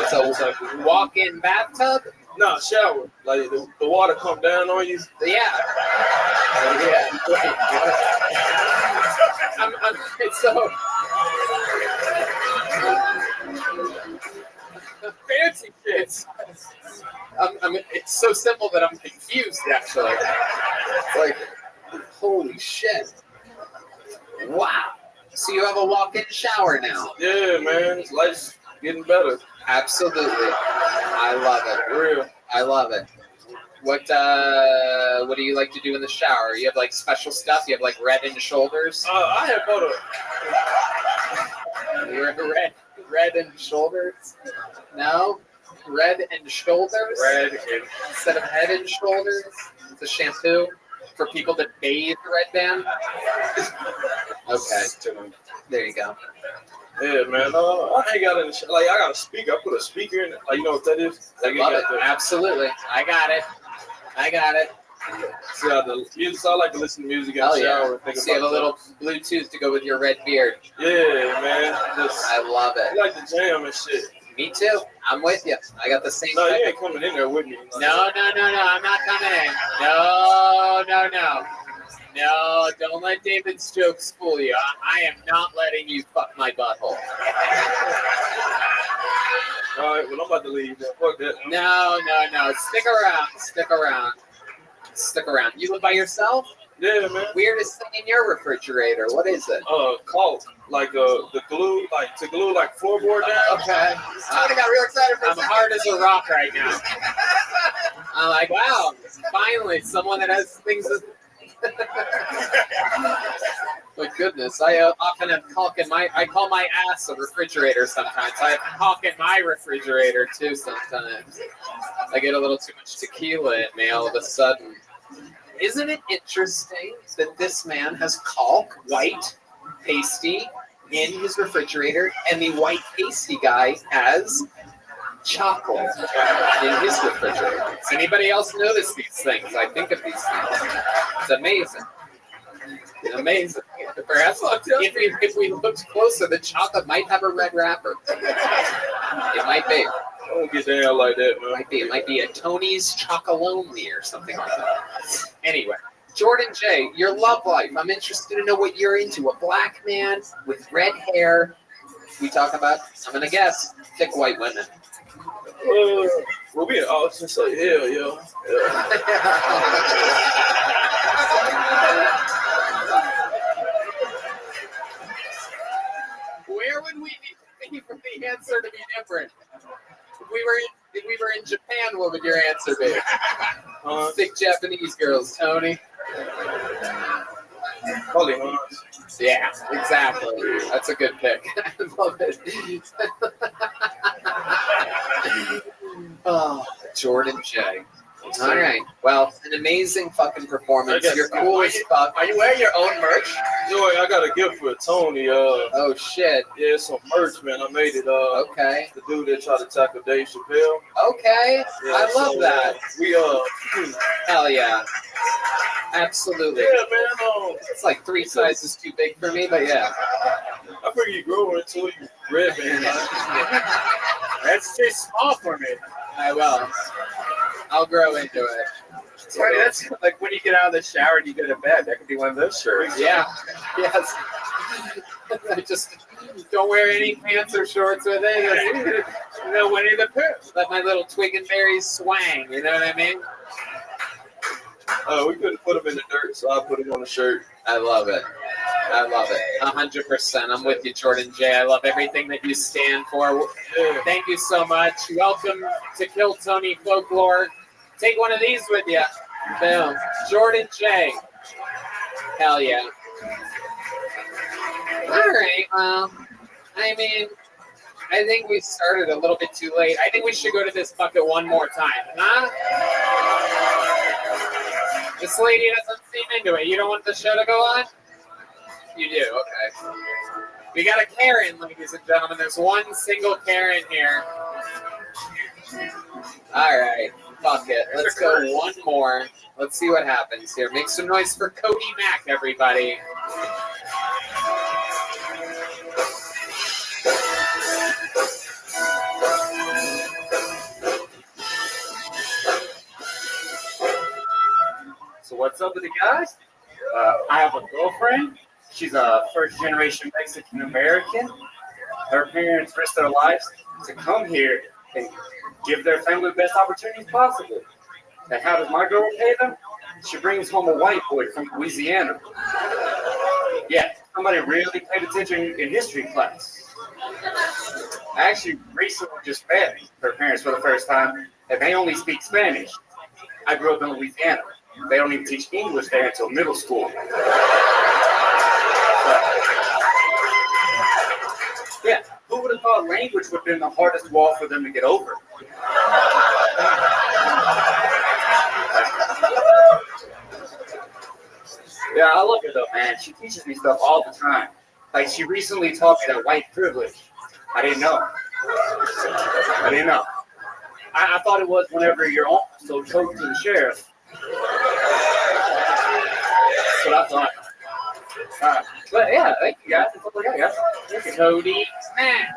So walk-in bathtub? No, shower. Like the water come down on you. Yeah. So fancy shit. It's so simple that I'm confused. Actually, it's like, holy shit! Wow. So you have a walk-in shower now? Yeah, man. Life's getting better. Absolutely. I love it. Real. I love it. What do you like to do in the shower? You have like special stuff? You have like red in the shoulders? I have photo. You're red in the shoulders? No? Red and shoulders? Red and instead of head and shoulders? It's a shampoo for people that bathe Red Band? Okay. There you go. Yeah, man. I ain't got any. Like, I got a speaker. I put a speaker in it. Like, you know what that is? Like, Love it. Absolutely. I got it. So, I like to listen to music in the shower. And think so you have a little Bluetooth to go with your red beard. Yeah, man. I love it. I like to jam and shit. Me too. I'm with you. I got the same. No, you ain't coming in there with me. No. I'm not coming in. No, don't let David's jokes fool you. I am not letting you fuck my butthole. All right, well, I'm about to leave. Fuck that. No. Stick around. You live by yourself? Yeah, man. Weirdest thing in your refrigerator. What is it? Caulk. Like the glue, to glue like floorboard down. Okay. Tony got real excited for a I'm second. hard as a rock right now. I'm like, wow, finally, someone that has things that... My goodness, I often have caulk in I call my ass a refrigerator sometimes. I have caulk in my refrigerator too sometimes. I get a little too much tequila in me all of a sudden. Isn't it interesting that this man has caulk white pasty in his refrigerator, and the white pasty guy has chocolate in his refrigerator? Does anybody else notice these things? I think of these things. It's amazing. Amazing. Perhaps if we looked closer, the chocolate might have a red wrapper. It might be. Don't get down like that, man. It might be a Tony's Chocolonely or something like that. Anyway, Jordan J., your love life. I'm interested to know what you're into. A black man with red hair. We talk about, I'm going to guess, thick white women. We'll be in Austin, so hell yeah. Where would we need to be for the answer to be different? If we were in Japan, what would your answer be? Thick Japanese girls, Tony. Probably Hans. Yeah, exactly. That's a good pick. I love it. Oh, Jordan J. All right. Well, an amazing fucking performance. You're cool as fuck. Are you wearing your own merch? Yo, I got a gift for Tony. Oh shit. Yeah, it's some merch, man. I made it. Okay. The dude that tried to tackle Dave Chappelle. Okay. Yeah, I love that. We Hell yeah. Absolutely. Yeah, man. It's like 3 sizes too big for me, but yeah. I figure you grow into you red, man. That's too small for me. I will. I'll grow into it. Tony, that's like when you get out of the shower and you go to bed. That could be one of those shirts. Yeah. Yes. I just don't wear any pants or shorts with it. You know, Winnie the Pooh. Let my little twig and berries swang. You know what I mean? We couldn't put them in the dirt, so I put them on a shirt. I love it. I love it. 100%. I'm with you, Jordan J. I love everything that you stand for. Thank you so much. Welcome to Kill Tony Folklore. Take one of these with you. Boom. Jordan J. Hell yeah. All right. Well, I mean, I think we started a little bit too late. I think we should go to this bucket one more time. Huh? This lady doesn't seem into it. You don't want the show to go on? You do, okay. We got a Karen, ladies and gentlemen. There's one single Karen here. All right, fuck it. Let's go one more. Let's see what happens here. Make some noise for Cody Mack, everybody. So what's up with the guys? I have a girlfriend. She's a first-generation Mexican American. Her parents risked their lives to come here and give their family the best opportunities possible. And how does my girl pay them? She brings home a white boy from Louisiana. Yeah, somebody really paid attention in history class. I actually recently just met her parents for the first time, and they only speak Spanish. I grew up in Louisiana. They don't even teach English there until middle school. Yeah, who would have thought language would have been the hardest wall for them to get over? Yeah, I love her though, man. She teaches me stuff all the time. Like she recently taught me that white privilege. I didn't know. I thought it was whenever your uncle so choke to the sheriff. That's what I thought. But yeah, thank you guys. That's all I got, guys. Thank you, Cody Mack.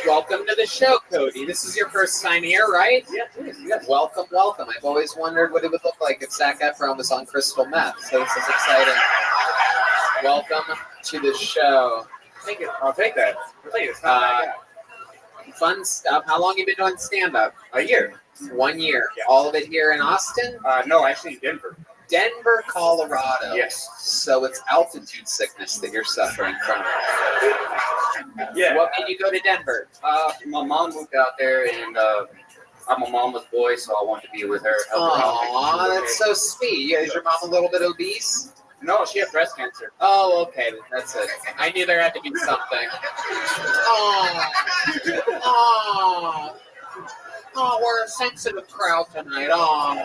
Welcome to the show, Cody. This is your first time here, right? Yes. Welcome, welcome. I've always wondered what it would look like if Zac Efron was on crystal meth, so this is exciting. Welcome to the show. Thank you. I'll take that. Fun stuff. How long have you been doing stand-up? A year. 1 year. Yeah. All of it here in Austin? No, actually in Denver. Denver, Colorado. Yes. So it's altitude sickness that you're suffering from. Yeah. What made you go to Denver? My mom moved out there, and I'm a mama's boy, so I wanted to be with her. Aw, that's so sweet. Is your mom a little bit obese? No, she had breast cancer. Oh, okay. That's it. I knew there had to be something. Aw. Aw. Oh, we're a sensitive crowd tonight. Oh,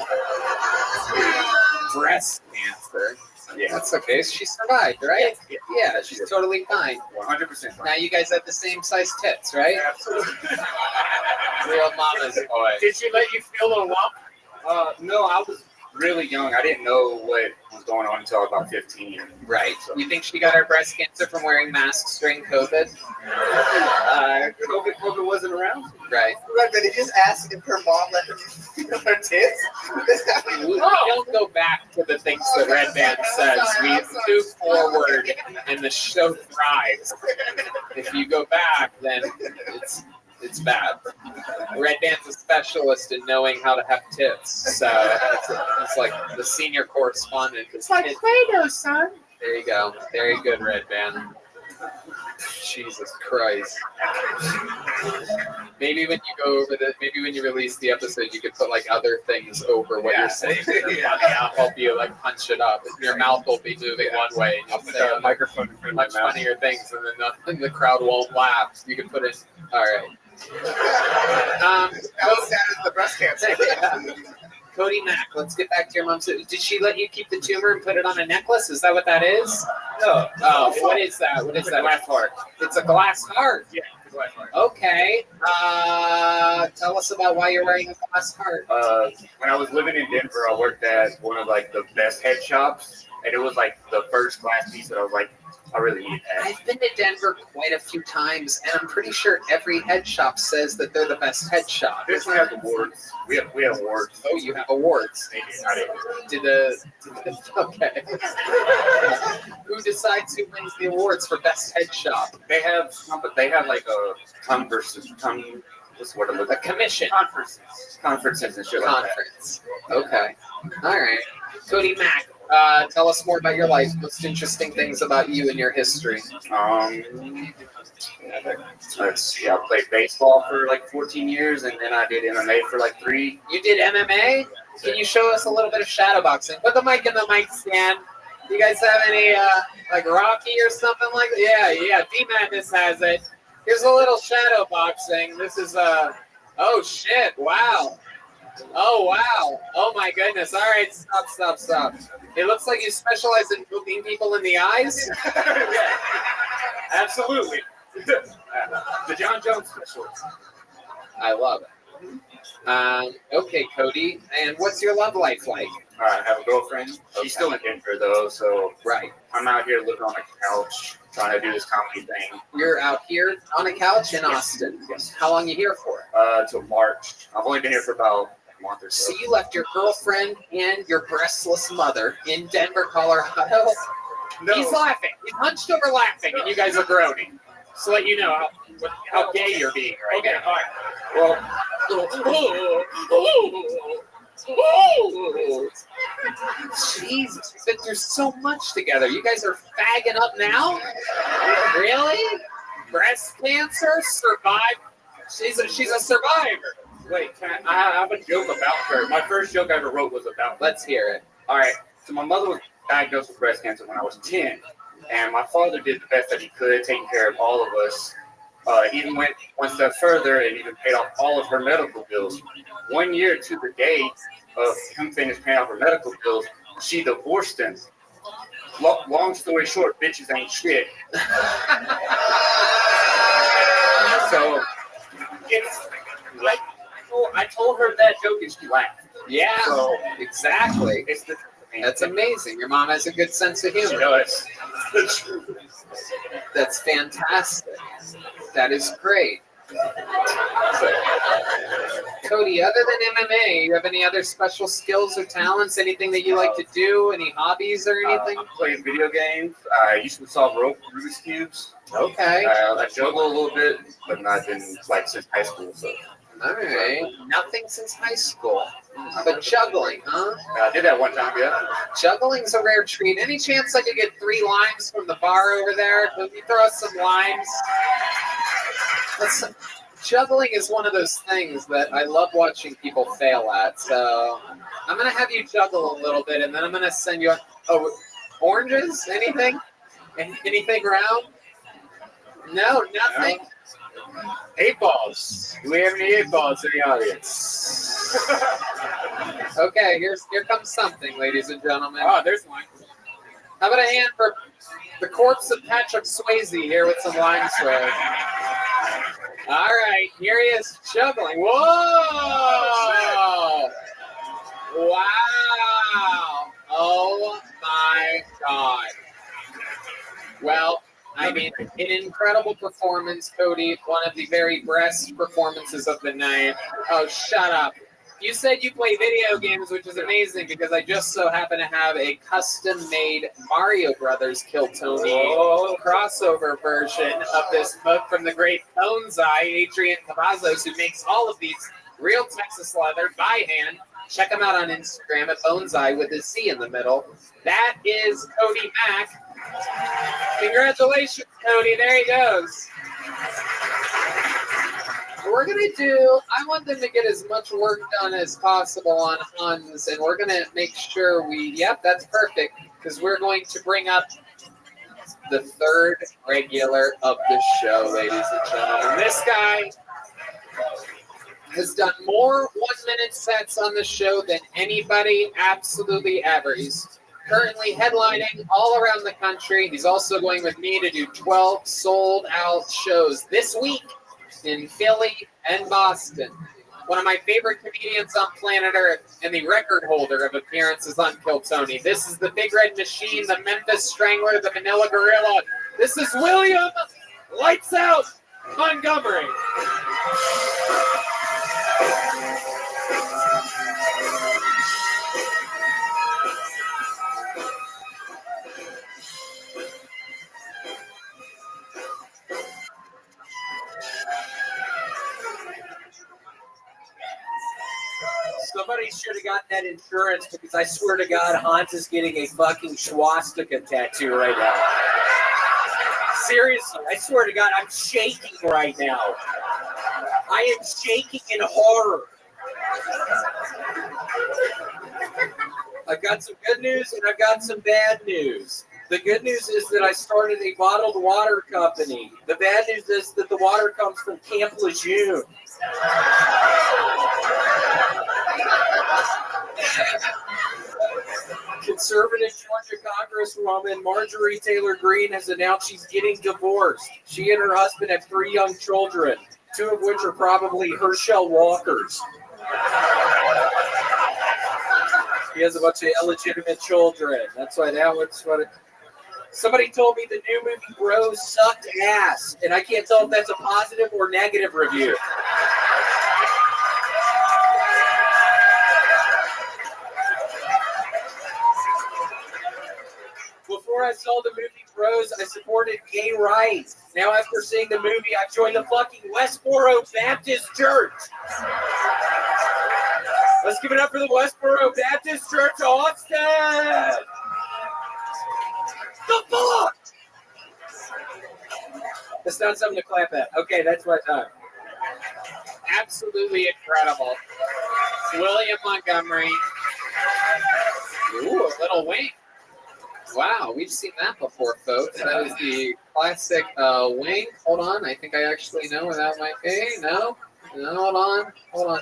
breast cancer. Yeah. That's okay. She survived, right? Yeah, she's totally fine. 100% fine. Now you guys have the same size tits, right? Absolutely. Real mama's boy. Did she let you feel a lump? No, I was really young. I didn't know what was going on until I was about 15. Right. You think she got her breast cancer from wearing masks during COVID? COVID wasn't around. Right. Right, but he just asked if her mom let her feel her tits. We don't go back to the things that Red Band says. We move forward and the show thrives. If you go back, then it's bad. Red Band's a specialist in knowing how to have tits. So it's like the senior correspondent. It's like Play-Doh, son. There you go. Very good, Red Band. Jesus Christ. Maybe when you go over maybe when you release the episode, you could put like other things over what you're saying. I'll help you like punch it up. Your mouth will be moving one way, and you'll say a microphone in front of much my mouth. funnier things, and then the crowd won't laugh. You can put it. All right. How sad is the breast cancer? Cody Mack, let's get back to your mom. So, did she let you keep the tumor and put it on a necklace? Is that what that is? No. Oh, what is that? What is that? Glass heart. It's a glass heart. Yeah, it's a glass heart. Okay. Tell us about why you're wearing a glass heart. When I was living in Denver, I worked at one of like the best head shops, and it was like the first glass piece that I was like, I really need that. I've been to Denver quite a few times, and I'm pretty sure every head shop says that they're the best head shop. This one has awards. We have awards. Oh, you have awards. I did. Okay. Who decides who wins the awards for best head shop? They have like a what's the word I'm looking A commission. Conferences and shit like that. Conference. Okay. All right. Cody Mack, tell us more about your life. Most interesting things about you and your history. Let's see. I played baseball for like 14 years, and then I did MMA for like 3. You did MMA? Can you show us a little bit of shadowboxing? Put the mic in the mic stand. You guys have any like Rocky or something like that? Yeah. D-Madness has it. Here's a little shadowboxing. This is oh shit! Wow. Oh wow! Oh my goodness! All right, stop. It looks like you specialize in looking people in the eyes. Yeah, absolutely. The John Jones specialist. I love it. Okay, Cody. And what's your love life like? I have a girlfriend. She's still in Denver though, so right. I'm out here living on a couch trying to do this comedy thing. You're out here on a couch in Austin. Yes. How long you here for? Till March. I've only been here for about a month or so. So you left your girlfriend and your breastless mother in Denver, Colorado? No. He's laughing. He's hunched over laughing, and you guys are groaning. So let you know how gay you're being right now. All right. Well, Jesus, we've been through so much together. You guys are fagging up now? Really? Breast cancer? Survive? She's a survivor. Wait, I have a joke about her. My first joke I ever wrote was about her. Let's hear it. All right. So my mother was diagnosed with breast cancer when I was 10. And my father did the best that he could, taking care of all of us. Even went one step further and even paid off all of her medical bills. 1 year to the day of him finished paying off her medical bills, she divorced him. Long story short, bitches ain't shit. So it's like I told her that joke and she laughed. Yeah, so, exactly. That's amazing. Your mom has a good sense of humor. She does. That's fantastic. That is great. Cody, other than MMA, you have any other special skills or talents? Anything that you like to do? Any hobbies or anything? I play video games. I used to solve Rubik's Cubes. Okay. I juggle a little bit, but not been like since high school. So. All right. Nothing since high school. But juggling, huh? I did that one time, yeah. Juggling's a rare treat. Any chance I could get 3 limes from the bar over there? Can you throw us some limes? Juggling is one of those things that I love watching people fail at. So I'm going to have you juggle a little bit, and then I'm going to send you oranges? Anything? Anything round? No, nothing? 8 balls. Do we have any 8 balls in the audience? Okay, here comes something, ladies and gentlemen. Oh, there's one. How about a hand for the corpse of Patrick Swayze here with some line swag? All right, here he is juggling. Whoa! Wow! Oh my God! Well, I mean, an incredible performance, Cody. One of the very best performances of the night. Oh, shut up. You said you play video games, which is amazing because I just so happen to have a custom-made Mario Brothers Kill Tony crossover version of this book from the great Bonsai, Adrian Cavazos, who makes all of these real Texas leather by hand. Check him out on Instagram at Bonsai with his C in the middle. That is Cody Mack. Congratulations, Cody. There he goes. We're going to do, I want them to get as much work done as possible on Hans, and we're going to make sure yep, that's perfect, because we're going to bring up the third regular of the show, ladies and gentlemen. This guy has done more 1-minute sets on the show than anybody absolutely ever. He's currently headlining all around the country. He's also going with me to do 12 sold-out shows this week in Philly and Boston. One of my favorite comedians on planet Earth and the record holder of appearances on Kill Tony. This is the Big Red Machine, the Memphis Strangler, the Vanilla Gorilla. This is William Lights Out Montgomery. Somebody should have gotten that insurance because I swear to God, Hans is getting a fucking swastika tattoo right now. Seriously, I swear to God, I'm shaking right now. I am shaking in horror. I've got some good news and I've got some bad news. The good news is that I started a bottled water company. The bad news is that the water comes from Camp Lejeune. Conservative Georgia Congresswoman Marjorie Taylor Greene has announced she's getting divorced. She and her husband have 3 young children, 2 of which are probably Herschel Walkers. He has a bunch of illegitimate children. That's why that was what it... Somebody told me the new movie Bros sucked ass, and I can't tell if that's a positive or negative review. Before I saw the movie Bros, I supported gay rights. Now after seeing the movie, I've joined the fucking Westboro Baptist Church. Let's give it up for the Westboro Baptist Church, Austin! The fuck? That's not something to clap at. Okay, that's my time. Absolutely incredible. William Montgomery. Ooh, a little wink. Wow, we've seen that before, folks. That was the classic wink. Hold on, I think I actually know where that might be. No, hold on.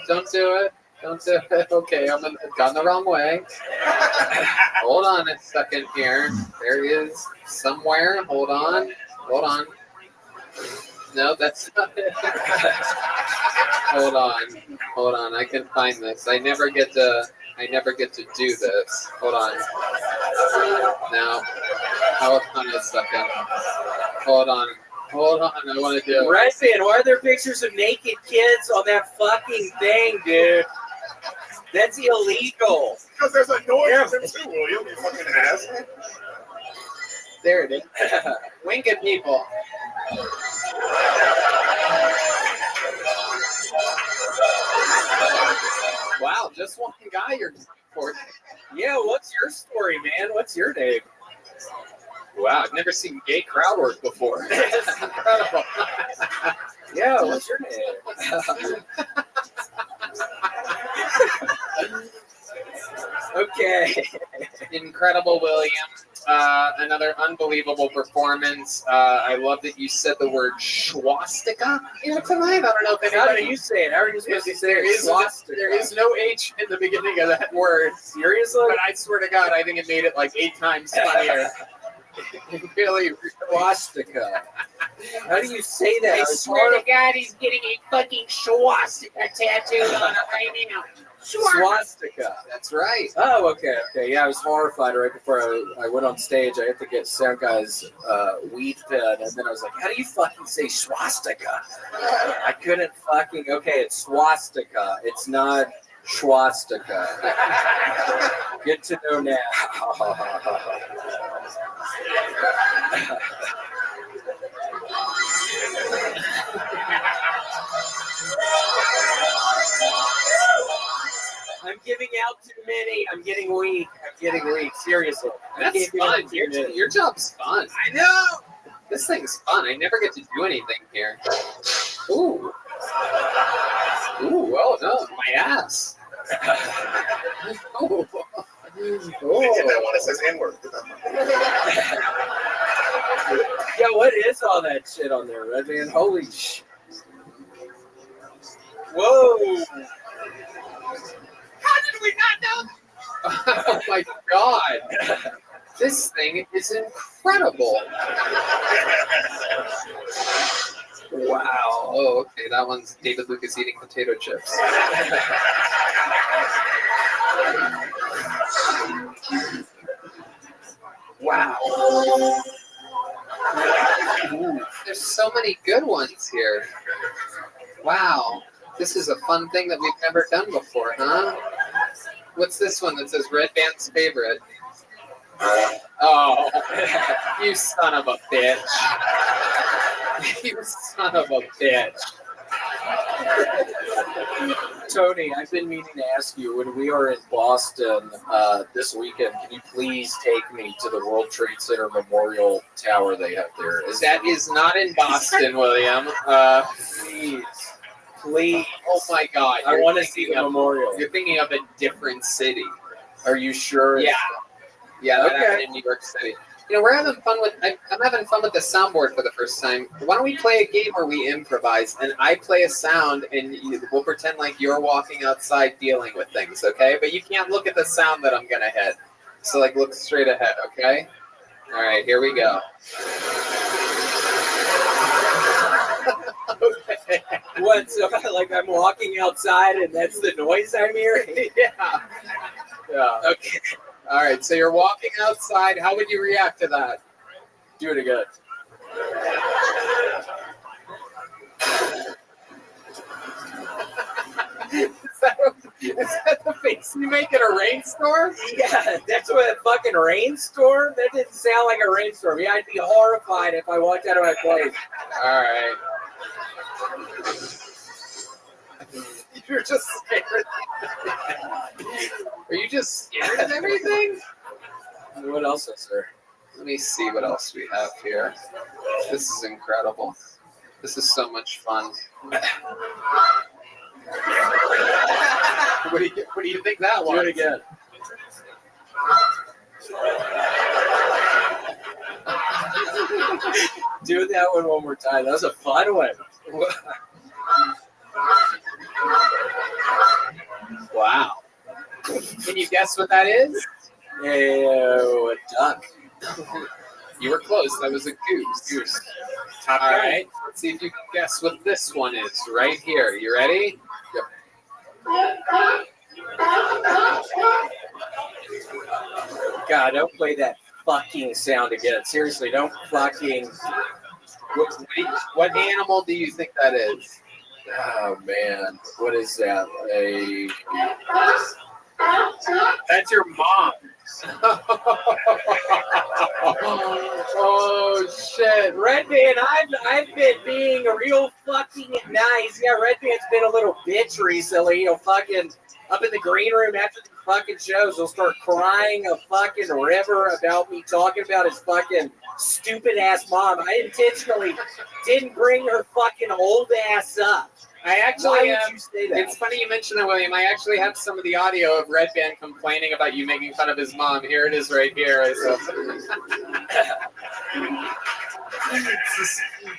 Don't do it. Okay, I'm gone the wrong way. Hold on a second here. There he is somewhere. Hold on. No, that's not it. Hold on. I can find this. I never get to do this. Hold on. Now, hold on a second. Hold on. I want to do it. Redfin, why are there pictures of naked kids on that fucking thing, dude? That's illegal. Because there's a noise in them too, William, you fucking ass. There it is. Wink at people. Wow, just one guy you're for. Yeah, what's your story, man? What's your name? Wow, I've never seen gay crowd work before. It's incredible. Yeah, what's your name? Okay. Incredible, William. Another unbelievable performance. I love that you said the word swastika here tonight. I don't know if How do anybody. you say it? How are you supposed to say There it? is Swastika. there is no H in the beginning of that word. Seriously? But I swear to God, I think it made it like 8 times funnier. Really, swastika. How do you say that? I swear to God, he's getting a fucking swastika tattooed on him right now. Swastika. That's right. Oh, okay. Yeah, I was horrified right before I went on stage. I had to get sound guy's weed pen, and then I was like, "How do you fucking say swastika?" I couldn't fucking. Okay, it's swastika. It's not swastika. Good to know now. I'm giving out too many. I'm getting weak. Seriously. That's fun. Your job's fun. I know. This thing's fun. I never get to do anything here. Ooh. Ooh, oh no, my ass. Oh. Get that one that says N-word. Yeah, what is all that shit on there, Red Man? Holy shit. Whoa. How did we not know? Oh my God. This thing is incredible. Wow. Oh, okay. That one's David Lucas eating potato chips. Wow. Ooh, there's so many good ones here. Wow. This is a fun thing that we've never done before, huh? What's this one that says Red Band's favorite? Oh, you son of a bitch. You son of a bitch. Tony, I've been meaning to ask you, when we are in Boston this weekend, can you please take me to the World Trade Center Memorial Tower they have there? That is not in Boston, William. Please. Oh my God. I want to see the memorial. You're thinking of a different city. Are you sure? Yeah. Yeah, that Okay. happened in New York City. You know, we're having fun with. I'm having fun with the soundboard for the first time. Why don't we play a game where we improvise and I play a sound and we'll pretend like you're walking outside dealing with things, okay? But you can't look at the sound that I'm gonna hit. So like, look straight ahead, okay? All right, here we go. Okay. What? So like I'm walking outside and that's the noise I'm hearing? Yeah. Okay. All right. So you're walking outside. How would you react to that? Do it again. Is that the face you make in a rainstorm? Yeah, that's what a fucking rainstorm? That didn't sound like a rainstorm. Yeah, I'd be horrified if I walked out of my place. All right. You're just scared. Are you just scared of everything? What else is there? Let me see what else we have here. This is incredible. This is so much fun. What do you think that was? Do it again. Do that one more time. That was a fun one. Wow. Can you guess what that is? A duck. You were close. That was a goose. All right. Let's see if you can guess what this one is right here. You ready? Yep. God, don't play that fucking sound again. Seriously, don't fucking. What animal do you think that is? Oh man, what is that? That's your mom. Oh shit, Redman, I've been being a real fucking nice. Yeah, Redman's been a little bitch recently. He'll fucking up in the green room after the fucking shows, he'll start crying a fucking river about me talking about his fucking stupid ass mom. I intentionally didn't bring her fucking old ass up. I actually Why would have. you say that? It's funny you mention that, William. I actually have some of the audio of Red Band complaining about you making fun of his mom. Here it is, right here. It's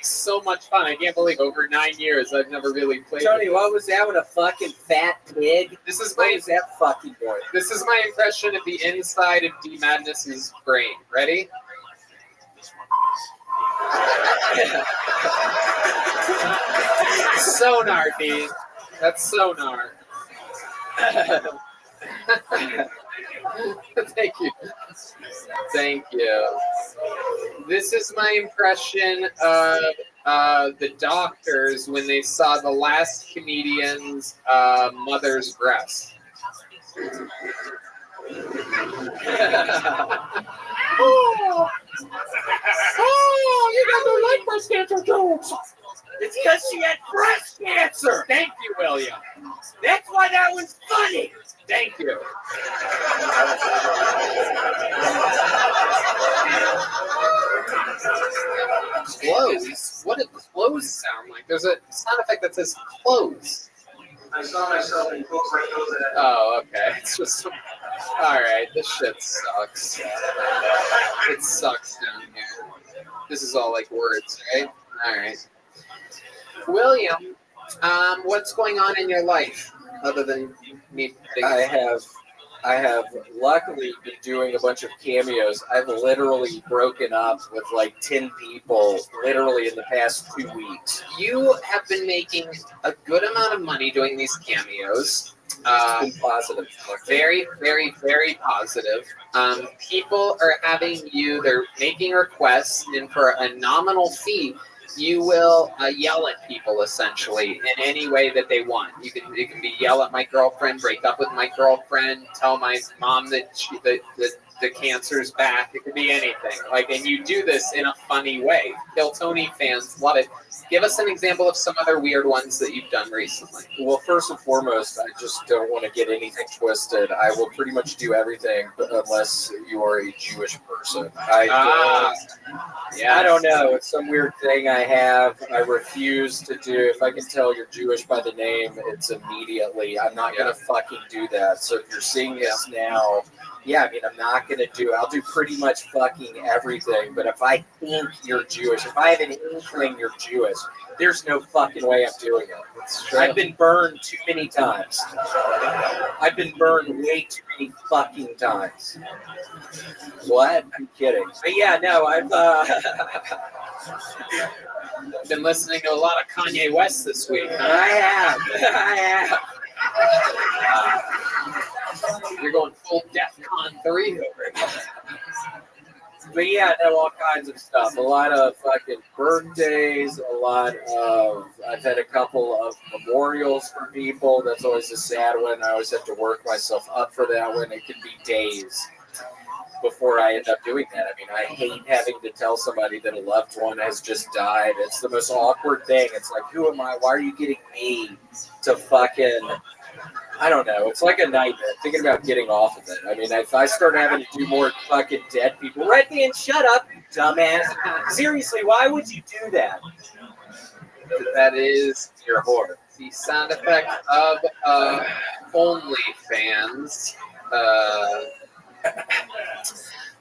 so much fun. I can't believe over 9 years I've never really played. Tony, with what was that with a fucking fat pig? This is What my. was that fucking boy? This is my impression of the inside of D Madness's brain. Ready? Sonar, D. That's sonar. Thank you. Thank you. This is my impression of the doctors when they saw the last comedian's mother's breast. Oh, you guys don't like breast cancer jokes. It's because she had breast cancer. Thank you, William. That's why that one's funny. Thank you. Close? What does close sound like? There's a sound effect that says close. I saw myself in close right nose. Oh, okay. It's just. Alright, this shit sucks. It sucks down here. This is all like words, right? Alright. William, what's going on in your life other than me? I have luckily been doing a bunch of cameos. I've literally broken up with like 10 people literally in the past 2 weeks. You have been making a good amount of money doing these cameos. It's been positive. Very, very, very positive. People are having you, they're making requests, and for a nominal fee, you will yell at people essentially in any way that they want. It can be yell at my girlfriend, break up with my girlfriend, tell my mom that the cancer's back. It could be anything. And you do this in a funny way. Kill Tony fans love it. Give us an example of some other weird ones that you've done recently. Well, first and foremost, I just don't want to get anything twisted. I will pretty much do everything, but unless you are a Jewish person. I don't know. It's some weird thing I have. I refuse to do. If I can tell you're Jewish by the name, it's immediately. I'm not going to fucking do that. So if you're seeing this now, I'm not going to do. I'll do pretty much fucking everything. But if I think you're Jewish, if I have an inkling you're Jewish, there's no fucking way I'm doing it. I've been burned too many times. I've been burned way too many fucking times. What? I'm kidding. But yeah, no, I've been listening to a lot of Kanye West this week. Huh? I have. You're going full DEFCON 3 over it. But yeah, no, all kinds of stuff. A lot of fucking birthdays, I've had a couple of memorials for people. That's always a sad one. I always have to work myself up for that one. It could be days before I end up doing that. I mean, I hate having to tell somebody that a loved one has just died. It's the most awkward thing. It's like, who am I? Why are you getting me to fucking... I don't know. It's like a nightmare. Thinking about getting off of it. I mean, if I start having to do more fucking dead people, Red Band, shut up, you dumbass. Seriously, why would you do that? That is your whore. The sound effect of OnlyFans.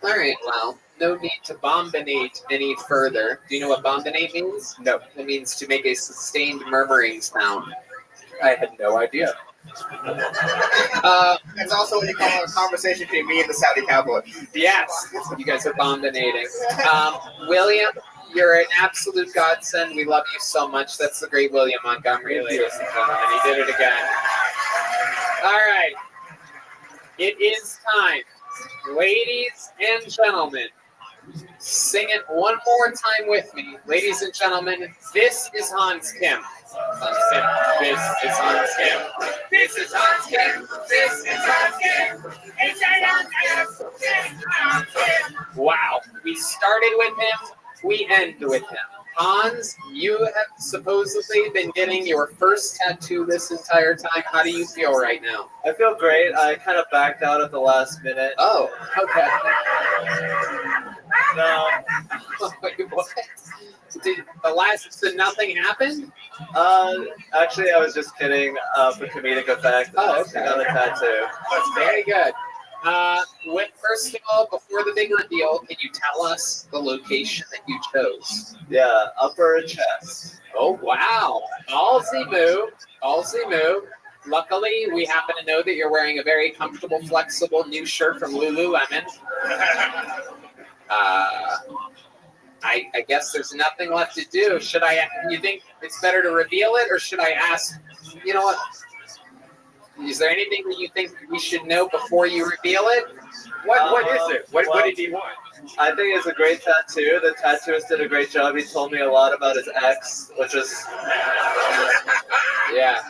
All right, well, no need to bombinate any further. Do you know what bombinate means? No. It means to make a sustained murmuring sound. I had no idea. It's also what you call a conversation between me and the Saudi cowboy. Yes, you guys are bombinating. William, you're an absolute godsend. We love you so much. That's the great William Montgomery, ladies and gentlemen. He did it again. All right. It is time. Ladies and gentlemen, sing it one more time with me. Ladies and gentlemen, this is Hans Kim. Hans Kim. This is Hans Kim. This is Hans Kim. This is Hans Kim. It's Hans Kim. Wow. We started with him. We end with him. Hans, you have supposedly been getting your first tattoo this entire time. How do you feel right now? I feel great. I kind of backed out at the last minute. Oh, okay. No. Wait, what? So nothing happened? Actually, I was just kidding for comedic effect. Oh, okay. I got a tattoo. Very good. First of all, before the big reveal, can you tell us the location that you chose? Yeah, upper chest. Oh, wow. Ballsy move. Ballsy move. Luckily, we happen to know that you're wearing a very comfortable, flexible new shirt from Lululemon. I guess there's nothing left to do. You think it's better to reveal it, or should I ask, you know what? Is there anything that you think we should know before you reveal it? What is it? What did he want? I think it's a great tattoo. The tattooist did a great job. He told me a lot about his ex, which is... Yeah,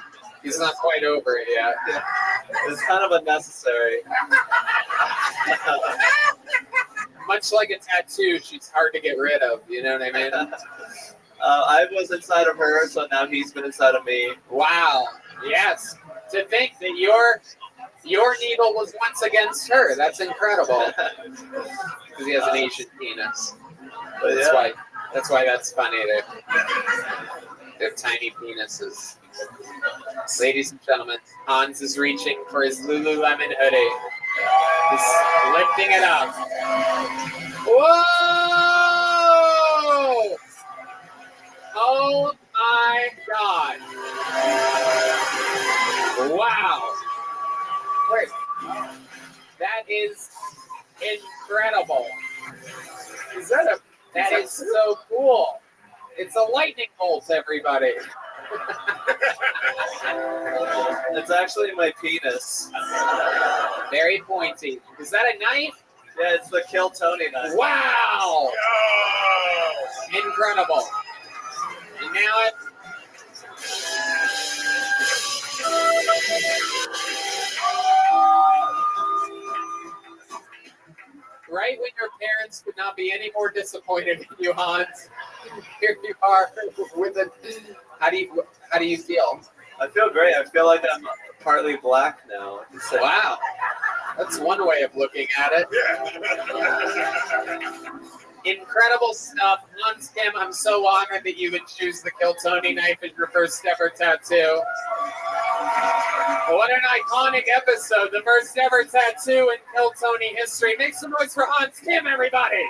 he's not quite over it yet. Yeah. It's kind of unnecessary. Much like a tattoo, she's hard to get rid of. You know what I mean? I was inside of her, so now he's been inside of me. Wow. Yes. To think that your needle was once against her. That's incredible. Because he has an Asian penis. That's why that's funny. They're tiny penises. Ladies and gentlemen, Hans is reaching for his Lululemon hoodie. He's lifting it up. Whoa! Oh my God! Wow! Wait, that is incredible. That is so cool. It's a lightning bolt, everybody. It's actually my penis. Very pointy. Is that a knife? Yeah, it's the Kill Tony knife. Wow! Incredible. And now right when your parents could not be any more disappointed in you, Hans, here you are with a. How do you feel? I feel great. I feel like I'm partly black now. Wow, that's one way of looking at it. Incredible stuff, Hans Kim. I'm so honored that you would choose the Kill Tony knife as your first ever tattoo. What an iconic episode! The first ever tattoo in Kill Tony history. Make some noise for Hans Kim, everybody!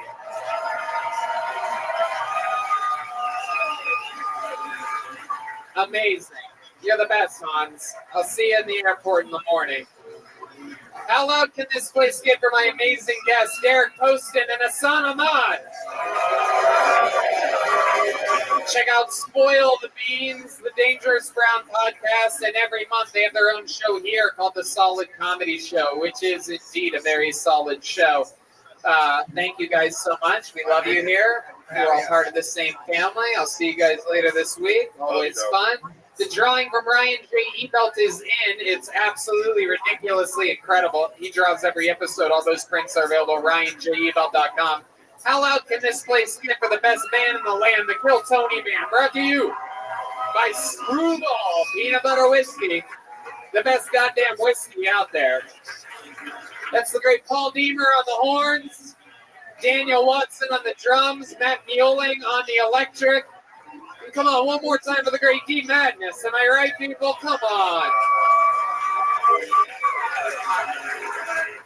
Amazing. You're the best, Hans. I'll see you in the airport in the morning. How loud can this place get for my amazing guests, Derek Poston and Hassan Ahmad? Check out Spoil the Beans, the Dangerous Brown podcast, and every month they have their own show here called The Solid Comedy Show, which is indeed a very solid show. Thank you guys so much. We love you here. We're all part of the same family. I'll see you guys later this week. Always fun. The drawing from Ryan J. Ebelt is in. It's absolutely ridiculously incredible. He draws every episode. All those prints are available at RyanJEbelt.com. How loud can this place get for the best band in the land, the Kill Tony Band? Brought to you by Screwball Peanut Butter Whiskey, the best goddamn whiskey out there. That's the great Paul Deemer on the horns, Daniel Watson on the drums, Matt Mueling on the electric. Come on, one more time for the great D Madness. Am I right, people? Come on.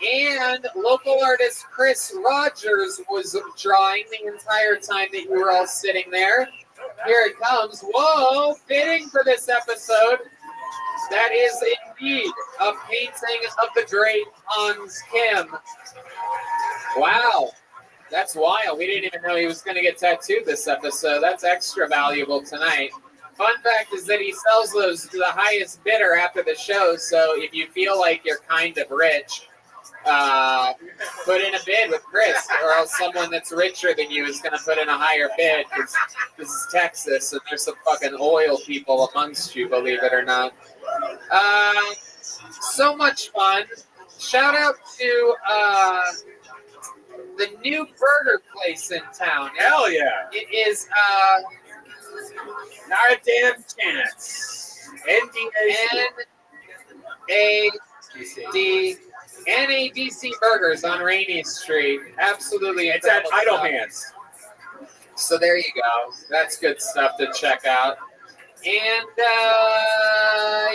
And local artist Chris Rogers was drawing the entire time that you were all sitting there. Here it comes. Whoa, fitting for this episode. That is indeed a painting of the great Hans Kim. Wow. That's wild. We didn't even know he was going to get tattooed this episode. That's extra valuable tonight. Fun fact is that he sells those to the highest bidder after the show. So if you feel like you're kind of rich, put in a bid with Chris, or else someone that's richer than you is going to put in a higher bid, because this is Texas and there's some fucking oil people amongst you, believe it or not. So much fun. Shout out to the new burger place in town. Hell yeah. It is not a damn chance. NADC Burgers on Rainy Street. Absolutely. It's at Idle Hands. So there you go. That's good stuff to check out. And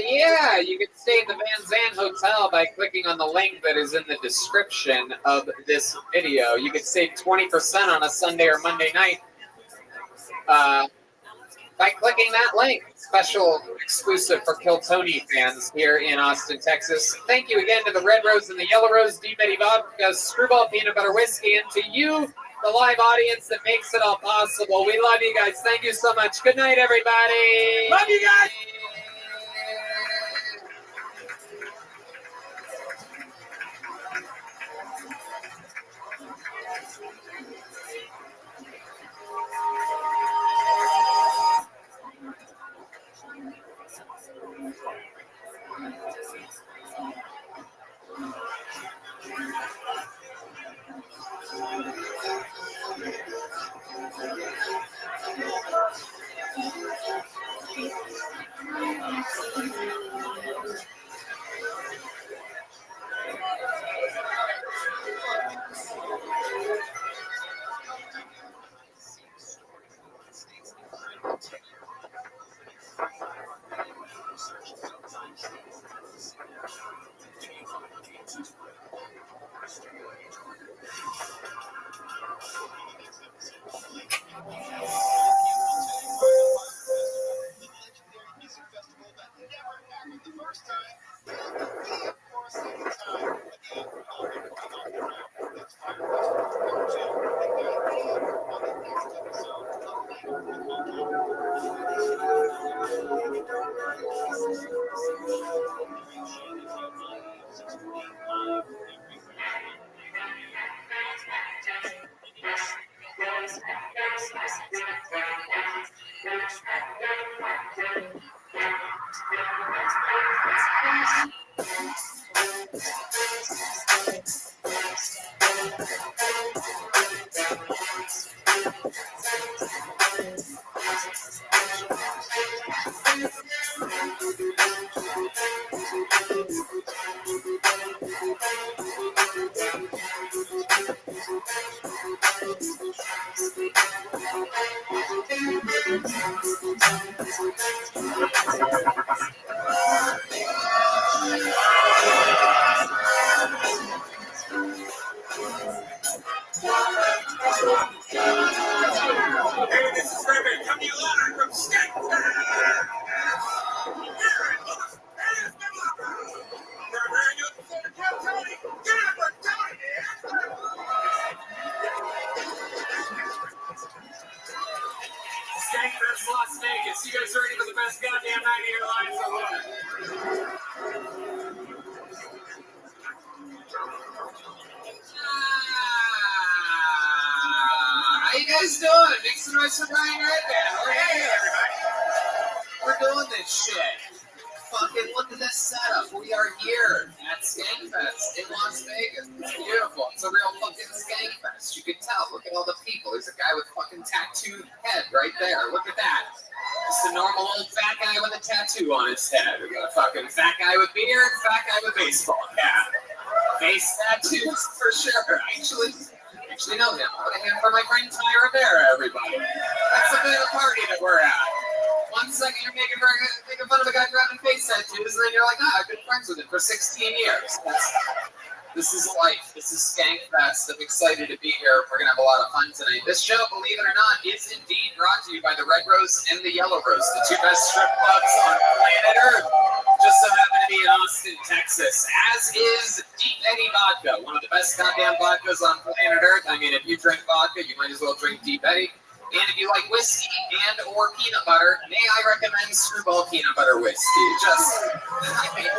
yeah, you can stay at the Van Zandt Hotel by clicking on the link that is in the description of this video. You can save 20% on a Sunday or Monday night by clicking that link. Special exclusive for Kill Tony fans here in Austin, Texas. Thank you again to the Red Rose and the Yellow Rose, Deep Eddy Vodka, Screwball Peanut Butter Whiskey, and to you, the live audience that makes it all possible. We love you guys. Thank you so much. Good night, everybody. Love you guys. Hey, this is Rabbi coming live from Skankfest Las Vegas. You guys ready for the best goddamn night of your lives or what? How you guys doing? Make some noise for Brian Redman. Hey, everybody. We're doing this shit. Fucking look at this setup. We are here at Skankfest in Las Vegas. It's beautiful. It's a real fucking Skankfest. You can tell. Look at all the people. There's a guy with fucking tattooed head right there. Look at that. Just a normal old fat guy with a tattoo on his head. We got a fucking fat guy with beard, fat guy with baseball cap. Face tattoos for sure. I actually know him. Put a hand for my friend Ty Rivera, everybody. That's the bit of the party that we're at. 1 second you're making fun of a guy grabbing face tattoos, and then you're like, I've been friends with him for 16 years. This is life. This is Skankfest. I'm excited to be here. We're going to have a lot of fun tonight. This show, believe it or not, is indeed brought to you by the Red Rose and the Yellow Rose, the two best strip clubs on planet Earth. Just so happen to be in Austin, Texas, as is Deep Eddy Vodka, one of the best goddamn vodkas on planet Earth. I mean, if you drink vodka, you might as well drink Deep Eddy. And if you like whiskey and or peanut butter, may I recommend Screwball Peanut Butter Whiskey.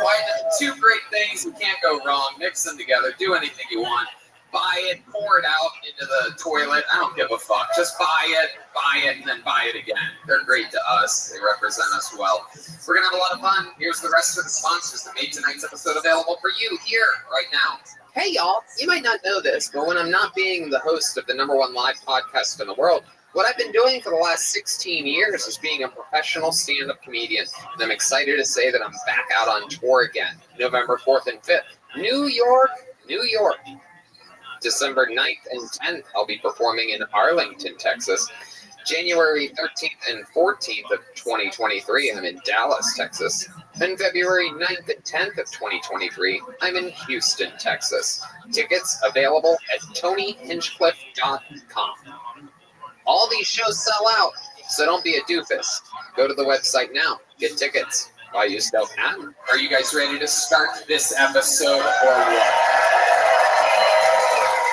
Why not? Two great things. You can't go wrong. Mix them together. Do anything you want. Buy it, pour it out into the toilet. I don't give a fuck. Just buy it, and then buy it again. They're great to us. They represent us well. We're going to have a lot of fun. Here's the rest of the sponsors that made tonight's episode available for you here right now. Hey, y'all. You might not know this, but when I'm not being the host of the #1 live podcast in the world, what I've been doing for the last 16 years is being a professional stand-up comedian. And I'm excited to say that I'm back out on tour again, November 4th and 5th. New York. December 9th and 10th, I'll be performing in Arlington, Texas. January 13th and 14th of 2023, I'm in Dallas, Texas. And February 9th and 10th of 2023, I'm in Houston, Texas. Tickets available at TonyHinchcliffe.com. All these shows sell out, so don't be a doofus. Go to the website now. Get tickets while you still can. Are you guys ready to start this episode or what?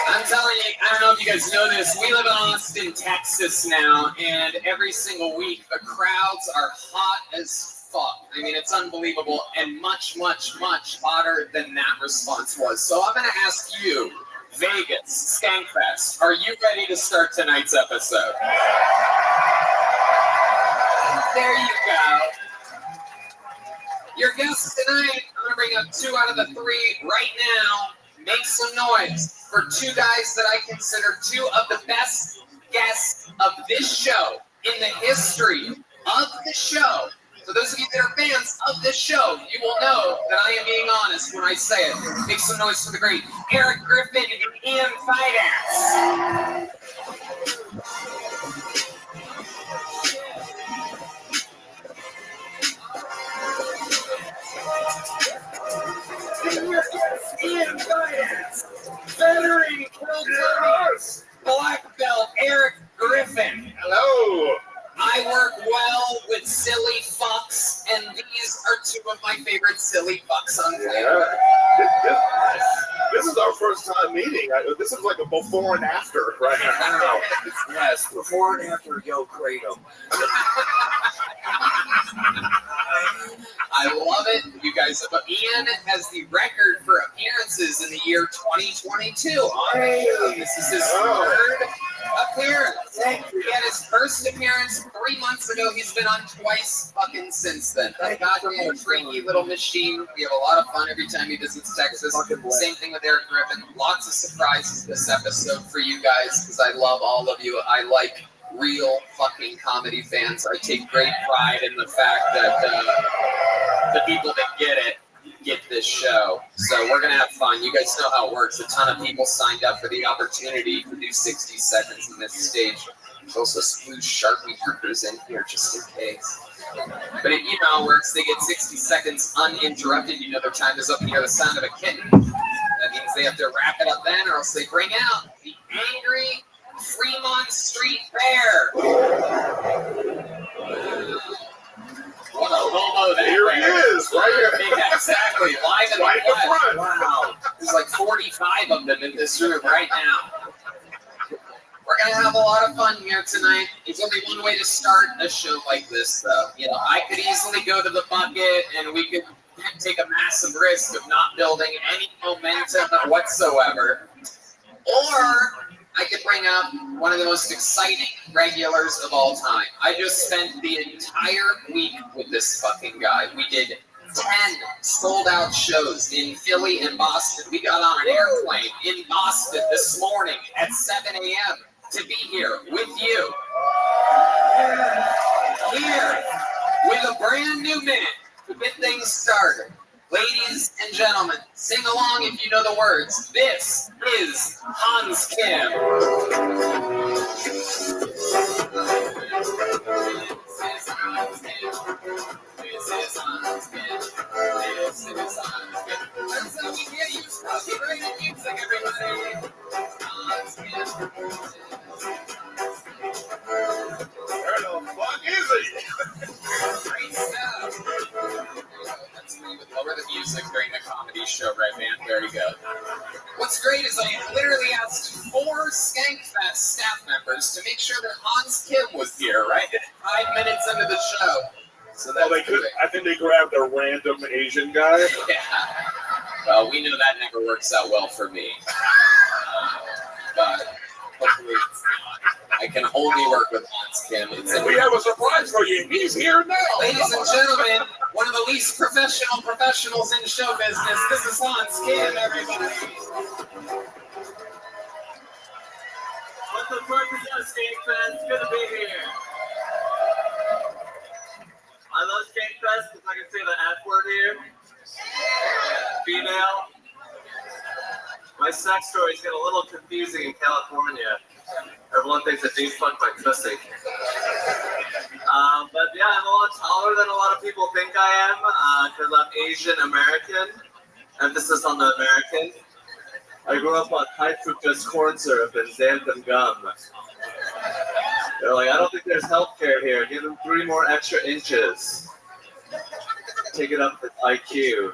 I'm telling you, I don't know if you guys know this, we live in Austin, Texas now, and every single week the crowds are hot as fuck. I mean, it's unbelievable, and much, much, much hotter than that response was. So I'm going to ask you, Vegas, Skankfest, are you ready to start tonight's episode? There you go. Your guests tonight, I'm going to bring up 2 out of the 3 right now. Make some noise for 2 guys that I consider 2 of the best guests of this show in the history of the show. For those of you that are fans of this show, you will know that I am being honest when I say it. Make some noise for the great Eric Griffin and Ian Fidance. Ian Fidance, veteran Kiltony, black belt Eric Griffin. Hello. I work well with silly fucks, and these are 2 of my favorite silly fucks on flavor. This is our first time meeting. This is like a before and after right now. Yes, before and after Yo Kratom. I love it. You guys, Ian has the record for appearances in the year 2022 on the show. This is his 3rd appearance. He had his first appearance 3 months ago. He's been on twice fucking since then. That goddamn freaky little machine. We have a lot of fun every time he visits Texas. Same thing with Eric Griffin. Lots of surprises this episode for you guys because I love all of you. I like real fucking comedy fans. I take great pride in the fact that the people that get this show. So we're going to have fun. You guys know how it works. A ton of people signed up for the opportunity to do 60 seconds in this stage. There's also some blue Sharpie markers in here just in case. But you know how it works. They get 60 seconds uninterrupted. You know their time is up. You hear the sound of a kitten. That means they have to wrap it up then or else they bring out the angry Fremont Street Bear. What a homo that Here he is, right here. Yeah, exactly. Live in Right in the the front. Wow. There's like 45 of them in this room right now. We're going to have a lot of fun here tonight. There's only one way to start a show like this, though. You know, I could easily go to the bucket and we could take a massive risk of not building any momentum whatsoever. Or I could bring up one of the most exciting regulars of all time. I just spent the entire week with this fucking guy. We did 10 sold-out shows in Philly and Boston. We got on an airplane in Boston this morning at 7 a.m. to be here with you. Here with a brand new minute to get things started. Ladies and gentlemen, sing along if you know the words. This is Hans Kim. This is Hans Kim. This is Hans Kim. This is Hans Kim. That's how we get used to copyrighted music, everybody. Hans Kim. Where the fuck is he? Great stuff. That's me. Lower the music during the comedy show, right, man? There you go. What's great is I literally asked 4 Skankfest staff members to make sure that Hans Kim was here, right? 5 minutes into the show. So that's I think they grabbed a random Asian guy. Yeah. Well, we know that never works out well for me. But hopefully it's not. I can only work with Hans Kim. We have a surprise for you. He's here now. Ladies and gentlemen, one of the least professional professionals in show business. This is Hans Kim, everybody. What's the purpose of Skankfest? It's good to be here. I love Skankfest because I can say the F word here. Female. My sex stories get a little confusing in California. Everyone thinks that dudes fuck my pussy. taller than a lot of people think I am because I'm Asian American. Emphasis on the American. I grew up on high fructose corn syrup and xanthan gum. They're like, I don't think there's healthcare here. Give him 3 more extra inches. Take it up with IQ.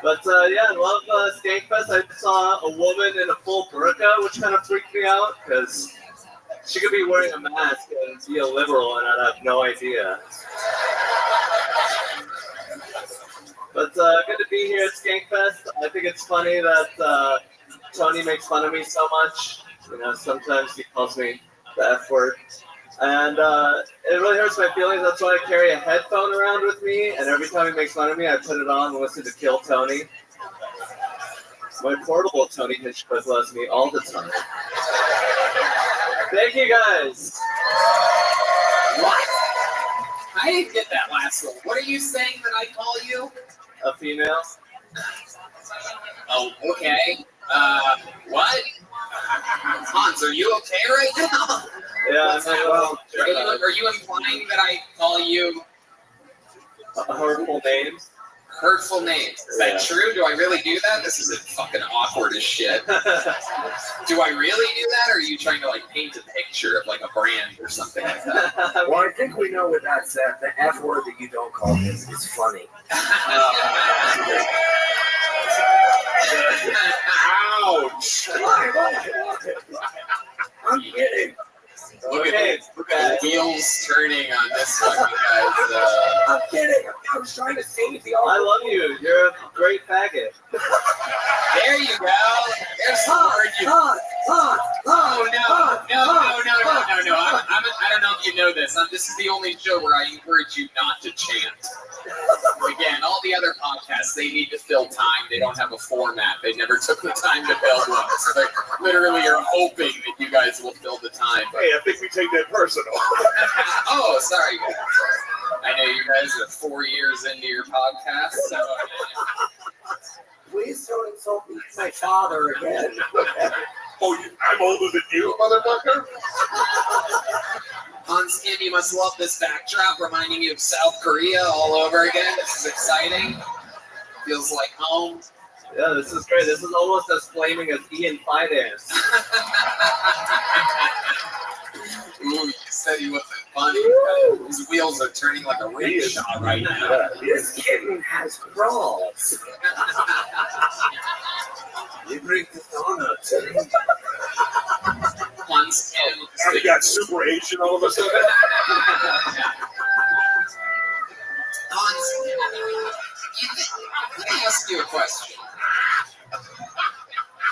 But yeah, I love Skankfest. I saw a woman in a full burqa, which kind of freaked me out because she could be wearing a mask and be a liberal, and I'd have no idea. But good to be here at Skankfest. I think it's funny that Tony makes fun of me so much. You know, sometimes he calls me the F word. And it really hurts my feelings. That's why I carry a headphone around with me. And every time he makes fun of me, I put it on and listen to Kill Tony. My portable Tony Hitchcock loves me all the time. Thank you guys. What? I didn't get that last one. What are you saying that I call you? A female. Oh, okay. What? Hans, are you okay right now? Yeah, are you implying that I call you hurtful names? Hurtful names. Is that true? Do I really do that? This is fucking awkward as shit. Do I really do that, or are you trying to like paint a picture of like a brand or something like that? Well, I think we know with that said, the F word that you don't call this is funny. Ouch! I'm kidding. Look at the wheels turning on this fucking guys. I'm kidding. I was trying to save the I love you. You're a great faggot. There you go. There's the word you. Oh no! I don't know if you know this. This is the only show where I encourage you not to chant. Again, all the other podcasts, they need to fill time. They don't have a format. They never took the time to build one. So they literally are hoping that you guys will fill the time. Hey, I think we take that personal. Oh, sorry, guys. I know you guys are 4 years into your podcast, so Please don't insult me, my father again. Oh, I'm older than you, motherfucker. Hans Kim, you must love this backdrop, reminding you of South Korea all over again. This is exciting. Feels like home. Yeah, this is great. This is almost as flaming as Ian Finance. Ooh, you said he wasn't funny. His wheels are turning like a rickshaw right now. This kitten has crawls. You bring the donuts. Hans Kim. Now we got super Asian all of a sudden. Hans, let me ask you a question.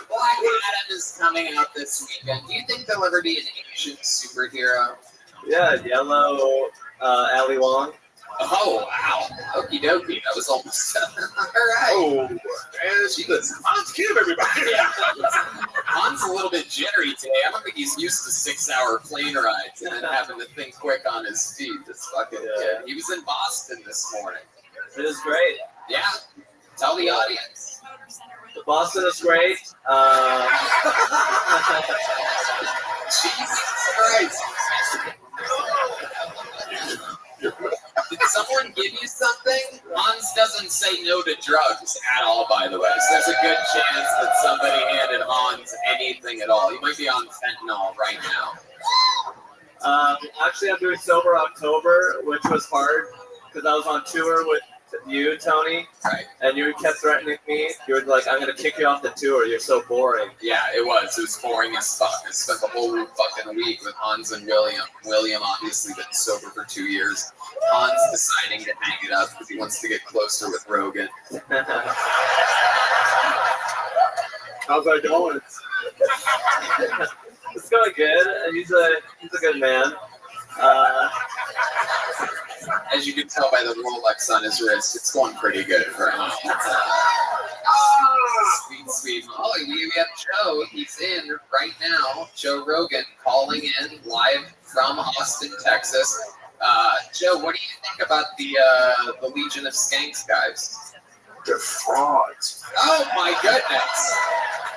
Black Adam is coming out this weekend. Do you think there'll ever be an Asian superhero? Yeah, yellow Ali Wong. Oh, wow. Okie dokie. That was almost all right. Oh, and she was Hans Kim, everybody. Yeah. Han's a little bit jittery today. I don't think he's used to 6-hour plane rides and then having to think quick on his feet. This fucking kid. He was in Boston this morning. It is great. Yeah. Tell the audience. Boston is great. Jesus Christ. Did someone give you something? Hans doesn't say no to drugs at all, by the way. So there's a good chance that somebody handed Hans anything at all. He might be on fentanyl right now. Actually, I'm doing Sober October, which was hard because I was on tour with you, Tony. Right. And you kept threatening me. You were like, I'm going to kick you off the tour. You're so boring. Yeah, it was. It was boring as fuck. I spent the whole fucking week with Hans and William. William obviously been sober for 2 years. Hans deciding to hang it up because he wants to get closer with Rogan. How's that going? It's going good. He's a good man. As you can tell by the Rolex on his wrist, it's going pretty good for him. Sweet, sweet Molly. We have Joe. He's in right now. Joe Rogan calling in live from Austin, Texas. Joe, what do you think about the Legion of Skanks guys? They're frauds. Oh my goodness!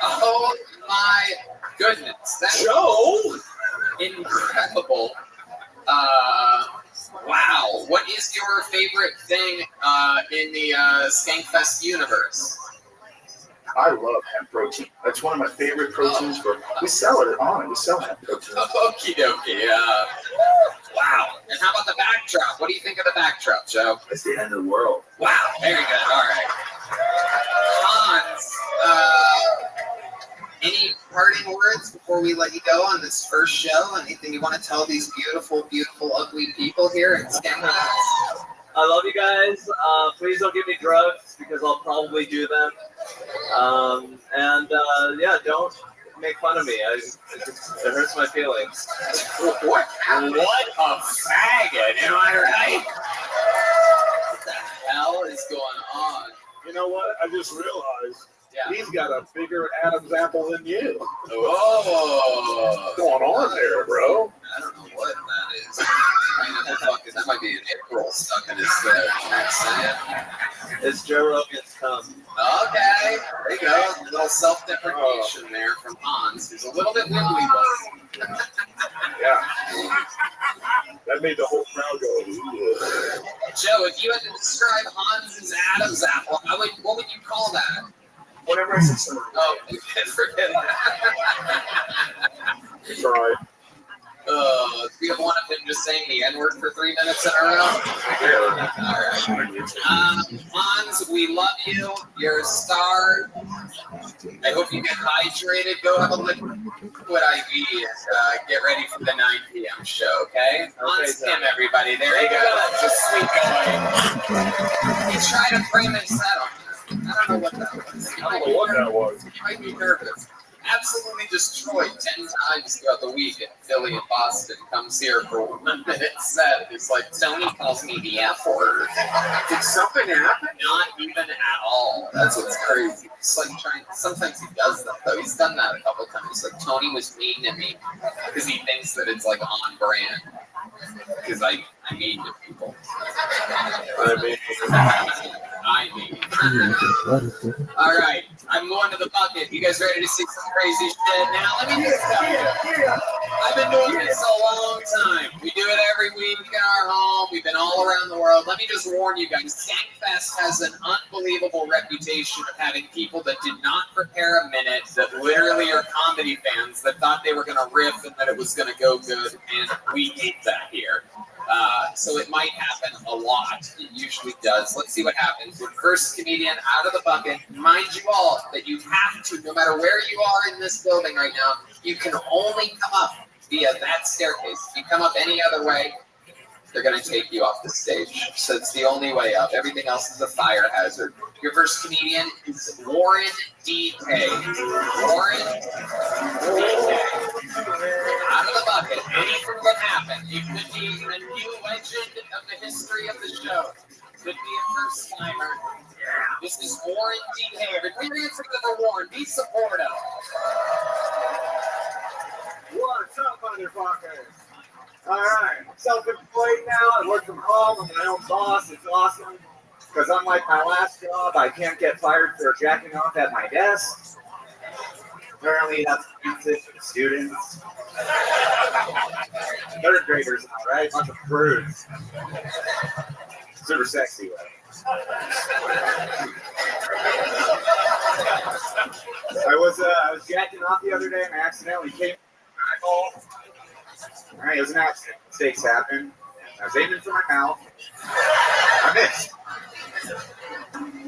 Oh my goodness! That's Joe, incredible. your favorite thing in the Skankfest universe? I love hemp protein. That's one of my favorite proteins. We sell it on it. We sell hemp protein. Okie dokie. Wow. And how about the backdrop? What do you think of the backdrop, Joe? It's the end of the world. Wow. Very good. All right. Hans, any parting words before we let you go on this first show? Anything you want to tell these beautiful, beautiful, ugly people here at Skankfest? I love you guys. Please don't give me drugs because I'll probably do them. Yeah, don't make fun of me. It hurts my feelings. What a faggot, am I right? What the hell is going on? You know what? I just realized Yeah. he's got a bigger Adam's apple than you. Oh. What's going on there, bro? I don't know what that is. That might be an April stuck in his accent. It's Joe Rogan's cum. Okay, there you go. A little self-deprecation there from Hans, who's a little bit wibbly. Yeah. That made the whole crowd go. Ugh. Joe, if you had to describe Hans's Adam's apple, what would you call that? Whenever I say something. Oh, forget that. Sorry. We have one of him just saying the N-word for 3 minutes in a row. All right. Hans, we love you. You're a star. I hope you get hydrated. Go have a liquid IV and get ready for the 9 p.m. show, okay? Hans Tim, everybody. There you go. Just sweet boy. He tried to frame and settle. I don't know what that was. I don't know what that was. You might be nervous. Absolutely destroyed 10 times throughout the week in Philly and Boston. Comes here for 1 minute set. It's like, Tony calls me the F word. Did something happen? Not even at all. That's what's crazy. It's like sometimes he does that, though. He's done that a couple times. Like, Tony was mean to me because he thinks that it's like on brand. Because I mean to people. I mean. All right. I'm going to the bucket. You guys ready to see some crazy shit? Now, let me just tell you. I've been doing this a long time. We do it every week in our home. We've been all around the world. Let me just warn you guys. Skankfest has an unbelievable reputation of having people that did not prepare a minute, that literally are comedy fans, that thought they were going to riff and that it was going to go good, and we hate that here. So it might happen a lot. It usually does. Let's see what happens. Your first comedian out of the bucket. Mind you all that you have to, no matter where you are in this building right now, you can only come up via that staircase. If you come up any other way, they're going to take you off the stage. So it's the only way up. Everything else is a fire hazard. Your first comedian is Warren D.K. Warren D.K. Out of the bucket. Anything can happen. You could be a new legend of the history of the show. Could be a first timer. This is Warren D.K. Everybody answer to the Warren. Be supportive. What's up, motherfuckers? All right, self-employed now. I work from home. I'm my own boss. It's awesome. Because unlike my last job, I can't get fired for jacking off at my desk. Apparently, that's offensive to the students. Third graders, all right? Bunch of prudes. Super sexy, though. I was jacking off the other day and I accidentally came eyeball. All right, it was an accident. Mistakes happen. I was aiming for my mouth. I missed.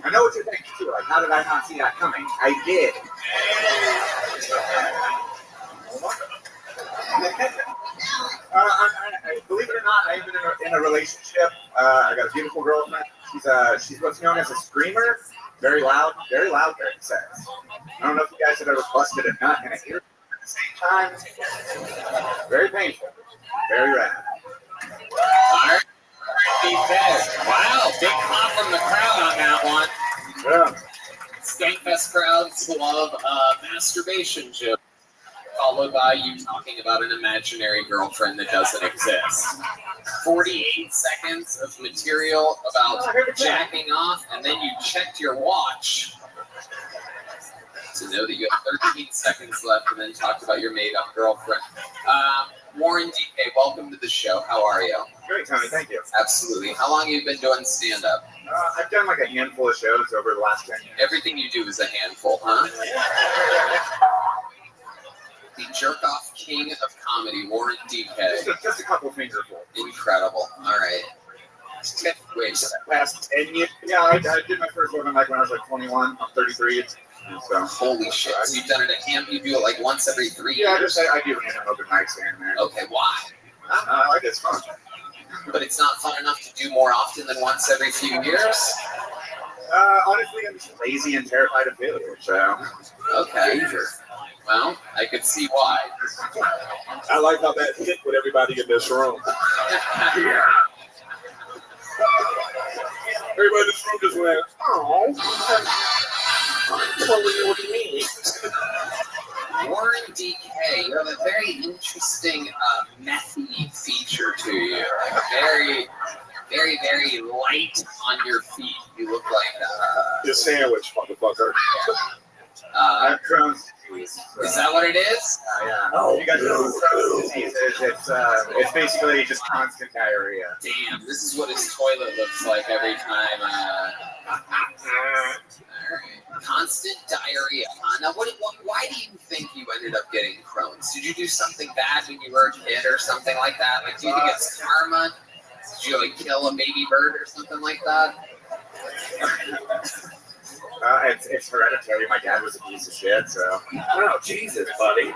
I know what you're thinking too. Like, how did I not see that coming? I did. Believe it or not, I am in a relationship. I got a beautiful girlfriend. She's what's known as a screamer. Very loud, very sex. I don't know if you guys have ever busted a nut and a ear at the same time. Very painful. Very rad. All right. Wow, big pop from the crowd on that one. Yeah. Skankfest crowds love masturbation jokes, followed by you talking about an imaginary girlfriend that doesn't exist. 48 seconds of material about jacking off, and then you checked your watch to know that you have 13 seconds left, and then talked about your made-up girlfriend. Warren D.K., welcome to the show. How are you? Great. great, Tony. Thank you. Absolutely. How long have you been doing stand-up? I've done like a handful of shows over the last 10 years. Everything you do is a handful, huh? The jerk-off king of comedy, Warren DK. Just a couple fingerfuls. Incredible. All right. Wait. Last 10 years? Yeah, I did my first open mic when I was like 21. I'm 33. So. Holy shit. So you've done it at hand, you do it like once every 3 Yeah, years? I do random open mics here and there. Okay, why? I like it's fun. But it's not fun enough to do more often than once every few years? Honestly, I'm just lazy and terrified of failure, so. Okay. Well, I could see why. I like how that hit with everybody in this room. Yeah. Everybody in this room just went, oh. Totally what you mean. Warren DK, you have a very interesting methy feature to you. Like very, very, very light on your feet. You look like the sandwich, motherfucker. I have Crohn's disease. Is that what it is? Yeah. Oh, you guys know what Crohn's disease is? It's basically just constant diarrhea. Damn, this is what his toilet looks like every time. Constant diarrhea. Now, why do you think you ended up getting Crohn's? Did you do something bad when you were a kid or something like that? Like, do you think it's karma? Did you like kill a baby bird or something like that? It's hereditary. My dad was a piece of shit, so. Oh, Jesus, buddy.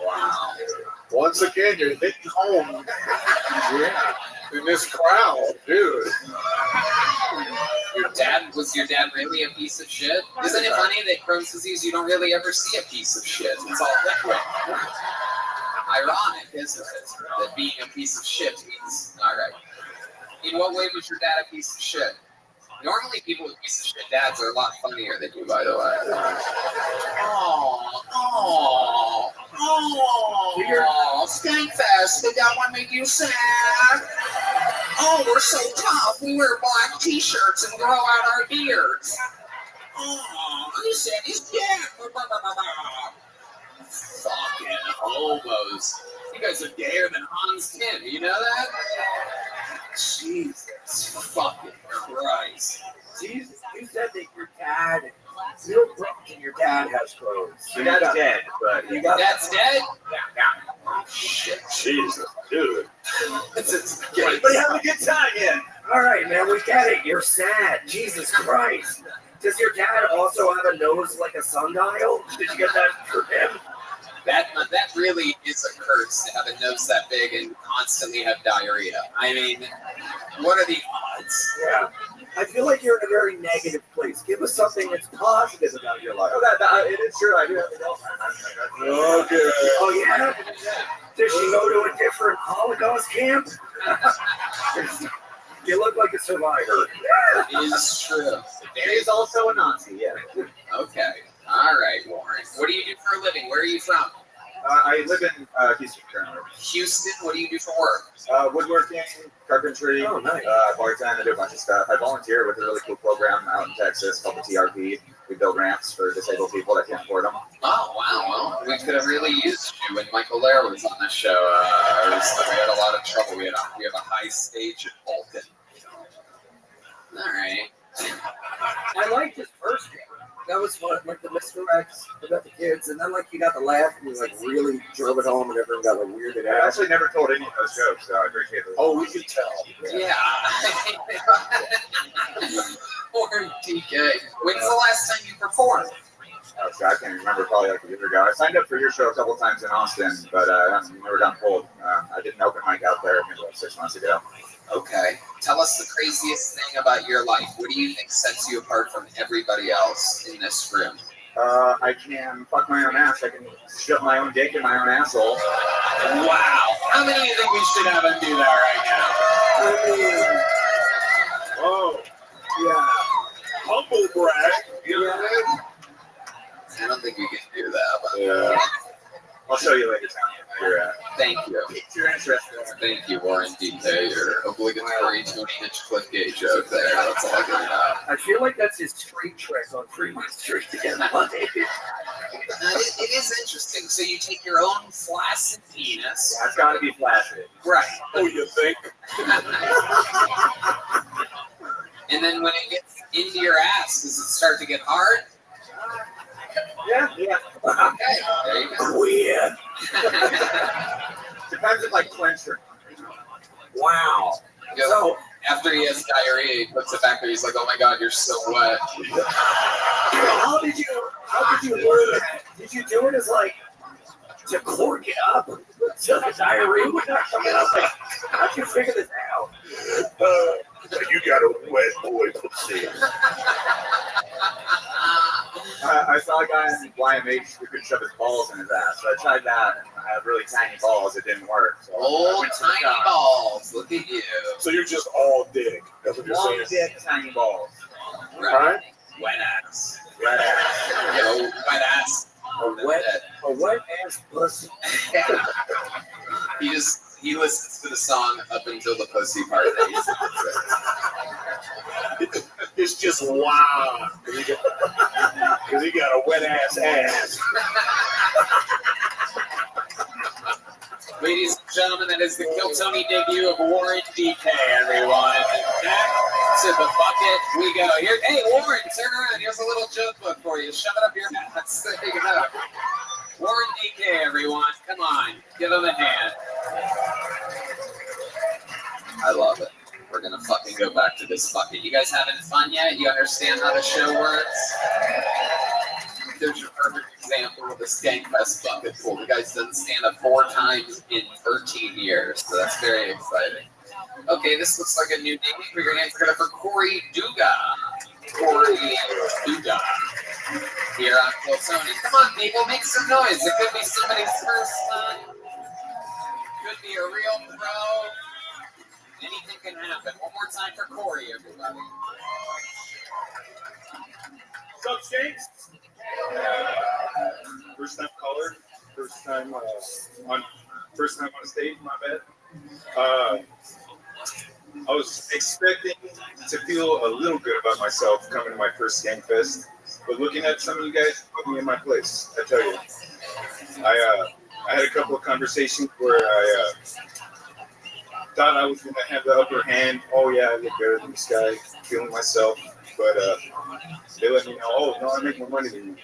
Wow. Once again, you're hitting home. Yeah. In this crowd, dude. Was your dad really a piece of shit? Isn't it funny that Crohn's disease, you don't really ever see a piece of shit? It's all liquid. Ironic, isn't it? That being a piece of shit means, all right. In what way was your dad a piece of shit? Normally, people with piece of shit dads are a lot funnier than you, by the way. Oh, Skankfest, did that one make you sad? Oh, we're so tough. We wear black t-shirts and grow out our beards. Oh, he said he's dead. Fucking hobos. You guys are gayer than Hans Tim, you know that? Jesus fucking Christ. Jesus, you said that your dad, you're broke and your dad has Crohn's. Your dad's dead, but Dad's dead? Yeah. Oh, shit. Jesus, dude. Everybody having a good time yet? All right, man, we get it. You're sad. Jesus Christ. Does your dad also have a nose like a sundial? Did you get that for him? That really is a curse to have a nose that big and constantly have diarrhea. I mean, what are the odds? Yeah. I feel like you're in a very negative place. Give us something that's positive about your life. Oh, it is true. I do have a girlfriend. Okay. Oh, yeah? Does she go to a different Holocaust camp? You look like a survivor. It is true. He is also a Nazi, yeah. Okay. All right, Warren. What do you do for a living? Where are you from? I live in Houston currently. Houston? What do you do for work? Woodworking, carpentry, bartend, I do a bunch of stuff. I volunteer with a really cool program out in Texas called the TRP. We build ramps for disabled people that can't afford them. Oh, wow. Well, we could have really used you when Michael Lair was on this show. We had a lot of trouble. We have a high stage at Bolton. All right. I liked his first game. That was fun, like the Mr. X about the kids, and then like you got the laugh, and you like really drove it home, and everyone got like weirded out. I actually never told any of those jokes, so I appreciate it. Oh, we could tell. Yeah. Warren DK. When's the last time you performed? Oh, so I can't remember, probably like a year ago. I signed up for your show a couple times in Austin, but I've never gotten pulled. I did an open mic out there maybe like 6 months ago. Okay. Tell us the craziest thing about your life. What do you think sets you apart from everybody else in this room? I can fuck my own ass. I can shove my own dick in my own asshole. Wow. How many do you think we should have him do that right now? Oh, yeah. Humble brag. You know what I mean? I don't think you can do that, but yeah. I'll show you later. You're at. Thank you. If you're interested. Thank you, Warren DK. Your obligatory Tony Hinchcliffe gay joke there. That's all I can know. I feel like that's his street trick on Fremont Street to get money. It is interesting. So you take your own flaccid penis. That's got to be flaccid. Right. Oh, you think? And then when it gets into your ass, does it start to get hard? Yeah. Okay. There you go. Weird. Depends if I clench her. Wow. So after he has diarrhea, he puts it back there. He's like, "Oh my God, you're so wet." How did you learn that? Did you do it as like to cork it up so the diarrhea would not come out? Like, how'd you figure this out? You got a wet boy pussy. I saw a guy in YMH who could shove his balls in his ass. So I tried that, and I had really tiny balls. It didn't work. So Old tiny balls. Look at you. So you're just all dick. That's what you're Long saying. dick, tiny balls. Right. Wet ass. Wet ass. Yo, wet ass. A wet ass pussy. He listens to the song up until the pussy part. It's just wow. Because he got a wet ass. Ladies and gentlemen, that is the Kill Tony debut of Warren DK, everyone. And back to the bucket we go. Here, hey, Warren, turn around. Here's a little joke book for you. Shove it up your ass. There you go. Warren DK, everyone. Come on. Give him a hand. I love it. We're going to fucking go back to this bucket. You guys having fun yet? You understand how the show works? There's your perfect example of the Skankfest bucket pool. The guy's done stand up 4 times in 13 years, so that's very exciting. Okay, this looks like a new name for your hands together for Corey Duga. Corey Duga. Here on Kill Tony. Come on, people, make some noise. It could be somebody's first time. Could be a real pro. Anything can happen. One more time for Corey, everybody. What's up, Skanks? First time caller. First time on stage. My bad. I was expecting to feel a little good about myself coming to my first Skankfest, but looking at some of you guys put me in my place. I tell you, I had a couple of conversations where I thought I was going to have the upper hand. Oh yeah, I look better than this guy. Feeling myself, but they let me know. Oh no, I make more money than you.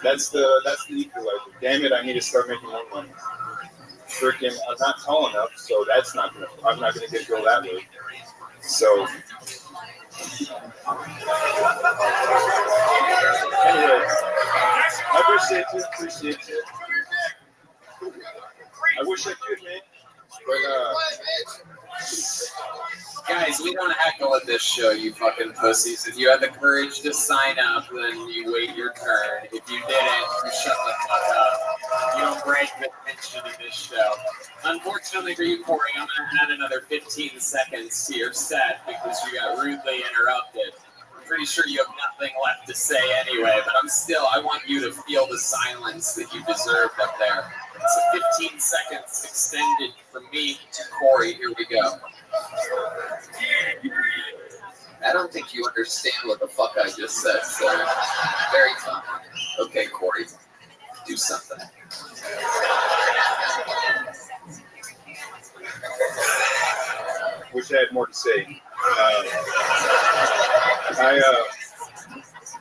That's the equalizer. Damn it, I need to start making more money. Freaking, I'm not tall enough, so I'm not gonna get a girl that way. So anyway, I appreciate you. I wish I could, man. But guys, we don't heckle at this show, you fucking pussies. If you had the courage to sign up, then you wait your turn. If you didn't, you shut the fuck up. You don't break the tension in this show. Unfortunately for you, Corey, I'm going to add another 15 seconds to your set because you got rudely interrupted. I'm pretty sure you have nothing left to say anyway, but I want you to feel the silence that you deserved up there. So 15 seconds extended from me to Corey. Here we go. I don't think you understand what the fuck I just said, so very fun. Okay, Corey, do something. wish I had more to say.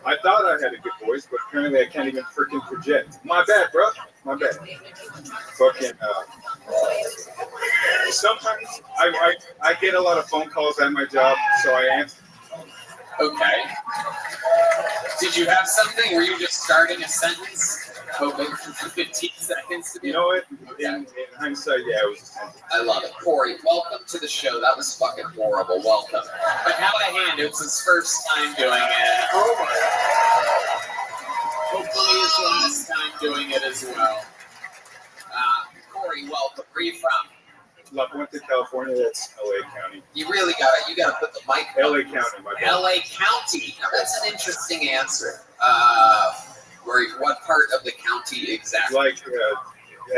I thought I had a good voice, but apparently I can't even freaking project. My bad, bro. My bad. Fucking. Sometimes I get a lot of phone calls at my job, so I answer. Okay. Did you have something? Were you just starting a sentence, hoping for 15 seconds to be? You know what? In hindsight, yeah, it was. I love it. Corey, welcome to the show. That was fucking horrible. Welcome. But how a hand? It was his first time doing it. Oh my God. Hopefully his last time doing it as well. Corey, welcome. Where are you from? La Puente, California. That's LA County. You really gotta put the mic. LA County, my bad. LA County. Now that's an interesting answer. What part of the county exactly? Like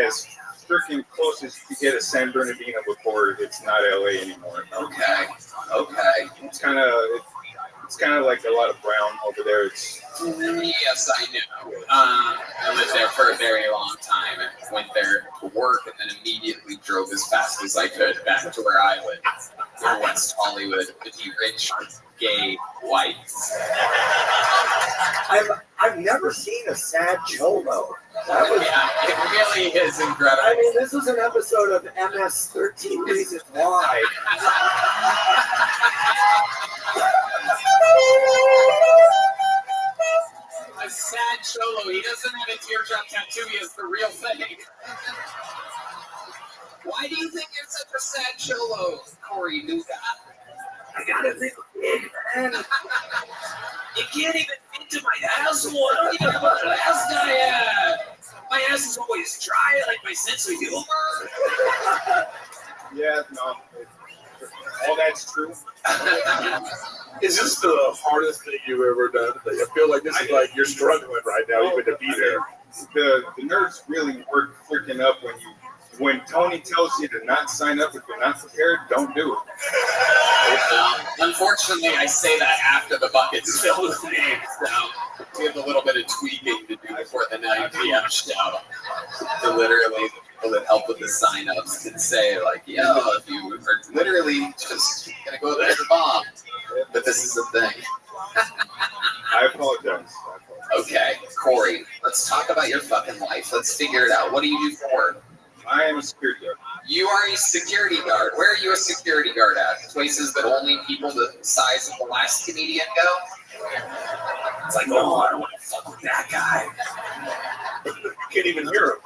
as freaking close as you get to San Bernardino before it's not LA anymore. Okay. It's kind of like a lot of brown over there. It's Yes, I know. I lived there for a very long time and went there to work and then immediately drove as fast as I could back to where I lived, in West Hollywood, with the rich, gay whites. I've never seen a sad cholo. Yeah, it really is incredible. I mean, this was an episode of MS 13 Reasons Why. A sad cholo. He doesn't have a teardrop tattoo. He has the real thing. Why do you think you're such a sad cholo, Corey Nuka? I gotta think big, man. You can't even fit to my asshole. I don't even know what ass I have. My ass is always dry, like my sense of humor. yeah, no, all that's true. Is this the hardest thing you've ever done? I feel like this is like you're struggling right now, even to be there. The nerves really work freaking up when Tony tells you to not sign up if you're not prepared. Don't do it. Unfortunately, I say that after the bucket's filled with names, so we have a little bit of tweaking to do before the 9 p.m. show. To literally, the people that help with the sign-ups can say, like, yo, if you are literally just gonna go there to bomb, but this is the thing. I apologize. Okay, Corey, let's talk about your fucking life. Let's figure it out. What do you do for work? I am a security guard. You are a security guard. Where are you a security guard at? Places that only people the size of the last comedian go? It's like, oh, I don't want to fuck with that guy. You can't even hear him.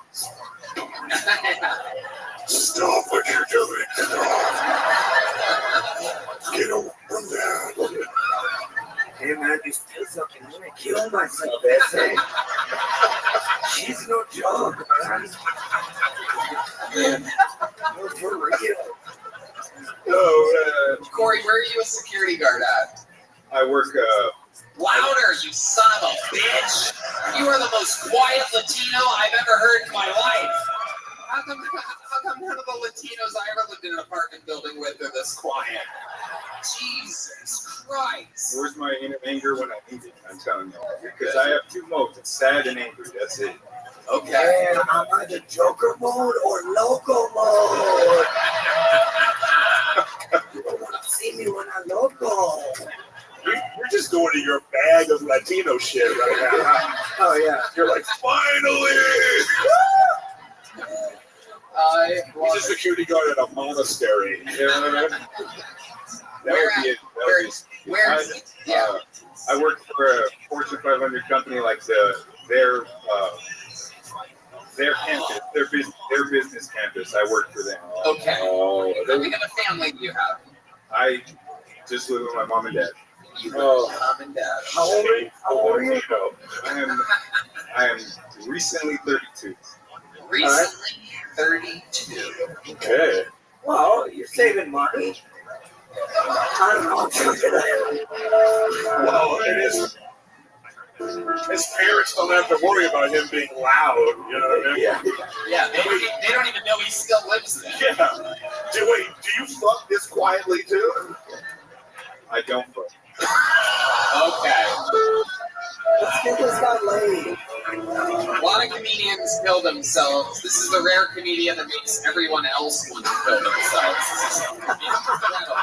Stop what you're doing. Stop. Get away from that. Hey man, these pills up and I'm gonna kill myself, Essay. She's no joke, man. No, for real. Corey, where are you a security guard at? I work, Louder, you son of a bitch! You are the most quiet Latino I've ever heard in my life. How come none of the Latinos I ever lived in an apartment building with are this quiet? Jesus Christ. Where's my inner anger when I need it? I'm telling you. Because I have two modes. It's sad and angry. That's it. Okay. And I'm either Joker mode or Loco mode. You don't want to see me when I'm Loco. You're just going to your bag of Latino shit right now. Oh, yeah. You're like, finally! He's a security guard at a monastery. You know what I mean? Where is it? Yeah. I work for a Fortune 500 company, like their campus, their business campus. I work for them. Okay. How big of a family do you have? I just live with my mom and dad. You live with mom and dad. How old are you? I am recently 32. Recently 32. Okay. Well, you're saving money. I don't know. Well, his parents don't have to worry about him being loud, you know what I mean? Yeah, they don't even know he still lives there. Yeah. Do you fuck this quietly too? I don't fuck. Okay. Let's get this guy laid. A lot of comedians kill themselves. This is the rare comedian that makes everyone else want to kill themselves. This is incredible.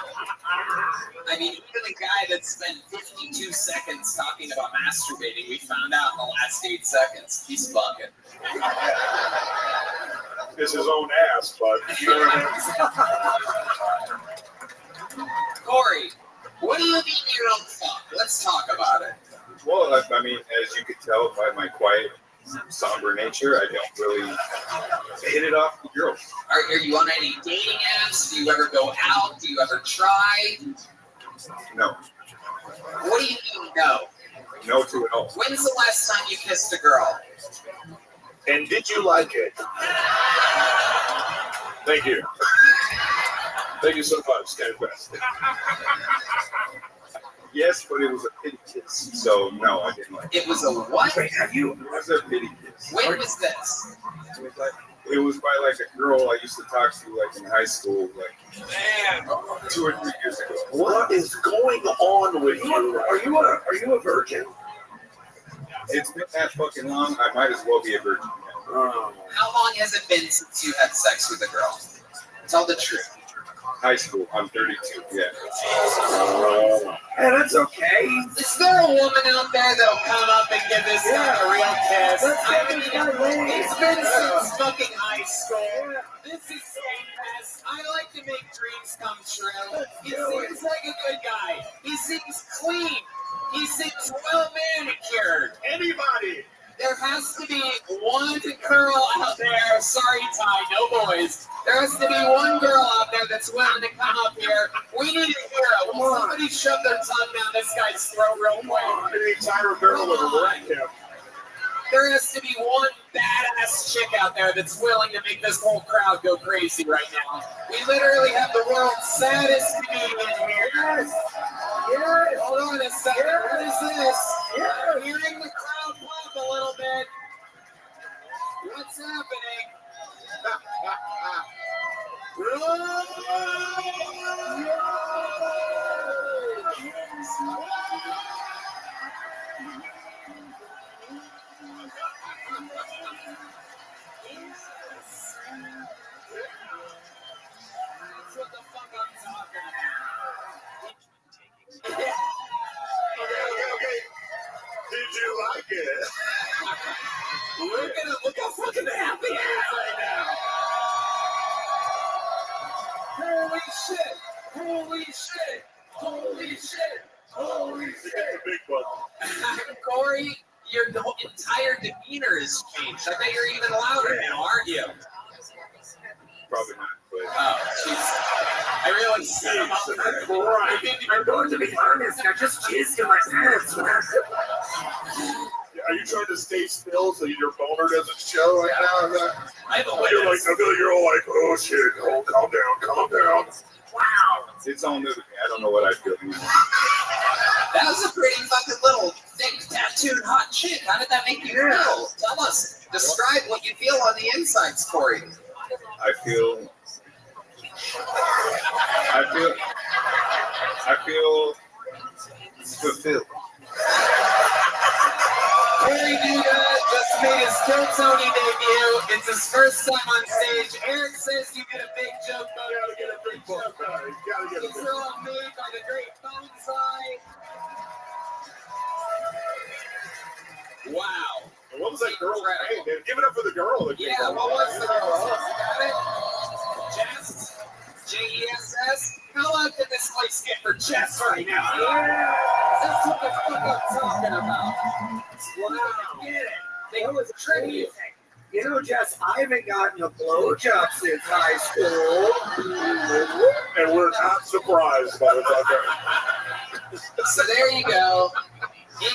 I mean, even a guy that spent 52 seconds talking about masturbating, we found out in the last 8 seconds, he's fucking. It's his own ass, but you know what I mean? Corey, what do you mean you don't fuck? Let's talk about it. Well, I mean, as you could tell by my quiet, somber nature, I don't really hit it off with girls. Are you on any dating apps? Do you ever go out? Do you ever try? No. What do you mean no? No to it all. When's the last time you kissed a girl? And did you like it? Thank you. Thank you so much, Ken Best. Yes, but it was a pity kiss. So no, I didn't like it. It was a what? Wait, have you? It was a pity kiss. When was this? It was by like a girl I used to talk to like in high school, like 2 or 3 years ago. What is going on with you? Are you a virgin? It's been that fucking long. I might as well be a virgin. How long has it been since you had sex with a girl? Tell the truth. High school. I'm 32. Yeah. Hey, that's okay. Is there a woman out there that'll come up and give this guy a real kiss? It's been since fucking high school. This is Skankfest. I like to make dreams come true. He seems like a good guy. He seems clean. He seems well manicured. Anybody? There has to be one girl out there. Sorry, Ty, no boys. There has to be one girl out there that's willing to come up here. We need a hero. Will somebody shove their tongue down this guy's throat real quick? I need a tired girl with a red cap. There has to be one badass chick out there that's willing to make this whole crowd go crazy right now. We literally have the world's saddest comedian here. Yes. Yes. Hold on a second. What is this? Yes. Hearing the crowd clap a little bit. What's happening? That's what the fuck I'm talking about. Okay. Did you like it? Look how fucking happy he is right now. Holy shit! Holy shit! Holy shit! Holy shit! Big one. Corey, your entire demeanor has changed. I bet you're even louder now, aren't you? Probably not. But oh, jeez. I really set him up. Right. I'm going to be honest. I just jizzed in my pants. Are you trying to stay still so your boner doesn't show right now? I have a You're like, you're all like, oh shit, oh, calm down. Wow. it's all new to me. I don't know what I feel anymore. That was a pretty fucking little thick, tattooed, hot chick. How did that make you feel? Tell us. Describe what you feel on the insides, Corey. I feel fulfilled. Corey Duda just made his Kill Tony debut. It's his first time on stage. Eric says you get a big joke, but you gotta get a big joke. These are all made by the great Bonsai. Wow. What was that girl? Hey, man, give it up for the girl. Yeah, what was the girl? You got it? Jess? Jess? How loud can this place get for Jess right now? Yeah! That's what the fuck I'm talking about. Wow. Get it. They was tribute. You know, Jess, I haven't gotten a blowjob since high school. And we're not surprised, motherfucker. So there you go.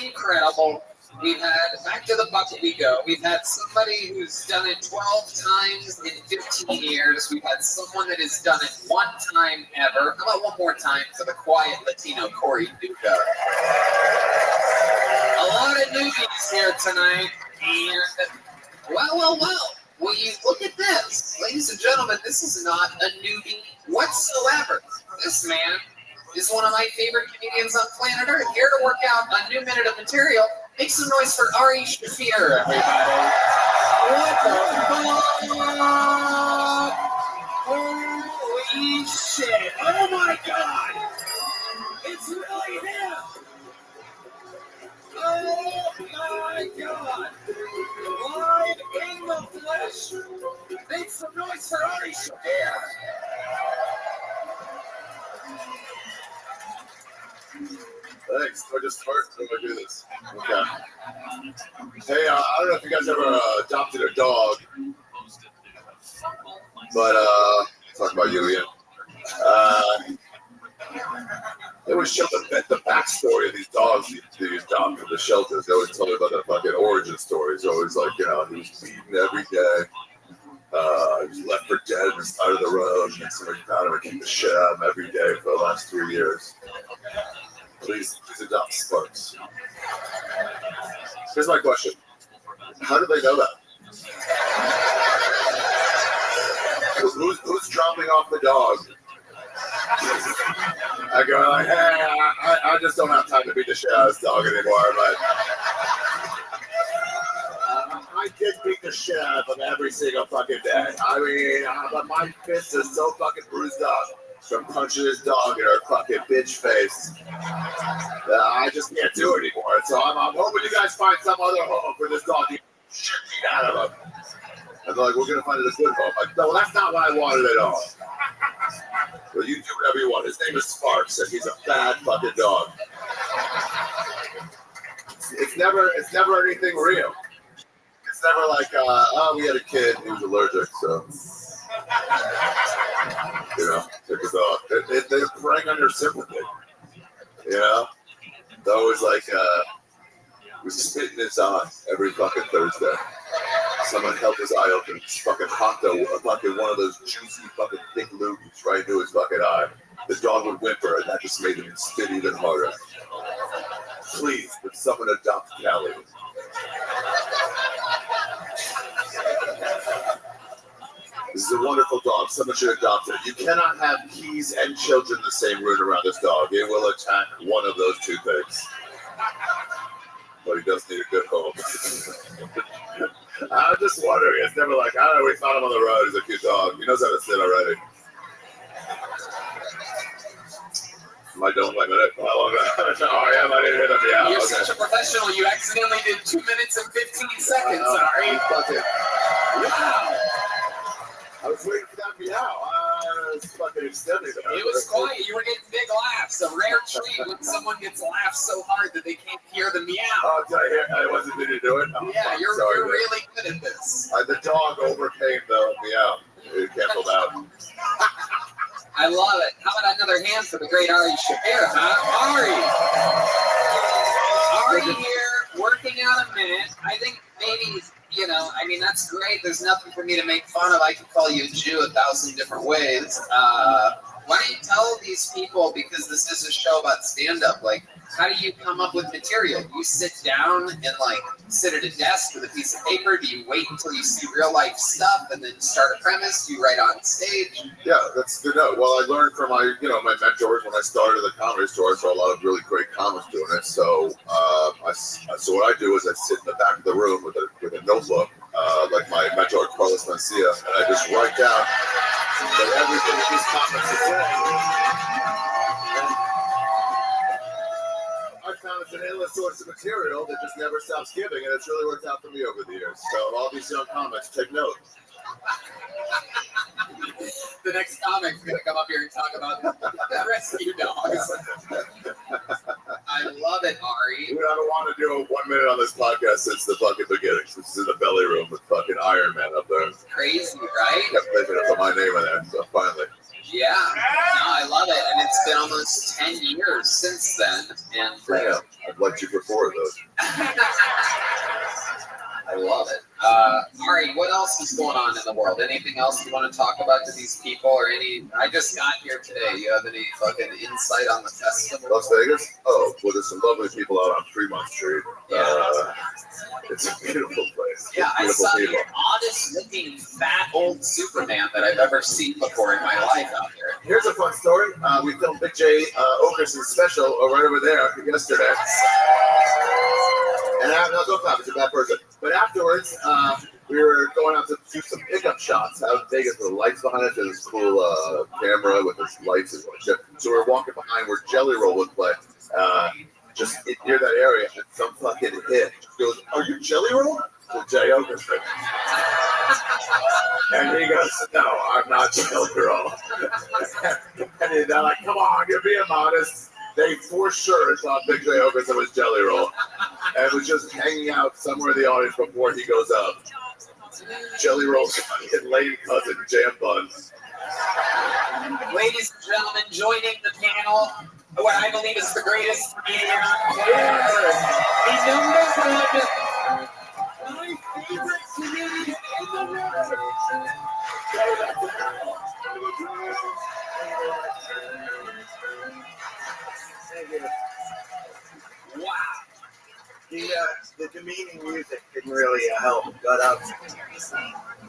Incredible. We've had, back to the bucket we go. We've had somebody who's done it 12 times in 15 years. We've had someone that has done it one time ever. How about one more time for the quiet Latino Corey Duda? A lot of newbies here tonight. And, well. Will you look at this? Ladies and gentlemen, this is not a newbie whatsoever. This man is one of my favorite comedians on planet Earth. Here to work out a new minute of material. Make some noise for Ari Shafir, everybody. What the fuck? Holy shit. Oh my god. It's really him. Oh my god. Live in the flesh. Make some noise for Ari Shafir. Thanks. Do I just start? How do I do this? Okay. Hey, I don't know if you guys ever adopted a dog, but talk about you, Ian. They always show the backstory of these dogs you adopt from the shelters. They always tell me about the fucking origin stories. Always like, he was beaten every day. He was left for dead on the side of the road, and somebody found him and kicked the shit out of him every day for the last 3 years. Please adopt Sparks. Here's my question. How do they know that? Who's dropping off the dog? I go like, hey, I just don't have time to beat the shit out of this dog anymore, but I did beat the shit out of him every single fucking day. I mean, but my fist is so fucking bruised up from punching his dog in her fucking bitch face. I just can't do it anymore. So I'm hoping you guys find some other home for this dog to get shit beat out of him. And they're like, we're gonna find it a good home. Like, no, that's not what I wanted at all. Well, you do whatever you want. His name is Sparks, and he's a bad fucking dog. It's never anything real. It's never like, oh, we had a kid, he was allergic, so took his dog. They're preying on your sympathy. They're always like, we spit in his eye every fucking Thursday. Someone held his eye open, fucking hot though, fucking one of those juicy fucking thick loogies right into his fucking eye. The dog would whimper, and that just made him spit even harder. Please, would someone adopt Callie? This is a wonderful dog. Someone should adopt it. You cannot have keys and children in the same room around this dog. It will attack one of those two things. But he does need a good home. I'm just wondering. It's never like, I don't know, we found him on the road. He's a cute dog. He knows how to sit already. I don't like it. Oh, yeah, I didn't hit him. Yeah, You're such a professional. You accidentally did 2 minutes and 15 seconds. Sorry. Wow. I was waiting for that meow. It's fucking extending. It was quiet. You were getting big laughs. A rare treat when someone gets laughed so hard that they can't hear the meow. Oh, did I hear? I wasn't going to do it. Oh, yeah, you're really good at this. The dog overcame the meow. It canceled out. I love it. How about another hand for the great Ari Shapir, huh? Ari here, working out a minute. I think maybe, that's great. There's nothing for me to make fun of. I can call you a Jew 1,000 different ways. Why don't you tell these people, because this is a show about stand-up, like, how do you come up with material? You sit down and, sit at a desk with a piece of paper? Do you wait until you see real-life stuff and then start a premise? Do you write on stage? Yeah, that's good. Well, I learned from my mentors when I started the Comedy Store. I saw a lot of really great comics doing it. So, so what I do is I sit in the back of the room with a notebook, like my mentor Carlos Mencia, and I just write down everything that these comics are saying. I found it's an endless source of material that just never stops giving, and it's really worked out for me over the years. So all these young comics, take note. The next comic's going to come up here and talk about the rescue dogs. I love it, Ari. Dude, I don't want to do a 1 minute on this podcast since the fucking beginning. This is in the belly room with fucking Iron Man up there. Crazy, right? I kept thinking of my name in there, so finally. Yeah, no, I love it, and it's been almost 10 years since then. And I've liked you for 4 of those. I love it. Ari, what else is going on in the world? Anything else you want to talk about to these people, or any? I just got here today. You have any fucking insight on the festival? Las Vegas? Oh, well, there's some lovely people out on Fremont Street. It's a beautiful place. Yeah, I Beautiful saw people. the oddest-looking fat old Superman that I've ever seen before in my life out there. Here's a fun story. We filmed Big J Okerson's special right over there yesterday. And no, don't clap, it's a bad person. But afterwards, we were going out to do some pickup shots out in Vegas with the lights behind us. There's this cool camera with its lights and shit. So we were walking behind where Jelly Roll would play, just near that area, and some fucking hit goes, "Are you Jelly Roll?" To Jay Okerson. And he goes, "No, I'm not Jelly Roll." And they're like, "Come on, you're being modest." They for sure thought Big J Okerson was Jelly Roll, and was just hanging out somewhere in the audience before he goes up. Jelly Roll's fucking lame cousin, Jam Buns. Ladies and gentlemen, joining the panel, what I believe is the greatest comedian on the number one, my favorite comedian in the world. Thank you. demeaning music didn't really help. But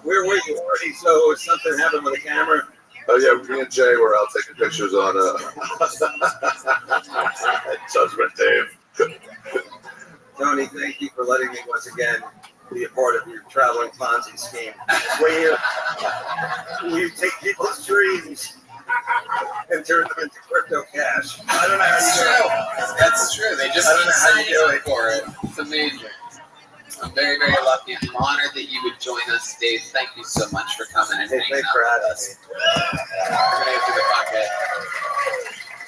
where were you, Artie? So something happened with the camera? Oh yeah, me and Jay were out taking pictures on Judgment Dave. Tony, thank you for letting me once again be a part of your traveling Ponzi scheme. Where you take people's dreams and turn them into crypto cash. I don't know how you do it. That's true. They just I don't know how you do it. for it. It's amazing. I'm very, very lucky. I'm honored that you would join us, Dave. Thank you so much for coming and hanging Thanks out for with having us. We're gonna go through the pocket.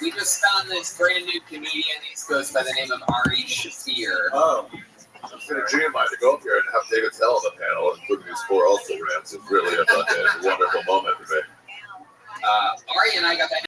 We just found this brand new comedian. He goes by the name of Ari Shafir. Oh. It's been a dream of mine to go up here and have David Tell on the panel, including these 4 also rants. It's really a fucking